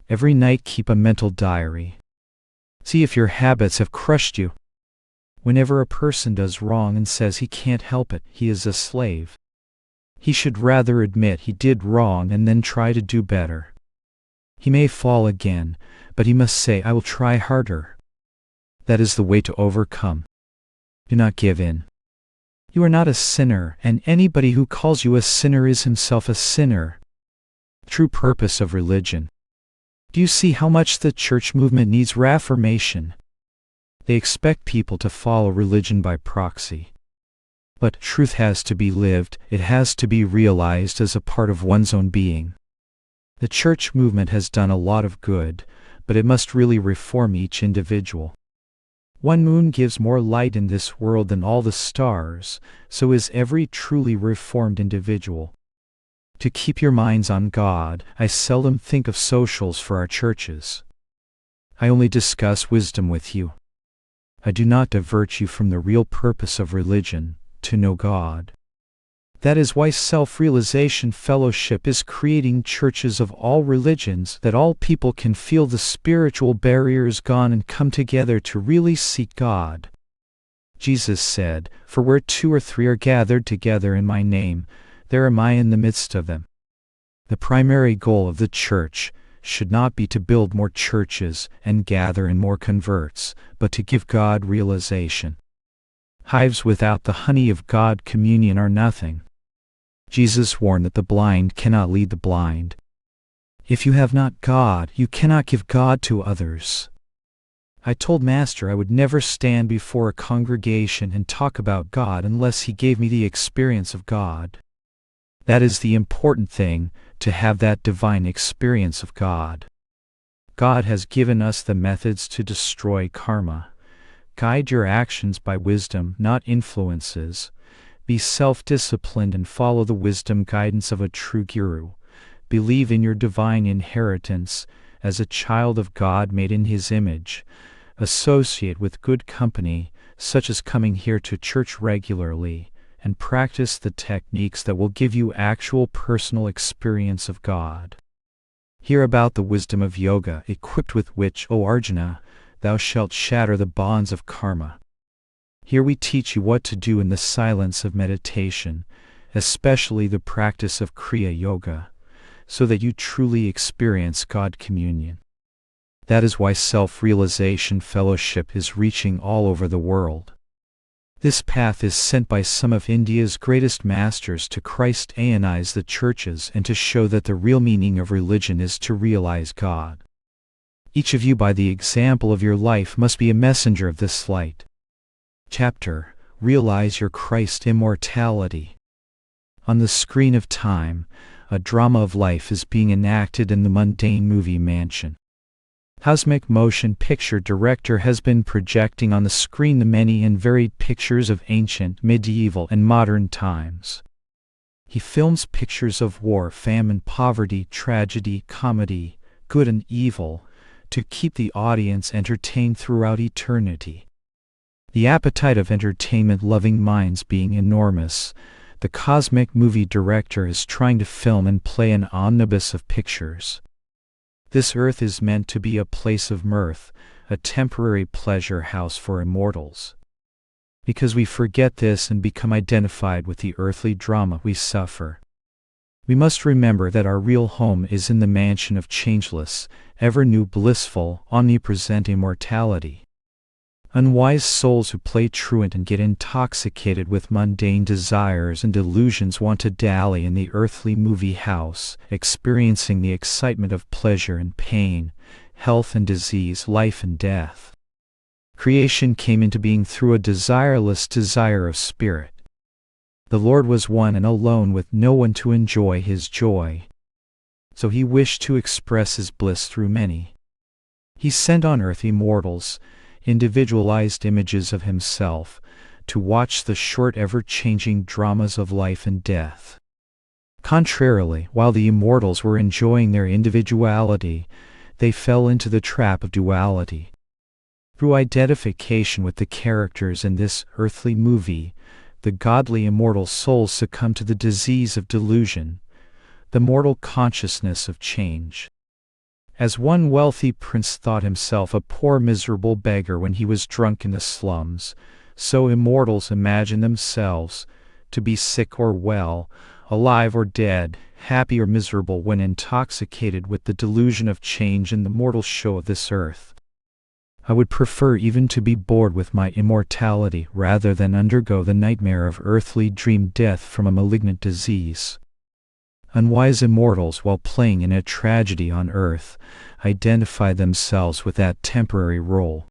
Every night keep a mental diary. See if your habits have crushed you. Whenever a person does wrong and says he can't help it, he is a slave. He should rather admit he did wrong and then try to do better. He may fall again, but he must say, I will try harder. That is the way to overcome. Do not give in. You are not a sinner, and anybody who calls you a sinner is himself a sinner. True purpose of religion. Do you see how much the church movement needs reformation? They expect people to follow religion by proxy. But truth has to be lived, it has to be realized as a part of one's own being. The church movement has done a lot of good, but it must really reform each individual. One moon gives more light in this world than all the stars, so is every truly reformed individual. To keep your minds on God, I seldom think of socials for our churches. I only discuss wisdom with you. I do not divert you from the real purpose of religion, to know God. That is why Self-Realization Fellowship is creating churches of all religions, that all people can feel the spiritual barriers gone and come together to really seek God. Jesus said, "For where 2 or 3 are gathered together in my name, there am I in the midst of them." The primary goal of the church should not be to build more churches and gather in more converts, but to give God realization. Hives without the honey of God communion are nothing. Jesus warned that the blind cannot lead the blind. If you have not God, you cannot give God to others. I told Master I would never stand before a congregation and talk about God unless he gave me the experience of God. That is the important thing, to have that divine experience of God. God has given us the methods to destroy karma. Guide your actions by wisdom, not influences. Be self-disciplined and follow the wisdom guidance of a true guru. Believe in your divine inheritance as a child of God made in his image. Associate with good company, such as coming here to church regularly, and practice the techniques that will give you actual personal experience of God. Hear about the wisdom of yoga, equipped with which, O Arjuna, thou shalt shatter the bonds of karma. Here we teach you what to do in the silence of meditation, especially the practice of Kriya Yoga, so that you truly experience God communion. That is why Self-Realization Fellowship is reaching all over the world. This path is sent by some of India's greatest masters to Christianize the churches and to show that the real meaning of religion is to realize God. Each of you, by the example of your life, must be a messenger of this light. Chapter: Realize Your Christ Immortality. On the screen of time, a drama of life is being enacted in the mundane movie mansion. Cosmic Motion Picture Director has been projecting on the screen the many and varied pictures of ancient, medieval, and modern times. He films pictures of war, famine, poverty, tragedy, comedy, good and evil, to keep the audience entertained throughout eternity. The appetite of entertainment-loving minds being enormous, the cosmic movie director is trying to film and play an omnibus of pictures. This earth is meant to be a place of mirth, a temporary pleasure house for immortals. Because we forget this and become identified with the earthly drama, we suffer. We must remember that our real home is in the mansion of changeless, ever-new, blissful, omnipresent immortality. Unwise souls who play truant and get intoxicated with mundane desires and delusions want to dally in the earthly movie house, experiencing the excitement of pleasure and pain, health and disease, life and death. Creation came into being through a desireless desire of spirit. The Lord was one and alone with no one to enjoy his joy. So he wished to express his bliss through many. He sent on earth immortals, individualized images of himself, to watch the short ever-changing dramas of life and death. Contrarily, while the immortals were enjoying their individuality, they fell into the trap of duality. Through identification with the characters in this earthly movie, the godly immortal souls succumb to the disease of delusion, the mortal consciousness of change. As one wealthy prince thought himself a poor miserable beggar when he was drunk in the slums, so immortals imagine themselves to be sick or well, alive or dead, happy or miserable when intoxicated with the delusion of change in the mortal show of this earth. I would prefer even to be bored with my immortality rather than undergo the nightmare of earthly dream death from a malignant disease. Unwise immortals, while playing in a tragedy on earth, identify themselves with that temporary role.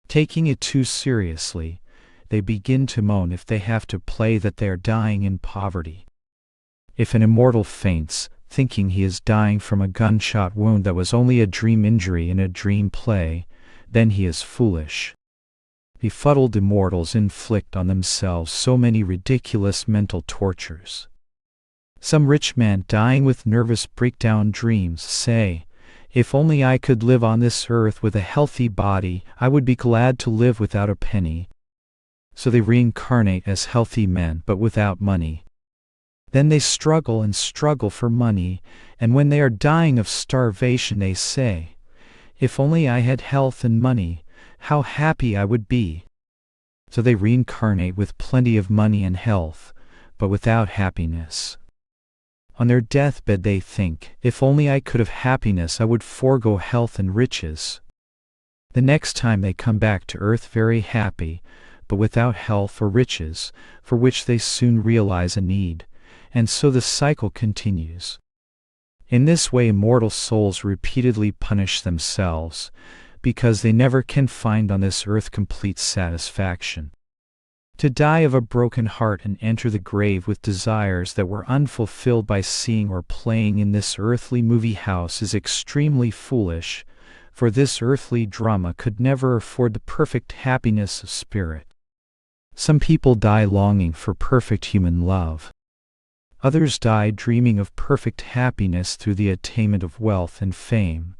Taking it too seriously, they begin to moan if they have to play that they are dying in poverty. If an immortal faints, thinking he is dying from a gunshot wound that was only a dream injury in a dream play, then he is foolish. Befuddled immortals inflict on themselves so many ridiculous mental tortures. Some rich man dying with nervous breakdown dreams say, "If only I could live on this earth with a healthy body, I would be glad to live without a penny." So they reincarnate as healthy men but without money. Then they struggle and struggle for money, and when they are dying of starvation they say, "If only I had health and money, how happy I would be." So they reincarnate with plenty of money and health, but without happiness. On their deathbed they think, "If only I could have happiness, I would forego health and riches." The next time they come back to earth very happy, but without health or riches, for which they soon realize a need, and so the cycle continues. In this way immortal souls repeatedly punish themselves, because they never can find on this earth complete satisfaction. To die of a broken heart and enter the grave with desires that were unfulfilled by seeing or playing in this earthly movie house is extremely foolish, for this earthly drama could never afford the perfect happiness of spirit. Some people die longing for perfect human love. Others die dreaming of perfect happiness through the attainment of wealth and fame,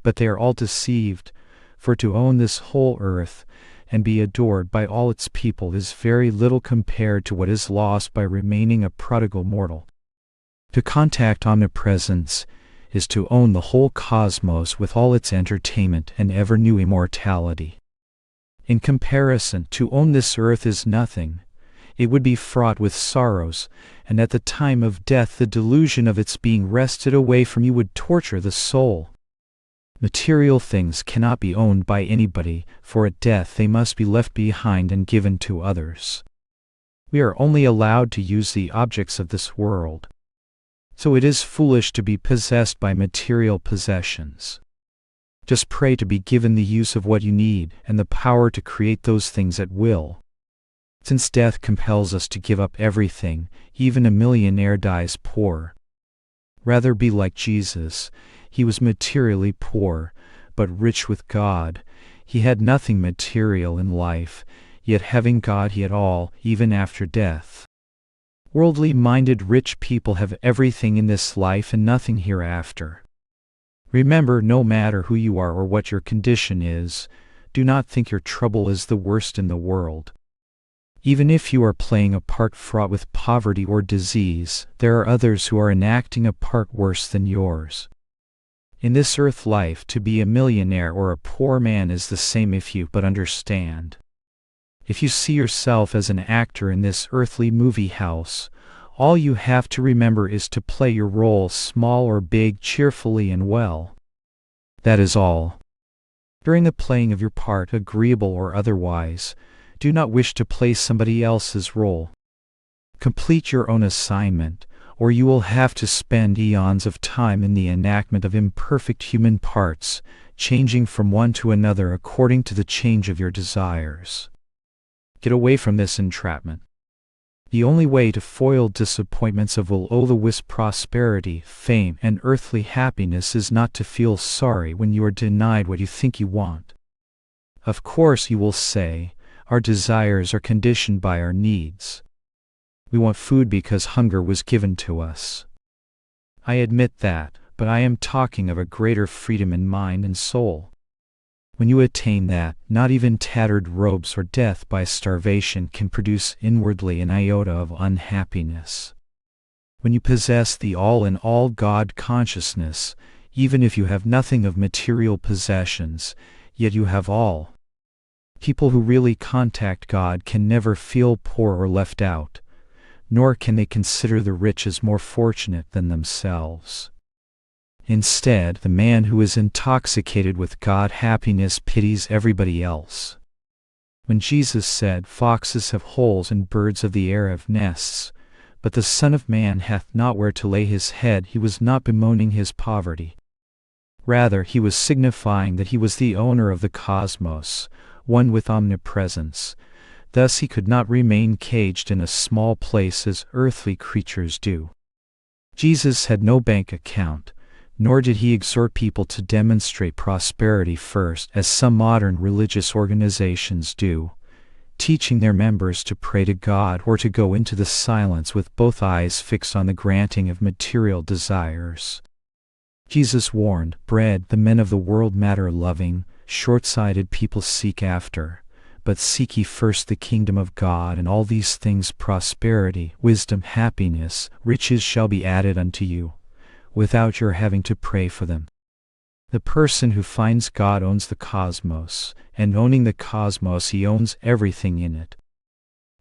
but they are all deceived, for to own this whole earth and be adored by all its people is very little compared to what is lost by remaining a prodigal mortal. To contact omnipresence is to own the whole cosmos with all its entertainment and ever-new immortality. In comparison, to own this earth is nothing. It would be fraught with sorrows, and at the time of death the delusion of its being wrested away from you would torture the soul. Material things cannot be owned by anybody, for at death they must be left behind and given to others. We are only allowed to use the objects of this world. So it is foolish to be possessed by material possessions. Just pray to be given the use of what you need and the power to create those things at will. Since death compels us to give up everything, even a millionaire dies poor. Rather be like Jesus. He was materially poor, but rich with God. He had nothing material in life, yet having God he had all, even after death. Worldly-minded rich people have everything in this life and nothing hereafter. Remember, no matter who you are or what your condition is, do not think your trouble is the worst in the world. Even if you are playing a part fraught with poverty or disease, there are others who are enacting a part worse than yours. In this earth life, to be a millionaire or a poor man is the same if you but understand. If you see yourself as an actor in this earthly movie house, all you have to remember is to play your role, small or big, cheerfully and well. That is all. During the playing of your part, agreeable or otherwise, do not wish to play somebody else's role. Complete your own assignment, or you will have to spend eons of time in the enactment of imperfect human parts, changing from one to another according to the change of your desires. Get away from this entrapment. The only way to foil disappointments of will-o'-the-wisp prosperity, fame, and earthly happiness is not to feel sorry when you are denied what you think you want. Of course, you will say, our desires are conditioned by our needs. We want food because hunger was given to us. I admit that, but I am talking of a greater freedom in mind and soul. When you attain that, not even tattered robes or death by starvation can produce inwardly an iota of unhappiness. When you possess the all-in-all God consciousness, even if you have nothing of material possessions, yet you have all. People who really contact God can never feel poor or left out, nor can they consider the rich as more fortunate than themselves. Instead, the man who is intoxicated with God happiness pities everybody else. When Jesus said, "Foxes have holes and birds of the air have nests, but the Son of Man hath not where to lay his head," he was not bemoaning his poverty. Rather, he was signifying that he was the owner of the cosmos, one with omnipresence. Thus he could not remain caged in a small place as earthly creatures do. Jesus had no bank account, nor did he exhort people to demonstrate prosperity first, as some modern religious organizations do, teaching their members to pray to God or to go into the silence with both eyes fixed on the granting of material desires. Jesus warned, "Bread the men of the world matter-loving, short-sighted people seek after, but seek ye first the kingdom of God, and all these things, prosperity, wisdom, happiness, riches, shall be added unto you, without your having to pray for them." The person who finds God owns the cosmos, and owning the cosmos he owns everything in it.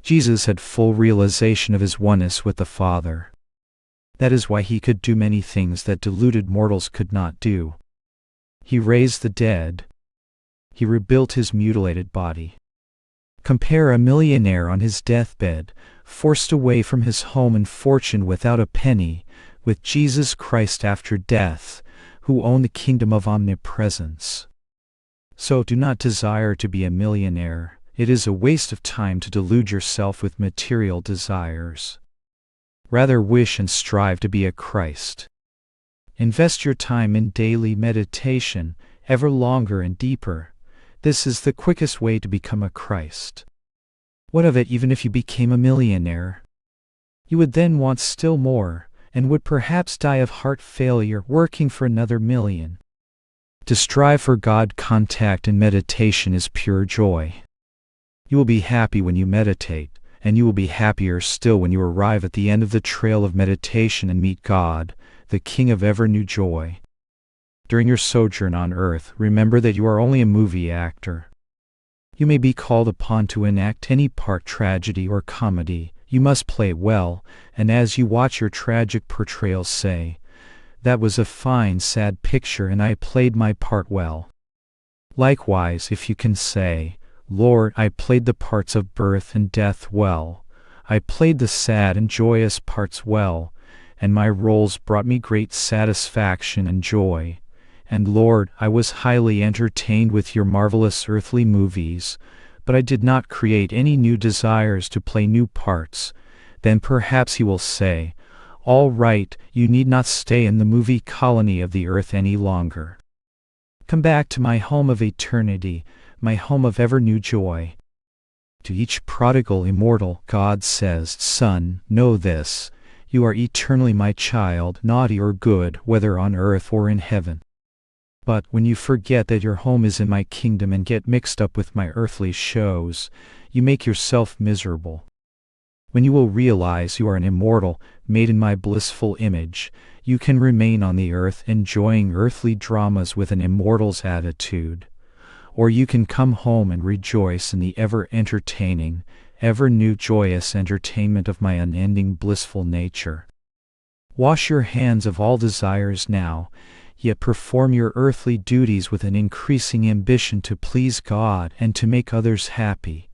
Jesus had full realization of his oneness with the Father. That is why he could do many things that deluded mortals could not do. He raised the dead. He rebuilt his mutilated body. Compare a millionaire on his deathbed, forced away from his home and fortune without a penny, with Jesus Christ after death, who owned the kingdom of omnipresence. So do not desire to be a millionaire. It is a waste of time to delude yourself with material desires. Rather wish and strive to be a Christ. Invest your time in daily meditation, ever longer and deeper. This is the quickest way to become a Christ. What of it even if you became a millionaire? You would then want still more, and would perhaps die of heart failure working for another million. To strive for God contact and meditation is pure joy. You will be happy when you meditate, and you will be happier still when you arrive at the end of the trail of meditation and meet God, the King of ever new joy. During your sojourn on earth, remember that you are only a movie actor. You may be called upon to enact any part, tragedy or comedy. You must play well, and as you watch your tragic portrayal say, "That was a fine, sad picture and I played my part well." Likewise, if you can say, "Lord, I played the parts of birth and death well. I played the sad and joyous parts well, and my roles brought me great satisfaction and joy. And Lord, I was highly entertained with your marvelous earthly movies, but I did not create any new desires to play new parts," then perhaps he will say, "All right, you need not stay in the movie colony of the earth any longer. Come back to my home of eternity, my home of ever new joy." To each prodigal immortal, God says, "Son, know this, you are eternally my child, naughty or good, whether on earth or in heaven. But when you forget that your home is in my kingdom and get mixed up with my earthly shows, you make yourself miserable. When you will realize you are an immortal, made in my blissful image, you can remain on the earth enjoying earthly dramas with an immortal's attitude. Or you can come home and rejoice in the ever-entertaining, ever-new joyous entertainment of my unending blissful nature. Wash your hands of all desires now. yet perform your earthly duties with an increasing ambition to please God and to make others happy.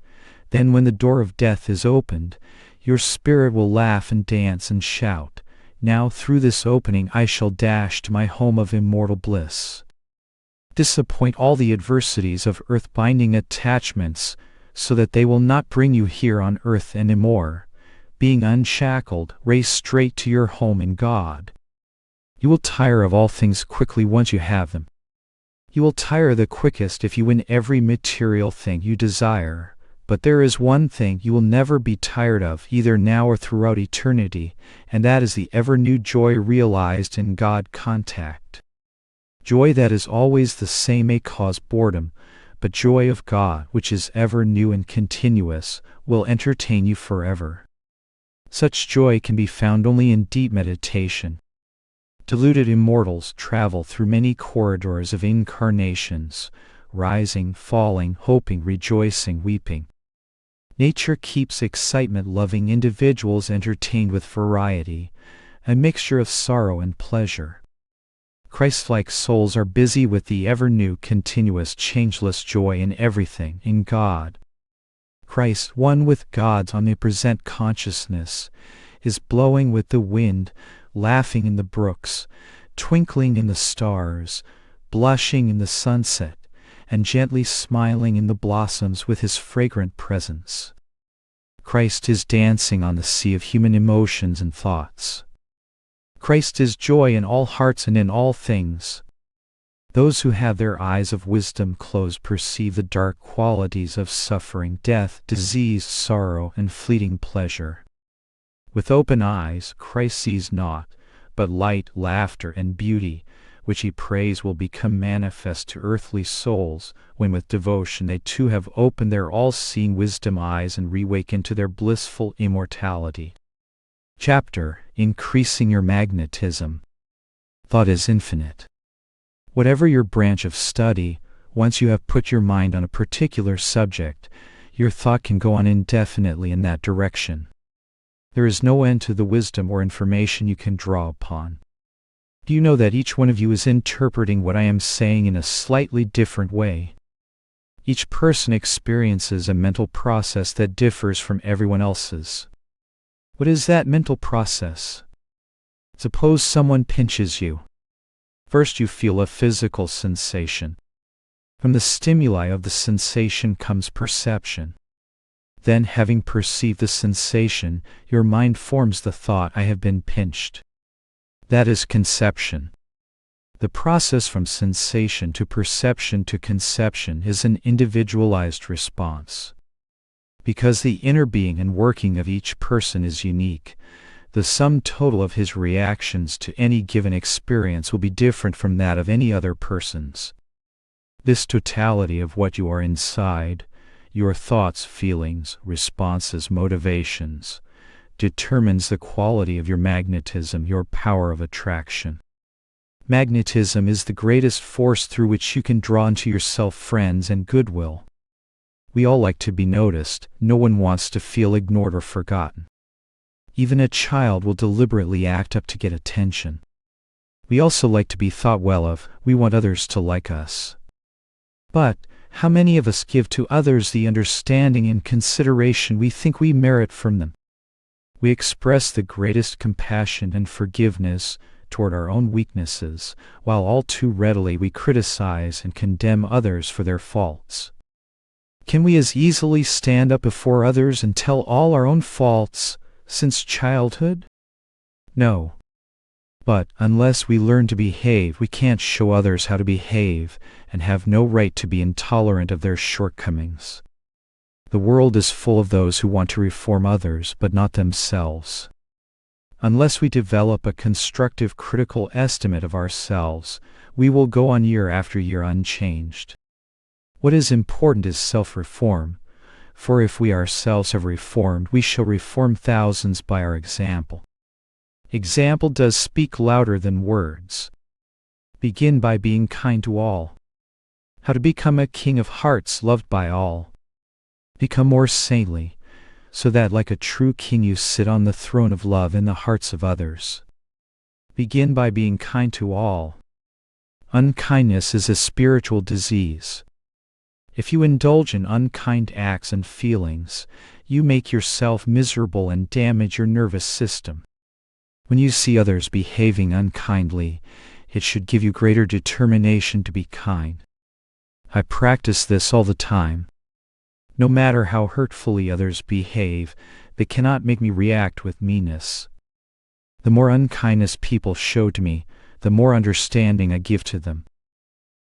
Then when the door of death is opened, your spirit will laugh and dance and shout, "Now through this opening I shall dash to my home of immortal bliss." Disappoint all the adversities of earth-binding attachments, so that they will not bring you here on earth any more. Being unshackled, race straight to your home in God. You will tire of all things quickly once you have them. You will tire the quickest if you win every material thing you desire. But there is one thing you will never be tired of, either now or throughout eternity, and that is the ever-new joy realized in God contact. Joy that is always the same may cause boredom, but joy of God, which is ever new and continuous, will entertain you forever. Such joy can be found only in deep meditation. Deluded immortals travel through many corridors of incarnations, rising, falling, hoping, rejoicing, weeping. Nature keeps excitement-loving individuals entertained with variety, a mixture of sorrow and pleasure. Christ-like souls are busy with the ever-new, continuous, changeless joy in everything, in God. Christ, one with God's omnipresent consciousness, is blowing with the wind, laughing in the brooks, twinkling in the stars, blushing in the sunset, and gently smiling in the blossoms with his fragrant presence. Christ is dancing on the sea of human emotions and thoughts. Christ is joy in all hearts and in all things. Those who have their eyes of wisdom closed perceive the dark qualities of suffering, death, disease, sorrow, and fleeting pleasure. With open eyes, Christ sees naught but light, laughter, and beauty, which he prays will become manifest to earthly souls, when with devotion they too have opened their all-seeing wisdom eyes and reawaken to their blissful immortality. Chapter: Increasing Your Magnetism. Thought is infinite. Whatever your branch of study, once you have put your mind on a particular subject, your thought can go on indefinitely in that direction. There is no end to the wisdom or information you can draw upon. Do you know that each one of you is interpreting what I am saying in a slightly different way? Each person experiences a mental process that differs from everyone else's. What is that mental process? Suppose someone pinches you. First you feel a physical sensation. From the stimuli of the sensation comes perception. Then, having perceived the sensation, your mind forms the thought, "I have been pinched." That is conception. The process from sensation to perception to conception is an individualized response. Because the inner being and working of each person is unique, the sum total of his reactions to any given experience will be different from that of any other person's. This totality of what you are inside, your thoughts, feelings, responses, motivations, determines the quality of your magnetism, your power of attraction. Magnetism is the greatest force through which you can draw into yourself friends and goodwill. We all like to be noticed. No one wants to feel ignored or forgotten. Even a child will deliberately act up to get attention. We also like to be thought well of. We want others to like us. But how many of us give to others the understanding and consideration we think we merit from them? We express the greatest compassion and forgiveness toward our own weaknesses, while all too readily we criticize and condemn others for their faults. Can we as easily stand up before others and tell all our own faults since childhood? No. But unless we learn to behave, we can't show others how to behave, and have no right to be intolerant of their shortcomings. The world is full of those who want to reform others, but not themselves. Unless we develop a constructive critical estimate of ourselves, we will go on year after year unchanged. What is important is self-reform, for if we ourselves have reformed, we shall reform thousands by our example. Example does speak louder than words. Begin by being kind to all. How to become a king of hearts loved by all. Become more saintly, so that like a true king you sit on the throne of love in the hearts of others. Begin by being kind to all. Unkindness is a spiritual disease. If you indulge in unkind acts and feelings, you make yourself miserable and damage your nervous system. When you see others behaving unkindly, it should give you greater determination to be kind. I practice this all the time. No matter how hurtfully others behave, they cannot make me react with meanness. The more unkindness people show to me, the more understanding I give to them.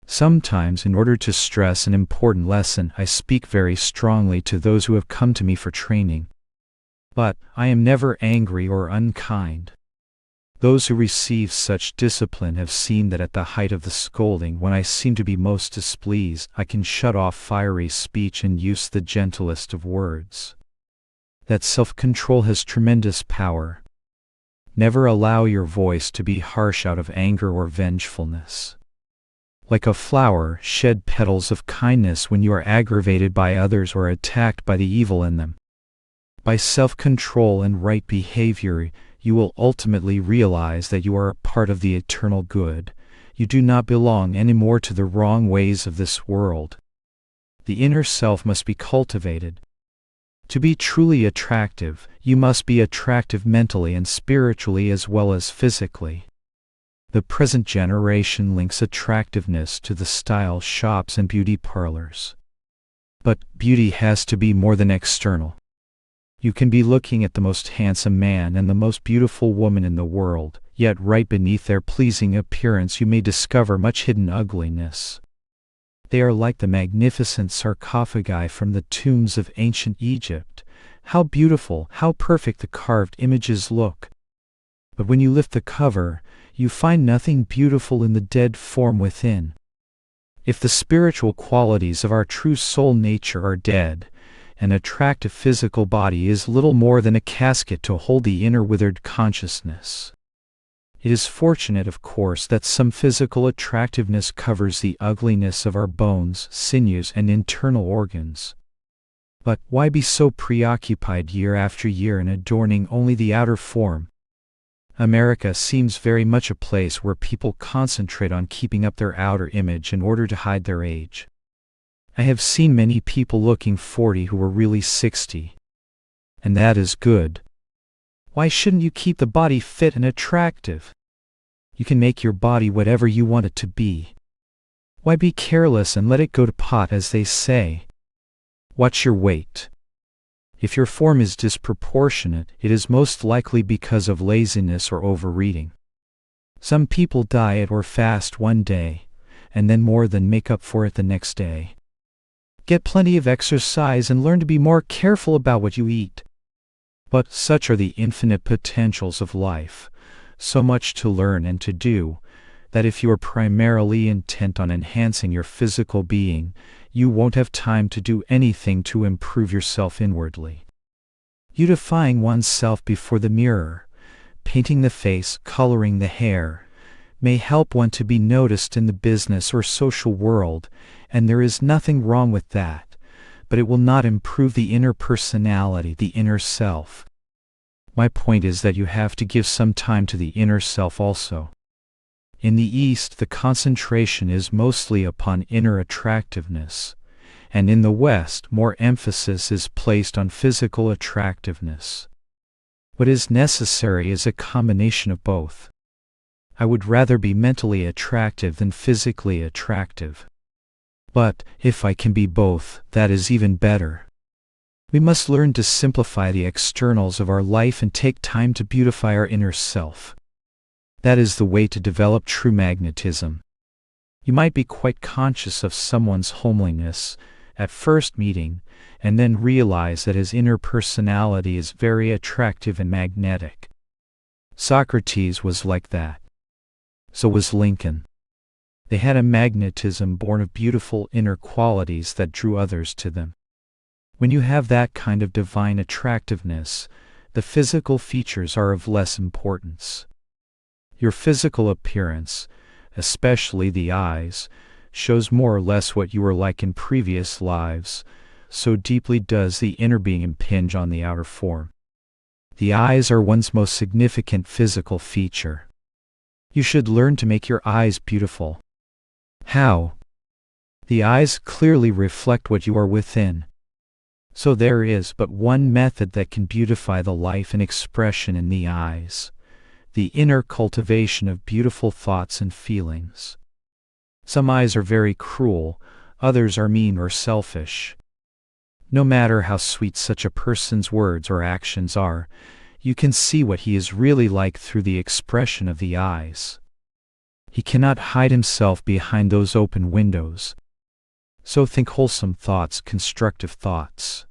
Sometimes, in order to stress an important lesson, I speak very strongly to those who have come to me for training. But I am never angry or unkind. Those who receive such discipline have seen that at the height of the scolding, when I seem to be most displeased, I can shut off fiery speech and use the gentlest of words. That self-control has tremendous power. Never allow your voice to be harsh out of anger or vengefulness. Like a flower, shed petals of kindness when you are aggravated by others or attacked by the evil in them. By self-control and right behavior, you will ultimately realize that you are a part of the eternal good. You do not belong anymore to the wrong ways of this world. The inner self must be cultivated. To be truly attractive, you must be attractive mentally and spiritually as well as physically. The present generation links attractiveness to the style shops and beauty parlors. But beauty has to be more than external. You can be looking at the most handsome man and the most beautiful woman in the world, yet right beneath their pleasing appearance you may discover much hidden ugliness. They are like the magnificent sarcophagi from the tombs of ancient Egypt. How beautiful, how perfect the carved images look! But when you lift the cover, you find nothing beautiful in the dead form within. If the spiritual qualities of our true soul nature are dead, an attractive physical body is little more than a casket to hold the inner withered consciousness. It is fortunate, of course, that some physical attractiveness covers the ugliness of our bones, sinews, and internal organs. But why be so preoccupied year after year in adorning only the outer form? America seems very much a place where people concentrate on keeping up their outer image in order to hide their age. I have seen many people looking 40 who were really 60. And that is good. Why shouldn't you keep the body fit and attractive? You can make your body whatever you want it to be. Why be careless and let it go to pot, as they say? Watch your weight. If your form is disproportionate, it is most likely because of laziness or overeating. Some people diet or fast one day, and then more than make up for it the next day. Get plenty of exercise and learn to be more careful about what you eat. But such are the infinite potentials of life, so much to learn and to do, that if you are primarily intent on enhancing your physical being, you won't have time to do anything to improve yourself inwardly. Beautifying oneself before the mirror, painting the face, coloring the hair, may help one to be noticed in the business or social world, and there is nothing wrong with that, but it will not improve the inner personality, the inner self. My point is that you have to give some time to the inner self also. In the East, the concentration is mostly upon inner attractiveness, and in the West, more emphasis is placed on physical attractiveness. What is necessary is a combination of both. I would rather be mentally attractive than physically attractive. But, if I can be both, that is even better. We must learn to simplify the externals of our life and take time to beautify our inner self. That is the way to develop true magnetism. You might be quite conscious of someone's homeliness at first meeting, and then realize that his inner personality is very attractive and magnetic. Socrates was like that. So was Lincoln. They had a magnetism born of beautiful inner qualities that drew others to them. When you have that kind of divine attractiveness, the physical features are of less importance. Your physical appearance, especially the eyes, shows more or less what you were like in previous lives, so deeply does the inner being impinge on the outer form. The eyes are one's most significant physical feature. You should learn to make your eyes beautiful. How? The eyes clearly reflect what you are within. So there is but one method that can beautify the life and expression in the eyes: the inner cultivation of beautiful thoughts and feelings. Some eyes are very cruel, others are mean or selfish. No matter how sweet such a person's words or actions are, you can see what he is really like through the expression of the eyes. He cannot hide himself behind those open windows. So think wholesome thoughts, constructive thoughts.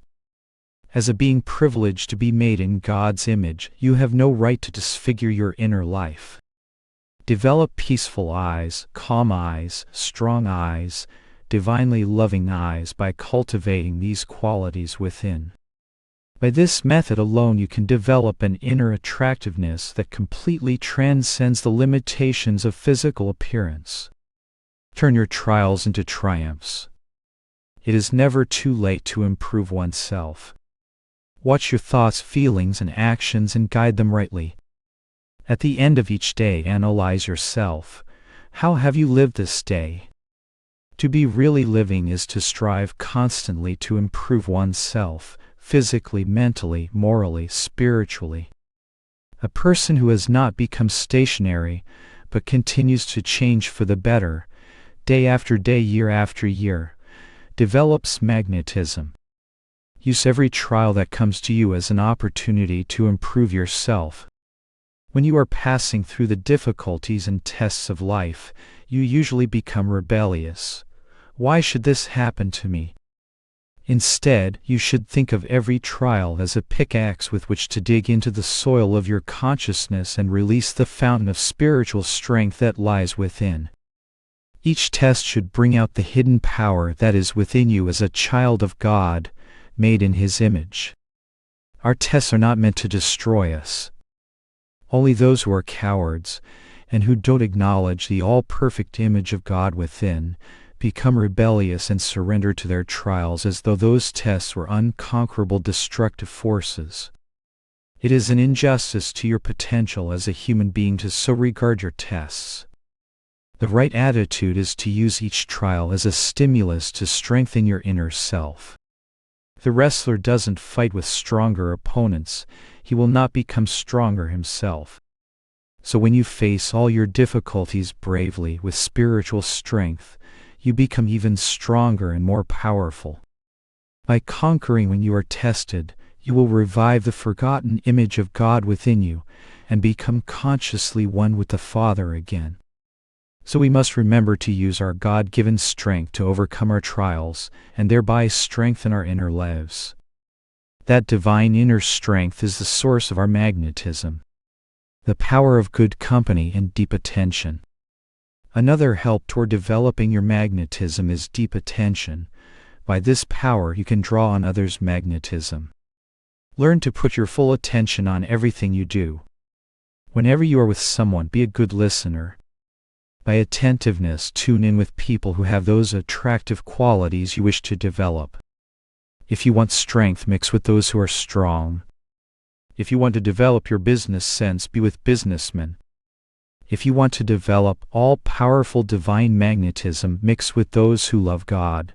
As a being privileged to be made in God's image, you have no right to disfigure your inner life. Develop peaceful eyes, calm eyes, strong eyes, divinely loving eyes by cultivating these qualities within. By this method alone you can develop an inner attractiveness that completely transcends the limitations of physical appearance. Turn your trials into triumphs. It is never too late to improve oneself. Watch your thoughts, feelings, and actions and guide them rightly. At the end of each day, analyze yourself. How have you lived this day? To be really living is to strive constantly to improve oneself, physically, mentally, morally, spiritually. A person who has not become stationary, but continues to change for the better, day after day, year after year, develops magnetism. Use every trial that comes to you as an opportunity to improve yourself. When you are passing through the difficulties and tests of life, you usually become rebellious. Why should this happen to me? Instead, you should think of every trial as a pickaxe with which to dig into the soil of your consciousness and release the fountain of spiritual strength that lies within. Each test should bring out the hidden power that is within you as a child of God, made in His image. Our tests are not meant to destroy us. Only those who are cowards, and who don't acknowledge the all-perfect image of God within, become rebellious and surrender to their trials as though those tests were unconquerable destructive forces. It is an injustice to your potential as a human being to so regard your tests. The right attitude is to use each trial as a stimulus to strengthen your inner self. The wrestler doesn't fight with stronger opponents, he will not become stronger himself. So when you face all your difficulties bravely with spiritual strength, you become even stronger and more powerful. By conquering when you are tested, you will revive the forgotten image of God within you, and become consciously one with the Father again. So we must remember to use our God-given strength to overcome our trials, and thereby strengthen our inner lives. That divine inner strength is the source of our magnetism. The power of good company and deep attention. Another help toward developing your magnetism is deep attention. By this power you can draw on others' magnetism. Learn to put your full attention on everything you do. Whenever you are with someone, be a good listener. By attentiveness, tune in with people who have those attractive qualities you wish to develop. If you want strength, mix with those who are strong. If you want to develop your business sense, be with businessmen. If you want to develop all-powerful divine magnetism, mix with those who love God.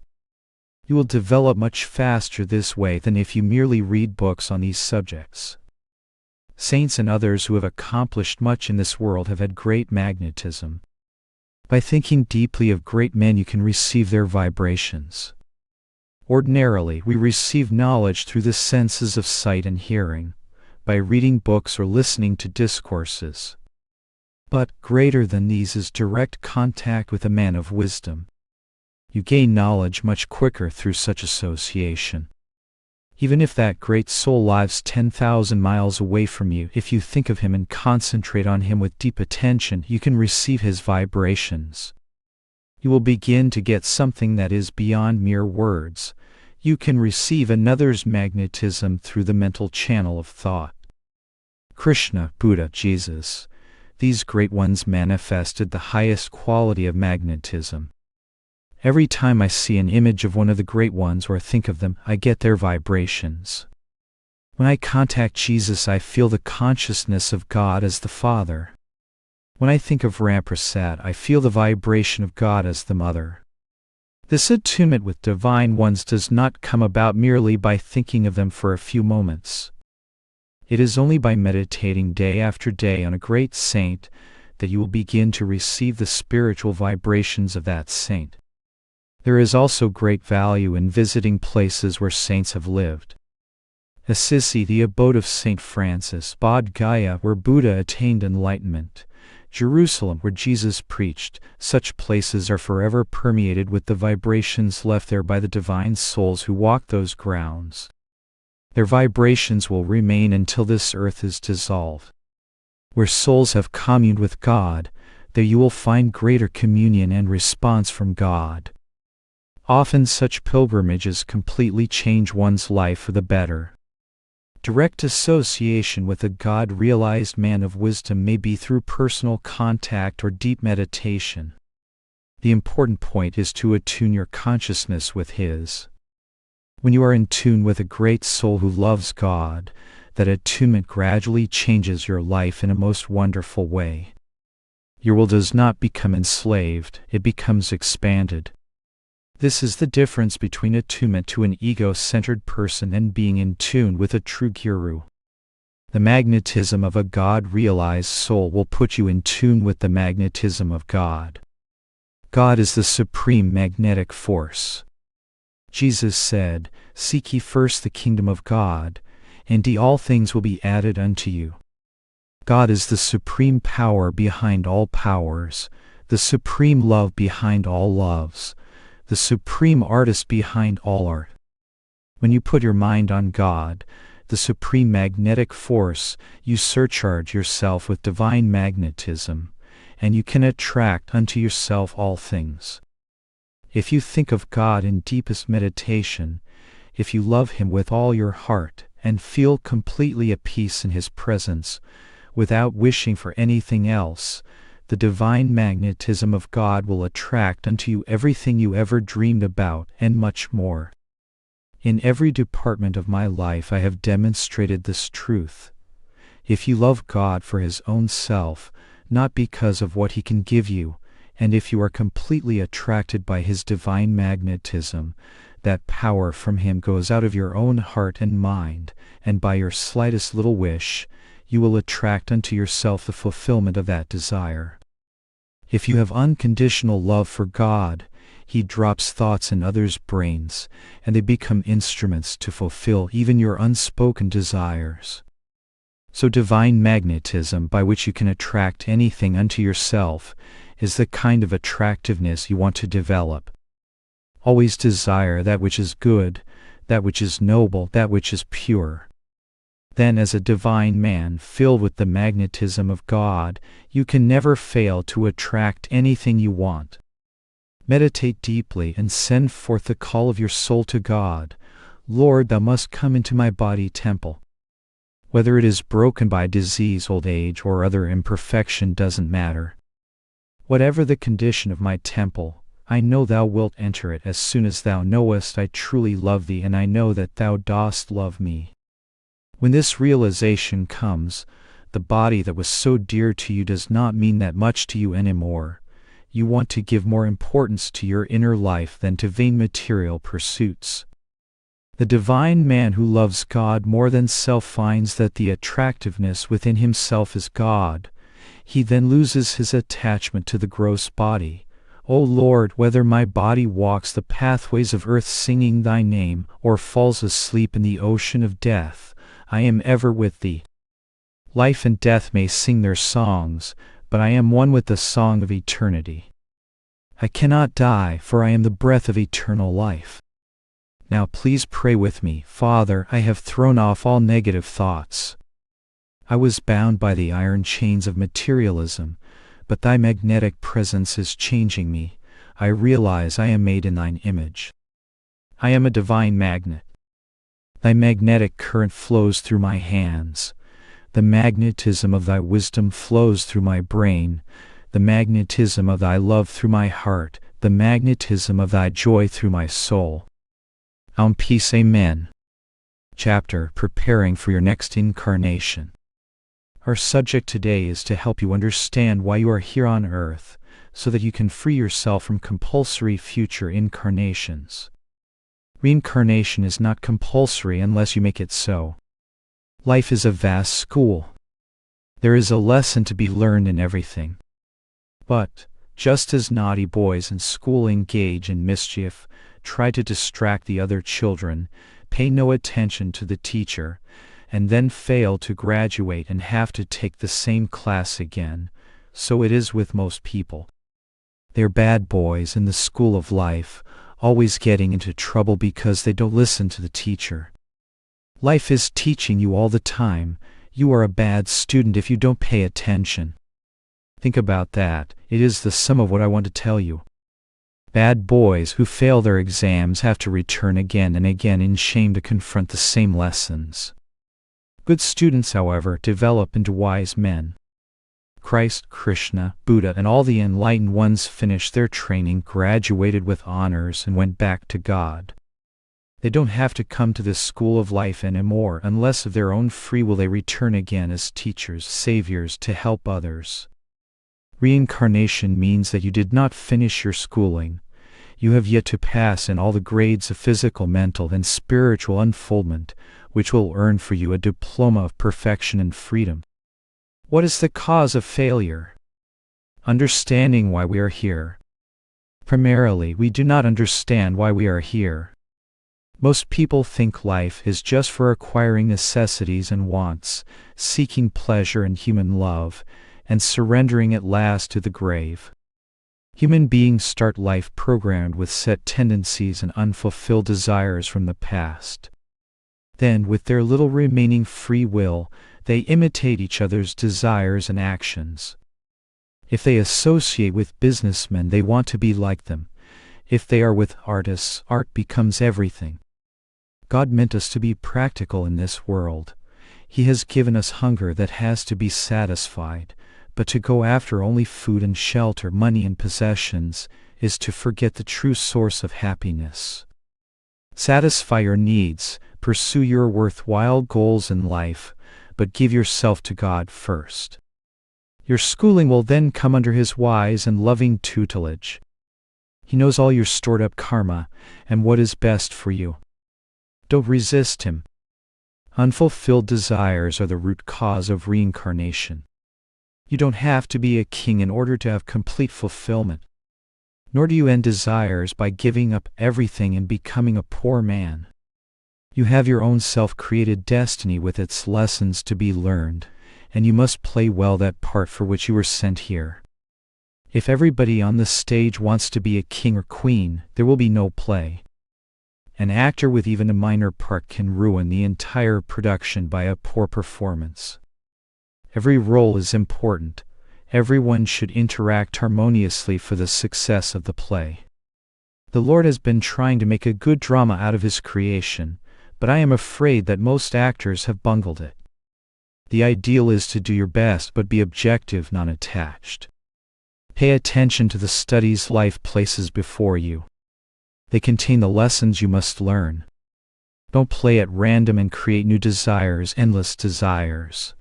You will develop much faster this way than if you merely read books on these subjects. Saints and others who have accomplished much in this world have had great magnetism. By thinking deeply of great men, you can receive their vibrations. Ordinarily, we receive knowledge through the senses of sight and hearing, by reading books or listening to discourses. But greater than these is direct contact with a man of wisdom. You gain knowledge much quicker through such association. Even if that great soul lives 10,000 miles away from you, if you think of him and concentrate on him with deep attention, you can receive his vibrations. You will begin to get something that is beyond mere words. You can receive another's magnetism through the mental channel of thought. Krishna, Buddha, Jesus, these great ones manifested the highest quality of magnetism. Every time I see an image of one of the great ones or think of them, I get their vibrations. When I contact Jesus, I feel the consciousness of God as the Father. When I think of Ramprasad, I feel the vibration of God as the Mother. This attunement with divine ones does not come about merely by thinking of them for a few moments. It is only by meditating day after day on a great saint that you will begin to receive the spiritual vibrations of that saint. There is also great value in visiting places where saints have lived. Assisi, the abode of Saint Francis; Bodh Gaya, where Buddha attained enlightenment; Jerusalem, where Jesus preached. Such places are forever permeated with the vibrations left there by the divine souls who walk those grounds. Their vibrations will remain until this earth is dissolved. Where souls have communed with God, there you will find greater communion and response from God. Often such pilgrimages completely change one's life for the better. Direct association with a God-realized man of wisdom may be through personal contact or deep meditation. The important point is to attune your consciousness with His. When you are in tune with a great soul who loves God, that attunement gradually changes your life in a most wonderful way. Your will does not become enslaved, it becomes expanded. This is the difference between attunement to an ego-centered person and being in tune with a true guru. The magnetism of a God-realized soul will put you in tune with the magnetism of God. God is the supreme magnetic force. Jesus said, "Seek ye first the kingdom of God, and all things will be added unto you." God is the supreme power behind all powers, the supreme love behind all loves, the supreme artist behind all art. When you put your mind on God, the supreme magnetic force, you surcharge yourself with divine magnetism, and you can attract unto yourself all things. If you think of God in deepest meditation, if you love Him with all your heart, and feel completely at peace in His presence, without wishing for anything else, the divine magnetism of God will attract unto you everything you ever dreamed about and much more. In every department of my life I have demonstrated this truth. If you love God for His own self, not because of what He can give you, and if you are completely attracted by His divine magnetism, that power from Him goes out of your own heart and mind, and by your slightest little wish, you will attract unto yourself the fulfillment of that desire. If you have unconditional love for God, He drops thoughts in others' brains, and they become instruments to fulfill even your unspoken desires. So divine magnetism, by which you can attract anything unto yourself, is the kind of attractiveness you want to develop. Always desire that which is good, that which is noble, that which is pure. Then, as a divine man filled with the magnetism of God, you can never fail to attract anything you want. Meditate deeply and send forth the call of your soul to God. Lord, Thou must come into my body temple. Whether it is broken by disease, old age, or other imperfection doesn't matter. Whatever the condition of my temple, I know Thou wilt enter it as soon as Thou knowest I truly love Thee, and I know that Thou dost love me. When this realization comes, the body that was so dear to you does not mean that much to you anymore. You want to give more importance to your inner life than to vain material pursuits. The divine man who loves God more than self finds that the attractiveness within himself is God. He then loses his attachment to the gross body. O Lord, whether my body walks the pathways of earth singing Thy name, or falls asleep in the ocean of death, I am ever with Thee. Life and death may sing their songs, but I am one with the song of eternity. I cannot die, for I am the breath of eternal life. Now please pray with me. Father, I have thrown off all negative thoughts. I was bound by the iron chains of materialism, but Thy magnetic presence is changing me. I realize I am made in Thine image. I am a divine magnet. Thy magnetic current flows through my hands. The magnetism of Thy wisdom flows through my brain. The magnetism of Thy love through my heart. The magnetism of Thy joy through my soul. Aum peace, Amen. Chapter: Preparing for your next incarnation. Our subject today is to help you understand why you are here on earth, so that you can free yourself from compulsory future incarnations. Reincarnation is not compulsory unless you make it so. Life is a vast school. There is a lesson to be learned in everything. But, just as naughty boys in school engage in mischief, try to distract the other children, pay no attention to the teacher, and then fail to graduate and have to take the same class again, so it is with most people. They're bad boys in the school of life, always getting into trouble because they don't listen to the teacher. Life is teaching you all the time. You are a bad student if you don't pay attention. Think about that. It is the sum of what I want to tell you. Bad boys who fail their exams have to return again and again in shame to confront the same lessons. Good students, however, develop into wise men. Christ, Krishna, Buddha, and all the enlightened ones finished their training, graduated with honors, and went back to God. They don't have to come to this school of life anymore unless of their own free will they return again as teachers, saviors to help others. Reincarnation means that you did not finish your schooling. You have yet to pass in all the grades of physical, mental, and spiritual unfoldment, which will earn for you a diploma of perfection and freedom. What is the cause of failure? Understanding why we are here. Primarily, we do not understand why we are here. Most people think life is just for acquiring necessities and wants, seeking pleasure and human love, and surrendering at last to the grave. Human beings start life programmed with set tendencies and unfulfilled desires from the past. Then, with their little remaining free will, they imitate each other's desires and actions. If they associate with businessmen, they want to be like them. If they are with artists, art becomes everything. God meant us to be practical in this world. He has given us hunger that has to be satisfied, but to go after only food and shelter, money and possessions, is to forget the true source of happiness. Satisfy your needs, pursue your worthwhile goals in life, but give yourself to God first. Your schooling will then come under His wise and loving tutelage. He knows all your stored-up karma and what is best for you. Don't resist Him. Unfulfilled desires are the root cause of reincarnation. You don't have to be a king in order to have complete fulfillment. Nor do you end desires by giving up everything and becoming a poor man. You have your own self-created destiny with its lessons to be learned, and you must play well that part for which you were sent here. If everybody on the stage wants to be a king or queen, there will be no play. An actor with even a minor part can ruin the entire production by a poor performance. Every role is important. Everyone should interact harmoniously for the success of the play. The Lord has been trying to make a good drama out of His creation, but I am afraid that most actors have bungled it. The ideal is to do your best but be objective, not attached. Pay attention to the studies life places before you. They contain the lessons you must learn. Don't play at random and create new desires, endless desires.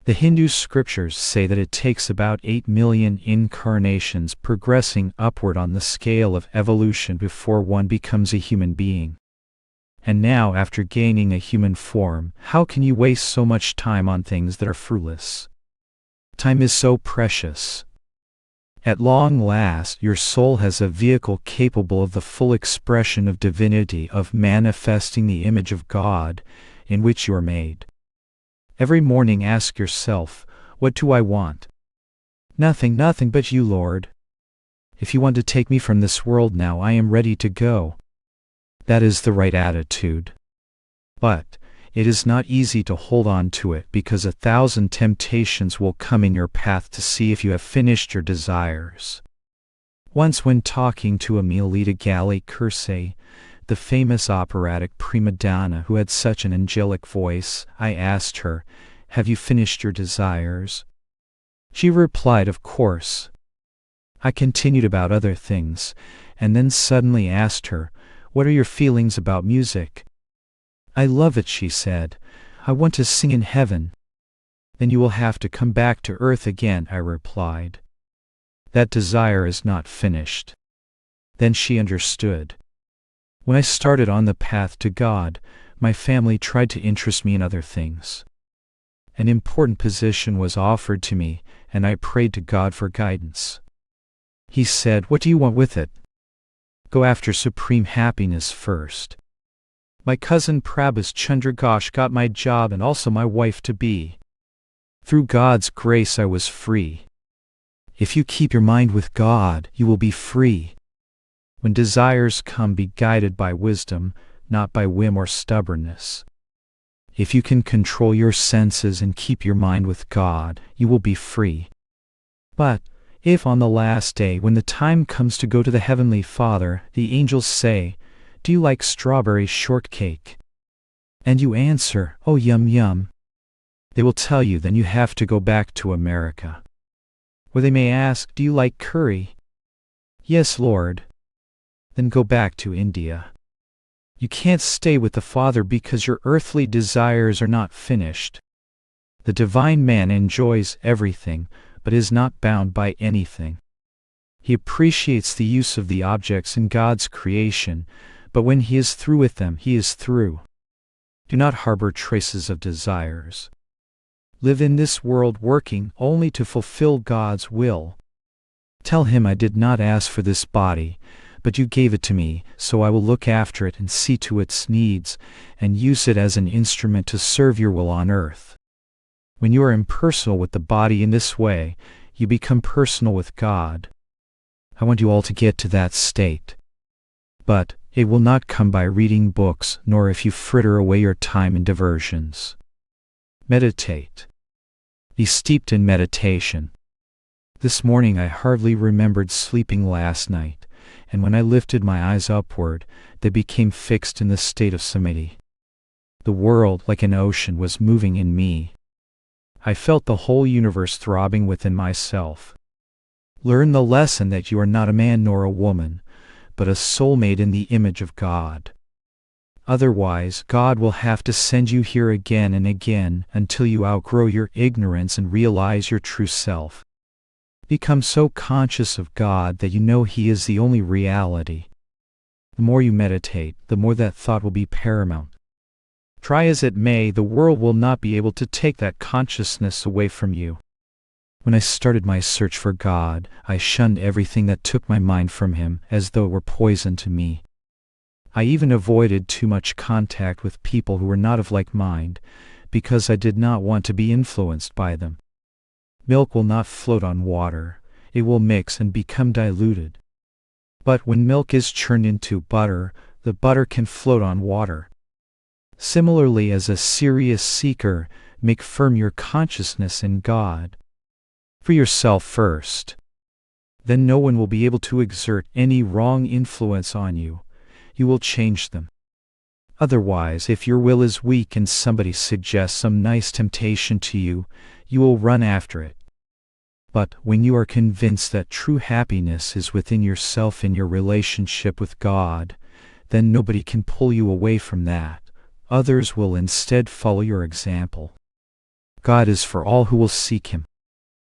The Hindu scriptures say that it takes about 8 million incarnations progressing upward on the scale of evolution before one becomes a human being. And now, after gaining a human form, how can you waste so much time on things that are fruitless? Time is so precious. At long last, your soul has a vehicle capable of the full expression of divinity, of manifesting the image of God, in which you are made. Every morning ask yourself, what do I want? Nothing but you, Lord. If you want to take me from this world now, I am ready to go. That is the right attitude. But it is not easy to hold on to it because 1,000 temptations will come in your path to see if you have finished your desires. Once when talking to Amelia Galli-Curse, the famous operatic prima donna who had such an angelic voice, I asked her, "Have you finished your desires?" She replied, "Of course." I continued about other things, and then suddenly asked her, "What are your feelings about music?" "I love it," she said. "I want to sing in heaven." Then you will have to come back to earth again, I replied. That desire is not finished. Then she understood. When I started on the path to God, my family tried to interest me in other things. An important position was offered to me, and I prayed to God for guidance. He said, "What do you want with it? Go after supreme happiness first." My cousin Prabhas Chandra Ghosh got my job and also my wife-to-be. Through God's grace I was free. If you keep your mind with God, you will be free. When desires come, be guided by wisdom, not by whim or stubbornness. If you can control your senses and keep your mind with God, you will be free. But if on the last day, when the time comes to go to the Heavenly Father, the angels say, "Do you like strawberry shortcake?" and you answer, "Oh, yum yum," they will tell you then you have to go back to America. Or they may ask, "Do you like curry?" "Yes, Lord." Then go back to India. You can't stay with the Father because your earthly desires are not finished. The divine man enjoys everything, but is not bound by anything. He appreciates the use of the objects in God's creation, but when he is through with them, he is through. Do not harbor traces of desires. Live in this world working only to fulfill God's will. Tell him, "I did not ask for this body, but you gave it to me, so I will look after it and see to its needs, and use it as an instrument to serve your will on earth." When you are impersonal with the body in this way, you become personal with God. I want you all to get to that state. But it will not come by reading books, nor if you fritter away your time in diversions. Meditate. Be steeped in meditation. This morning I hardly remembered sleeping last night, and when I lifted my eyes upward, they became fixed in the state of samadhi. The world, like an ocean, was moving in me. I felt the whole universe throbbing within myself. Learn the lesson that you are not a man nor a woman, but a soul made in the image of God. Otherwise, God will have to send you here again and again until you outgrow your ignorance and realize your true self. Become so conscious of God that you know He is the only reality. The more you meditate, the more that thought will be paramount. Try as it may, the world will not be able to take that consciousness away from you. When I started my search for God, I shunned everything that took my mind from Him, as though it were poison to me. I even avoided too much contact with people who were not of like mind, because I did not want to be influenced by them. Milk will not float on water, it will mix and become diluted. But when milk is churned into butter, the butter can float on water. Similarly, as a serious seeker, make firm your consciousness in God. For yourself first. Then no one will be able to exert any wrong influence on you. You will change them. Otherwise, if your will is weak and somebody suggests some nice temptation to you, you will run after it. But when you are convinced that true happiness is within yourself in your relationship with God, then nobody can pull you away from that. Others will instead follow your example. God is for all who will seek Him.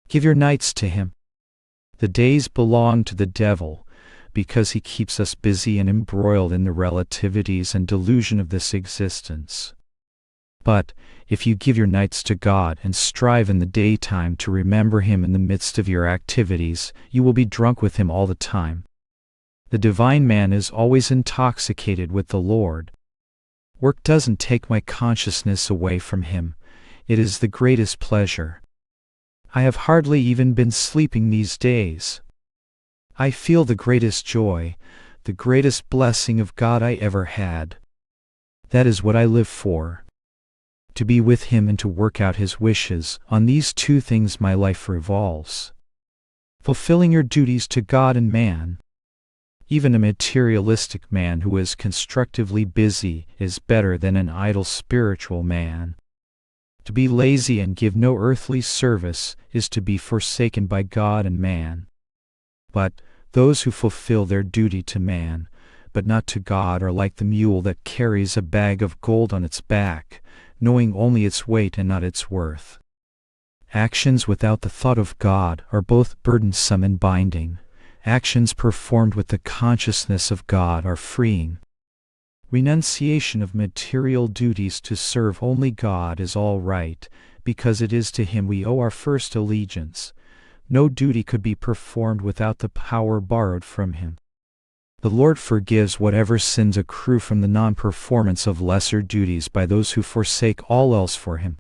Give your nights to Him. The days belong to the devil, because he keeps us busy and embroiled in the relativities and delusion of this existence. But if you give your nights to God and strive in the daytime to remember Him in the midst of your activities, you will be drunk with Him all the time. The divine man is always intoxicated with the Lord. Work doesn't take my consciousness away from Him. It is the greatest pleasure. I have hardly even been sleeping these days. I feel the greatest joy, the greatest blessing of God I ever had. That is what I live for. To be with Him and to work out His wishes. On these two things my life revolves. Fulfilling your duties to God and man. Even a materialistic man who is constructively busy is better than an idle spiritual man. To be lazy and give no earthly service is to be forsaken by God and man. But those who fulfill their duty to man, but not to God, are like the mule that carries a bag of gold on its back, knowing only its weight and not its worth. Actions without the thought of God are both burdensome and binding. Actions performed with the consciousness of God are freeing. Renunciation of material duties to serve only God is all right, because it is to Him we owe our first allegiance. No duty could be performed without the power borrowed from Him. The Lord forgives whatever sins accrue from the non-performance of lesser duties by those who forsake all else for Him.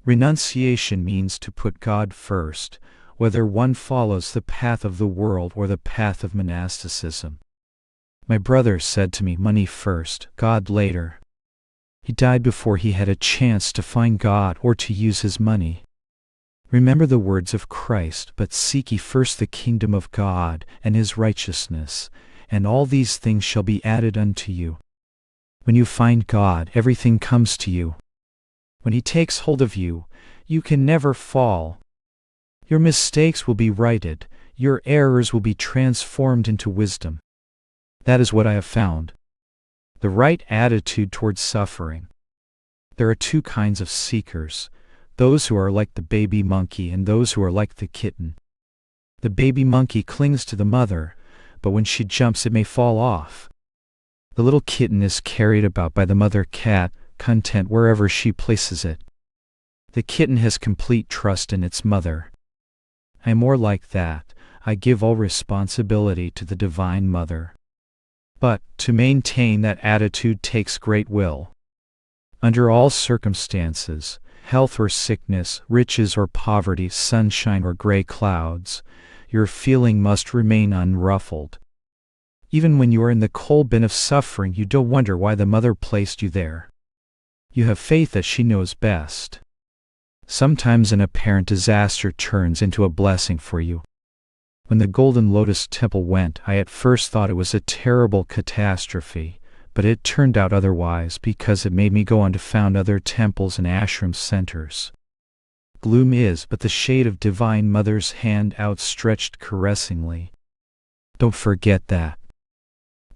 Renunciation means to put God first, whether one follows the path of the world or the path of monasticism. My brother said to me, money first, God later. He died before he had a chance to find God or to use his money. Remember the words of Christ, but seek ye first the kingdom of God and His righteousness, and all these things shall be added unto you. When you find God, everything comes to you. When He takes hold of you, you can never fall. Your mistakes will be righted, your errors will be transformed into wisdom. That is what I have found. The right attitude towards suffering. There are two kinds of seekers, those who are like the baby monkey and those who are like the kitten. The baby monkey clings to the mother, but when she jumps it may fall off. The little kitten is carried about by the mother cat, content wherever she places it. The kitten has complete trust in its mother. I am more like that. I give all responsibility to the Divine Mother. But to maintain that attitude takes great will. Under all circumstances, health or sickness, riches or poverty, sunshine or gray clouds, your feeling must remain unruffled. Even when you are in the coal bin of suffering, you don't wonder why the Mother placed you there. You have faith that she knows best. Sometimes an apparent disaster turns into a blessing for you. When the Golden Lotus Temple went, I at first thought it was a terrible catastrophe, but it turned out otherwise because it made me go on to found other temples and ashram centers. Gloom is but the shade of Divine Mother's hand outstretched caressingly. Don't forget that.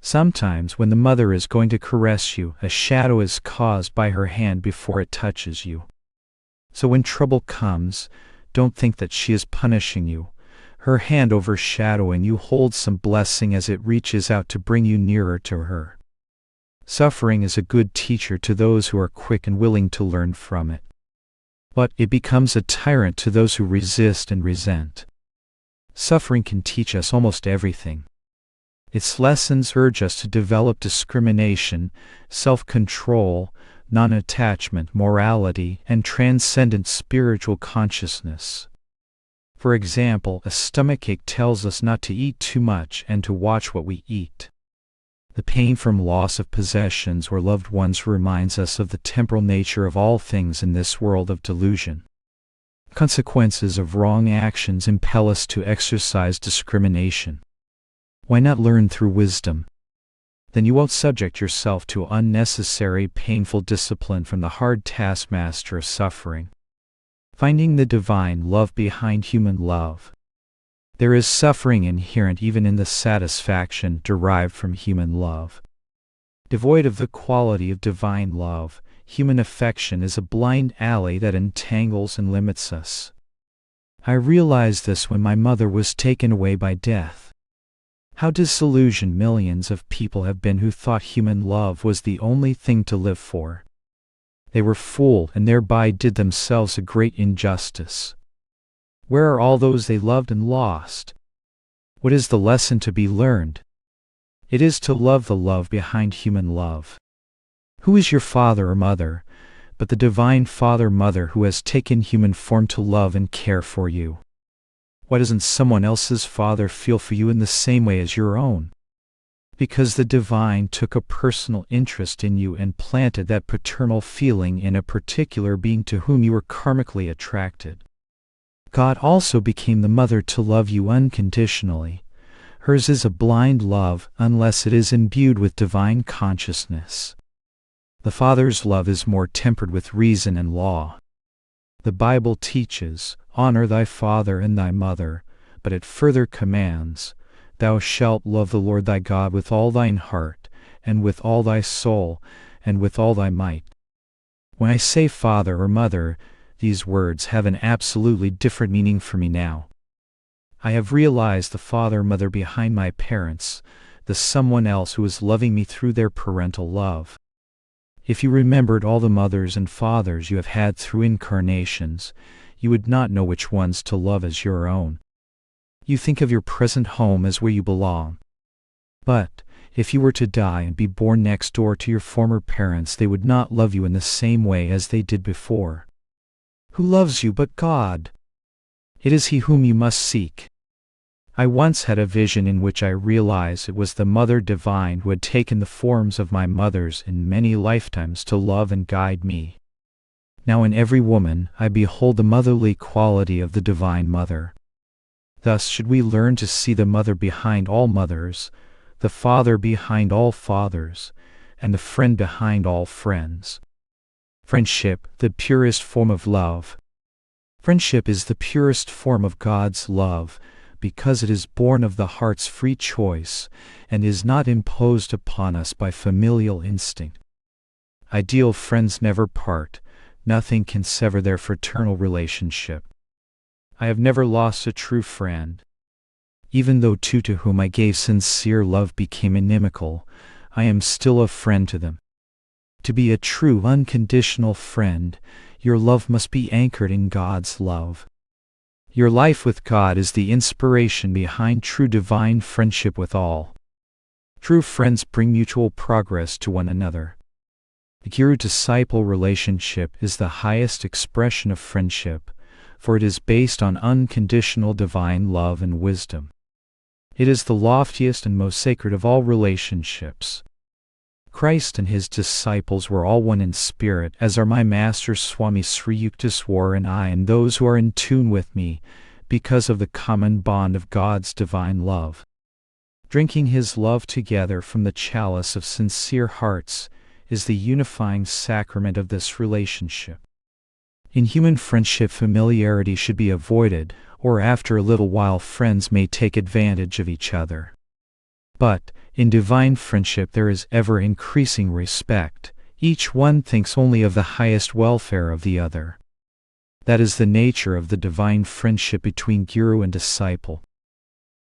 Sometimes when the Mother is going to caress you, a shadow is caused by her hand before it touches you. So when trouble comes, don't think that she is punishing you. Her hand overshadowing you holds some blessing as it reaches out to bring you nearer to her. Suffering is a good teacher to those who are quick and willing to learn from it. But it becomes a tyrant to those who resist and resent. Suffering can teach us almost everything. Its lessons urge us to develop discrimination, self-control, non-attachment, morality, and transcendent spiritual consciousness. For example, a stomachache tells us not to eat too much and to watch what we eat. The pain from loss of possessions or loved ones reminds us of the temporal nature of all things in this world of delusion. Consequences of wrong actions impel us to exercise discrimination. Why not learn through wisdom? Then you won't subject yourself to unnecessary painful discipline from the hard taskmaster of suffering. Finding the divine love behind human love. There is suffering inherent even in the satisfaction derived from human love. Devoid of the quality of divine love, human affection is a blind alley that entangles and limits us. I realized this when my mother was taken away by death. How disillusioned millions of people have been who thought human love was the only thing to live for. They were fooled and thereby did themselves a great injustice. Where are all those they loved and lost? What is the lesson to be learned? It is to love the love behind human love. Who is your father or mother, but the divine Father-Mother who has taken human form to love and care for you? Why doesn't someone else's father feel for you in the same way as your own? Because the divine took a personal interest in you and planted that paternal feeling in a particular being to whom you were karmically attracted. God also became the mother to love you unconditionally. Hers is a blind love unless it is imbued with divine consciousness. The Father's love is more tempered with reason and law. The Bible teaches, honor thy father and thy mother, but it further commands, thou shalt love the Lord thy God with all thine heart, and with all thy soul, and with all thy might. When I say father or mother, These words have an absolutely different meaning for me now. I have realized the father-mother behind my parents, the someone else who is loving me through their parental love. If you remembered all the mothers and fathers you have had through incarnations, you would not know which ones to love as your own. You think of your present home as where you belong. But if you were to die and be born next door to your former parents, they would not love you in the same way as they did before. Who loves you but God? It is He whom you must seek. I once had a vision in which I realized it was the Mother Divine who had taken the forms of my mothers in many lifetimes to love and guide me. Now in every woman I behold the motherly quality of the Divine Mother. Thus should we learn to see the mother behind all mothers, the father behind all fathers, and the friend behind all friends. Friendship, the purest form of love. Friendship is the purest form of God's love, because it is born of the heart's free choice, and is not imposed upon us by familial instinct. Ideal friends never part. Nothing can sever their fraternal relationship. I have never lost a true friend. Even though two to whom I gave sincere love became inimical, I am still a friend to them. To be a true unconditional friend, your love must be anchored in God's love. Your life with God is the inspiration behind true divine friendship with all. True friends bring mutual progress to one another. The guru-disciple relationship is the highest expression of friendship, for it is based on unconditional divine love and wisdom. It is the loftiest and most sacred of all relationships. Christ and His disciples were all one in spirit, as are my Master Swami Sri Yukteswar and I and those who are in tune with me, because of the common bond of God's divine love. Drinking His love together from the chalice of sincere hearts is the unifying sacrament of this relationship. In human friendship, familiarity should be avoided, or after a little while friends may take advantage of each other. But in divine friendship there is ever-increasing respect. Each one thinks only of the highest welfare of the other. That is the nature of the divine friendship between guru and disciple.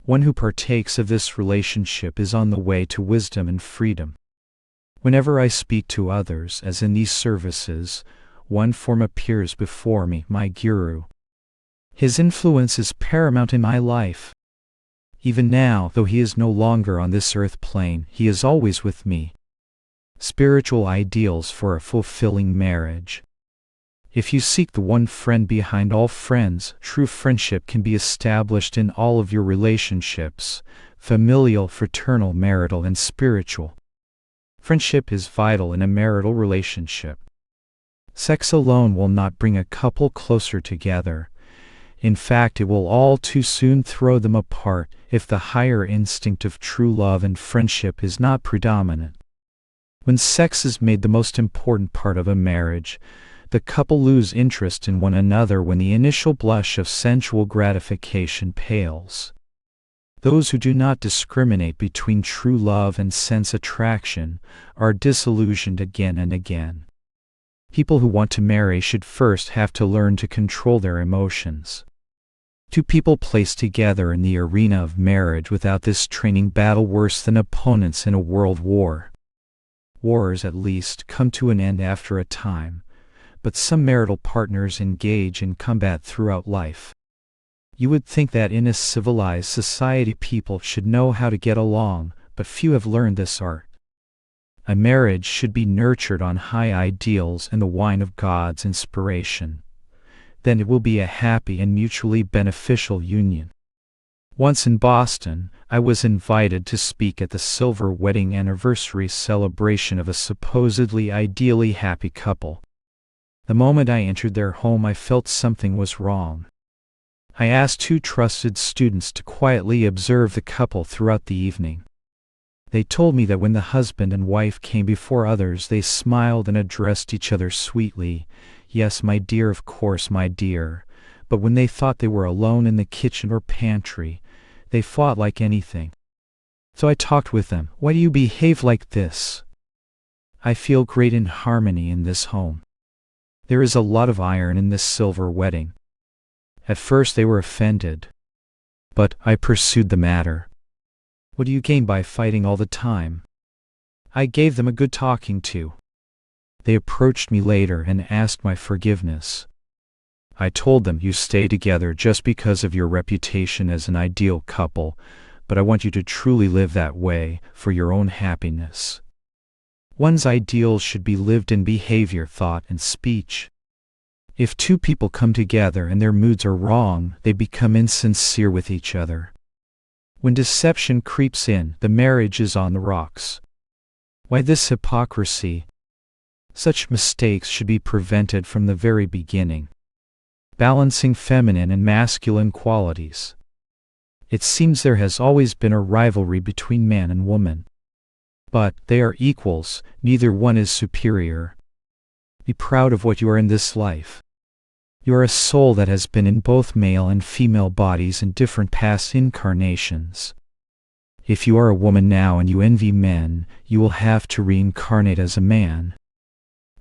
One who partakes of this relationship is on the way to wisdom and freedom. Whenever I speak to others, as in these services, one form appears before me, my guru. His influence is paramount in my life. Even now, though he is no longer on this earth plane, he is always with me. Spiritual ideals for a fulfilling marriage. If you seek the one friend behind all friends, true friendship can be established in all of your relationships, familial, fraternal, marital, and spiritual. Friendship is vital in a marital relationship. Sex alone will not bring a couple closer together. In fact, it will all too soon throw them apart if the higher instinct of true love and friendship is not predominant. When sex is made the most important part of a marriage, the couple lose interest in one another when the initial blush of sensual gratification pales. Those who do not discriminate between true love and sense attraction are disillusioned again and again. People who want to marry should first have to learn to control their emotions. Two people placed together in the arena of marriage without this training battle worse than opponents in a world war. Wars, at least, come to an end after a time, but some marital partners engage in combat throughout life. You would think that in a civilized society people should know how to get along, but few have learned this art. A marriage should be nurtured on high ideals and the wine of God's inspiration. Then it will be a happy and mutually beneficial union. Once in Boston, I was invited to speak at the silver wedding anniversary celebration of a supposedly ideally happy couple. The moment I entered their home, I felt something was wrong. I asked two trusted students to quietly observe the couple throughout the evening. They told me that when the husband and wife came before others, they smiled and addressed each other sweetly. Yes, my dear, of course, my dear. But when they thought they were alone in the kitchen or pantry, they fought like anything. So I talked with them. Why do you behave like this? I feel great in harmony in this home. There is a lot of iron in this silver wedding. At first they were offended. But I pursued the matter. What do you gain by fighting all the time? I gave them a good talking to. They approached me later and asked my forgiveness. I told them, you stay together just because of your reputation as an ideal couple, but I want you to truly live that way for your own happiness. One's ideals should be lived in behavior, thought, and speech. If two people come together and their moods are wrong, they become insincere with each other. When deception creeps in, the marriage is on the rocks. Why this hypocrisy? Such mistakes should be prevented from the very beginning. Balancing feminine and masculine qualities. It seems there has always been a rivalry between man and woman. But they are equals, neither one is superior. Be proud of what you are in this life. You are a soul that has been in both male and female bodies in different past incarnations. If you are a woman now and you envy men, you will have to reincarnate as a man.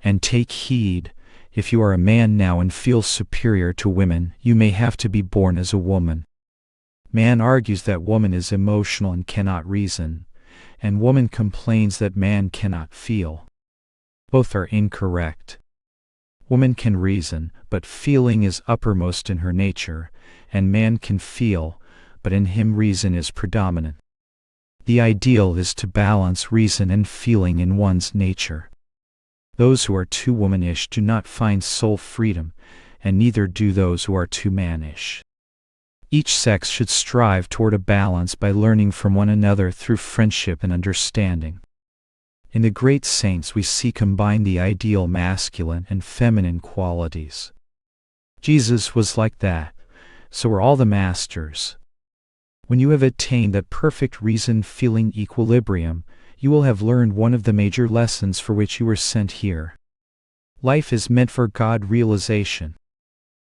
And take heed, if you are a man now and feel superior to women, you may have to be born as a woman. Man argues that woman is emotional and cannot reason, and woman complains that man cannot feel. Both are incorrect. Woman can reason, but feeling is uppermost in her nature, and man can feel, but in him reason is predominant. The ideal is to balance reason and feeling in one's nature. Those who are too womanish do not find soul freedom, and neither do those who are too mannish. Each sex should strive toward a balance by learning from one another through friendship and understanding. In the great saints we see combined the ideal masculine and feminine qualities. Jesus was like that, so were all the masters. When you have attained that perfect reason-feeling equilibrium, you will have learned one of the major lessons for which you were sent here. Life is meant for God realization.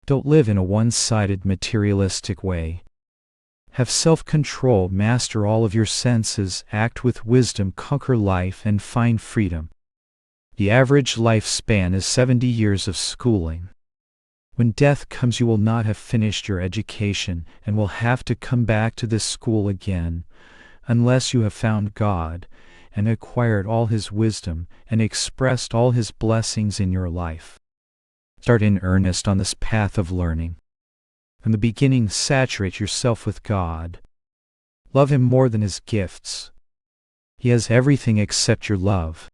Don't live in a one-sided materialistic way. Have self-control, master all of your senses, act with wisdom, conquer life, and find freedom. The average lifespan is 70 years of schooling. When death comes, you will not have finished your education and will have to come back to this school again, unless you have found God and acquired all His wisdom and expressed all His blessings in your life. Start in earnest on this path of learning. From the beginning, saturate yourself with God. Love Him more than His gifts. He has everything except your love.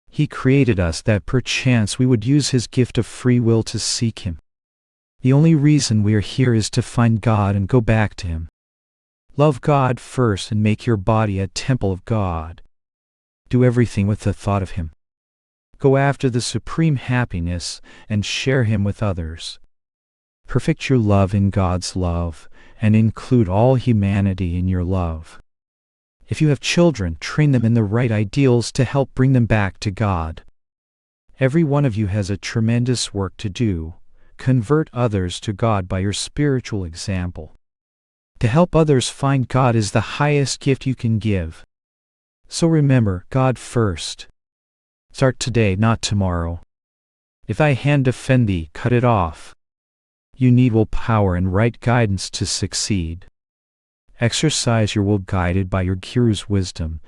He created us that perchance we would use His gift of free will to seek Him. The only reason we are here is to find God and go back to Him. Love God first and make your body a temple of God. Do everything with the thought of Him. Go after the supreme happiness and share Him with others. Perfect your love in God's love, and include all humanity in your love. If you have children, train them in the right ideals to help bring them back to God. Every one of you has a tremendous work to do. Convert others to God by your spiritual example. To help others find God is the highest gift you can give. So remember, God first. Start today, not tomorrow. If thy hand offend thee, cut it off. You need willpower and right guidance to succeed. Exercise your will guided by your Guru's wisdom,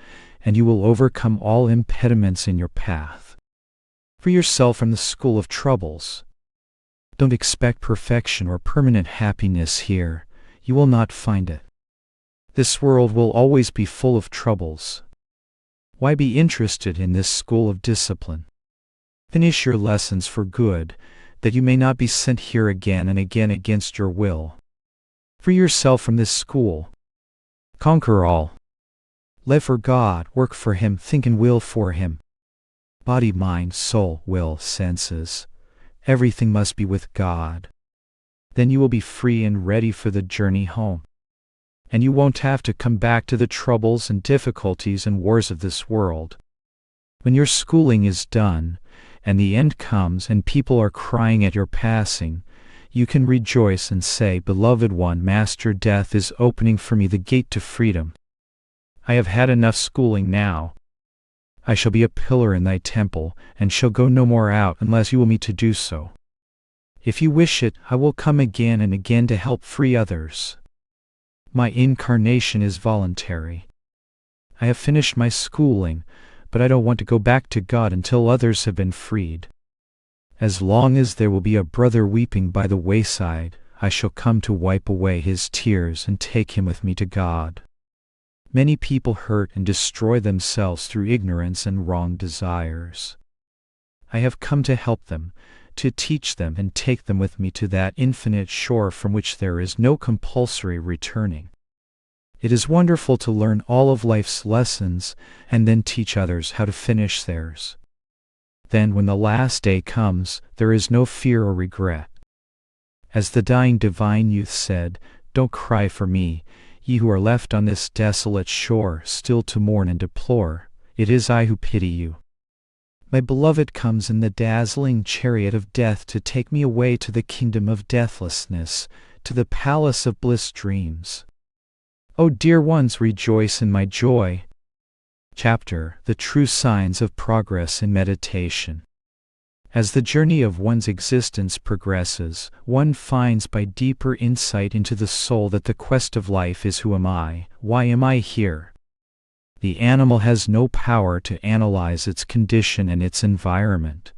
and you will overcome all impediments in your path. Free yourself from the school of troubles. Don't expect perfection or permanent happiness here. You will not find it. This world will always be full of troubles. Why be interested in this school of discipline? Finish your lessons for good, that you may not be sent here again and again against your will. Free yourself from this school. Conquer all. Live for God, work for Him, think and will for Him. Body, mind, soul, will, senses. Everything must be with God. Then you will be free and ready for the journey home. And you won't have to come back to the troubles and difficulties and wars of this world. When your schooling is done, and the end comes and people are crying at your passing, you can rejoice and say, Beloved one, Master Death is opening for me the gate to freedom. I have had enough schooling now. I shall be a pillar in thy temple, and shall go no more out unless you will me to do so. If you wish it, I will come again and again to help free others. My incarnation is voluntary. I have finished my schooling, but I don't want to go back to God until others have been freed. As long as there will be a brother weeping by the wayside, I shall come to wipe away his tears and take him with me to God. Many people hurt and destroy themselves through ignorance and wrong desires. I have come to help them, to teach them and take them with me to that infinite shore from which there is no compulsory returning. It is wonderful to learn all of life's lessons and then teach others how to finish theirs. Then when the last day comes, there is no fear or regret. As the dying divine youth said, "Don't cry for me, ye who are left on this desolate shore, still to mourn and deplore. It is I who pity you. My beloved comes in the dazzling chariot of death to take me away to the kingdom of deathlessness, to the palace of bliss dreams. O dear ones, rejoice in my joy." Chapter: The True Signs of Progress in Meditation. As the journey of one's existence progresses, one finds by deeper insight into the soul that the quest of life is who am I, why am I here? The animal has no power to analyze its condition and its environment.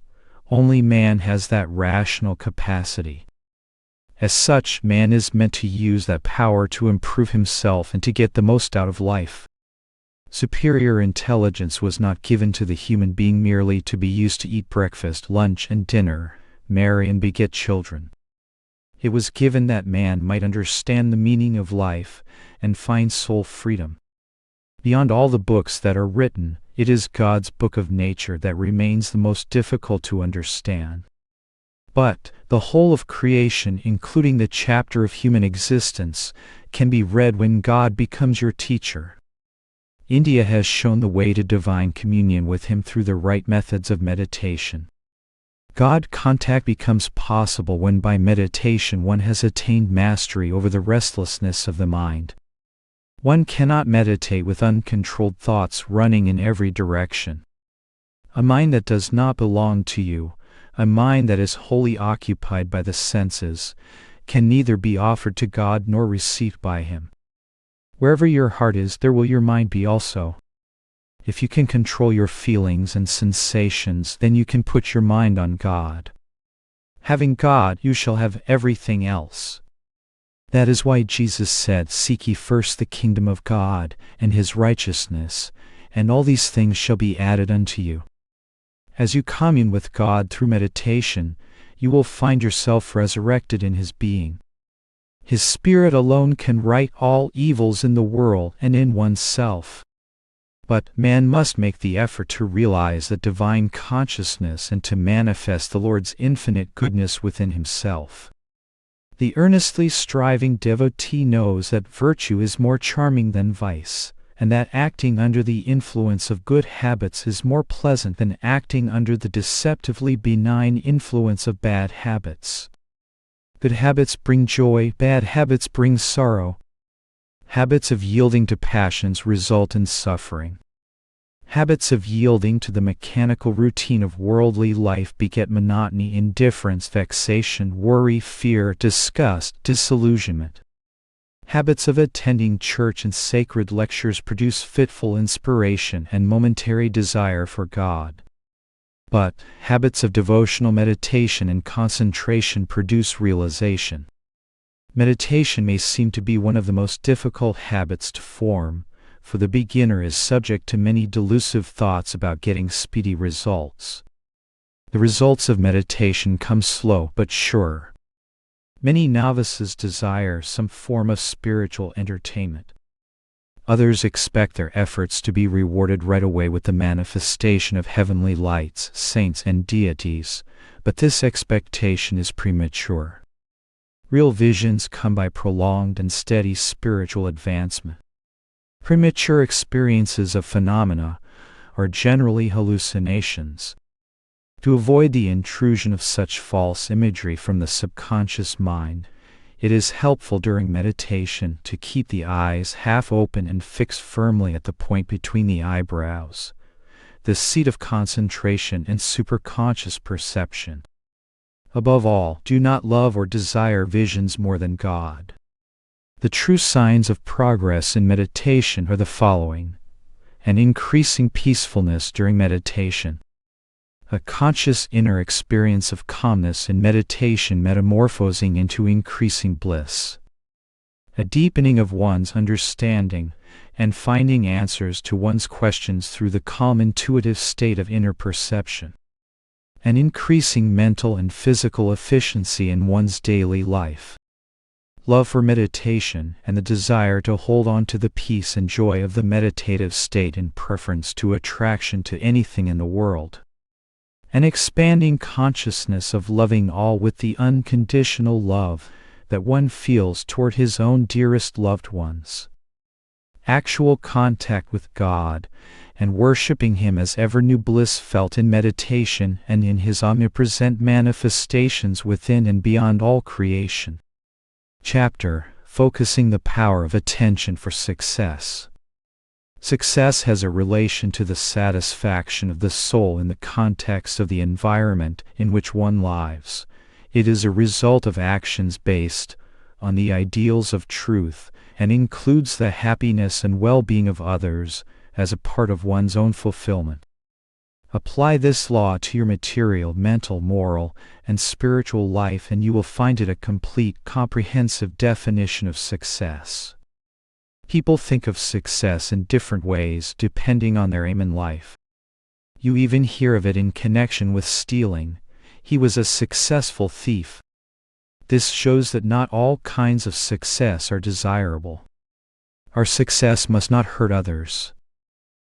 Only man has that rational capacity. As such, man is meant to use that power to improve himself and to get the most out of life. Superior intelligence was not given to the human being merely to be used to eat breakfast, lunch, and dinner, marry and beget children. It was given that man might understand the meaning of life and find soul freedom. Beyond all the books that are written, it is God's book of nature that remains the most difficult to understand. But the whole of creation, including the chapter of human existence, can be read when God becomes your teacher. India has shown the way to divine communion with Him through the right methods of meditation. God contact becomes possible when by meditation one has attained mastery over the restlessness of the mind. One cannot meditate with uncontrolled thoughts running in every direction. A mind that does not belong to you, a mind that is wholly occupied by the senses, can neither be offered to God nor received by Him. Wherever your heart is, there will your mind be also. If you can control your feelings and sensations, then you can put your mind on God. Having God, you shall have everything else. That is why Jesus said, "Seek ye first the kingdom of God and His righteousness, and all these things shall be added unto you." As you commune with God through meditation, you will find yourself resurrected in His being. His Spirit alone can right all evils in the world and in oneself. But man must make the effort to realize that divine consciousness and to manifest the Lord's infinite goodness within himself. The earnestly striving devotee knows that virtue is more charming than vice, and that acting under the influence of good habits is more pleasant than acting under the deceptively benign influence of bad habits. Good habits bring joy, bad habits bring sorrow. Habits of yielding to passions result in suffering. Habits of yielding to the mechanical routine of worldly life beget monotony, indifference, vexation, worry, fear, disgust, disillusionment. Habits of attending church and sacred lectures produce fitful inspiration and momentary desire for God. But habits of devotional meditation and concentration produce realization. Meditation may seem to be one of the most difficult habits to form, for the beginner is subject to many delusive thoughts about getting speedy results. The results of meditation come slow but sure. Many novices desire some form of spiritual entertainment. Others expect their efforts to be rewarded right away with the manifestation of heavenly lights, saints, and deities, but this expectation is premature. Real visions come by prolonged and steady spiritual advancement. Premature experiences of phenomena are generally hallucinations. To avoid the intrusion of such false imagery from the subconscious mind, it is helpful during meditation to keep the eyes half open and fixed firmly at the point between the eyebrows. the seat of concentration and superconscious perception. Above all, do not love or desire visions more than God. The true signs of progress in meditation are the following: an increasing peacefulness during meditation, a conscious inner experience of calmness in meditation metamorphosing into increasing bliss, a deepening of one's understanding and finding answers to one's questions through the calm intuitive state of inner perception, an increasing mental and physical efficiency in one's daily life, love for meditation and the desire to hold on to the peace and joy of the meditative state in preference to attraction to anything in the world, an expanding consciousness of loving all with the unconditional love that one feels toward his own dearest loved ones, actual contact with God and worshiping Him as ever new bliss felt in meditation and in His omnipresent manifestations within and beyond all creation. Chapter: Focusing the Power of Attention for Success. Success has a relation to the satisfaction of the soul in the context of the environment in which one lives. It is a result of actions based on the ideals of truth and includes the happiness and well-being of others as a part of one's own fulfillment. Apply this law to your material, mental, moral, and spiritual life and you will find it a complete, comprehensive definition of success. People think of success in different ways depending on their aim in life. You even hear of it in connection with stealing. He was a successful thief. This shows that not all kinds of success are desirable. Our success must not hurt others.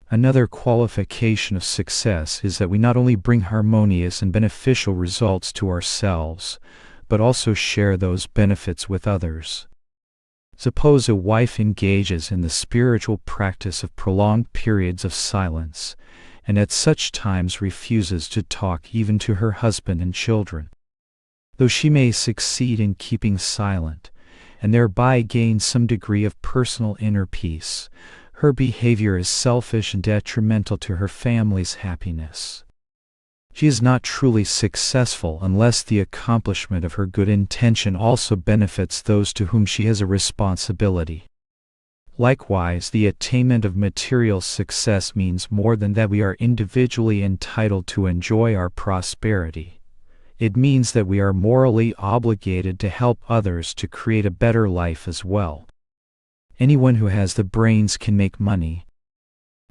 Another qualification of success is that we not only bring harmonious and beneficial results to ourselves, but also share those benefits with others. Suppose a wife engages in the spiritual practice of prolonged periods of silence, and at such times refuses to talk even to her husband and children. Though she may succeed in keeping silent, and thereby gain some degree of personal inner peace, her behavior is selfish and detrimental to her family's happiness. She is not truly successful unless the accomplishment of her good intention also benefits those to whom she has a responsibility. Likewise, the attainment of material success means more than that we are individually entitled to enjoy our prosperity. It means that we are morally obligated to help others to create a better life as well. Anyone who has the brains can make money.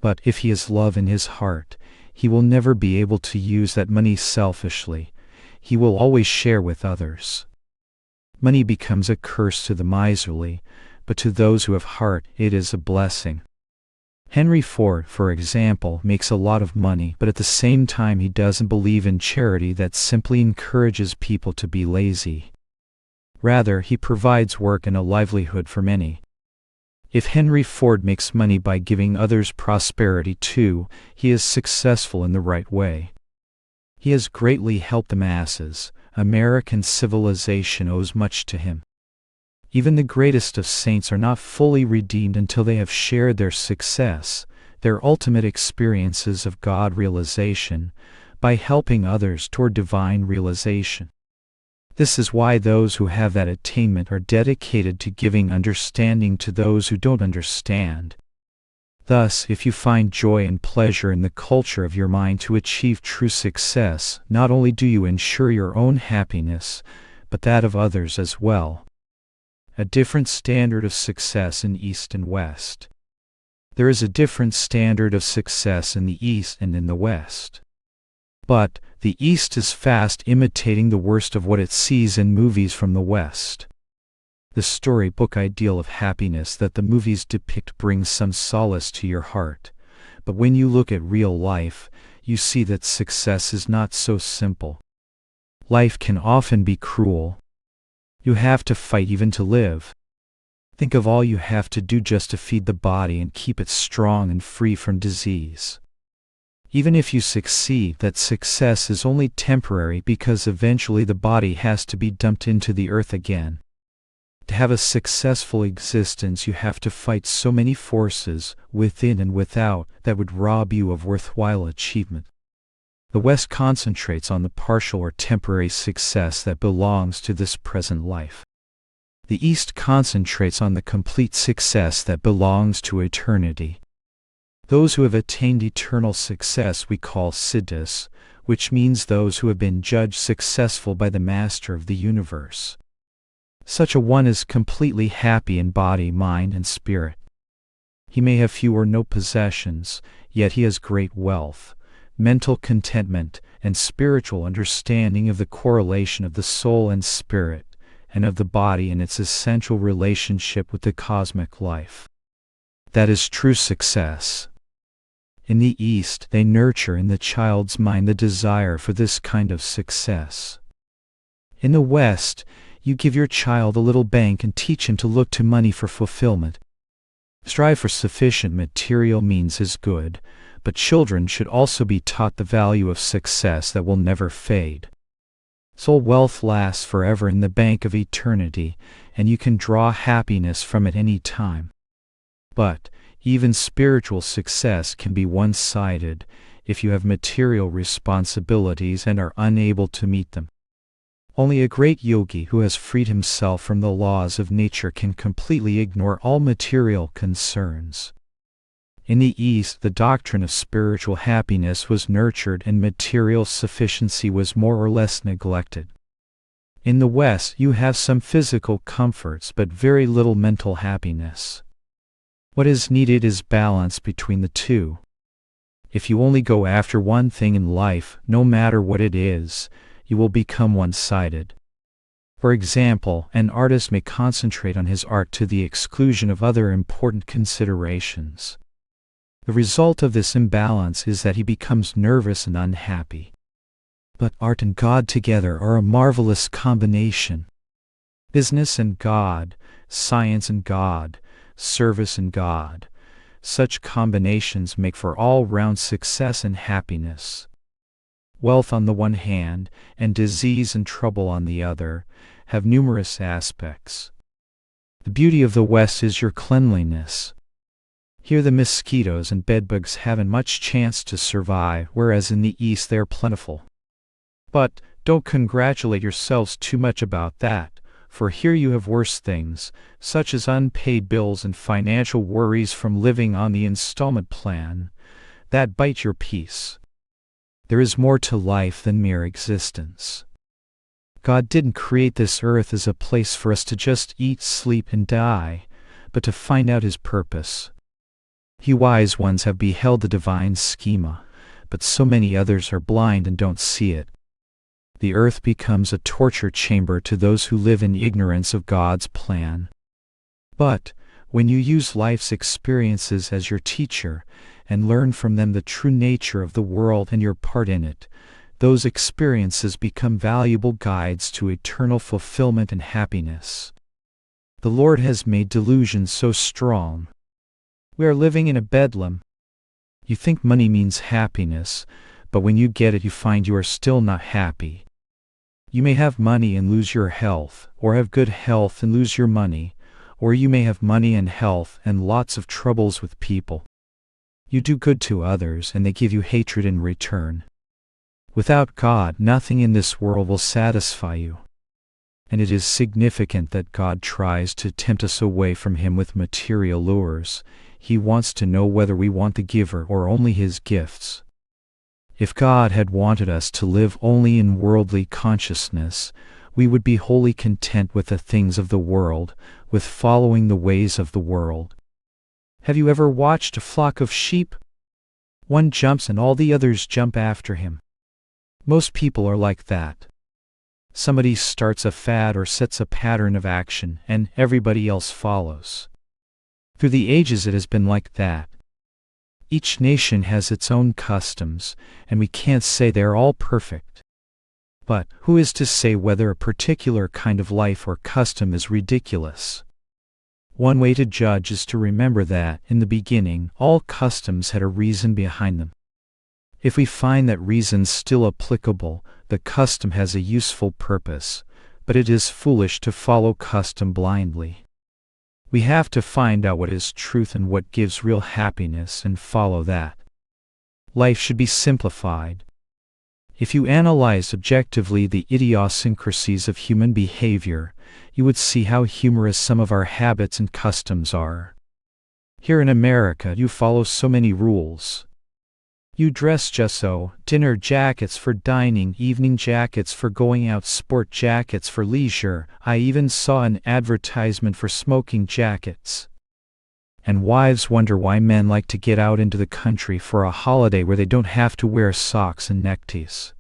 But if he has love in his heart, he will never be able to use that money selfishly. He will always share with others. Money becomes a curse to the miserly, but to those who have heart, it is a blessing. Henry Ford, for example, makes a lot of money, but at the same time he doesn't believe in charity that simply encourages people to be lazy. Rather, he provides work and a livelihood for many. If Henry Ford makes money by giving others prosperity too, he is successful in the right way. He has greatly helped the masses. American civilization owes much to him. Even the greatest of saints are not fully redeemed until they have shared their success, their ultimate experiences of God realization, by helping others toward divine realization. This is why those who have that attainment are dedicated to giving understanding to those who don't understand. Thus, if you find joy and pleasure in the culture of your mind to achieve true success, not only do you ensure your own happiness, but that of others as well. A different standard of success in East and West. There is a different standard of success in the East and in the West. But the East is fast imitating the worst of what it sees in movies from the West. The storybook ideal of happiness that the movies depict brings some solace to your heart, but when you look at real life, you see that success is not so simple. Life can often be cruel. You have to fight even to live. Think of all you have to do just to feed the body and keep it strong and free from disease. Even if you succeed, that success is only temporary because eventually the body has to be dumped into the earth again. To have a successful existence, you have to fight so many forces, within and without, that would rob you of worthwhile achievement. The West concentrates on the partial or temporary success that belongs to this present life. The East concentrates on the complete success that belongs to eternity. Those who have attained eternal success we call siddhas, which means those who have been judged successful by the Master of the universe. Such a one is completely happy in body, mind, and spirit. He may have few or no possessions, yet he has great wealth, mental contentment, and spiritual understanding of the correlation of the soul and spirit, and of the body and its essential relationship with the cosmic life. That is true success. In the East, they nurture in the child's mind the desire for this kind of success. In the West, you give your child a little bank and teach him to look to money for fulfillment. Strive for sufficient material means is good, but children should also be taught the value of success that will never fade. Soul wealth lasts forever in the bank of eternity, and you can draw happiness from it any time. But even spiritual success can be one-sided if you have material responsibilities and are unable to meet them. Only a great yogi who has freed himself from the laws of nature can completely ignore all material concerns. In the East, the doctrine of spiritual happiness was nurtured and material sufficiency was more or less neglected. In the West, you have some physical comforts but very little mental happiness. What is needed is balance between the two. If you only go after one thing in life, no matter what it is, you will become one-sided. For example, an artist may concentrate on his art to the exclusion of other important considerations. The result of this imbalance is that he becomes nervous and unhappy. But art and God together are a marvelous combination. Business and God, science and God, service and God. Such combinations make for all-round success and happiness. Wealth on the one hand, and disease and trouble on the other, have numerous aspects. The beauty of the West is your cleanliness. Here the mosquitoes and bedbugs haven't much chance to survive, whereas in the East they are plentiful. But don't congratulate yourselves too much about that, for here you have worse things, such as unpaid bills and financial worries from living on the installment plan, that bite your peace. There is more to life than mere existence. God didn't create this earth as a place for us to just eat, sleep, and die, but to find out His purpose. He wise ones have beheld the divine schema, but so many others are blind and don't see it. The earth becomes a torture chamber to those who live in ignorance of God's plan. But when you use life's experiences as your teacher, and learn from them the true nature of the world and your part in it, those experiences become valuable guides to eternal fulfillment and happiness. The Lord has made delusion so strong. We are living in a bedlam. You think money means happiness, but when you get it you find you are still not happy. You may have money and lose your health, or have good health and lose your money, or you may have money and health and lots of troubles with people. You do good to others and they give you hatred in return. Without God, nothing in this world will satisfy you. And it is significant that God tries to tempt us away from Him with material lures. He wants to know whether we want the giver or only His gifts. If God had wanted us to live only in worldly consciousness, we would be wholly content with the things of the world, with following the ways of the world. Have you ever watched a flock of sheep? One jumps and all the others jump after him. Most people are like that. Somebody starts a fad or sets a pattern of action, and everybody else follows. Through the ages it has been like that. Each nation has its own customs, and we can't say they're all perfect. But who is to say whether a particular kind of life or custom is ridiculous? One way to judge is to remember that, in the beginning, all customs had a reason behind them. If we find that reason still applicable, the custom has a useful purpose, but it is foolish to follow custom blindly. We have to find out what is truth and what gives real happiness and follow that. Life should be simplified. If you analyzed objectively the idiosyncrasies of human behavior, you would see how humorous some of our habits and customs are. Here in America, you follow so many rules. You dress just so: dinner jackets for dining, evening jackets for going out, sport jackets for leisure. I even saw an advertisement for smoking jackets. And wives wonder why men like to get out into the country for a holiday where they don't have to wear socks and neckties.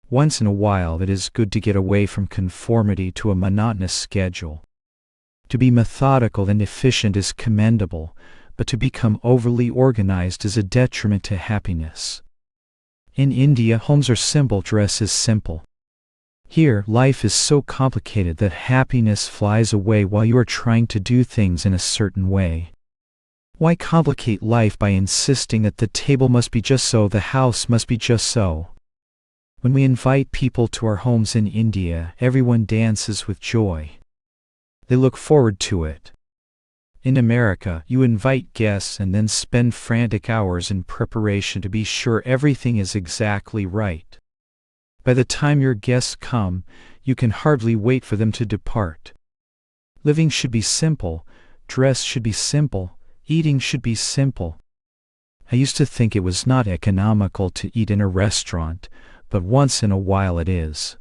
Once in a while it is good to get away from conformity to a monotonous schedule. To be methodical and efficient is commendable, but to become overly organized is a detriment to happiness. In India, homes are simple, dress is simple. Here, life is so complicated that happiness flies away while you are trying to do things in a certain way. Why complicate life by insisting that the table must be just so, the house must be just so? When we invite people to our homes in India, everyone dances with joy. They look forward to it. In America, you invite guests and then spend frantic hours in preparation to be sure everything is exactly right. By the time your guests come, you can hardly wait for them to depart. Living should be simple, dress should be simple, eating should be simple. I used to think it was not economical to eat in a restaurant, but once in a while it is.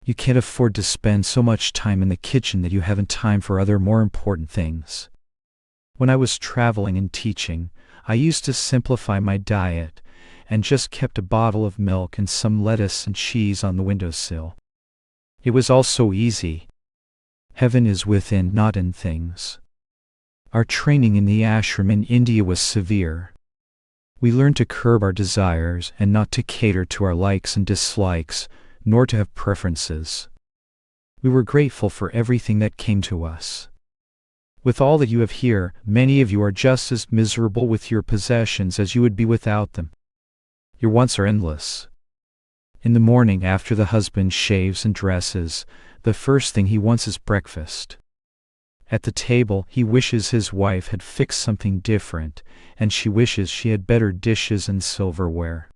You can't afford to spend so much time in the kitchen that you haven't time for other more important things. When I was traveling and teaching, I used to simplify my diet and just kept a bottle of milk and some lettuce and cheese on the windowsill. It was all so easy. Heaven is within, not in things. Our training in the ashram in India was severe. We learned to curb our desires and not to cater to our likes and dislikes, nor to have preferences. We were grateful for everything that came to us. With all that you have here, many of you are just as miserable with your possessions as you would be without them. Your wants are endless. In the morning, after the husband shaves and dresses, the first thing he wants is breakfast. At the table, he wishes his wife had fixed something different, and she wishes she had better dishes and silverware.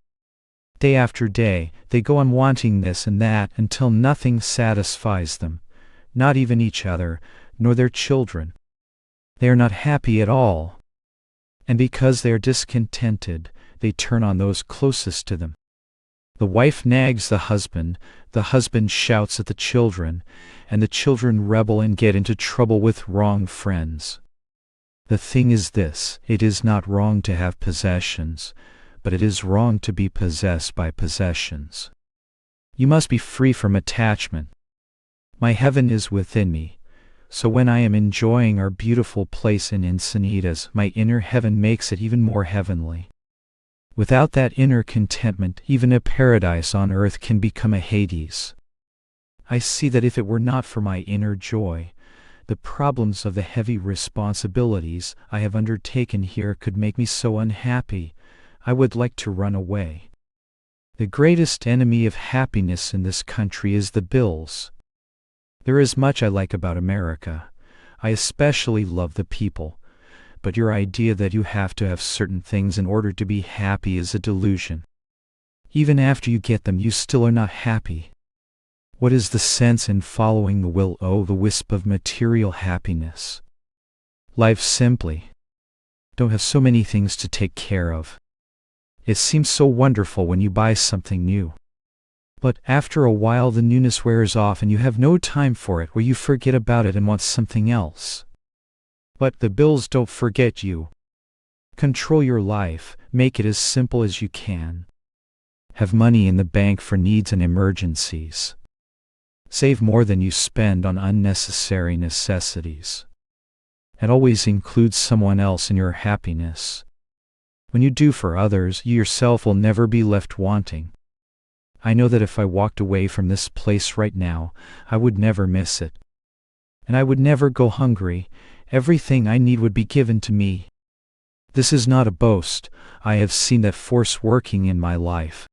Day after day, they go on wanting this and that until nothing satisfies them, not even each other, nor their children. They are not happy at all. And because they are discontented, they turn on those closest to them. The wife nags the husband shouts at the children, and the children rebel and get into trouble with wrong friends. The thing is this: it is not wrong to have possessions, but it is wrong to be possessed by possessions. You must be free from attachment. My heaven is within me, so when I am enjoying our beautiful place in Encinitas, my inner heaven makes it even more heavenly. Without that inner contentment, even a paradise on earth can become a Hades. I see that if it were not for my inner joy, the problems of the heavy responsibilities I have undertaken here could make me so unhappy, I would like to run away. The greatest enemy of happiness in this country is the bills. There is much I like about America. I especially love the people. But your idea that you have to have certain things in order to be happy is a delusion. Even after you get them, you still are not happy. What is the sense in following the will-o'-the-wisp of material happiness? Live simply. Don't have so many things to take care of. It seems so wonderful when you buy something new. But after a while the newness wears off and you have no time for it, or you forget about it and want something else. But the bills don't forget you. Control your life, make it as simple as you can. Have money in the bank for needs and emergencies. Save more than you spend on unnecessary necessities. And always include someone else in your happiness. When you do for others, you yourself will never be left wanting. I know that if I walked away from this place right now, I would never miss it. And I would never go hungry. Everything I need would be given to me. This is not a boast. I have seen that force working in my life.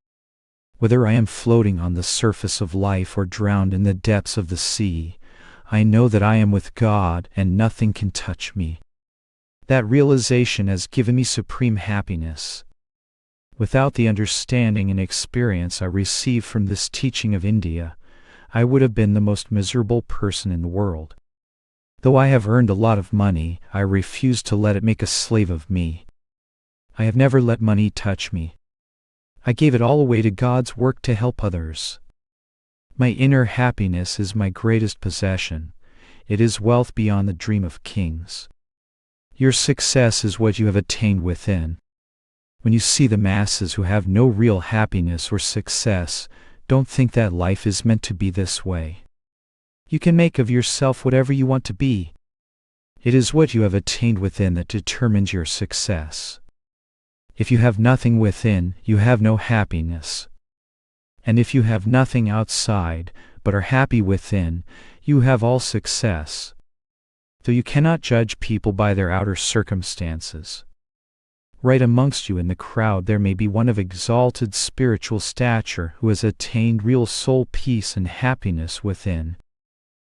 Whether I am floating on the surface of life or drowned in the depths of the sea, I know that I am with God and nothing can touch me. That realization has given me supreme happiness. Without the understanding and experience I received from this teaching of India, I would have been the most miserable person in the world. Though I have earned a lot of money, I refuse to let it make a slave of me. I have never let money touch me. I gave it all away to God's work to help others. My inner happiness is my greatest possession. It is wealth beyond the dream of kings. Your success is what you have attained within. When you see the masses who have no real happiness or success, don't think that life is meant to be this way. You can make of yourself whatever you want to be. It is what you have attained within that determines your success. If you have nothing within, you have no happiness. And if you have nothing outside, but are happy within, you have all success. Though you cannot judge people by their outer circumstances. Right amongst you in the crowd there may be one of exalted spiritual stature who has attained real soul peace and happiness within.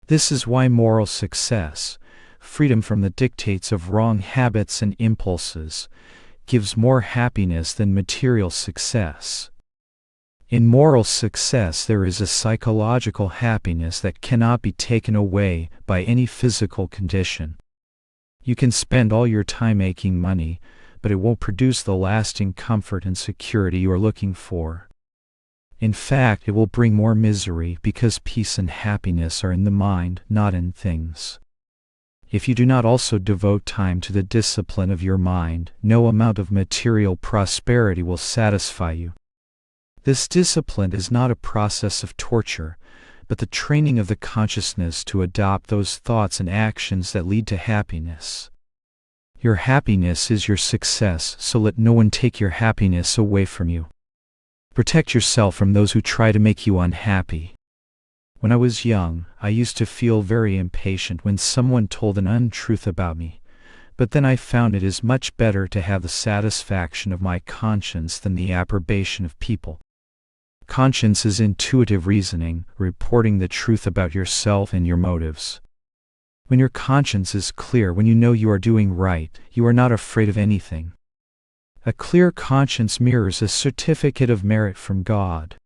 This is why moral success, freedom from the dictates of wrong habits and impulses, gives more happiness than material success. In moral success there is a psychological happiness that cannot be taken away by any physical condition. You can spend all your time making money, but it won't produce the lasting comfort and security you are looking for. In fact, it will bring more misery because peace and happiness are in the mind, not in things. If you do not also devote time to the discipline of your mind, no amount of material prosperity will satisfy you. This discipline is not a process of torture, but the training of the consciousness to adopt those thoughts and actions that lead to happiness. Your happiness is your success, so let no one take your happiness away from you. Protect yourself from those who try to make you unhappy. When I was young, I used to feel very impatient when someone told an untruth about me, but then I found it is much better to have the satisfaction of my conscience than the approbation of people. Conscience is intuitive reasoning, reporting the truth about yourself and your motives. When your conscience is clear, when you know you are doing right, you are not afraid of anything. A clear conscience mirrors a certificate of merit from God.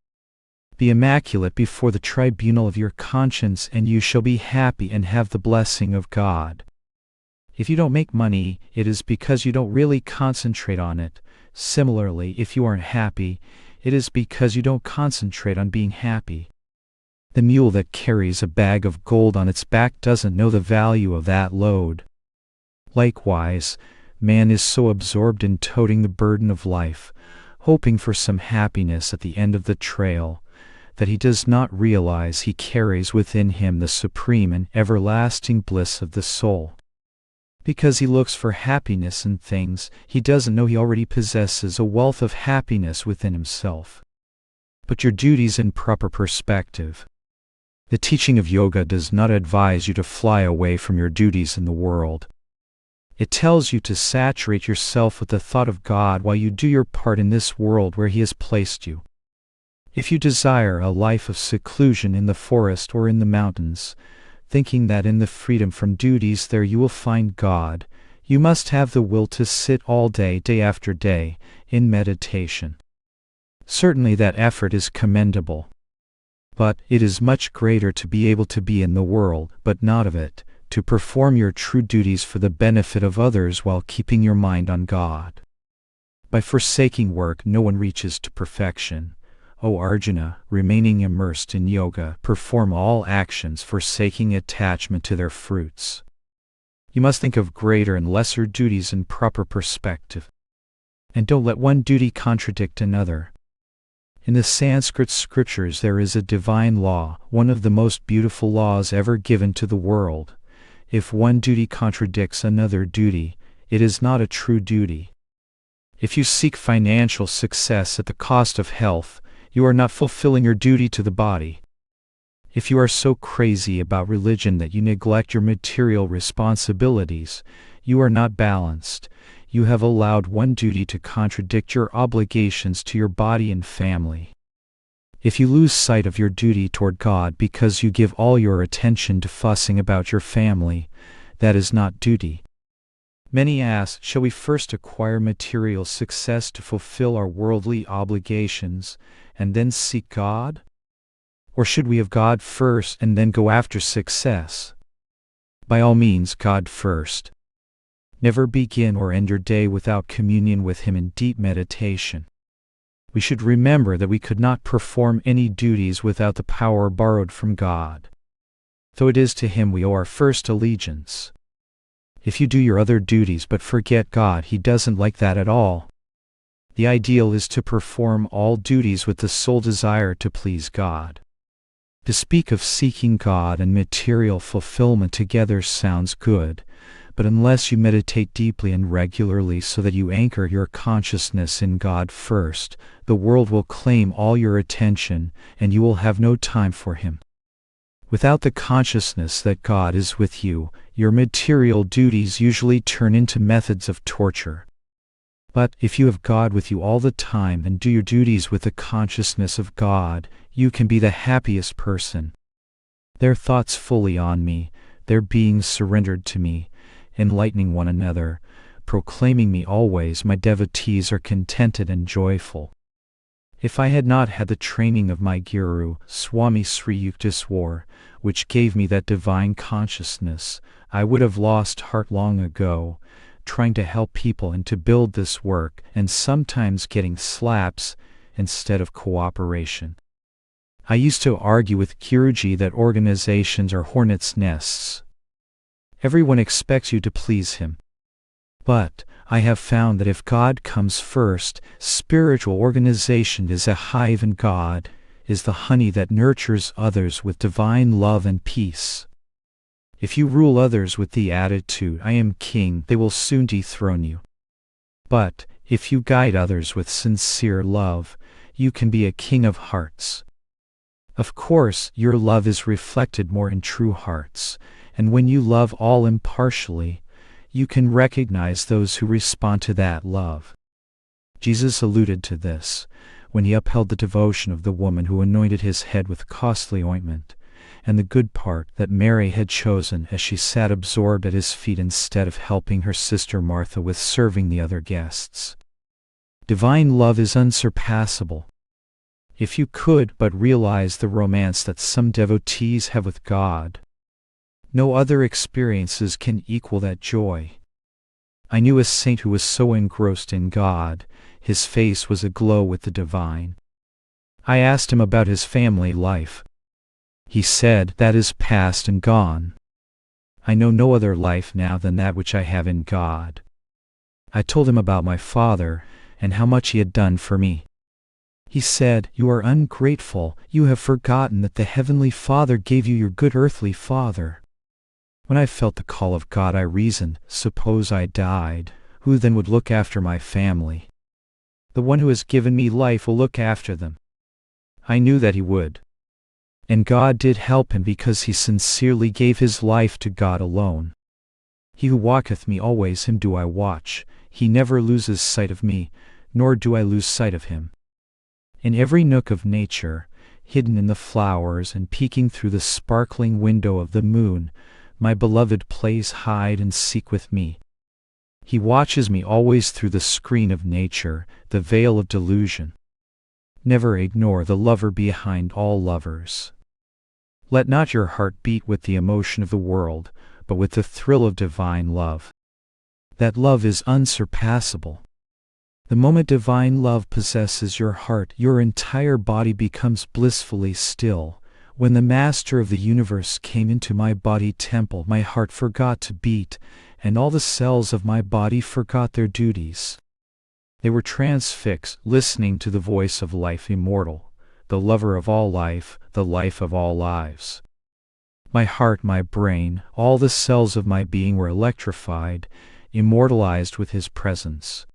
Be immaculate before the tribunal of your conscience, and you shall be happy and have the blessing of God. If you don't make money, it is because you don't really concentrate on it. Similarly, if you aren't happy, it is because you don't concentrate on being happy. The mule that carries a bag of gold on its back doesn't know the value of that load. Likewise, man is so absorbed in toting the burden of life, hoping for some happiness at the end of the trail, that he does not realize he carries within him the supreme and everlasting bliss of the soul. Because he looks for happiness in things, he doesn't know he already possesses a wealth of happiness within himself. Put your duties in proper perspective. The teaching of yoga does not advise you to fly away from your duties in the world. It tells you to saturate yourself with the thought of God while you do your part in this world where He has placed you. If you desire a life of seclusion in the forest or in the mountains, thinking that in the freedom from duties there you will find God, you must have the will to sit all day, day after day, in meditation. Certainly that effort is commendable. But it is much greater to be able to be in the world, but not of it, to perform your true duties for the benefit of others while keeping your mind on God. By forsaking work no one reaches to perfection. O Arjuna, remaining immersed in yoga, perform all actions forsaking attachment to their fruits. You must think of greater and lesser duties in proper perspective. And don't let one duty contradict another. In the Sanskrit scriptures there is a divine law, one of the most beautiful laws ever given to the world. If one duty contradicts another duty, it is not a true duty. If you seek financial success at the cost of health, you are not fulfilling your duty to the body. If you are so crazy about religion that you neglect your material responsibilities, you are not balanced. You have allowed one duty to contradict your obligations to your body and family. If you lose sight of your duty toward God because you give all your attention to fussing about your family, that is not duty. Many ask, shall we first acquire material success to fulfill our worldly obligations and then seek God? Or should we have God first and then go after success? By all means, God first. Never begin or end your day without communion with Him in deep meditation. We should remember that we could not perform any duties without the power borrowed from God. Though it is to Him we owe our first allegiance. If you do your other duties but forget God, He doesn't like that at all. The ideal is to perform all duties with the sole desire to please God. To speak of seeking God and material fulfillment together sounds good, but unless you meditate deeply and regularly so that you anchor your consciousness in God first, the world will claim all your attention and you will have no time for Him. Without the consciousness that God is with you, your material duties usually turn into methods of torture. But if you have God with you all the time and do your duties with the consciousness of God, you can be the happiest person. Their thoughts fully on me, their beings surrendered to me, enlightening one another, proclaiming me always, my devotees are contented and joyful. If I had not had the training of my Guru, Swami Sri Yukteswar, which gave me that divine consciousness, I would have lost heart long ago, trying to help people and to build this work, and sometimes getting slaps instead of cooperation. I used to argue with Guruji that organizations are hornets' nests. Everyone expects you to please him. But I have found that if God comes first, spiritual organization is a hive and God is the honey that nurtures others with divine love and peace. If you rule others with the attitude, I am king, they will soon dethrone you. But if you guide others with sincere love, you can be a king of hearts. Of course, your love is reflected more in true hearts, and when you love all impartially, you can recognize those who respond to that love. Jesus alluded to this when he upheld the devotion of the woman who anointed his head with costly ointment, and the good part that Mary had chosen as she sat absorbed at his feet instead of helping her sister Martha with serving the other guests. Divine love is unsurpassable. If you could but realize the romance that some devotees have with God, no other experiences can equal that joy. I knew a saint who was so engrossed in God, his face was aglow with the divine. I asked him about his family life. He said, "That is past and gone. I know no other life now than that which I have in God." I told him about my father and how much he had done for me. He said, "You are ungrateful. You have forgotten that the Heavenly Father gave you your good earthly father." When I felt the call of God, I reasoned, suppose I died, who then would look after my family? The one who has given me life will look after them. I knew that he would. And God did help him because he sincerely gave his life to God alone. He who walketh me always, him do I watch. He never loses sight of me, nor do I lose sight of him. In every nook of nature, hidden in the flowers and peeking through the sparkling window of the moon, my beloved plays hide and seek with me. He watches me always through the screen of nature, the veil of delusion. Never ignore the lover behind all lovers. Let not your heart beat with the emotion of the world, but with the thrill of divine love. That love is unsurpassable. The moment divine love possesses your heart, your entire body becomes blissfully still. When the Master of the universe came into my body temple, my heart forgot to beat, and all the cells of my body forgot their duties. They were transfixed, listening to the voice of life immortal, the lover of all life, the life of all lives. My heart, my brain, all the cells of my being were electrified, immortalized with his presence.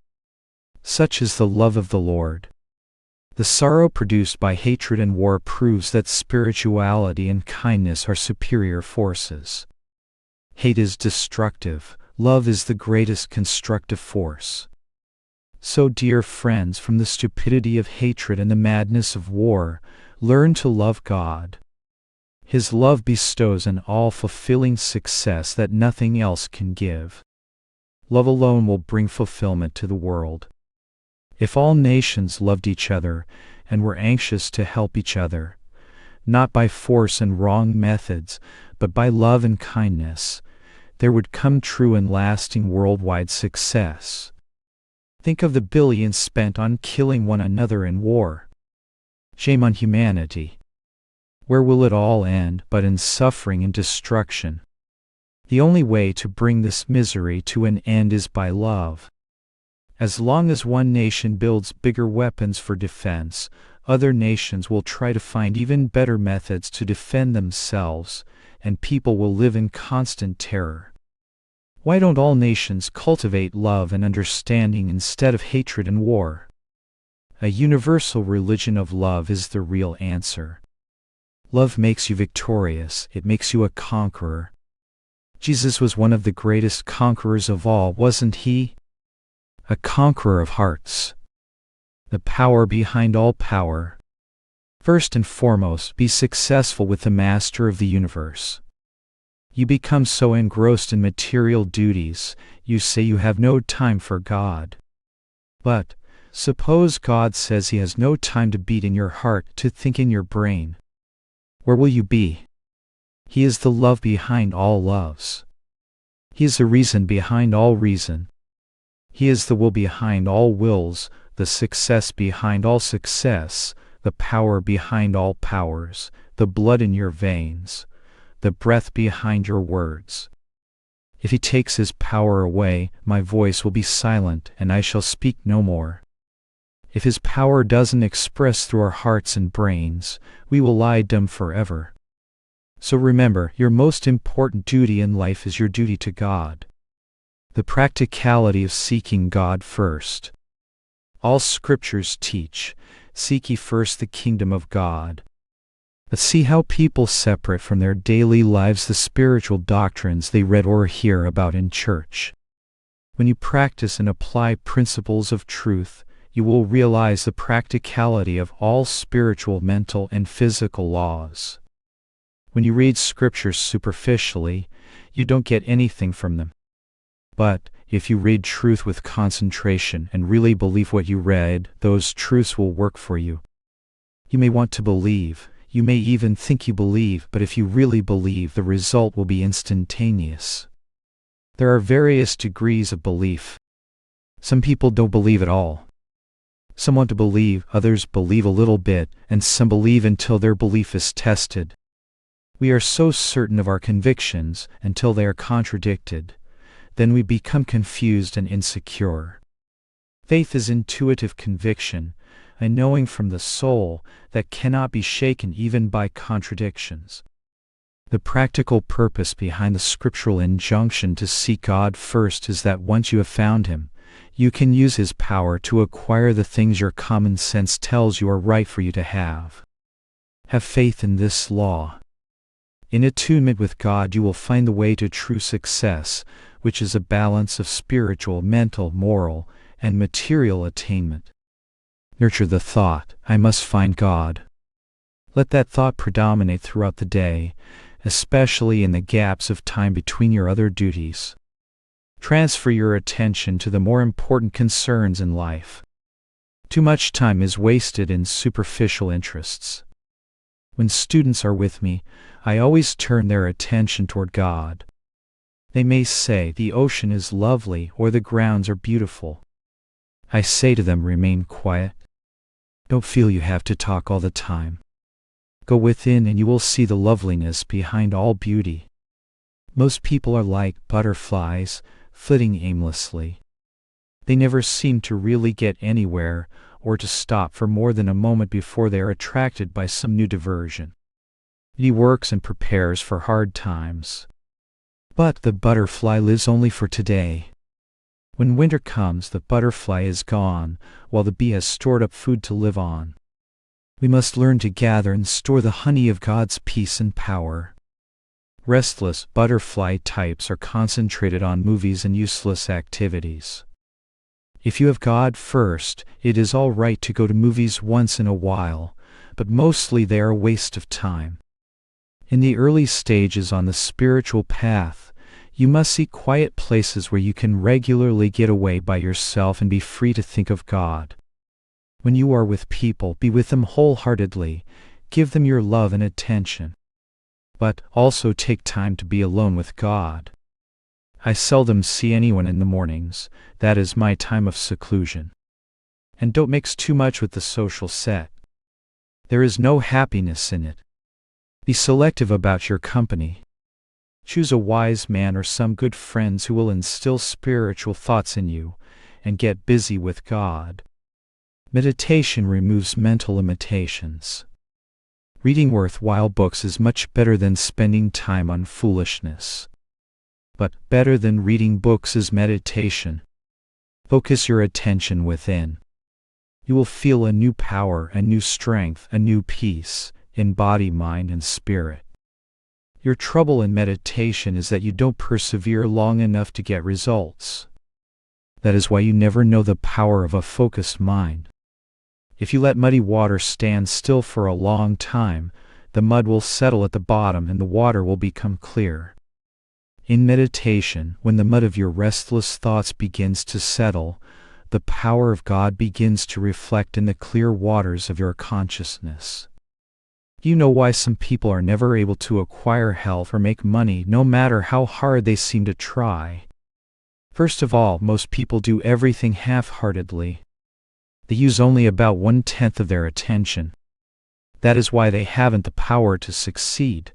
Such is the love of the Lord. The sorrow produced by hatred and war proves that spirituality and kindness are superior forces. Hate is destructive, love is the greatest constructive force. So, dear friends, from the stupidity of hatred and the madness of war, Learn to love God. His love bestows an all-fulfilling success that nothing else can give. Love alone will bring fulfillment to the world. If all nations loved each other and were anxious to help each other, not by force and wrong methods, but by love and kindness, there would come true and lasting worldwide success. Think of the billions spent on killing one another in war. Shame on humanity. Where will it all end but in suffering and destruction? The only way to bring this misery to an end is by love. As long as one nation builds bigger weapons for defense, other nations will try to find even better methods to defend themselves, and people will live in constant terror. Why don't all nations cultivate love and understanding instead of hatred and war? A universal religion of love is the real answer. Love makes you victorious, it makes you a conqueror. Jesus was one of the greatest conquerors of all, wasn't he? A conqueror of hearts. The power behind all power. First and foremost, be successful with the Master of the universe. You become so engrossed in material duties, you say you have no time for God. But, suppose God says He has no time to beat in your heart, to think in your brain. Where will you be? He is the love behind all loves. He is the reason behind all reason. He is the will behind all wills, the success behind all success, the power behind all powers, the blood in your veins, the breath behind your words. If He takes His power away, my voice will be silent and I shall speak no more. If His power doesn't express through our hearts and brains, we will lie dumb forever. So remember, your most important duty in life is your duty to God. The practicality of seeking God first. All scriptures teach, seek ye first the kingdom of God. But see how people separate from their daily lives the spiritual doctrines they read or hear about in church. When you practice and apply principles of truth, you will realize the practicality of all spiritual, mental, and physical laws. When you read scriptures superficially, you don't get anything from them. But, if you read truth with concentration and really believe what you read, those truths will work for you. You may want to believe, you may even think you believe, but if you really believe, the result will be instantaneous. There are various degrees of belief. Some people don't believe at all. Some want to believe, others believe a little bit, and some believe until their belief is tested. We are so certain of our convictions until they are contradicted. Then we become confused and insecure. Faith is intuitive conviction, a knowing from the soul that cannot be shaken even by contradictions. The practical purpose behind the scriptural injunction to seek God first is that once you have found Him, you can use His power to acquire the things your common sense tells you are right for you to have. Have faith in this law. In attunement with God you will find the way to true success, which is a balance of spiritual, mental, moral, and material attainment. Nurture the thought, I must find God. Let that thought predominate throughout the day, especially in the gaps of time between your other duties. Transfer your attention to the more important concerns in life. Too much time is wasted in superficial interests. When students are with me, I always turn their attention toward God. They may say the ocean is lovely or the grounds are beautiful. I say to them, remain quiet. Don't feel you have to talk all the time. Go within and you will see the loveliness behind all beauty. Most people are like butterflies, flitting aimlessly. They never seem to really get anywhere or to stop for more than a moment before they are attracted by some new diversion. He works and prepares for hard times. But the butterfly lives only for today. When winter comes, the butterfly is gone, while the bee has stored up food to live on. We must learn to gather and store the honey of God's peace and power. Restless butterfly types are concentrated on movies and useless activities. If you have God first, it is all right to go to movies once in a while, but mostly they are a waste of time. In the early stages on the spiritual path, you must seek quiet places where you can regularly get away by yourself and be free to think of God. When you are with people, be with them wholeheartedly, give them your love and attention. But also take time to be alone with God. I seldom see anyone in the mornings. That is my time of seclusion. And don't mix too much with the social set. There is no happiness in it. Be selective about your company. Choose a wise man or some good friends who will instill spiritual thoughts in you, and get busy with God. Meditation removes mental limitations. Reading worthwhile books is much better than spending time on foolishness. But better than reading books is meditation. Focus your attention within. You will feel a new power, a new strength, a new peace, in body, mind, and spirit. Your trouble in meditation is that you don't persevere long enough to get results. That is why you never know the power of a focused mind. If you let muddy water stand still for a long time, the mud will settle at the bottom and the water will become clear. In meditation, when the mud of your restless thoughts begins to settle, the power of God begins to reflect in the clear waters of your consciousness. You know why some people are never able to acquire health or make money no matter how hard they seem to try. First of all, most people do everything half-heartedly. They use only about 1/10 of their attention. That is why they haven't the power to succeed.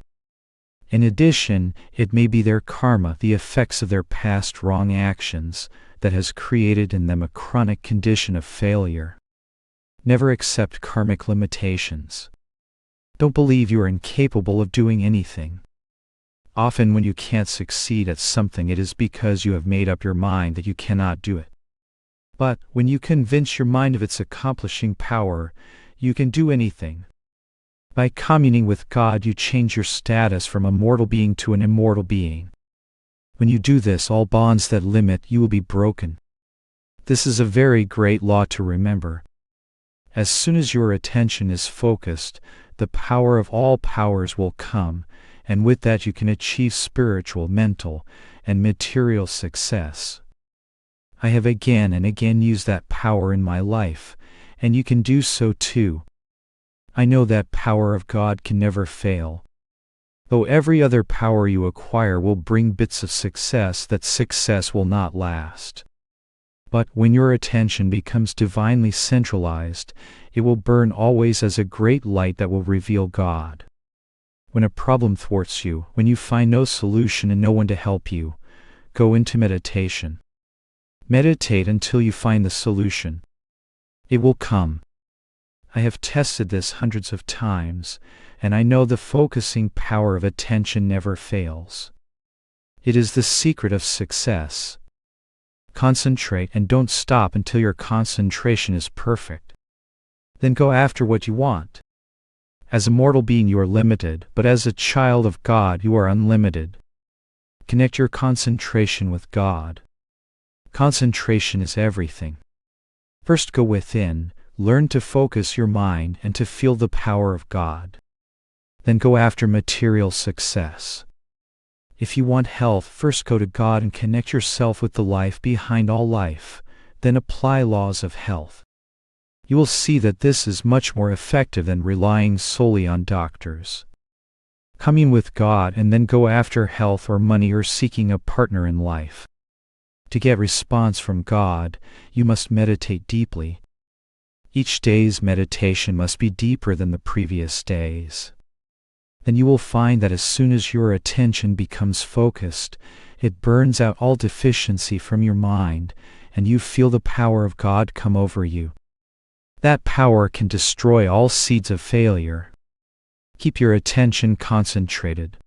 In addition, it may be their karma, the effects of their past wrong actions, that has created in them a chronic condition of failure. Never accept karmic limitations. Don't believe you are incapable of doing anything. Often when you can't succeed at something, it is because you have made up your mind that you cannot do it. But when you convince your mind of its accomplishing power, you can do anything. By communing with God, you change your status from a mortal being to an immortal being. When you do this, all bonds that limit you will be broken. This is a very great law to remember. As soon as your attention is focused, the power of all powers will come, and with that you can achieve spiritual, mental, and material success. I have again and again used that power in my life, and you can do so too. I know that power of God can never fail. Though every other power you acquire will bring bits of success, that success will not last. But when your attention becomes divinely centralized, it will burn always as a great light that will reveal God. When a problem thwarts you, when you find no solution and no one to help you, go into meditation. Meditate until you find the solution. It will come. I have tested this hundreds of times, and I know the focusing power of attention never fails. It is the secret of success. Concentrate and don't stop until your concentration is perfect. Then go after what you want. As a mortal being you are limited, but as a child of God you are unlimited. Connect your concentration with God. Concentration is everything. First go within, learn to focus your mind and to feel the power of God. Then go after material success. If you want health, first go to God and connect yourself with the life behind all life, then apply laws of health. You will see that this is much more effective than relying solely on doctors. Commune with God and then go after health or money or seeking a partner in life. To get response from God, you must meditate deeply. Each day's meditation must be deeper than the previous days. Then you will find that as soon as your attention becomes focused, it burns out all deficiency from your mind, and you feel the power of God come over you. That power can destroy all seeds of failure. Keep your attention concentrated.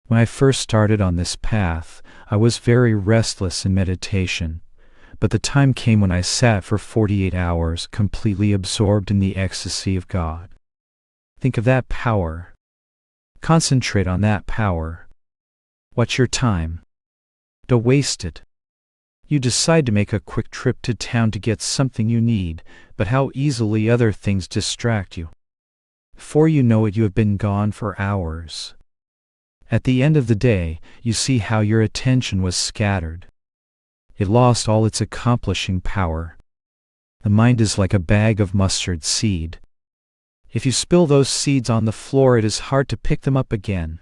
When I first started on this path, I was very restless in meditation, but the time came when I sat for 48 hours completely absorbed in the ecstasy of God. Think of that power. Concentrate on that power. Watch your time. Don't waste it. You decide to make a quick trip to town to get something you need, but how easily other things distract you. Before you know it, you have been gone for hours. At the end of the day, you see how your attention was scattered. It lost all its accomplishing power. The mind is like a bag of mustard seed. If you spill those seeds on the floor, it is hard to pick them up again.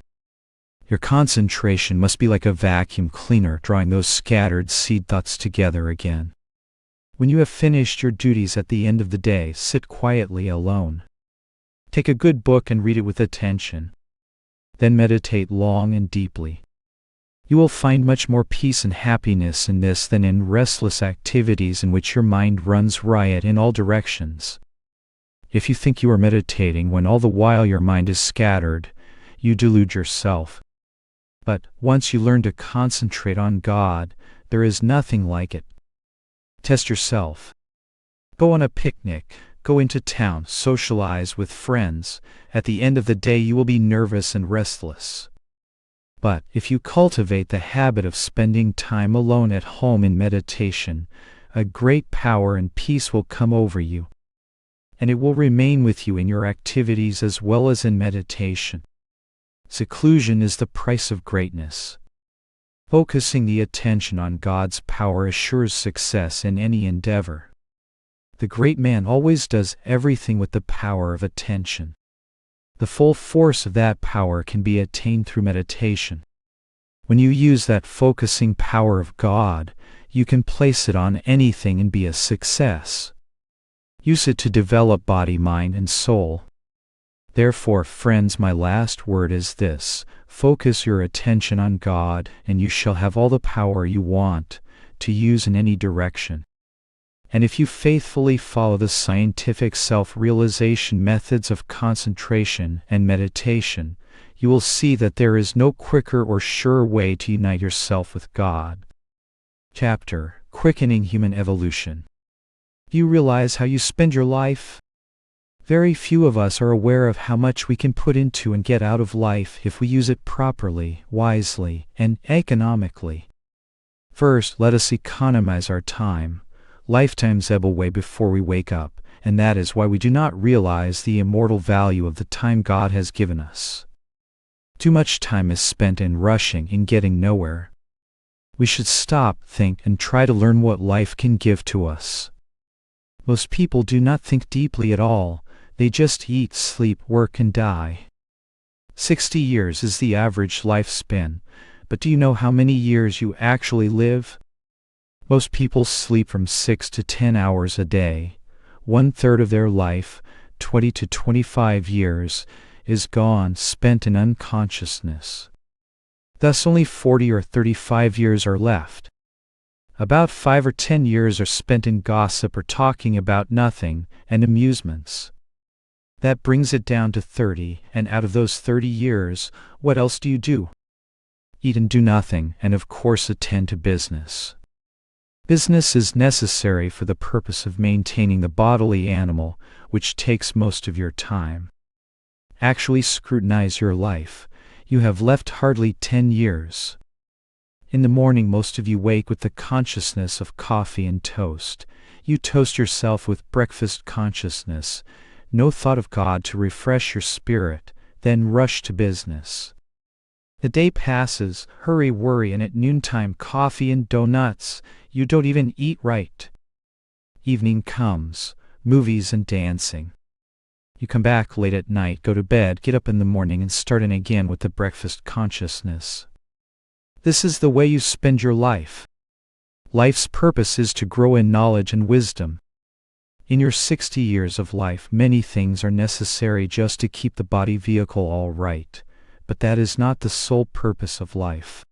Your concentration must be like a vacuum cleaner drawing those scattered seed thoughts together again. When you have finished your duties at the end of the day, sit quietly alone. Take a good book and read it with attention. Then meditate long and deeply. You will find much more peace and happiness in this than in restless activities in which your mind runs riot in all directions. If you think you are meditating when all the while your mind is scattered, you delude yourself. But once you learn to concentrate on God, there is nothing like it. Test yourself. Go on a picnic, go into town, socialize with friends. At the end of the day you will be nervous and restless. But if you cultivate the habit of spending time alone at home in meditation, a great power and peace will come over you. And it will remain with you in your activities as well as in meditation. Seclusion is the price of greatness. Focusing the attention on God's power assures success in any endeavor. The great man always does everything with the power of attention. The full force of that power can be attained through meditation. When you use that focusing power of God, you can place it on anything and be a success. Use it to develop body, mind, and soul. Therefore, friends, my last word is this: focus your attention on God, and you shall have all the power you want to use in any direction. And if you faithfully follow the scientific self-realization methods of concentration and meditation, you will see that there is no quicker or surer way to unite yourself with God. Chapter: Quickening Human Evolution. Do you realize how you spend your life? Very few of us are aware of how much we can put into and get out of life if we use it properly, wisely, and economically. First, let us economize our time. Lifetimes ebb away before we wake up, and that is why we do not realize the immortal value of the time God has given us. Too much time is spent in rushing and getting nowhere. We should stop, think, and try to learn what life can give to us. Most people do not think deeply at all. They just eat, sleep, work, and die. 60 years is the average lifespan, but do you know how many years you actually live? Most people sleep from 6 to 10 hours a day. 1/3 of their life, 20 to 25 years, is gone, spent in unconsciousness. Thus only 40 or 35 years are left. About 5 or 10 years are spent in gossip or talking about nothing, and amusements. That brings it down to 30, and out of those 30 years, what else do you do? Eat and do nothing, and of course attend to business. Business is necessary for the purpose of maintaining the bodily animal, which takes most of your time. Actually scrutinize your life. You have left hardly 10 years. In the morning most of you wake with the consciousness of coffee and toast. You toast yourself with breakfast consciousness. No thought of God to refresh your spirit, then rush to business. The day passes, hurry, worry, and at noontime coffee and donuts. You don't even eat right. Evening comes, movies and dancing. You come back late at night, go to bed, get up in the morning and start in again with the breakfast consciousness. This is the way you spend your life. Life's purpose is to grow in knowledge and wisdom. In your 60 years of life, many things are necessary just to keep the body vehicle all right, but that is not the sole purpose of life.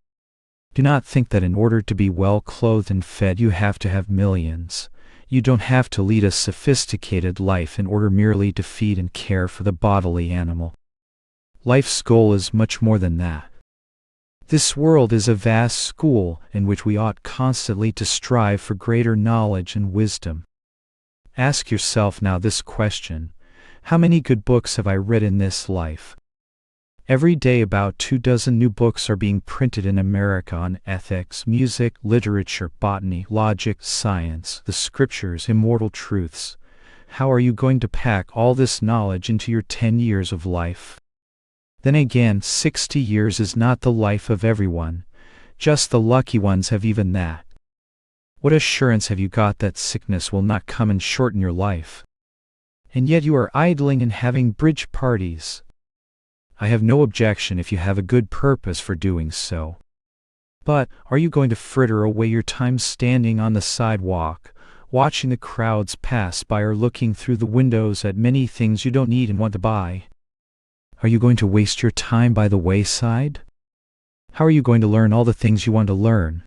Do not think that in order to be well clothed and fed you have to have millions. You don't have to lead a sophisticated life in order merely to feed and care for the bodily animal. Life's goal is much more than that. This world is a vast school in which we ought constantly to strive for greater knowledge and wisdom. Ask yourself now this question: how many good books have I read in this life? Every day about 24 new books are being printed in America on ethics, music, literature, botany, logic, science, the scriptures, immortal truths. How are you going to pack all this knowledge into your 10 years of life? Then again, 60 years is not the life of everyone. Just the lucky ones have even that. What assurance have you got that sickness will not come and shorten your life? And yet you are idling and having bridge parties. I have no objection if you have a good purpose for doing so. But are you going to fritter away your time standing on the sidewalk, watching the crowds pass by, or looking through the windows at many things you don't need and want to buy? Are you going to waste your time by the wayside? How are you going to learn all the things you want to learn?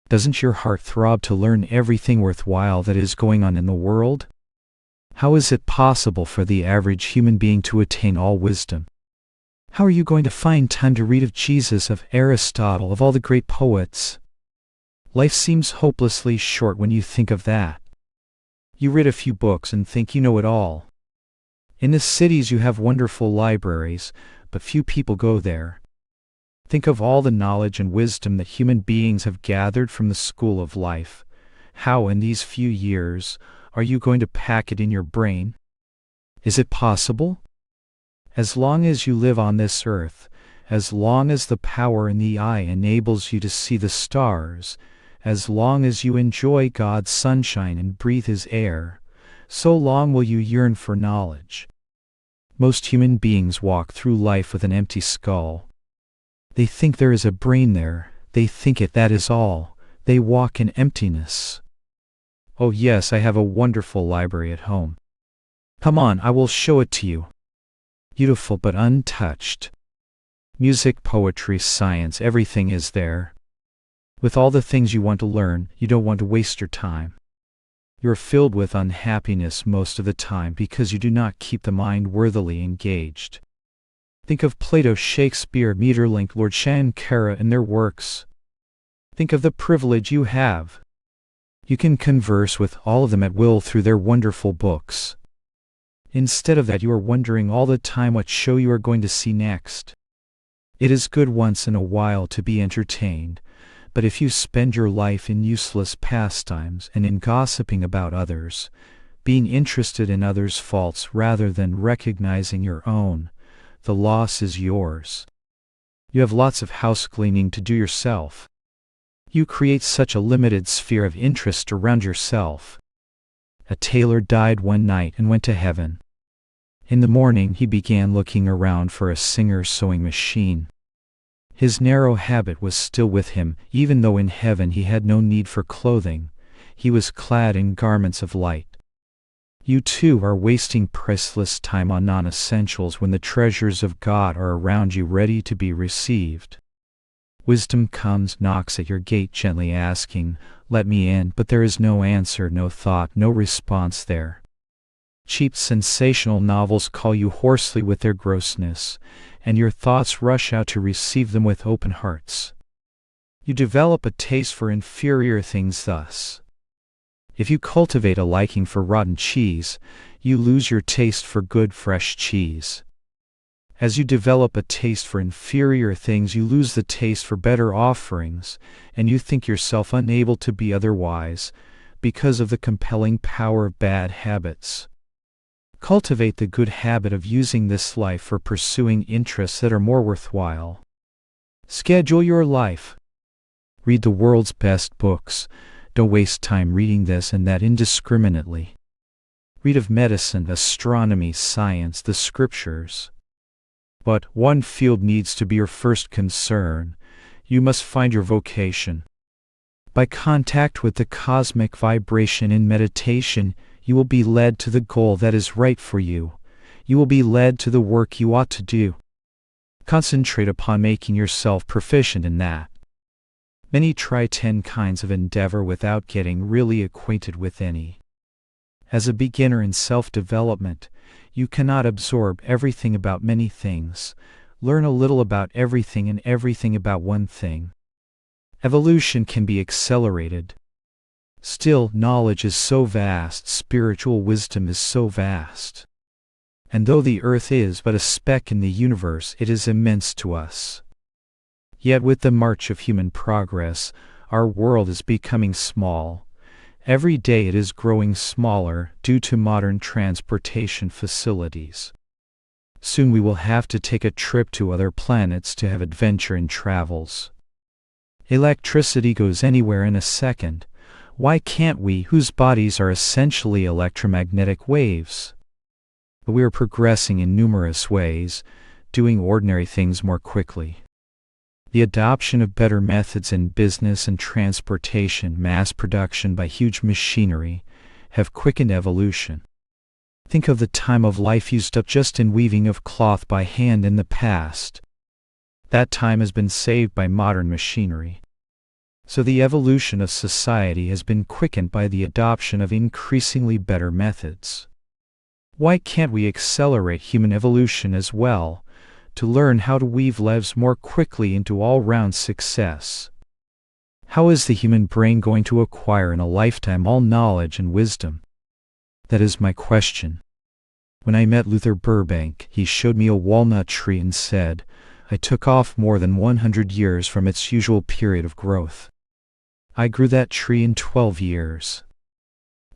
Doesn't your heart throb to learn everything worthwhile that is going on in the world? How is it possible for the average human being to attain all wisdom? How are you going to find time to read of Jesus, of Aristotle, of all the great poets? Life seems hopelessly short when you think of that. You read a few books and think you know it all. In the cities you have wonderful libraries, but few people go there. Think of all the knowledge and wisdom that human beings have gathered from the school of life. How in these few years are you going to pack it in your brain? Is it possible? As long as you live on this earth, as long as the power in the eye enables you to see the stars, as long as you enjoy God's sunshine and breathe His air, so long will you yearn for knowledge. Most human beings walk through life with an empty skull. They think there is a brain there, they think that is all, they walk in emptiness. Oh yes, I have a wonderful library at home. Come on, I will show it to you. Beautiful but untouched. Music, poetry, science, everything is there. With all the things you want to learn, you don't want to waste your time. You are filled with unhappiness most of the time because you do not keep the mind worthily engaged. Think of Plato, Shakespeare, Maeterlinck, Lord Shankara and their works. Think of the privilege you have. You can converse with all of them at will through their wonderful books. Instead of that, you are wondering all the time what show you are going to see next. It is good once in a while to be entertained, but if you spend your life in useless pastimes and in gossiping about others, being interested in others' faults rather than recognizing your own, the loss is yours. You have lots of house cleaning to do yourself. You create such a limited sphere of interest around yourself. A tailor died one night and went to heaven. In the morning he began looking around for a Singer sewing machine. His narrow habit was still with him, even though in heaven he had no need for clothing. He was clad in garments of light. You too are wasting priceless time on non-essentials when the treasures of God are around you ready to be received. Wisdom comes, knocks at your gate gently asking, "Let me in," but there is no answer, no thought, no response there. Cheap sensational novels call you hoarsely with their grossness, and your thoughts rush out to receive them with open hearts. You develop a taste for inferior things thus. If you cultivate a liking for rotten cheese, you lose your taste for good fresh cheese. As you develop a taste for inferior things, you lose the taste for better offerings, and you think yourself unable to be otherwise, because of the compelling power of bad habits. Cultivate the good habit of using this life for pursuing interests that are more worthwhile. Schedule your life. Read the world's best books. Don't waste time reading this and that indiscriminately. Read of medicine, astronomy, science, the scriptures. But one field needs to be your first concern. You must find your vocation. By contact with the cosmic vibration in meditation, you will be led to the goal that is right for you. You will be led to the work you ought to do. Concentrate upon making yourself proficient in that. Many try 10 kinds of endeavor without getting really acquainted with any. As a beginner in self-development, you cannot absorb everything about many things. Learn a little about everything and everything about one thing. Evolution can be accelerated. Still, knowledge is so vast, spiritual wisdom is so vast. And though the earth is but a speck in the universe, it is immense to us. Yet with the march of human progress, our world is becoming small, Every day it is growing smaller due to modern transportation facilities. Soon we will have to take a trip to other planets to have adventure in travels. Electricity goes anywhere in a second. Why can't we, whose bodies are essentially electromagnetic waves? But we are progressing in numerous ways, doing ordinary things more quickly. The adoption of better methods in business and transportation, mass production by huge machinery, have quickened evolution. Think of the time of life used up just in weaving of cloth by hand in the past. That time has been saved by modern machinery. So the evolution of society has been quickened by the adoption of increasingly better methods. Why can't we accelerate human evolution as well, to learn how to weave lives more quickly into all-round success? How is the human brain going to acquire in a lifetime all knowledge and wisdom? That is my question. When I met Luther Burbank, he showed me a walnut tree and said, I took off more than 100 years from its usual period of growth. I grew that tree in 12 years.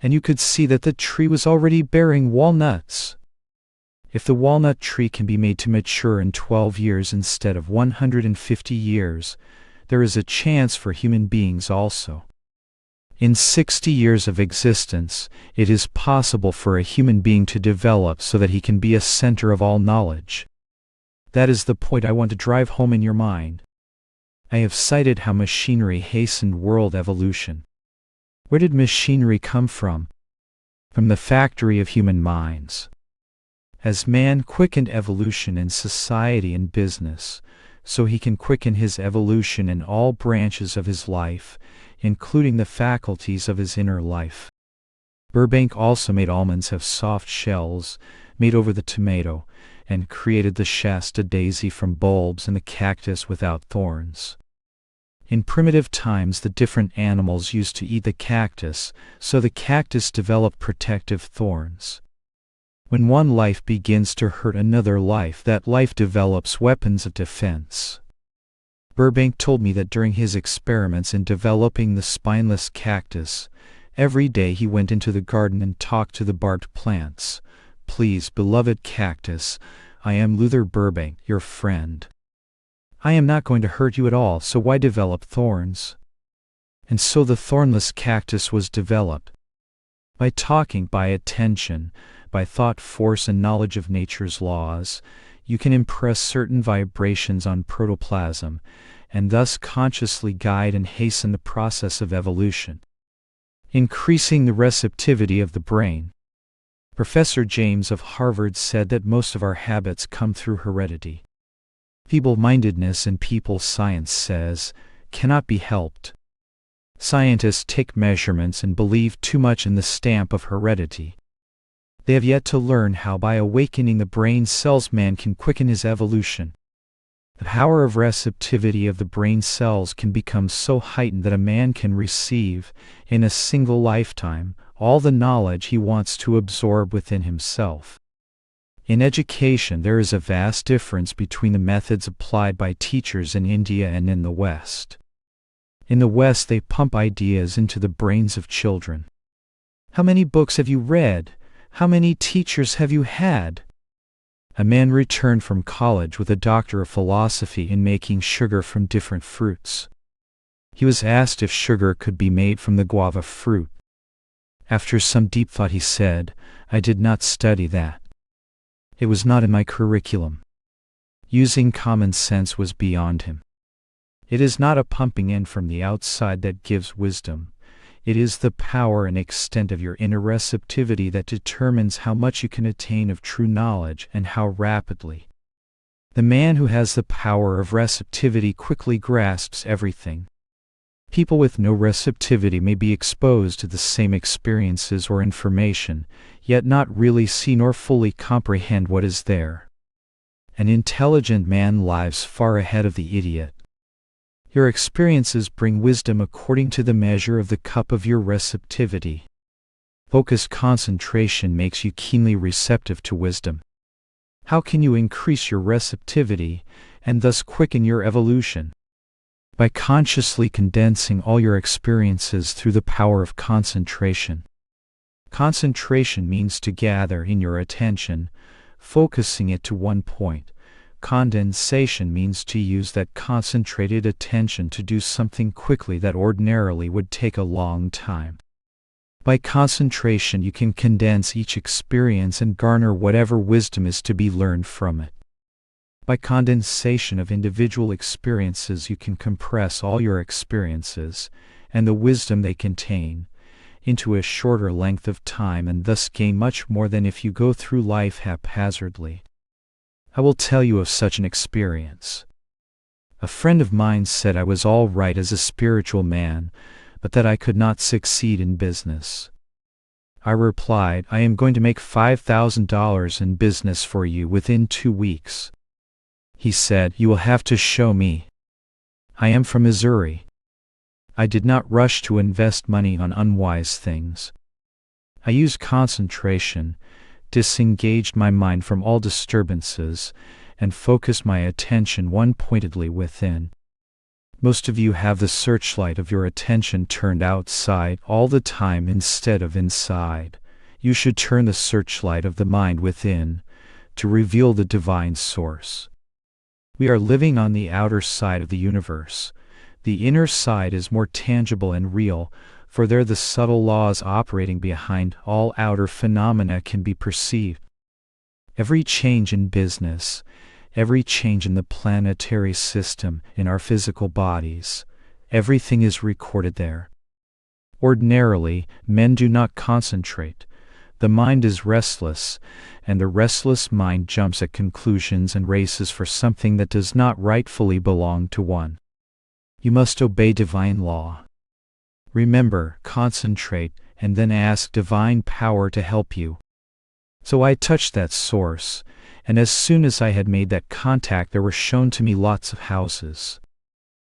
And you could see that the tree was already bearing walnuts. If the walnut tree can be made to mature in 12 years instead of 150 years, there is a chance for human beings also. In 60 years of existence, it is possible for a human being to develop so that he can be a center of all knowledge. That is the point I want to drive home in your mind. I have cited how machinery hastened world evolution. Where did machinery come from? From the factory of human minds. As man quickened evolution in society and business, so he can quicken his evolution in all branches of his life, including the faculties of his inner life. Burbank also made almonds have soft shells, made over the tomato, and created the Shasta daisy from bulbs and the cactus without thorns. In primitive times, the different animals used to eat the cactus, so the cactus developed protective thorns. When one life begins to hurt another life, that life develops weapons of defense. Burbank told me that during his experiments in developing the spineless cactus, every day he went into the garden and talked to the barked plants. Please, beloved cactus, I am Luther Burbank, your friend. I am not going to hurt you at all, so why develop thorns? And so the thornless cactus was developed. By talking, by attention, by thought force and knowledge of nature's laws, you can impress certain vibrations on protoplasm, and thus consciously guide and hasten the process of evolution, increasing the receptivity of the brain. Professor James of Harvard said that most of our habits come through heredity. Feeble-mindedness in people, science says, cannot be helped. Scientists take measurements and believe too much in the stamp of heredity. They have yet to learn how by awakening the brain cells man can quicken his evolution. The power of receptivity of the brain cells can become so heightened that a man can receive, in a single lifetime, all the knowledge he wants to absorb within himself. In education, there is a vast difference between the methods applied by teachers in India and in the West. In the West, they pump ideas into the brains of children. How many books have you read? How many teachers have you had? A man returned from college with a doctor of philosophy in making sugar from different fruits. He was asked if sugar could be made from the guava fruit. After some deep thought he said, I did not study that. It was not in my curriculum. Using common sense was beyond him. It is not a pumping in from the outside that gives wisdom. It is the power and extent of your inner receptivity that determines how much you can attain of true knowledge and how rapidly. The man who has the power of receptivity quickly grasps everything. People with no receptivity may be exposed to the same experiences or information, yet not really see nor fully comprehend what is there. An intelligent man lives far ahead of the idiot. Your experiences bring wisdom according to the measure of the cup of your receptivity. Focused concentration makes you keenly receptive to wisdom. How can you increase your receptivity, and thus quicken your evolution? by consciously condensing all your experiences through the power of concentration. Concentration means to gather in your attention, focusing it to one point. Condensation means to use that concentrated attention to do something quickly that ordinarily would take a long time. By concentration, you can condense each experience and garner whatever wisdom is to be learned from it. By condensation of individual experiences, you can compress all your experiences, and the wisdom they contain, into a shorter length of time, and thus gain much more than if you go through life haphazardly. I will tell you of such an experience. A friend of mine said I was all right as a spiritual man, but that I could not succeed in business. I replied, I am going to make $5,000 in business for you within 2 weeks. He said, you will have to show me. I am from Missouri. I did not rush to invest money on unwise things. I used concentration, disengaged my mind from all disturbances, and focused my attention one-pointedly within. Most of you have the searchlight of your attention turned outside all the time instead of inside. You should turn the searchlight of the mind within to reveal the divine source. We are living on the outer side of the universe. The inner side is more tangible and real, for there the subtle laws operating behind all outer phenomena can be perceived. Every change in business, every change in the planetary system, in our physical bodies, everything is recorded there. Ordinarily, men do not concentrate. The mind is restless, and the restless mind jumps at conclusions and races for something that does not rightfully belong to one. You must obey divine law. Remember, concentrate, and then ask divine power to help you. So I touched that source, and as soon as I had made that contact, there were shown to me lots of houses.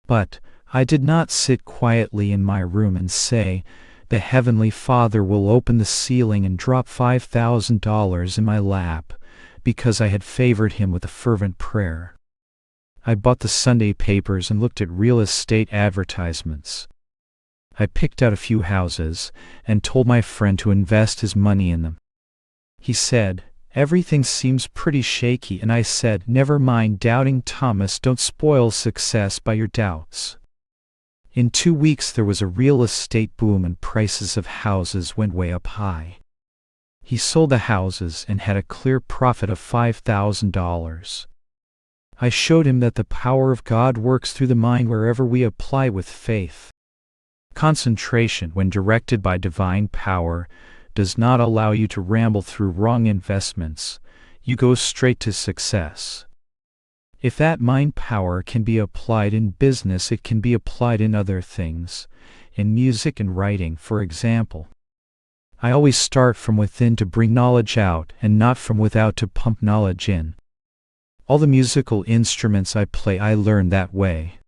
But I did not sit quietly in my room and say, the Heavenly Father will open the ceiling and drop $5,000 in my lap, because I had favored him with a fervent prayer. I bought the Sunday papers and looked at real estate advertisements. I picked out a few houses and told my friend to invest his money in them. He said, everything seems pretty shaky, and I said, never mind, doubting Thomas, don't spoil success by your doubts. In 2 weeks there was a real estate boom and prices of houses went way up high. He sold the houses and had a clear profit of $5,000. I showed him that the power of God works through the mind wherever we apply with faith. Concentration, when directed by divine power, does not allow you to ramble through wrong investments. You go straight to success. If that mind power can be applied in business, it can be applied in other things, in music and writing, for example. I always start from within to bring knowledge out, and not from without to pump knowledge in. All the musical instruments I play, I learned that way.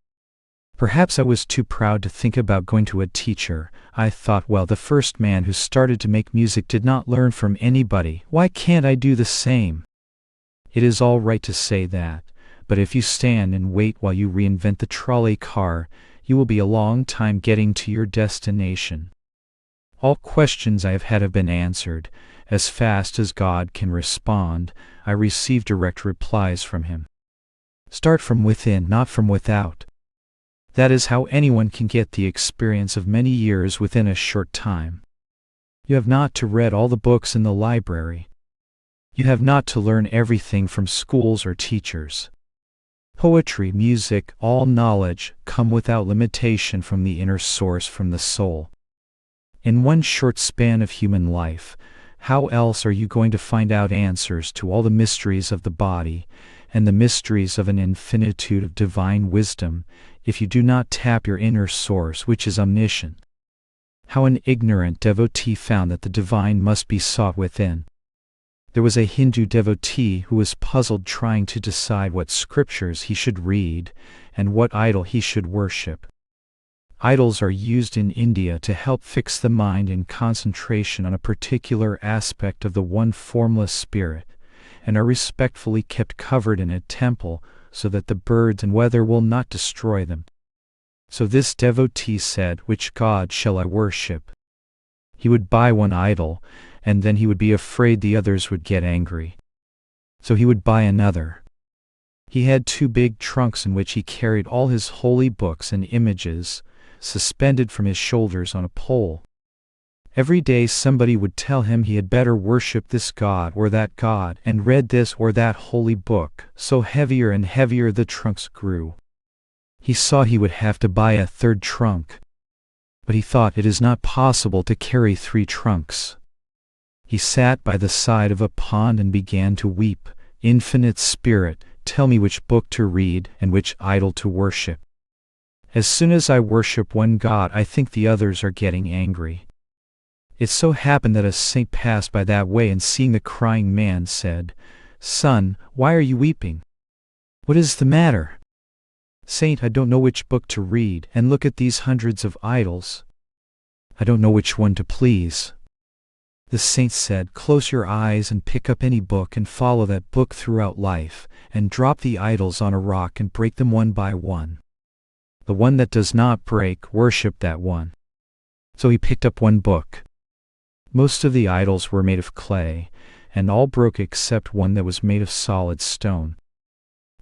Perhaps I was too proud to think about going to a teacher. I thought, well, the first man who started to make music did not learn from anybody. Why can't I do the same? It is all right to say that, but if you stand and wait while you reinvent the trolley car, you will be a long time getting to your destination. All questions I have had have been answered. As fast as God can respond, I receive direct replies from Him. Start from within, not from without. That is how anyone can get the experience of many years within a short time. You have not to read all the books in the library. You have not to learn everything from schools or teachers. Poetry, music, all knowledge come without limitation from the inner source, from the soul. In one short span of human life, how else are you going to find out answers to all the mysteries of the body and the mysteries of an infinitude of divine wisdom if you do not tap your inner source, which is omniscient? How an ignorant devotee found that the divine must be sought within. There was a Hindu devotee who was puzzled trying to decide what scriptures he should read and what idol he should worship. Idols are used in India to help fix the mind in concentration on a particular aspect of the one formless spirit, and are respectfully kept covered in a temple so that the birds and weather will not destroy them. So this devotee said, "Which God shall I worship?" He would buy one idol, and then he would be afraid the others would get angry. So he would buy another. He had 2 big trunks in which he carried all his holy books and images, suspended from his shoulders on a pole. Every day somebody would tell him he had better worship this god or that god and read this or that holy book, so heavier and heavier the trunks grew. He saw he would have to buy a 3rd trunk. But he thought, it is not possible to carry 3 trunks. He sat by the side of a pond and began to weep. "Infinite Spirit, tell me which book to read and which idol to worship. As soon as I worship one god, I think the others are getting angry." It so happened that a saint passed by that way, and seeing the crying man said, "Son, why are you weeping? What is the matter?" "Saint, I don't know which book to read, and look at these hundreds of idols. I don't know which one to please." The saint said, "Close your eyes and pick up any book and follow that book throughout life, and drop the idols on a rock and break them one by one. The one that does not break, worship that one." So he picked up one book. Most of the idols were made of clay, and all broke except one that was made of solid stone.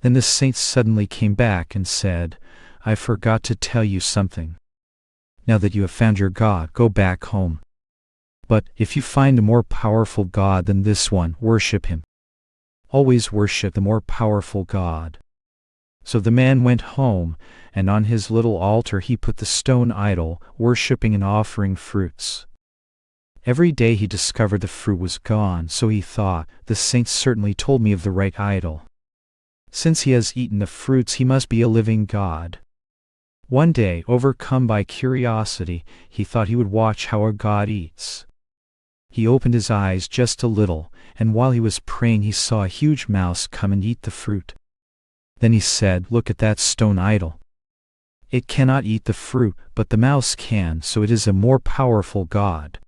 Then the saint suddenly came back and said, "I forgot to tell you something. Now that you have found your God, go back home. But if you find a more powerful God than this one, worship him. Always worship the more powerful God." So the man went home, and on his little altar he put the stone idol, worshipping and offering fruits. Every day he discovered the fruit was gone, so he thought, "The saint certainly told me of the right idol. Since he has eaten the fruits, he must be a living God." One day, overcome by curiosity, he thought he would watch how a god eats. He opened his eyes just a little, and while he was praying he saw a huge mouse come and eat the fruit. Then he said, "Look at that stone idol. It cannot eat the fruit, but the mouse can, so it is a more powerful god."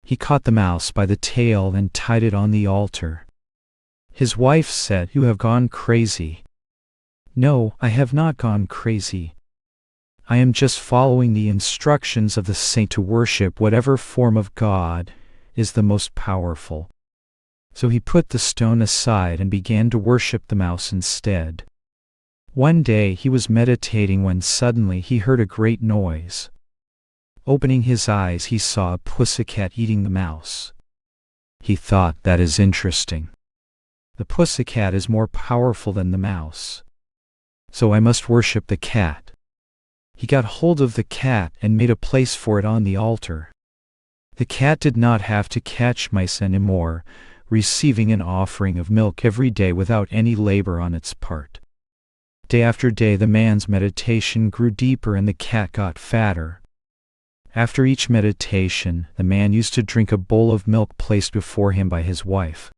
He caught the mouse by the tail and tied it on the altar. His wife said, "You have gone crazy." "No, I have not gone crazy. I am just following the instructions of the saint to worship whatever form of God is the most powerful." So he put the stone aside and began to worship the mouse instead. One day he was meditating when suddenly he heard a great noise. Opening his eyes, he saw a pussycat eating the mouse. He thought, "That is interesting. The pussycat is more powerful than the mouse. So I must worship the cat." He got hold of the cat and made a place for it on the altar. The cat did not have to catch mice anymore, receiving an offering of milk every day without any labor on its part. Day after day the man's meditation grew deeper and the cat got fatter. After each meditation, the man used to drink a bowl of milk placed before him by his wife.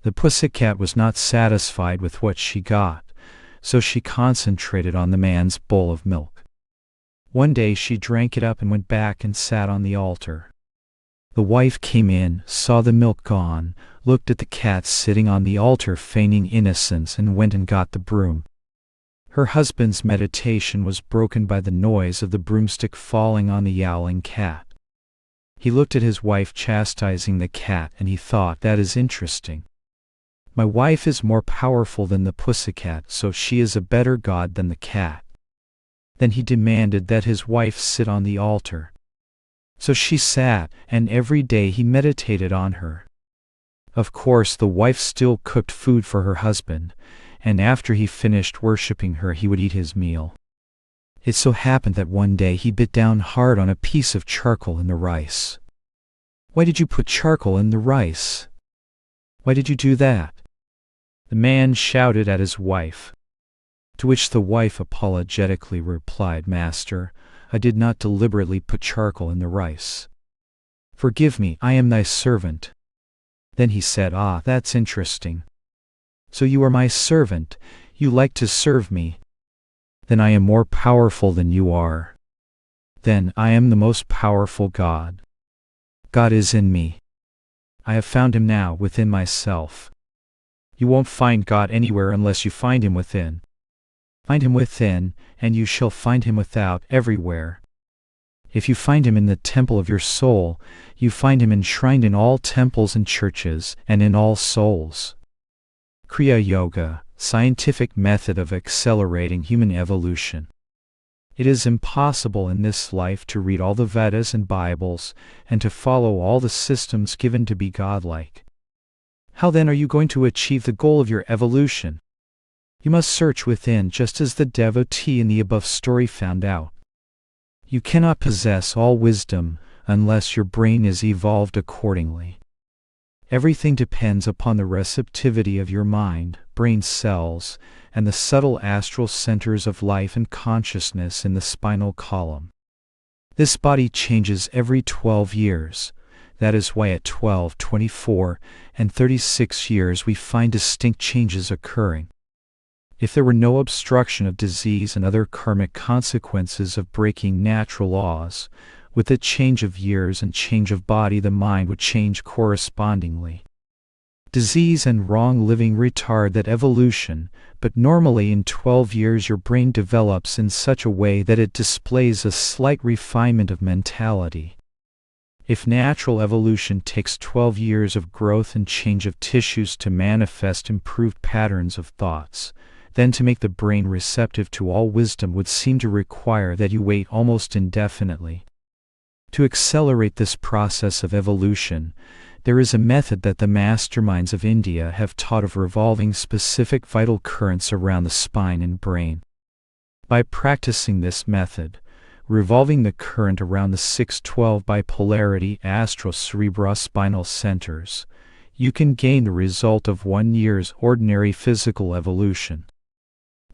The pussycat was not satisfied with what she got, so she concentrated on the man's bowl of milk. One day she drank it up and went back and sat on the altar. The wife came in, saw the milk gone, looked at the cat sitting on the altar feigning innocence, and went and got the broom. Her husband's meditation was broken by the noise of the broomstick falling on the yowling cat. He looked at his wife chastising the cat, and he thought, "That is interesting. My wife is more powerful than the pussycat, so she is a better god than the cat." Then he demanded that his wife sit on the altar. So she sat, and every day he meditated on her. Of course, the wife still cooked food for her husband, and after he finished worshipping her, he would eat his meal. It so happened that one day he bit down hard on a piece of charcoal in the rice. "Why did you put charcoal in the rice? Why did you do that?" the man shouted at his wife. To which the wife apologetically replied, "Master, I did not deliberately put charcoal in the rice. Forgive me, I am thy servant." Then he said, "Ah, that's interesting. So you are my servant, you like to serve me. Then I am more powerful than you are. Then I am the most powerful God. God is in me. I have found him now within myself. You won't find God anywhere unless you find him within. Find him within, and you shall find him without, everywhere. If you find him in the temple of your soul, you find him enshrined in all temples and churches, and in all souls. Kriya Yoga, scientific method of accelerating human evolution. It is impossible in this life to read all the Vedas and Bibles, and to follow all the systems given to be godlike. How then are you going to achieve the goal of your evolution? You must search within, just as the devotee in the above story found out. You cannot possess all wisdom unless your brain is evolved accordingly. Everything depends upon the receptivity of your mind, brain cells, and the subtle astral centers of life and consciousness in the spinal column. This body changes every 12 years. That is why at 12, 24, and 36 years we find distinct changes occurring. If there were no obstruction of disease and other karmic consequences of breaking natural laws, with the change of years and change of body the mind would change correspondingly. Disease and wrong living retard that evolution, but normally in 12 years your brain develops in such a way that it displays a slight refinement of mentality. If natural evolution takes 12 years of growth and change of tissues to manifest improved patterns of thoughts, then to make the brain receptive to all wisdom would seem to require that you wait almost indefinitely. To accelerate this process of evolution, there is a method that the masterminds of India have taught of revolving specific vital currents around the spine and brain. By practicing this method, revolving the current around the 6-12 bipolarity astro-cerebrospinal centers, you can gain the result of 1 year's ordinary physical evolution.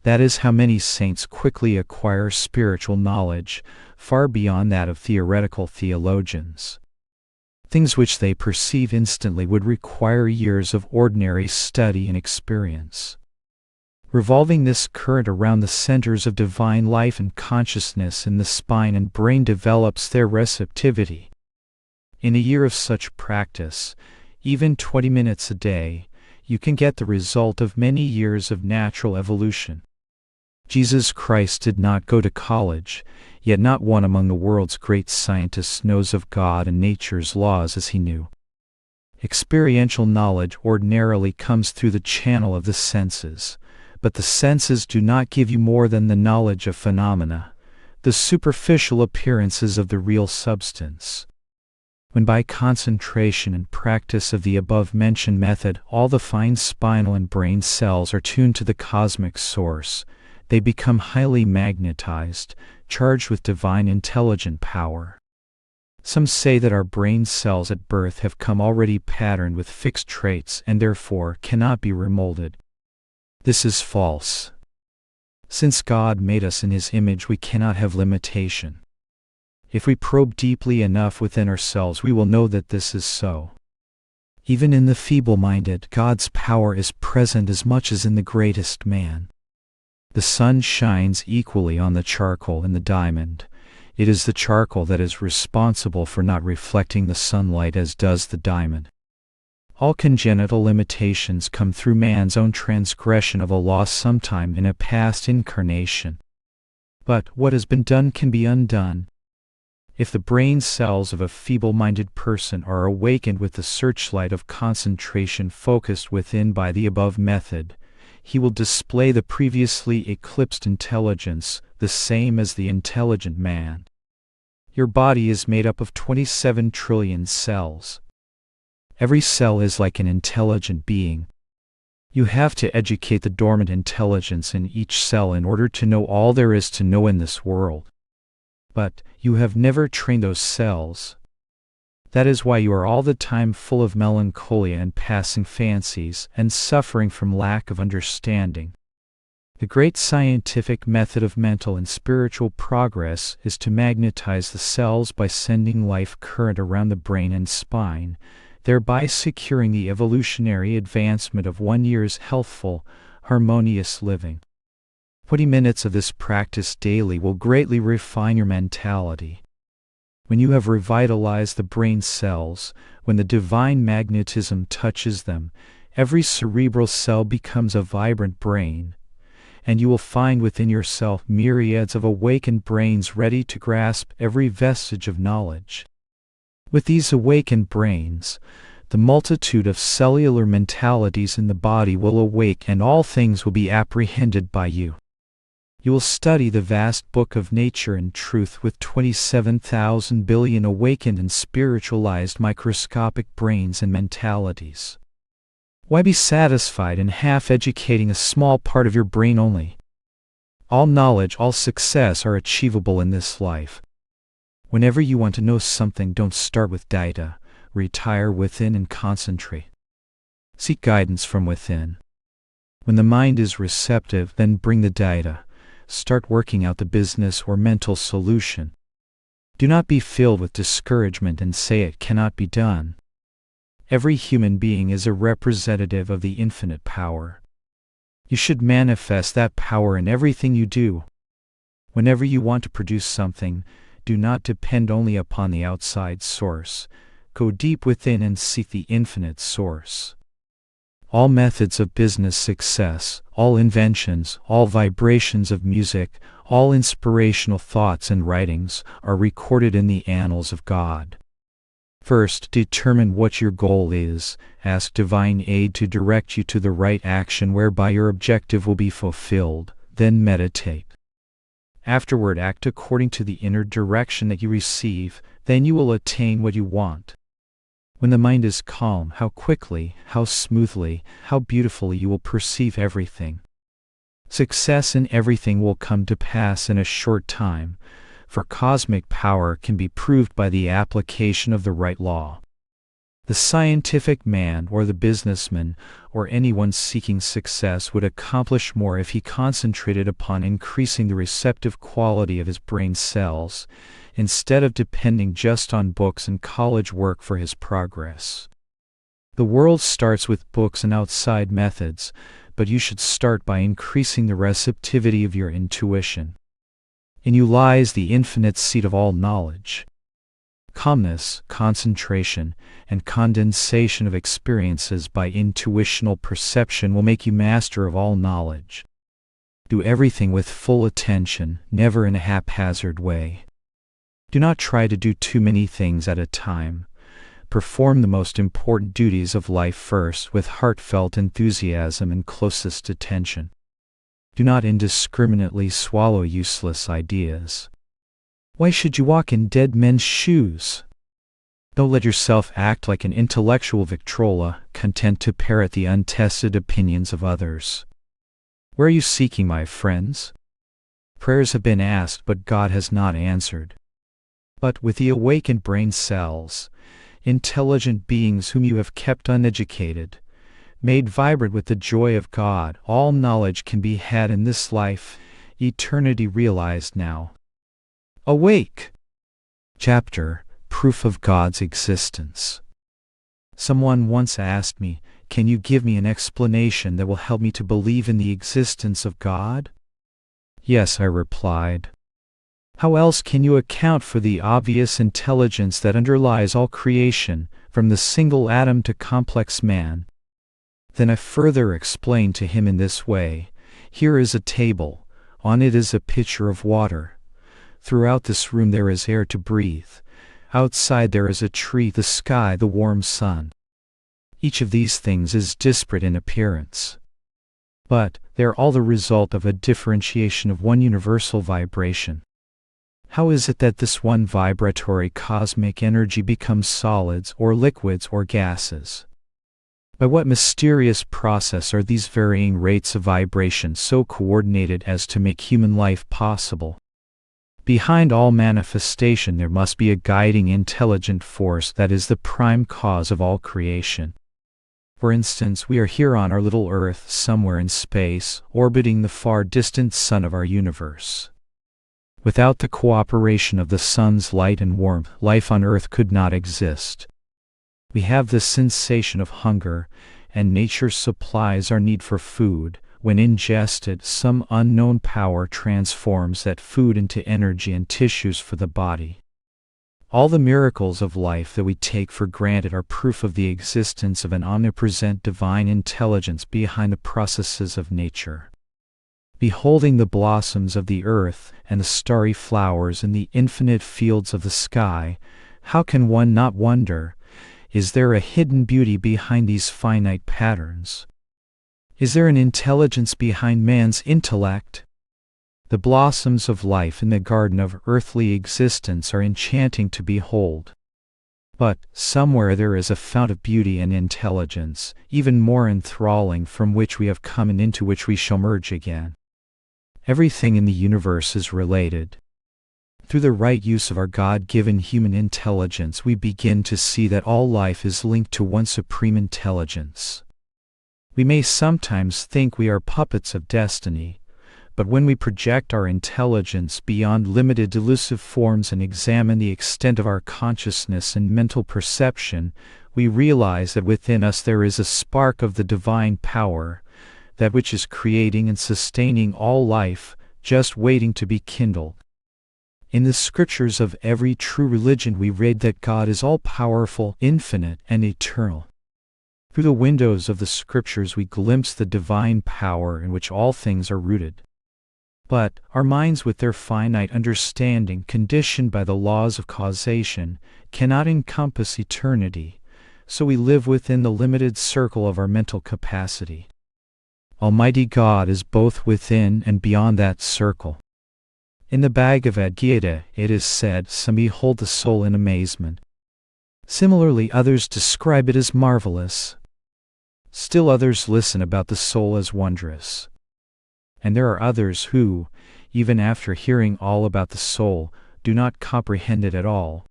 That is how many saints quickly acquire spiritual knowledge, far beyond that of theoretical theologians. Things which they perceive instantly would require years of ordinary study and experience. Revolving this current around the centers of divine life and consciousness in the spine and brain develops their receptivity. In a year of such practice, even 20 minutes a day, you can get the result of many years of natural evolution. Jesus Christ did not go to college, yet not one among the world's great scientists knows of God and nature's laws as he knew. Experiential knowledge ordinarily comes through the channel of the senses, but the senses do not give you more than the knowledge of phenomena, the superficial appearances of the real substance. When by concentration and practice of the above-mentioned method all the fine spinal and brain cells are tuned to the cosmic source, they become highly magnetized, charged with divine intelligent power. Some say that our brain cells at birth have come already patterned with fixed traits and therefore cannot be remolded. This is false. Since God made us in His image, we cannot have limitation. If we probe deeply enough within ourselves, we will know that this is so. Even in the feeble-minded, God's power is present as much as in the greatest man. The sun shines equally on the charcoal and the diamond. It is the charcoal that is responsible for not reflecting the sunlight as does the diamond. All congenital limitations come through man's own transgression of a law sometime in a past incarnation. But what has been done can be undone. If the brain cells of a feeble-minded person are awakened with the searchlight of concentration focused within by the above method, he will display the previously eclipsed intelligence, the same as the intelligent man. Your body is made up of 27 trillion cells. Every cell is like an intelligent being. You have to educate the dormant intelligence in each cell in order to know all there is to know in this world. But you have never trained those cells. That is why you are all the time full of melancholia and passing fancies and suffering from lack of understanding. The great scientific method of mental and spiritual progress is to magnetize the cells by sending life current around the brain and spine, thereby securing the evolutionary advancement of 1 year's healthful, harmonious living. 20 minutes of this practice daily will greatly refine your mentality. When you have revitalized the brain cells, when the divine magnetism touches them, every cerebral cell becomes a vibrant brain, and you will find within yourself myriads of awakened brains ready to grasp every vestige of knowledge. With these awakened brains, the multitude of cellular mentalities in the body will awake, and all things will be apprehended by you. You will study the vast book of nature and truth with 27,000 billion awakened and spiritualized microscopic brains and mentalities. Why be satisfied in half-educating a small part of your brain only? All knowledge, all success are achievable in this life. Whenever you want to know something, don't start with data. Retire within and concentrate. Seek guidance from within. When the mind is receptive, then bring the data. Start working out the business or mental solution. Do not be filled with discouragement and say it cannot be done. Every human being is a representative of the infinite power. You should manifest that power in everything you do. Whenever you want to produce something, do not depend only upon the outside source. Go deep within and seek the infinite source. All methods of business success, all inventions, all vibrations of music, all inspirational thoughts and writings are recorded in the annals of God. First, determine what your goal is. Ask divine aid to direct you to the right action whereby your objective will be fulfilled. Then meditate. Afterward, act according to the inner direction that you receive. Then you will attain what you want. When the mind is calm, how quickly, how smoothly, how beautifully you will perceive everything. Success in everything will come to pass in a short time, for cosmic power can be proved by the application of the right law. The scientific man or the businessman or anyone seeking success would accomplish more if he concentrated upon increasing the receptive quality of his brain cells, instead of depending just on books and college work for his progress. The world starts with books and outside methods, but you should start by increasing the receptivity of your intuition. In you lies the infinite seat of all knowledge. Calmness, concentration, and condensation of experiences by intuitional perception will make you master of all knowledge. Do everything with full attention, never in a haphazard way. Do not try to do too many things at a time. Perform the most important duties of life first with heartfelt enthusiasm and closest attention. Do not indiscriminately swallow useless ideas. Why should you walk in dead men's shoes? Don't let yourself act like an intellectual Victrola, content to parrot the untested opinions of others. Where are you seeking, my friends? Prayers have been asked, but God has not answered. But with the awakened brain cells, intelligent beings whom you have kept uneducated, made vibrant with the joy of God, all knowledge can be had in this life, eternity realized now. Awake! Chapter: Proof of God's Existence. Someone once asked me, "Can you give me an explanation that will help me to believe in the existence of God?" "Yes," I replied. "How else can you account for the obvious intelligence that underlies all creation, from the single atom to complex man?" Then I further explained to him in this way: "Here is a table. On it is a pitcher of water. Throughout this room there is air to breathe. Outside there is a tree, the sky, the warm sun. Each of these things is disparate in appearance, but they are all the result of a differentiation of one universal vibration. How is it that this one vibratory cosmic energy becomes solids or liquids or gases? By what mysterious process are these varying rates of vibration so coordinated as to make human life possible? Behind all manifestation there must be a guiding intelligent force that is the prime cause of all creation. For instance, we are here on our little Earth, somewhere in space, orbiting the far distant sun of our universe. Without the cooperation of the sun's light and warmth, life on Earth could not exist. We have the sensation of hunger, and nature supplies our need for food. When ingested, some unknown power transforms that food into energy and tissues for the body. All the miracles of life that we take for granted are proof of the existence of an omnipresent divine intelligence behind the processes of nature. Beholding the blossoms of the earth and the starry flowers in the infinite fields of the sky, how can one not wonder, is there a hidden beauty behind these finite patterns? Is there an intelligence behind man's intellect? The blossoms of life in the garden of earthly existence are enchanting to behold. But somewhere there is a fount of beauty and intelligence, even more enthralling, from which we have come and into which we shall merge again. Everything in the universe is related. Through the right use of our God-given human intelligence, we begin to see that all life is linked to one supreme intelligence. We may sometimes think we are puppets of destiny, but when we project our intelligence beyond limited delusive forms and examine the extent of our consciousness and mental perception, we realize that within us there is a spark of the divine power, that which is creating and sustaining all life, just waiting to be kindled. In the scriptures of every true religion we read that God is all-powerful, infinite, and eternal. Through the windows of the scriptures we glimpse the divine power in which all things are rooted. But our minds, with their finite understanding conditioned by the laws of causation, cannot encompass eternity, so we live within the limited circle of our mental capacity. Almighty God is both within and beyond that circle. In the Bhagavad Gita it is said, "Some behold the soul in amazement. Similarly others describe it as marvelous. Still others listen about the soul as wondrous." And there are others who, even after hearing all about the soul, do not comprehend it at all.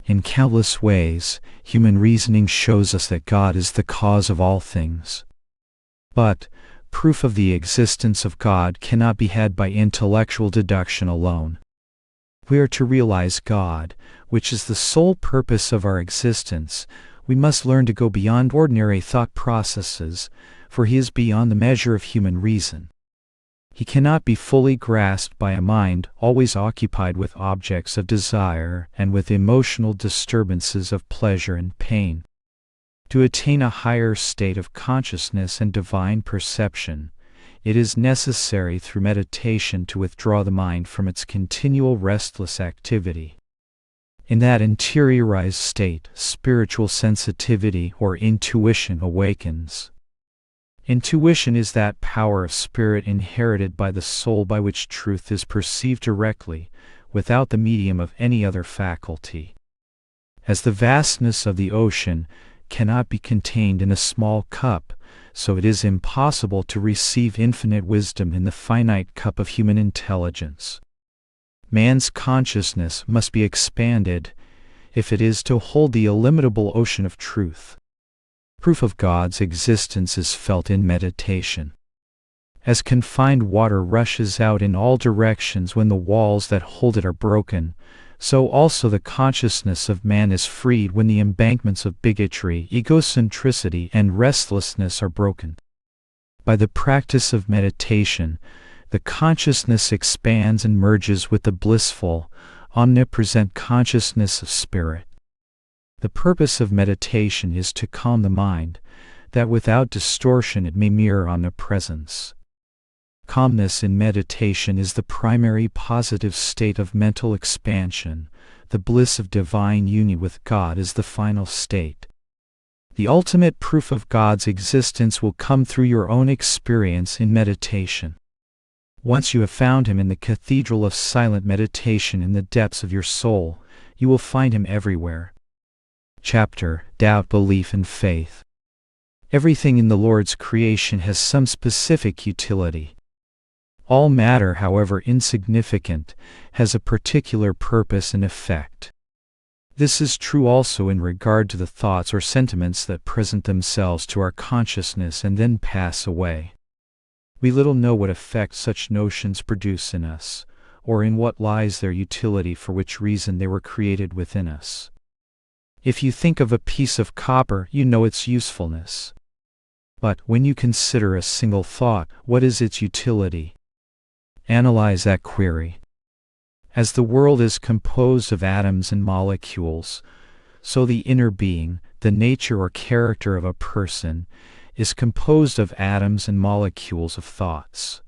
In countless ways, human reasoning shows us that God is the cause of all things. But proof of the existence of God cannot be had by intellectual deduction alone. We are to realize God, which is the sole purpose of our existence. We must learn to go beyond ordinary thought processes, for He is beyond the measure of human reason. He cannot be fully grasped by a mind always occupied with objects of desire and with emotional disturbances of pleasure and pain. To attain a higher state of consciousness and divine perception, it is necessary through meditation to withdraw the mind from its continual restless activity. In that interiorized state, spiritual sensitivity or intuition awakens. Intuition is that power of spirit inherited by the soul by which truth is perceived directly, without the medium of any other faculty. As the vastness of the ocean cannot be contained in a small cup, so it is impossible to receive infinite wisdom in the finite cup of human intelligence. Man's consciousness must be expanded, if it is to hold the illimitable ocean of truth. Proof of God's existence is felt in meditation. As confined water rushes out in all directions when the walls that hold it are broken, so also the consciousness of man is freed when the embankments of bigotry, egocentricity, and restlessness are broken. By the practice of meditation, the consciousness expands and merges with the blissful, omnipresent consciousness of spirit. The purpose of meditation is to calm the mind, that without distortion it may mirror omnipresence. Calmness in meditation is the primary positive state of mental expansion. The bliss of divine union with God is the final state. The ultimate proof of God's existence will come through your own experience in meditation. Once you have found Him in the cathedral of silent meditation in the depths of your soul, you will find Him everywhere. Chapter: Doubt, Belief, and Faith. Everything in the Lord's creation has some specific utility. All matter, however insignificant, has a particular purpose and effect. This is true also in regard to the thoughts or sentiments that present themselves to our consciousness and then pass away. We little know what effect such notions produce in us, or in what lies their utility, for which reason they were created within us. If you think of a piece of copper, you know its usefulness. But when you consider a single thought, what is its utility? Analyze that query. As the world is composed of atoms and molecules, so the inner being, the nature or character of a person, is composed of atoms and molecules of thoughts.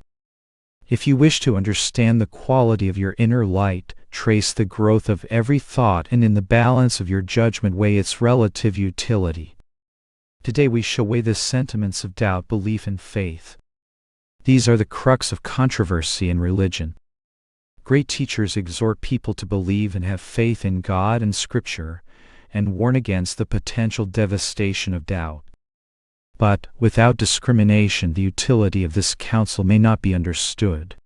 If you wish to understand the quality of your inner light, trace the growth of every thought and in the balance of your judgment weigh its relative utility. Today we shall weigh the sentiments of doubt, belief, and faith. These are the crux of controversy in religion. Great teachers exhort people to believe and have faith in God and Scripture, and warn against the potential devastation of doubt. But, without discrimination, the utility of this counsel may not be understood.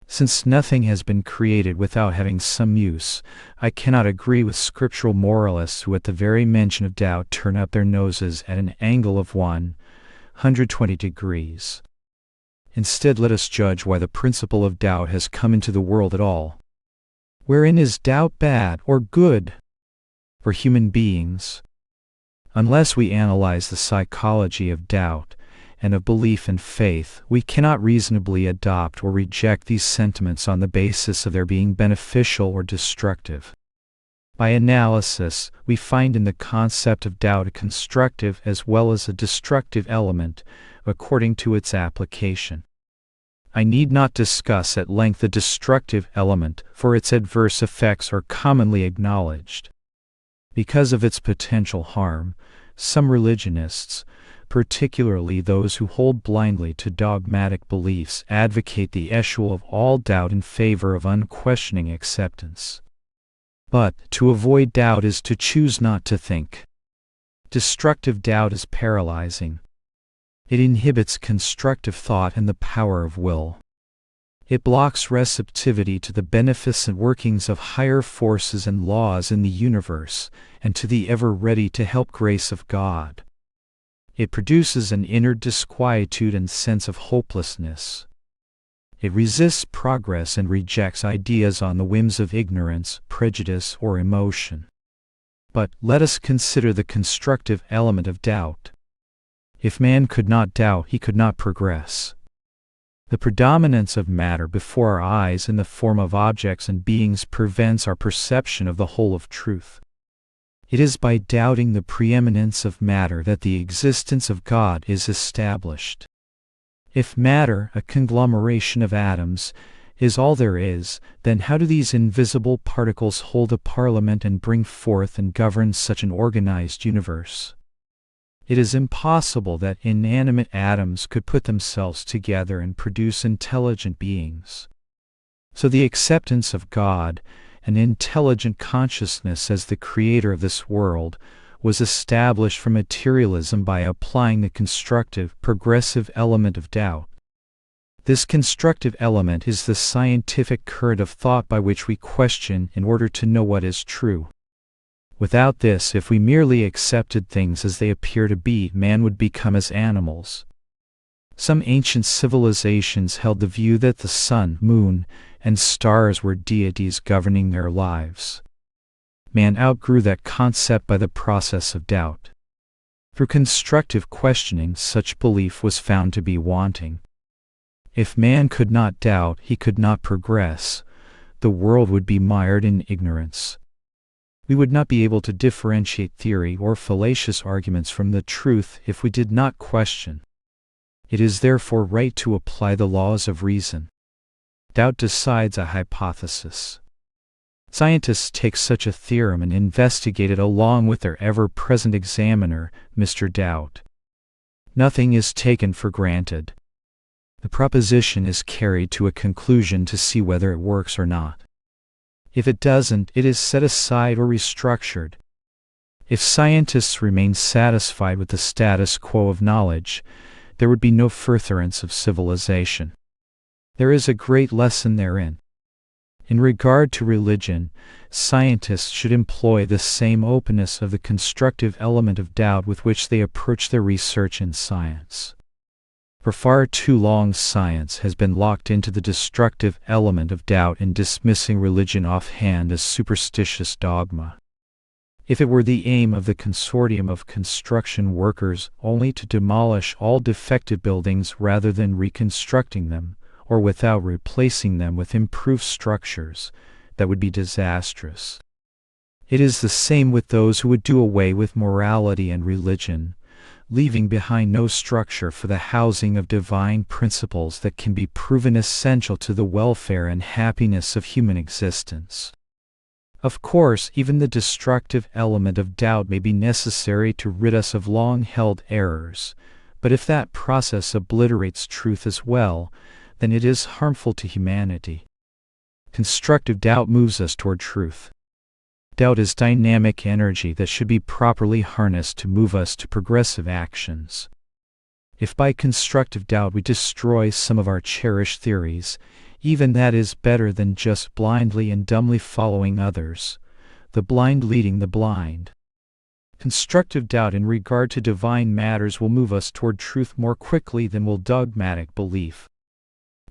Since nothing has been created without having some use, I cannot agree with scriptural moralists who at the very mention of doubt turn up their noses at an angle of 120 degrees. Instead, let us judge why the principle of doubt has come into the world at all. Wherein is doubt bad or good for human beings? Unless we analyze the psychology of doubt and of belief and faith, we cannot reasonably adopt or reject these sentiments on the basis of their being beneficial or destructive. By analysis, we find in the concept of doubt a constructive as well as a destructive element, according to its application. I need not discuss at length the destructive element, for its adverse effects are commonly acknowledged. Because of its potential harm, some religionists, particularly those who hold blindly to dogmatic beliefs, advocate the eschewal of all doubt in favor of unquestioning acceptance. But, to avoid doubt is to choose not to think. Destructive doubt is paralyzing. It inhibits constructive thought and the power of will. It blocks receptivity to the beneficent workings of higher forces and laws in the universe, and to the ever-ready-to-help grace of God. It produces an inner disquietude and sense of hopelessness. It resists progress and rejects ideas on the whims of ignorance, prejudice, or emotion. But let us consider the constructive element of doubt. If man could not doubt, he could not progress. The predominance of matter before our eyes in the form of objects and beings prevents our perception of the whole of truth. It is by doubting the preeminence of matter that the existence of God is established. If matter, a conglomeration of atoms, is all there is, then how do these invisible particles hold a parliament and bring forth and govern such an organized universe? It is impossible that inanimate atoms could put themselves together and produce intelligent beings. So the acceptance of God, an intelligent consciousness as the creator of this world, was established from materialism by applying the constructive, progressive element of doubt. This constructive element is the scientific current of thought by which we question in order to know what is true. Without this, if we merely accepted things as they appear to be, man would become as animals. Some ancient civilizations held the view that the sun, moon, and stars were deities governing their lives. Man outgrew that concept by the process of doubt. Through constructive questioning, such belief was found to be wanting. If man could not doubt, he could not progress. The world would be mired in ignorance. We would not be able to differentiate theory or fallacious arguments from the truth if we did not question. It is therefore right to apply the laws of reason. Doubt decides a hypothesis. Scientists take such a theorem and investigate it along with their ever-present examiner, Mr. Doubt. Nothing is taken for granted. The proposition is carried to a conclusion to see whether it works or not. If it doesn't, it is set aside or restructured. If scientists remain satisfied with the status quo of knowledge, there would be no furtherance of civilization. There is a great lesson therein. In regard to religion, scientists should employ the same openness of the constructive element of doubt with which they approach their research in science. For far too long science has been locked into the destructive element of doubt in dismissing religion offhand as superstitious dogma. If it were the aim of the consortium of construction workers only to demolish all defective buildings rather than reconstructing them, or without replacing them with improved structures, that would be disastrous. It is the same with those who would do away with morality and religion, leaving behind no structure for the housing of divine principles that can be proven essential to the welfare and happiness of human existence. Of course, even the destructive element of doubt may be necessary to rid us of long-held errors, but if that process obliterates truth as well, then it is harmful to humanity. Constructive doubt moves us toward truth. Doubt is dynamic energy that should be properly harnessed to move us to progressive actions. If by constructive doubt we destroy some of our cherished theories, even that is better than just blindly and dumbly following others, the blind leading the blind. Constructive doubt in regard to divine matters will move us toward truth more quickly than will dogmatic belief.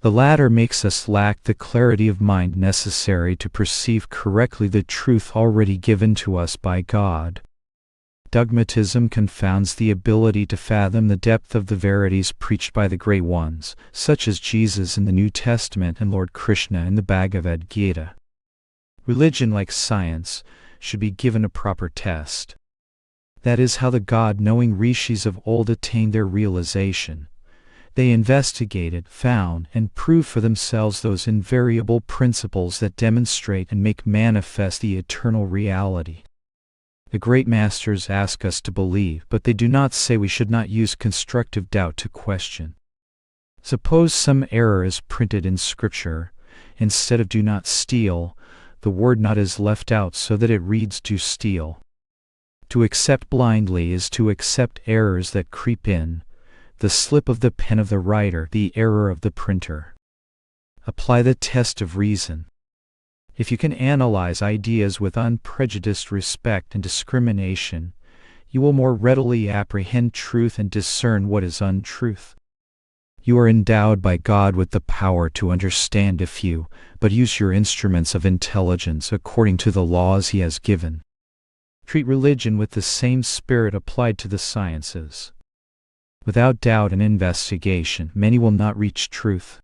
The latter makes us lack the clarity of mind necessary to perceive correctly the truth already given to us by God. Dogmatism confounds the ability to fathom the depth of the verities preached by the great ones, such as Jesus in the New Testament and Lord Krishna in the Bhagavad Gita. Religion, like science, should be given a proper test. That is how the God-knowing rishis of old attained their realization. They investigated, found, and proved for themselves those invariable principles that demonstrate and make manifest the eternal reality. The great masters ask us to believe, but they do not say we should not use constructive doubt to question. Suppose some error is printed in Scripture. Instead of "do not steal," the word "not" is left out so that it reads "do steal." To accept blindly is to accept errors that creep in, the slip of the pen of the writer, the error of the printer. Apply the test of reason. If you can analyze ideas with unprejudiced respect and discrimination, you will more readily apprehend truth and discern what is untruth. You are endowed by God with the power to understand if you but use your instruments of intelligence according to the laws He has given. Treat religion with the same spirit applied to the sciences. Without doubt and investigation, many will not reach truth.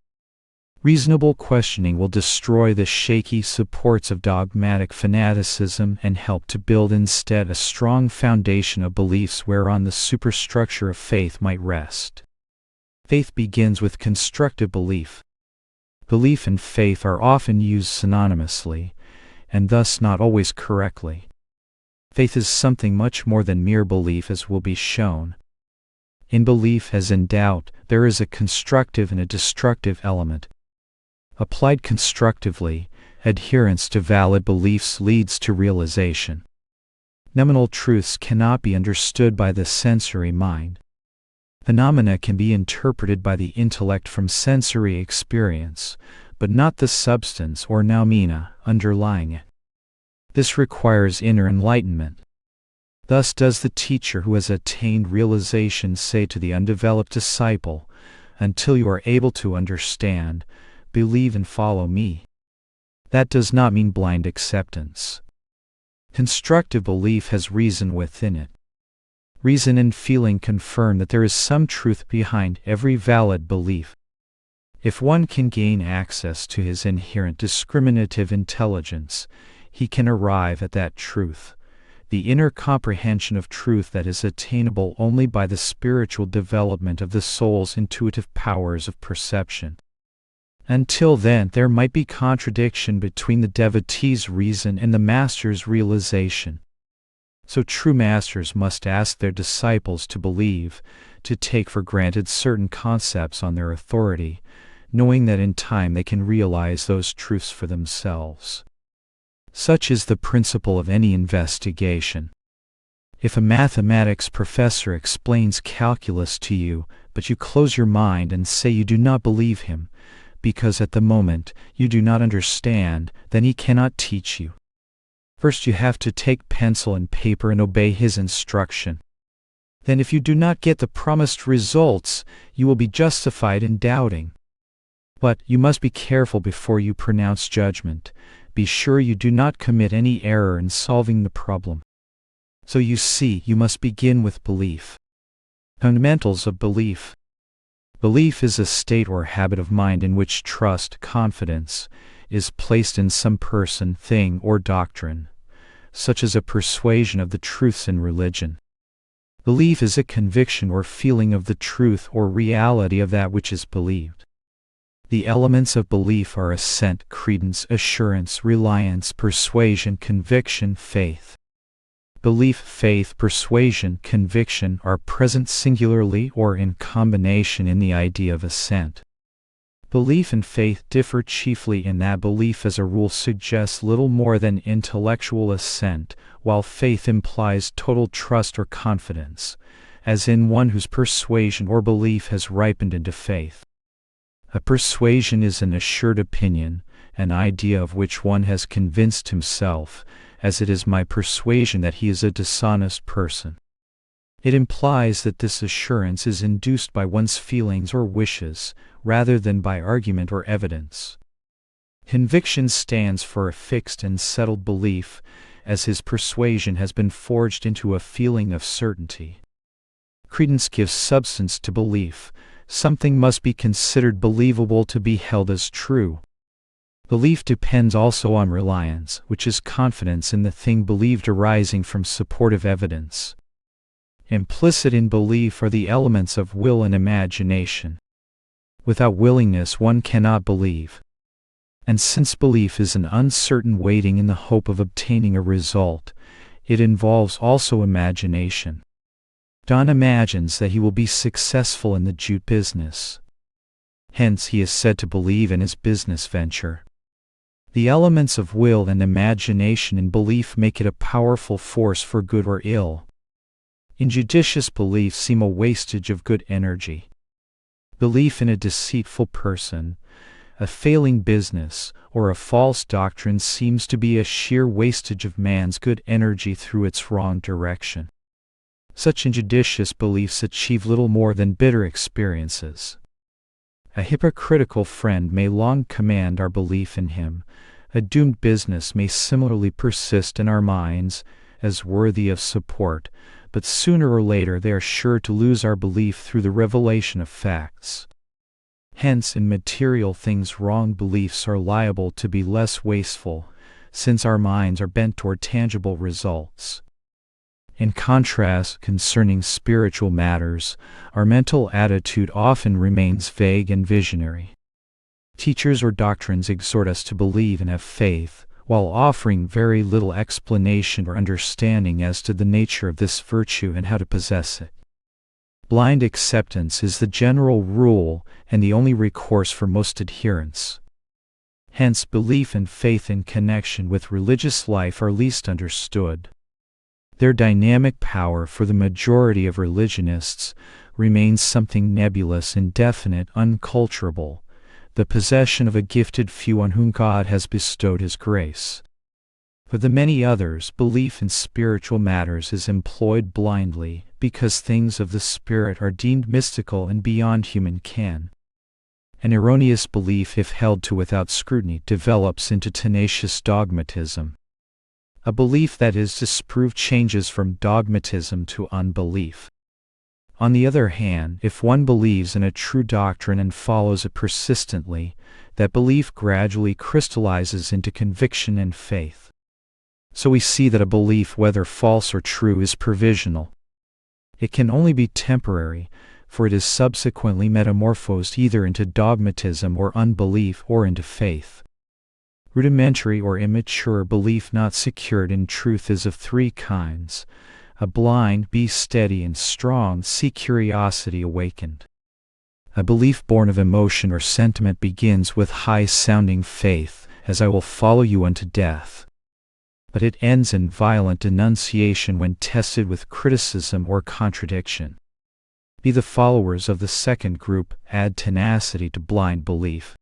Reasonable questioning will destroy the shaky supports of dogmatic fanaticism and help to build instead a strong foundation of beliefs whereon the superstructure of faith might rest. Faith begins with constructive belief. Belief and faith are often used synonymously, and thus not always correctly. Faith is something much more than mere belief, as will be shown. In belief, as in doubt, there is a constructive and a destructive element. Applied constructively, adherence to valid beliefs leads to realization. Nominal truths cannot be understood by the sensory mind. Phenomena can be interpreted by the intellect from sensory experience, but not the substance or noumena underlying it. This requires inner enlightenment. Thus does the teacher who has attained realization say to the undeveloped disciple, "Until you are able to understand, believe and follow me." That does not mean blind acceptance. Constructive belief has reason within it. Reason and feeling confirm that there is some truth behind every valid belief. If one can gain access to his inherent discriminative intelligence, he can arrive at that truth, the inner comprehension of truth that is attainable only by the spiritual development of the soul's intuitive powers of perception. Until then, there might be contradiction between the devotee's reason and the master's realization. So true masters must ask their disciples to believe, to take for granted certain concepts on their authority, knowing that in time they can realize those truths for themselves. Such is the principle of any investigation. If a mathematics professor explains calculus to you, but you close your mind and say you do not believe him, because at the moment you do not understand, then he cannot teach you. First you have to take pencil and paper and obey his instruction. Then if you do not get the promised results, you will be justified in doubting. But you must be careful before you pronounce judgment. Be sure you do not commit any error in solving the problem. So you see, you must begin with belief. Fundamentals of belief. Belief is a state or habit of mind in which trust, confidence, is placed in some person, thing, or doctrine, such as a persuasion of the truths in religion. Belief is a conviction or feeling of the truth or reality of that which is believed. The elements of belief are assent, credence, assurance, reliance, persuasion, conviction, faith. Belief, faith, persuasion, conviction are present singularly or in combination in the idea of assent. Belief and faith differ chiefly in that belief as a rule suggests little more than intellectual assent, while faith implies total trust or confidence, as in one whose persuasion or belief has ripened into faith. A persuasion is an assured opinion, an idea of which one has convinced himself, as it is my persuasion that he is a dishonest person. It implies that this assurance is induced by one's feelings or wishes, rather than by argument or evidence. Conviction stands for a fixed and settled belief, as his persuasion has been forged into a feeling of certainty. Credence gives substance to belief. Something must be considered believable to be held as true. Belief depends also on reliance, which is confidence in the thing believed arising from supportive evidence. Implicit in belief are the elements of will and imagination. Without willingness one cannot believe. And since belief is an uncertain waiting in the hope of obtaining a result, it involves also imagination. Don imagines that he will be successful in the jute business. Hence he is said to believe in his business venture. The elements of will and imagination in belief make it a powerful force for good or ill. Injudicious beliefs seem a wastage of good energy. Belief in a deceitful person, a failing business, or a false doctrine seems to be a sheer wastage of man's good energy through its wrong direction. Such injudicious beliefs achieve little more than bitter experiences. A hypocritical friend may long command our belief in him. A doomed business may similarly persist in our minds as worthy of support, but sooner or later they are sure to lose our belief through the revelation of facts. Hence, in material things wrong beliefs are liable to be less wasteful, since our minds are bent toward tangible results. In contrast, concerning spiritual matters, our mental attitude often remains vague and visionary. Teachers or doctrines exhort us to believe and have faith, while offering very little explanation or understanding as to the nature of this virtue and how to possess it. Blind acceptance is the general rule and the only recourse for most adherents. Hence, belief and faith in connection with religious life are least understood. Their dynamic power for the majority of religionists remains something nebulous, indefinite, unculturable, the possession of a gifted few on whom God has bestowed His grace. For the many others, belief in spiritual matters is employed blindly, because things of the Spirit are deemed mystical and beyond human ken. An erroneous belief, if held to without scrutiny, develops into tenacious dogmatism. A belief that is disproved changes from dogmatism to unbelief. On the other hand, if one believes in a true doctrine and follows it persistently, that belief gradually crystallizes into conviction and faith. So we see that a belief, whether false or true, is provisional. It can only be temporary, for it is subsequently metamorphosed either into dogmatism or unbelief or into faith. Rudimentary or immature belief not secured in truth is of three kinds. A blind, be steady and strong, see curiosity awakened. A belief born of emotion or sentiment begins with high-sounding faith, as I will follow you unto death. But it ends in violent denunciation when tested with criticism or contradiction. Be the followers of the second group, add tenacity to blind belief.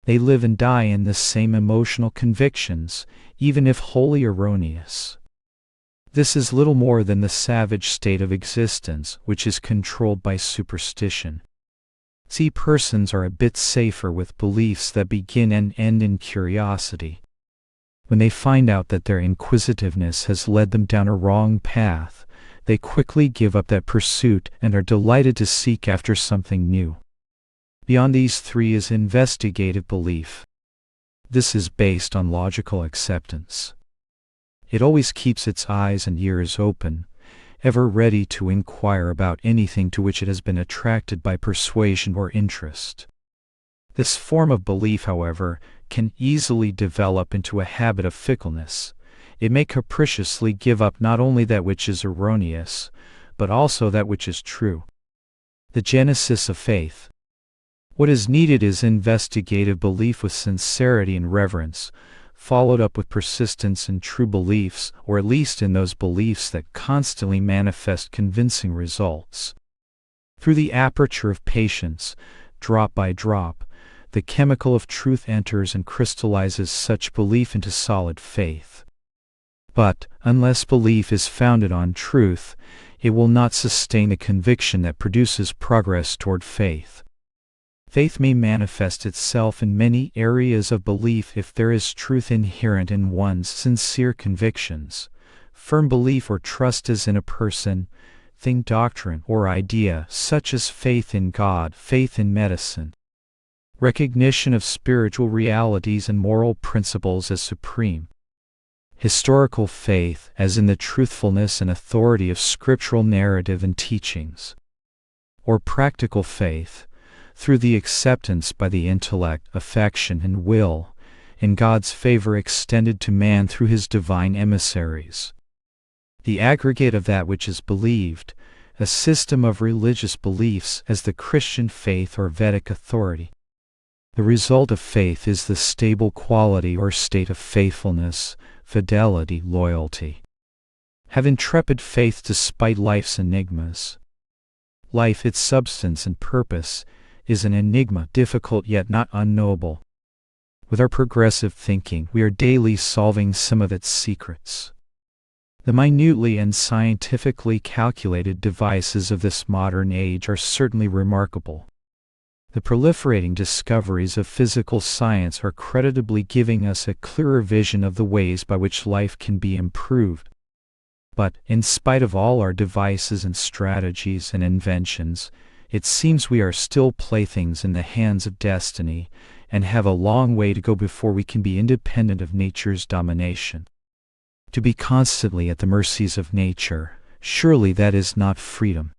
They live and die in the same emotional convictions, even if wholly erroneous. This is little more than the savage state of existence, which is controlled by superstition. See, persons are a bit safer with beliefs that begin and end in curiosity. When they find out that their inquisitiveness has led them down a wrong path, they quickly give up that pursuit and are delighted to seek after something new. Beyond these three is investigative belief. This is based on logical acceptance. It always keeps its eyes and ears open. ever ready to inquire about anything to which it has been attracted by persuasion or interest. This form of belief, however, can easily develop into a habit of fickleness. It may capriciously give up not only that which is erroneous, but also that which is true. The genesis of faith. What is needed is investigative belief with sincerity and reverence, followed up with persistence in true beliefs, or at least in those beliefs that constantly manifest convincing results. Through the aperture of patience, drop by drop, the chemical of truth enters and crystallizes such belief into solid faith. But, unless belief is founded on truth, it will not sustain a conviction that produces progress toward faith. Faith may manifest itself in many areas of belief if there is truth inherent in one's sincere convictions. Firm belief or trust as in a person, thing, doctrine, or idea, such as faith in God, faith in medicine. Recognition of spiritual realities and moral principles as supreme. Historical faith, as in the truthfulness and authority of scriptural narrative and teachings. Or practical faith, through the acceptance by the intellect, affection, and will, in God's favor extended to man through his divine emissaries. The aggregate of that which is believed, a system of religious beliefs as the Christian faith or Vedic authority. The result of faith is the stable quality or state of faithfulness, fidelity, loyalty. Have intrepid faith despite life's enigmas. Life, its substance and purpose, is an enigma, difficult yet not unknowable. With our progressive thinking, we are daily solving some of its secrets. The minutely and scientifically calculated devices of this modern age are certainly remarkable. The proliferating discoveries of physical science are creditably giving us a clearer vision of the ways by which life can be improved. But, in spite of all our devices and strategies and inventions, it seems we are still playthings in the hands of destiny, and have a long way to go before we can be independent of nature's domination. To be constantly at the mercies of nature, surely that is not freedom.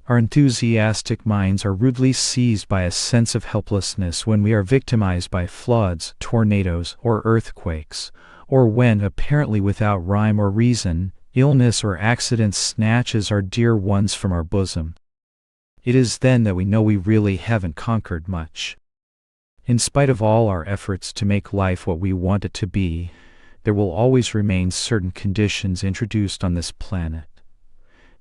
Our enthusiastic minds are rudely seized by a sense of helplessness when we are victimized by floods, tornadoes, or earthquakes, or when, apparently without rhyme or reason, illness or accident snatches our dear ones from our bosom. It is then that we know we really haven't conquered much. In spite of all our efforts to make life what we want it to be, there will always remain certain conditions introduced on this planet,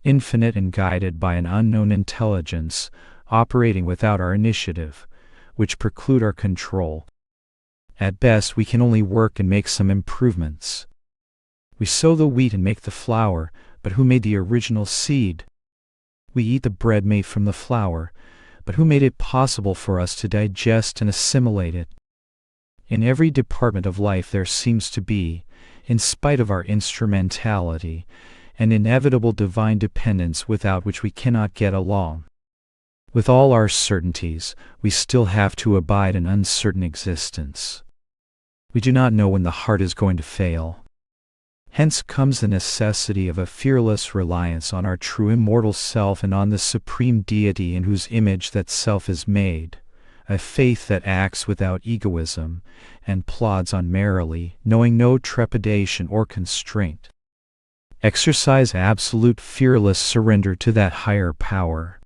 infinite and guided by an unknown intelligence, operating without our initiative, which preclude our control. At best, we can only work and make some improvements. We sow the wheat and make the flour, but who made the original seed? We eat the bread made from the flour, but who made it possible for us to digest and assimilate it? In every department of life there seems to be, in spite of our instrumentality, an inevitable divine dependence without which we cannot get along. With all our certainties, we still have to abide an uncertain existence. We do not know when the heart is going to fail. Hence comes the necessity of a fearless reliance on our true immortal self and on the supreme deity in whose image that self is made, a faith that acts without egoism, and plods on merrily, knowing no trepidation or constraint. Exercise absolute fearless surrender to that higher power.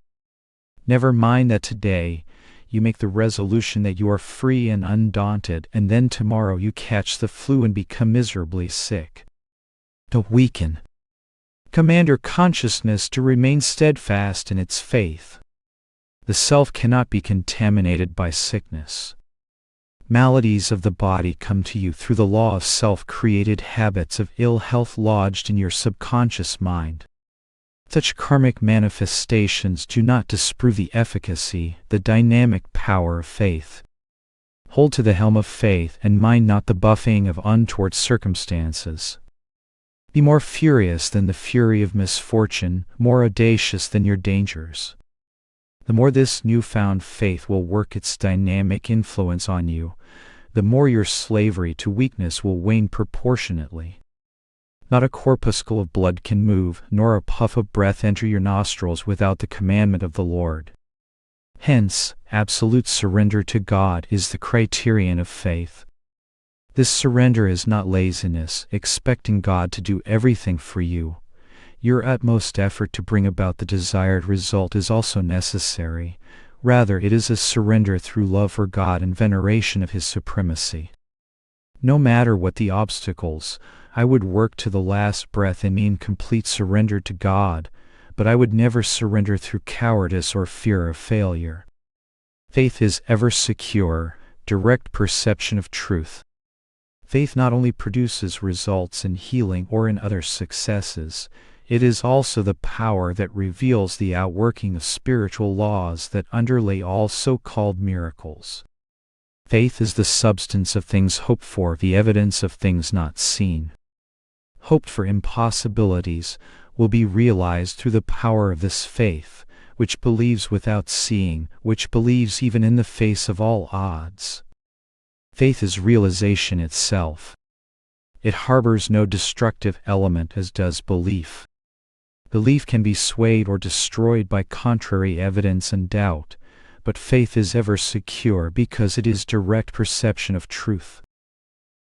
Never mind that today you make the resolution that you are free and undaunted, and then tomorrow you catch the flu and become miserably sick. Don't weaken. Command your consciousness to remain steadfast in its faith. The self cannot be contaminated by sickness. Maladies of the body come to you through the law of self-created habits of ill health lodged in your subconscious mind. Such karmic manifestations do not disprove the efficacy, the dynamic power of faith. Hold to the helm of faith and mind not the buffeting of untoward circumstances. Be more furious than the fury of misfortune, more audacious than your dangers. The more this newfound faith will work its dynamic influence on you, the more your slavery to weakness will wane proportionately. Not a corpuscle of blood can move, nor a puff of breath enter your nostrils without the commandment of the Lord. Hence, absolute surrender to God is the criterion of faith. This surrender is not laziness, expecting God to do everything for you. Your utmost effort to bring about the desired result is also necessary. Rather, it is a surrender through love for God and veneration of His supremacy. No matter what the obstacles, I would work to the last breath in me in complete surrender to God, but I would never surrender through cowardice or fear of failure. Faith is ever secure, direct perception of truth. Faith not only produces results in healing or in other successes, it is also the power that reveals the outworking of spiritual laws that underlay all so-called miracles. Faith is the substance of things hoped for, the evidence of things not seen. Hoped for impossibilities will be realized through the power of this faith, which believes without seeing, which believes even in the face of all odds. Faith is realization itself. It harbors no destructive element as does belief. Belief can be swayed or destroyed by contrary evidence and doubt, but faith is ever secure because it is direct perception of truth.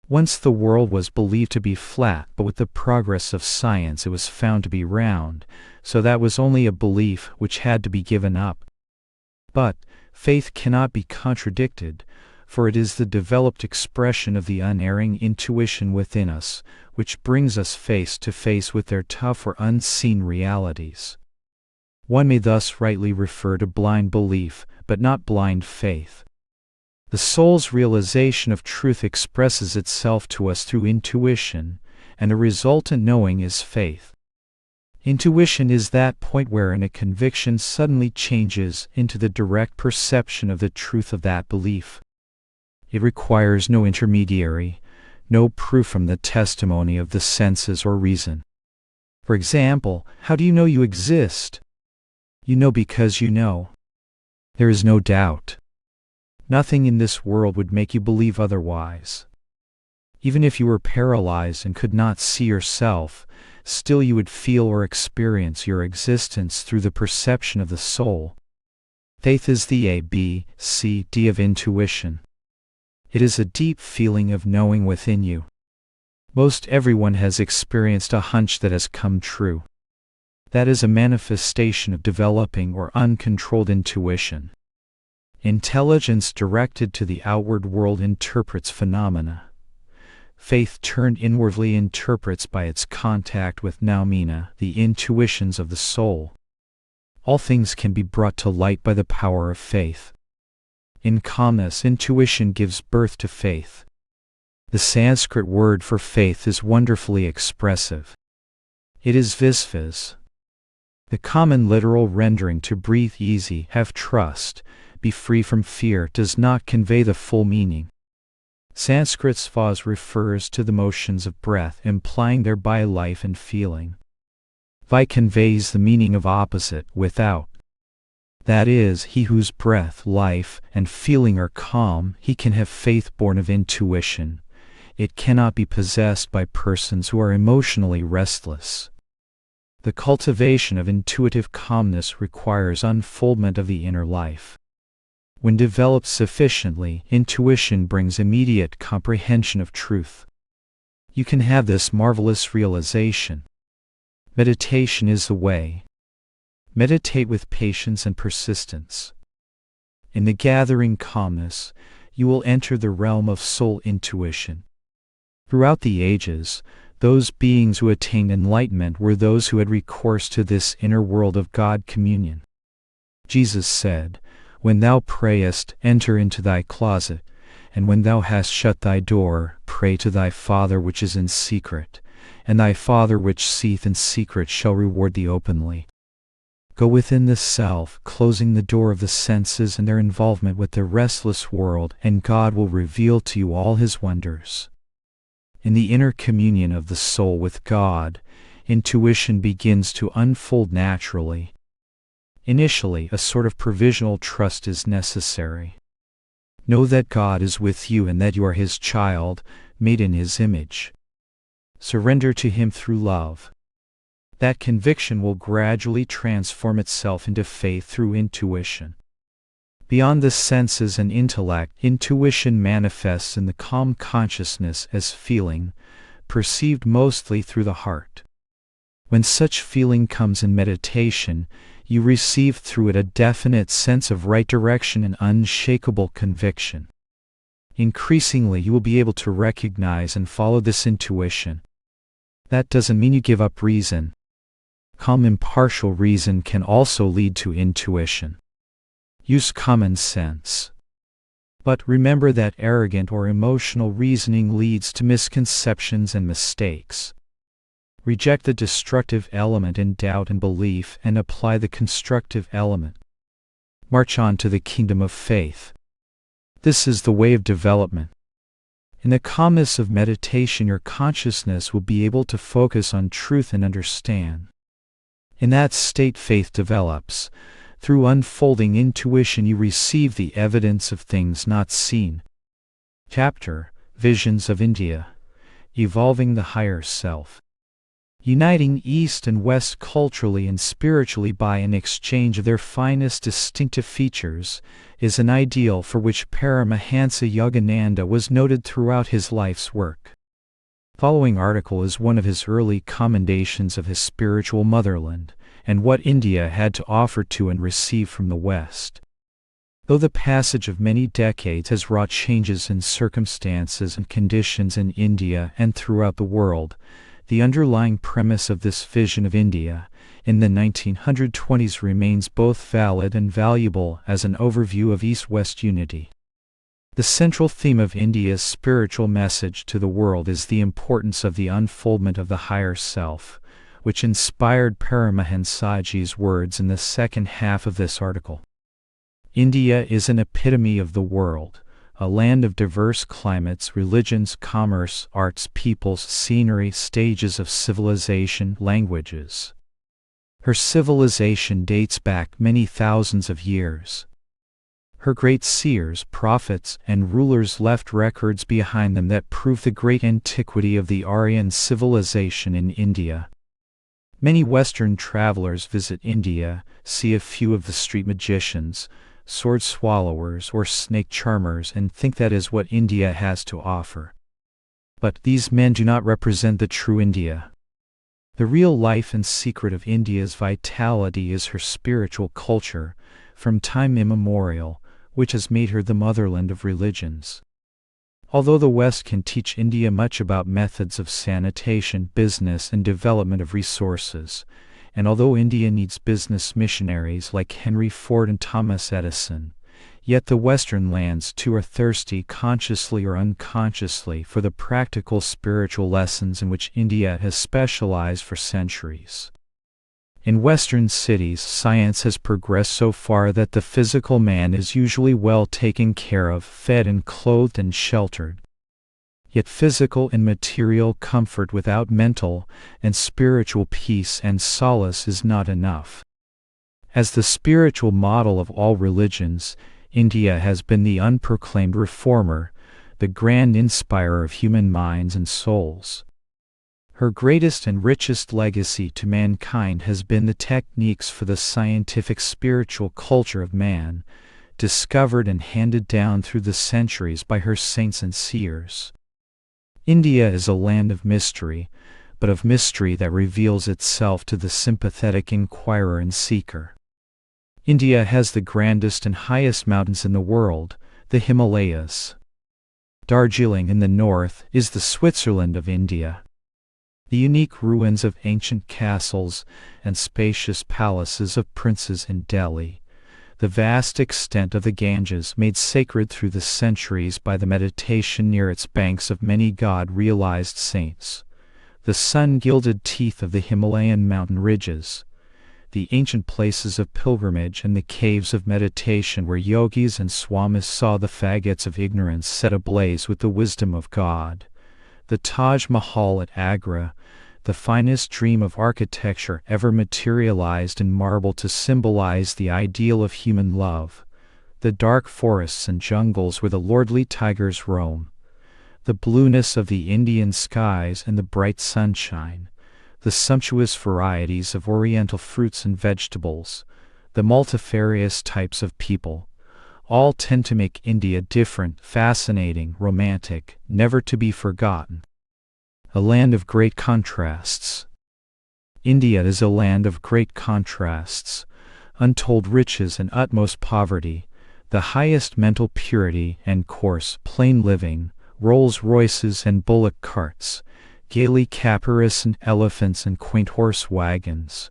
Once the world was believed to be flat, but with the progress of science it was found to be round, so that was only a belief which had to be given up. But faith cannot be contradicted, for it is the developed expression of the unerring intuition within us, which brings us face to face with their tough or unseen realities. One may thus rightly refer to blind belief, but not blind faith. The soul's realization of truth expresses itself to us through intuition, and the resultant knowing is faith. Intuition is that point wherein a conviction suddenly changes into the direct perception of the truth of that belief. It requires no intermediary, no proof from the testimony of the senses or reason. For example, how do you know you exist? You know because you know. There is no doubt. Nothing in this world would make you believe otherwise. Even if you were paralyzed and could not see yourself, still you would feel or experience your existence through the perception of the soul. Faith is the A, B, C, D of intuition. It is a deep feeling of knowing within you. Most everyone has experienced a hunch that has come true. That is a manifestation of developing or uncontrolled intuition. Intelligence directed to the outward world interprets phenomena. Faith turned inwardly interprets by its contact with noumena, the intuitions of the soul. All things can be brought to light by the power of faith. In calmness, intuition gives birth to faith. The Sanskrit word for faith is wonderfully expressive. It is visvas. The common literal rendering to breathe easy, have trust, be free from fear does not convey the full meaning. Sanskrit svas refers to the motions of breath, implying thereby life and feeling. Vi conveys the meaning of opposite, without. That is, he whose breath, life, and feeling are calm, he can have faith born of intuition. It cannot be possessed by persons who are emotionally restless. The cultivation of intuitive calmness requires unfoldment of the inner life. When developed sufficiently, intuition brings immediate comprehension of truth. You can have this marvelous realization. Meditation is the way. Meditate with patience and persistence. In the gathering calmness, you will enter the realm of soul intuition. Throughout the ages, those beings who attained enlightenment were those who had recourse to this inner world of God communion. Jesus said, "When thou prayest, enter into thy closet, and when thou hast shut thy door, pray to thy Father which is in secret, and thy Father which seeth in secret shall reward thee openly." Go within the self, closing the door of the senses and their involvement with the restless world, and God will reveal to you all His wonders. In the inner communion of the soul with God, intuition begins to unfold naturally. Initially, a sort of provisional trust is necessary. Know that God is with you and that you are His child, made in His image. Surrender to Him through love. That conviction will gradually transform itself into faith through intuition. Beyond the senses and intellect, intuition manifests in the calm consciousness as feeling, perceived mostly through the heart. When such feeling comes in meditation, you receive through it a definite sense of right direction and unshakable conviction. Increasingly, you will be able to recognize and follow this intuition. That doesn't mean you give up reason. Calm, impartial reason can also lead to intuition. Use common sense. But remember that arrogant or emotional reasoning leads to misconceptions and mistakes. Reject the destructive element in doubt and belief and apply the constructive element. March on to the kingdom of faith. This is the way of development. In the calmness of meditation, your consciousness will be able to focus on truth and understand. In that state, faith develops. Through unfolding intuition, you receive the evidence of things not seen. Chapter: Visions of India. Evolving the Higher Self. Uniting East and West culturally and spiritually by an exchange of their finest distinctive features is an ideal for which Paramahansa Yogananda was noted throughout his life's work. The following article is one of his early commendations of his spiritual motherland and what India had to offer to and receive from the West. Though the passage of many decades has wrought changes in circumstances and conditions in India and throughout the world, the underlying premise of this vision of India in the 1920s remains both valid and valuable as an overview of East-West unity. The central theme of India's spiritual message to the world is the importance of the unfoldment of the higher self, which inspired Paramahansaji's words in the second half of this article. India is an epitome of the world, a land of diverse climates, religions, commerce, arts, peoples, scenery, stages of civilization, languages. Her civilization dates back many thousands of years. Her great seers, prophets, and rulers left records behind them that prove the great antiquity of the Aryan civilization in India. Many Western travelers visit India, see a few of the street magicians, sword swallowers, or snake charmers, and think that is what India has to offer. But these men do not represent the true India. The real life and secret of India's vitality is her spiritual culture, from time immemorial, which has made her the motherland of religions. Although the West can teach India much about methods of sanitation, business, and development of resources, and although India needs business missionaries like Henry Ford and Thomas Edison, yet the Western lands too are thirsty, consciously or unconsciously, for the practical spiritual lessons in which India has specialized for centuries. In Western cities, science has progressed so far that the physical man is usually well taken care of, fed and clothed and sheltered. Yet physical and material comfort without mental and spiritual peace and solace is not enough. As the spiritual model of all religions, India has been the unproclaimed reformer, the grand inspirer of human minds and souls. Her greatest and richest legacy to mankind has been the techniques for the scientific spiritual culture of man, discovered and handed down through the centuries by her saints and seers. India is a land of mystery, but of mystery that reveals itself to the sympathetic inquirer and seeker. India has the grandest and highest mountains in the world, the Himalayas. Darjeeling in the north is the Switzerland of India. The unique ruins of ancient castles and spacious palaces of princes in Delhi, the vast extent of the Ganges made sacred through the centuries by the meditation near its banks of many God-realized saints, the sun-gilded teeth of the Himalayan mountain ridges, the ancient places of pilgrimage and the caves of meditation where yogis and swamis saw the faggots of ignorance set ablaze with the wisdom of God, the Taj Mahal at Agra, the finest dream of architecture ever materialized in marble to symbolize the ideal of human love, the dark forests and jungles where the lordly tigers roam, the blueness of the Indian skies and the bright sunshine, the sumptuous varieties of oriental fruits and vegetables, the multifarious types of people, all tend to make India different, fascinating, romantic, never to be forgotten. A land of great contrasts. India is a land of great contrasts, untold riches and utmost poverty, the highest mental purity and coarse, plain living, Rolls-Royces and bullock carts, gaily caparisoned elephants and quaint horse wagons.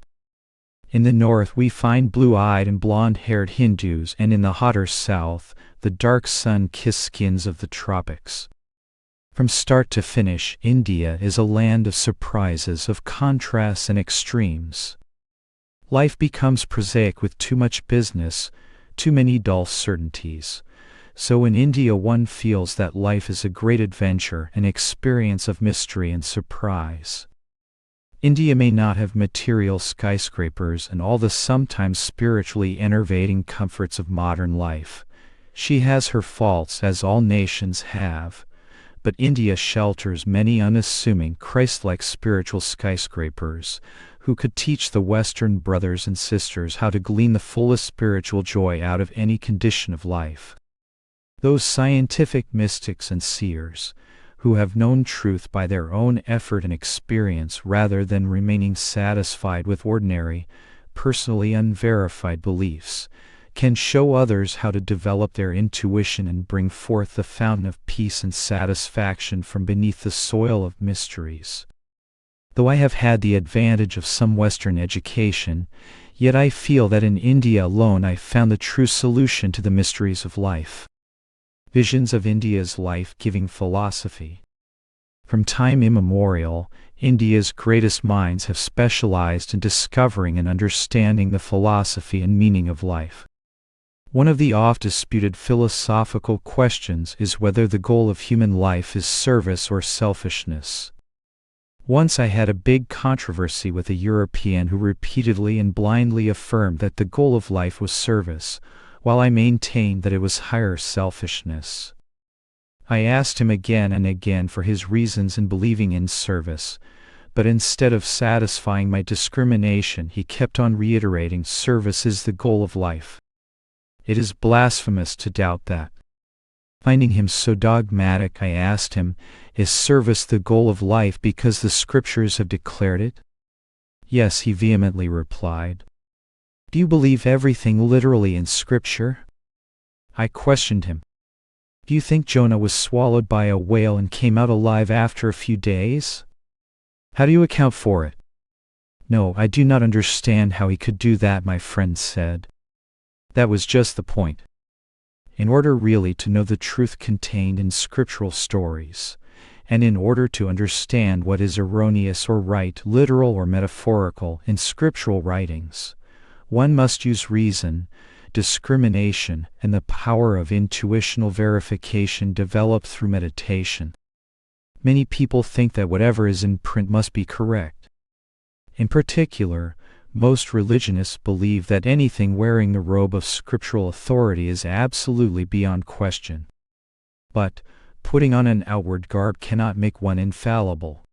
In the north we find blue-eyed and blonde-haired Hindus, and in the hotter south, the dark sun-kissed skins of the tropics. From start to finish, India is a land of surprises, of contrasts and extremes. Life becomes prosaic with too much business, too many dull certainties. So in India one feels that life is a great adventure, an experience of mystery and surprise. India may not have material skyscrapers and all the sometimes spiritually enervating comforts of modern life. She has her faults, as all nations have. But India shelters many unassuming, Christ-like spiritual skyscrapers, who could teach the Western brothers and sisters how to glean the fullest spiritual joy out of any condition of life. Those scientific mystics and seers, who have known truth by their own effort and experience rather than remaining satisfied with ordinary, personally unverified beliefs, can show others how to develop their intuition and bring forth the fountain of peace and satisfaction from beneath the soil of mysteries. Though I have had the advantage of some Western education, yet I feel that in India alone I found the true solution to the mysteries of life. Visions of India's life-giving philosophy. From time immemorial, India's greatest minds have specialized in discovering and understanding the philosophy and meaning of life. One of the oft-disputed philosophical questions is whether the goal of human life is service or selfishness. Once I had a big controversy with a European who repeatedly and blindly affirmed that the goal of life was service, while I maintained that it was higher selfishness. I asked him again and again for his reasons in believing in service, but instead of satisfying my discrimination, he kept on reiterating service is the goal of life. It is blasphemous to doubt that. Finding him so dogmatic, I asked him, is service the goal of life because the scriptures have declared it? Yes, he vehemently replied. Do you believe everything literally in Scripture? I questioned him. Do you think Jonah was swallowed by a whale and came out alive after a few days? How do you account for it? No, I do not understand how he could do that, my friend said. That was just the point. In order really to know the truth contained in scriptural stories, and in order to understand what is erroneous or right, literal or metaphorical, in scriptural writings, one must use reason, discrimination, and the power of intuitional verification developed through meditation. Many people think that whatever is in print must be correct. In particular, most religionists believe that anything wearing the robe of scriptural authority is absolutely beyond question. But putting on an outward garb cannot make one infallible.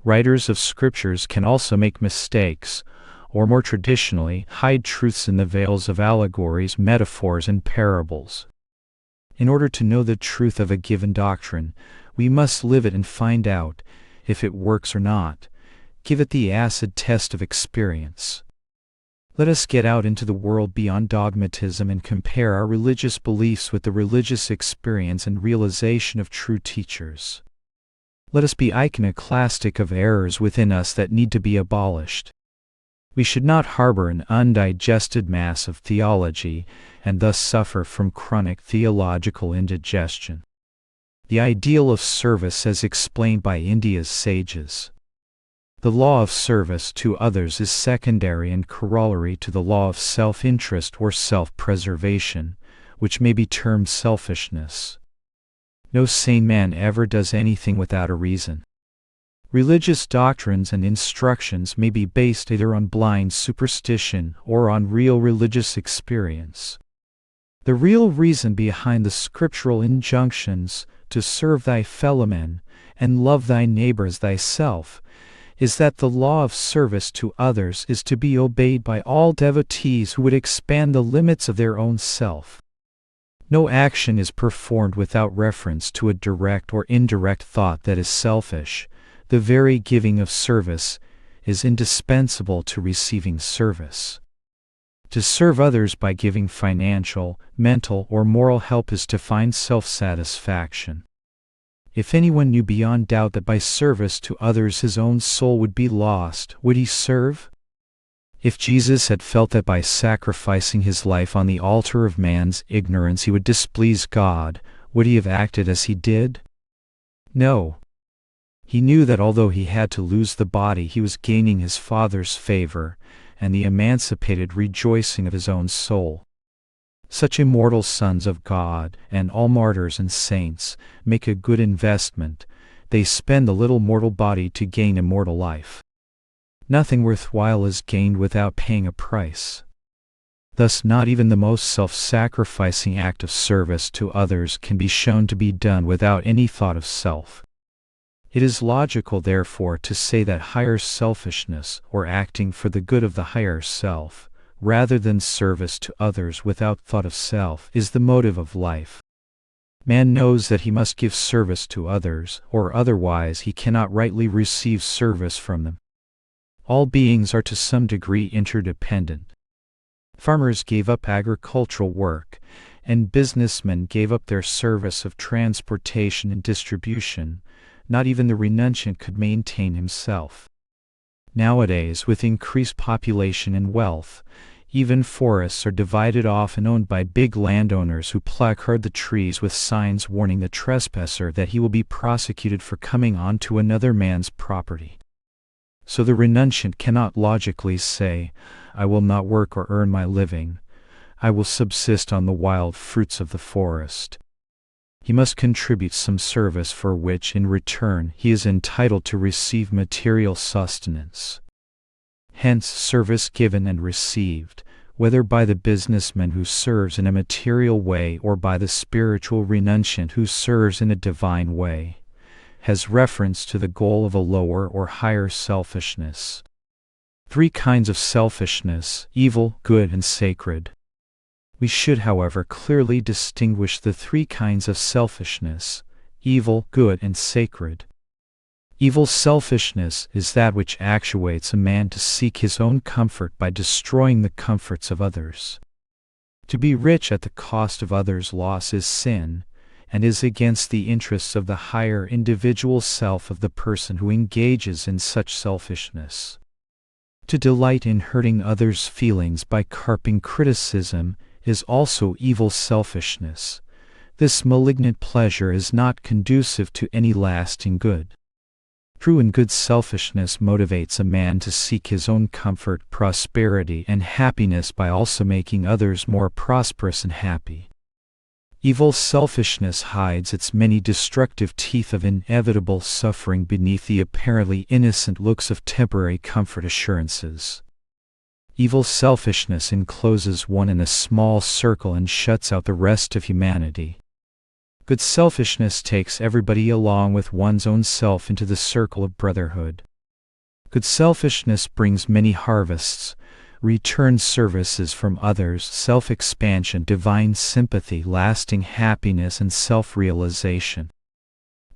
Writers of scriptures can also make mistakes, or more traditionally, hide truths in the veils of allegories, metaphors, and parables. In order to know the truth of a given doctrine, we must live it and find out if it works or not. Give it the acid test of experience. Let us get out into the world beyond dogmatism and compare our religious beliefs with the religious experience and realization of true teachers. Let us be iconoclastic of errors within us that need to be abolished. We should not harbor an undigested mass of theology and thus suffer from chronic theological indigestion. The ideal of service as explained by India's sages. The law of service to others is secondary and corollary to the law of self-interest or self-preservation, which may be termed selfishness. No sane man ever does anything without a reason. Religious doctrines and instructions may be based either on blind superstition or on real religious experience. The real reason behind the scriptural injunctions to serve thy fellowmen, and love thy neighbor as thyself, is that the law of service to others is to be obeyed by all devotees who would expand the limits of their own self. No action is performed without reference to a direct or indirect thought that is selfish. The very giving of service is indispensable to receiving service. To serve others by giving financial, mental, or moral help is to find self-satisfaction. If anyone knew beyond doubt that by service to others his own soul would be lost, would he serve? If Jesus had felt that by sacrificing his life on the altar of man's ignorance he would displease God, would he have acted as he did? No. He knew that although he had to lose the body, he was gaining his Father's favor and the emancipated rejoicing of his own soul. Such immortal sons of God, and all martyrs and saints, make a good investment. They spend the little mortal body to gain immortal life. Nothing worthwhile is gained without paying a price. Thus not even the most self-sacrificing act of service to others can be shown to be done without any thought of self. It is logical, therefore, to say that higher selfishness, or acting for the good of the higher self, rather than service to others without thought of self, is the motive of life. Man knows that he must give service to others, or otherwise he cannot rightly receive service from them. All beings are to some degree interdependent. Farmers gave up agricultural work, and businessmen gave up their service of transportation and distribution. Not even the renunciant could maintain himself. Nowadays, with increased population and wealth, even forests are divided off and owned by big landowners who placard the trees with signs warning the trespasser that he will be prosecuted for coming onto another man's property. So the renunciant cannot logically say, "I will not work or earn my living. I will subsist on the wild fruits of the forest." He must contribute some service for which, in return, he is entitled to receive material sustenance. Hence, service given and received, whether by the businessman who serves in a material way or by the spiritual renunciant who serves in a divine way, has reference to the goal of a lower or higher selfishness. 3 kinds of selfishness: evil, good, and sacred. We should, however, clearly distinguish the 3 kinds of selfishness: evil, good, and sacred. Evil selfishness is that which actuates a man to seek his own comfort by destroying the comforts of others. To be rich at the cost of others' loss is sin, and is against the interests of the higher individual self of the person who engages in such selfishness. To delight in hurting others' feelings by carping criticism is also evil selfishness. This malignant pleasure is not conducive to any lasting good. True and good selfishness motivates a man to seek his own comfort, prosperity, and happiness by also making others more prosperous and happy. Evil selfishness hides its many destructive teeth of inevitable suffering beneath the apparently innocent looks of temporary comfort assurances. Evil selfishness encloses one in a small circle and shuts out the rest of humanity. Good selfishness takes everybody along with one's own self into the circle of brotherhood. Good selfishness brings many harvests: return services from others, self-expansion, divine sympathy, lasting happiness, and self-realization.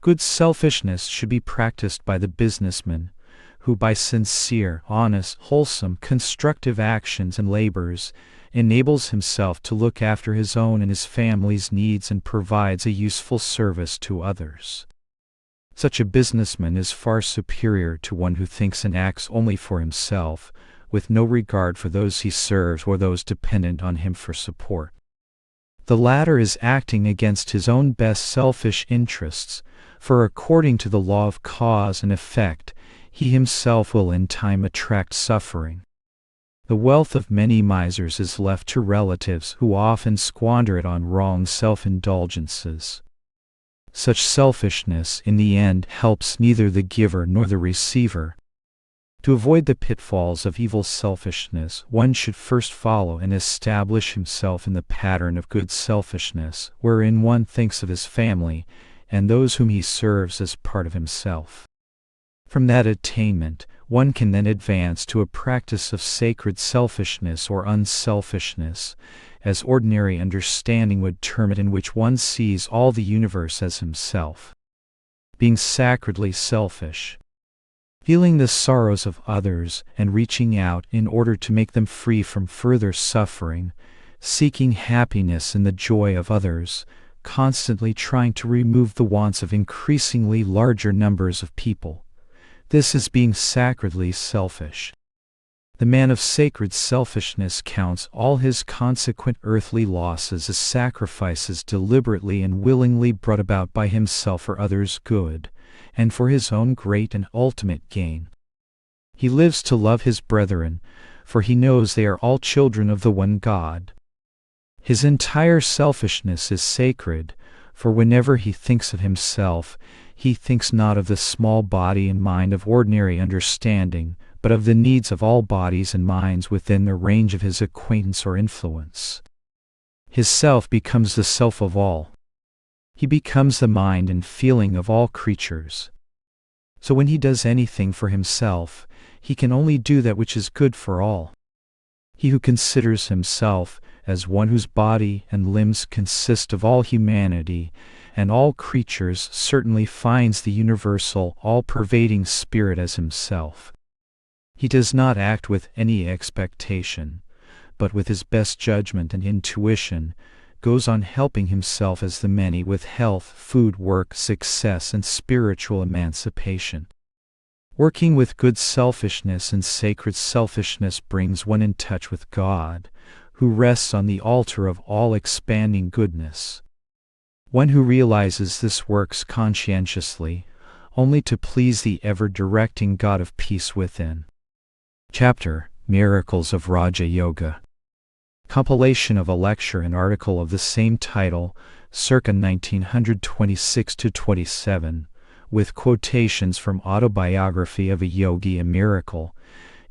Good selfishness should be practiced by the businessman, who by sincere, honest, wholesome, constructive actions and labors enables himself to look after his own and his family's needs and provides a useful service to others. Such a businessman is far superior to one who thinks and acts only for himself, with no regard for those he serves or those dependent on him for support. The latter is acting against his own best selfish interests, for according to the law of cause and effect, he himself will in time attract suffering. The wealth of many misers is left to relatives who often squander it on wrong self-indulgences. Such selfishness in the end helps neither the giver nor the receiver. To avoid the pitfalls of evil selfishness, one should first follow and establish himself in the pattern of good selfishness, wherein one thinks of his family and those whom he serves as part of himself. From that attainment, one can then advance to a practice of sacred selfishness or unselfishness, as ordinary understanding would term it, in which one sees all the universe as himself. Being sacredly selfish. Feeling the sorrows of others and reaching out in order to make them free from further suffering, seeking happiness in the joy of others, constantly trying to remove the wants of increasingly larger numbers of people. This is being sacredly selfish. The man of sacred selfishness counts all his consequent earthly losses as sacrifices deliberately and willingly brought about by himself for others' good, and for his own great and ultimate gain. He lives to love his brethren, for he knows they are all children of the one God. His entire selfishness is sacred, for whenever he thinks of himself, he thinks not of the small body and mind of ordinary understanding, but of the needs of all bodies and minds within the range of his acquaintance or influence. His self becomes the self of all. He becomes the mind and feeling of all creatures. So when he does anything for himself, he can only do that which is good for all. He who considers himself as one whose body and limbs consist of all humanity and all creatures certainly finds the universal, all-pervading spirit as himself. He does not act with any expectation, but with his best judgment and intuition, goes on helping himself as the many with health, food, work, success, and spiritual emancipation. Working with good selfishness and sacred selfishness brings one in touch with God, who rests on the altar of all-expanding goodness. One who realizes this works conscientiously, only to please the ever-directing God of peace within. Chapter: Miracles of Raja Yoga. Compilation of a lecture and article of the same title, circa 1926-27, with quotations from Autobiography of a Yogi. A miracle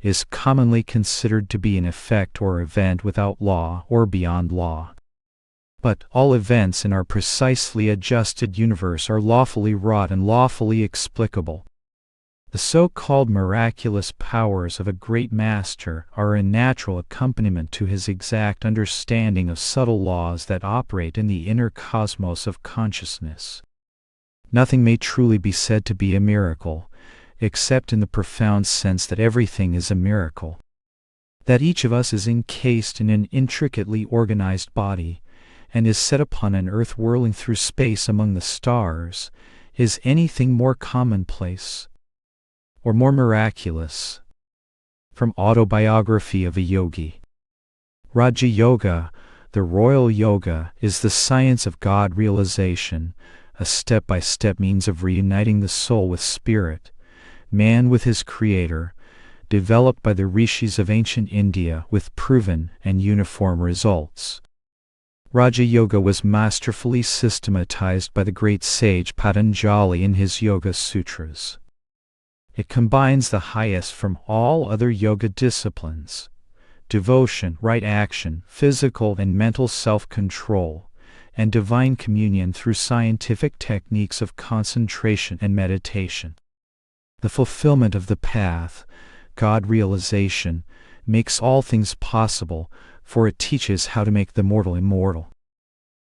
is commonly considered to be an effect or event without law or beyond law. But all events in our precisely adjusted universe are lawfully wrought and lawfully explicable. The so-called miraculous powers of a great master are a natural accompaniment to his exact understanding of subtle laws that operate in the inner cosmos of consciousness. Nothing may truly be said to be a miracle, except in the profound sense that everything is a miracle. That each of us is encased in an intricately organized body, and is set upon an earth whirling through space among the stars, is anything more commonplace or more miraculous? From Autobiography of a Yogi. Raja Yoga, the royal yoga, is the science of God realization, a step-by-step means of reuniting the soul with spirit, man with his creator, developed by the rishis of ancient India with proven and uniform results. Raja Yoga was masterfully systematized by the great sage Patanjali in his Yoga Sutras. It combines the highest from all other yoga disciplines: devotion, right action, physical and mental self-control, and divine communion through scientific techniques of concentration and meditation. The fulfillment of the path, God realization, makes all things possible, for it teaches how to make the mortal immortal.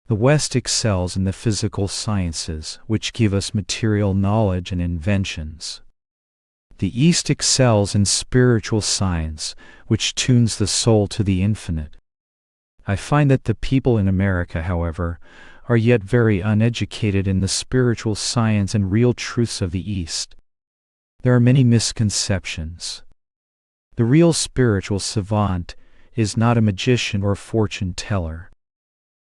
The West excels in the physical sciences, which give us material knowledge and inventions. The East excels in spiritual science, which tunes the soul to the infinite. I find that the people in America, however, are yet very uneducated in the spiritual science and real truths of the East. There are many misconceptions. The real spiritual savant is not a magician or fortune teller.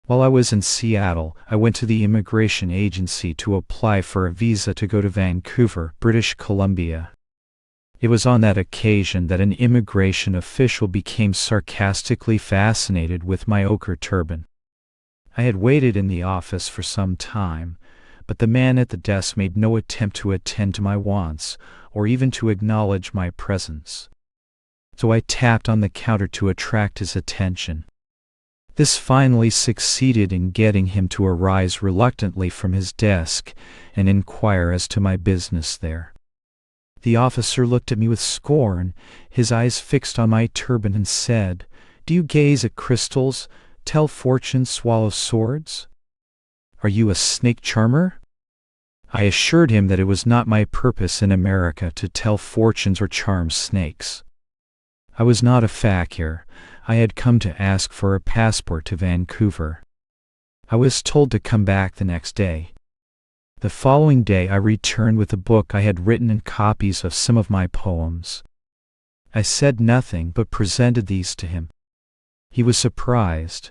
While I was in Seattle, I went to the immigration agency to apply for a visa to go to Vancouver, British Columbia. It was on that occasion that an immigration official became sarcastically fascinated with my ochre turban. I had waited in the office for some time, but the man at the desk made no attempt to attend to my wants, or even to acknowledge my presence. So I tapped on the counter to attract his attention. This finally succeeded in getting him to arise reluctantly from his desk and inquire as to my business there. The officer looked at me with scorn, his eyes fixed on my turban, and said, "Do you gaze at crystals, tell fortunes, swallow swords? Are you a snake charmer?" I assured him that it was not my purpose in America to tell fortunes or charm snakes. I was not a fakir. I had come to ask for a passport to Vancouver. I was told to come back the next day. The following day I returned with a book I had written and copies of some of my poems. I said nothing but presented these to him. He was surprised.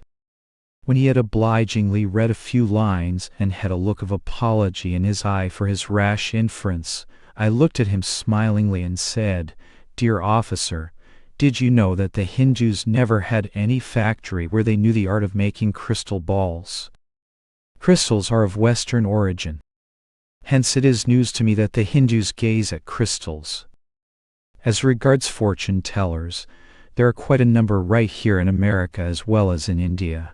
When he had obligingly read a few lines and had a look of apology in his eye for his rash inference, I looked at him smilingly and said, "Dear officer, did you know that the Hindus never had any factory where they knew the art of making crystal balls? Crystals are of Western origin. Hence it is news to me that the Hindus gaze at crystals. As regards fortune tellers, there are quite a number right here in America as well as in India.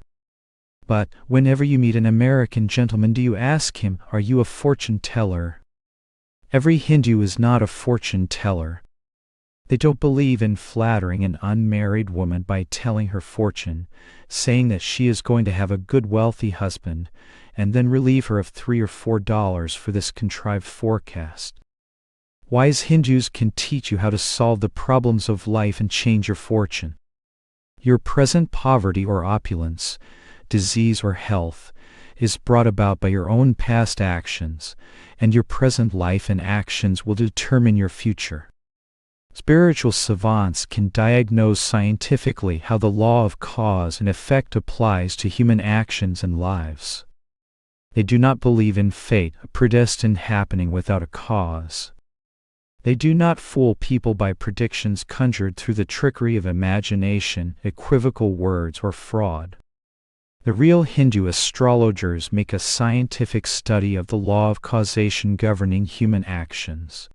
But whenever you meet an American gentleman, do you ask him, 'Are you a fortune teller?' Every Hindu is not a fortune teller. They don't believe in flattering an unmarried woman by telling her fortune, saying that she is going to have a good wealthy husband, and then relieve her of $3 or $4 for this contrived forecast. Wise Hindus can teach you how to solve the problems of life and change your fortune. Your present poverty or opulence, disease or health, is brought about by your own past actions, and your present life and actions will determine your future. Spiritual savants can diagnose scientifically how the law of cause and effect applies to human actions and lives. They do not believe in fate, a predestined happening without a cause. They do not fool people by predictions conjured through the trickery of imagination, equivocal words, or fraud. The real Hindu astrologers make a scientific study of the law of causation governing human actions.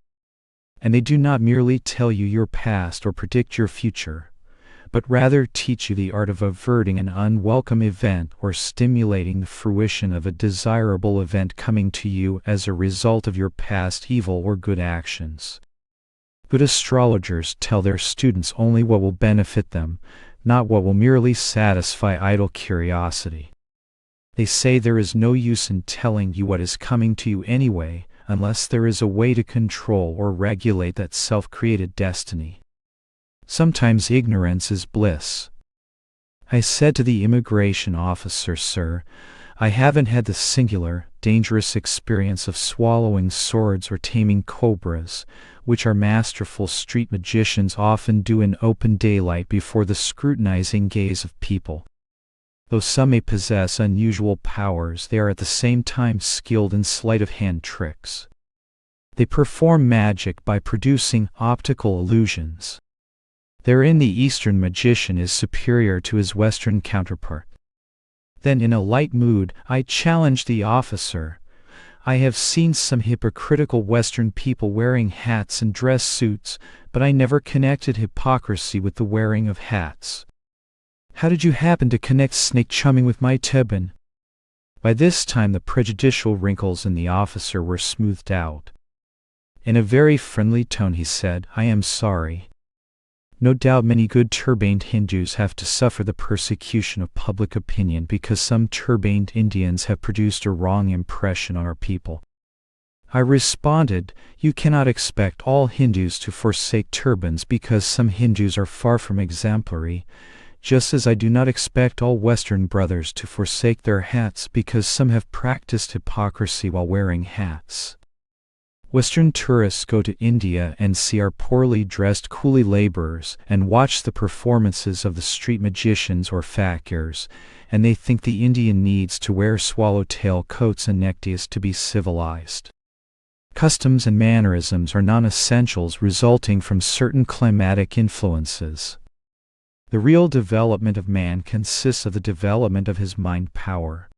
And they do not merely tell you your past or predict your future, but rather teach you the art of averting an unwelcome event or stimulating the fruition of a desirable event coming to you as a result of your past evil or good actions. Good astrologers tell their students only what will benefit them, not what will merely satisfy idle curiosity. They say there is no use in telling you what is coming to you anyway, unless there is a way to control or regulate that self-created destiny. Sometimes ignorance is bliss. I said to the immigration officer, "Sir, I haven't had the singular, dangerous experience of swallowing swords or taming cobras, which our masterful street magicians often do in open daylight before the scrutinizing gaze of people. Though some may possess unusual powers, they are at the same time skilled in sleight-of-hand tricks. They perform magic by producing optical illusions. Therein the Eastern magician is superior to his Western counterpart." Then in a light mood, I challenged the officer. "I have seen some hypocritical Western people wearing hats and dress suits, but I never connected hypocrisy with the wearing of hats. How did you happen to connect snake chumming with my turban?" By this time the prejudicial wrinkles in the officer were smoothed out. In a very friendly tone he said, "I am sorry. No doubt many good turbaned Hindus have to suffer the persecution of public opinion because some turbaned Indians have produced a wrong impression on our people." I responded, "You cannot expect all Hindus to forsake turbans because some Hindus are far from exemplary, just as I do not expect all Western brothers to forsake their hats because some have practiced hypocrisy while wearing hats. Western tourists go to India and see our poorly dressed coolie laborers and watch the performances of the street magicians or fakirs, and they think the Indian needs to wear swallowtail coats and neckties to be civilized. Customs and mannerisms are non-essentials resulting from certain climatic influences. The real development of man consists of the development of his mind power.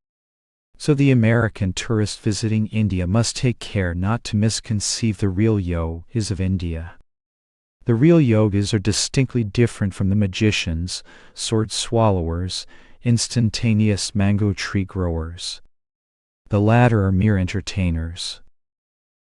So the American tourist visiting India must take care not to misconceive the real yogis of India. The real yogis are distinctly different from the magicians, sword swallowers, instantaneous mango tree growers. The latter are mere entertainers.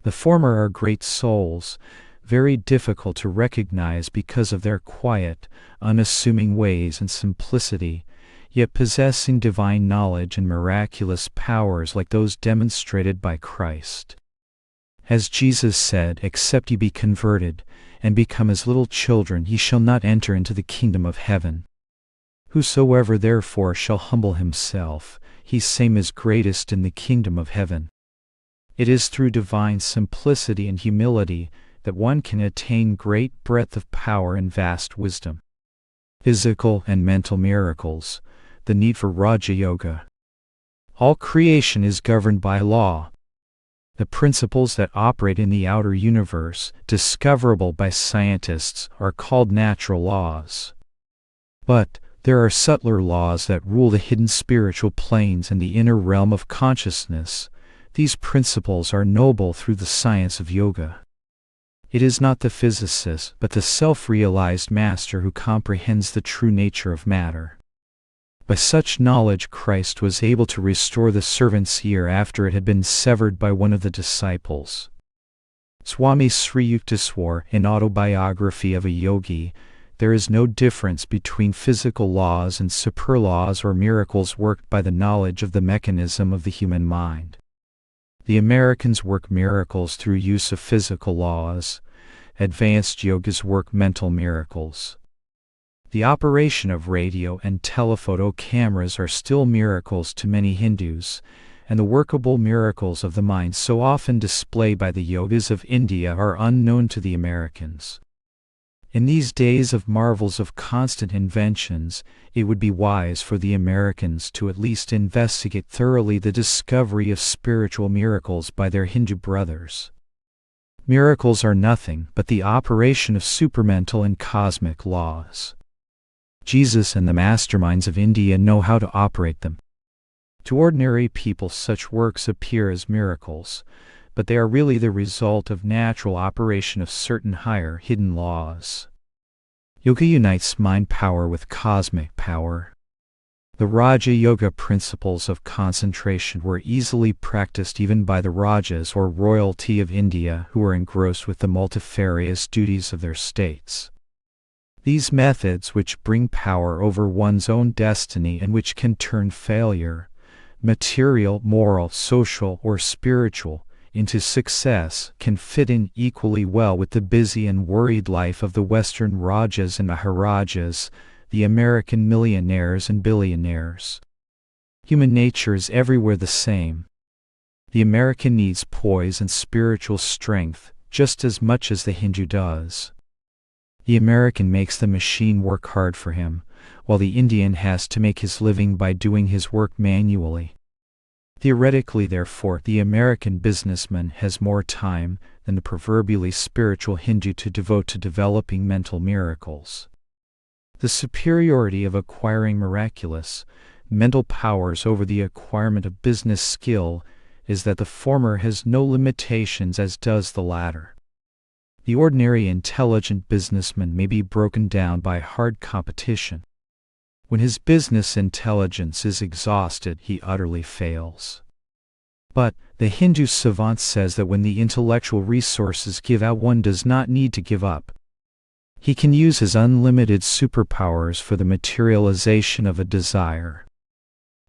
The former are great souls, very difficult to recognize because of their quiet, unassuming ways and simplicity, yet possessing divine knowledge and miraculous powers like those demonstrated by Christ. As Jesus said, "Except ye be converted, and become as little children, ye shall not enter into the kingdom of heaven. Whosoever therefore shall humble himself, he same is greatest in the kingdom of heaven." It is through divine simplicity and humility that one can attain great breadth of power and vast wisdom. Physical and mental miracles, the need for Raja Yoga. All creation is governed by law. The principles that operate in the outer universe, discoverable by scientists, are called natural laws. But there are subtler laws that rule the hidden spiritual planes and the inner realm of consciousness. These principles are noble through the science of yoga. It is not the physicist, but the self-realized master who comprehends the true nature of matter. By such knowledge Christ was able to restore the servant's ear after it had been severed by one of the disciples. Swami Sri Yukteswar, in Autobiography of a Yogi, there is no difference between physical laws and superlaws or miracles worked by the knowledge of the mechanism of the human mind. The Americans work miracles through use of physical laws. Advanced yogas work mental miracles. The operation of radio and telephoto cameras are still miracles to many Hindus, and the workable miracles of the mind so often displayed by the yogas of India are unknown to the Americans. In these days of marvels of constant inventions, it would be wise for the Americans to at least investigate thoroughly the discovery of spiritual miracles by their Hindu brothers. Miracles are nothing but the operation of supramental and cosmic laws. Jesus and the masterminds of India know how to operate them. To ordinary people such works appear as miracles, but they are really the result of natural operation of certain higher hidden laws. Yoga unites mind power with cosmic power. The Raja Yoga principles of concentration were easily practiced even by the Rajas or royalty of India who were engrossed with the multifarious duties of their states. These methods which bring power over one's own destiny and which can turn failure, material, moral, social, or spiritual, into success can fit in equally well with the busy and worried life of the Western Rajas and Maharajas, the American millionaires and billionaires. Human nature is everywhere the same. The American needs poise and spiritual strength just as much as the Hindu does. The American makes the machine work hard for him, while the Indian has to make his living by doing his work manually. Theoretically, therefore, the American businessman has more time than the proverbially spiritual Hindu to devote to developing mental miracles. The superiority of acquiring miraculous, mental powers over the acquirement of business skill is that the former has no limitations as does the latter. The ordinary intelligent businessman may be broken down by hard competition. When his business intelligence is exhausted, he utterly fails. But the Hindu savant says that when the intellectual resources give out, one does not need to give up. He can use his unlimited superpowers for the materialization of a desire.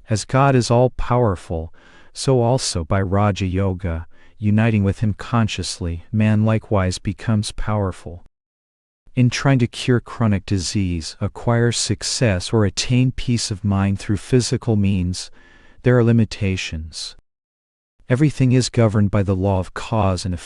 As God is all-powerful, so also by Raja Yoga, uniting with him consciously, man likewise becomes powerful. In trying to cure chronic disease, acquire success, or attain peace of mind through physical means, there are limitations. Everything is governed by the law of cause and effect.